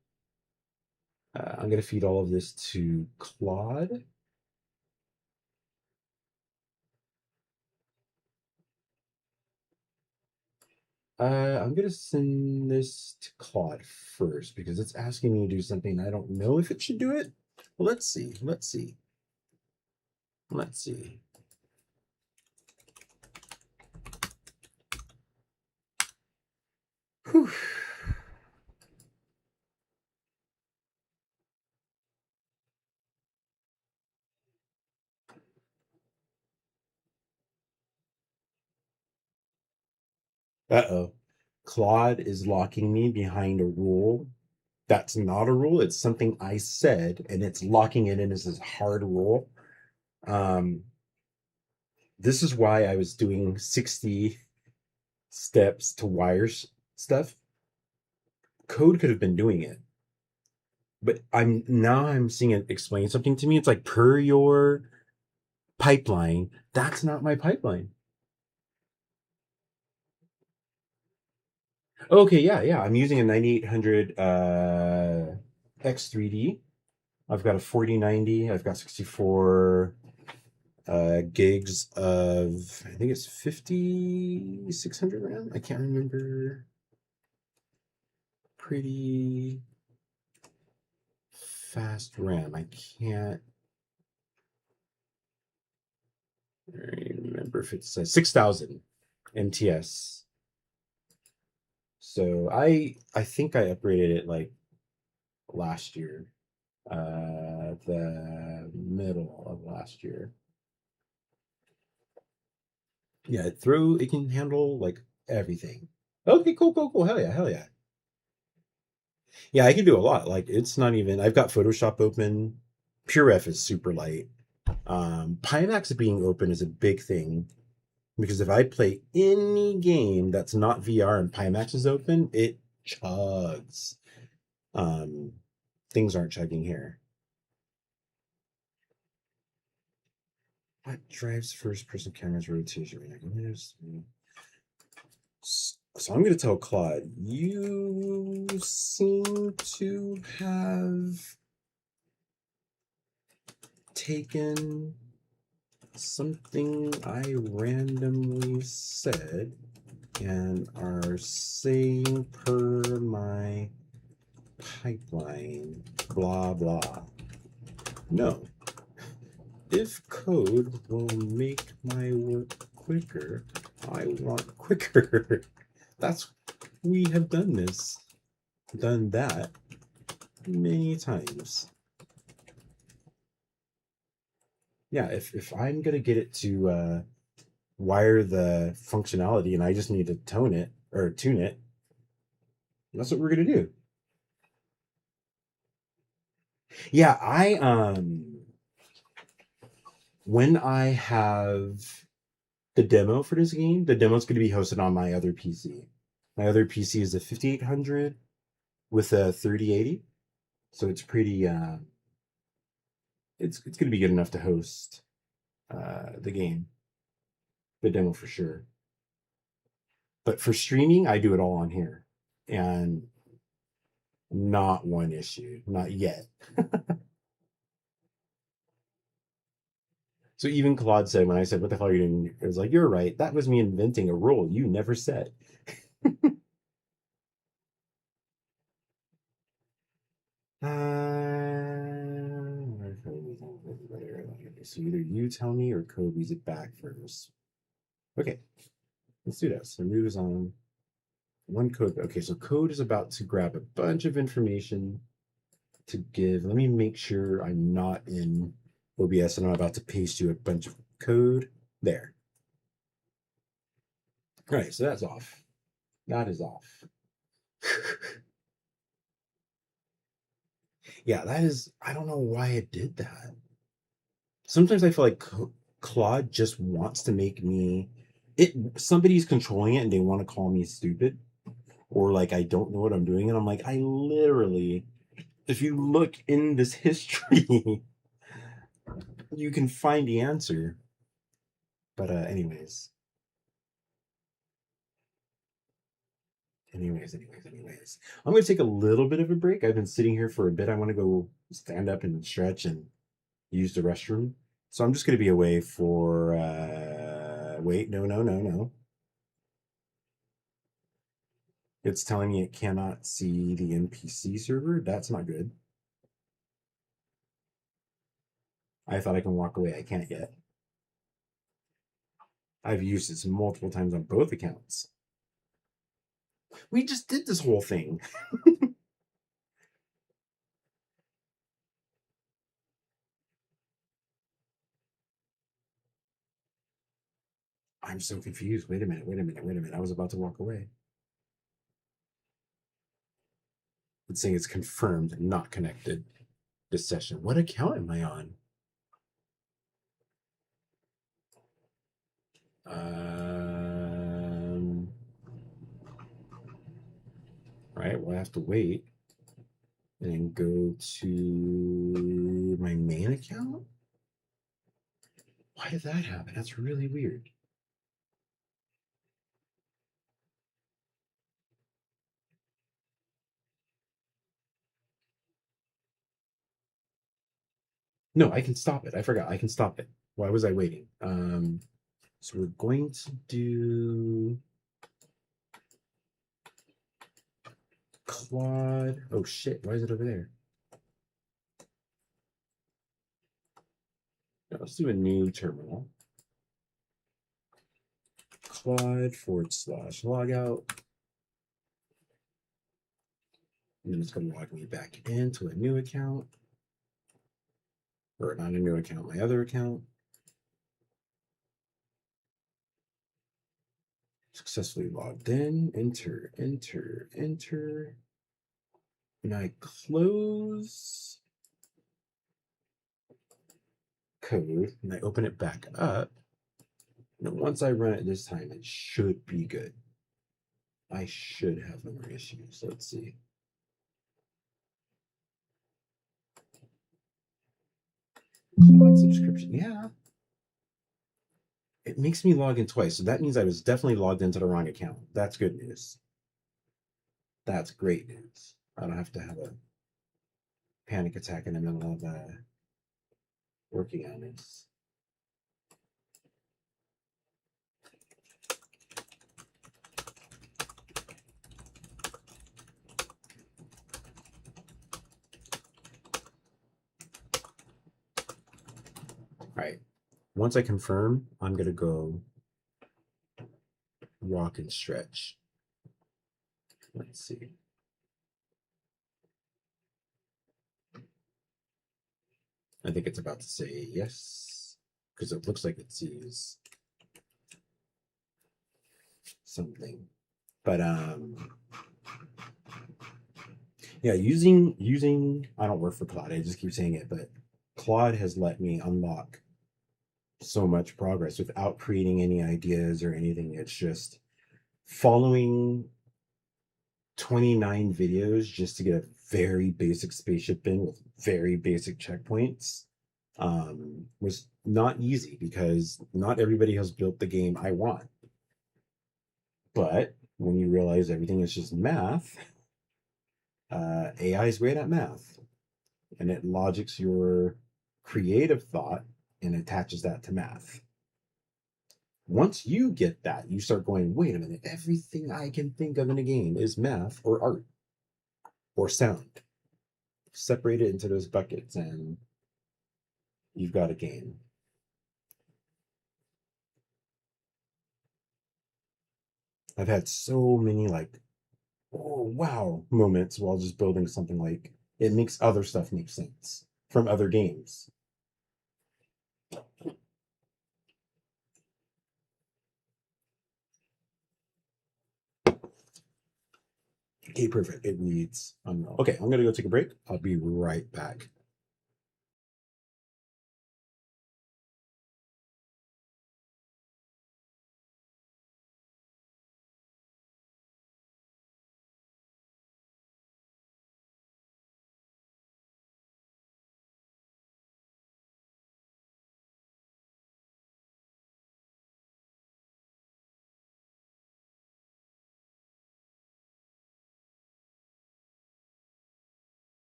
I'm going to feed all of this to Claude. I'm going to send this to Claude first because it's asking me to do something. I don't know if it should do it. Let's see. Let's see. Let's see. Whew. Uh-oh. Claude is locking me behind a rule. That's not a rule. It's something I said, and it's locking it in as this hard rule. This is why I was doing 60 steps to wires stuff. Code could have been doing it. But I'm seeing it explain something to me. It's like, per your pipeline. That's not my pipeline. Okay, yeah. I'm using a 9800 X3D. I've got a 4090. I've got 64 gigs of, I think it's 5600 RAM. I can't remember. Pretty fast RAM. I can't remember if it's 6000 MTS. So I think I upgraded it like last year, the middle of last year. Yeah, it can handle like everything. Okay, cool. Hell yeah. Yeah, I can do a lot. Like, it's not even, I've got Photoshop open. PureRef is super light. Pimax being open is a big thing because if I play any game that's not VR and Pimax is open, it chugs. Things aren't chugging here. What drives first-person camera's rotation? So I'm going to tell Claude, you seem to have taken something I randomly said and are saying per my pipeline, blah, blah. No. If code will make my work quicker, I want quicker. We have done that many times. Yeah, if I'm gonna get it to wire the functionality and I just need to tune it, that's what we're gonna do. Yeah, when I have the demo for this game, the demo is going to be hosted on my other PC. My other PC is a 5800 with a 3080, so it's pretty. It's going to be good enough to host the game, the demo for sure. But for streaming, I do it all on here, and not one issue, not yet. So even Claude said, when I said, what the hell are you doing? It was like, you're right. That was me inventing a rule you never said. So either you tell me or code reads it back first. Okay, let's do this. So move is on. One code. Okay, so code is about to grab a bunch of information to give. Let me make sure I'm not in OBS and I'm about to paste you a bunch of code there. All right, so that's off. That is off. Yeah, that is, I don't know why it did that. Sometimes I feel like Claude just wants to make me, somebody's controlling it and they want to call me stupid or like I don't know what I'm doing. And I'm like, I literally, if you look in this history, you can find the answer. But anyways. Anyways. I'm going to take a little bit of a break. I've been sitting here for a bit. I want to go stand up and stretch and use the restroom. So I'm just going to be away for, wait, no. It's telling me it cannot see the NPC server. That's not good. I thought I can walk away. I can't yet. I've used this multiple times on both accounts. We just did this whole thing. I'm so confused. Wait a minute. I was about to walk away. It's saying it's confirmed, not connected. This session. What account am I on? Right, we'll have to wait and go to my main account. Why did that happen? That's really weird. No, I can stop it. I forgot. I can stop it. Why was I waiting? So we're going to do Claude. Oh shit, why is it over there? No, let's do a new terminal. Claude /logout. And then it's going to log me back into a new account. Or not a new account, my other account. Successfully logged in. Enter. And I close code and I open it back up. And once I run it this time, it should be good. I should have no more issues. Let's see. Cloud subscription, yeah. It makes me log in twice, so that means I was definitely logged into the wrong account. That's good news. That's great news. I don't have to have a panic attack in the middle of working on this. All right. Once I confirm, I'm going to go walk and stretch. Let's see. I think it's about to say yes, because it looks like it sees something. But yeah, using I don't work for Claude, I just keep saying it, but Claude has let me unlock so much progress without creating any ideas or anything. It's just following 29 videos just to get a very basic spaceship in with very basic checkpoints was not easy because not everybody has built the game I want. But when you realize everything is just math, AI is great at math, and it logics your creative thought and attaches that to math. Once you get that, you start going, wait a minute, everything I can think of in a game is math or art or sound. Separate it into those buckets and you've got a game. I've had so many like, oh wow moments while just building something like it makes other stuff make sense from other games. Okay, perfect. It reads unreal. Okay, I'm gonna go take a break. I'll be right back.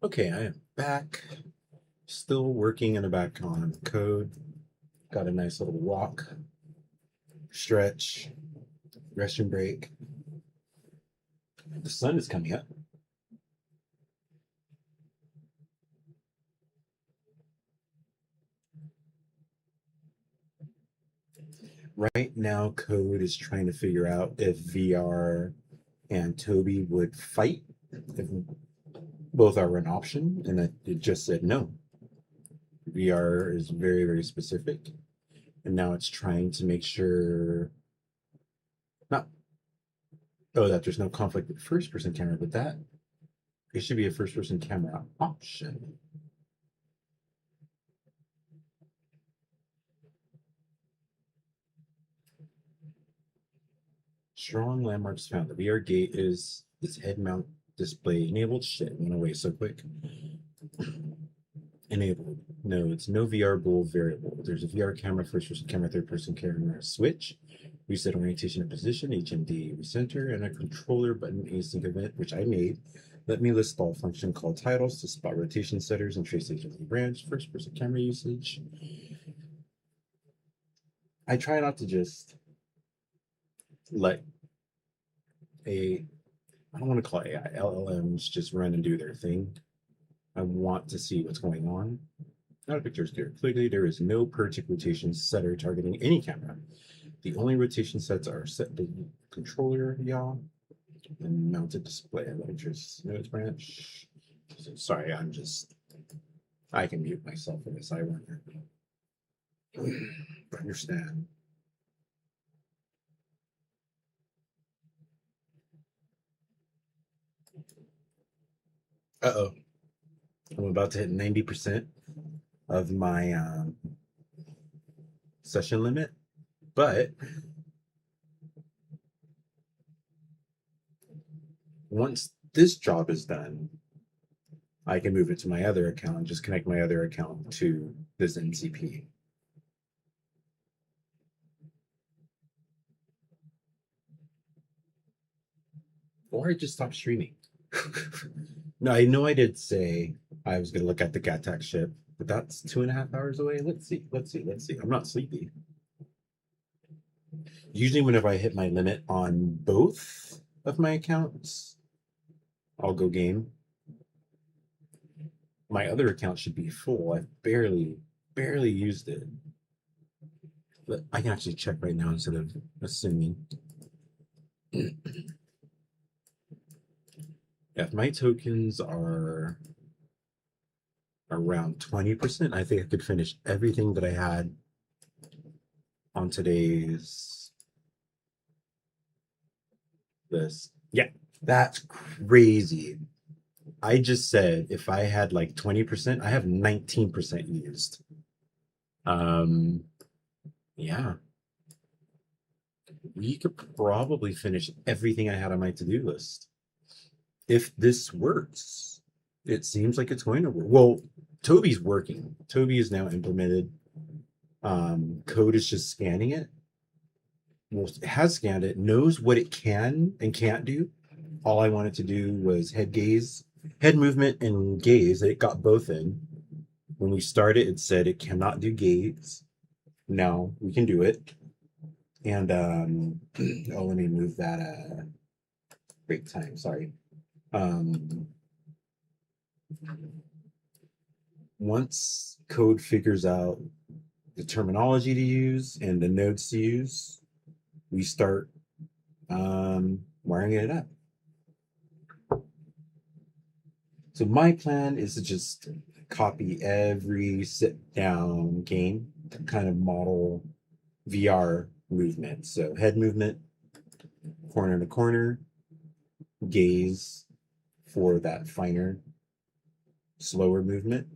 Okay, I am back. Still working in the back on code. Got a nice little walk, stretch, restroom break. The sun is coming up. Right now, code is trying to figure out if VR and Tobii would fight, if both are an option, and it just said no. VR is very, very specific, and now it's trying to make sure that there's no conflict with first-person camera, but that it should be a first-person camera option. Strong landmarks found. The VR gate is this head mount display enabled. Shit, went away so quick. Enabled. No, it's no VR bool variable. There's a VR camera, first person camera, third person camera switch, reset orientation and position, HMD recenter, and a controller button async event, which I made. Let me list all function called titles to spot rotation setters and trace agency branch, first person camera usage. I try not to just let I don't want to call it AI, LLMs just run and do their thing. I want to see what's going on. Not a picture is clear. Clearly, there is no per tick rotation setter targeting any camera. The only rotation sets are set to controller, y'all, and mounted display. Let me just notes branch. Sorry, I can mute myself in this. I wonder. Understand. Uh-oh. I'm about to hit 90% of my session limit, but once this job is done, I can move it to my other account and just connect my other account to this MCP. Or I just stop streaming. No, I know I did say I was going to look at the GATAC ship, but that's 2.5 hours away. Let's see. I'm not sleepy. Usually whenever I hit my limit on both of my accounts, I'll go game. My other account should be full. I've barely used it. But I can actually check right now instead of assuming. If my tokens are around 20%, I think I could finish everything that I had on today's list. Yeah, that's crazy. I just said if I had like 20%, I have 19% used. Yeah. We could probably finish everything I had on my to-do list. If this works, it seems like it's going to work. Well, Tobii's working. Tobii is now implemented. Code is just scanning it. Well, it has scanned it, knows what it can and can't do. All I wanted to do was head movement and gaze. It got both in. When we started, it said it cannot do gaze. Now we can do it. And let me move that break time. Sorry. Once code figures out the terminology to use and the nodes to use, we start wiring it up. So my plan is to just copy every sit down game to kind of model VR movement. So head movement, corner to corner, gaze for that finer, slower movement.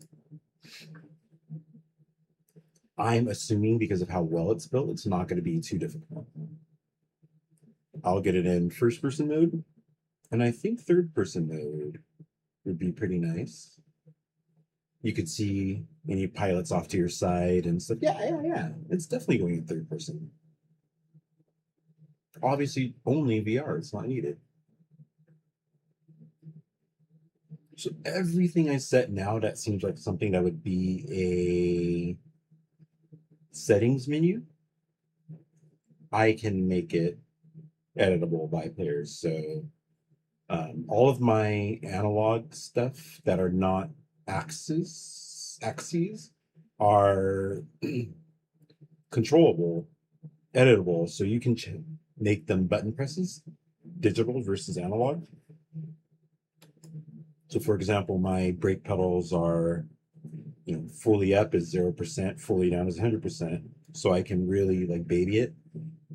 I'm assuming because of how well it's built, it's not going to be too difficult. I'll get it in first person mode, and I think third person mode would be pretty nice. You could see any pilots off to your side and stuff. Yeah. It's definitely going in third person. Obviously, only VR. It's not needed. So everything I set now that seems like something that would be a settings menu, I can make it editable by players. So all of my analog stuff that are not axes are controllable, editable, so you can make them button presses, digital versus analog. So for example, my brake pedals are, fully up is 0%, fully down is 100%. So I can really like baby it.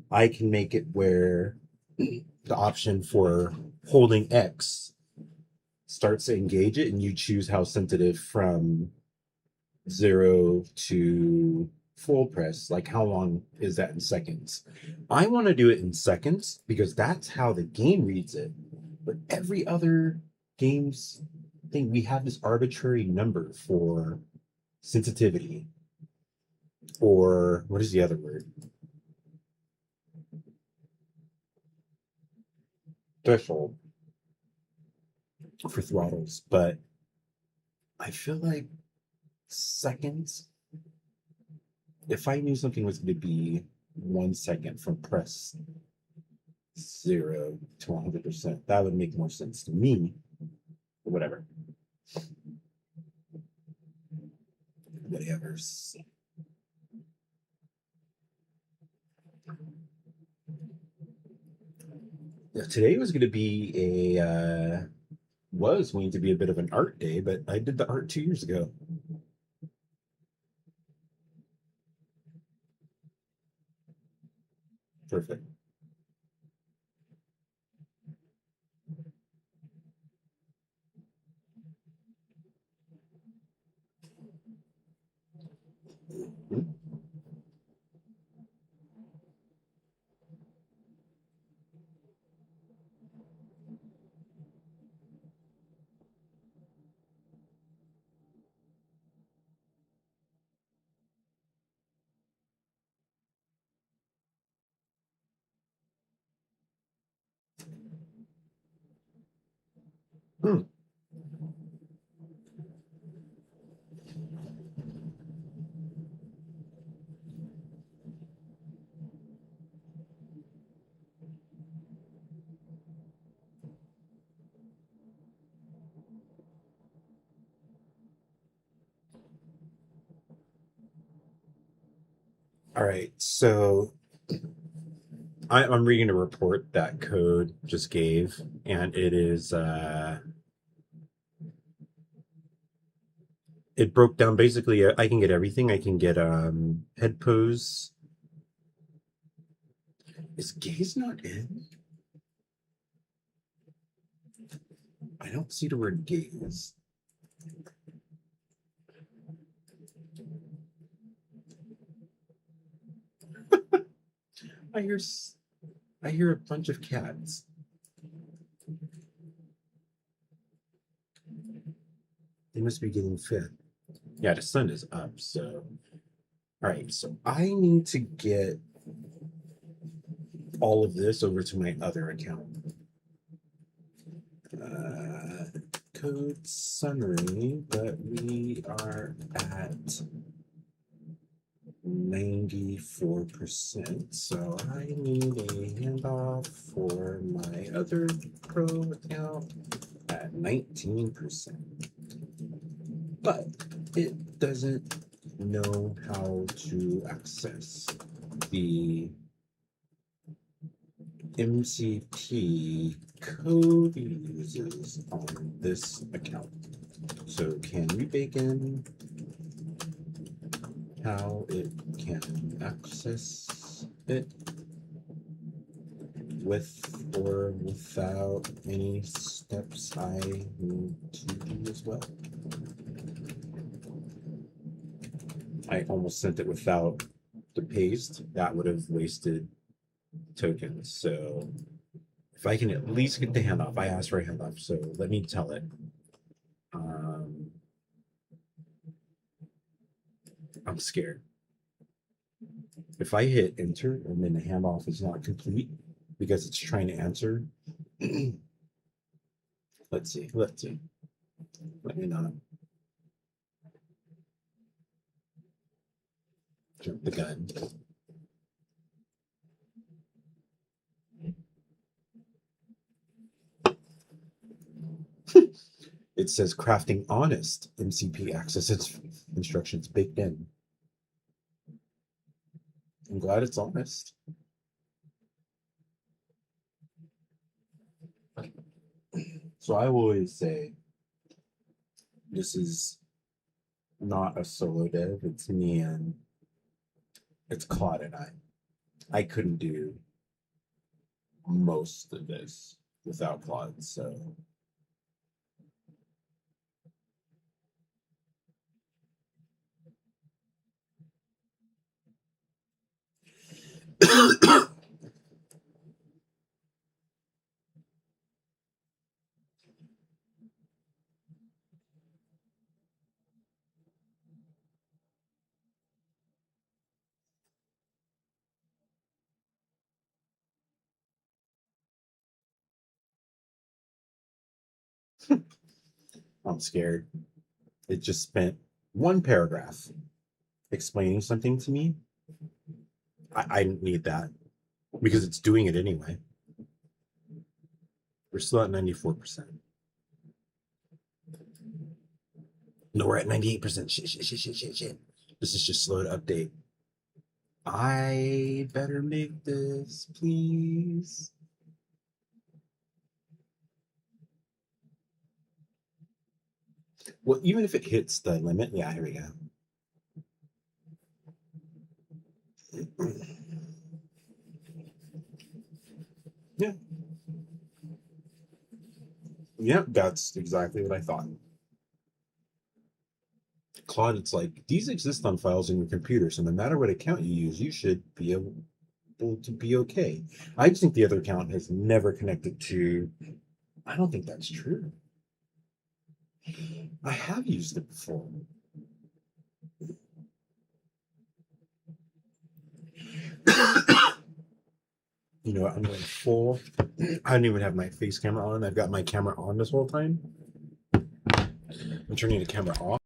I can make it where the option for holding X starts to engage it, and you choose how sensitive from 0 to full press, like how long is that in seconds. I want to do it in seconds because that's how the game reads it. But every other game's thing, we have this arbitrary number for sensitivity, or what is the other word? Threshold for throttles. But I feel like seconds, if I knew something was going to be 1 second from press 0 to 100%, that would make more sense to me. But whatever. Whatever. Yeah, today was going to be was going to be a bit of an art day, but I did the art 2 years ago. Perfect. All right, so I'm reading a report that Code just gave, and it is it broke down basically. I can get everything. I can get head pose. Is gaze not in? I don't see the word gaze. I hear a bunch of cats. They must be getting fed. Yeah, the sun is up, so. All right, so I need to get all of this over to my other account. Code summary, but we are at 94%, so I need a handoff for my other pro account at 19%. But it doesn't know how to access the MCP Code uses on this account. So can we bake in how it can access it with or without any steps I need to do as well? I almost sent it without the paste. That would have wasted tokens. So if I can at least get the handoff, I asked for a handoff, so let me tell it. I'm scared. If I hit enter and then the handoff is not complete because it's trying to answer, let's see. Let me not jump the gun. It says crafting honest MCP access instructions baked in. I'm glad it's honest. So I will always say this is not a solo dev, it's me and it's Claude and I. I couldn't do most of this without Claude, so I'm scared. It just spent one paragraph explaining something to me. I didn't need that because it's doing it anyway. We're still at 94%. No, we're at 98%. Shit. This is just slow to update. I better make this, please. Well, even if it hits the limit, yeah, here we go. Yeah. Yeah, that's exactly what I thought. Claude, it's like, these exist on files in your computer, so no matter what account you use, you should be able to be okay. I just think the other account has never connected to, I don't think that's true. I have used it before. You know, I'm going full. I don't even have my face camera on. I've got my camera on this whole time. I'm turning the camera off.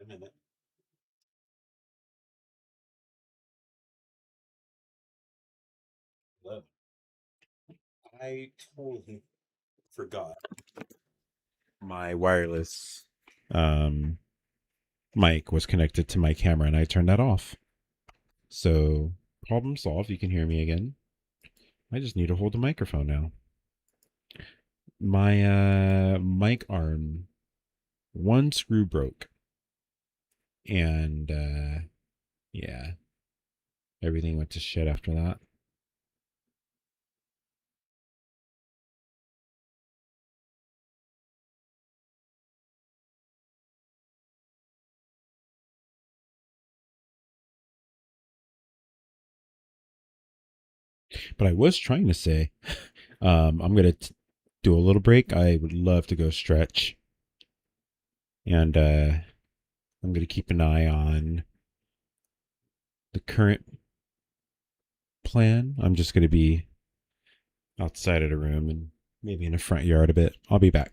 a minute. Hello. I totally forgot my wireless mic was connected to my camera and I turned that off. So, problem solved. You can hear me again. I just need to hold the microphone now. My mic arm, one screw broke. And yeah, everything went to shit after that. But I was trying to say, I'm gonna do a little break. I would love to go stretch, and I'm gonna keep an eye on the current plan. I'm just gonna be outside of the room and maybe in the front yard a bit. I'll be back.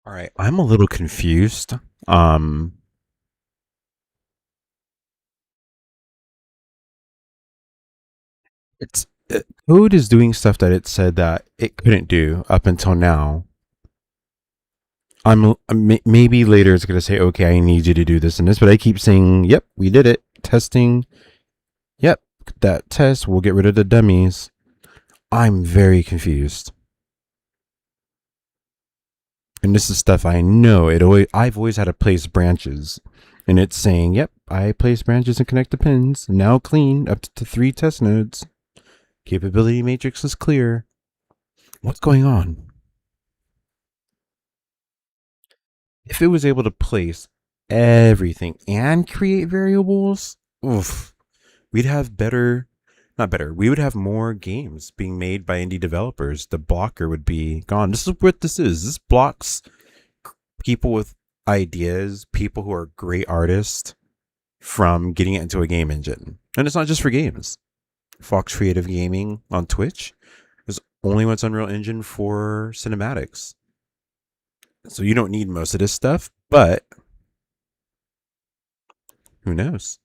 All right, I'm a little confused. Um, it's code is doing stuff that it said that it couldn't do up until now. Maybe later it's gonna say, okay, I need you to do this and this, but I keep saying, yep, we did it. Testing. Yep, that test. We'll get rid of the dummies. I'm very confused. And this is stuff I know. I've always had to place branches, and it's saying, yep, I place branches and connect the pins. Now clean up to 3 test nodes. Capability matrix is clear. What's going on? If it was able to place everything and create variables, oof, we'd have better, not better, we would have more games being made by indie developers. The blocker would be gone. This is what this is. This blocks people with ideas, people who are great artists, from getting it into a game engine. And it's not just for games. Fox Creative Gaming on Twitch is only what's Unreal Engine for cinematics. So you don't need most of this stuff, but who knows?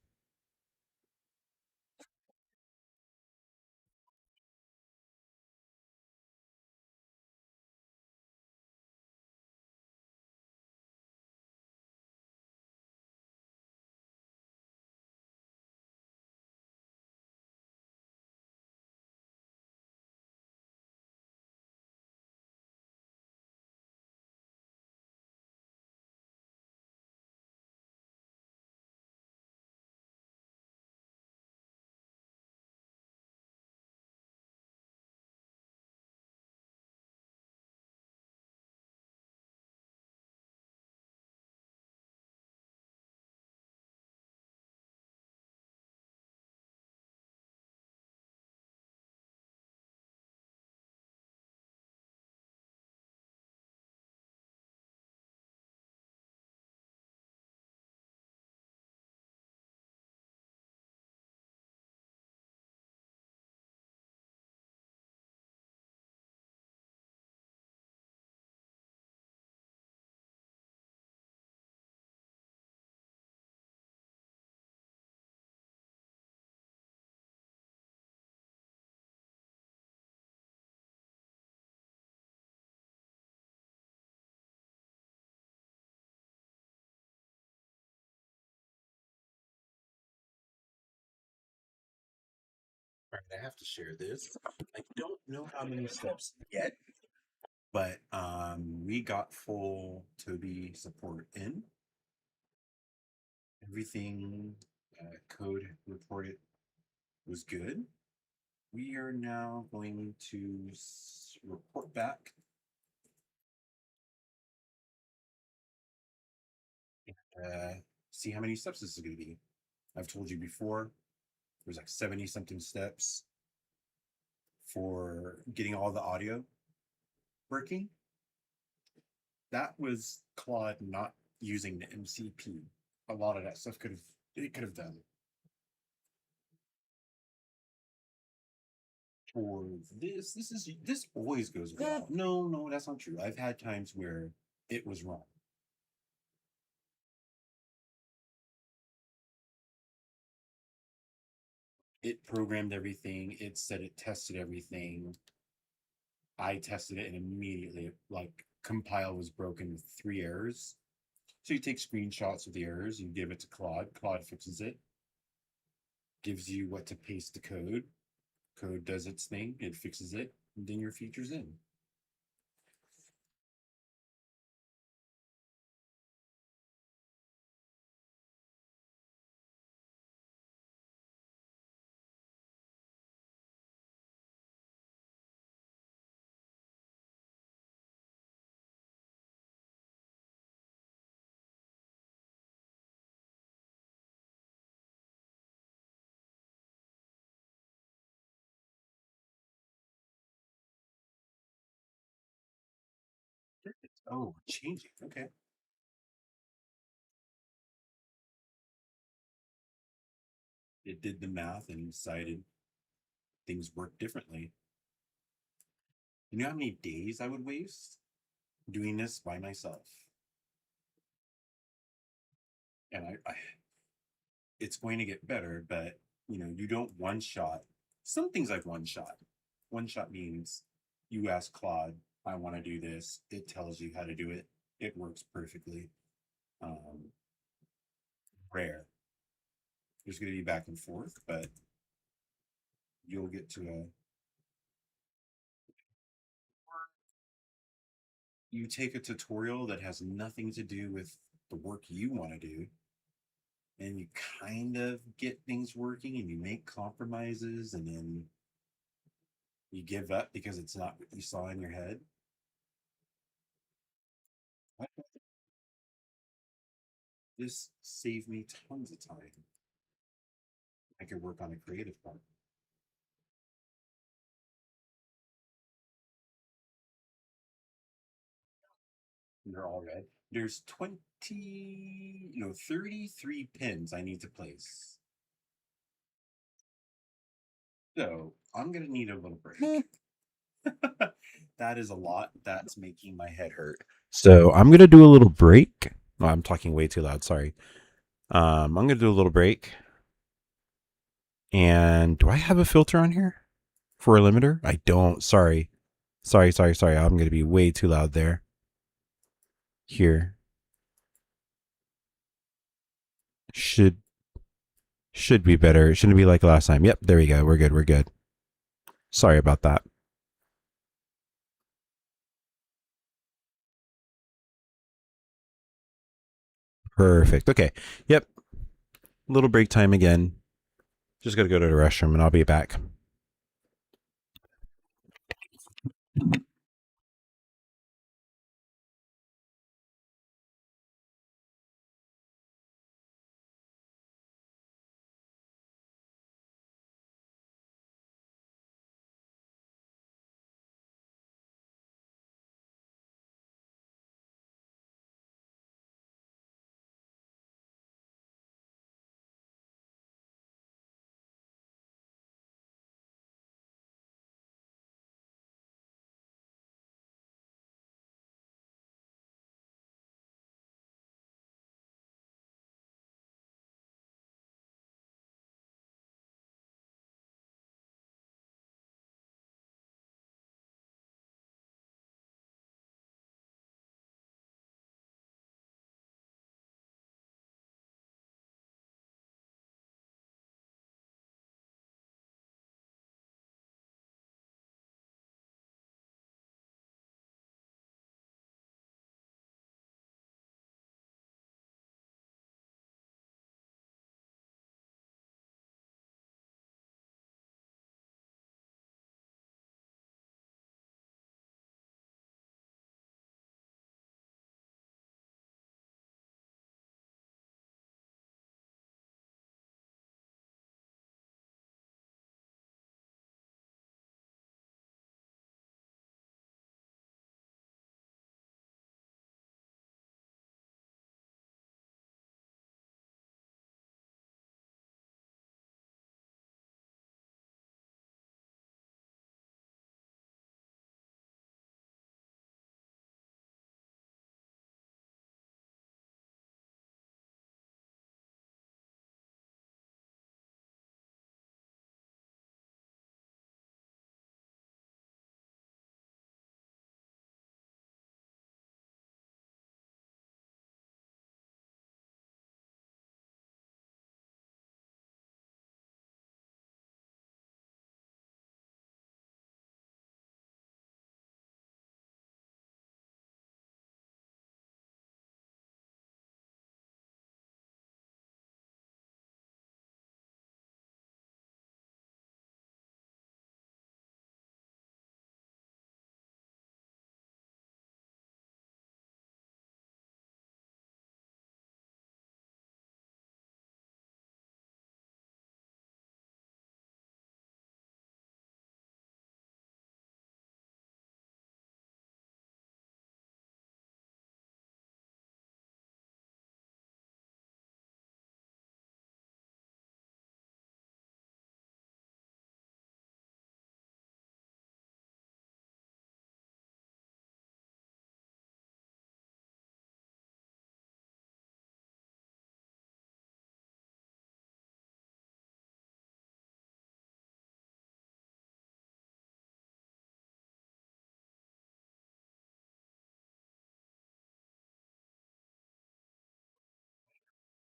All right, I have to share this. I don't know how many steps yet, but we got full Tobii support in. Everything code reported was good. We are now going to report back and see how many steps this is going to be. I've told you before, there's like 70 something steps for getting all the audio working. That was Claude not using the MCP. A lot of that stuff could have done. For this always goes well. No, that's not true. I've had times where it was wrong. It programmed everything. It said it tested everything. I tested it and immediately, like, compile was broken with 3 errors. So you take screenshots of the errors, you give it to Claude. Claude fixes it, gives you what to paste the code. Code does its thing, it fixes it, and then your feature's in. Oh, changing. Okay. It did the math and decided things work differently. You know how many days I would waste doing this by myself? And it's going to get better, but you don't one shot. Some things I've one shot. One shot means you ask Claude, I want to do this. It tells you how to do it. It works perfectly. Rare. There's going to be back and forth, but you'll get to you take a tutorial that has nothing to do with the work you want to do, and you kind of get things working and you make compromises, and then you give up because it's not what you saw in your head. This saved me tons of time. I could work on a creative part. They're all red. There's 33 pins I need to place. So I'm gonna need a little break. That is a lot. That's making my head hurt. So I'm gonna do a little break. Oh, I'm talking way too loud. Sorry. I'm gonna do a little break. And do I have a filter on here for a limiter? I don't. Sorry. I'm gonna be way too loud there. Here. Should be better. It shouldn't be like last time. Yep, there we go. We're good. Sorry about that. Perfect. Okay. Yep. Little break time again. Just gotta go to the restroom and I'll be back.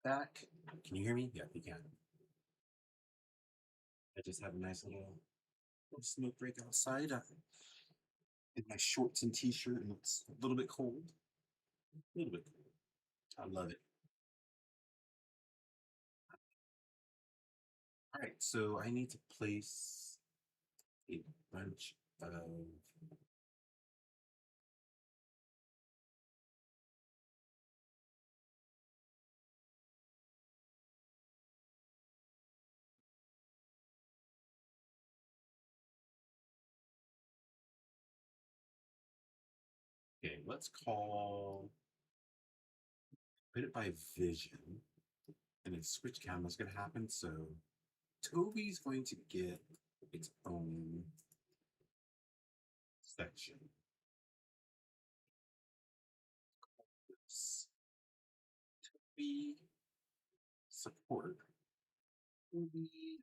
Back. Can you hear me? Yeah, you can. I just had a nice little smoke break outside in my shorts and t-shirt, and it's a little bit cold. A little bit cold. I love it. All right, so I need to place a bunch of okay, let's put it by vision, and a switch camera is going to happen. So Toby's going to get its own section. Tobii support. Tobii.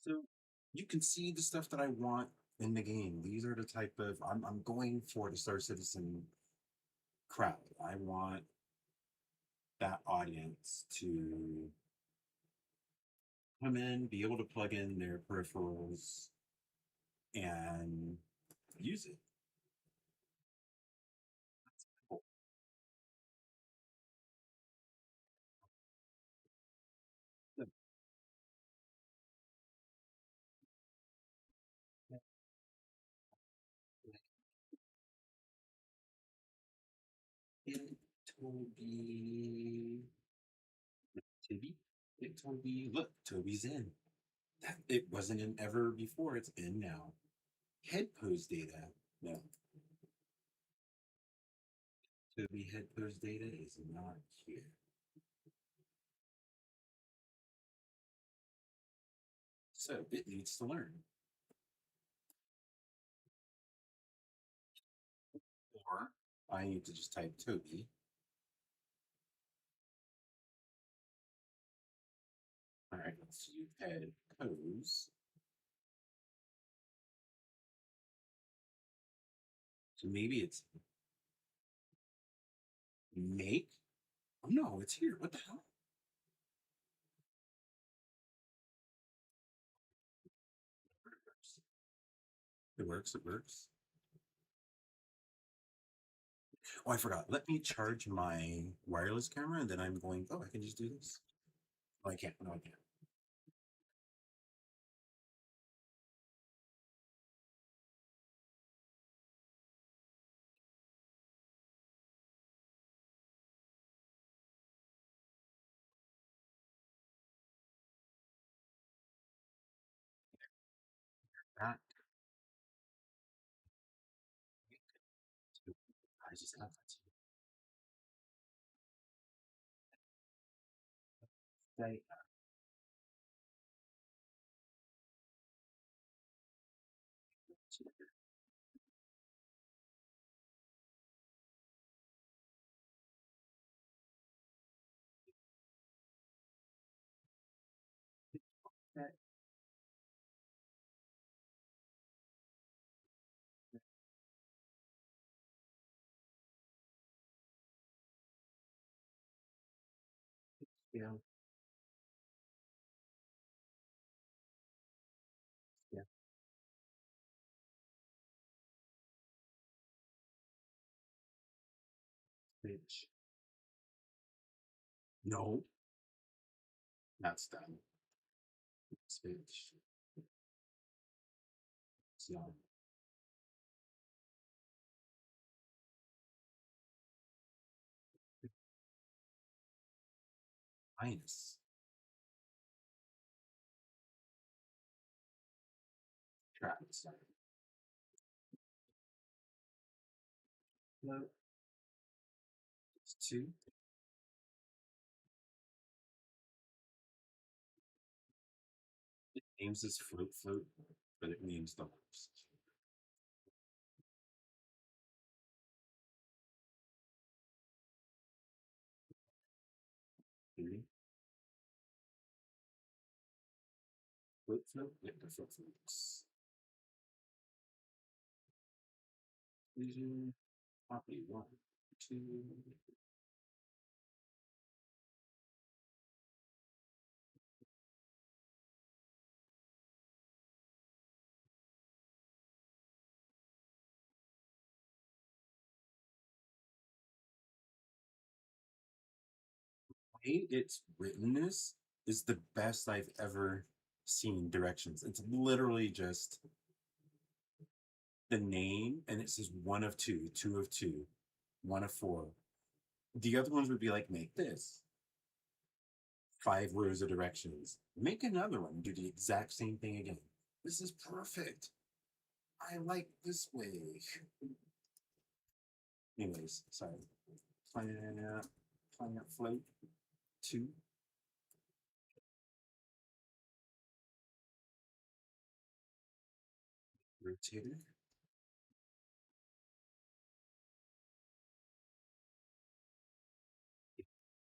So you can see the stuff that I want in the game. These are the type of I'm going for the Star Citizen crowd. I want that audience to come in, be able to plug in their peripherals and use it. That's cool. Good. It Toby. Toby. It Toby. Look, Toby's in. It wasn't in ever before. It's in now. Head pose data. No. Tobii head pose data is not here. So it needs to learn. Or I need to just type Tobii. All right, let's use head pose. So maybe it's make. Oh no, it's here. What the hell? It works. It works. Oh, I forgot. Let me charge my wireless camera, and then I'm going. Oh, I can just do this. Oh, I can't. No, I can't. That. I just have that. Say, that. Yeah. Yeah. Bitch. No, that's done. Bitch. It's not. Minus. Tracks. No, it's two. It names this float float, but it names the horse. Three. Float float. Yeah, the float floats. Vision. Copy one. 2. The way it's written is the best I've ever seen directions. It's literally just the name, and it says 1 of 2, 2 of 2, 1 of 4. The other ones would be like, make this. 5 rows of directions. Make another one, do the exact same thing again. This is perfect. I like this way. Anyways, sorry. Planet Float 2. Rotator.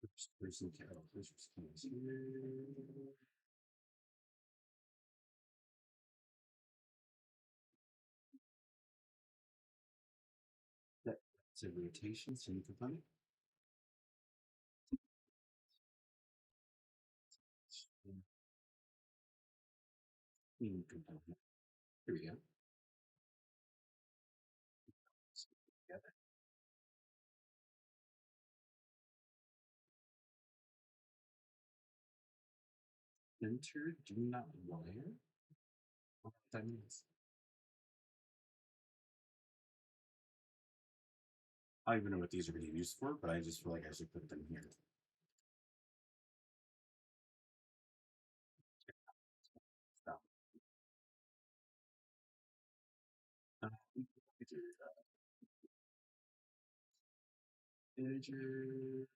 Oops, there's some cattle. There's some cows here. That's a rotation, so you can find it. Component. Here we go. Together. Enter do not wire. What that means. I don't even know what these are going to be used for, but I just feel like I should put them here. Stop. Integer.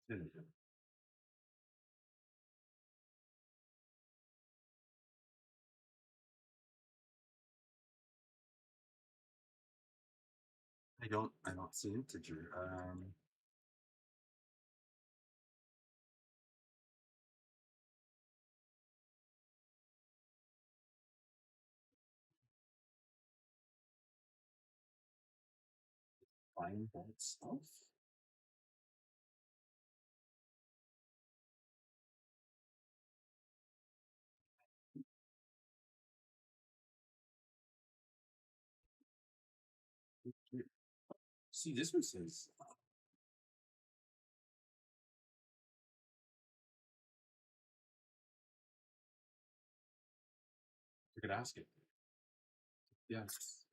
Integer. I don't see integer. Find that stuff. See, this one says you could ask it. Yes.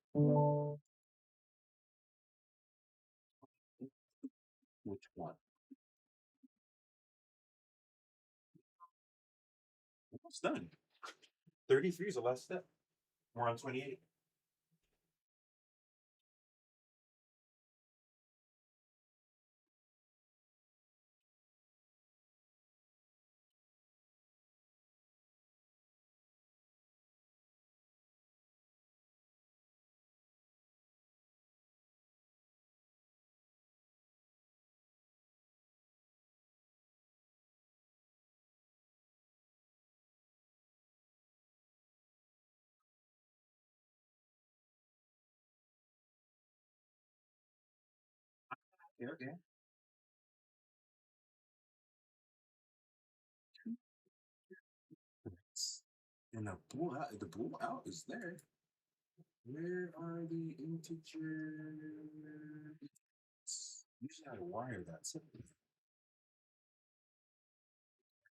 Which one? Almost done. 33 is the last step. We're on 28. Okay. And the pull out is there. Where are the integers? Usually I wire that separately.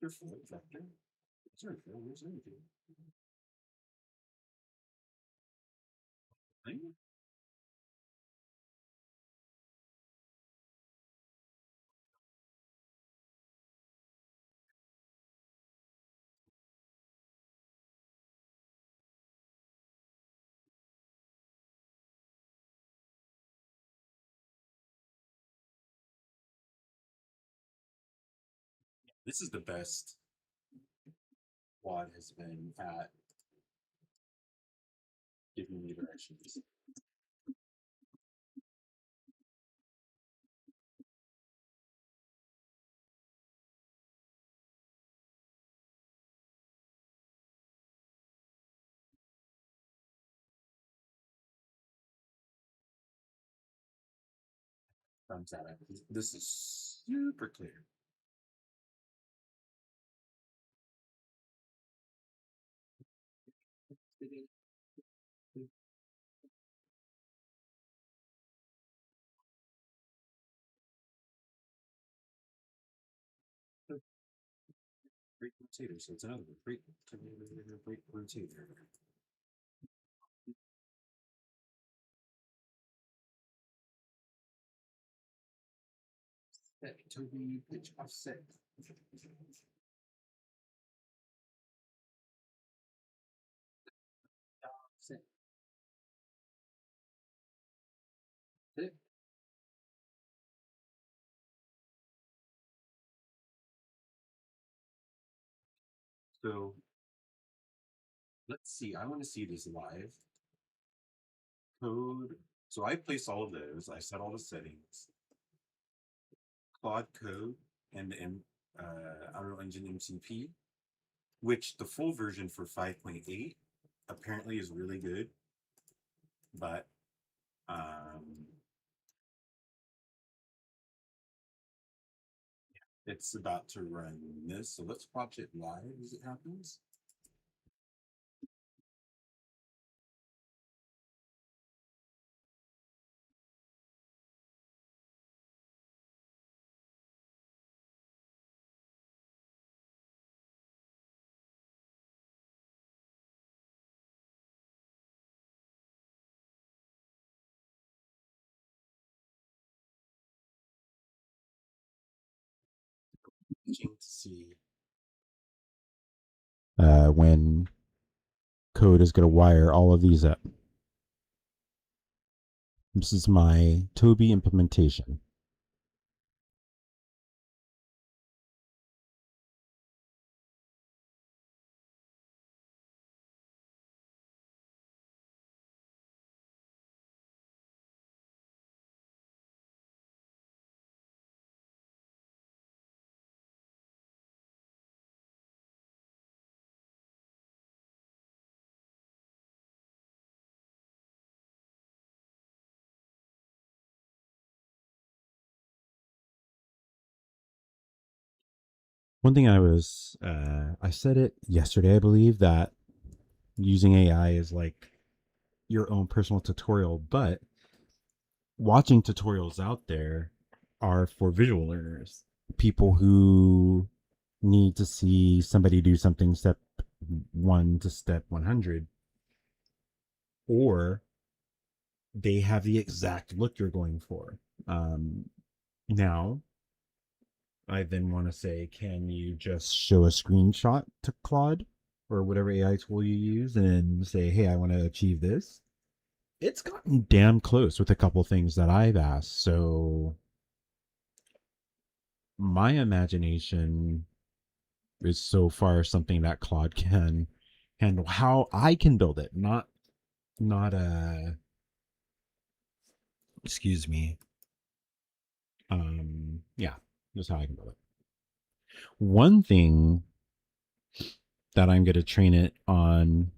Vector float vector. Sorry, Phil, where's anything? Thing? This is the best Quad has been at giving me directions. Thumbs out. This is super clear. Frequency, so it's another frequency. Tobii pitch offset. Offset. So let's see. I want to see this live. Code. So I placed all of those. I set all the settings. Claude Code and Unreal Engine MCP, which the full version for 5.8 apparently is really good, but it's about to run this. So let's watch it live as it happens. To see when code is going to wire all of these up. This is my Tobii implementation. One thing I said it yesterday, I believe, that using AI is like your own personal tutorial, but watching tutorials out there are for visual learners, people who need to see somebody do something step 1 to step 100, or they have the exact look you're going for. Now, I then want to say, can you just show a screenshot to Claude or whatever AI tool you use and say, hey, I want to achieve this? It's gotten damn close with a couple things that I've asked. So my imagination is so far something that Claude can handle. How I can build it, not excuse me. Yeah, just how I can build it. One thing that I'm going to train it on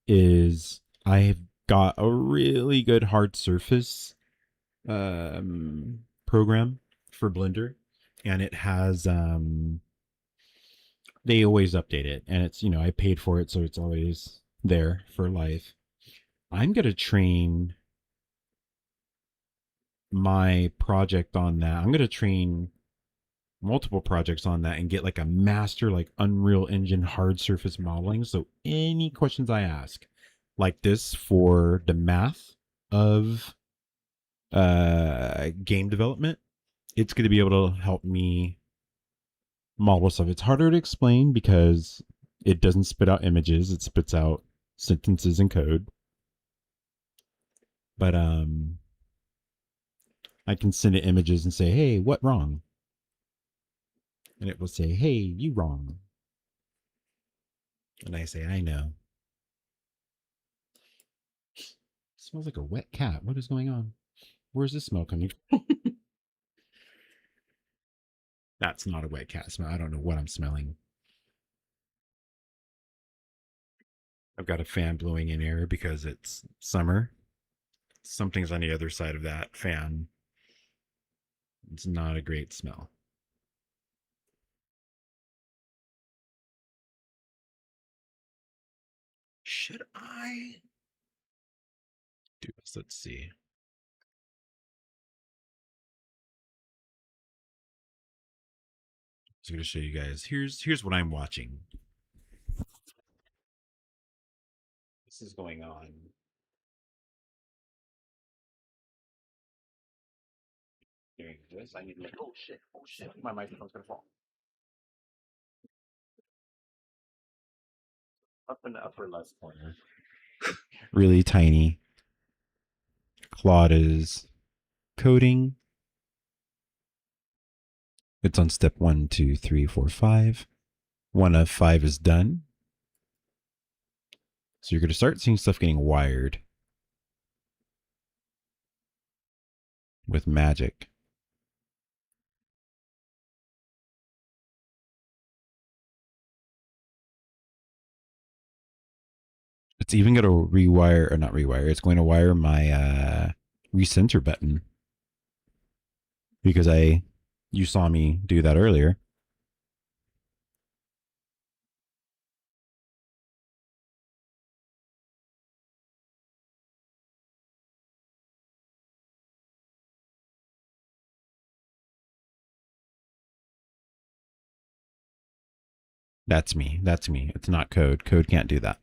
is I've got a really good hard surface program for Blender, and it has they always update it, and it's, I paid for it, so it's always there for life. I'm going to train my project on that. I'm going to train multiple projects on that and get like a master, like Unreal Engine hard surface modeling. So any questions I ask like this for the math of game development, it's going to be able to help me model stuff. It's harder to explain because it doesn't spit out images. It spits out sentences and code. But I can send it images and say, hey, what wrong? And it will say, hey, you wrong. And I say, I know. It smells like a wet cat. What is going on? Where's this smell coming from? That's not a wet cat smell. I don't know what I'm smelling. I've got a fan blowing in air because it's summer. Something's on the other side of that fan. It's not a great smell. Should I do this? Let's see. So I'm going to show you guys. Here's what I'm watching. This is going on. Doing this. I need to oh shit. My microphone's gonna fall. Up in the upper left corner. Really tiny. Claude is coding. It's on step 1, 2, 3, 4, 5. 1 of 5 is done. So you're going to start seeing stuff getting wired with magic. It's even going to rewire, or not rewire, it's going to wire my recenter button. Because you saw me do that earlier. That's me. That's me. It's not code. Code can't do that.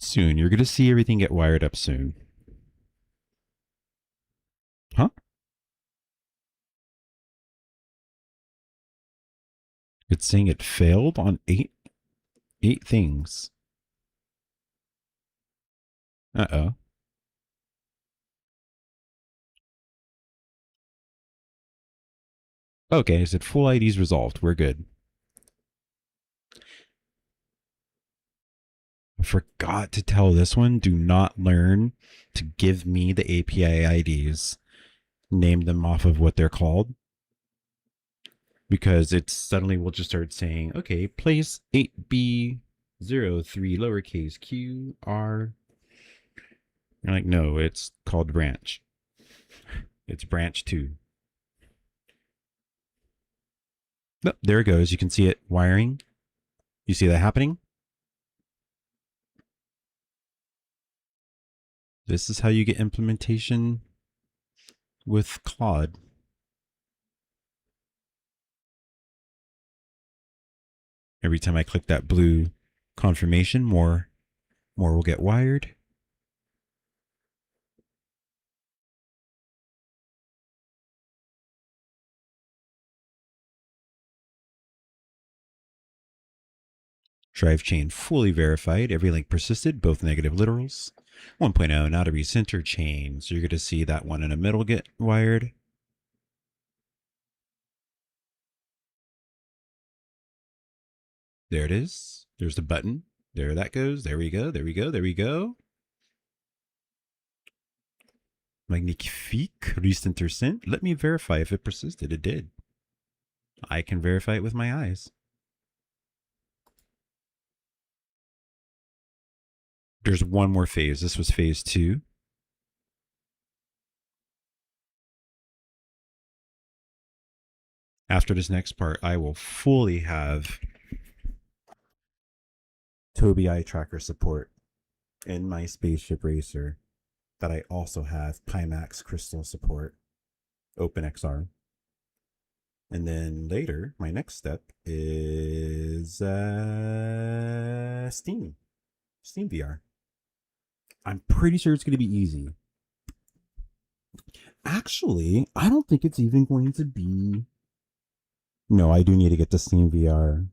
Soon. You're going to see everything get wired up soon. Huh? It's saying it failed on eight things. Uh-oh. Okay, I said full ID's resolved. We're good. I forgot to tell this one, do not learn to give me the API IDs. Name them off of what they're called. Because it suddenly will just start saying, okay, place 8B03 lowercase q r. You're like, no, it's called branch. It's branch 2. Oh, there it goes. You can see it wiring. You see that happening? This is how you get implementation with Claude. Every time I click that blue confirmation, more will get wired. Drive chain fully verified. Every link persisted, both negative literals. 1.0, not a recenter chain. So you're going to see that one in the middle get wired. There it is. There's the button. There that goes. There we go. There we go. There we go. Magnifique. Recenter sent. Let me verify if it persisted. It did. I can verify it with my eyes. There's one more phase. This was phase 2. After this next part, I will fully have Tobii Eye Tracker support in my Spaceship Racer that I also have Pimax Crystal support, OpenXR. And then later, my next step is SteamVR. I'm pretty sure it's going to be easy. Actually, I don't think it's even going to be... No, I do need to get the SteamVR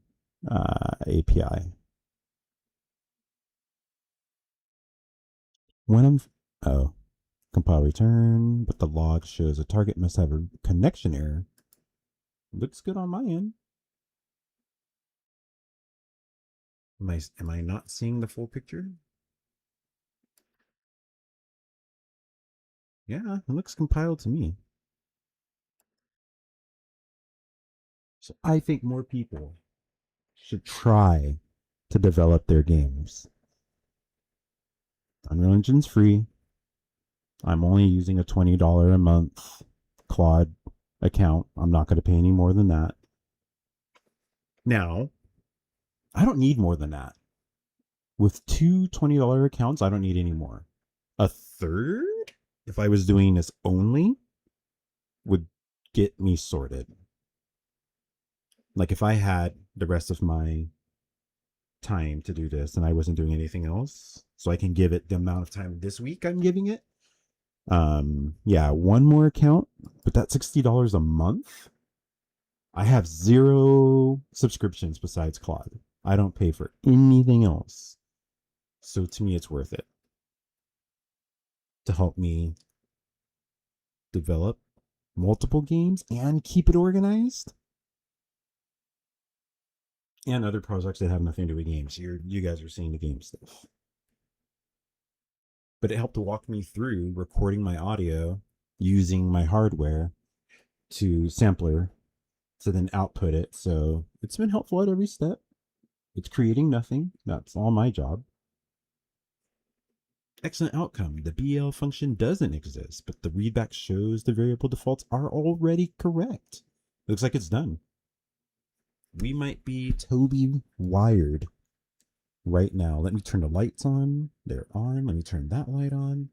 API. Compile return, but the log shows a target must have a connection error. Looks good on my end. Am I not seeing the full picture? Yeah, it looks compiled to me. So I think more people should try to develop their games. Unreal Engine's free. I'm only using a $20 a month Claude account. I'm not going to pay any more than that. Now, I don't need more than that. With two $20 accounts, I don't need any more. A third, if I was doing this only, would get me sorted. Like if I had the rest of my time to do this and I wasn't doing anything else, so I can give it the amount of time this week I'm giving it. Yeah, one more account, but that's $60 a month. I have 0 subscriptions besides Claude. I don't pay for anything else. So to me, it's worth it to help me develop multiple games and keep it organized. And other projects that have nothing to do with games. You guys are seeing the game stuff. But it helped to walk me through recording my audio using my hardware to sampler to then output it. So it's been helpful at every step. It's creating nothing. That's all my job. Excellent outcome. The BL function doesn't exist, but the readback shows the variable defaults are already correct. Looks like it's done. We might be Tobii wired right now. Let me turn the lights on. They're on. Let me turn that light on.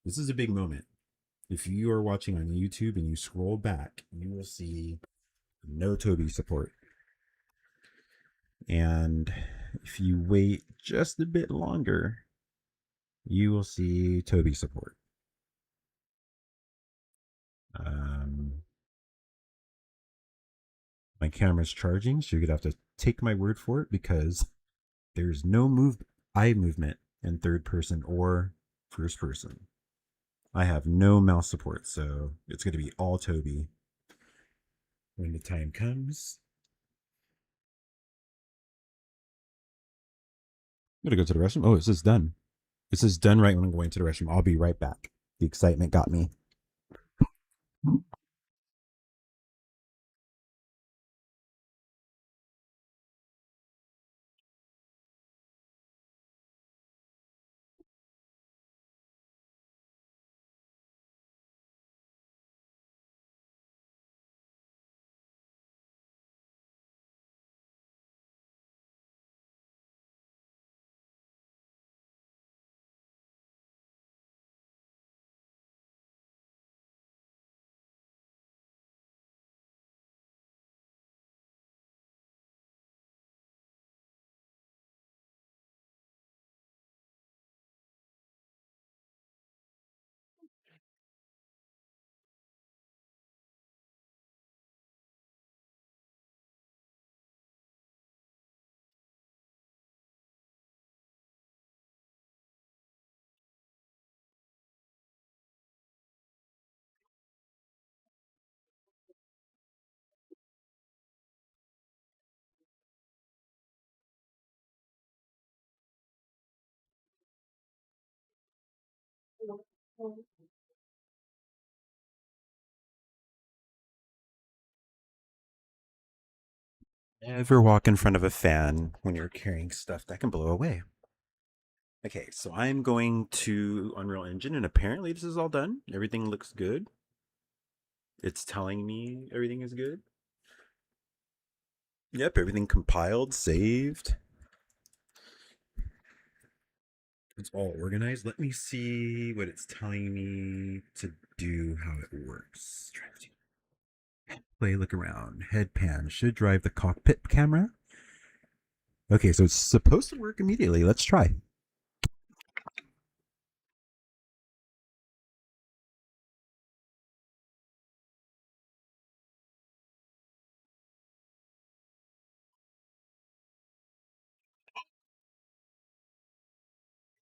This is a big moment. If you are watching on YouTube and you scroll back, you will see no Tobii support. And if you wait just a bit longer, you will see Tobii support. My camera's charging, so you're going to have to take my word for it because there's no eye movement in third person or first person. I have no mouse support, so it's going to be all Tobii when the time comes. I'm going to go to the restroom. Oh, it says done. It says done right when I'm going to the restroom. I'll be right back. The excitement got me. Never walk in front of a fan when you're carrying stuff that can blow away. Okay, so I'm going to Unreal Engine, and apparently this is all done. Everything looks good. It's telling me everything is good. Yep, everything compiled, saved. It's all organized. Let me see what it's telling me to do, how it works. Play, look around. Head pan should drive the cockpit camera. Okay, so it's supposed to work immediately. Let's try.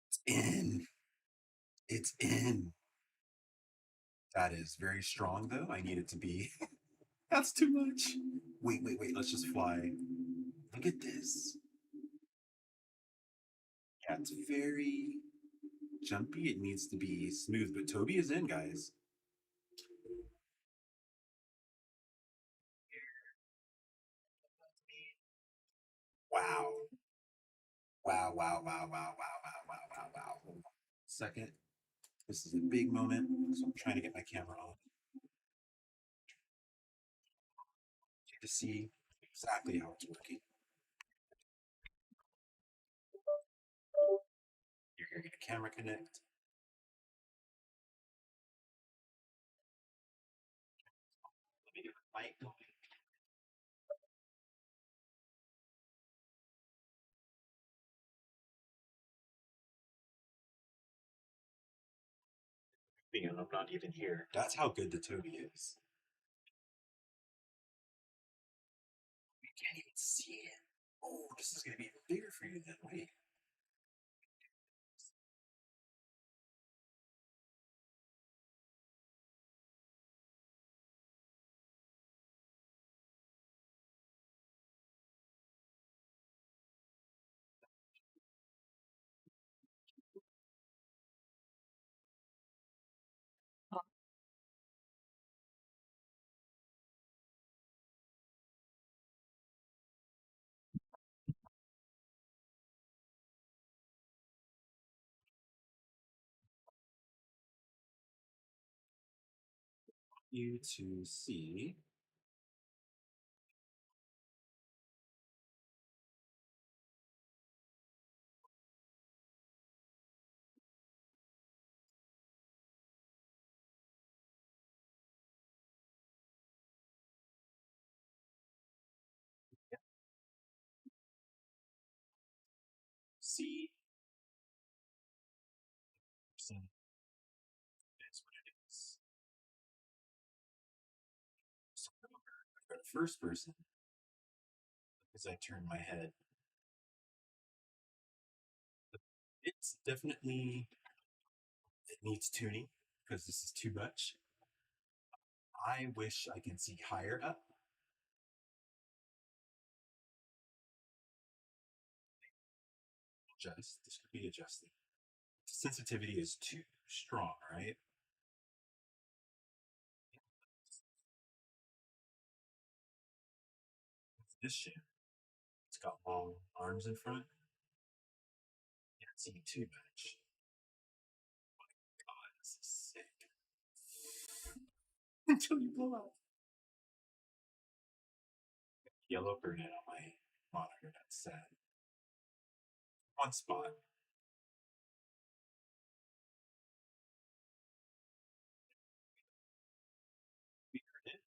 It's in. It's in. That is very strong, though. I need it to be. That's too much. Wait. Let's just fly. Look at this. Yeah, it's very jumpy. It needs to be smooth, but Tobii is in, guys. Wow, wow, wow, wow, wow, wow, wow, wow, wow. Hold on a second. This is a big moment, so I'm trying to get my camera on to see exactly how it's working. You're hearing a camera connect. Let me get my mic going. And I'm not even here. That's how good the Tobii is. You can't even see it. Oh, this is going to be bigger for you then. Wait. You to see. See. That's what it is. So remember, I've got a first person as I turn my head. It's definitely, it needs tuning because this is too much. I wish I can see higher up. This could be adjusted. The sensitivity is too strong, right? This shit, it's got long arms in front. Can't see too much. Oh my god, this is sick. Until you blow out. Yellow burn-in on my monitor, that's sad. One spot. We heard it.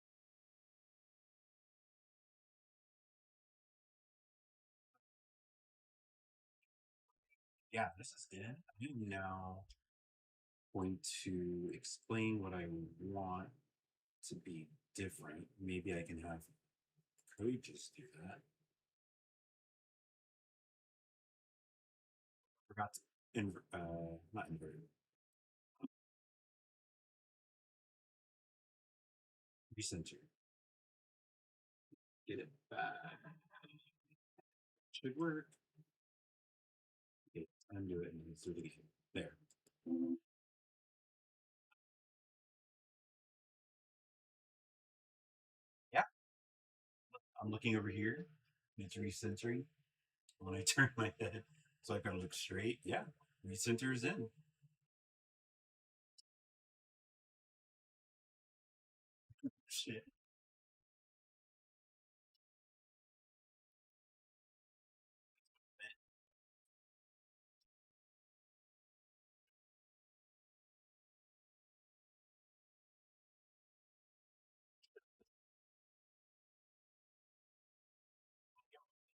Yeah, this is good. I'm now going to explain what I want to be different. Maybe I can have code just do that. Forgot to not invert. Recenter. Get it back. Should work. Okay, undo it and let's do it again. There. Yeah. I'm looking over here. It's recentering. When I turn my head, so I gotta look straight. Yeah. Recenter is in. Shit.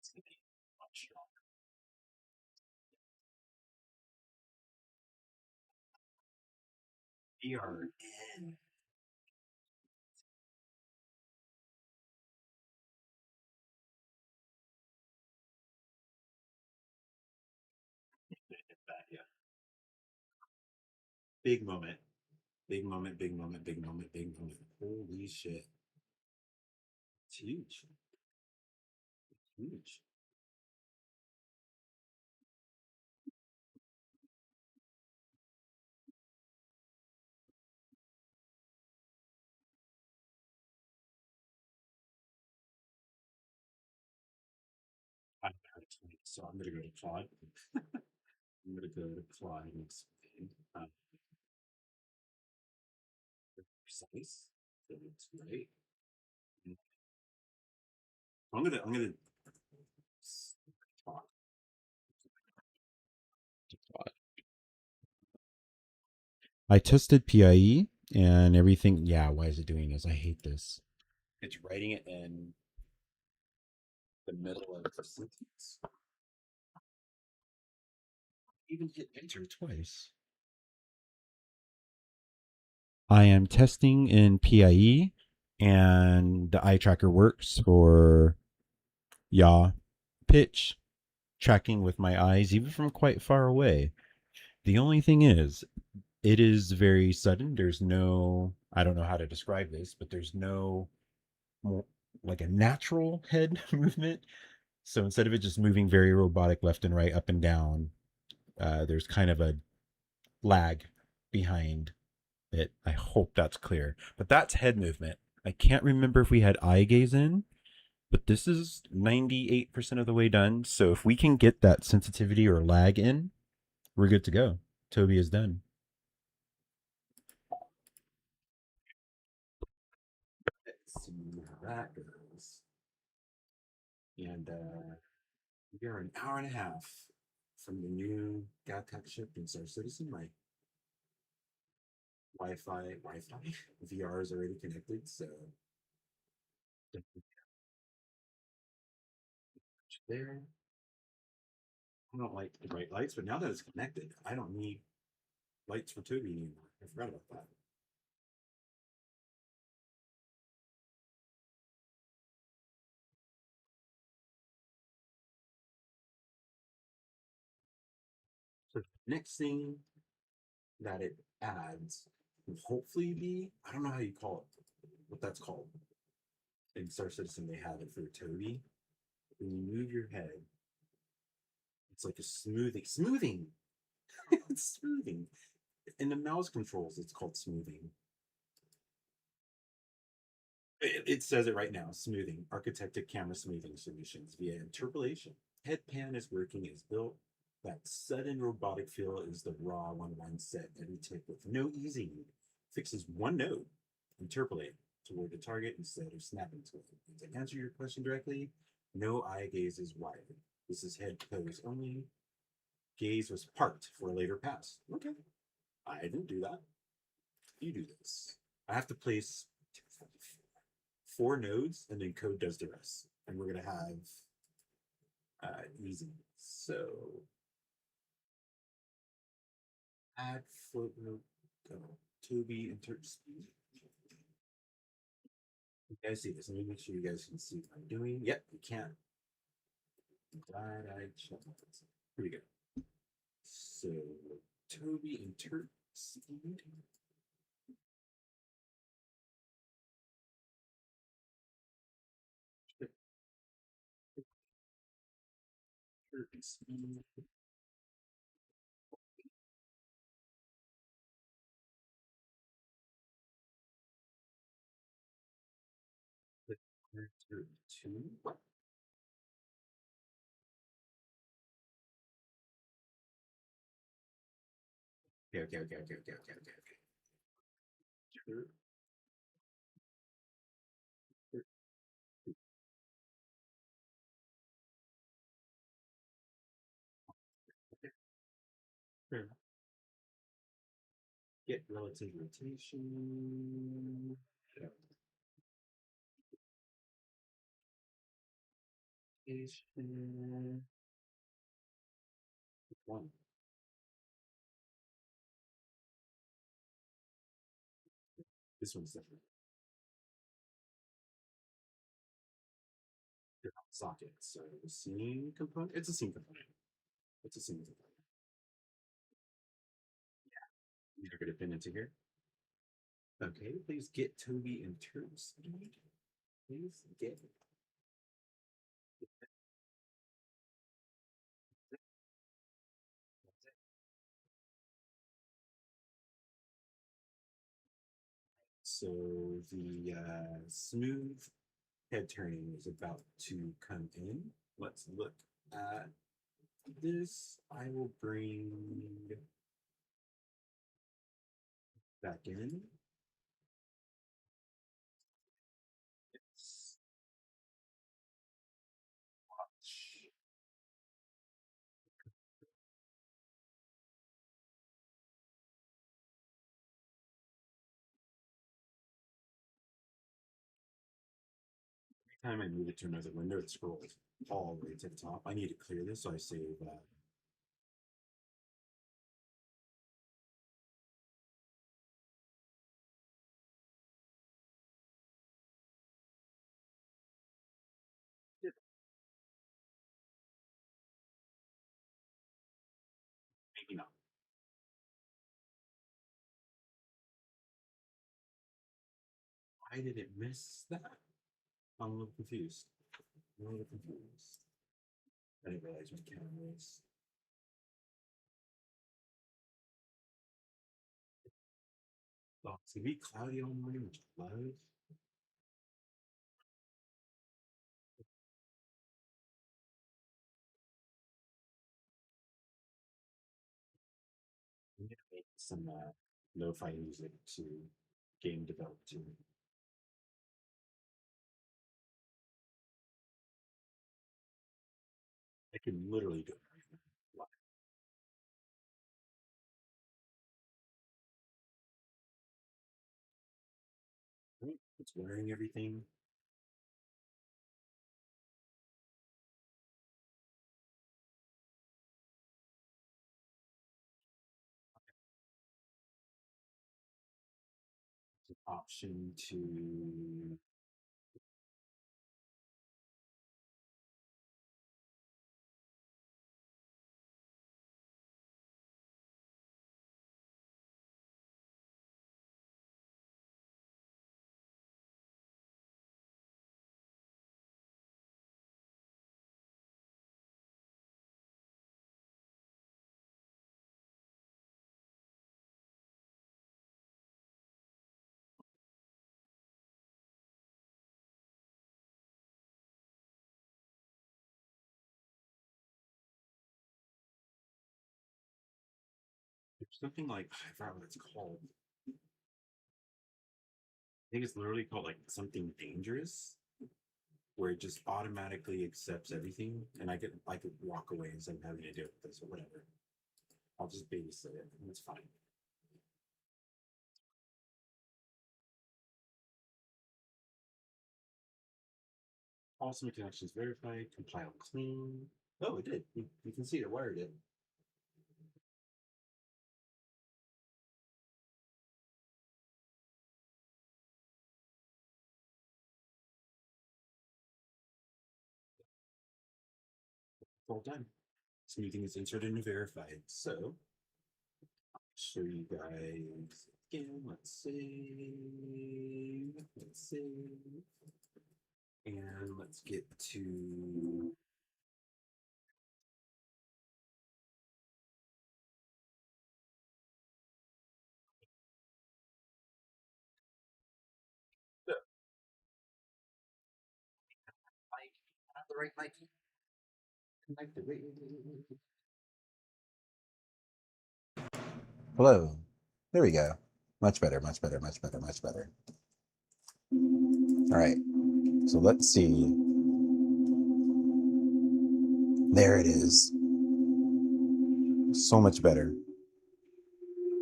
It's gonna be much stronger. We are in. Yeah. Big moment. Big moment, big moment, big moment, big moment. Holy shit. It's huge. It's huge. I'm 126. So I'm going to go to Claude. I'm going to go to Claude next thing. Precise. So it's right. I'm gonna talk. I tested PIE and everything. Yeah, why is it doing this? I hate this. It's writing it in the middle of the sentence. Even hit enter twice. I am testing in PIE and the eye tracker works for yaw, pitch, tracking with my eyes, even from quite far away. The only thing is, it is very sudden. There's no, I don't know how to describe this, but there's no like a natural head movement. So instead of it just moving very robotic left and right, up and down, there's kind of a lag behind it. I hope that's clear. But that's head movement. I can't remember if we had eye gaze in, but this is 98% of the way done. So if we can get that sensitivity or lag in, we're good to go. Tobii is done. Let's see how that goes. And we are an hour and a half from the new GATTEC chip in Star Citizen. My Wi-Fi VR is already connected, so there. I don't like the bright lights, but now that it's connected, I don't need lights for Tobii anymore. I forgot about that. So next thing that it adds will hopefully be, I don't know how you call it, what that's called. In Star Citizen, they have it for Tobii. When you move your head, it's like a smoothing. It's smoothing. In the mouse controls, it's called smoothing. It says it right now, smoothing, architected camera smoothing solutions via interpolation. Head pan is working as built. That sudden robotic feel is the raw 1-1 set every tip with no easing. Fixes one node, interpolate toward the target instead of snapping to it. And to answer your question directly, no eye gaze is wired. This is head pose only. Gaze was parked for a later pass. Okay. I didn't do that. You do this. I have to place 4 nodes and then code does the rest. And we're going to have easy. So add float node, go. Tobii insert speed. You guys see this? Let me make sure you guys can see what I'm doing. Yep, you can. Here we go. So Tobii insert speed. Speed. Two. Okay. Sure. Sure. Get relative rotation. Rotation. One. This one's different. Different socket. So the scene component. It's a scene component. It's a scene component. Yeah. You're gonna pin into here. Okay, please get Tobii insert speed. Please get. So the smooth head turning is about to come in. Let's look at This I will bring back in. It's watch. Every time I move it to another window, it scrolls all the way to the top. I need to clear this, so I save that. Maybe not. Why did it miss that? I'm a little confused. I'm a little confused. I didn't realize my camera was. Oh, it's gonna be cloudy all morning, which I love. I'm gonna make some lo-fi music to game develop to. I can literally do it right now. Right? It's wearing everything. It's an option to There's something like I forgot what it's called. I think it's literally called like something dangerous, where it just automatically accepts everything, and I could walk away instead of having to deal with this or whatever. I'll just babysit it, and it's fine. Awesome connections verified. Compile clean. Oh, it did. You can see it wired it. All done. Smoothing is inserted and verified. So, I'll show you guys again. Let's save. Let's save. And let's get to. So, mic. I have the right mic. Connected. Wait. Hello. There we go. Much better, much better, much better, much better. All right. So let's see. There it is. So much better.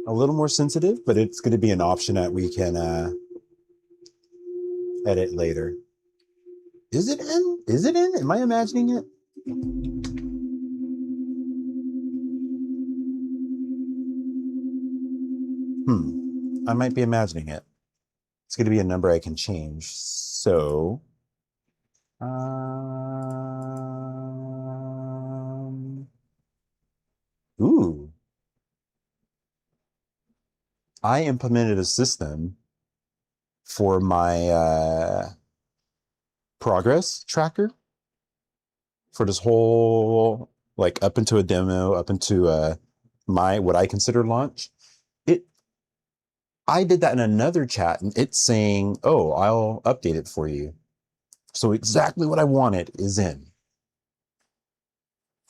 A little more sensitive, but it's going to be an option that we can edit later. Is it in? Is it in? Am I imagining it? I might be imagining it. It's going to be a number I can change. So, ooh. I implemented a system for my progress tracker for this whole, like up into a demo, up into my, what I consider launch. I did that in another chat and it's saying, oh, I'll update it for you. So exactly what I wanted is in.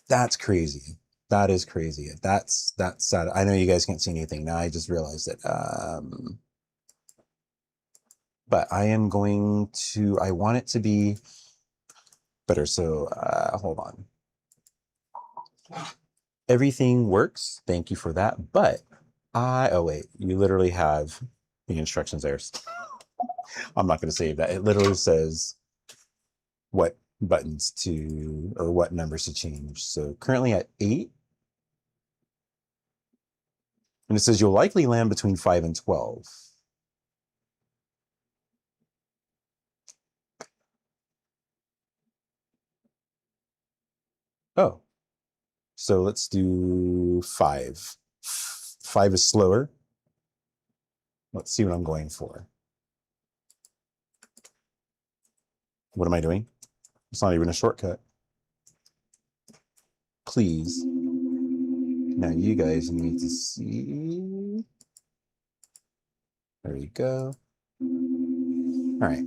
That's crazy. That is crazy. That's sad. I know you guys can't see anything now. I just realized it. But I am going to, I want it to be better. So hold on. Everything works. Thank you for that. But oh wait, you literally have the instructions there. I'm not going to save that. It literally says what buttons to, or what numbers to change. So currently at 8. And it says you'll likely land between 5 and 12. Oh, so let's do 5. 5 is slower. Let's see what I'm going for. What am I doing? It's not even a shortcut. Please. Now you guys need to see. There you go. All right.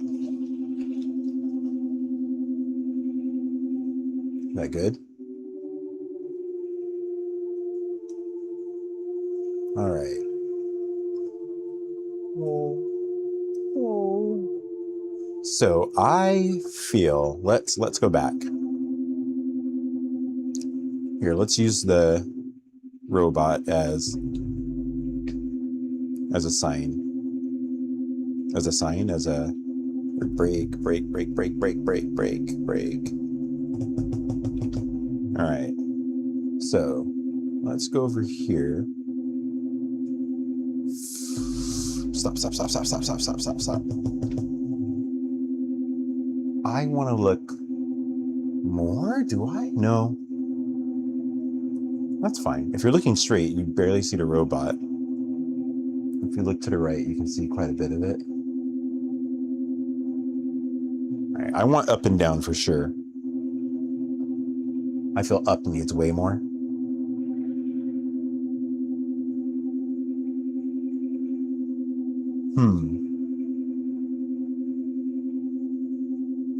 That good? All right. So I feel, let's go back. Here, let's use the robot as a sign. As a sign, as a break. All right. So let's go over here. Stop. I want to look more, do I? No. That's fine. If you're looking straight, you barely see the robot. If you look to the right, you can see quite a bit of it. All right, I want up and down for sure. I feel up needs way more.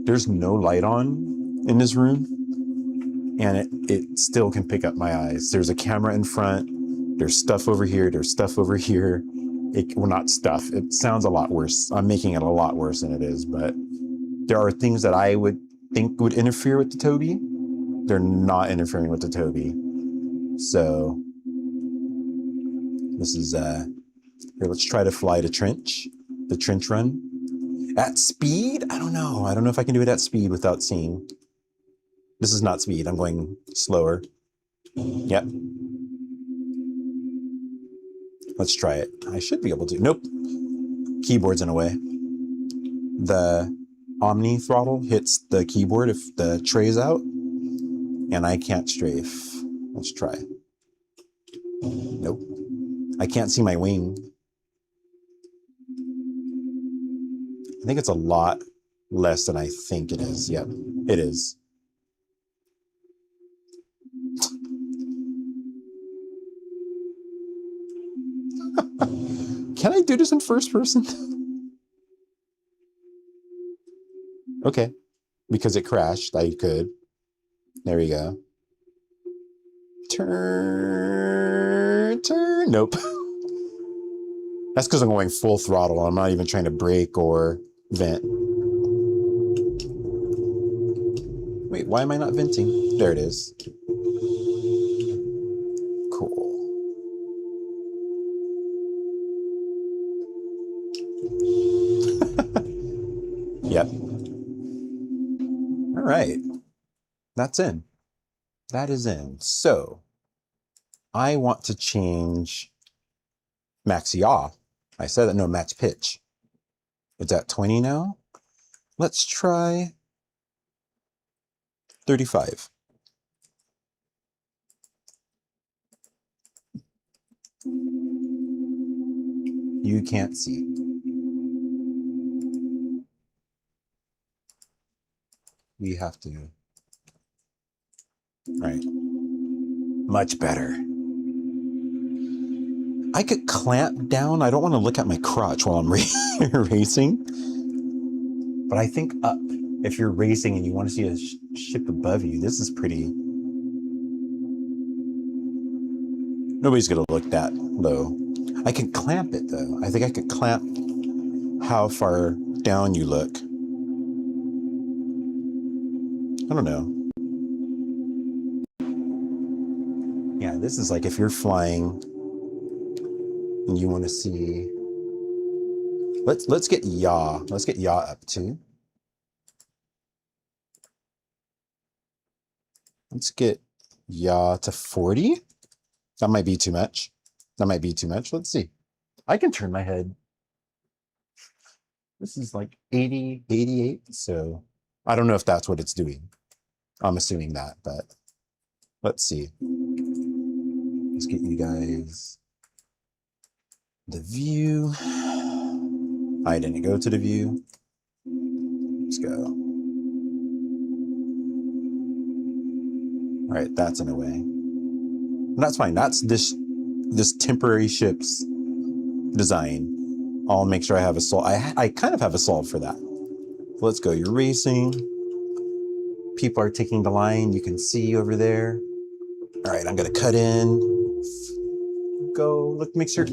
There's no light on in this room, and it still can pick up my eyes. There's a camera in front. There's stuff over here. There's stuff over here. Well, not stuff. It sounds a lot worse. I'm making it a lot worse than it is, but there are things that I would think would interfere with the Tobii. They're not interfering with the Tobii. So this is, here, let's try to fly the trench run. At speed? I don't know. I don't know if I can do it at speed without seeing. This is not speed. I'm going slower. Yep. Let's try it. I should be able to. Nope. Keyboard's in a way. The Omni throttle hits the keyboard if the tray's out, and I can't strafe. Let's try. Nope. I can't see my wing. I think it's a lot less than I think it is. Yep, it is. Can I do this in first person? Okay, because it crashed, I could. There we go. Turn. Nope. That's because I'm going full throttle. I'm not even trying to brake or vent. Wait, why am I not venting? There it is. Cool. Yep. All right. That's in. That is in. So I want to change max yaw. I said that, no, max pitch. It's at 20 now. Let's try 35. You can't see. We have to. All right. Much better. I could clamp down. I don't want to look at my crotch while I'm racing. But I think up. If you're racing and you want to see a ship above you, this is pretty Nobody's gonna look that low. I can clamp it though. I think I could clamp how far down you look. I don't know. Yeah, this is like if you're flying and you want to see. Let's get yaw. Let's get yaw up too. Let's get yaw to 40. That might be too much. That might be too much. Let's see. I can turn my head. This is like 80, 88. So I don't know if that's what it's doing. I'm assuming that, but let's see. Let's get you guys the view. I didn't go to the view. Let's go. All right, that's in a way. And that's fine. That's this temporary ship's design. I'll make sure I have a solve. I kind of have a solve for that. Let's go. You're racing. People are taking the line. You can see over there. All right, I'm gonna cut in. Go. Look, make sure.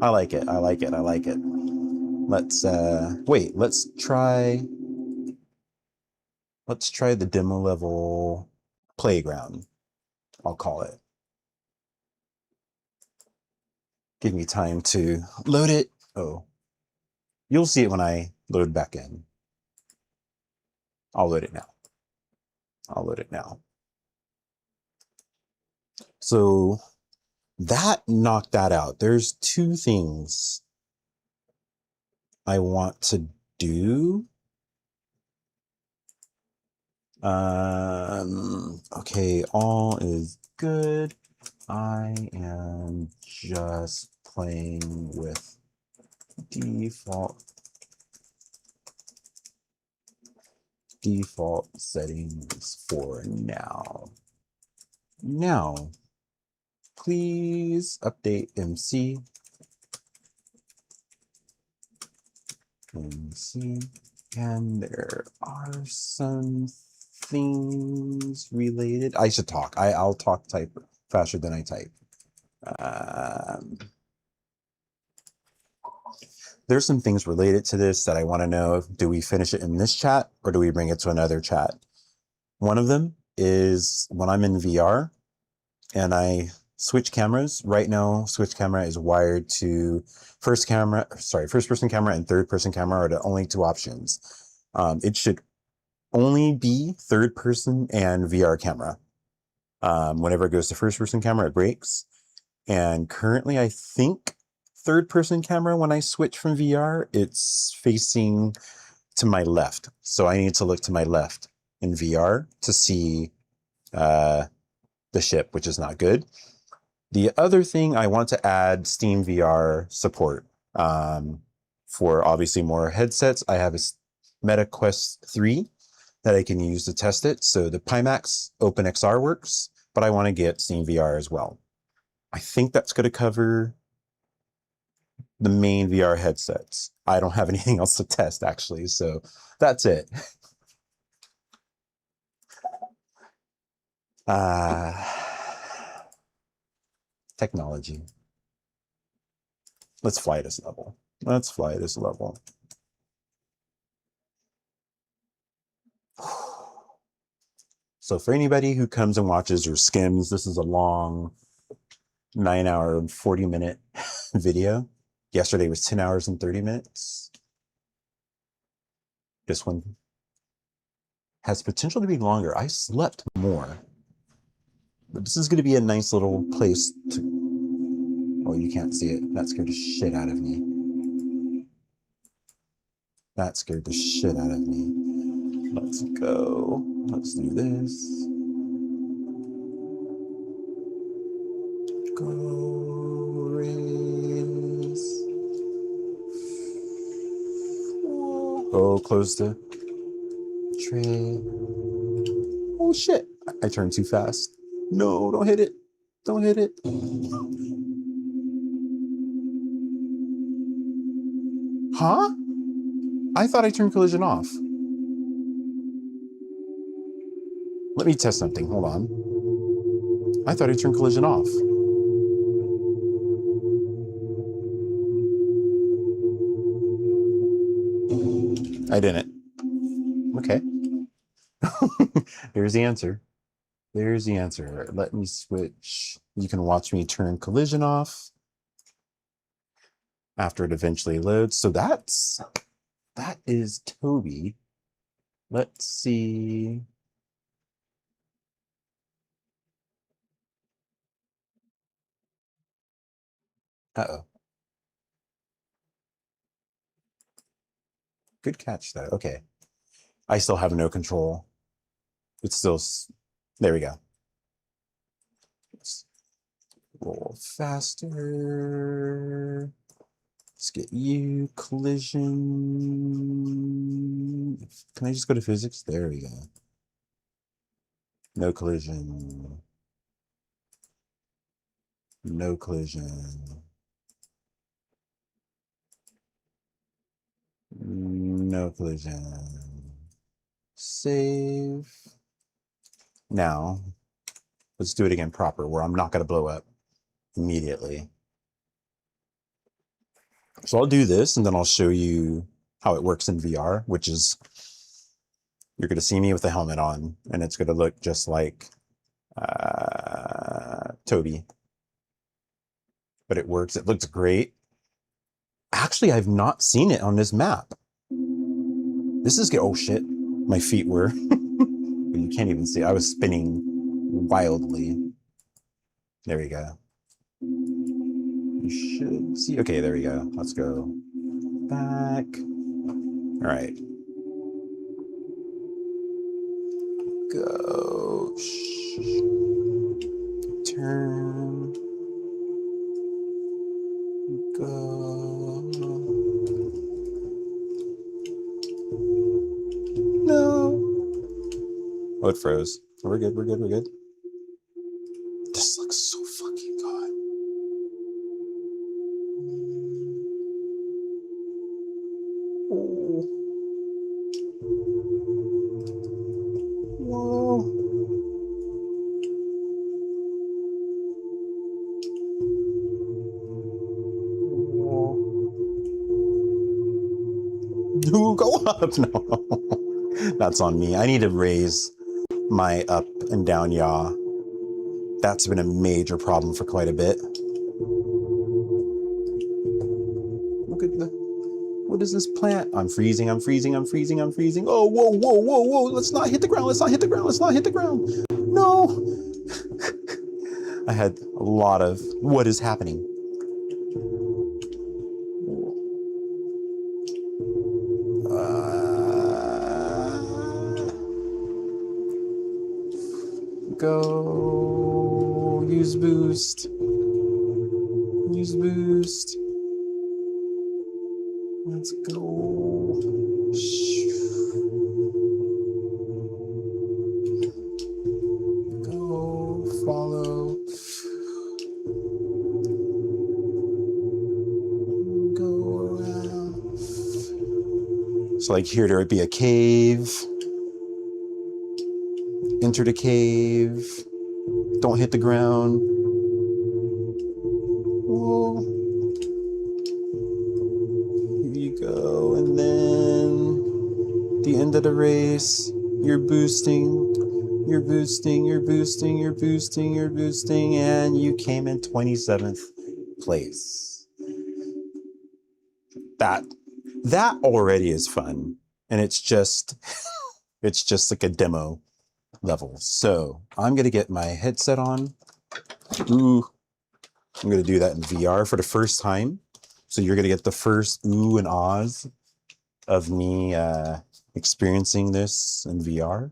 I like it. I like it. I like it. Let's wait. Let's try the demo level playground. I'll call it. Give me time to load it. Oh, you'll see it when I load back in. I'll load it now. I'll load it now. So that knocked that out. There's two things I want to do. Okay, all is good. I am just playing with default settings for now. Now, please update MC. And there are some things related. I should talk. I'll type faster than I type. There's some things related to this that I want to know. Do we finish it in this chat or do we bring it to another chat? One of them is when I'm in VR and I switch cameras. Right now, switch camera is wired to first person camera and third person camera are the only two options. It should only be third person and VR camera. Whenever it goes to first person camera, it breaks. And currently, I think third person camera, when I switch from VR, it's facing to my left. So I need to look to my left in VR to see the ship, which is not good. The other thing, I want to add SteamVR support for obviously more headsets. I have a Meta Quest 3 that I can use to test it. So the Pimax OpenXR works, but I want to get SteamVR as well. I think that's going to cover the main VR headsets. I don't have anything else to test actually, so that's it. Technology. Let's fly this level. Let's fly this level. So for anybody who comes and watches or skims, this is a long 9-hour and 40-minute video. Yesterday was 10 hours and 30 minutes. This one has potential to be longer. I slept more. But this is going to be a nice little place to... Oh, you can't see it. That scared the shit out of me. That scared the shit out of me. Let's go. Let's do this. Go race. Oh, close the tray. Oh shit. I turned too fast. No, don't hit it. Don't hit it. Huh? I thought I turned collision off. Let me test something. Hold on. I thought I turned collision off. I didn't. Okay. There's the answer. There's the answer. Let me switch. You can watch me turn collision off after it eventually loads. So that is Tobii. Let's see. Uh-oh. Good catch, though. Okay. I still have no control. It's still... There we go. Let's roll faster. Let's get you. Collision. Can I just go to physics? There we go. No collision. No collision. No collision. Save. Now, let's do it again proper, where I'm not going to blow up immediately. So I'll do this, and then I'll show you how it works in VR, which is, you're going to see me with the helmet on, and it's going to look just like Tobii. But it works. It looks great. Actually, I've not seen it on this map. This is... Oh, shit. My feet were... You can't even see. I was spinning wildly. There we go. You should see. Okay, there we go. Let's go back. All right. Go. Turn. Go. No. Oh, it froze. We're good, we're good, we're good. This looks so fucking good. Oh. Whoa. Whoa. Go up. No. That's on me. I need to raise my up and down yaw. That's been a major problem for quite a bit. Look at the... What is this plant? I'm freezing, I'm freezing, I'm freezing, I'm freezing. Oh, whoa, whoa, whoa, whoa. Let's not hit the ground. Let's not hit the ground. Let's not hit the ground. No. I had a lot of... What is happening? Go. Use boost. Use boost. Let's go. Go. Follow. Go around. So like here there would be a cave. Enter the cave. Don't hit the ground. Whoa. Here you go. And then the end of the race. You're boosting. You're boosting. You're boosting. You're boosting. You're boosting. And you came in 27th place. That already is fun. And it's just like a demo level. So I'm going to get my headset on. Ooh, I'm going to do that in VR for the first time. So you're going to get the first ooh and ahs of me experiencing this in VR.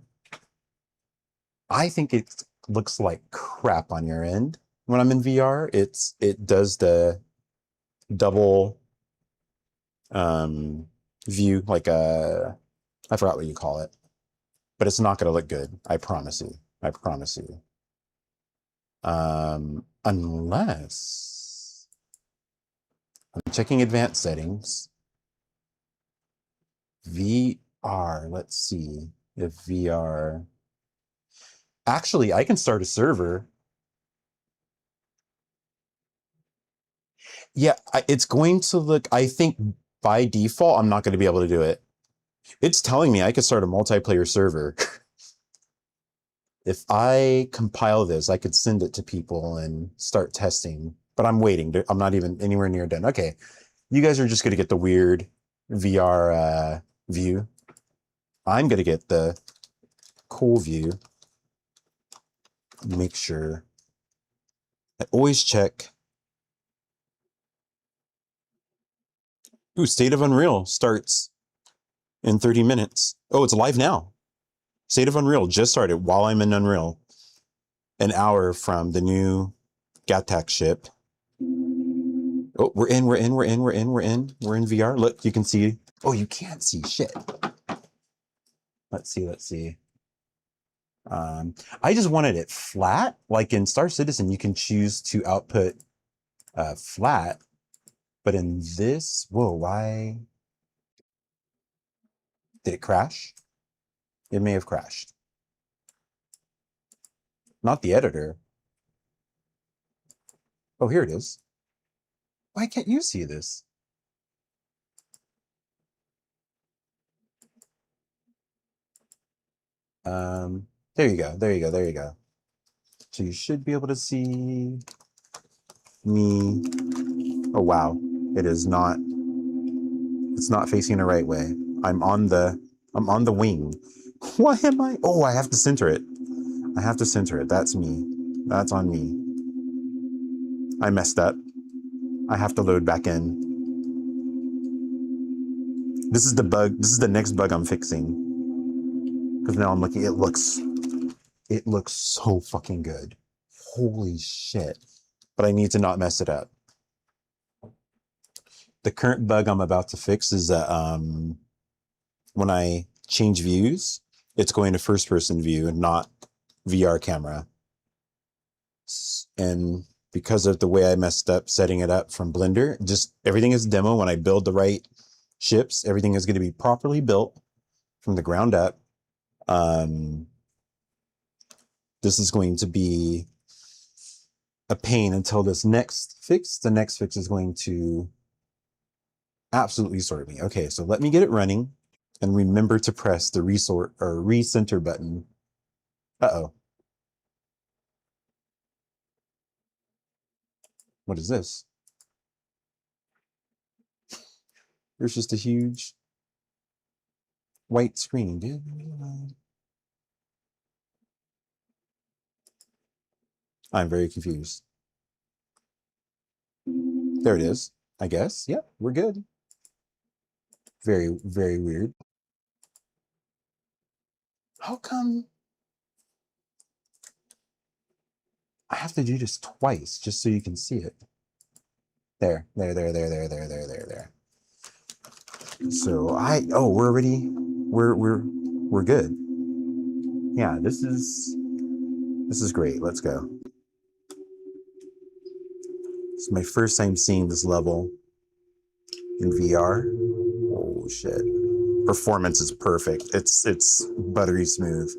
I think it looks like crap on your end when I'm in VR. It does the double view, like I forgot what you call it. But it's not going to look good. I promise you. I promise you. Unless I'm checking advanced settings. VR. Let's see if VR. Actually, I can start a server. Yeah, it's going to look, I think by default, I'm not going to be able to do it. It's telling me I could start a multiplayer server. If I compile this, I could send it to people and start testing, but I'm waiting. I'm not even anywhere near done. Okay. You guys are just going to get the weird VR view. I'm going to get the cool view. Make sure. I always check. Ooh, State of Unreal starts in 30 minutes. Oh, it's live now. State of Unreal just started while I'm in Unreal. An hour from the new Gattack ship. Oh, we're in VR. Look, you can see. Oh, you can't see shit. Let's see. I just wanted it flat. Like in Star Citizen, you can choose to output flat. But in this, whoa, why? Did it crash? It may have crashed. Not the editor. Oh, here it is. Why can't you see this? There you go. So you should be able to see me. Oh, wow. It is not, it's not facing the right way. I'm on the wing. Why am I? Oh, I have to center it. That's me. That's on me. I messed up. I have to load back in. This is the bug. This is the next bug I'm fixing. Because now I'm looking, it looks so fucking good. Holy shit. But I need to not mess it up. The current bug I'm about to fix is that when I change views, it's going to first person view and not VR camera. And because of the way I messed up setting it up from Blender, just everything is demo. When I build the right ships, everything is going to be properly built from the ground up. This is going to be a pain until this next fix. The next fix is going to absolutely sort me. Okay, so let me get it running and remember to press the resort or recenter button. Uh-oh. What is this? There's just a huge white screen, dude. I'm very confused. There it is, I guess. Yep, we're good. Very, very weird. How come I have to do this twice just so you can see it? There. So we're good. Yeah, this is great. Let's go. It's my first time seeing this level in VR. Oh shit. Performance is perfect. It's buttery smooth.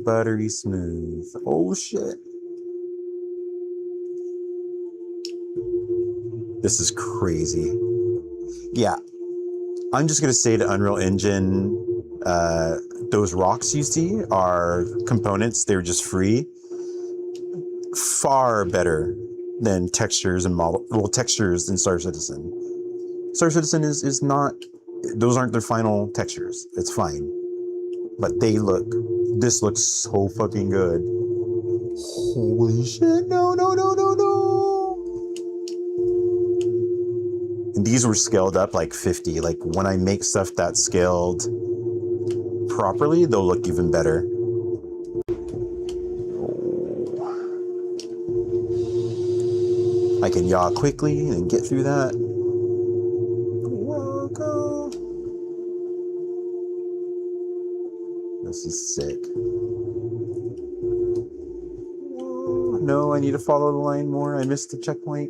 Buttery smooth. Oh shit. This is crazy. Yeah. I'm just gonna say to Unreal Engine, those rocks you see are components. They're just free. Far better than textures and textures in Star Citizen. Star Citizen is not, those aren't their final textures. It's fine. But this looks so fucking good. Holy shit, no. And these were scaled up like 50. Like when I make stuff that's scaled properly, they'll look even better. I can yaw quickly and get through that. Whoa, this is sick. Whoa, no, I need to follow the line more. I missed the checkpoint.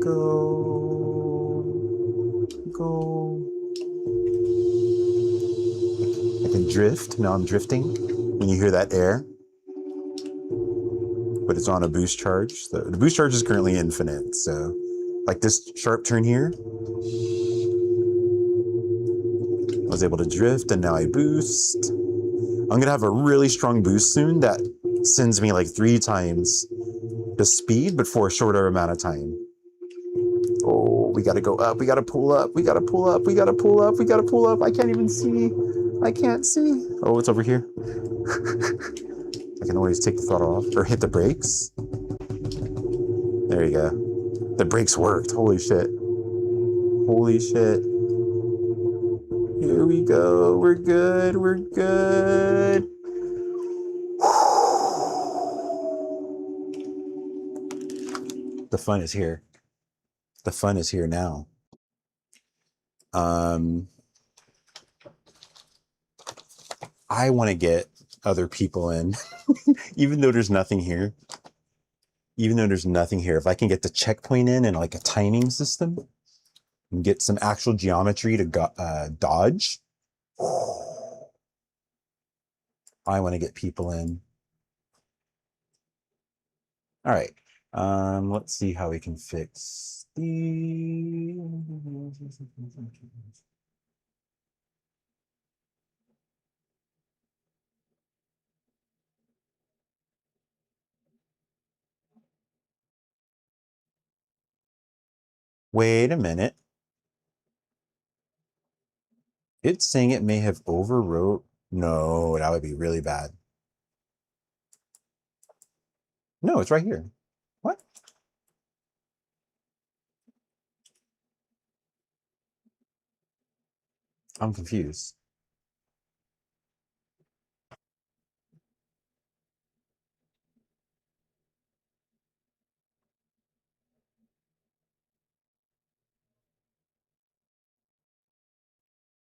Go. I can drift. Now I'm drifting. When you hear that air. But it's on a boost charge. The boost charge is currently infinite, so Like this sharp turn here. I was able to drift and now I boost. I'm gonna have a really strong boost soon that sends me like 3 times the speed, but for a shorter amount of time. Oh, we gotta go up, we gotta pull up, we gotta pull up, we gotta pull up, we gotta pull up. I can't even see. I can't see. Oh, it's over here. I can always take the throttle off or hit the brakes. There you go. The brakes worked. Holy shit. Holy shit. Here we go. We're good. We're good. The fun is here. The fun is here now. I want to get other people in, even though there's nothing here. Even though there's nothing here, if I can get the checkpoint in and like a timing system and get some actual geometry to dodge, I want to get people in. All right. Let's see how we can fix the... Wait a minute. It's saying it may have overwrote. No, that would be really bad. No, it's right here. What? I'm confused.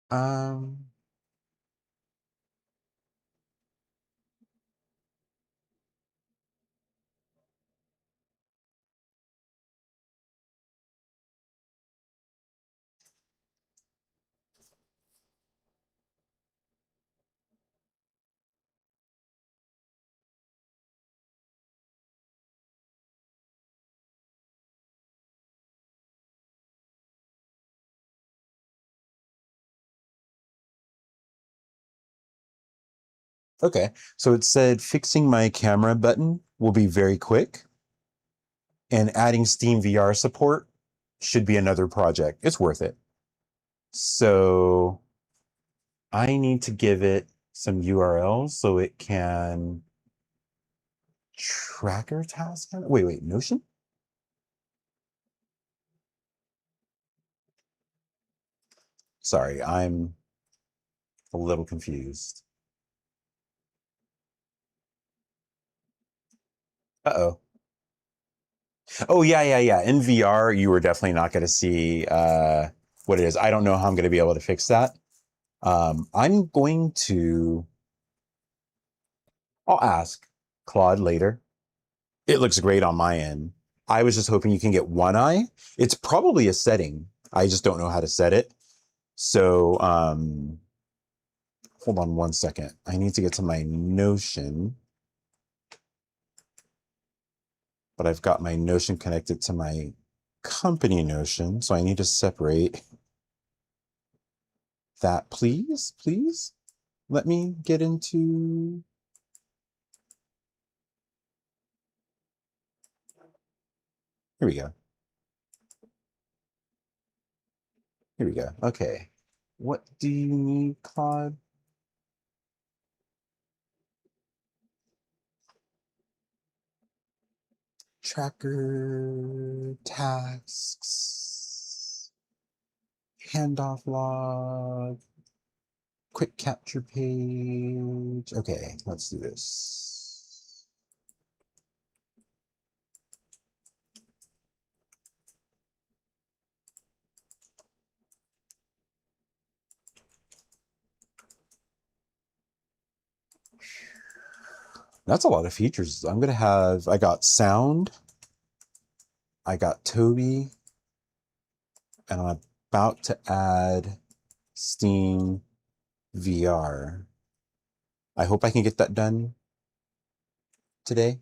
Um, okay, so it said fixing my camera button will be very quick, and adding SteamVR support should be another project. It's worth it. So I need to give it some URLs so it can tracker task. Wait, Notion? Sorry, I'm a little confused. Uh-oh. Oh, yeah. In VR, you were definitely not going to see what it is. I don't know how I'm going to be able to fix that. I'm going to... I'll ask Claude later. It looks great on my end. I was just hoping you can get one eye. It's probably a setting. I just don't know how to set it. So, hold on one second. I need to get to my Notion. But I've got my Notion connected to my company Notion, so I need to separate that, please. Let me get into... Here we go. Here we go. Okay. What do you need, Claude? Tracker, tasks, handoff log, quick capture page. Okay, let's do this. That's a lot of features. I got sound, I got Tobii, and I'm about to add SteamVR. I hope I can get that done today.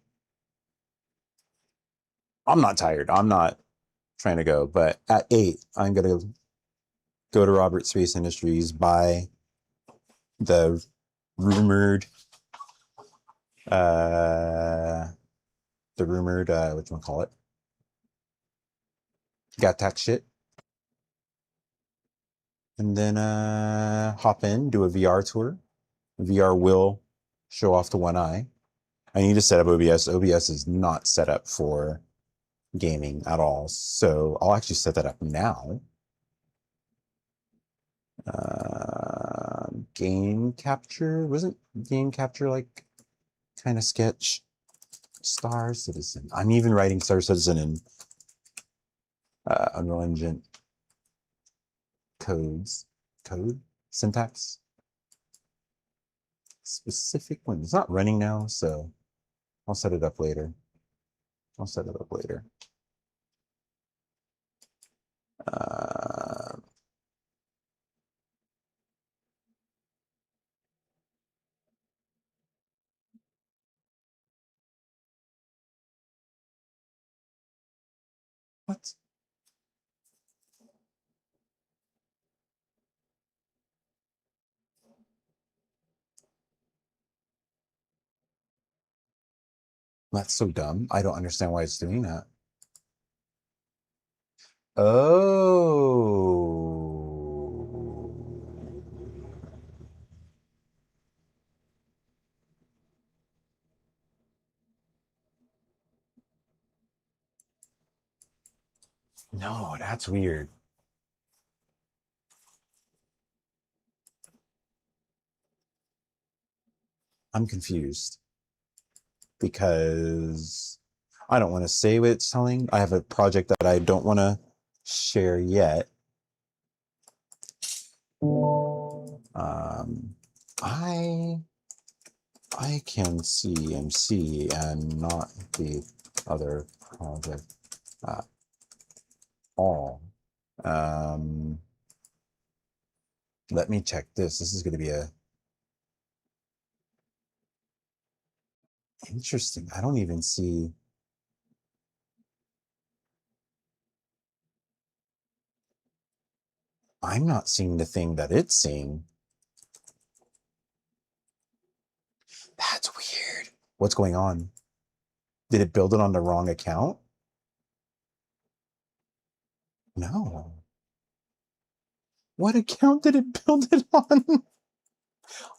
I'm not tired. I'm not trying to go. But at 8, I'm going to go to Robert Space Industries, buy the rumored, whatchamacallit, GATAC shit. And then hop in, do a VR tour. VR will show off to one eye. I need to set up OBS. OBS is not set up for gaming at all. So I'll actually set that up now. Game capture, wasn't game capture like kind of sketch? Star Citizen. I'm even writing Star Citizen in Unreal Engine code syntax. Specific one. It's not running now, so I'll set it up later. What? That's so dumb. I don't understand why it's doing that. Oh. No, that's weird. I'm confused because I don't want to say what it's telling. I have a project that I don't want to share yet. I can see MC and not the other project at all. Let me check this. This is going to be a interesting. I don't even see. I'm not seeing the thing that it's seeing. That's weird. What's going on? Did it build it on the wrong account? No. What account did it build it on?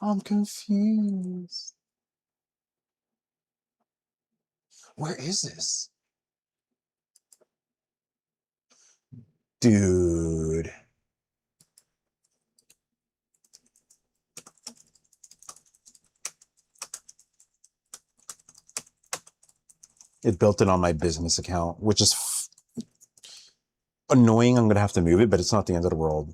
I'm confused. Where is this? Dude. It built it on my business account, which is annoying. I'm going to have to move it, but it's not the end of the world.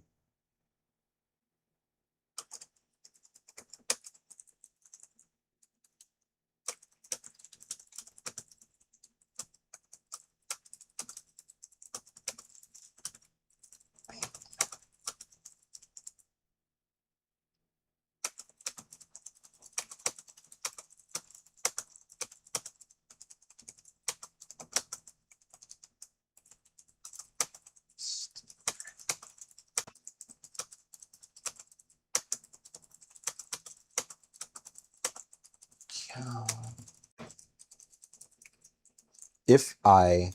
If I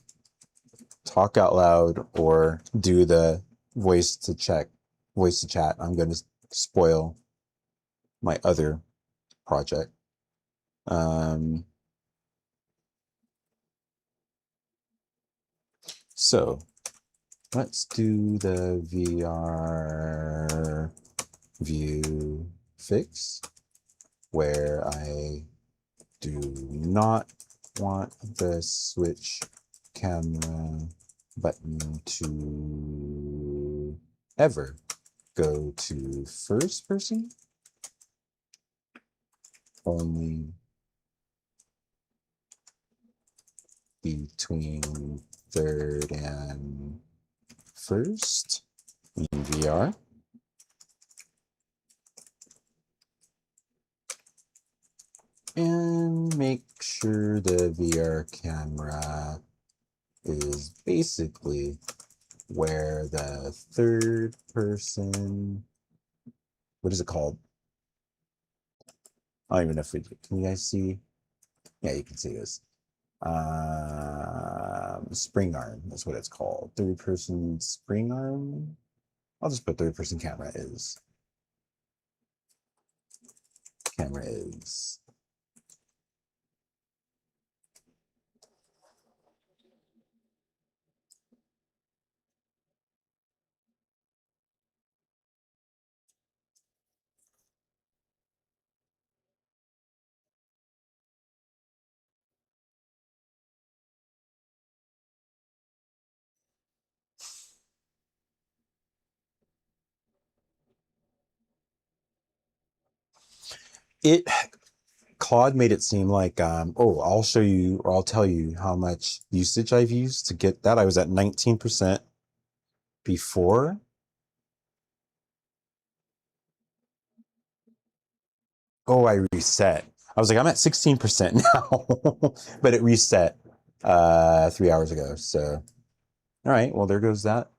talk out loud or do the voice to chat, I'm going to spoil my other project. So let's do the VR view fix where I do not want the switch camera button to ever go to first person, only between third and first in VR. And make sure the VR camera is basically where the third person, what is it called? I don't even know if it, can you guys see? Yeah, you can see this. Spring arm is what it's called. Third person spring arm. I'll just put third person camera is. Camera is. Claude made it seem like, oh, I'll show you, or I'll tell you how much usage I've used to get that. I was at 19% before. Oh, I reset. I was like, I'm at 16% now, but it reset 3 hours ago. So, all right, well, there goes that.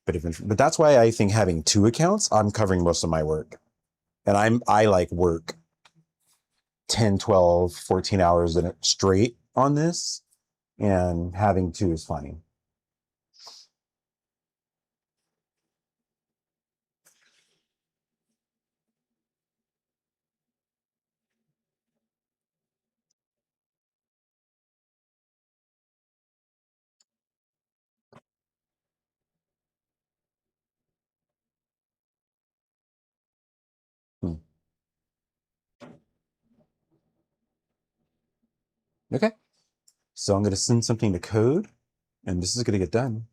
But that's why I think having 2 accounts, I'm covering most of my work. And I like work 10, 12, 14 hours in it straight on this, and having 2 is fine. Hmm. Okay, so I'm going to send something to code, and this is going to get done.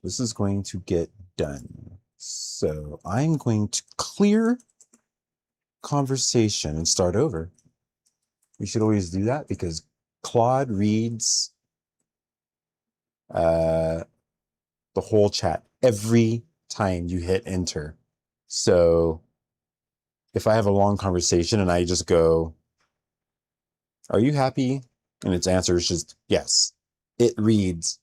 This is going to get done. So I'm going to clear conversation and start over. We should always do that because Claude reads the whole chat every time you hit enter. So if I have a long conversation and I just go, "Are you happy?" and its answer is just yes, it reads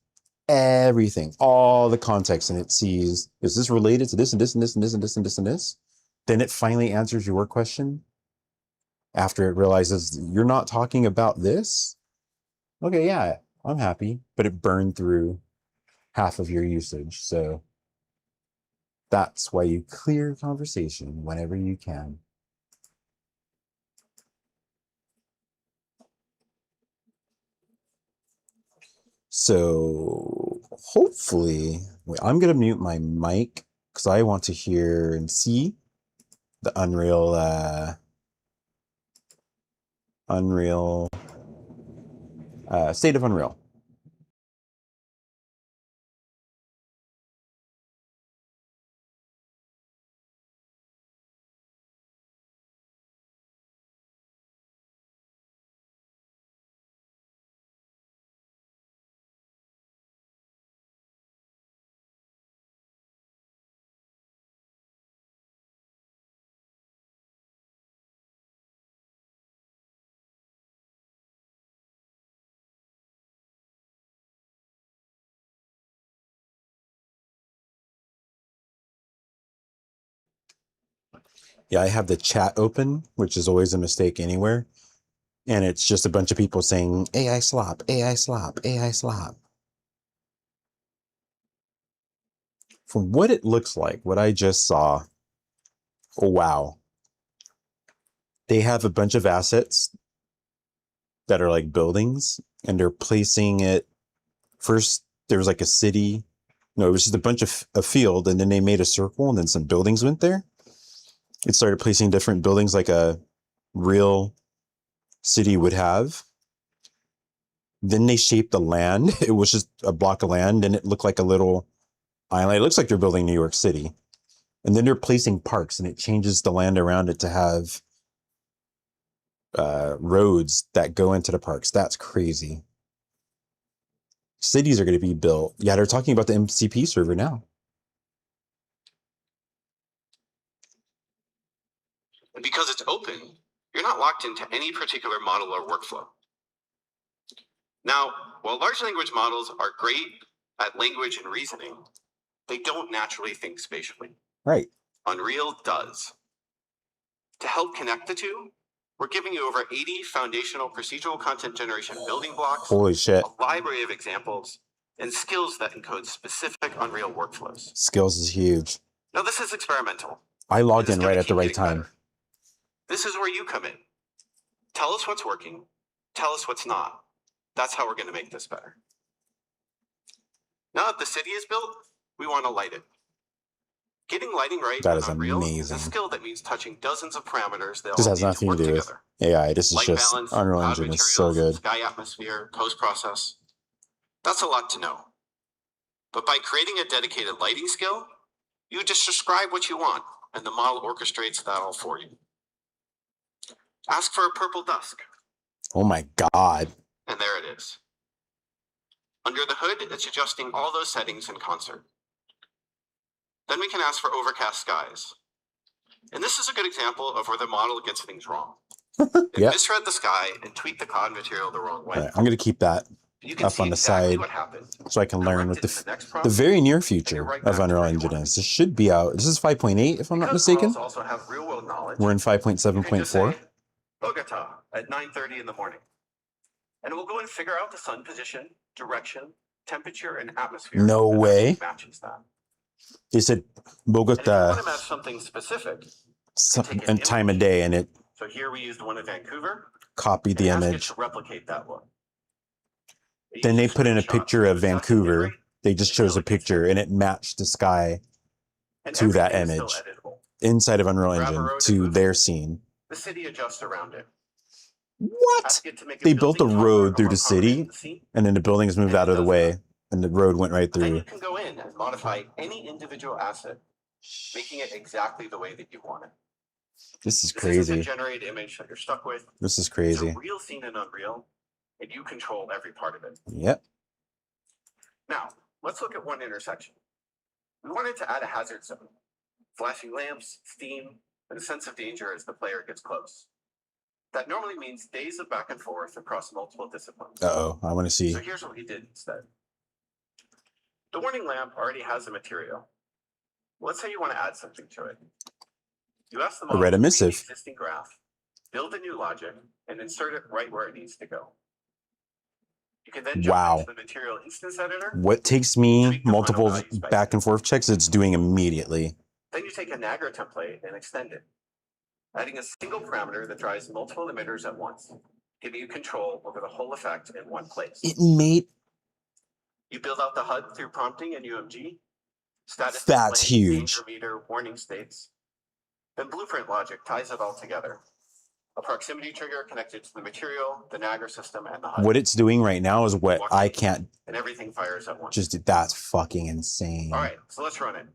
everything, all the context, and it sees, is this related to this and this and this and this and this and this and this? Then it finally answers your work question after it realizes you're not talking about this. Okay, yeah, I'm happy, but it burned through half of your usage. So that's why you clear conversation whenever you can. So hopefully, I'm going to mute my mic because I want to hear and see the Unreal State of Unreal. Yeah, I have the chat open, which is always a mistake anywhere. And it's just a bunch of people saying, AI slop, AI slop, AI slop. From what it looks like, what I just saw, oh, wow. They have a bunch of assets that are like buildings, and they're placing it. First, there was like a city. No, it was just a bunch of a field, and then they made a circle, and then some buildings went there. It started placing different buildings like a real city would have. Then they shaped the land. It was just a block of land, and it looked like a little island. It looks like they're building New York City. And then they're placing parks, and it changes the land around it to have roads that go into the parks. That's crazy. Cities are going to be built. Yeah, they're talking about the MCP server now. Because it's open, you're not locked into any particular model or workflow. Now, while large language models are great at language and reasoning, they don't naturally think spatially. Right. Unreal does. To help connect the two, we're giving you over 80 foundational procedural content generation building blocks, holy shit, a library of examples, and skills that encode specific Unreal workflows. Skills is huge. Now, this is experimental. I logged in right at the right time. Better. This is where you come in. Tell us what's working. Tell us what's not. That's how we're going to make this better. Now that the city is built, we want to light it. Getting lighting right that is Unreal amazing. Is a skill that means touching dozens of parameters that this all has nothing to do with AI. This is light just balance, Unreal Engine is so good. Sky atmosphere, post-process. That's a lot to know. But by creating a dedicated lighting skill, you just describe what you want, and the model orchestrates that all for you. Ask for a purple dusk. Oh my God. And there it is. Under the hood, it's adjusting all those settings in concert. Then we can ask for overcast skies. And this is a good example of where the model gets things wrong. It misread the sky and tweaked the cloud material the wrong way. Right, I'm going to keep that up on the side so I can learn what the very near future of Unreal Engine is. This should be out. This is 5.8 if I'm not mistaken. Also have real world knowledge. We're in 5.7.4. Bogota at 9:30 in the morning. And we'll go and figure out the sun position, direction, temperature, and atmosphere. No way. Matches that. They said Bogota. And if you want to match something specific, and time of day, and it. So here we used one of Vancouver. Copy the image. To replicate that look. Then they put in a picture of Vancouver. They just chose a picture, and it matched the sky to that image inside of Unreal Engine to their scene. The city adjusts around it. What? They built a road through the city, and then the buildings moved out of the way, and the road went right through. Then you can go in and modify any individual asset, making it exactly the way that you want it. This is crazy. This is a generated image that you're stuck with. This is crazy. It's a real scene in Unreal, and you control every part of it. Yep. Now, let's look at one intersection. We wanted to add a hazard zone. Flashing lamps, steam, and a sense of danger as the player gets close. That normally means days of back and forth across multiple disciplines. Uh-oh, I want to see. So here's what we did instead. The warning lamp already has a material. Let's say you want to add something to it. You ask the model to read the existing graph, build a new logic, and insert it right where it needs to go. You can then jump into the material instance editor. What takes me multiple back and forth checks, it's doing immediately. Then you take a Niagara template and extend it, adding a single parameter that drives multiple emitters at once, giving you control over the whole effect in one place. You build out the HUD through prompting and UMG. Status that's display, huge. Danger meter, warning states. Then blueprint logic ties it all together. A proximity trigger connected to the material, the Niagara system, and the HUD. What it's doing right now is what I can't. And everything fires at once. Just that's fucking insane. All right, so let's run it.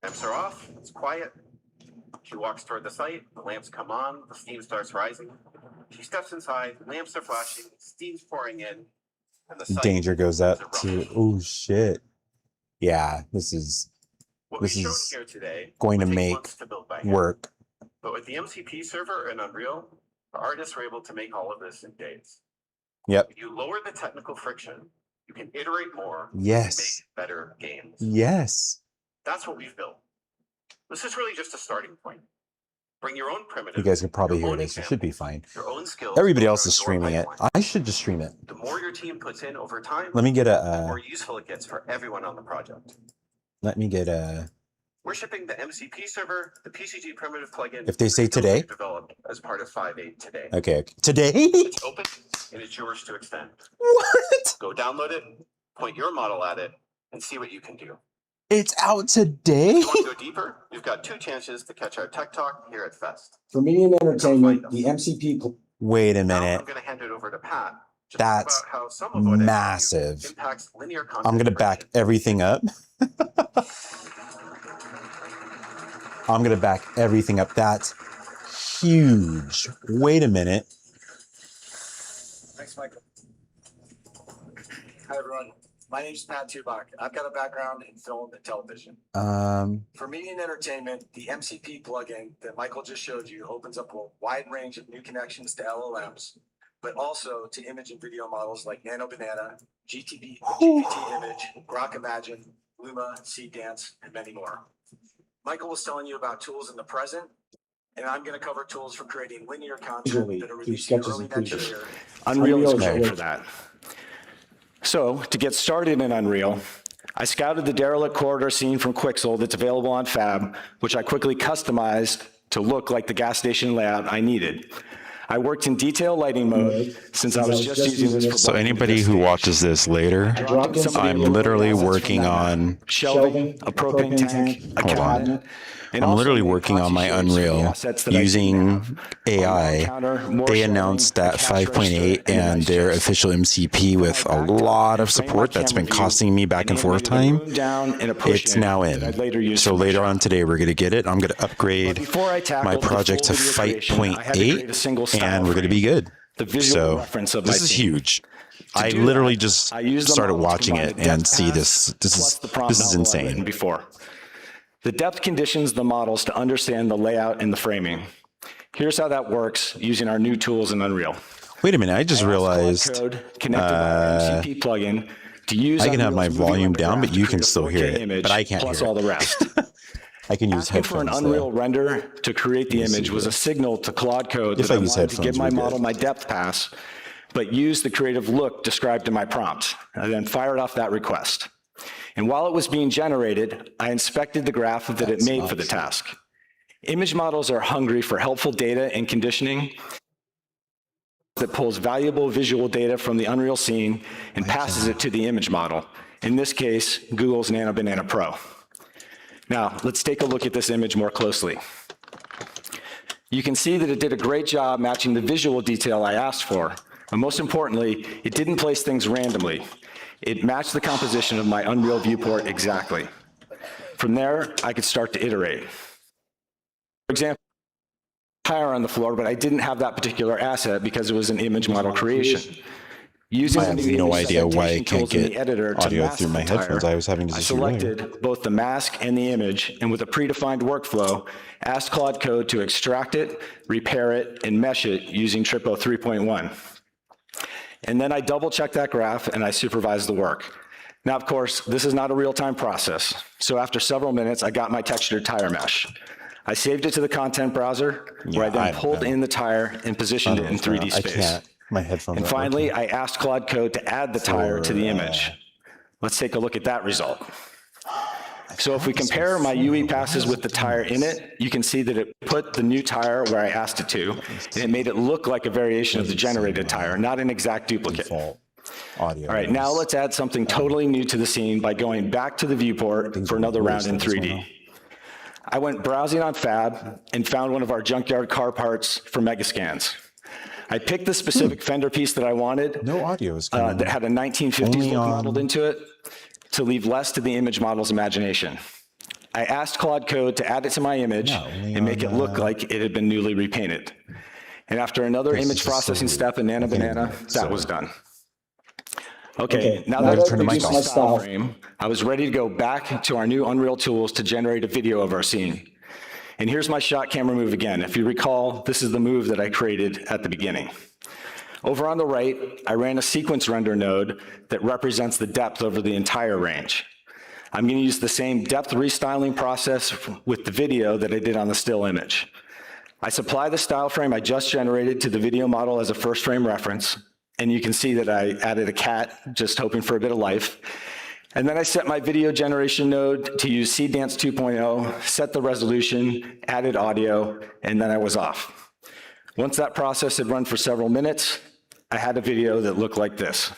Lamps are off. It's quiet. She walks toward the site. The lamps come on. The steam starts rising. She steps inside. Lamps are flashing. Steam's pouring in. And the site danger goes up to. Oh shit! Yeah, this is here today going to make work. But with the MCP server and Unreal, our artists were able to make all of this in days. Yep. If you lower the technical friction, you can iterate more. Yes. And make better games. Yes. That's what we've built. This is really just a starting point. Bring your own primitive. You guys can probably hear this. It should be fine. Your own skills. Everybody else is streaming it. I should just stream it. The more your team puts in over time, let me get the more useful it gets for everyone on the project. Let me get a. We're shipping the MCP server, the PCG primitive plugin. If they say today, developed as part of 5.8 today. Okay. Today. It's open and it's yours to extend. What? Go download it, point your model at it, and see what you can do. It's out today? If you want to go deeper, you've got 2 chances to catch our Tech Talk here at Fest. For media and entertainment, the MCP... Wait a minute. Now I'm going to hand it over to Pat. That's about how some of what massive. Impacts linear content. I'm going to back everything up. I'm going to back everything up. That's huge. Wait a minute. Thanks, Michael. Hi, everyone. My name is Pat Tubach. I've got a background in film and television. For media and entertainment, the MCP plugin that Michael just showed you opens up a wide range of new connections to LLMs, but also to image and video models like Nano Banana, GPT Image, Grok Imagine, Luma, Seedance, and many more. Michael was telling you about tools in the present, and I'm going to cover tools for creating linear content that are releasing early next year. Unreal is great for that. So, to get started in Unreal, I scouted the derelict corridor scene from Quixel that's available on Fab, which I quickly customized to look like the gas station layout I needed. I worked in detail lighting mode since I was just using this for. So anybody who watches this later, I'm literally working on shelving, a propane tank, a cabinet. I'm literally working on my Unreal using AI. They announced that 5.8 and their official MCP with a lot of support that's been costing me back and forth time. It's now in. So later on today, we're going to get it. I'm going to upgrade my project to 5.8 and we're going to be good. So this is huge. I literally just started watching it and see this. This is insane. The depth conditions the models to understand the layout and the framing. Here's how that works using our new tools in Unreal. Wait a minute, I just realized MCP plugin to use I can have my volume down, but you can still hear it, but I can't hear it. Plus all the rest. I can use Asking for an Unreal render to create the image was a signal to Claude Code that I wanted to give my model my depth pass, but use the creative look described in my prompt. I then fired off that request. And while it was being generated, I inspected the graph that it made for the task. Image models are hungry for helpful data and conditioning that pulls valuable visual data from the Unreal scene and passes it to the image model. In this case, Google's Nano Banana Pro. Now, let's take a look at this image more closely. You can see that it did a great job matching the visual detail I asked for. And most importantly, it didn't place things randomly. It matched the composition of my Unreal viewport exactly. From there, I could start to iterate. For example, tire on the floor, but I didn't have that particular asset because it was an image model creation. Using I have no idea why I can't get audio through my headphones. I was having to I selected both the mask and the image, and with a predefined workflow, asked Claude Code to extract it, repair it, and mesh it using Trippo 3.1. And then I double-checked that graph and I supervised the work. Now, of course, this is not a real-time process. So after several minutes, I got my textured tire mesh. I saved it to the content browser, where I then pulled in the tire and positioned it in 3D space. My headphones. And finally, I asked Claude Code to add the tire to the image. Let's take a look at that result. So if we compare my UE passes with the tire in it, you can see that it put the new tire where I asked it to, and it made it look like a variation of the generated tire, not an exact duplicate. All right, now let's add something totally new to the scene by going back to the viewport for another round in 3D. I went browsing on Fab and found one of our junkyard car parts for Megascans. I picked the specific fender piece that I wanted. No audio is that had a 1950s look modeled into it, to leave less to the image model's imagination. I asked Claude Code to add it to my image and make it look like it had been newly repainted. And after another image processing step in Nano Banana, that was done. Okay, now that I've produced my style frame, I was ready to go back to our new Unreal tools to generate a video of our scene. And here's my shot camera move again. If you recall, this is the move that I created at the beginning. Over on the right, I ran a sequence render node that represents the depth over the entire range. I'm going to use the same depth restyling process with the video that I did on the still image. I supply the style frame I just generated to the video model as a first frame reference, and you can see that I added a cat, just hoping for a bit of life. And then I set my video generation node to use Seedance 2.0, set the resolution, added audio, and then I was off. Once that process had run for several minutes, I had a video that looked like this.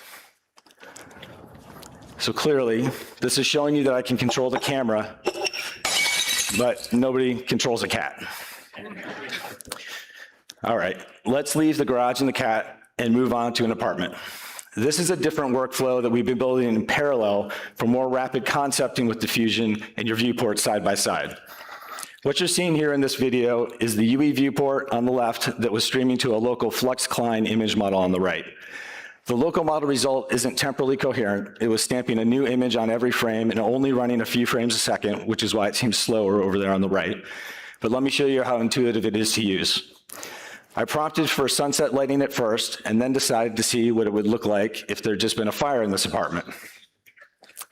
So clearly, this is showing you that I can control the camera, but nobody controls a cat. All right, let's leave the garage and the cat and move on to an apartment. This is a different workflow that we've been building in parallel for more rapid concepting with diffusion and your viewport side by side. What you're seeing here in this video is the UE viewport on the left that was streaming to a local Flux Klein image model on the right. The local model result isn't temporally coherent. It was stamping a new image on every frame and only running a few frames a second, which is why it seems slower over there on the right. But let me show you how intuitive it is to use. I prompted for sunset lighting at first, and then decided to see what it would look like if there'd just been a fire in this apartment.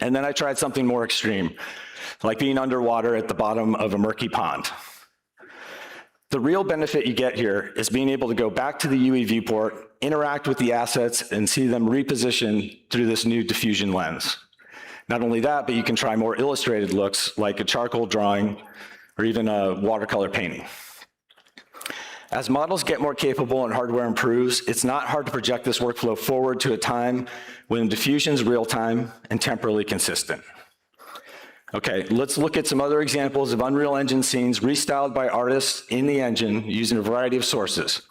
And then I tried something more extreme, like being underwater at the bottom of a murky pond. The real benefit you get here is being able to go back to the UE viewport, interact with the assets, and see them repositioned through this new diffusion lens. Not only that, but you can try more illustrated looks like a charcoal drawing or even a watercolor painting. As models get more capable and hardware improves, it's not hard to project this workflow forward to a time when diffusion's real-time and temporally consistent. Okay, let's look at some other examples of Unreal Engine scenes restyled by artists in the engine using a variety of sources,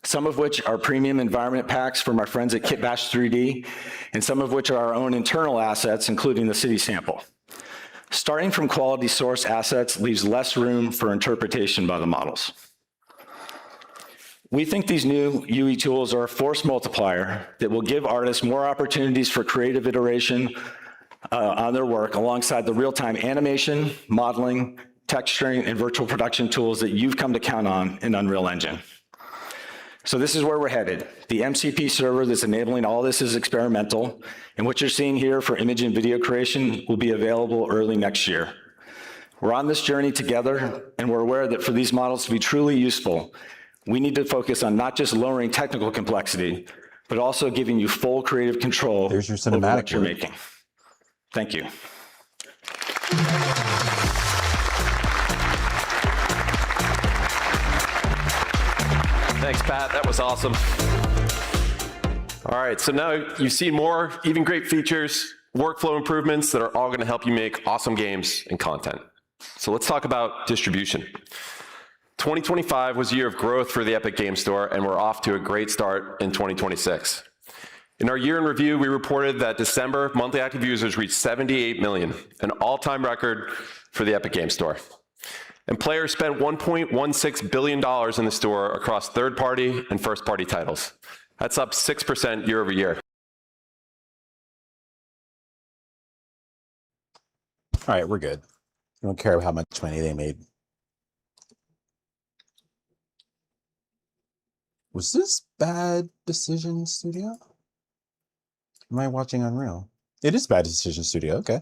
some of which are premium environment packs from our friends at Kitbash 3D, and some of which are our own internal assets, including the city sample. Starting from quality source assets leaves less room for interpretation by the models. We think these new UE tools are a force multiplier that will give artists more opportunities for creative iteration on their work alongside the real-time animation, modeling, texturing, and virtual production tools that you've come to count on in Unreal Engine. So this is where we're headed. The MCP server that's enabling all this is experimental, and what you're seeing here for image and video creation will be available early next year. We're on this journey together, and we're aware that for these models to be truly useful, we need to focus on not just lowering technical complexity, but also giving you full creative control There's your over cinematic what you're work. making. Thank you. Thanks, Pat. That was awesome. All right, so now you've seen more, even great features, workflow improvements that are all going to help you make awesome games and content. So let's talk about distribution. 2025 was a year of growth for the Epic Game Store, and we're off to a great start in 2026. In our year in review, we reported that December monthly active users reached 78 million, an all-time record for the Epic Game Store. And players spent $1.16 billion in the store across third-party and first-party titles. That's up 6% year over year. All right, we're good. I don't care how much money they made. Was this Bad Decision Studio? Am I watching Unreal? It is Bad Decision Studio, okay.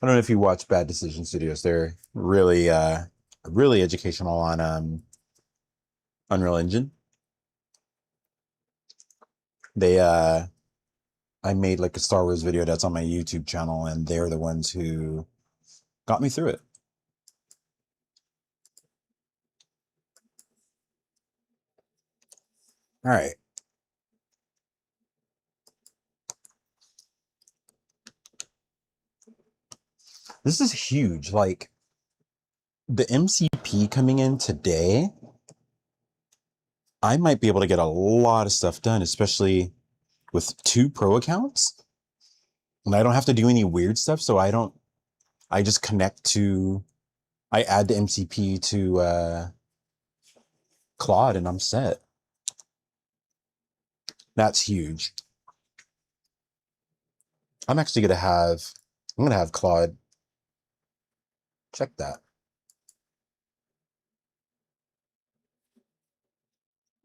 I don't know if you watch Bad Decision Studios. They're really, really educational on Unreal Engine. They, I made like a Star Wars video that's on my YouTube channel, and they're the ones who got me through it. All right. This is huge. Like, the MCP coming in today, I might be able to get a lot of stuff done, especially with 2 pro accounts. And I don't have to do any weird stuff, so I just connect to, I add the MCP to Claude and I'm set. That's huge. I'm going to have Claude check that.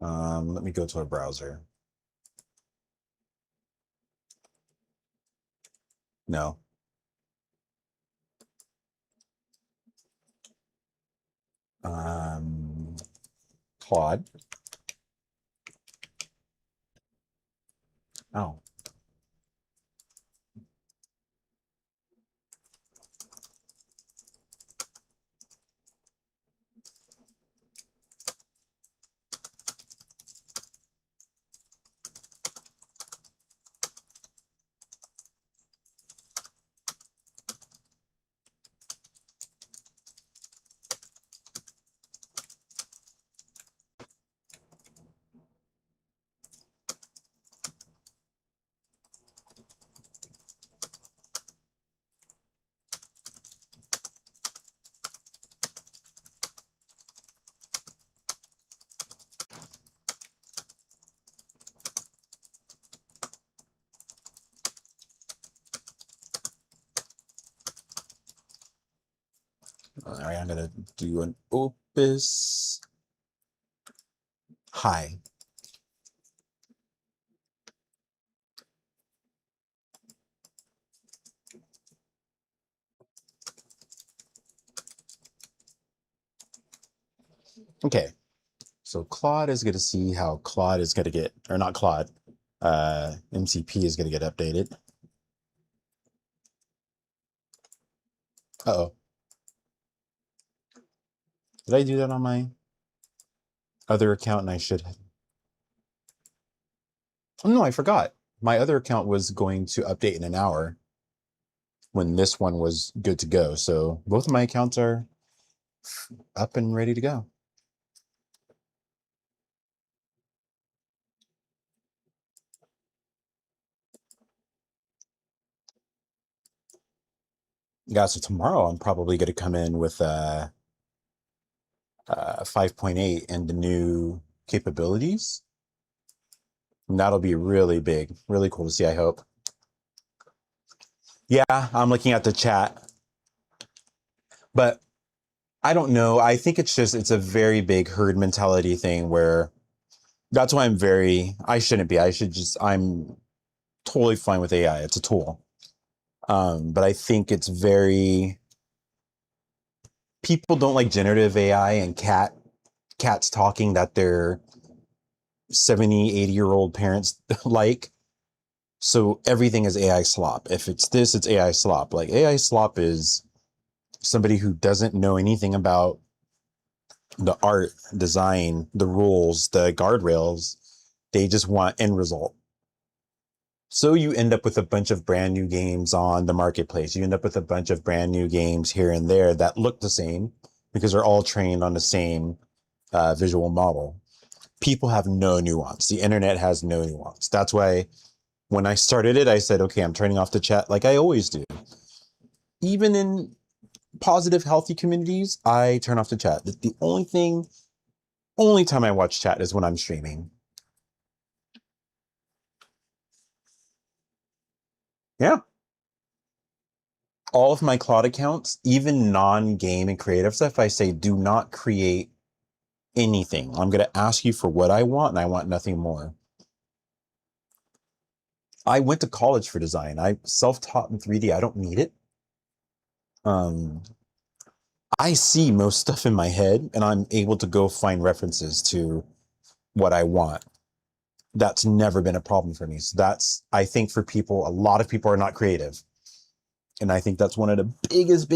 Let me go to a browser. No. Claude. Oh. All right, I'm gonna do an Opus high. Okay, so Claude is going to see how Claude is going to get, or not Claude, MCP is going to get updated. Uh-oh. Did I do that on my other account and I should have? Oh no, I forgot. My other account was going to update in an hour when this one was good to go. So both of my accounts are up and ready to go. Yeah, so tomorrow I'm probably going to come in with 5.8 and the new capabilities. And that'll be really big, really cool to see, I hope. Yeah, I'm looking at the chat. But I don't know. I think it's a very big herd mentality thing where that's why I shouldn't be. I'm totally fine with AI. It's a tool. But I think it's people don't like generative AI and cats talking that their 70, 80-year-old parents like. So everything is AI slop. If it's this, it's AI slop. Like AI slop is somebody who doesn't know anything about the art, design, the rules, the guardrails. They just want end result. So you end up with a bunch of brand new games on the marketplace. You end up with a bunch of brand new games here and there that look the same because they're all trained on the same visual model. People have no nuance. The internet has no nuance. That's why when I started it, I said, okay, I'm turning off the chat like I always do. Even in positive, healthy communities, I turn off the chat. The only time I watch chat is when I'm streaming. Yeah. All of my Claude accounts, even non-game and creative stuff, I say, do not create anything. I'm going to ask you for what I want, and I want nothing more. I went to college for design. I self-taught in 3D. I don't need it. I see most stuff in my head, and I'm able to go find references to what I want. That's never been a problem for me. So I think for people, a lot of people are not creative. And I think that's one of the biggest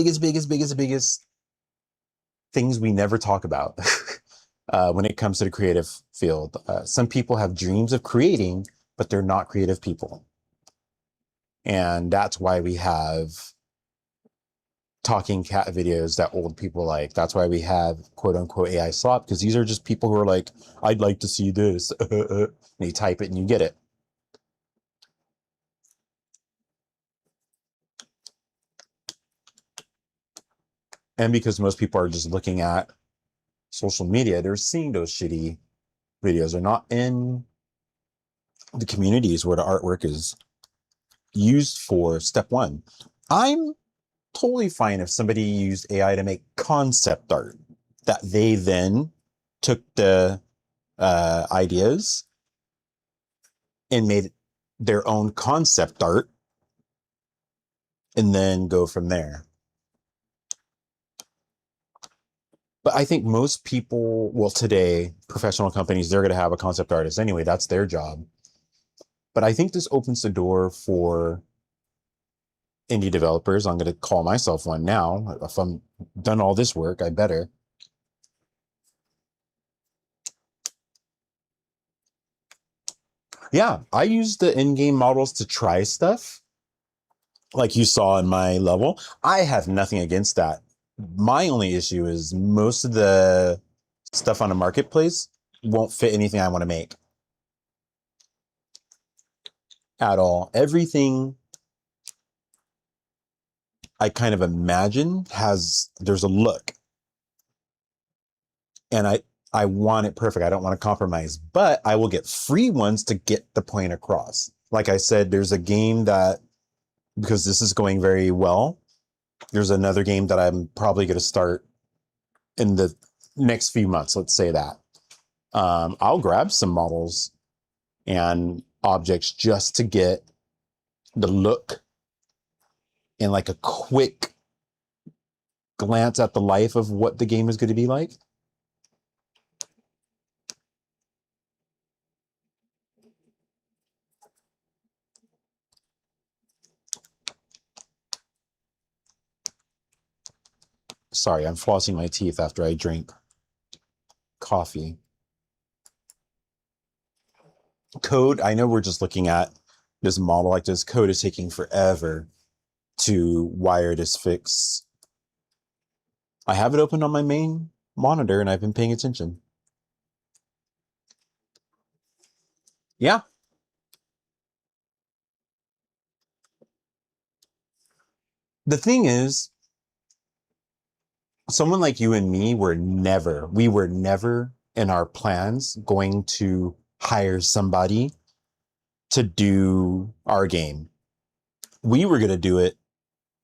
things we never talk about when it comes to the creative field. Some people have dreams of creating, but they're not creative people. And that's why we have talking cat videos that old people like. That's why we have quote unquote AI slop, because these are just people who are like, I'd like to see this. And you type it and you get it. And because most people are just looking at social media, they're seeing those shitty videos. They're not in the communities where the artwork is used for step one. I'm totally fine if somebody used AI to make concept art that they then took the ideas and made their own concept art and then go from there. But I think most people, well, today, professional companies, they're going to have a concept artist anyway. That's their job. But I think this opens the door for indie developers. I'm going to call myself one now. If I'm done all this work, I better. Yeah, I use the in-game models to try stuff, like you saw in my level. I have nothing against that. My only issue is most of the stuff on the marketplace won't fit anything I want to make at all. Everything I kind of imagine there's a look, and I want it perfect. I don't want to compromise, but I will get free ones to get the point across. Like I said, there's a game that, because this is going very well, there's another game that I'm probably going to start in the next few months. Let's say that. I'll grab some models and objects just to get the look and like a quick glance at the life of what the game is going to be like. Sorry, I'm flossing my teeth after I drink coffee. Code, I know we're just looking at this model like this. Code is taking forever to wire this fix. I have it open on my main monitor and I've been paying attention. Yeah. The thing is, someone like you and me we were never in our plans going to hire somebody to do our game. We were going to do it,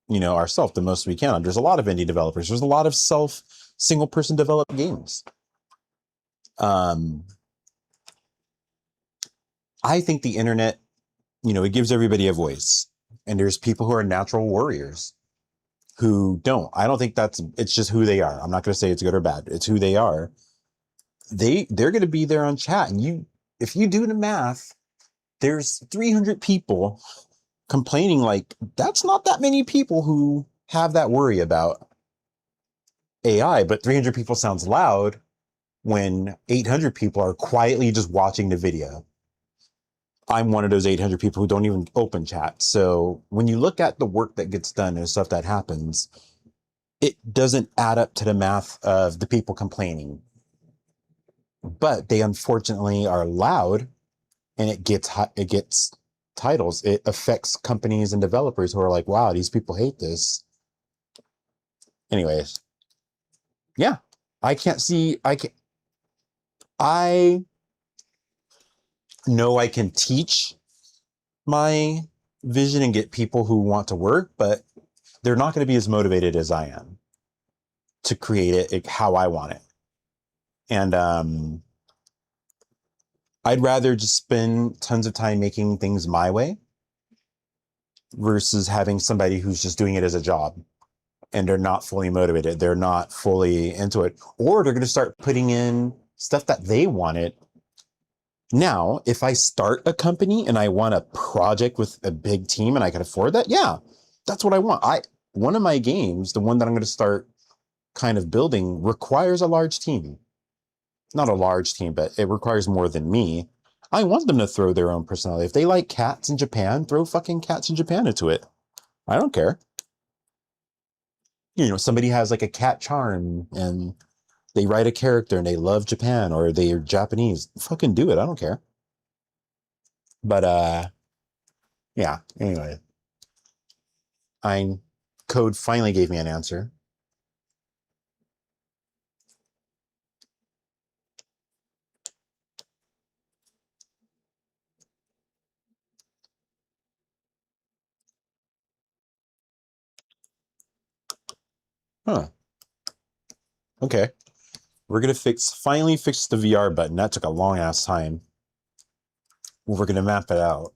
ourselves the most we can. There's a lot of indie developers. There's a lot of single person developed games. I think the internet, it gives everybody a voice, and there's people who are natural warriors who don't. I don't think it's just who they are. I'm not going to say it's good or bad. It's who they are. They're going to be there on chat. And if you do the math, there's 300 people complaining. Like, that's not that many people who have that worry about AI, but 300 people sounds loud when 800 people are quietly just watching the video. I'm one of those 800 people who don't even open chat. So when you look at the work that gets done and stuff that happens, it doesn't add up to the math of the people complaining. But they unfortunately are loud, and it gets titles. It affects companies and developers who are like, wow, these people hate this. Anyways, yeah, I know I can teach my vision and get people who want to work, but they're not going to be as motivated as I am to create it how I want it. And I'd rather just spend tons of time making things my way versus having somebody who's just doing it as a job and they're not fully motivated. They're not fully into it, or they're going to start putting in stuff that they wanted. Now, if I start a company and I want a project with a big team and I can afford that, yeah, that's what I want. One of my games, the one that I'm going to start kind of building, requires a large team. Not a large team, but it requires more than me. I want them to throw their own personality. If they like cats in Japan, throw fucking cats in Japan into it. I don't care. Somebody has like a cat charm and they write a character and they love Japan or they are Japanese. Fucking do it. I don't care. But yeah, anyway. Code finally gave me an answer. Huh. Okay. We're going to finally fix the VR button. That took a long ass time. We're going to map it out.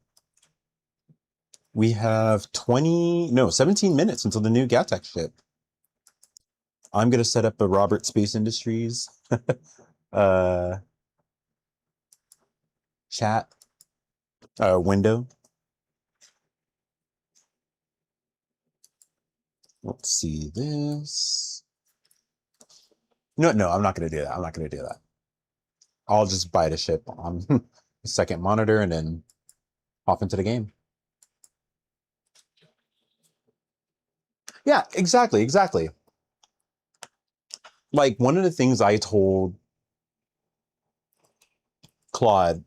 We have 17 minutes until the new GATEX ship. I'm going to set up a Robert Space Industries chat window. Let's see this. No, I'm not going to do that. I'm not going to do that. I'll just buy the ship on the second monitor and then hop into the game. Yeah, exactly. Like, one of the things I told Claude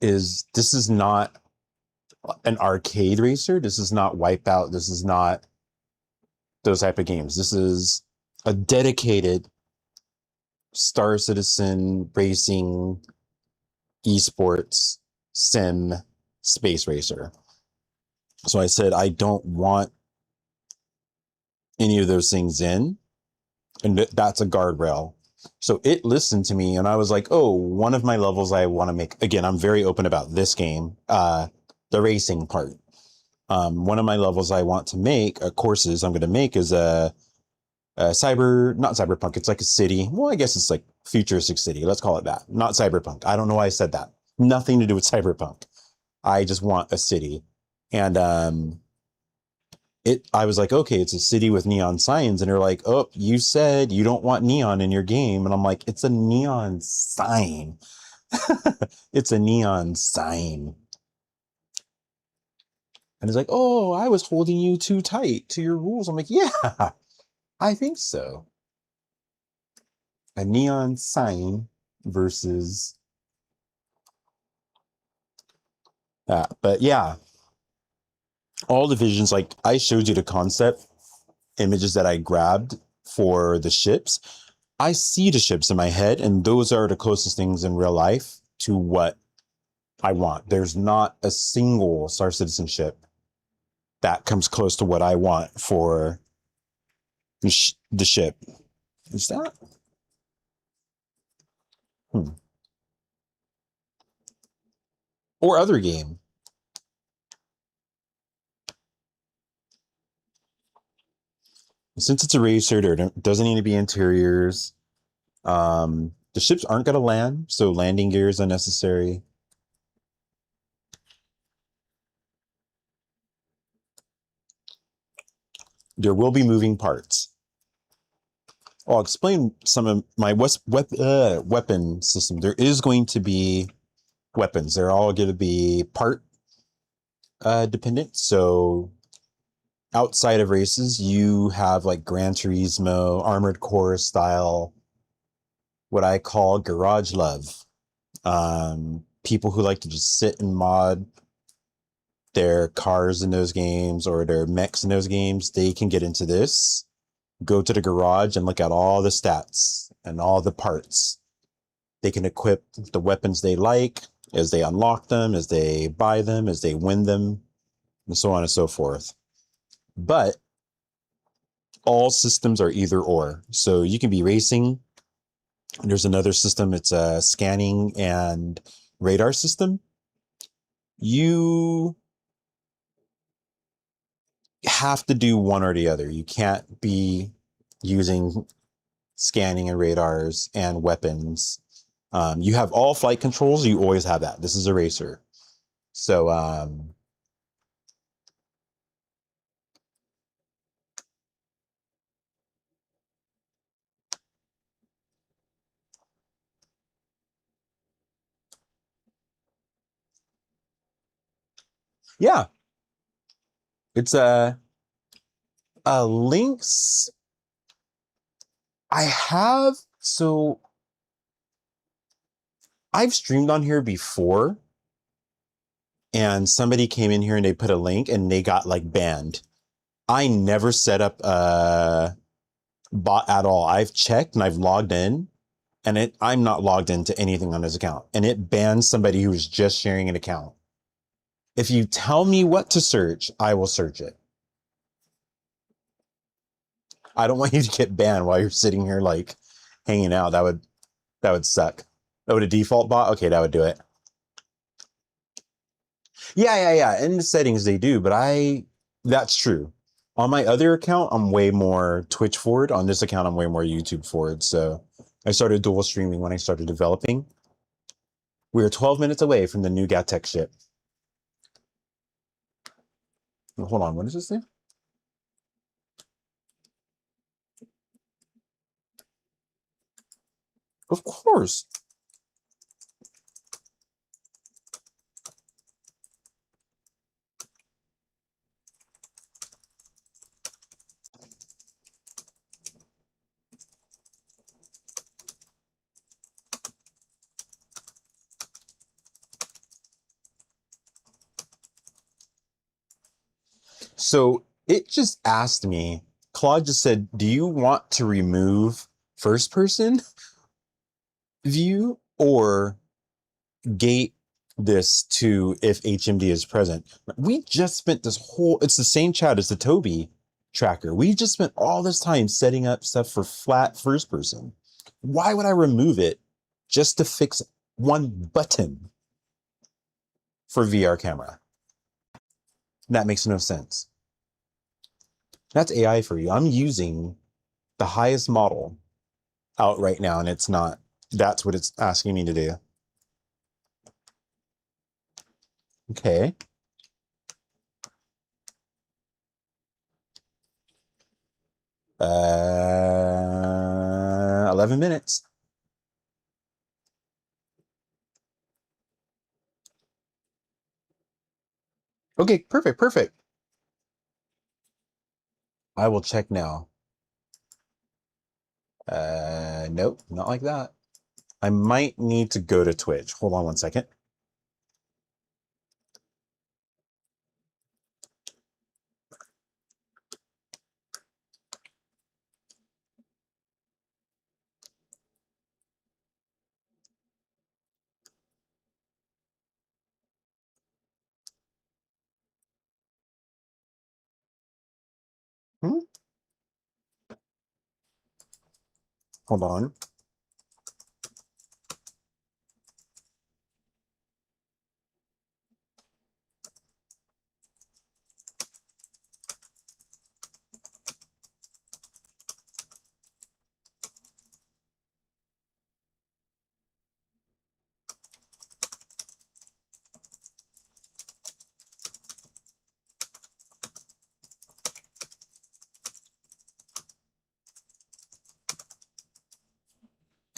is this is not an arcade racer. This is not Wipeout. This is not those type of games. This is a dedicated Star Citizen racing, esports, sim, space racer. So I said, I don't want any of those things in. And that's a guardrail. So it listened to me and I was like, oh, one of my levels I want to make, again, I'm very open about this game, the racing part. One of my levels I want to make, courses I'm going to make is not cyberpunk. It's like a city. Well, I guess it's like futuristic city. Let's call it that. Not cyberpunk. I don't know why I said that. Nothing to do with cyberpunk. I just want a city. And I was like, okay, it's a city with neon signs. And they're like, oh, you said you don't want neon in your game. And I'm like, it's a neon sign. It's a neon sign. And it's like, oh, I was holding you too tight to your rules. I'm like, yeah, I think so. A neon sign versus that. But yeah, all the visions, like I showed you the concept images that I grabbed for the ships. I see the ships in my head, and those are the closest things in real life to what I want. There's not a single Star Citizen ship that comes close to what I want for the ship. Is that? Or other game. Since it's a racer, there doesn't need to be interiors. The ships aren't going to land, so landing gear is unnecessary. There will be moving parts. I'll explain some of my weapon system. There is going to be weapons. They're all going to be part dependent. So outside of races, you have like Gran Turismo, Armored Core style, what I call garage love. People who like to just sit and mod their cars in those games or their mechs in those games, they can get into this, go to the garage and look at all the stats and all the parts. They can equip the weapons they like as they unlock them, as they buy them, as they win them, and so on and so forth. But all systems are either or. So you can be racing. There's another system. It's a scanning and radar system. You have to do one or the other. You can't be using scanning and radars and weapons. You have all flight controls. You always have that. This is a racer. So, yeah, it's links. I have, so I've streamed on here before and somebody came in here and they put a link and they got like banned. I never set up a bot at all. I've checked and I've logged in and I'm not logged into anything on this account, and it bans somebody who was just sharing an account. If you tell me what to search, I will search it. I don't want you to get banned while you're sitting here like hanging out. That would suck. Oh, the default bot? Okay, that would do it. Yeah. In the settings they do, but that's true. On my other account, I'm way more Twitch forward. On this account, I'm way more YouTube forward. So I started dual streaming when I started developing. We are 12 minutes away from the new Gatech ship. Hold on, what is this thing? Of course. So it just asked me, Claude just said, do you want to remove first person view or gate this to if HMD is present? We just spent this whole, it's the same chat as the Tobii tracker. We just spent all this time setting up stuff for flat first person. Why would I remove it just to fix one button for VR camera? That makes no sense. That's AI for you. I'm using the highest model out right now, and it's not. That's what it's asking me to do. Okay. Uh, 11 minutes. Okay, perfect, perfect. I will check now. Nope, not like that. I might need to go to Twitch. Hold on one second. Hold on.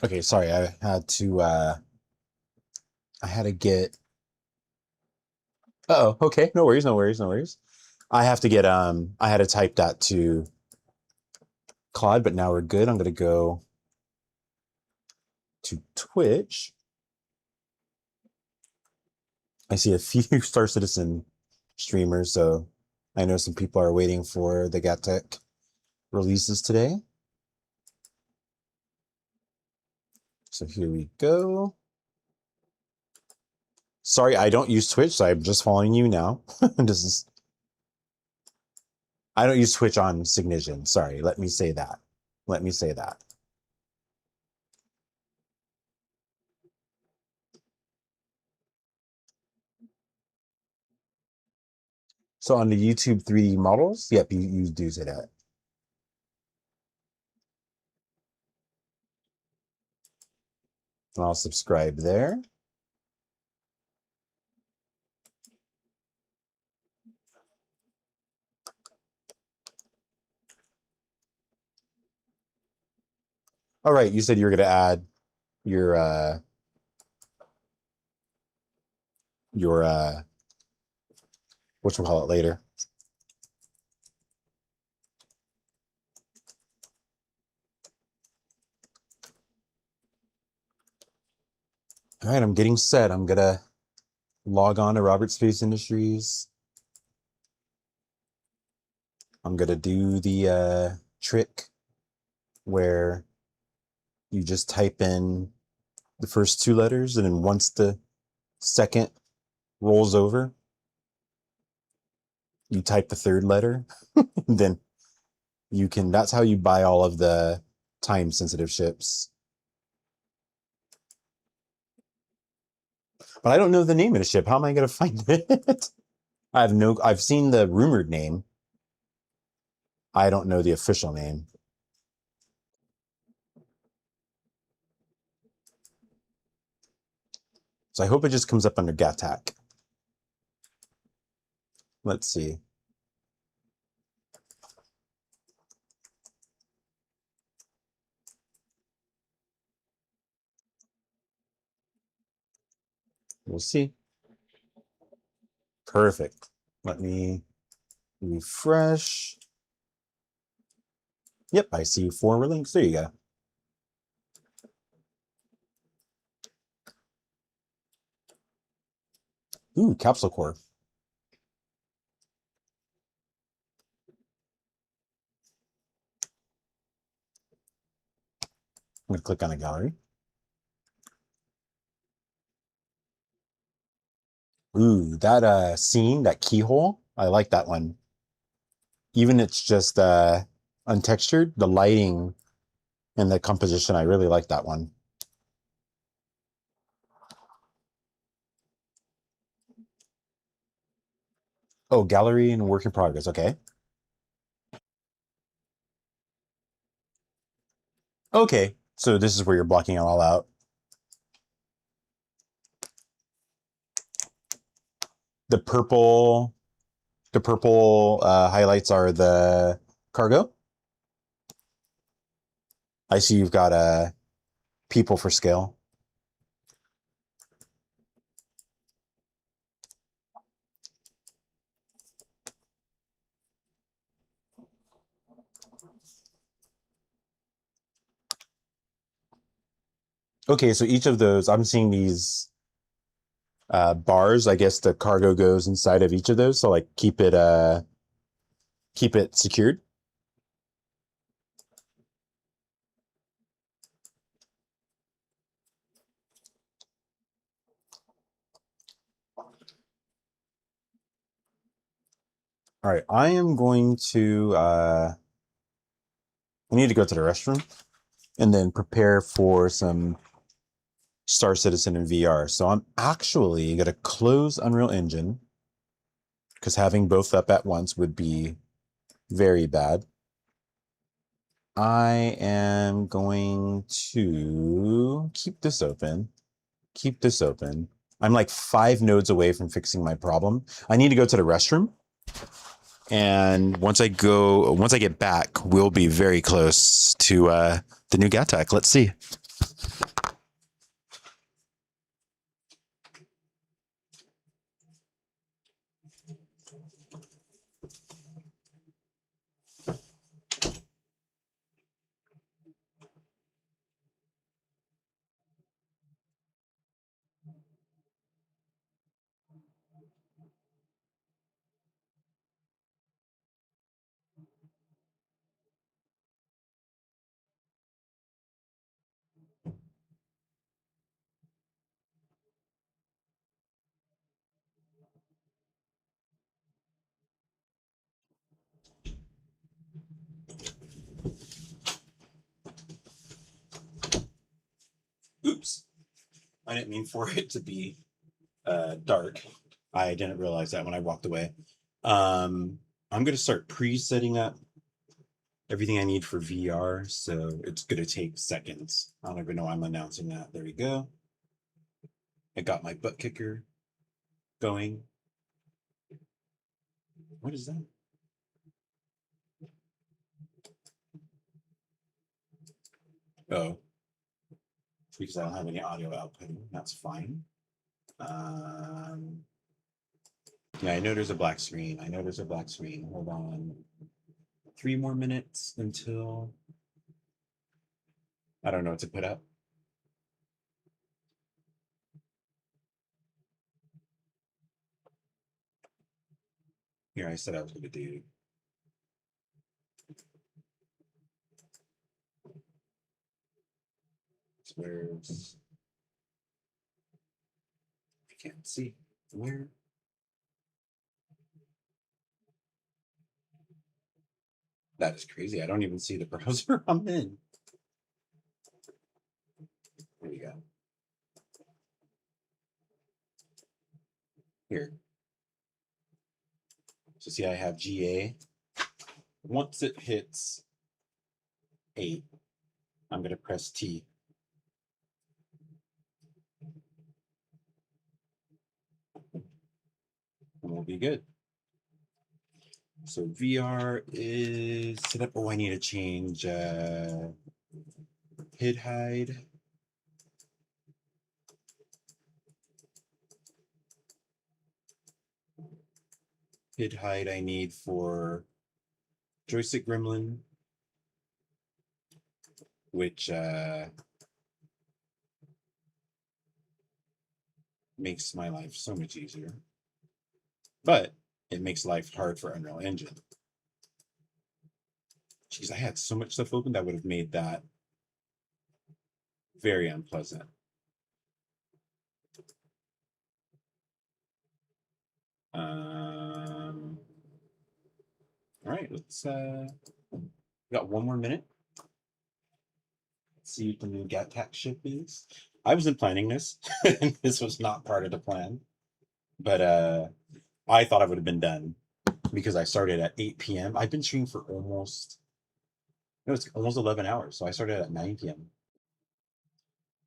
Okay, sorry, I had to get. Uh-oh, okay, no worries, no worries, no worries. I have to get I had to type that to Claude, but now we're good. I'm gonna go to Twitch. I see a few Star Citizen streamers, so I know some people are waiting for the GatTech releases today. So here we go. Sorry, I don't use Twitch, so I'm just following you now. I don't use Twitch on Cygnusion. Sorry, let me say that. Let me say that. So on the YouTube 3D models, yep, you do say that. And I'll subscribe there. All right, you said you were going to add your whatchamacallit later. All right, I'm getting set. I'm going to log on to Robert Space Industries. I'm going to do the trick where you just type in the first two letters, and then once the second rolls over, you type the third letter. And then you can, that's how you buy all of the time sensitive ships. But I don't know the name of the ship. How am I going to find it? I've seen the rumored name. I don't know the official name. So I hope it just comes up under GatTech. Let's see. We'll see. Perfect. Let me refresh. Yep, I see 4 links. There you go. Ooh, capsule core. I'm going to click on the gallery. Ooh, that scene, that keyhole, I like that one. Even it's just untextured, the lighting And the composition, I really like that one. Oh, gallery and work in progress. Okay. Okay. So this is where you're blocking it all out. The purple highlights are the cargo. I see you've got people for scale. Okay, so each of those, I'm seeing these bars. I guess the cargo goes inside of each of those, so like keep it secured. All right, I am going to I need to go to the restroom and then prepare for some Star Citizen in VR. So I'm actually going to close Unreal Engine because having both up at once would be very bad. I am going to keep this open. Keep this open. I'm like 5 nodes away from fixing my problem. I need to go to the restroom. And once I get back, we'll be very close to the new GATAC. Let's see. Oops. I didn't mean for it to be dark. I didn't realize that when I walked away. I'm going to start pre-setting up everything I need for VR, so it's going to take seconds. I don't even know why I'm announcing that. There we go. I got my butt kicker going. What is that? Oh, because I don't have any audio outputting. That's fine. Yeah, I know there's a black screen. Hold on. 3 more minutes until I don't know what to put up. Here, I said I was going to do. Where's I can't see where. That is crazy. I don't even see the browser I'm in. There you go. Here. So see, I have GA. Once it hits 8, I'm going to press T. And we'll be good. So VR is set up. Oh, I need to change hid hide. Hid hide I need for joystick gremlin, which makes my life so much easier. But it makes life hard for Unreal Engine. Jeez, I had so much stuff open that would have made that very unpleasant. All right, let's got 1 more minute. see what the new GAT ship is. I wasn't planning this. This was not part of the plan. But I thought I would have been done because I started at 8 p.m. I've been streaming for almost 11 hours. So I started at 9 p.m.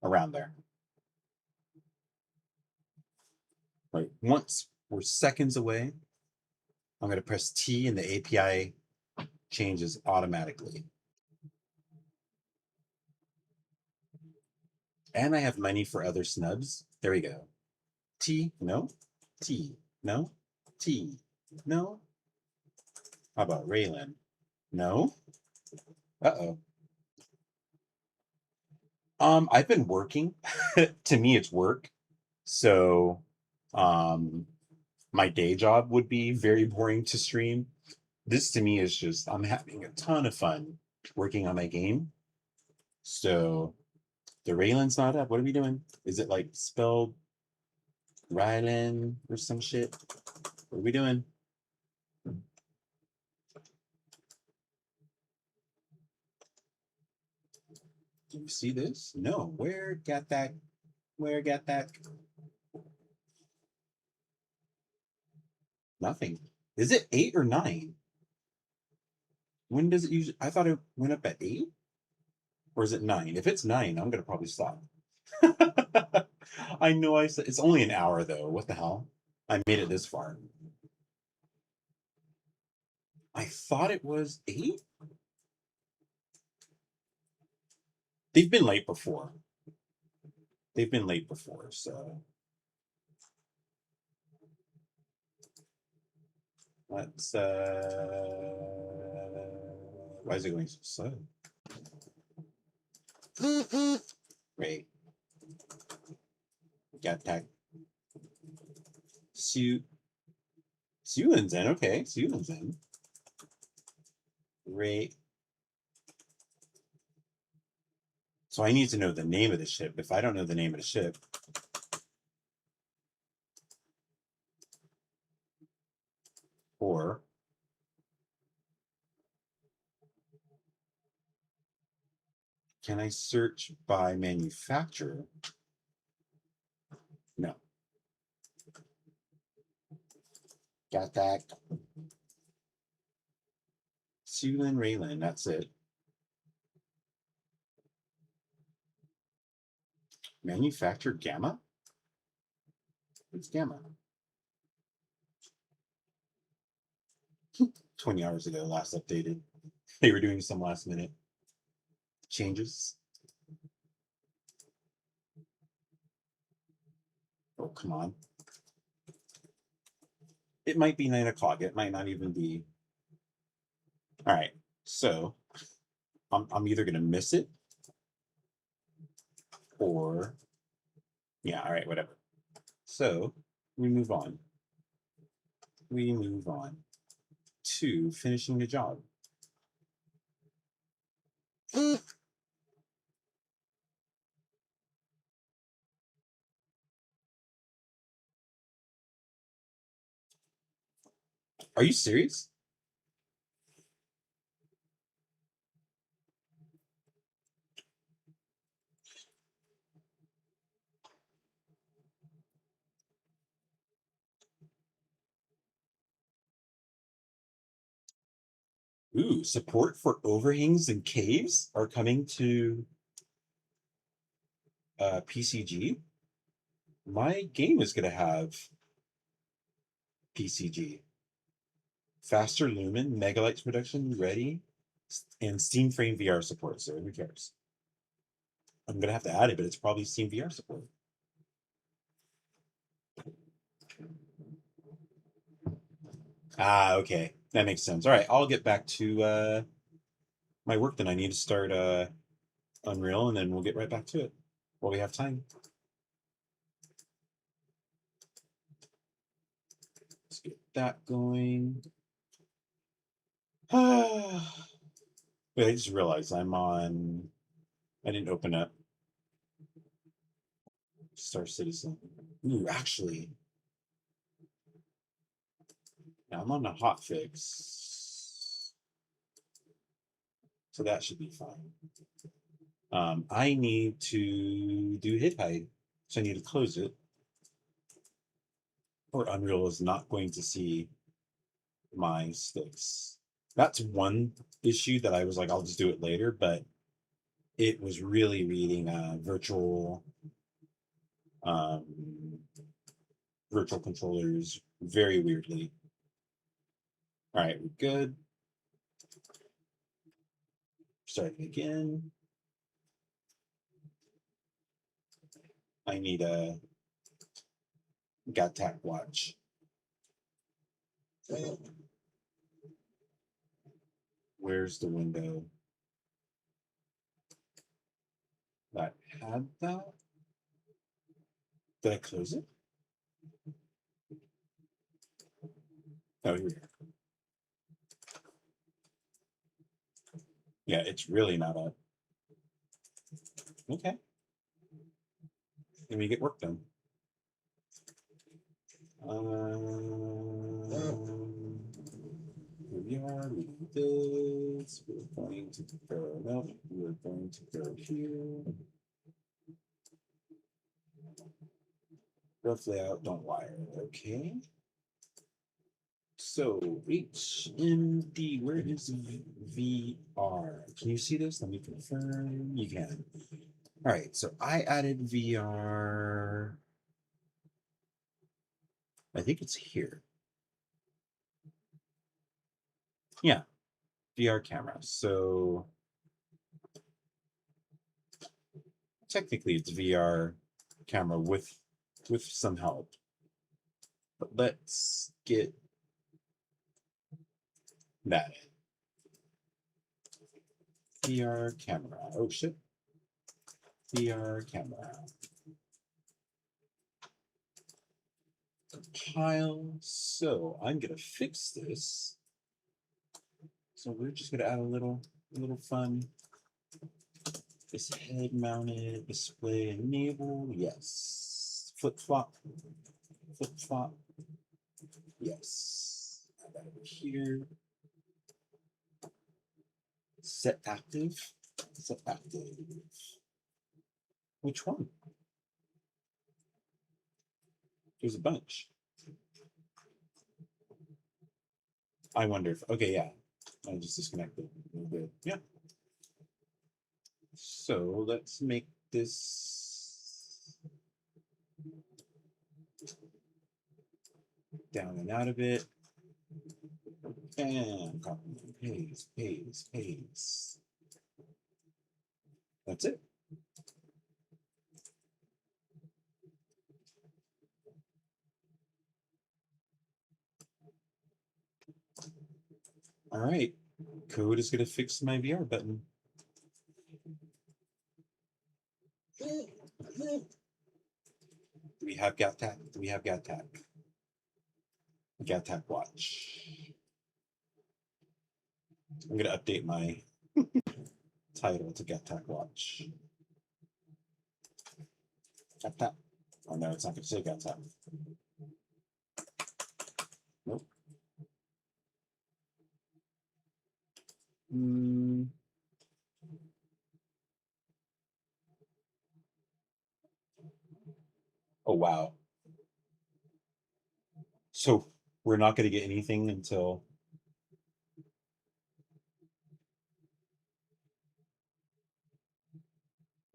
around there. Right. Once we're seconds away, I'm going to press T and the API changes automatically. And I have money for other snubs. There we go. T, no. T, no. T, no. How about Raylan? No. Uh-oh. I've been working. To me, it's work. So, my day job would be very boring to stream. This to me is just, I'm having a ton of fun working on my game. So, the Raylan's not up. What are we doing? Is it like spelled Rylan or some shit? What are we doing? Do you see this? No. Where got that? Where got that? Nothing. Is it 8 or 9? When does it usually? I thought it went up at 8. Or is it 9? If it's 9, I'm gonna probably stop. I know I said it's only an hour though. What the hell? I made it this far. I thought it was 8. They've been late before. So let's why is it going so slow? Great. Got that. Suelin's in, okay. Suelin's in. Great. So I need to know the name of the ship. If I don't know the name of the ship, or can I search by manufacturer? No. Got that. Suelin Raylan, that's it. Manufacturer Gamma? It's Gamma. 20 hours ago, last updated. They were doing some last minute changes. Oh, come on. It might be 9 o'clock. It might not even be. All right. So I'm either going to miss it or, yeah, all right, whatever. So we move on. We move on to finishing the job. Are you serious? Ooh, support for overhangs and caves are coming to PCG. My game is going to have PCG. Faster Lumen, Megalites production ready, and Steam Frame VR support, so who cares? I'm going to have to add it, but it's probably Steam VR support. Ah, okay. That makes sense. All right, I'll get back to my work then. I need to start Unreal, and then we'll get right back to it while we have time. Let's get that going. Wait, I just realized I'm on. I didn't open up Star Citizen. Ooh, actually. Now I'm on a hotfix. So that should be fine. I need to do hit hide, so I need to close it, or Unreal is not going to see my sticks. That's one issue that I was like, I'll just do it later, but it was really reading virtual controllers very weirdly. All right, we're good. Starting again. I need a GATAC watch. Where's the window that had that? Did I close it? Oh, here we go. Yeah, it's really not up. Okay. Let me get work done. Here we are, we do this. We're going to go, no, we're going to go here. Rough layout, don't wire. Okay. So HMD, where is VR? Can you see this? Let me confirm. You can. All right, so I added VR. I think it's here. Yeah, VR camera. So technically it's VR camera with some help. But let's get that in. VR camera. Oh shit. VR camera. Compile. So I'm gonna fix this. So we're just gonna add a little fun. This head mounted display enable. Yes. Flip flop. Flip flop. Yes. Add that over here. Set active. Set active. Which one? There's a bunch. I wonder if, okay, yeah. I just disconnected a little bit. Yeah. So let's make this down and out of it. And copy, paste, paste, paste. That's it. All right, code is going to fix my VR button. Do we have GATAC? Do we have GATAC? GATAC watch. I'm going to update my title to GATAC watch. GATAC. Oh no, it's not going to say GATAC. Nope. Oh, wow. So we're not going to get anything until...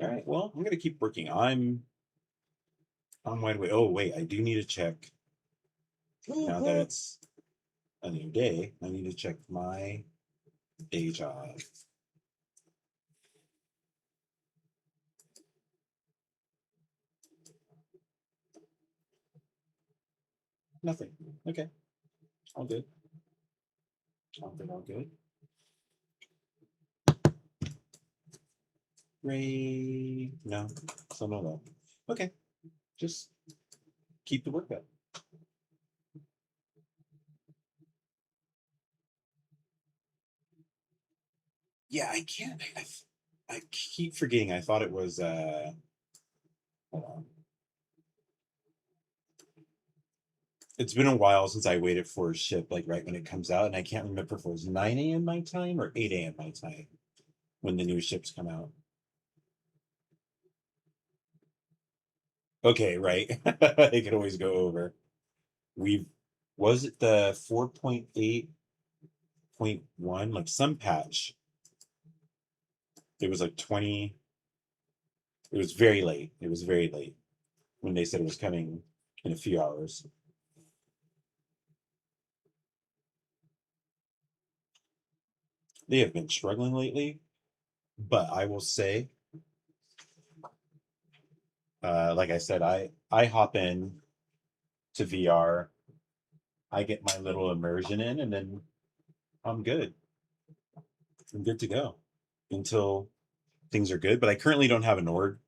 All right, well, I'm going to keep working. I'm wide awake. Oh, wait, I do need to check. Now that it's a new day, I need to check my day job. Nothing. Okay. All good. All good, all good. Ray. No, so no. Okay. Just keep the work up. Yeah, I can't. I keep forgetting. I thought it was. Hold on. It's been a while since I waited for a ship, like right when it comes out, and I can't remember if it was 9 a.m. my time or 8 a.m. my time when the new ships come out. Okay, right. It could always go over. Was it the 4.8.1, like some patch? It was like 20. It was very late. It was very late when they said it was coming in a few hours. They have been struggling lately, but I will say, like I said, I hop in to VR, I get my little immersion in, and then I'm good. I'm good to go until things are good. But I currently don't have an org,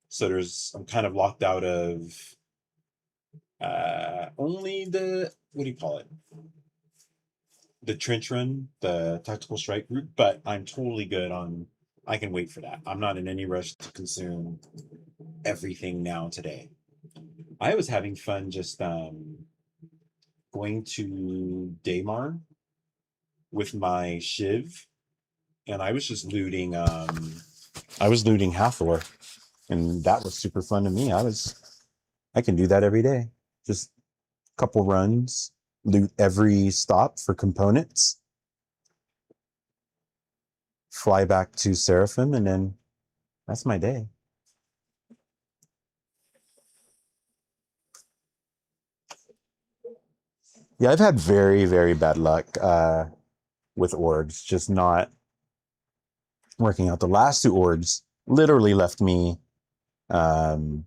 so I'm kind of locked out of only the, what do you call it? The trench run, the tactical strike group, but I'm totally good on, I can wait for that. I'm not in any rush to consume everything now today. I was having fun just going to Daymar with my Shiv, and I was just looting Hathor, and that was super fun to me. I can do that every day. Just a couple runs, loot every stop for components, fly back to Seraphim, and then that's my day. Yeah, I've had very, very bad luck with orgs, just not working out. The last two orgs literally left me in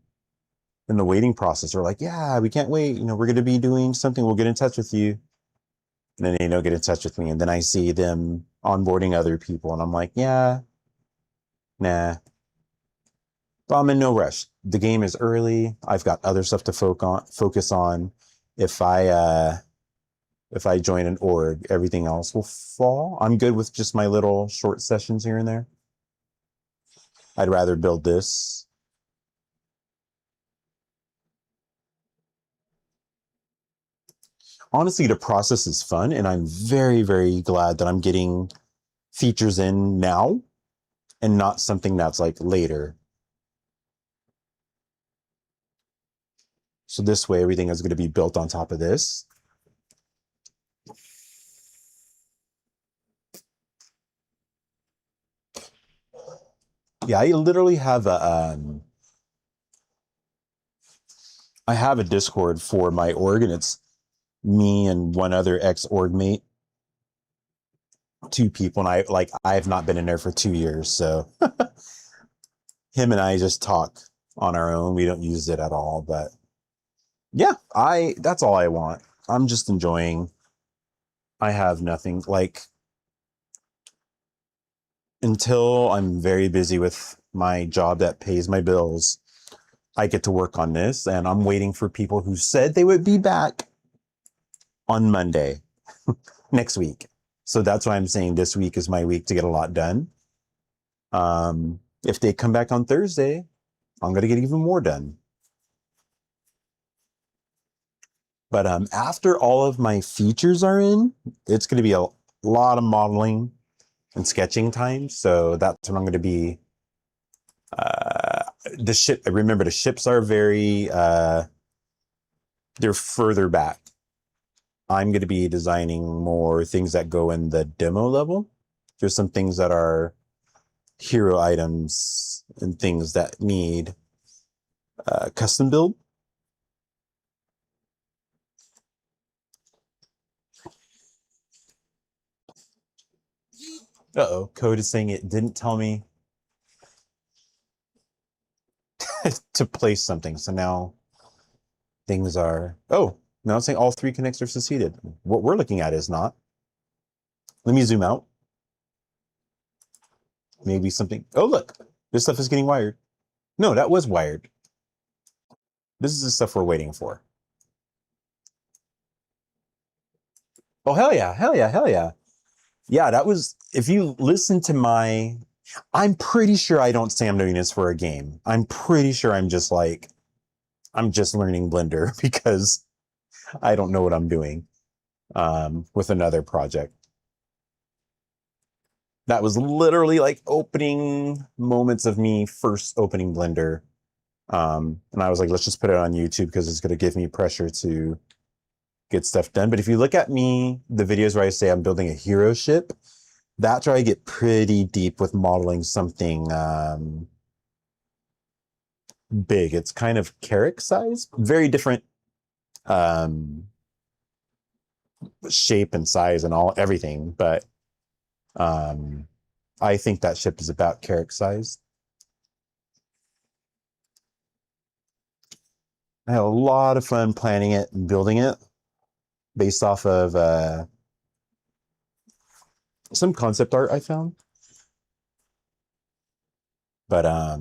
the waiting process. They're like, yeah, we can't wait. We're going to be doing something. We'll get in touch with you. And then they don't get in touch with me. And then I see them onboarding other people. And I'm like, yeah, nah. But I'm in no rush. The game is early. I've got other stuff to focus on. If I join an org, everything else will fall. I'm good with just my little short sessions here and there. I'd rather build this. Honestly, the process is fun, and I'm very, very glad that I'm getting features in now and not something that's like later. So this way, everything is going to be built on top of this. Yeah, I literally have a Discord for my org, and it's me and one other ex-org mate, 2 people, and I have not been in there for 2 years, so him and I just talk on our own. We don't use it at all, but yeah, that's all I want. I'm just enjoying. I have nothing, like, until I'm very busy with my job that pays my bills, I get to work on this, and I'm waiting for people who said they would be back on Monday next week. So that's why I'm saying this week is my week to get a lot done. If they come back on Thursday, I'm going to get even more done. But after all of my features are in, it's going to be a lot of modeling and sketching time. So that's when I'm going to be, remember the ships are very, they're further back. I'm going to be designing more things that go in the demo level. There's some things that are hero items and things that need custom build. Uh-oh, code is saying it didn't tell me to place something. So now things are, oh, now it's saying all 3 connects are succeeded. What we're looking at is not. Let me zoom out. Maybe something, oh look, this stuff is getting wired. No, that was wired. This is the stuff we're waiting for. Oh, hell yeah, hell yeah, hell yeah. Yeah, that was, if you listen to I'm pretty sure I don't say I'm doing this for a game. I'm pretty sure I'm just learning Blender because I don't know what I'm doing with another project. That was literally like opening moments of me first opening Blender And I was like, let's just put it on YouTube because it's going to give me pressure to get stuff done. But if you look at me, the videos where I say I'm building a hero ship, that's where I get pretty deep with modeling something big. It's kind of carrot size, very different shape and size and everything. But I think that ship is about carrot size. I had a lot of fun planning it and building it based off of some concept art I found. But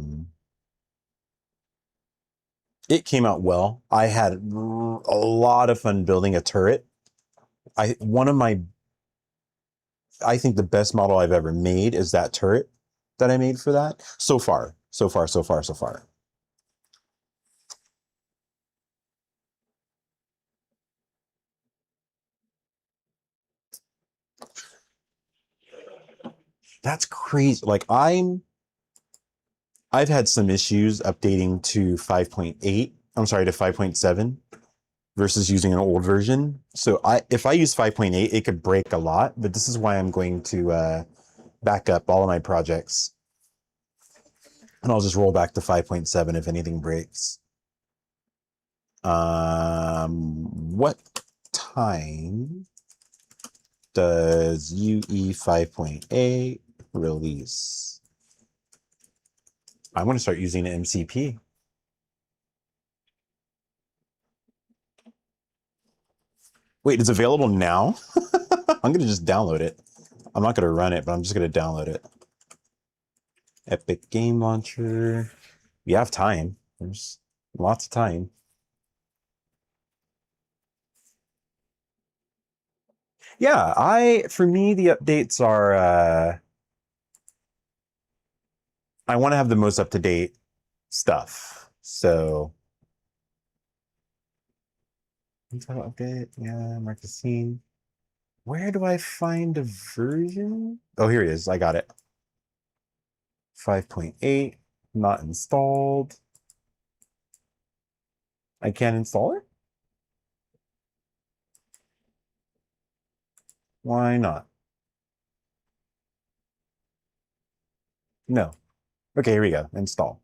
it came out well. I had a lot of fun building a turret. I think the best model I've ever made is that turret that I made for that. So far. That's crazy. Like I've had some issues updating to 5.8. I'm sorry, to 5.7 versus using an old version. So if I use 5.8, it could break a lot, but this is why I'm going to back up all of my projects. And I'll just roll back to 5.7 if anything breaks. What time does UE 5.8 release? I'm going to start using the MCP. Wait, it's available now? I'm going to just download it. I'm not going to run it, but I'm just going to download it. Epic Game Launcher. We have time. There's lots of time. Yeah, for me, the updates are, I want to have the most up-to-date stuff. So, update, yeah, mark the scene. Where do I find a version? Oh, here it is. I got it. 5.8, not installed. I can't install it? Why not? No. Okay, here we go. Install.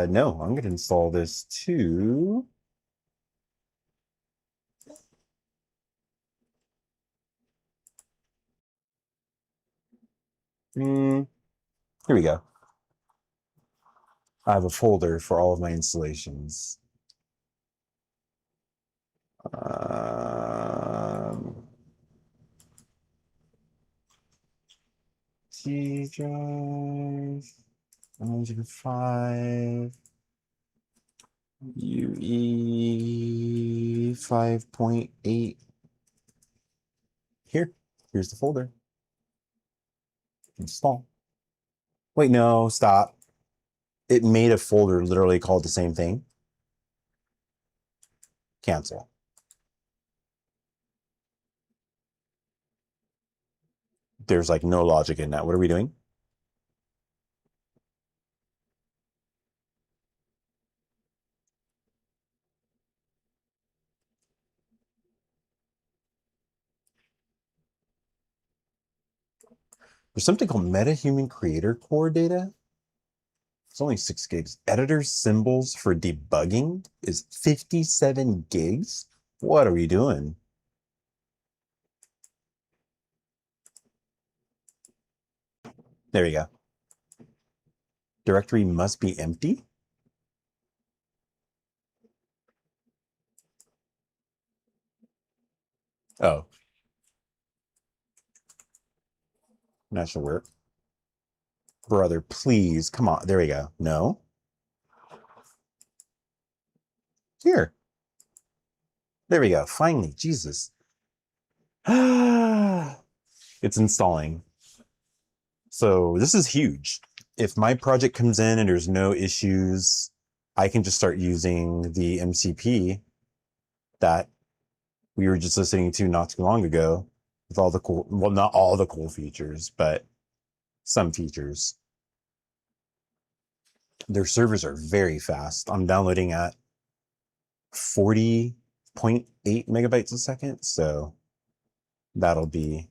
No, I'm going to install this too. Here we go. I have a folder for all of my installations. C drive, 105, UE 5.8. Here's the folder. Install. Wait, no, stop. It made a folder literally called the same thing. Cancel. There's like no logic in that. What are we doing? There's something called MetaHuman Creator Core data. It's only 6 gigs. Editor symbols for debugging is 57 gigs. What are we doing? There we go. Directory must be empty. Oh. That should work. Brother, please, come on. There we go. No. Here. There we go. Finally, Jesus. It's installing. So this is huge. If my project comes in and there's no issues, I can just start using the MCP that we were just listening to not too long ago with all the cool, well, not all the cool features, but some features. Their servers are very fast. I'm downloading at 40.8 megabytes a second, so that'll be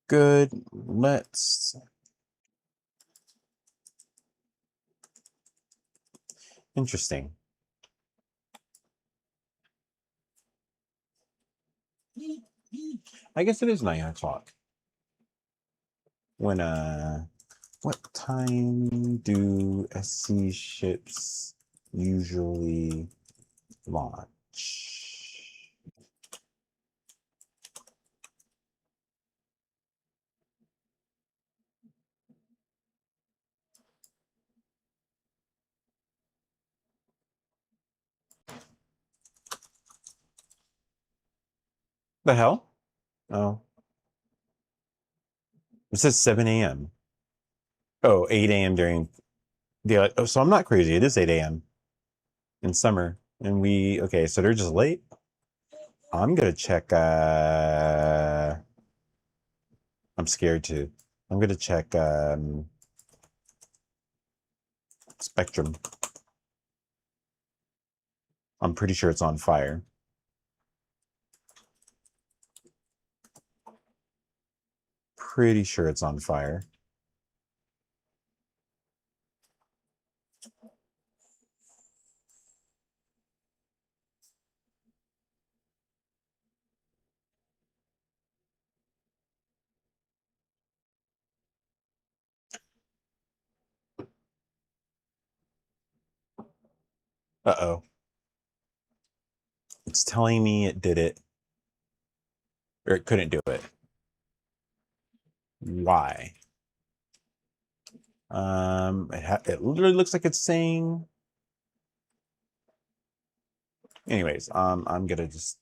good. Let's interesting. I guess it is 9 o'clock. When what time do SC ships usually launch? The hell? Oh. It says 7 a.m. Oh, 8 a.m. during daylight. Oh, so I'm not crazy. It is 8 a.m. in summer. And okay, so they're just late. I'm gonna check I'm scared too. I'm gonna check Spectrum. I'm pretty sure it's on fire. Pretty sure it's on fire. Uh-oh. It's telling me it did it. Or it couldn't do it. Why? It literally looks like it's saying. Anyways, I'm gonna just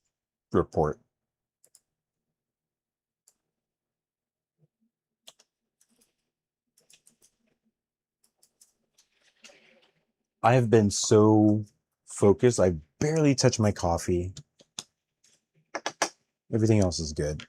report. I have been so focused. I barely touch my coffee. Everything else is good.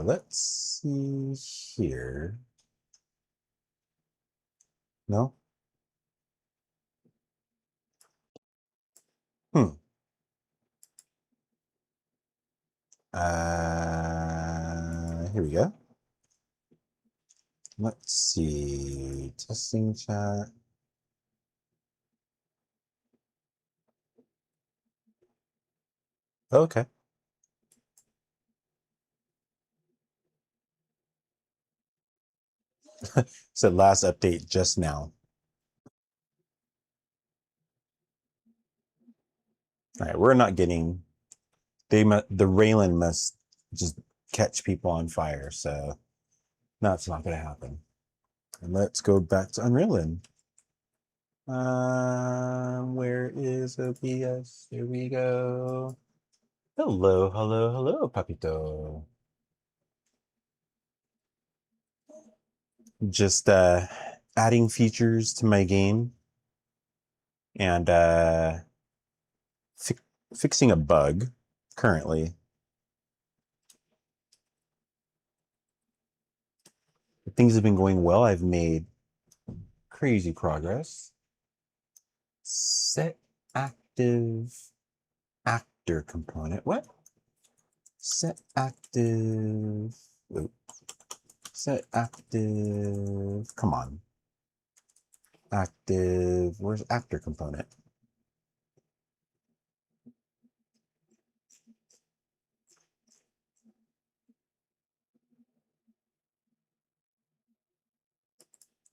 Let's see here. No? Here we go. Let's see. Testing chat. Okay. Said last update just now. All right, we're not getting. The Raylan must just catch people on fire, so that's not going to happen. And let's go back to Unreal Engine. Where is OBS? Here we go. Hello, hello, hello, Papito. Just adding features to my game and fixing a bug currently. Things have been going well. I've made crazy progress. Set active actor component. What? Set active. Wait. Set active. Come on. Active. Where's actor component?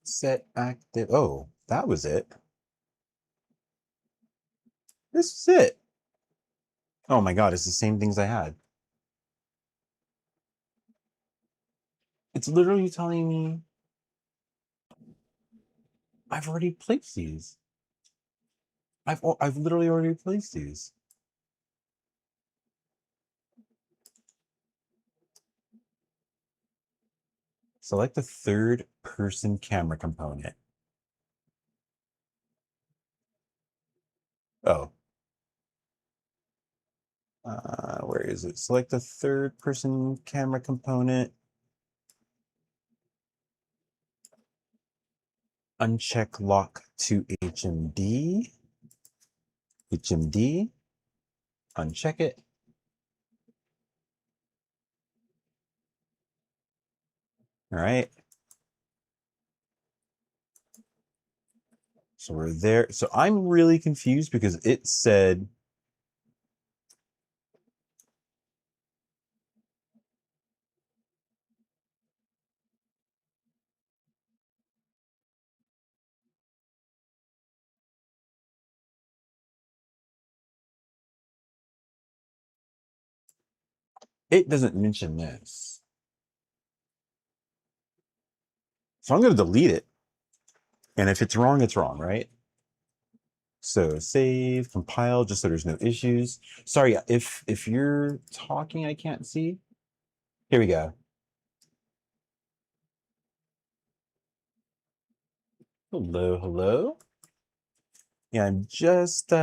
Set active. Oh, that was it. This is it. Oh my god, it's the same things I had. It's literally telling me I've already placed these. I've literally already placed these. Select the third person camera component. Oh. Where is it? Select the third person camera component. Uncheck lock to HMD. HMD. Uncheck it. All right. So we're there. So I'm really confused because it said it doesn't mention this. So I'm going to delete it. And if it's wrong, it's wrong, right? So save, compile, just so there's no issues. Sorry, if you're talking, I can't see. Here we go. Hello, hello. Yeah, I'm just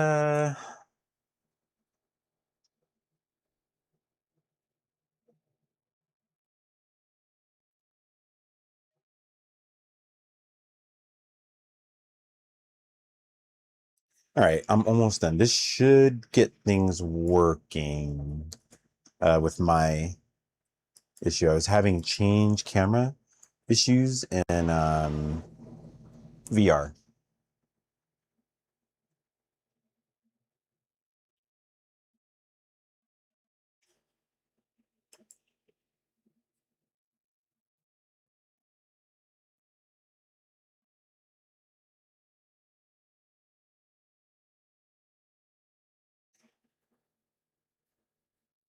all right, I'm almost done. This should get things working with my issue. I was having change camera issues in VR.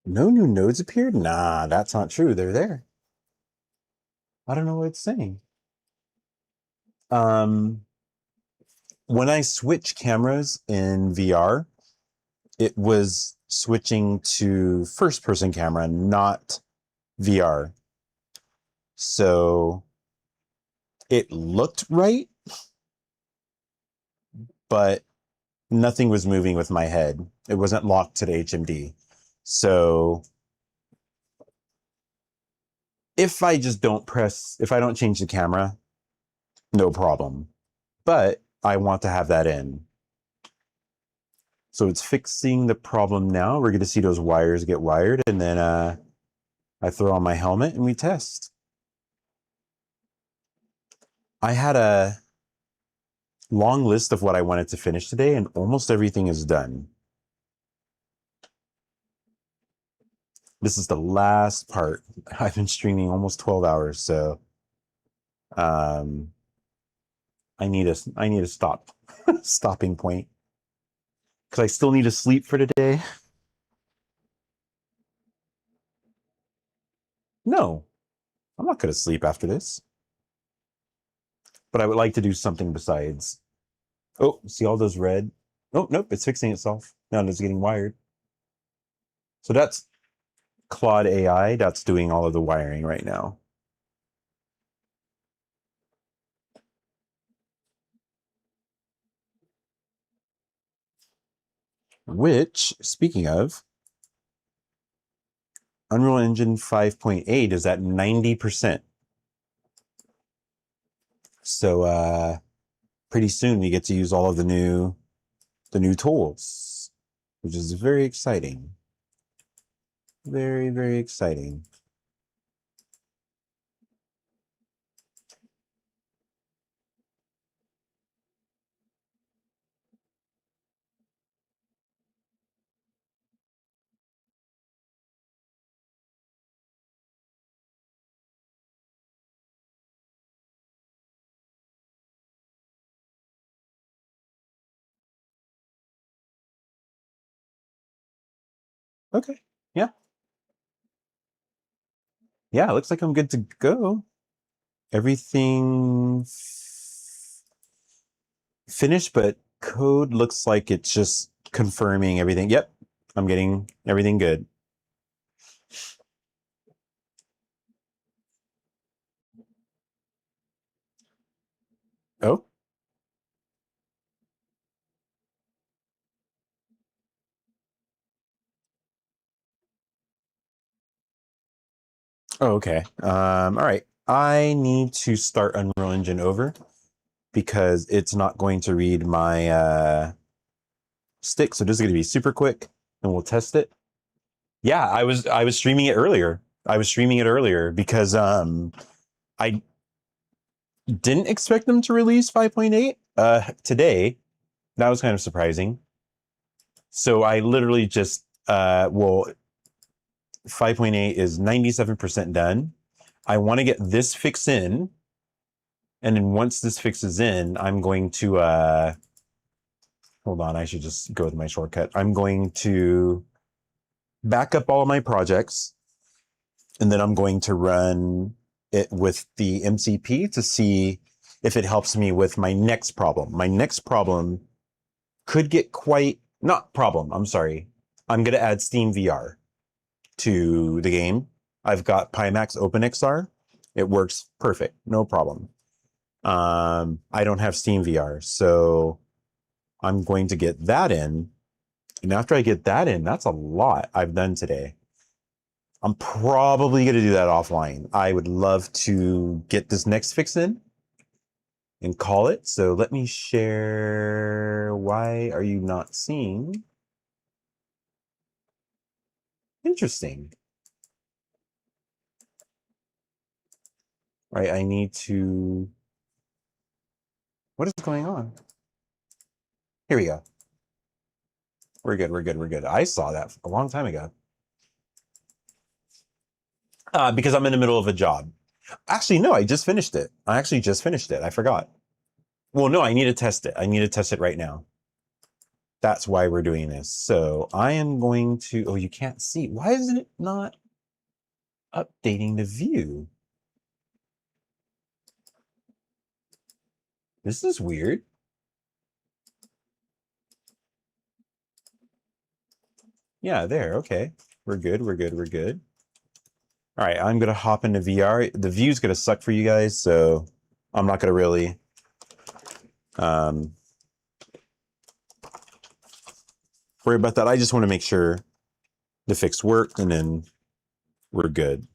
No new nodes appeared? Nah, that's not true. They're there. I don't know what it's saying. When I switch cameras in VR, it was switching to first-person camera, not VR. So it looked right, but nothing was moving with my head. It wasn't locked to the HMD. So if I just don't if I don't change the camera, no problem. But I want to have that in. So it's fixing the problem now. We're going to see those wires get wired, and then I throw on my helmet and we test. I had a long list of what I wanted to finish today, and almost everything is done. This is the last part. I've been streaming almost 12 hours, so I need a stopping point, because I still need to sleep for today. No, I'm not going to sleep after this. But I would like to do something besides. Oh, see all those red? Oh, nope, it's fixing itself. Now it's getting wired. So that's Claude AI. That's doing all of the wiring right now. Which, speaking of, Unreal Engine 5.8 is at 90%. So pretty soon we get to use all of the new tools, which is very exciting. Very, very exciting. Okay. Yeah. Yeah, it looks like I'm good to go. Everything finished, but code looks like it's just confirming everything. Yep, I'm getting everything good. Oh, okay. All right. I need to start Unreal Engine over because it's not going to read my stick. So this is going to be super quick, and we'll test it. Yeah, I was streaming it earlier. I was streaming it earlier because I didn't expect them to release 5.8 today. That was kind of surprising. So I literally just well, 5.8 is 97% done. I want to get this fix in, and then once this fix is in, I'm going to hold on, I should just go with my shortcut. I'm going to back up all of my projects, and then I'm going to run it with the MCP to see if it helps me with my next problem. My next problem could get quite, not problem, I'm sorry. I'm going to add SteamVR to the game. I've got Pimax OpenXR. It works perfect, no problem. I don't have SteamVR, so I'm going to get that in. And after I get that in, that's a lot I've done today. I'm probably going to do that offline. I would love to get this next fix in and call it. So let me share. Why are you not seeing? Interesting. Right, I need to. What is going on? Here we go. We're good, we're good, we're good. I saw that a long time ago. Because I'm in the middle of a job. Actually, no, I just finished it. I actually just finished it. I forgot. Well, no, I need to test it. I need to test it right now. That's why we're doing this. So I am going to, oh, you can't see. Why isn't it not updating the view? This is weird. Yeah, there. Okay. We're good. We're good. We're good. All right. I'm going to hop into VR. The view's going to suck for you guys, so I'm not going to really worry about that. I just want to make sure the fix worked, and then we're good.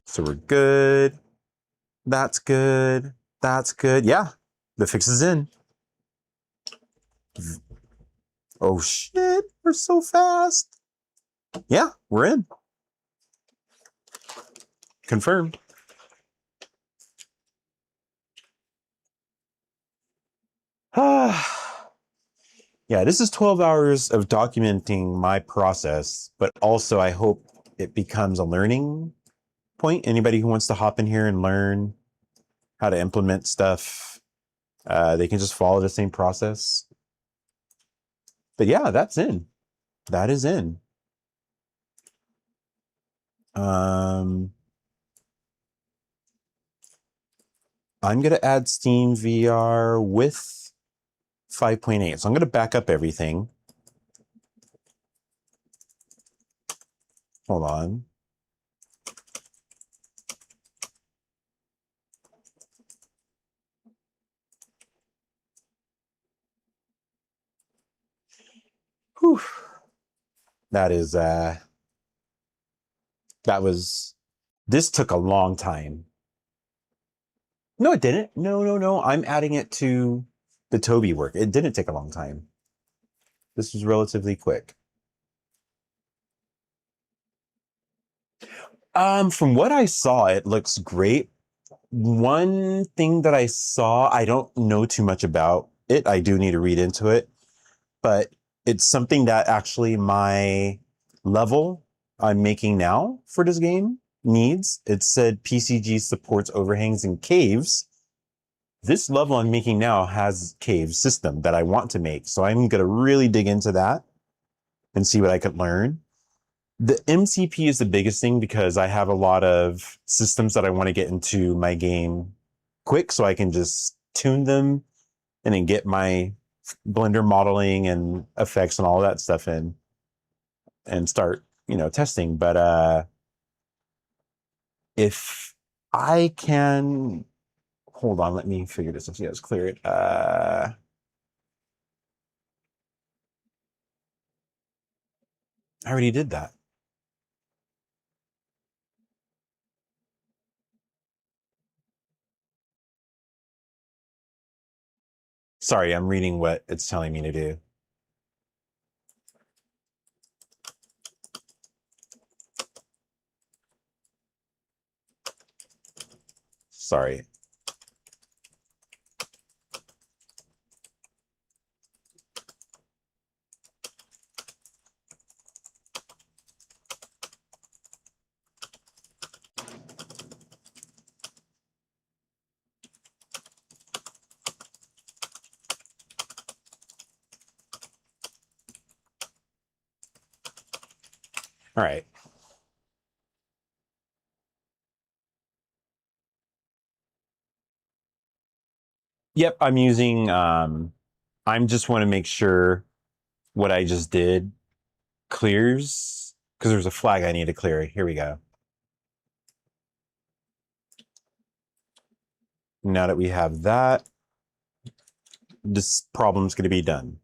So we're good. That's good. That's good. Yeah, the fix is in. Oh shit, we're so fast. Yeah, we're in. Confirmed. Yeah, this is 12 hours of documenting my process, but also I hope it becomes a learning point. Anybody who wants to hop in here and learn how to implement stuff, they can just follow the same process. But yeah, that's in. That is in. I'm going to add SteamVR with 5.8. So I'm going to back up everything. Hold on. Whew. That is, this took a long time. No, it didn't. No. I'm adding it to the Tobii work. It didn't take a long time. This was relatively quick. From what I saw, it looks great. One thing that I saw, I don't know too much about it. I do need to read into it, but it's something that actually my level I'm making now for this game needs. It said PCG supports overhangs and caves. This level I'm making now has cave system that I want to make. So I'm going to really dig into that and see what I could learn. The MCP is the biggest thing because I have a lot of systems that I want to get into my game quick so I can just tune them and then get my Blender modeling and effects and all that stuff in and start, testing. But if I can, hold on, let me figure this out. Yeah, let's clear it. I already did that. Sorry, I'm reading what it's telling me to do. Sorry. All right. Yep, I'm using, I'm just want to make sure what I just did clears, because there's a flag I need to clear. Here we go. Now that we have that, this problem's going to be done.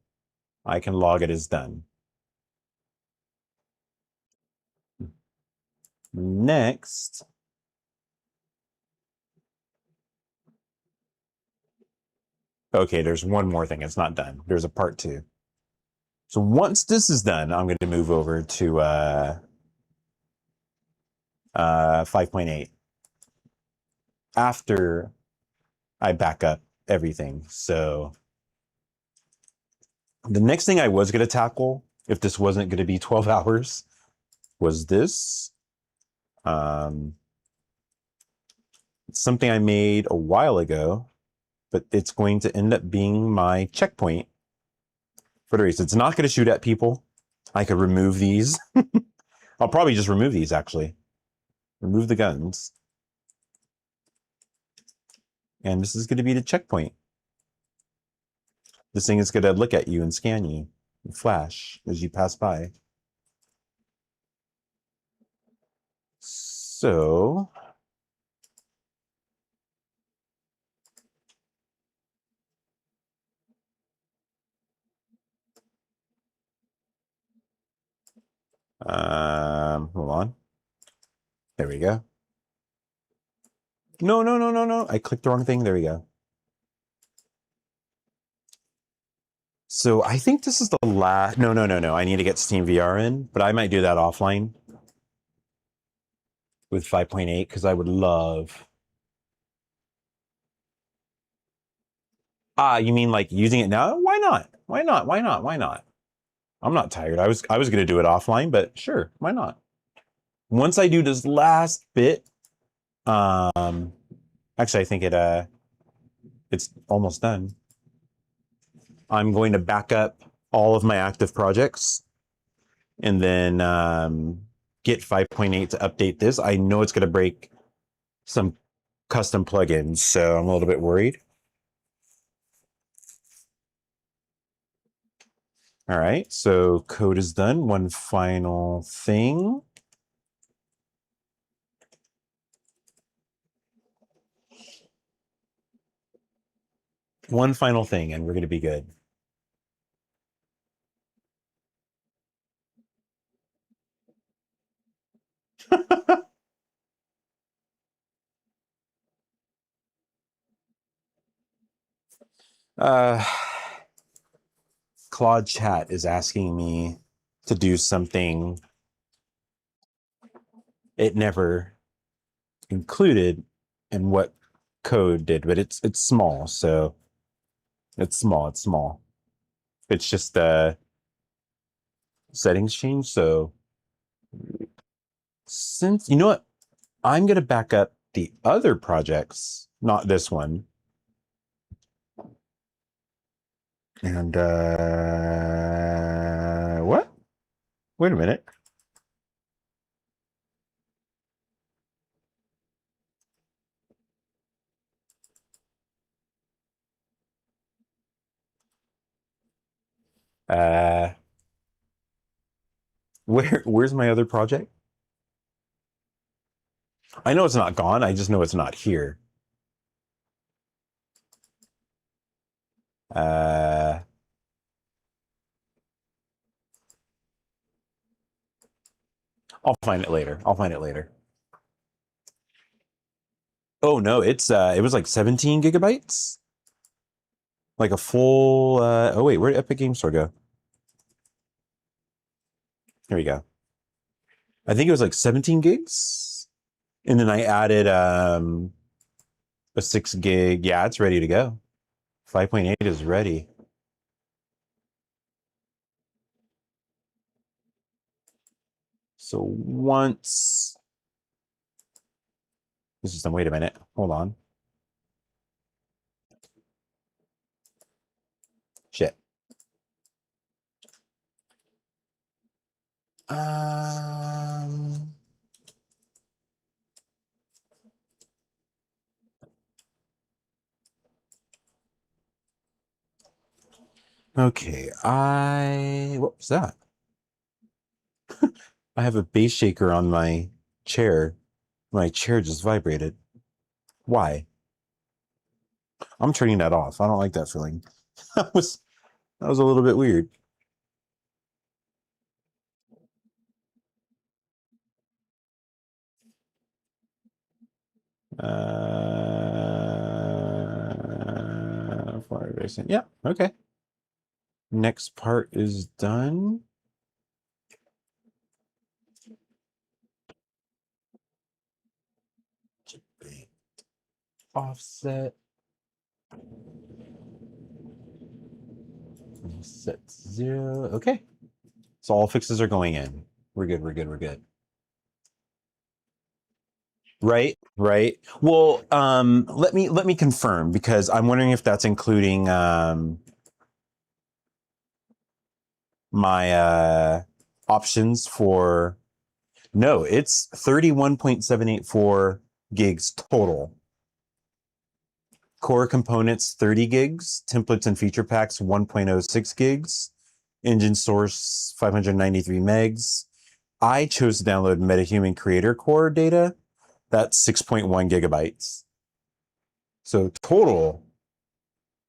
I can log it as done. Next, okay, there's one more thing. It's not done. There's a part 2. So once this is done, I'm going to move over to 5.8 after I back up everything. So the next thing I was going to tackle, if this wasn't going to be 12 hours, was this. It's something I made a while ago, but it's going to end up being my checkpoint for the race. It's not going to shoot at people. I could remove these. I'll probably just remove these, actually. Remove the guns. And this is going to be the checkpoint. This thing is going to look at you and scan you and flash as you pass by. So hold on. There we go. No. I clicked the wrong thing. There we go. So I think this is the last. No. I need to get SteamVR in, but I might do that offline with 5.8 because I would love. You mean like using it now? Why not? Why not? I'm not tired. I was going to do it offline, but sure, why not? Once I do this last bit, actually I think it's almost done. I'm going to back up all of my active projects and then get 5.8 to update this. I know it's going to break some custom plugins, so I'm a little bit worried. All right, so code is done. One final thing. One final thing, and we're going to be good. Claude Chat is asking me to do something it never included in what code did, but it's small, so it's small. It's just settings change. So since you know what, I'm gonna back up the other projects, not this one. And what? Wait a minute. Where's my other project? I know it's not gone. I just know it's not here. I'll find it later. I'll find it later. Oh no, it was like 17 gigabytes. Like a full oh wait, where did Epic Games Store go? Here we go. I think it was like 17 gigs. And then I added a 6 gig. Yeah, it's ready to go. 5.8 is ready. So once this is wait a minute. Hold on. Shit. Okay, what was that? I have a bass shaker on my chair. My chair just vibrated. Why? I'm turning that off. I don't like that feeling. That was a little bit weird. Fire racing. Yeah, okay. Next part is done. Offset. Set 0. Okay. So all fixes are going in. We're good, we're good, we're good. Right, right. Well, let me confirm, because I'm wondering if that's including my options for. No, it's 31.784 gigs total. Core components 30 gigs, templates and feature packs 1.06 gigs, engine source 593 megs. I chose to download MetaHuman Creator Core data. That's 6.1 gigabytes. So total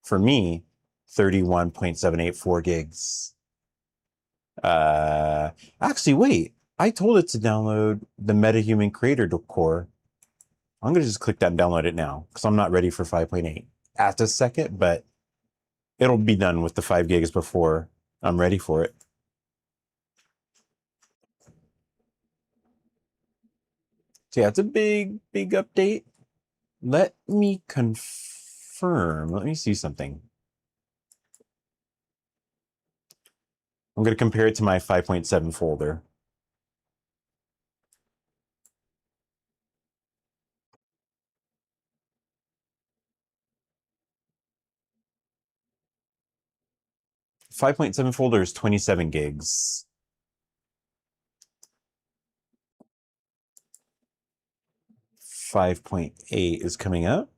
for me, 31.784 gigs. Actually, wait. I told it to download the MetaHuman Creator Core. I'm going to just click that and download it now, because I'm not ready for 5.8 at this second, but it'll be done with the 5 gigs before I'm ready for it. So yeah, it's a big update. Let me confirm. Let me see something. I'm going to compare it to my 5.7 folder. .7 folder is 27 gigs. .8 is coming up.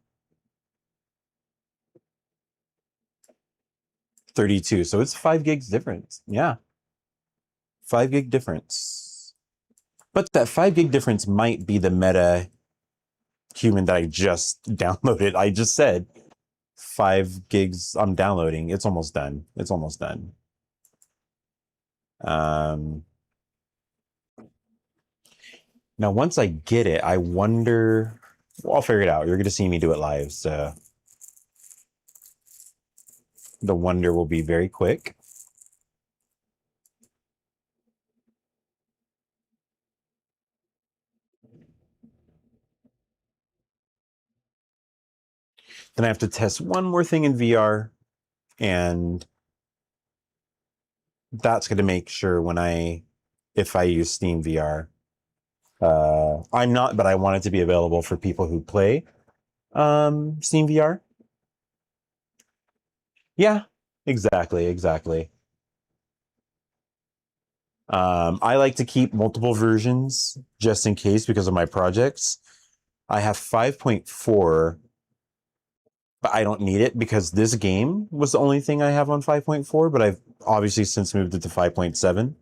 32. So it's 5 gigs difference. Yeah. 5 gig difference. But that 5 gig difference might be the MetaHuman that I just downloaded. I just said 5 gigs I'm downloading. It's almost done. It's almost done. Now, once I get it, I wonder. Well, I'll figure it out. You're going to see me do it live, so the wonder will be very quick. Then I have to test one more thing in VR, and that's going to make sure if I use SteamVR. I'm not, but I want it to be available for people who play SteamVR. Yeah, exactly. I like to keep multiple versions just in case because of my projects. I have 5.4, but I don't need it because this game was the only thing I have on 5.4, but I've obviously since moved it to 5.7.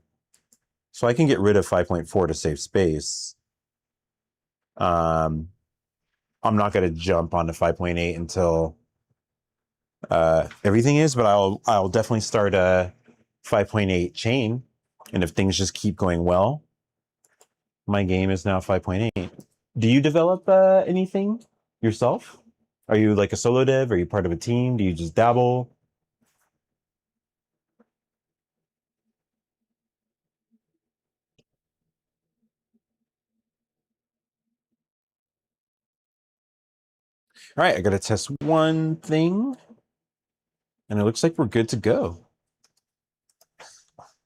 So I can get rid of 5.4 to save space. I'm not going to jump onto 5.8 until everything is, but I'll definitely start a 5.8 chain. And if things just keep going well, My game is now 5.8. Do you develop anything yourself? Are you like a solo dev? Are you part of a team? Do you just dabble? All right, I got to test one thing. And it looks like we're good to go.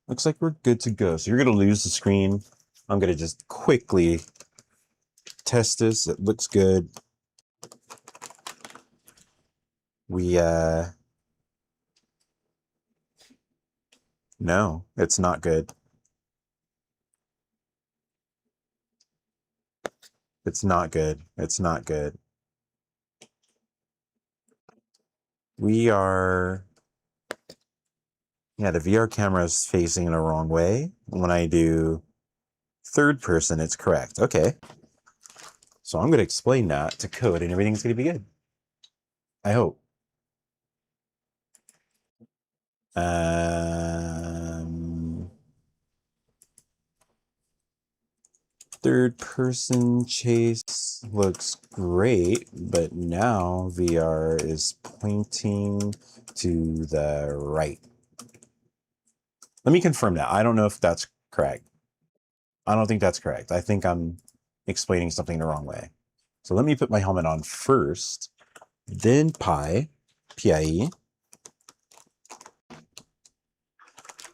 Looks like we're good to go. So you're going to lose the screen. I'm going to just quickly test this. It looks good. No, it's not good. It's not good. It's not good. Yeah, the VR camera is facing the wrong way. When I do third person, it's correct. Okay. So I'm going to explain that to code and everything's going to be good. I hope. Third person chase looks great, but now VR is pointing to the right. Let me confirm that. I don't know if that's correct. I don't think that's correct. I think I'm explaining something the wrong way. So let me put my helmet on first, then PIE.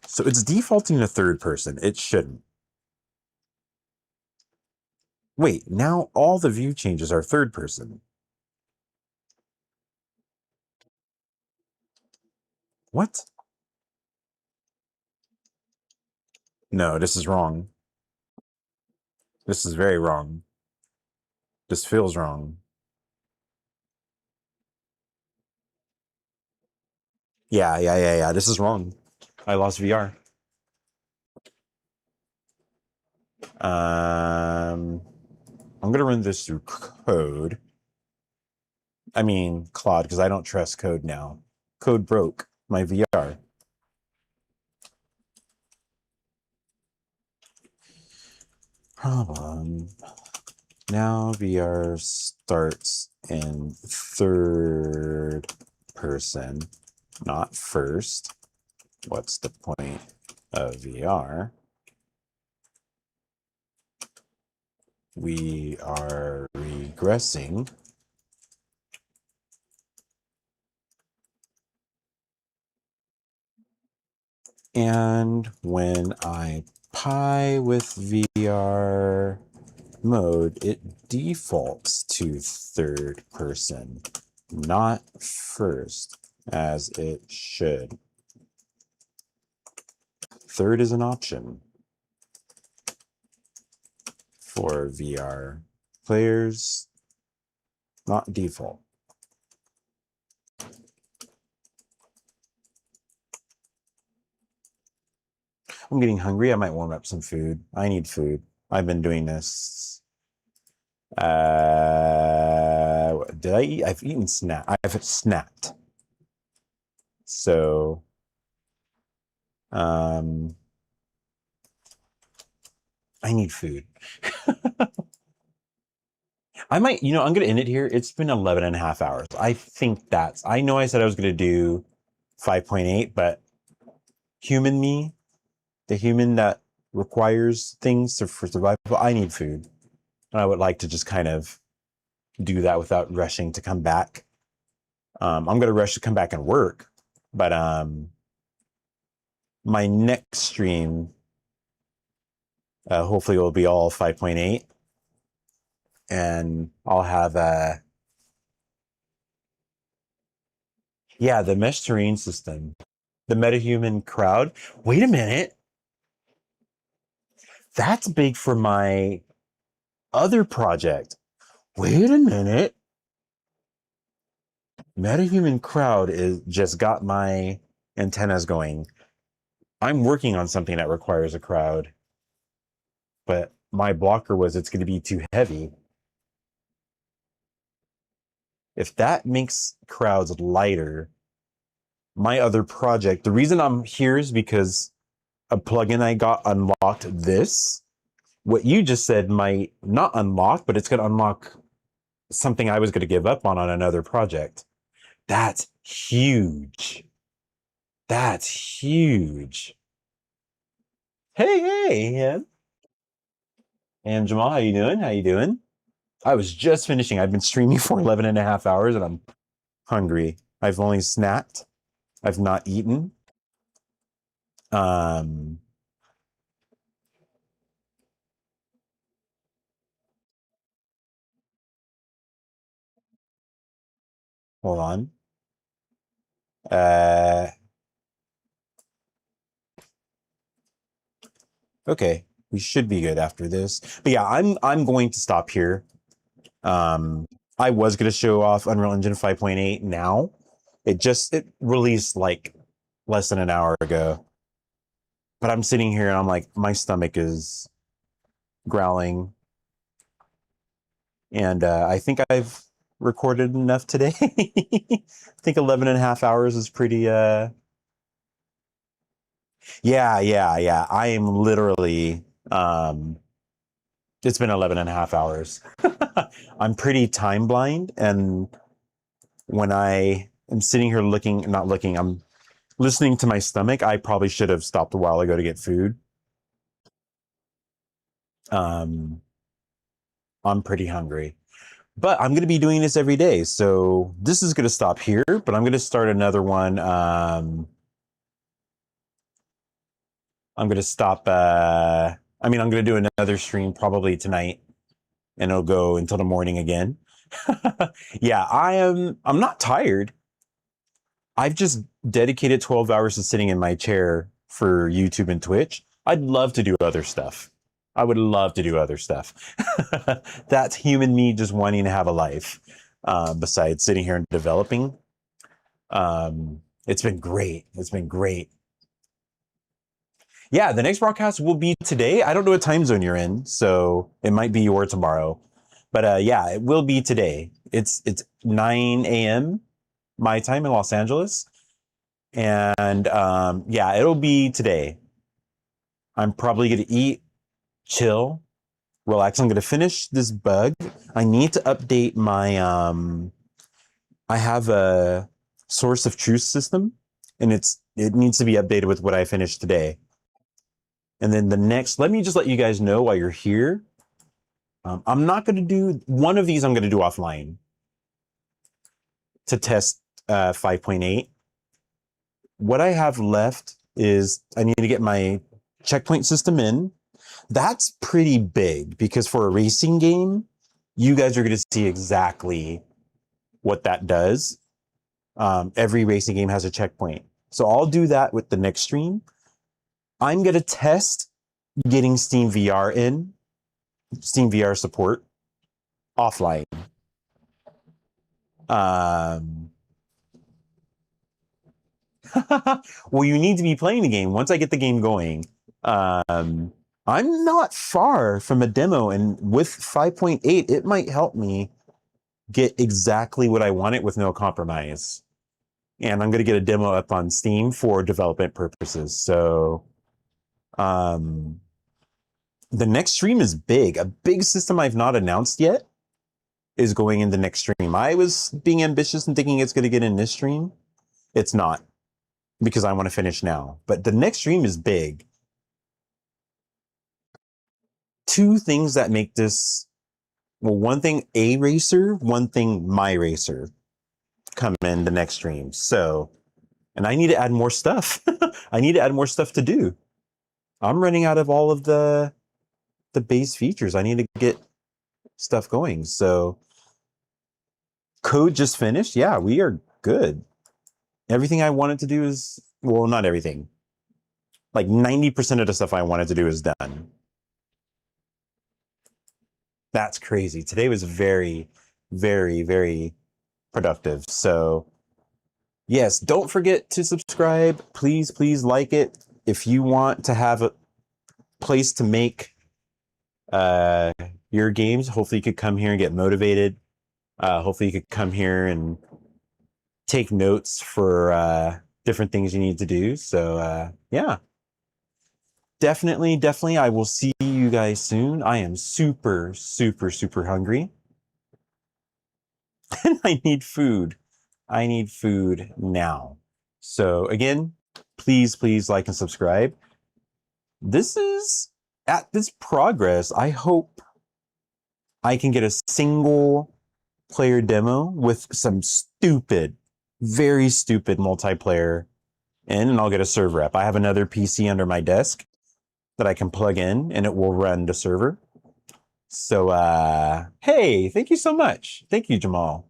So it's defaulting to third person. It shouldn't. Wait, now all the view changes are third person. What? No, this is wrong. This is very wrong. This feels wrong. Yeah. This is wrong. I lost VR. I'm gonna run this through code. I mean Claude, because I don't trust code now. Code broke my VR. Problem. Now VR starts in third person, not first. What's the point of VR? We are regressing. And when I PIE with VR mode, it defaults to third person, not first, as it should. Third is an option for VR players, not default. I'm getting hungry. I might warm up some food. I need food. I've been doing this. Did I eat? I've eaten snack. I've snapped. So, I need food. I might, I'm going to end it here. It's been 11 and a half hours. I think I know I said I was going to do 5.8, but human me, the human that requires things for survival, I need food. And I would like to just kind of do that without rushing to come back. I'm going to rush to come back and work, but my next stream, hopefully will be all 5.8. And I'll have the mesh terrain system, the metahuman crowd. Wait a minute. That's big for my other project. Wait a minute. Metahuman crowd is just got my antennas going. I'm working on something that requires a crowd, but my blocker was it's going to be too heavy. If that makes crowds lighter, my other project, the reason I'm here is because a plugin I got unlocked this, what you just said might not unlock, but it's going to unlock something I was going to give up on another project. That's huge. That's huge. Hey, Ed. And Jamal, how you doing? How you doing? I was just finishing. I've been streaming for 11 and a half hours and I'm hungry. I've only snacked. I've not eaten. Hold on. Okay, we should be good after this. But yeah, I'm going to stop here. I was going to show off Unreal Engine 5.8 now. It released like less than an hour ago. But I'm sitting here and I'm like, my stomach is growling. And I think I've recorded enough today. I think 11 and a half hours is pretty, yeah. I am literally, it's been 11 and a half hours. I'm pretty time blind. And when I am sitting here I'm listening to my stomach. I probably should have stopped a while ago to get food. I'm pretty hungry. But I'm going to be doing this every day. So this is going to stop here, but I'm going to start another one. I'm going to stop. I'm going to do another stream probably tonight and it'll go until the morning again. Yeah, I'm not tired. I've just dedicated 12 hours to sitting in my chair for YouTube and Twitch. I'd love to do other stuff. I would love to do other stuff. That's human me just wanting to have a life besides sitting here and developing. It's been great. It's been great. Yeah, the next broadcast will be today. I don't know what time zone you're in, so it might be your tomorrow. But yeah, it will be today. It's 9 a.m. my time in Los Angeles. And yeah, it'll be today. I'm probably going to eat, chill, relax. I'm going to finish this bug. I need to update my, I have a source of truth system and it needs to be updated with what I finished today. And then the next, let me just let you guys know while you're here. I'm not going to do one of these. I'm going to do offline to test 5.8. What I have left is I need to get my checkpoint system in. That's pretty big because for a racing game, you guys are going to see exactly what that does. Every racing game has a checkpoint. So I'll do that with the next stream. I'm going to test getting SteamVR in, SteamVR support offline. Well, you need to be playing the game. Once I get the game going, I'm not far from a demo, and with 5.8, it might help me get exactly what I wanted with no compromise. And I'm going to get a demo up on Steam for development purposes. So the next stream is big. A big system I've not announced yet is going in the next stream. I was being ambitious and thinking it's going to get in this stream. It's not, because I want to finish now. But the next stream is big. Two things that make this, well, one thing a racer, one thing my racer, come in the next stream. So, and I need to add more stuff. I need to add more stuff to do. I'm running out of all of the base features. I need to get stuff going. So code just finished. Yeah, we are good. Everything I wanted to do is, well, not everything. Like 90% of the stuff I wanted to do is done. That's crazy. Today was very, very, very productive. So yes, don't forget to subscribe. Please, please like it. If you want to have a place to make your games, hopefully you could come here and get motivated. Hopefully you could come here and take notes for different things you need to do. So yeah, definitely, I will see you guys soon. I am super, super, super hungry. And I need food. I need food now. So again, please, please like and subscribe. This is, at this progress, I hope I can get a single player demo with some stupid, very stupid multiplayer in, and I'll get a server app. I have another PC under my desk that I can plug in and it will run the server. So, hey, thank you so much. Thank you, Jamal.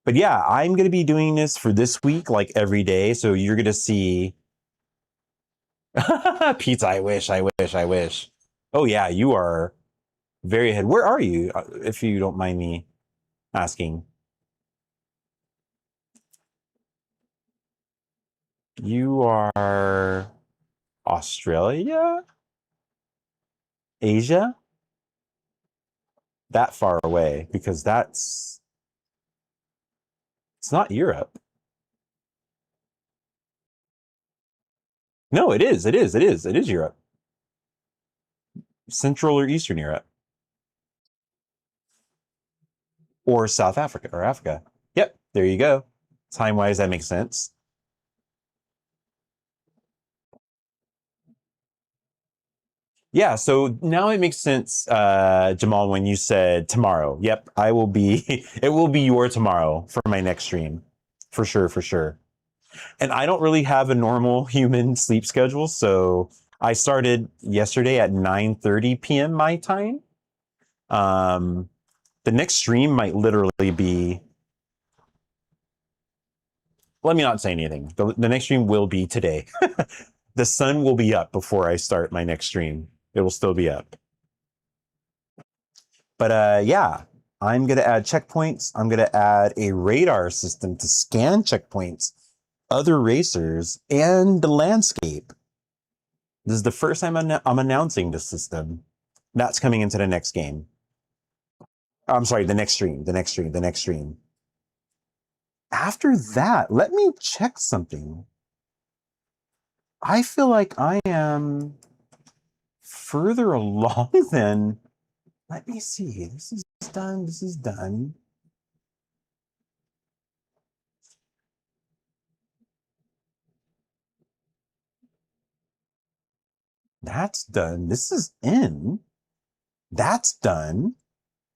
But yeah, I'm going to be doing this for this week, like every day. So you're going to see pizza. I wish. Oh yeah, you are very ahead. Where are you? If you don't mind me asking. You are Australia? Asia? That far away, because it's not Europe. No, it is Europe. Central or Eastern Europe. Or South Africa or Africa. Yep, there you go. Time-wise, that makes sense. Yeah, so now it makes sense, Jamal, when you said tomorrow. Yep, I will be, it will be your tomorrow for my next stream. For sure, for sure. And I don't really have a normal human sleep schedule, so I started yesterday at 9:30 p.m. my time. The next stream might literally be, let me not say anything. The next stream will be today. The sun will be up before I start my next stream. It will still be up. But yeah, I'm going to add checkpoints. I'm going to add a radar system to scan checkpoints, other racers, and the landscape. This is the first time I'm announcing this system. That's coming into the next game. I'm sorry, the next stream. After that, let me check something. I feel like I am further along than, let me see, this is done. That's done. This is in. That's done.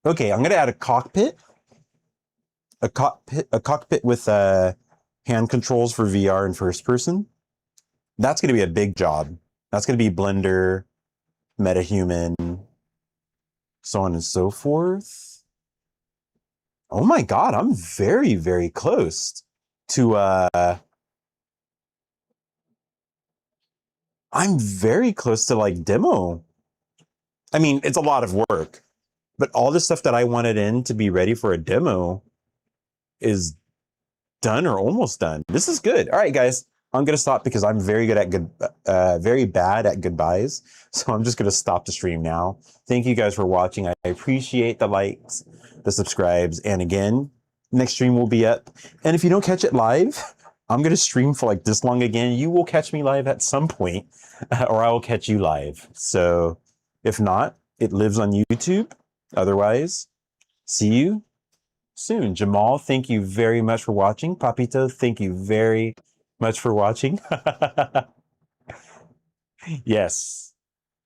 Okay, I'm gonna add a cockpit. A cockpit with hand controls for VR and first person. That's gonna be a big job. That's gonna be Blender, MetaHuman, so on and so forth. Oh my God, I'm very, very close to I'm very close to like demo. I mean, it's a lot of work, but all the stuff that I wanted in to be ready for a demo is done or almost done. This is good. All right, guys, I'm gonna stop because I'm very bad at goodbyes. So I'm just gonna stop the stream now. Thank you guys for watching. I appreciate the likes, the subscribes, and again, next stream will be up. And if you don't catch it live, I'm gonna stream for like this long again. You will catch me live at some point, or I will catch you live. So if not, it lives on YouTube. Otherwise, see you soon. Jamal, thank you very much for watching. Papito, thank you very much for watching. Yes.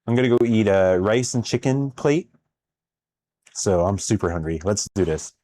I'm going to go eat a rice and chicken plate. So I'm super hungry. Let's do this.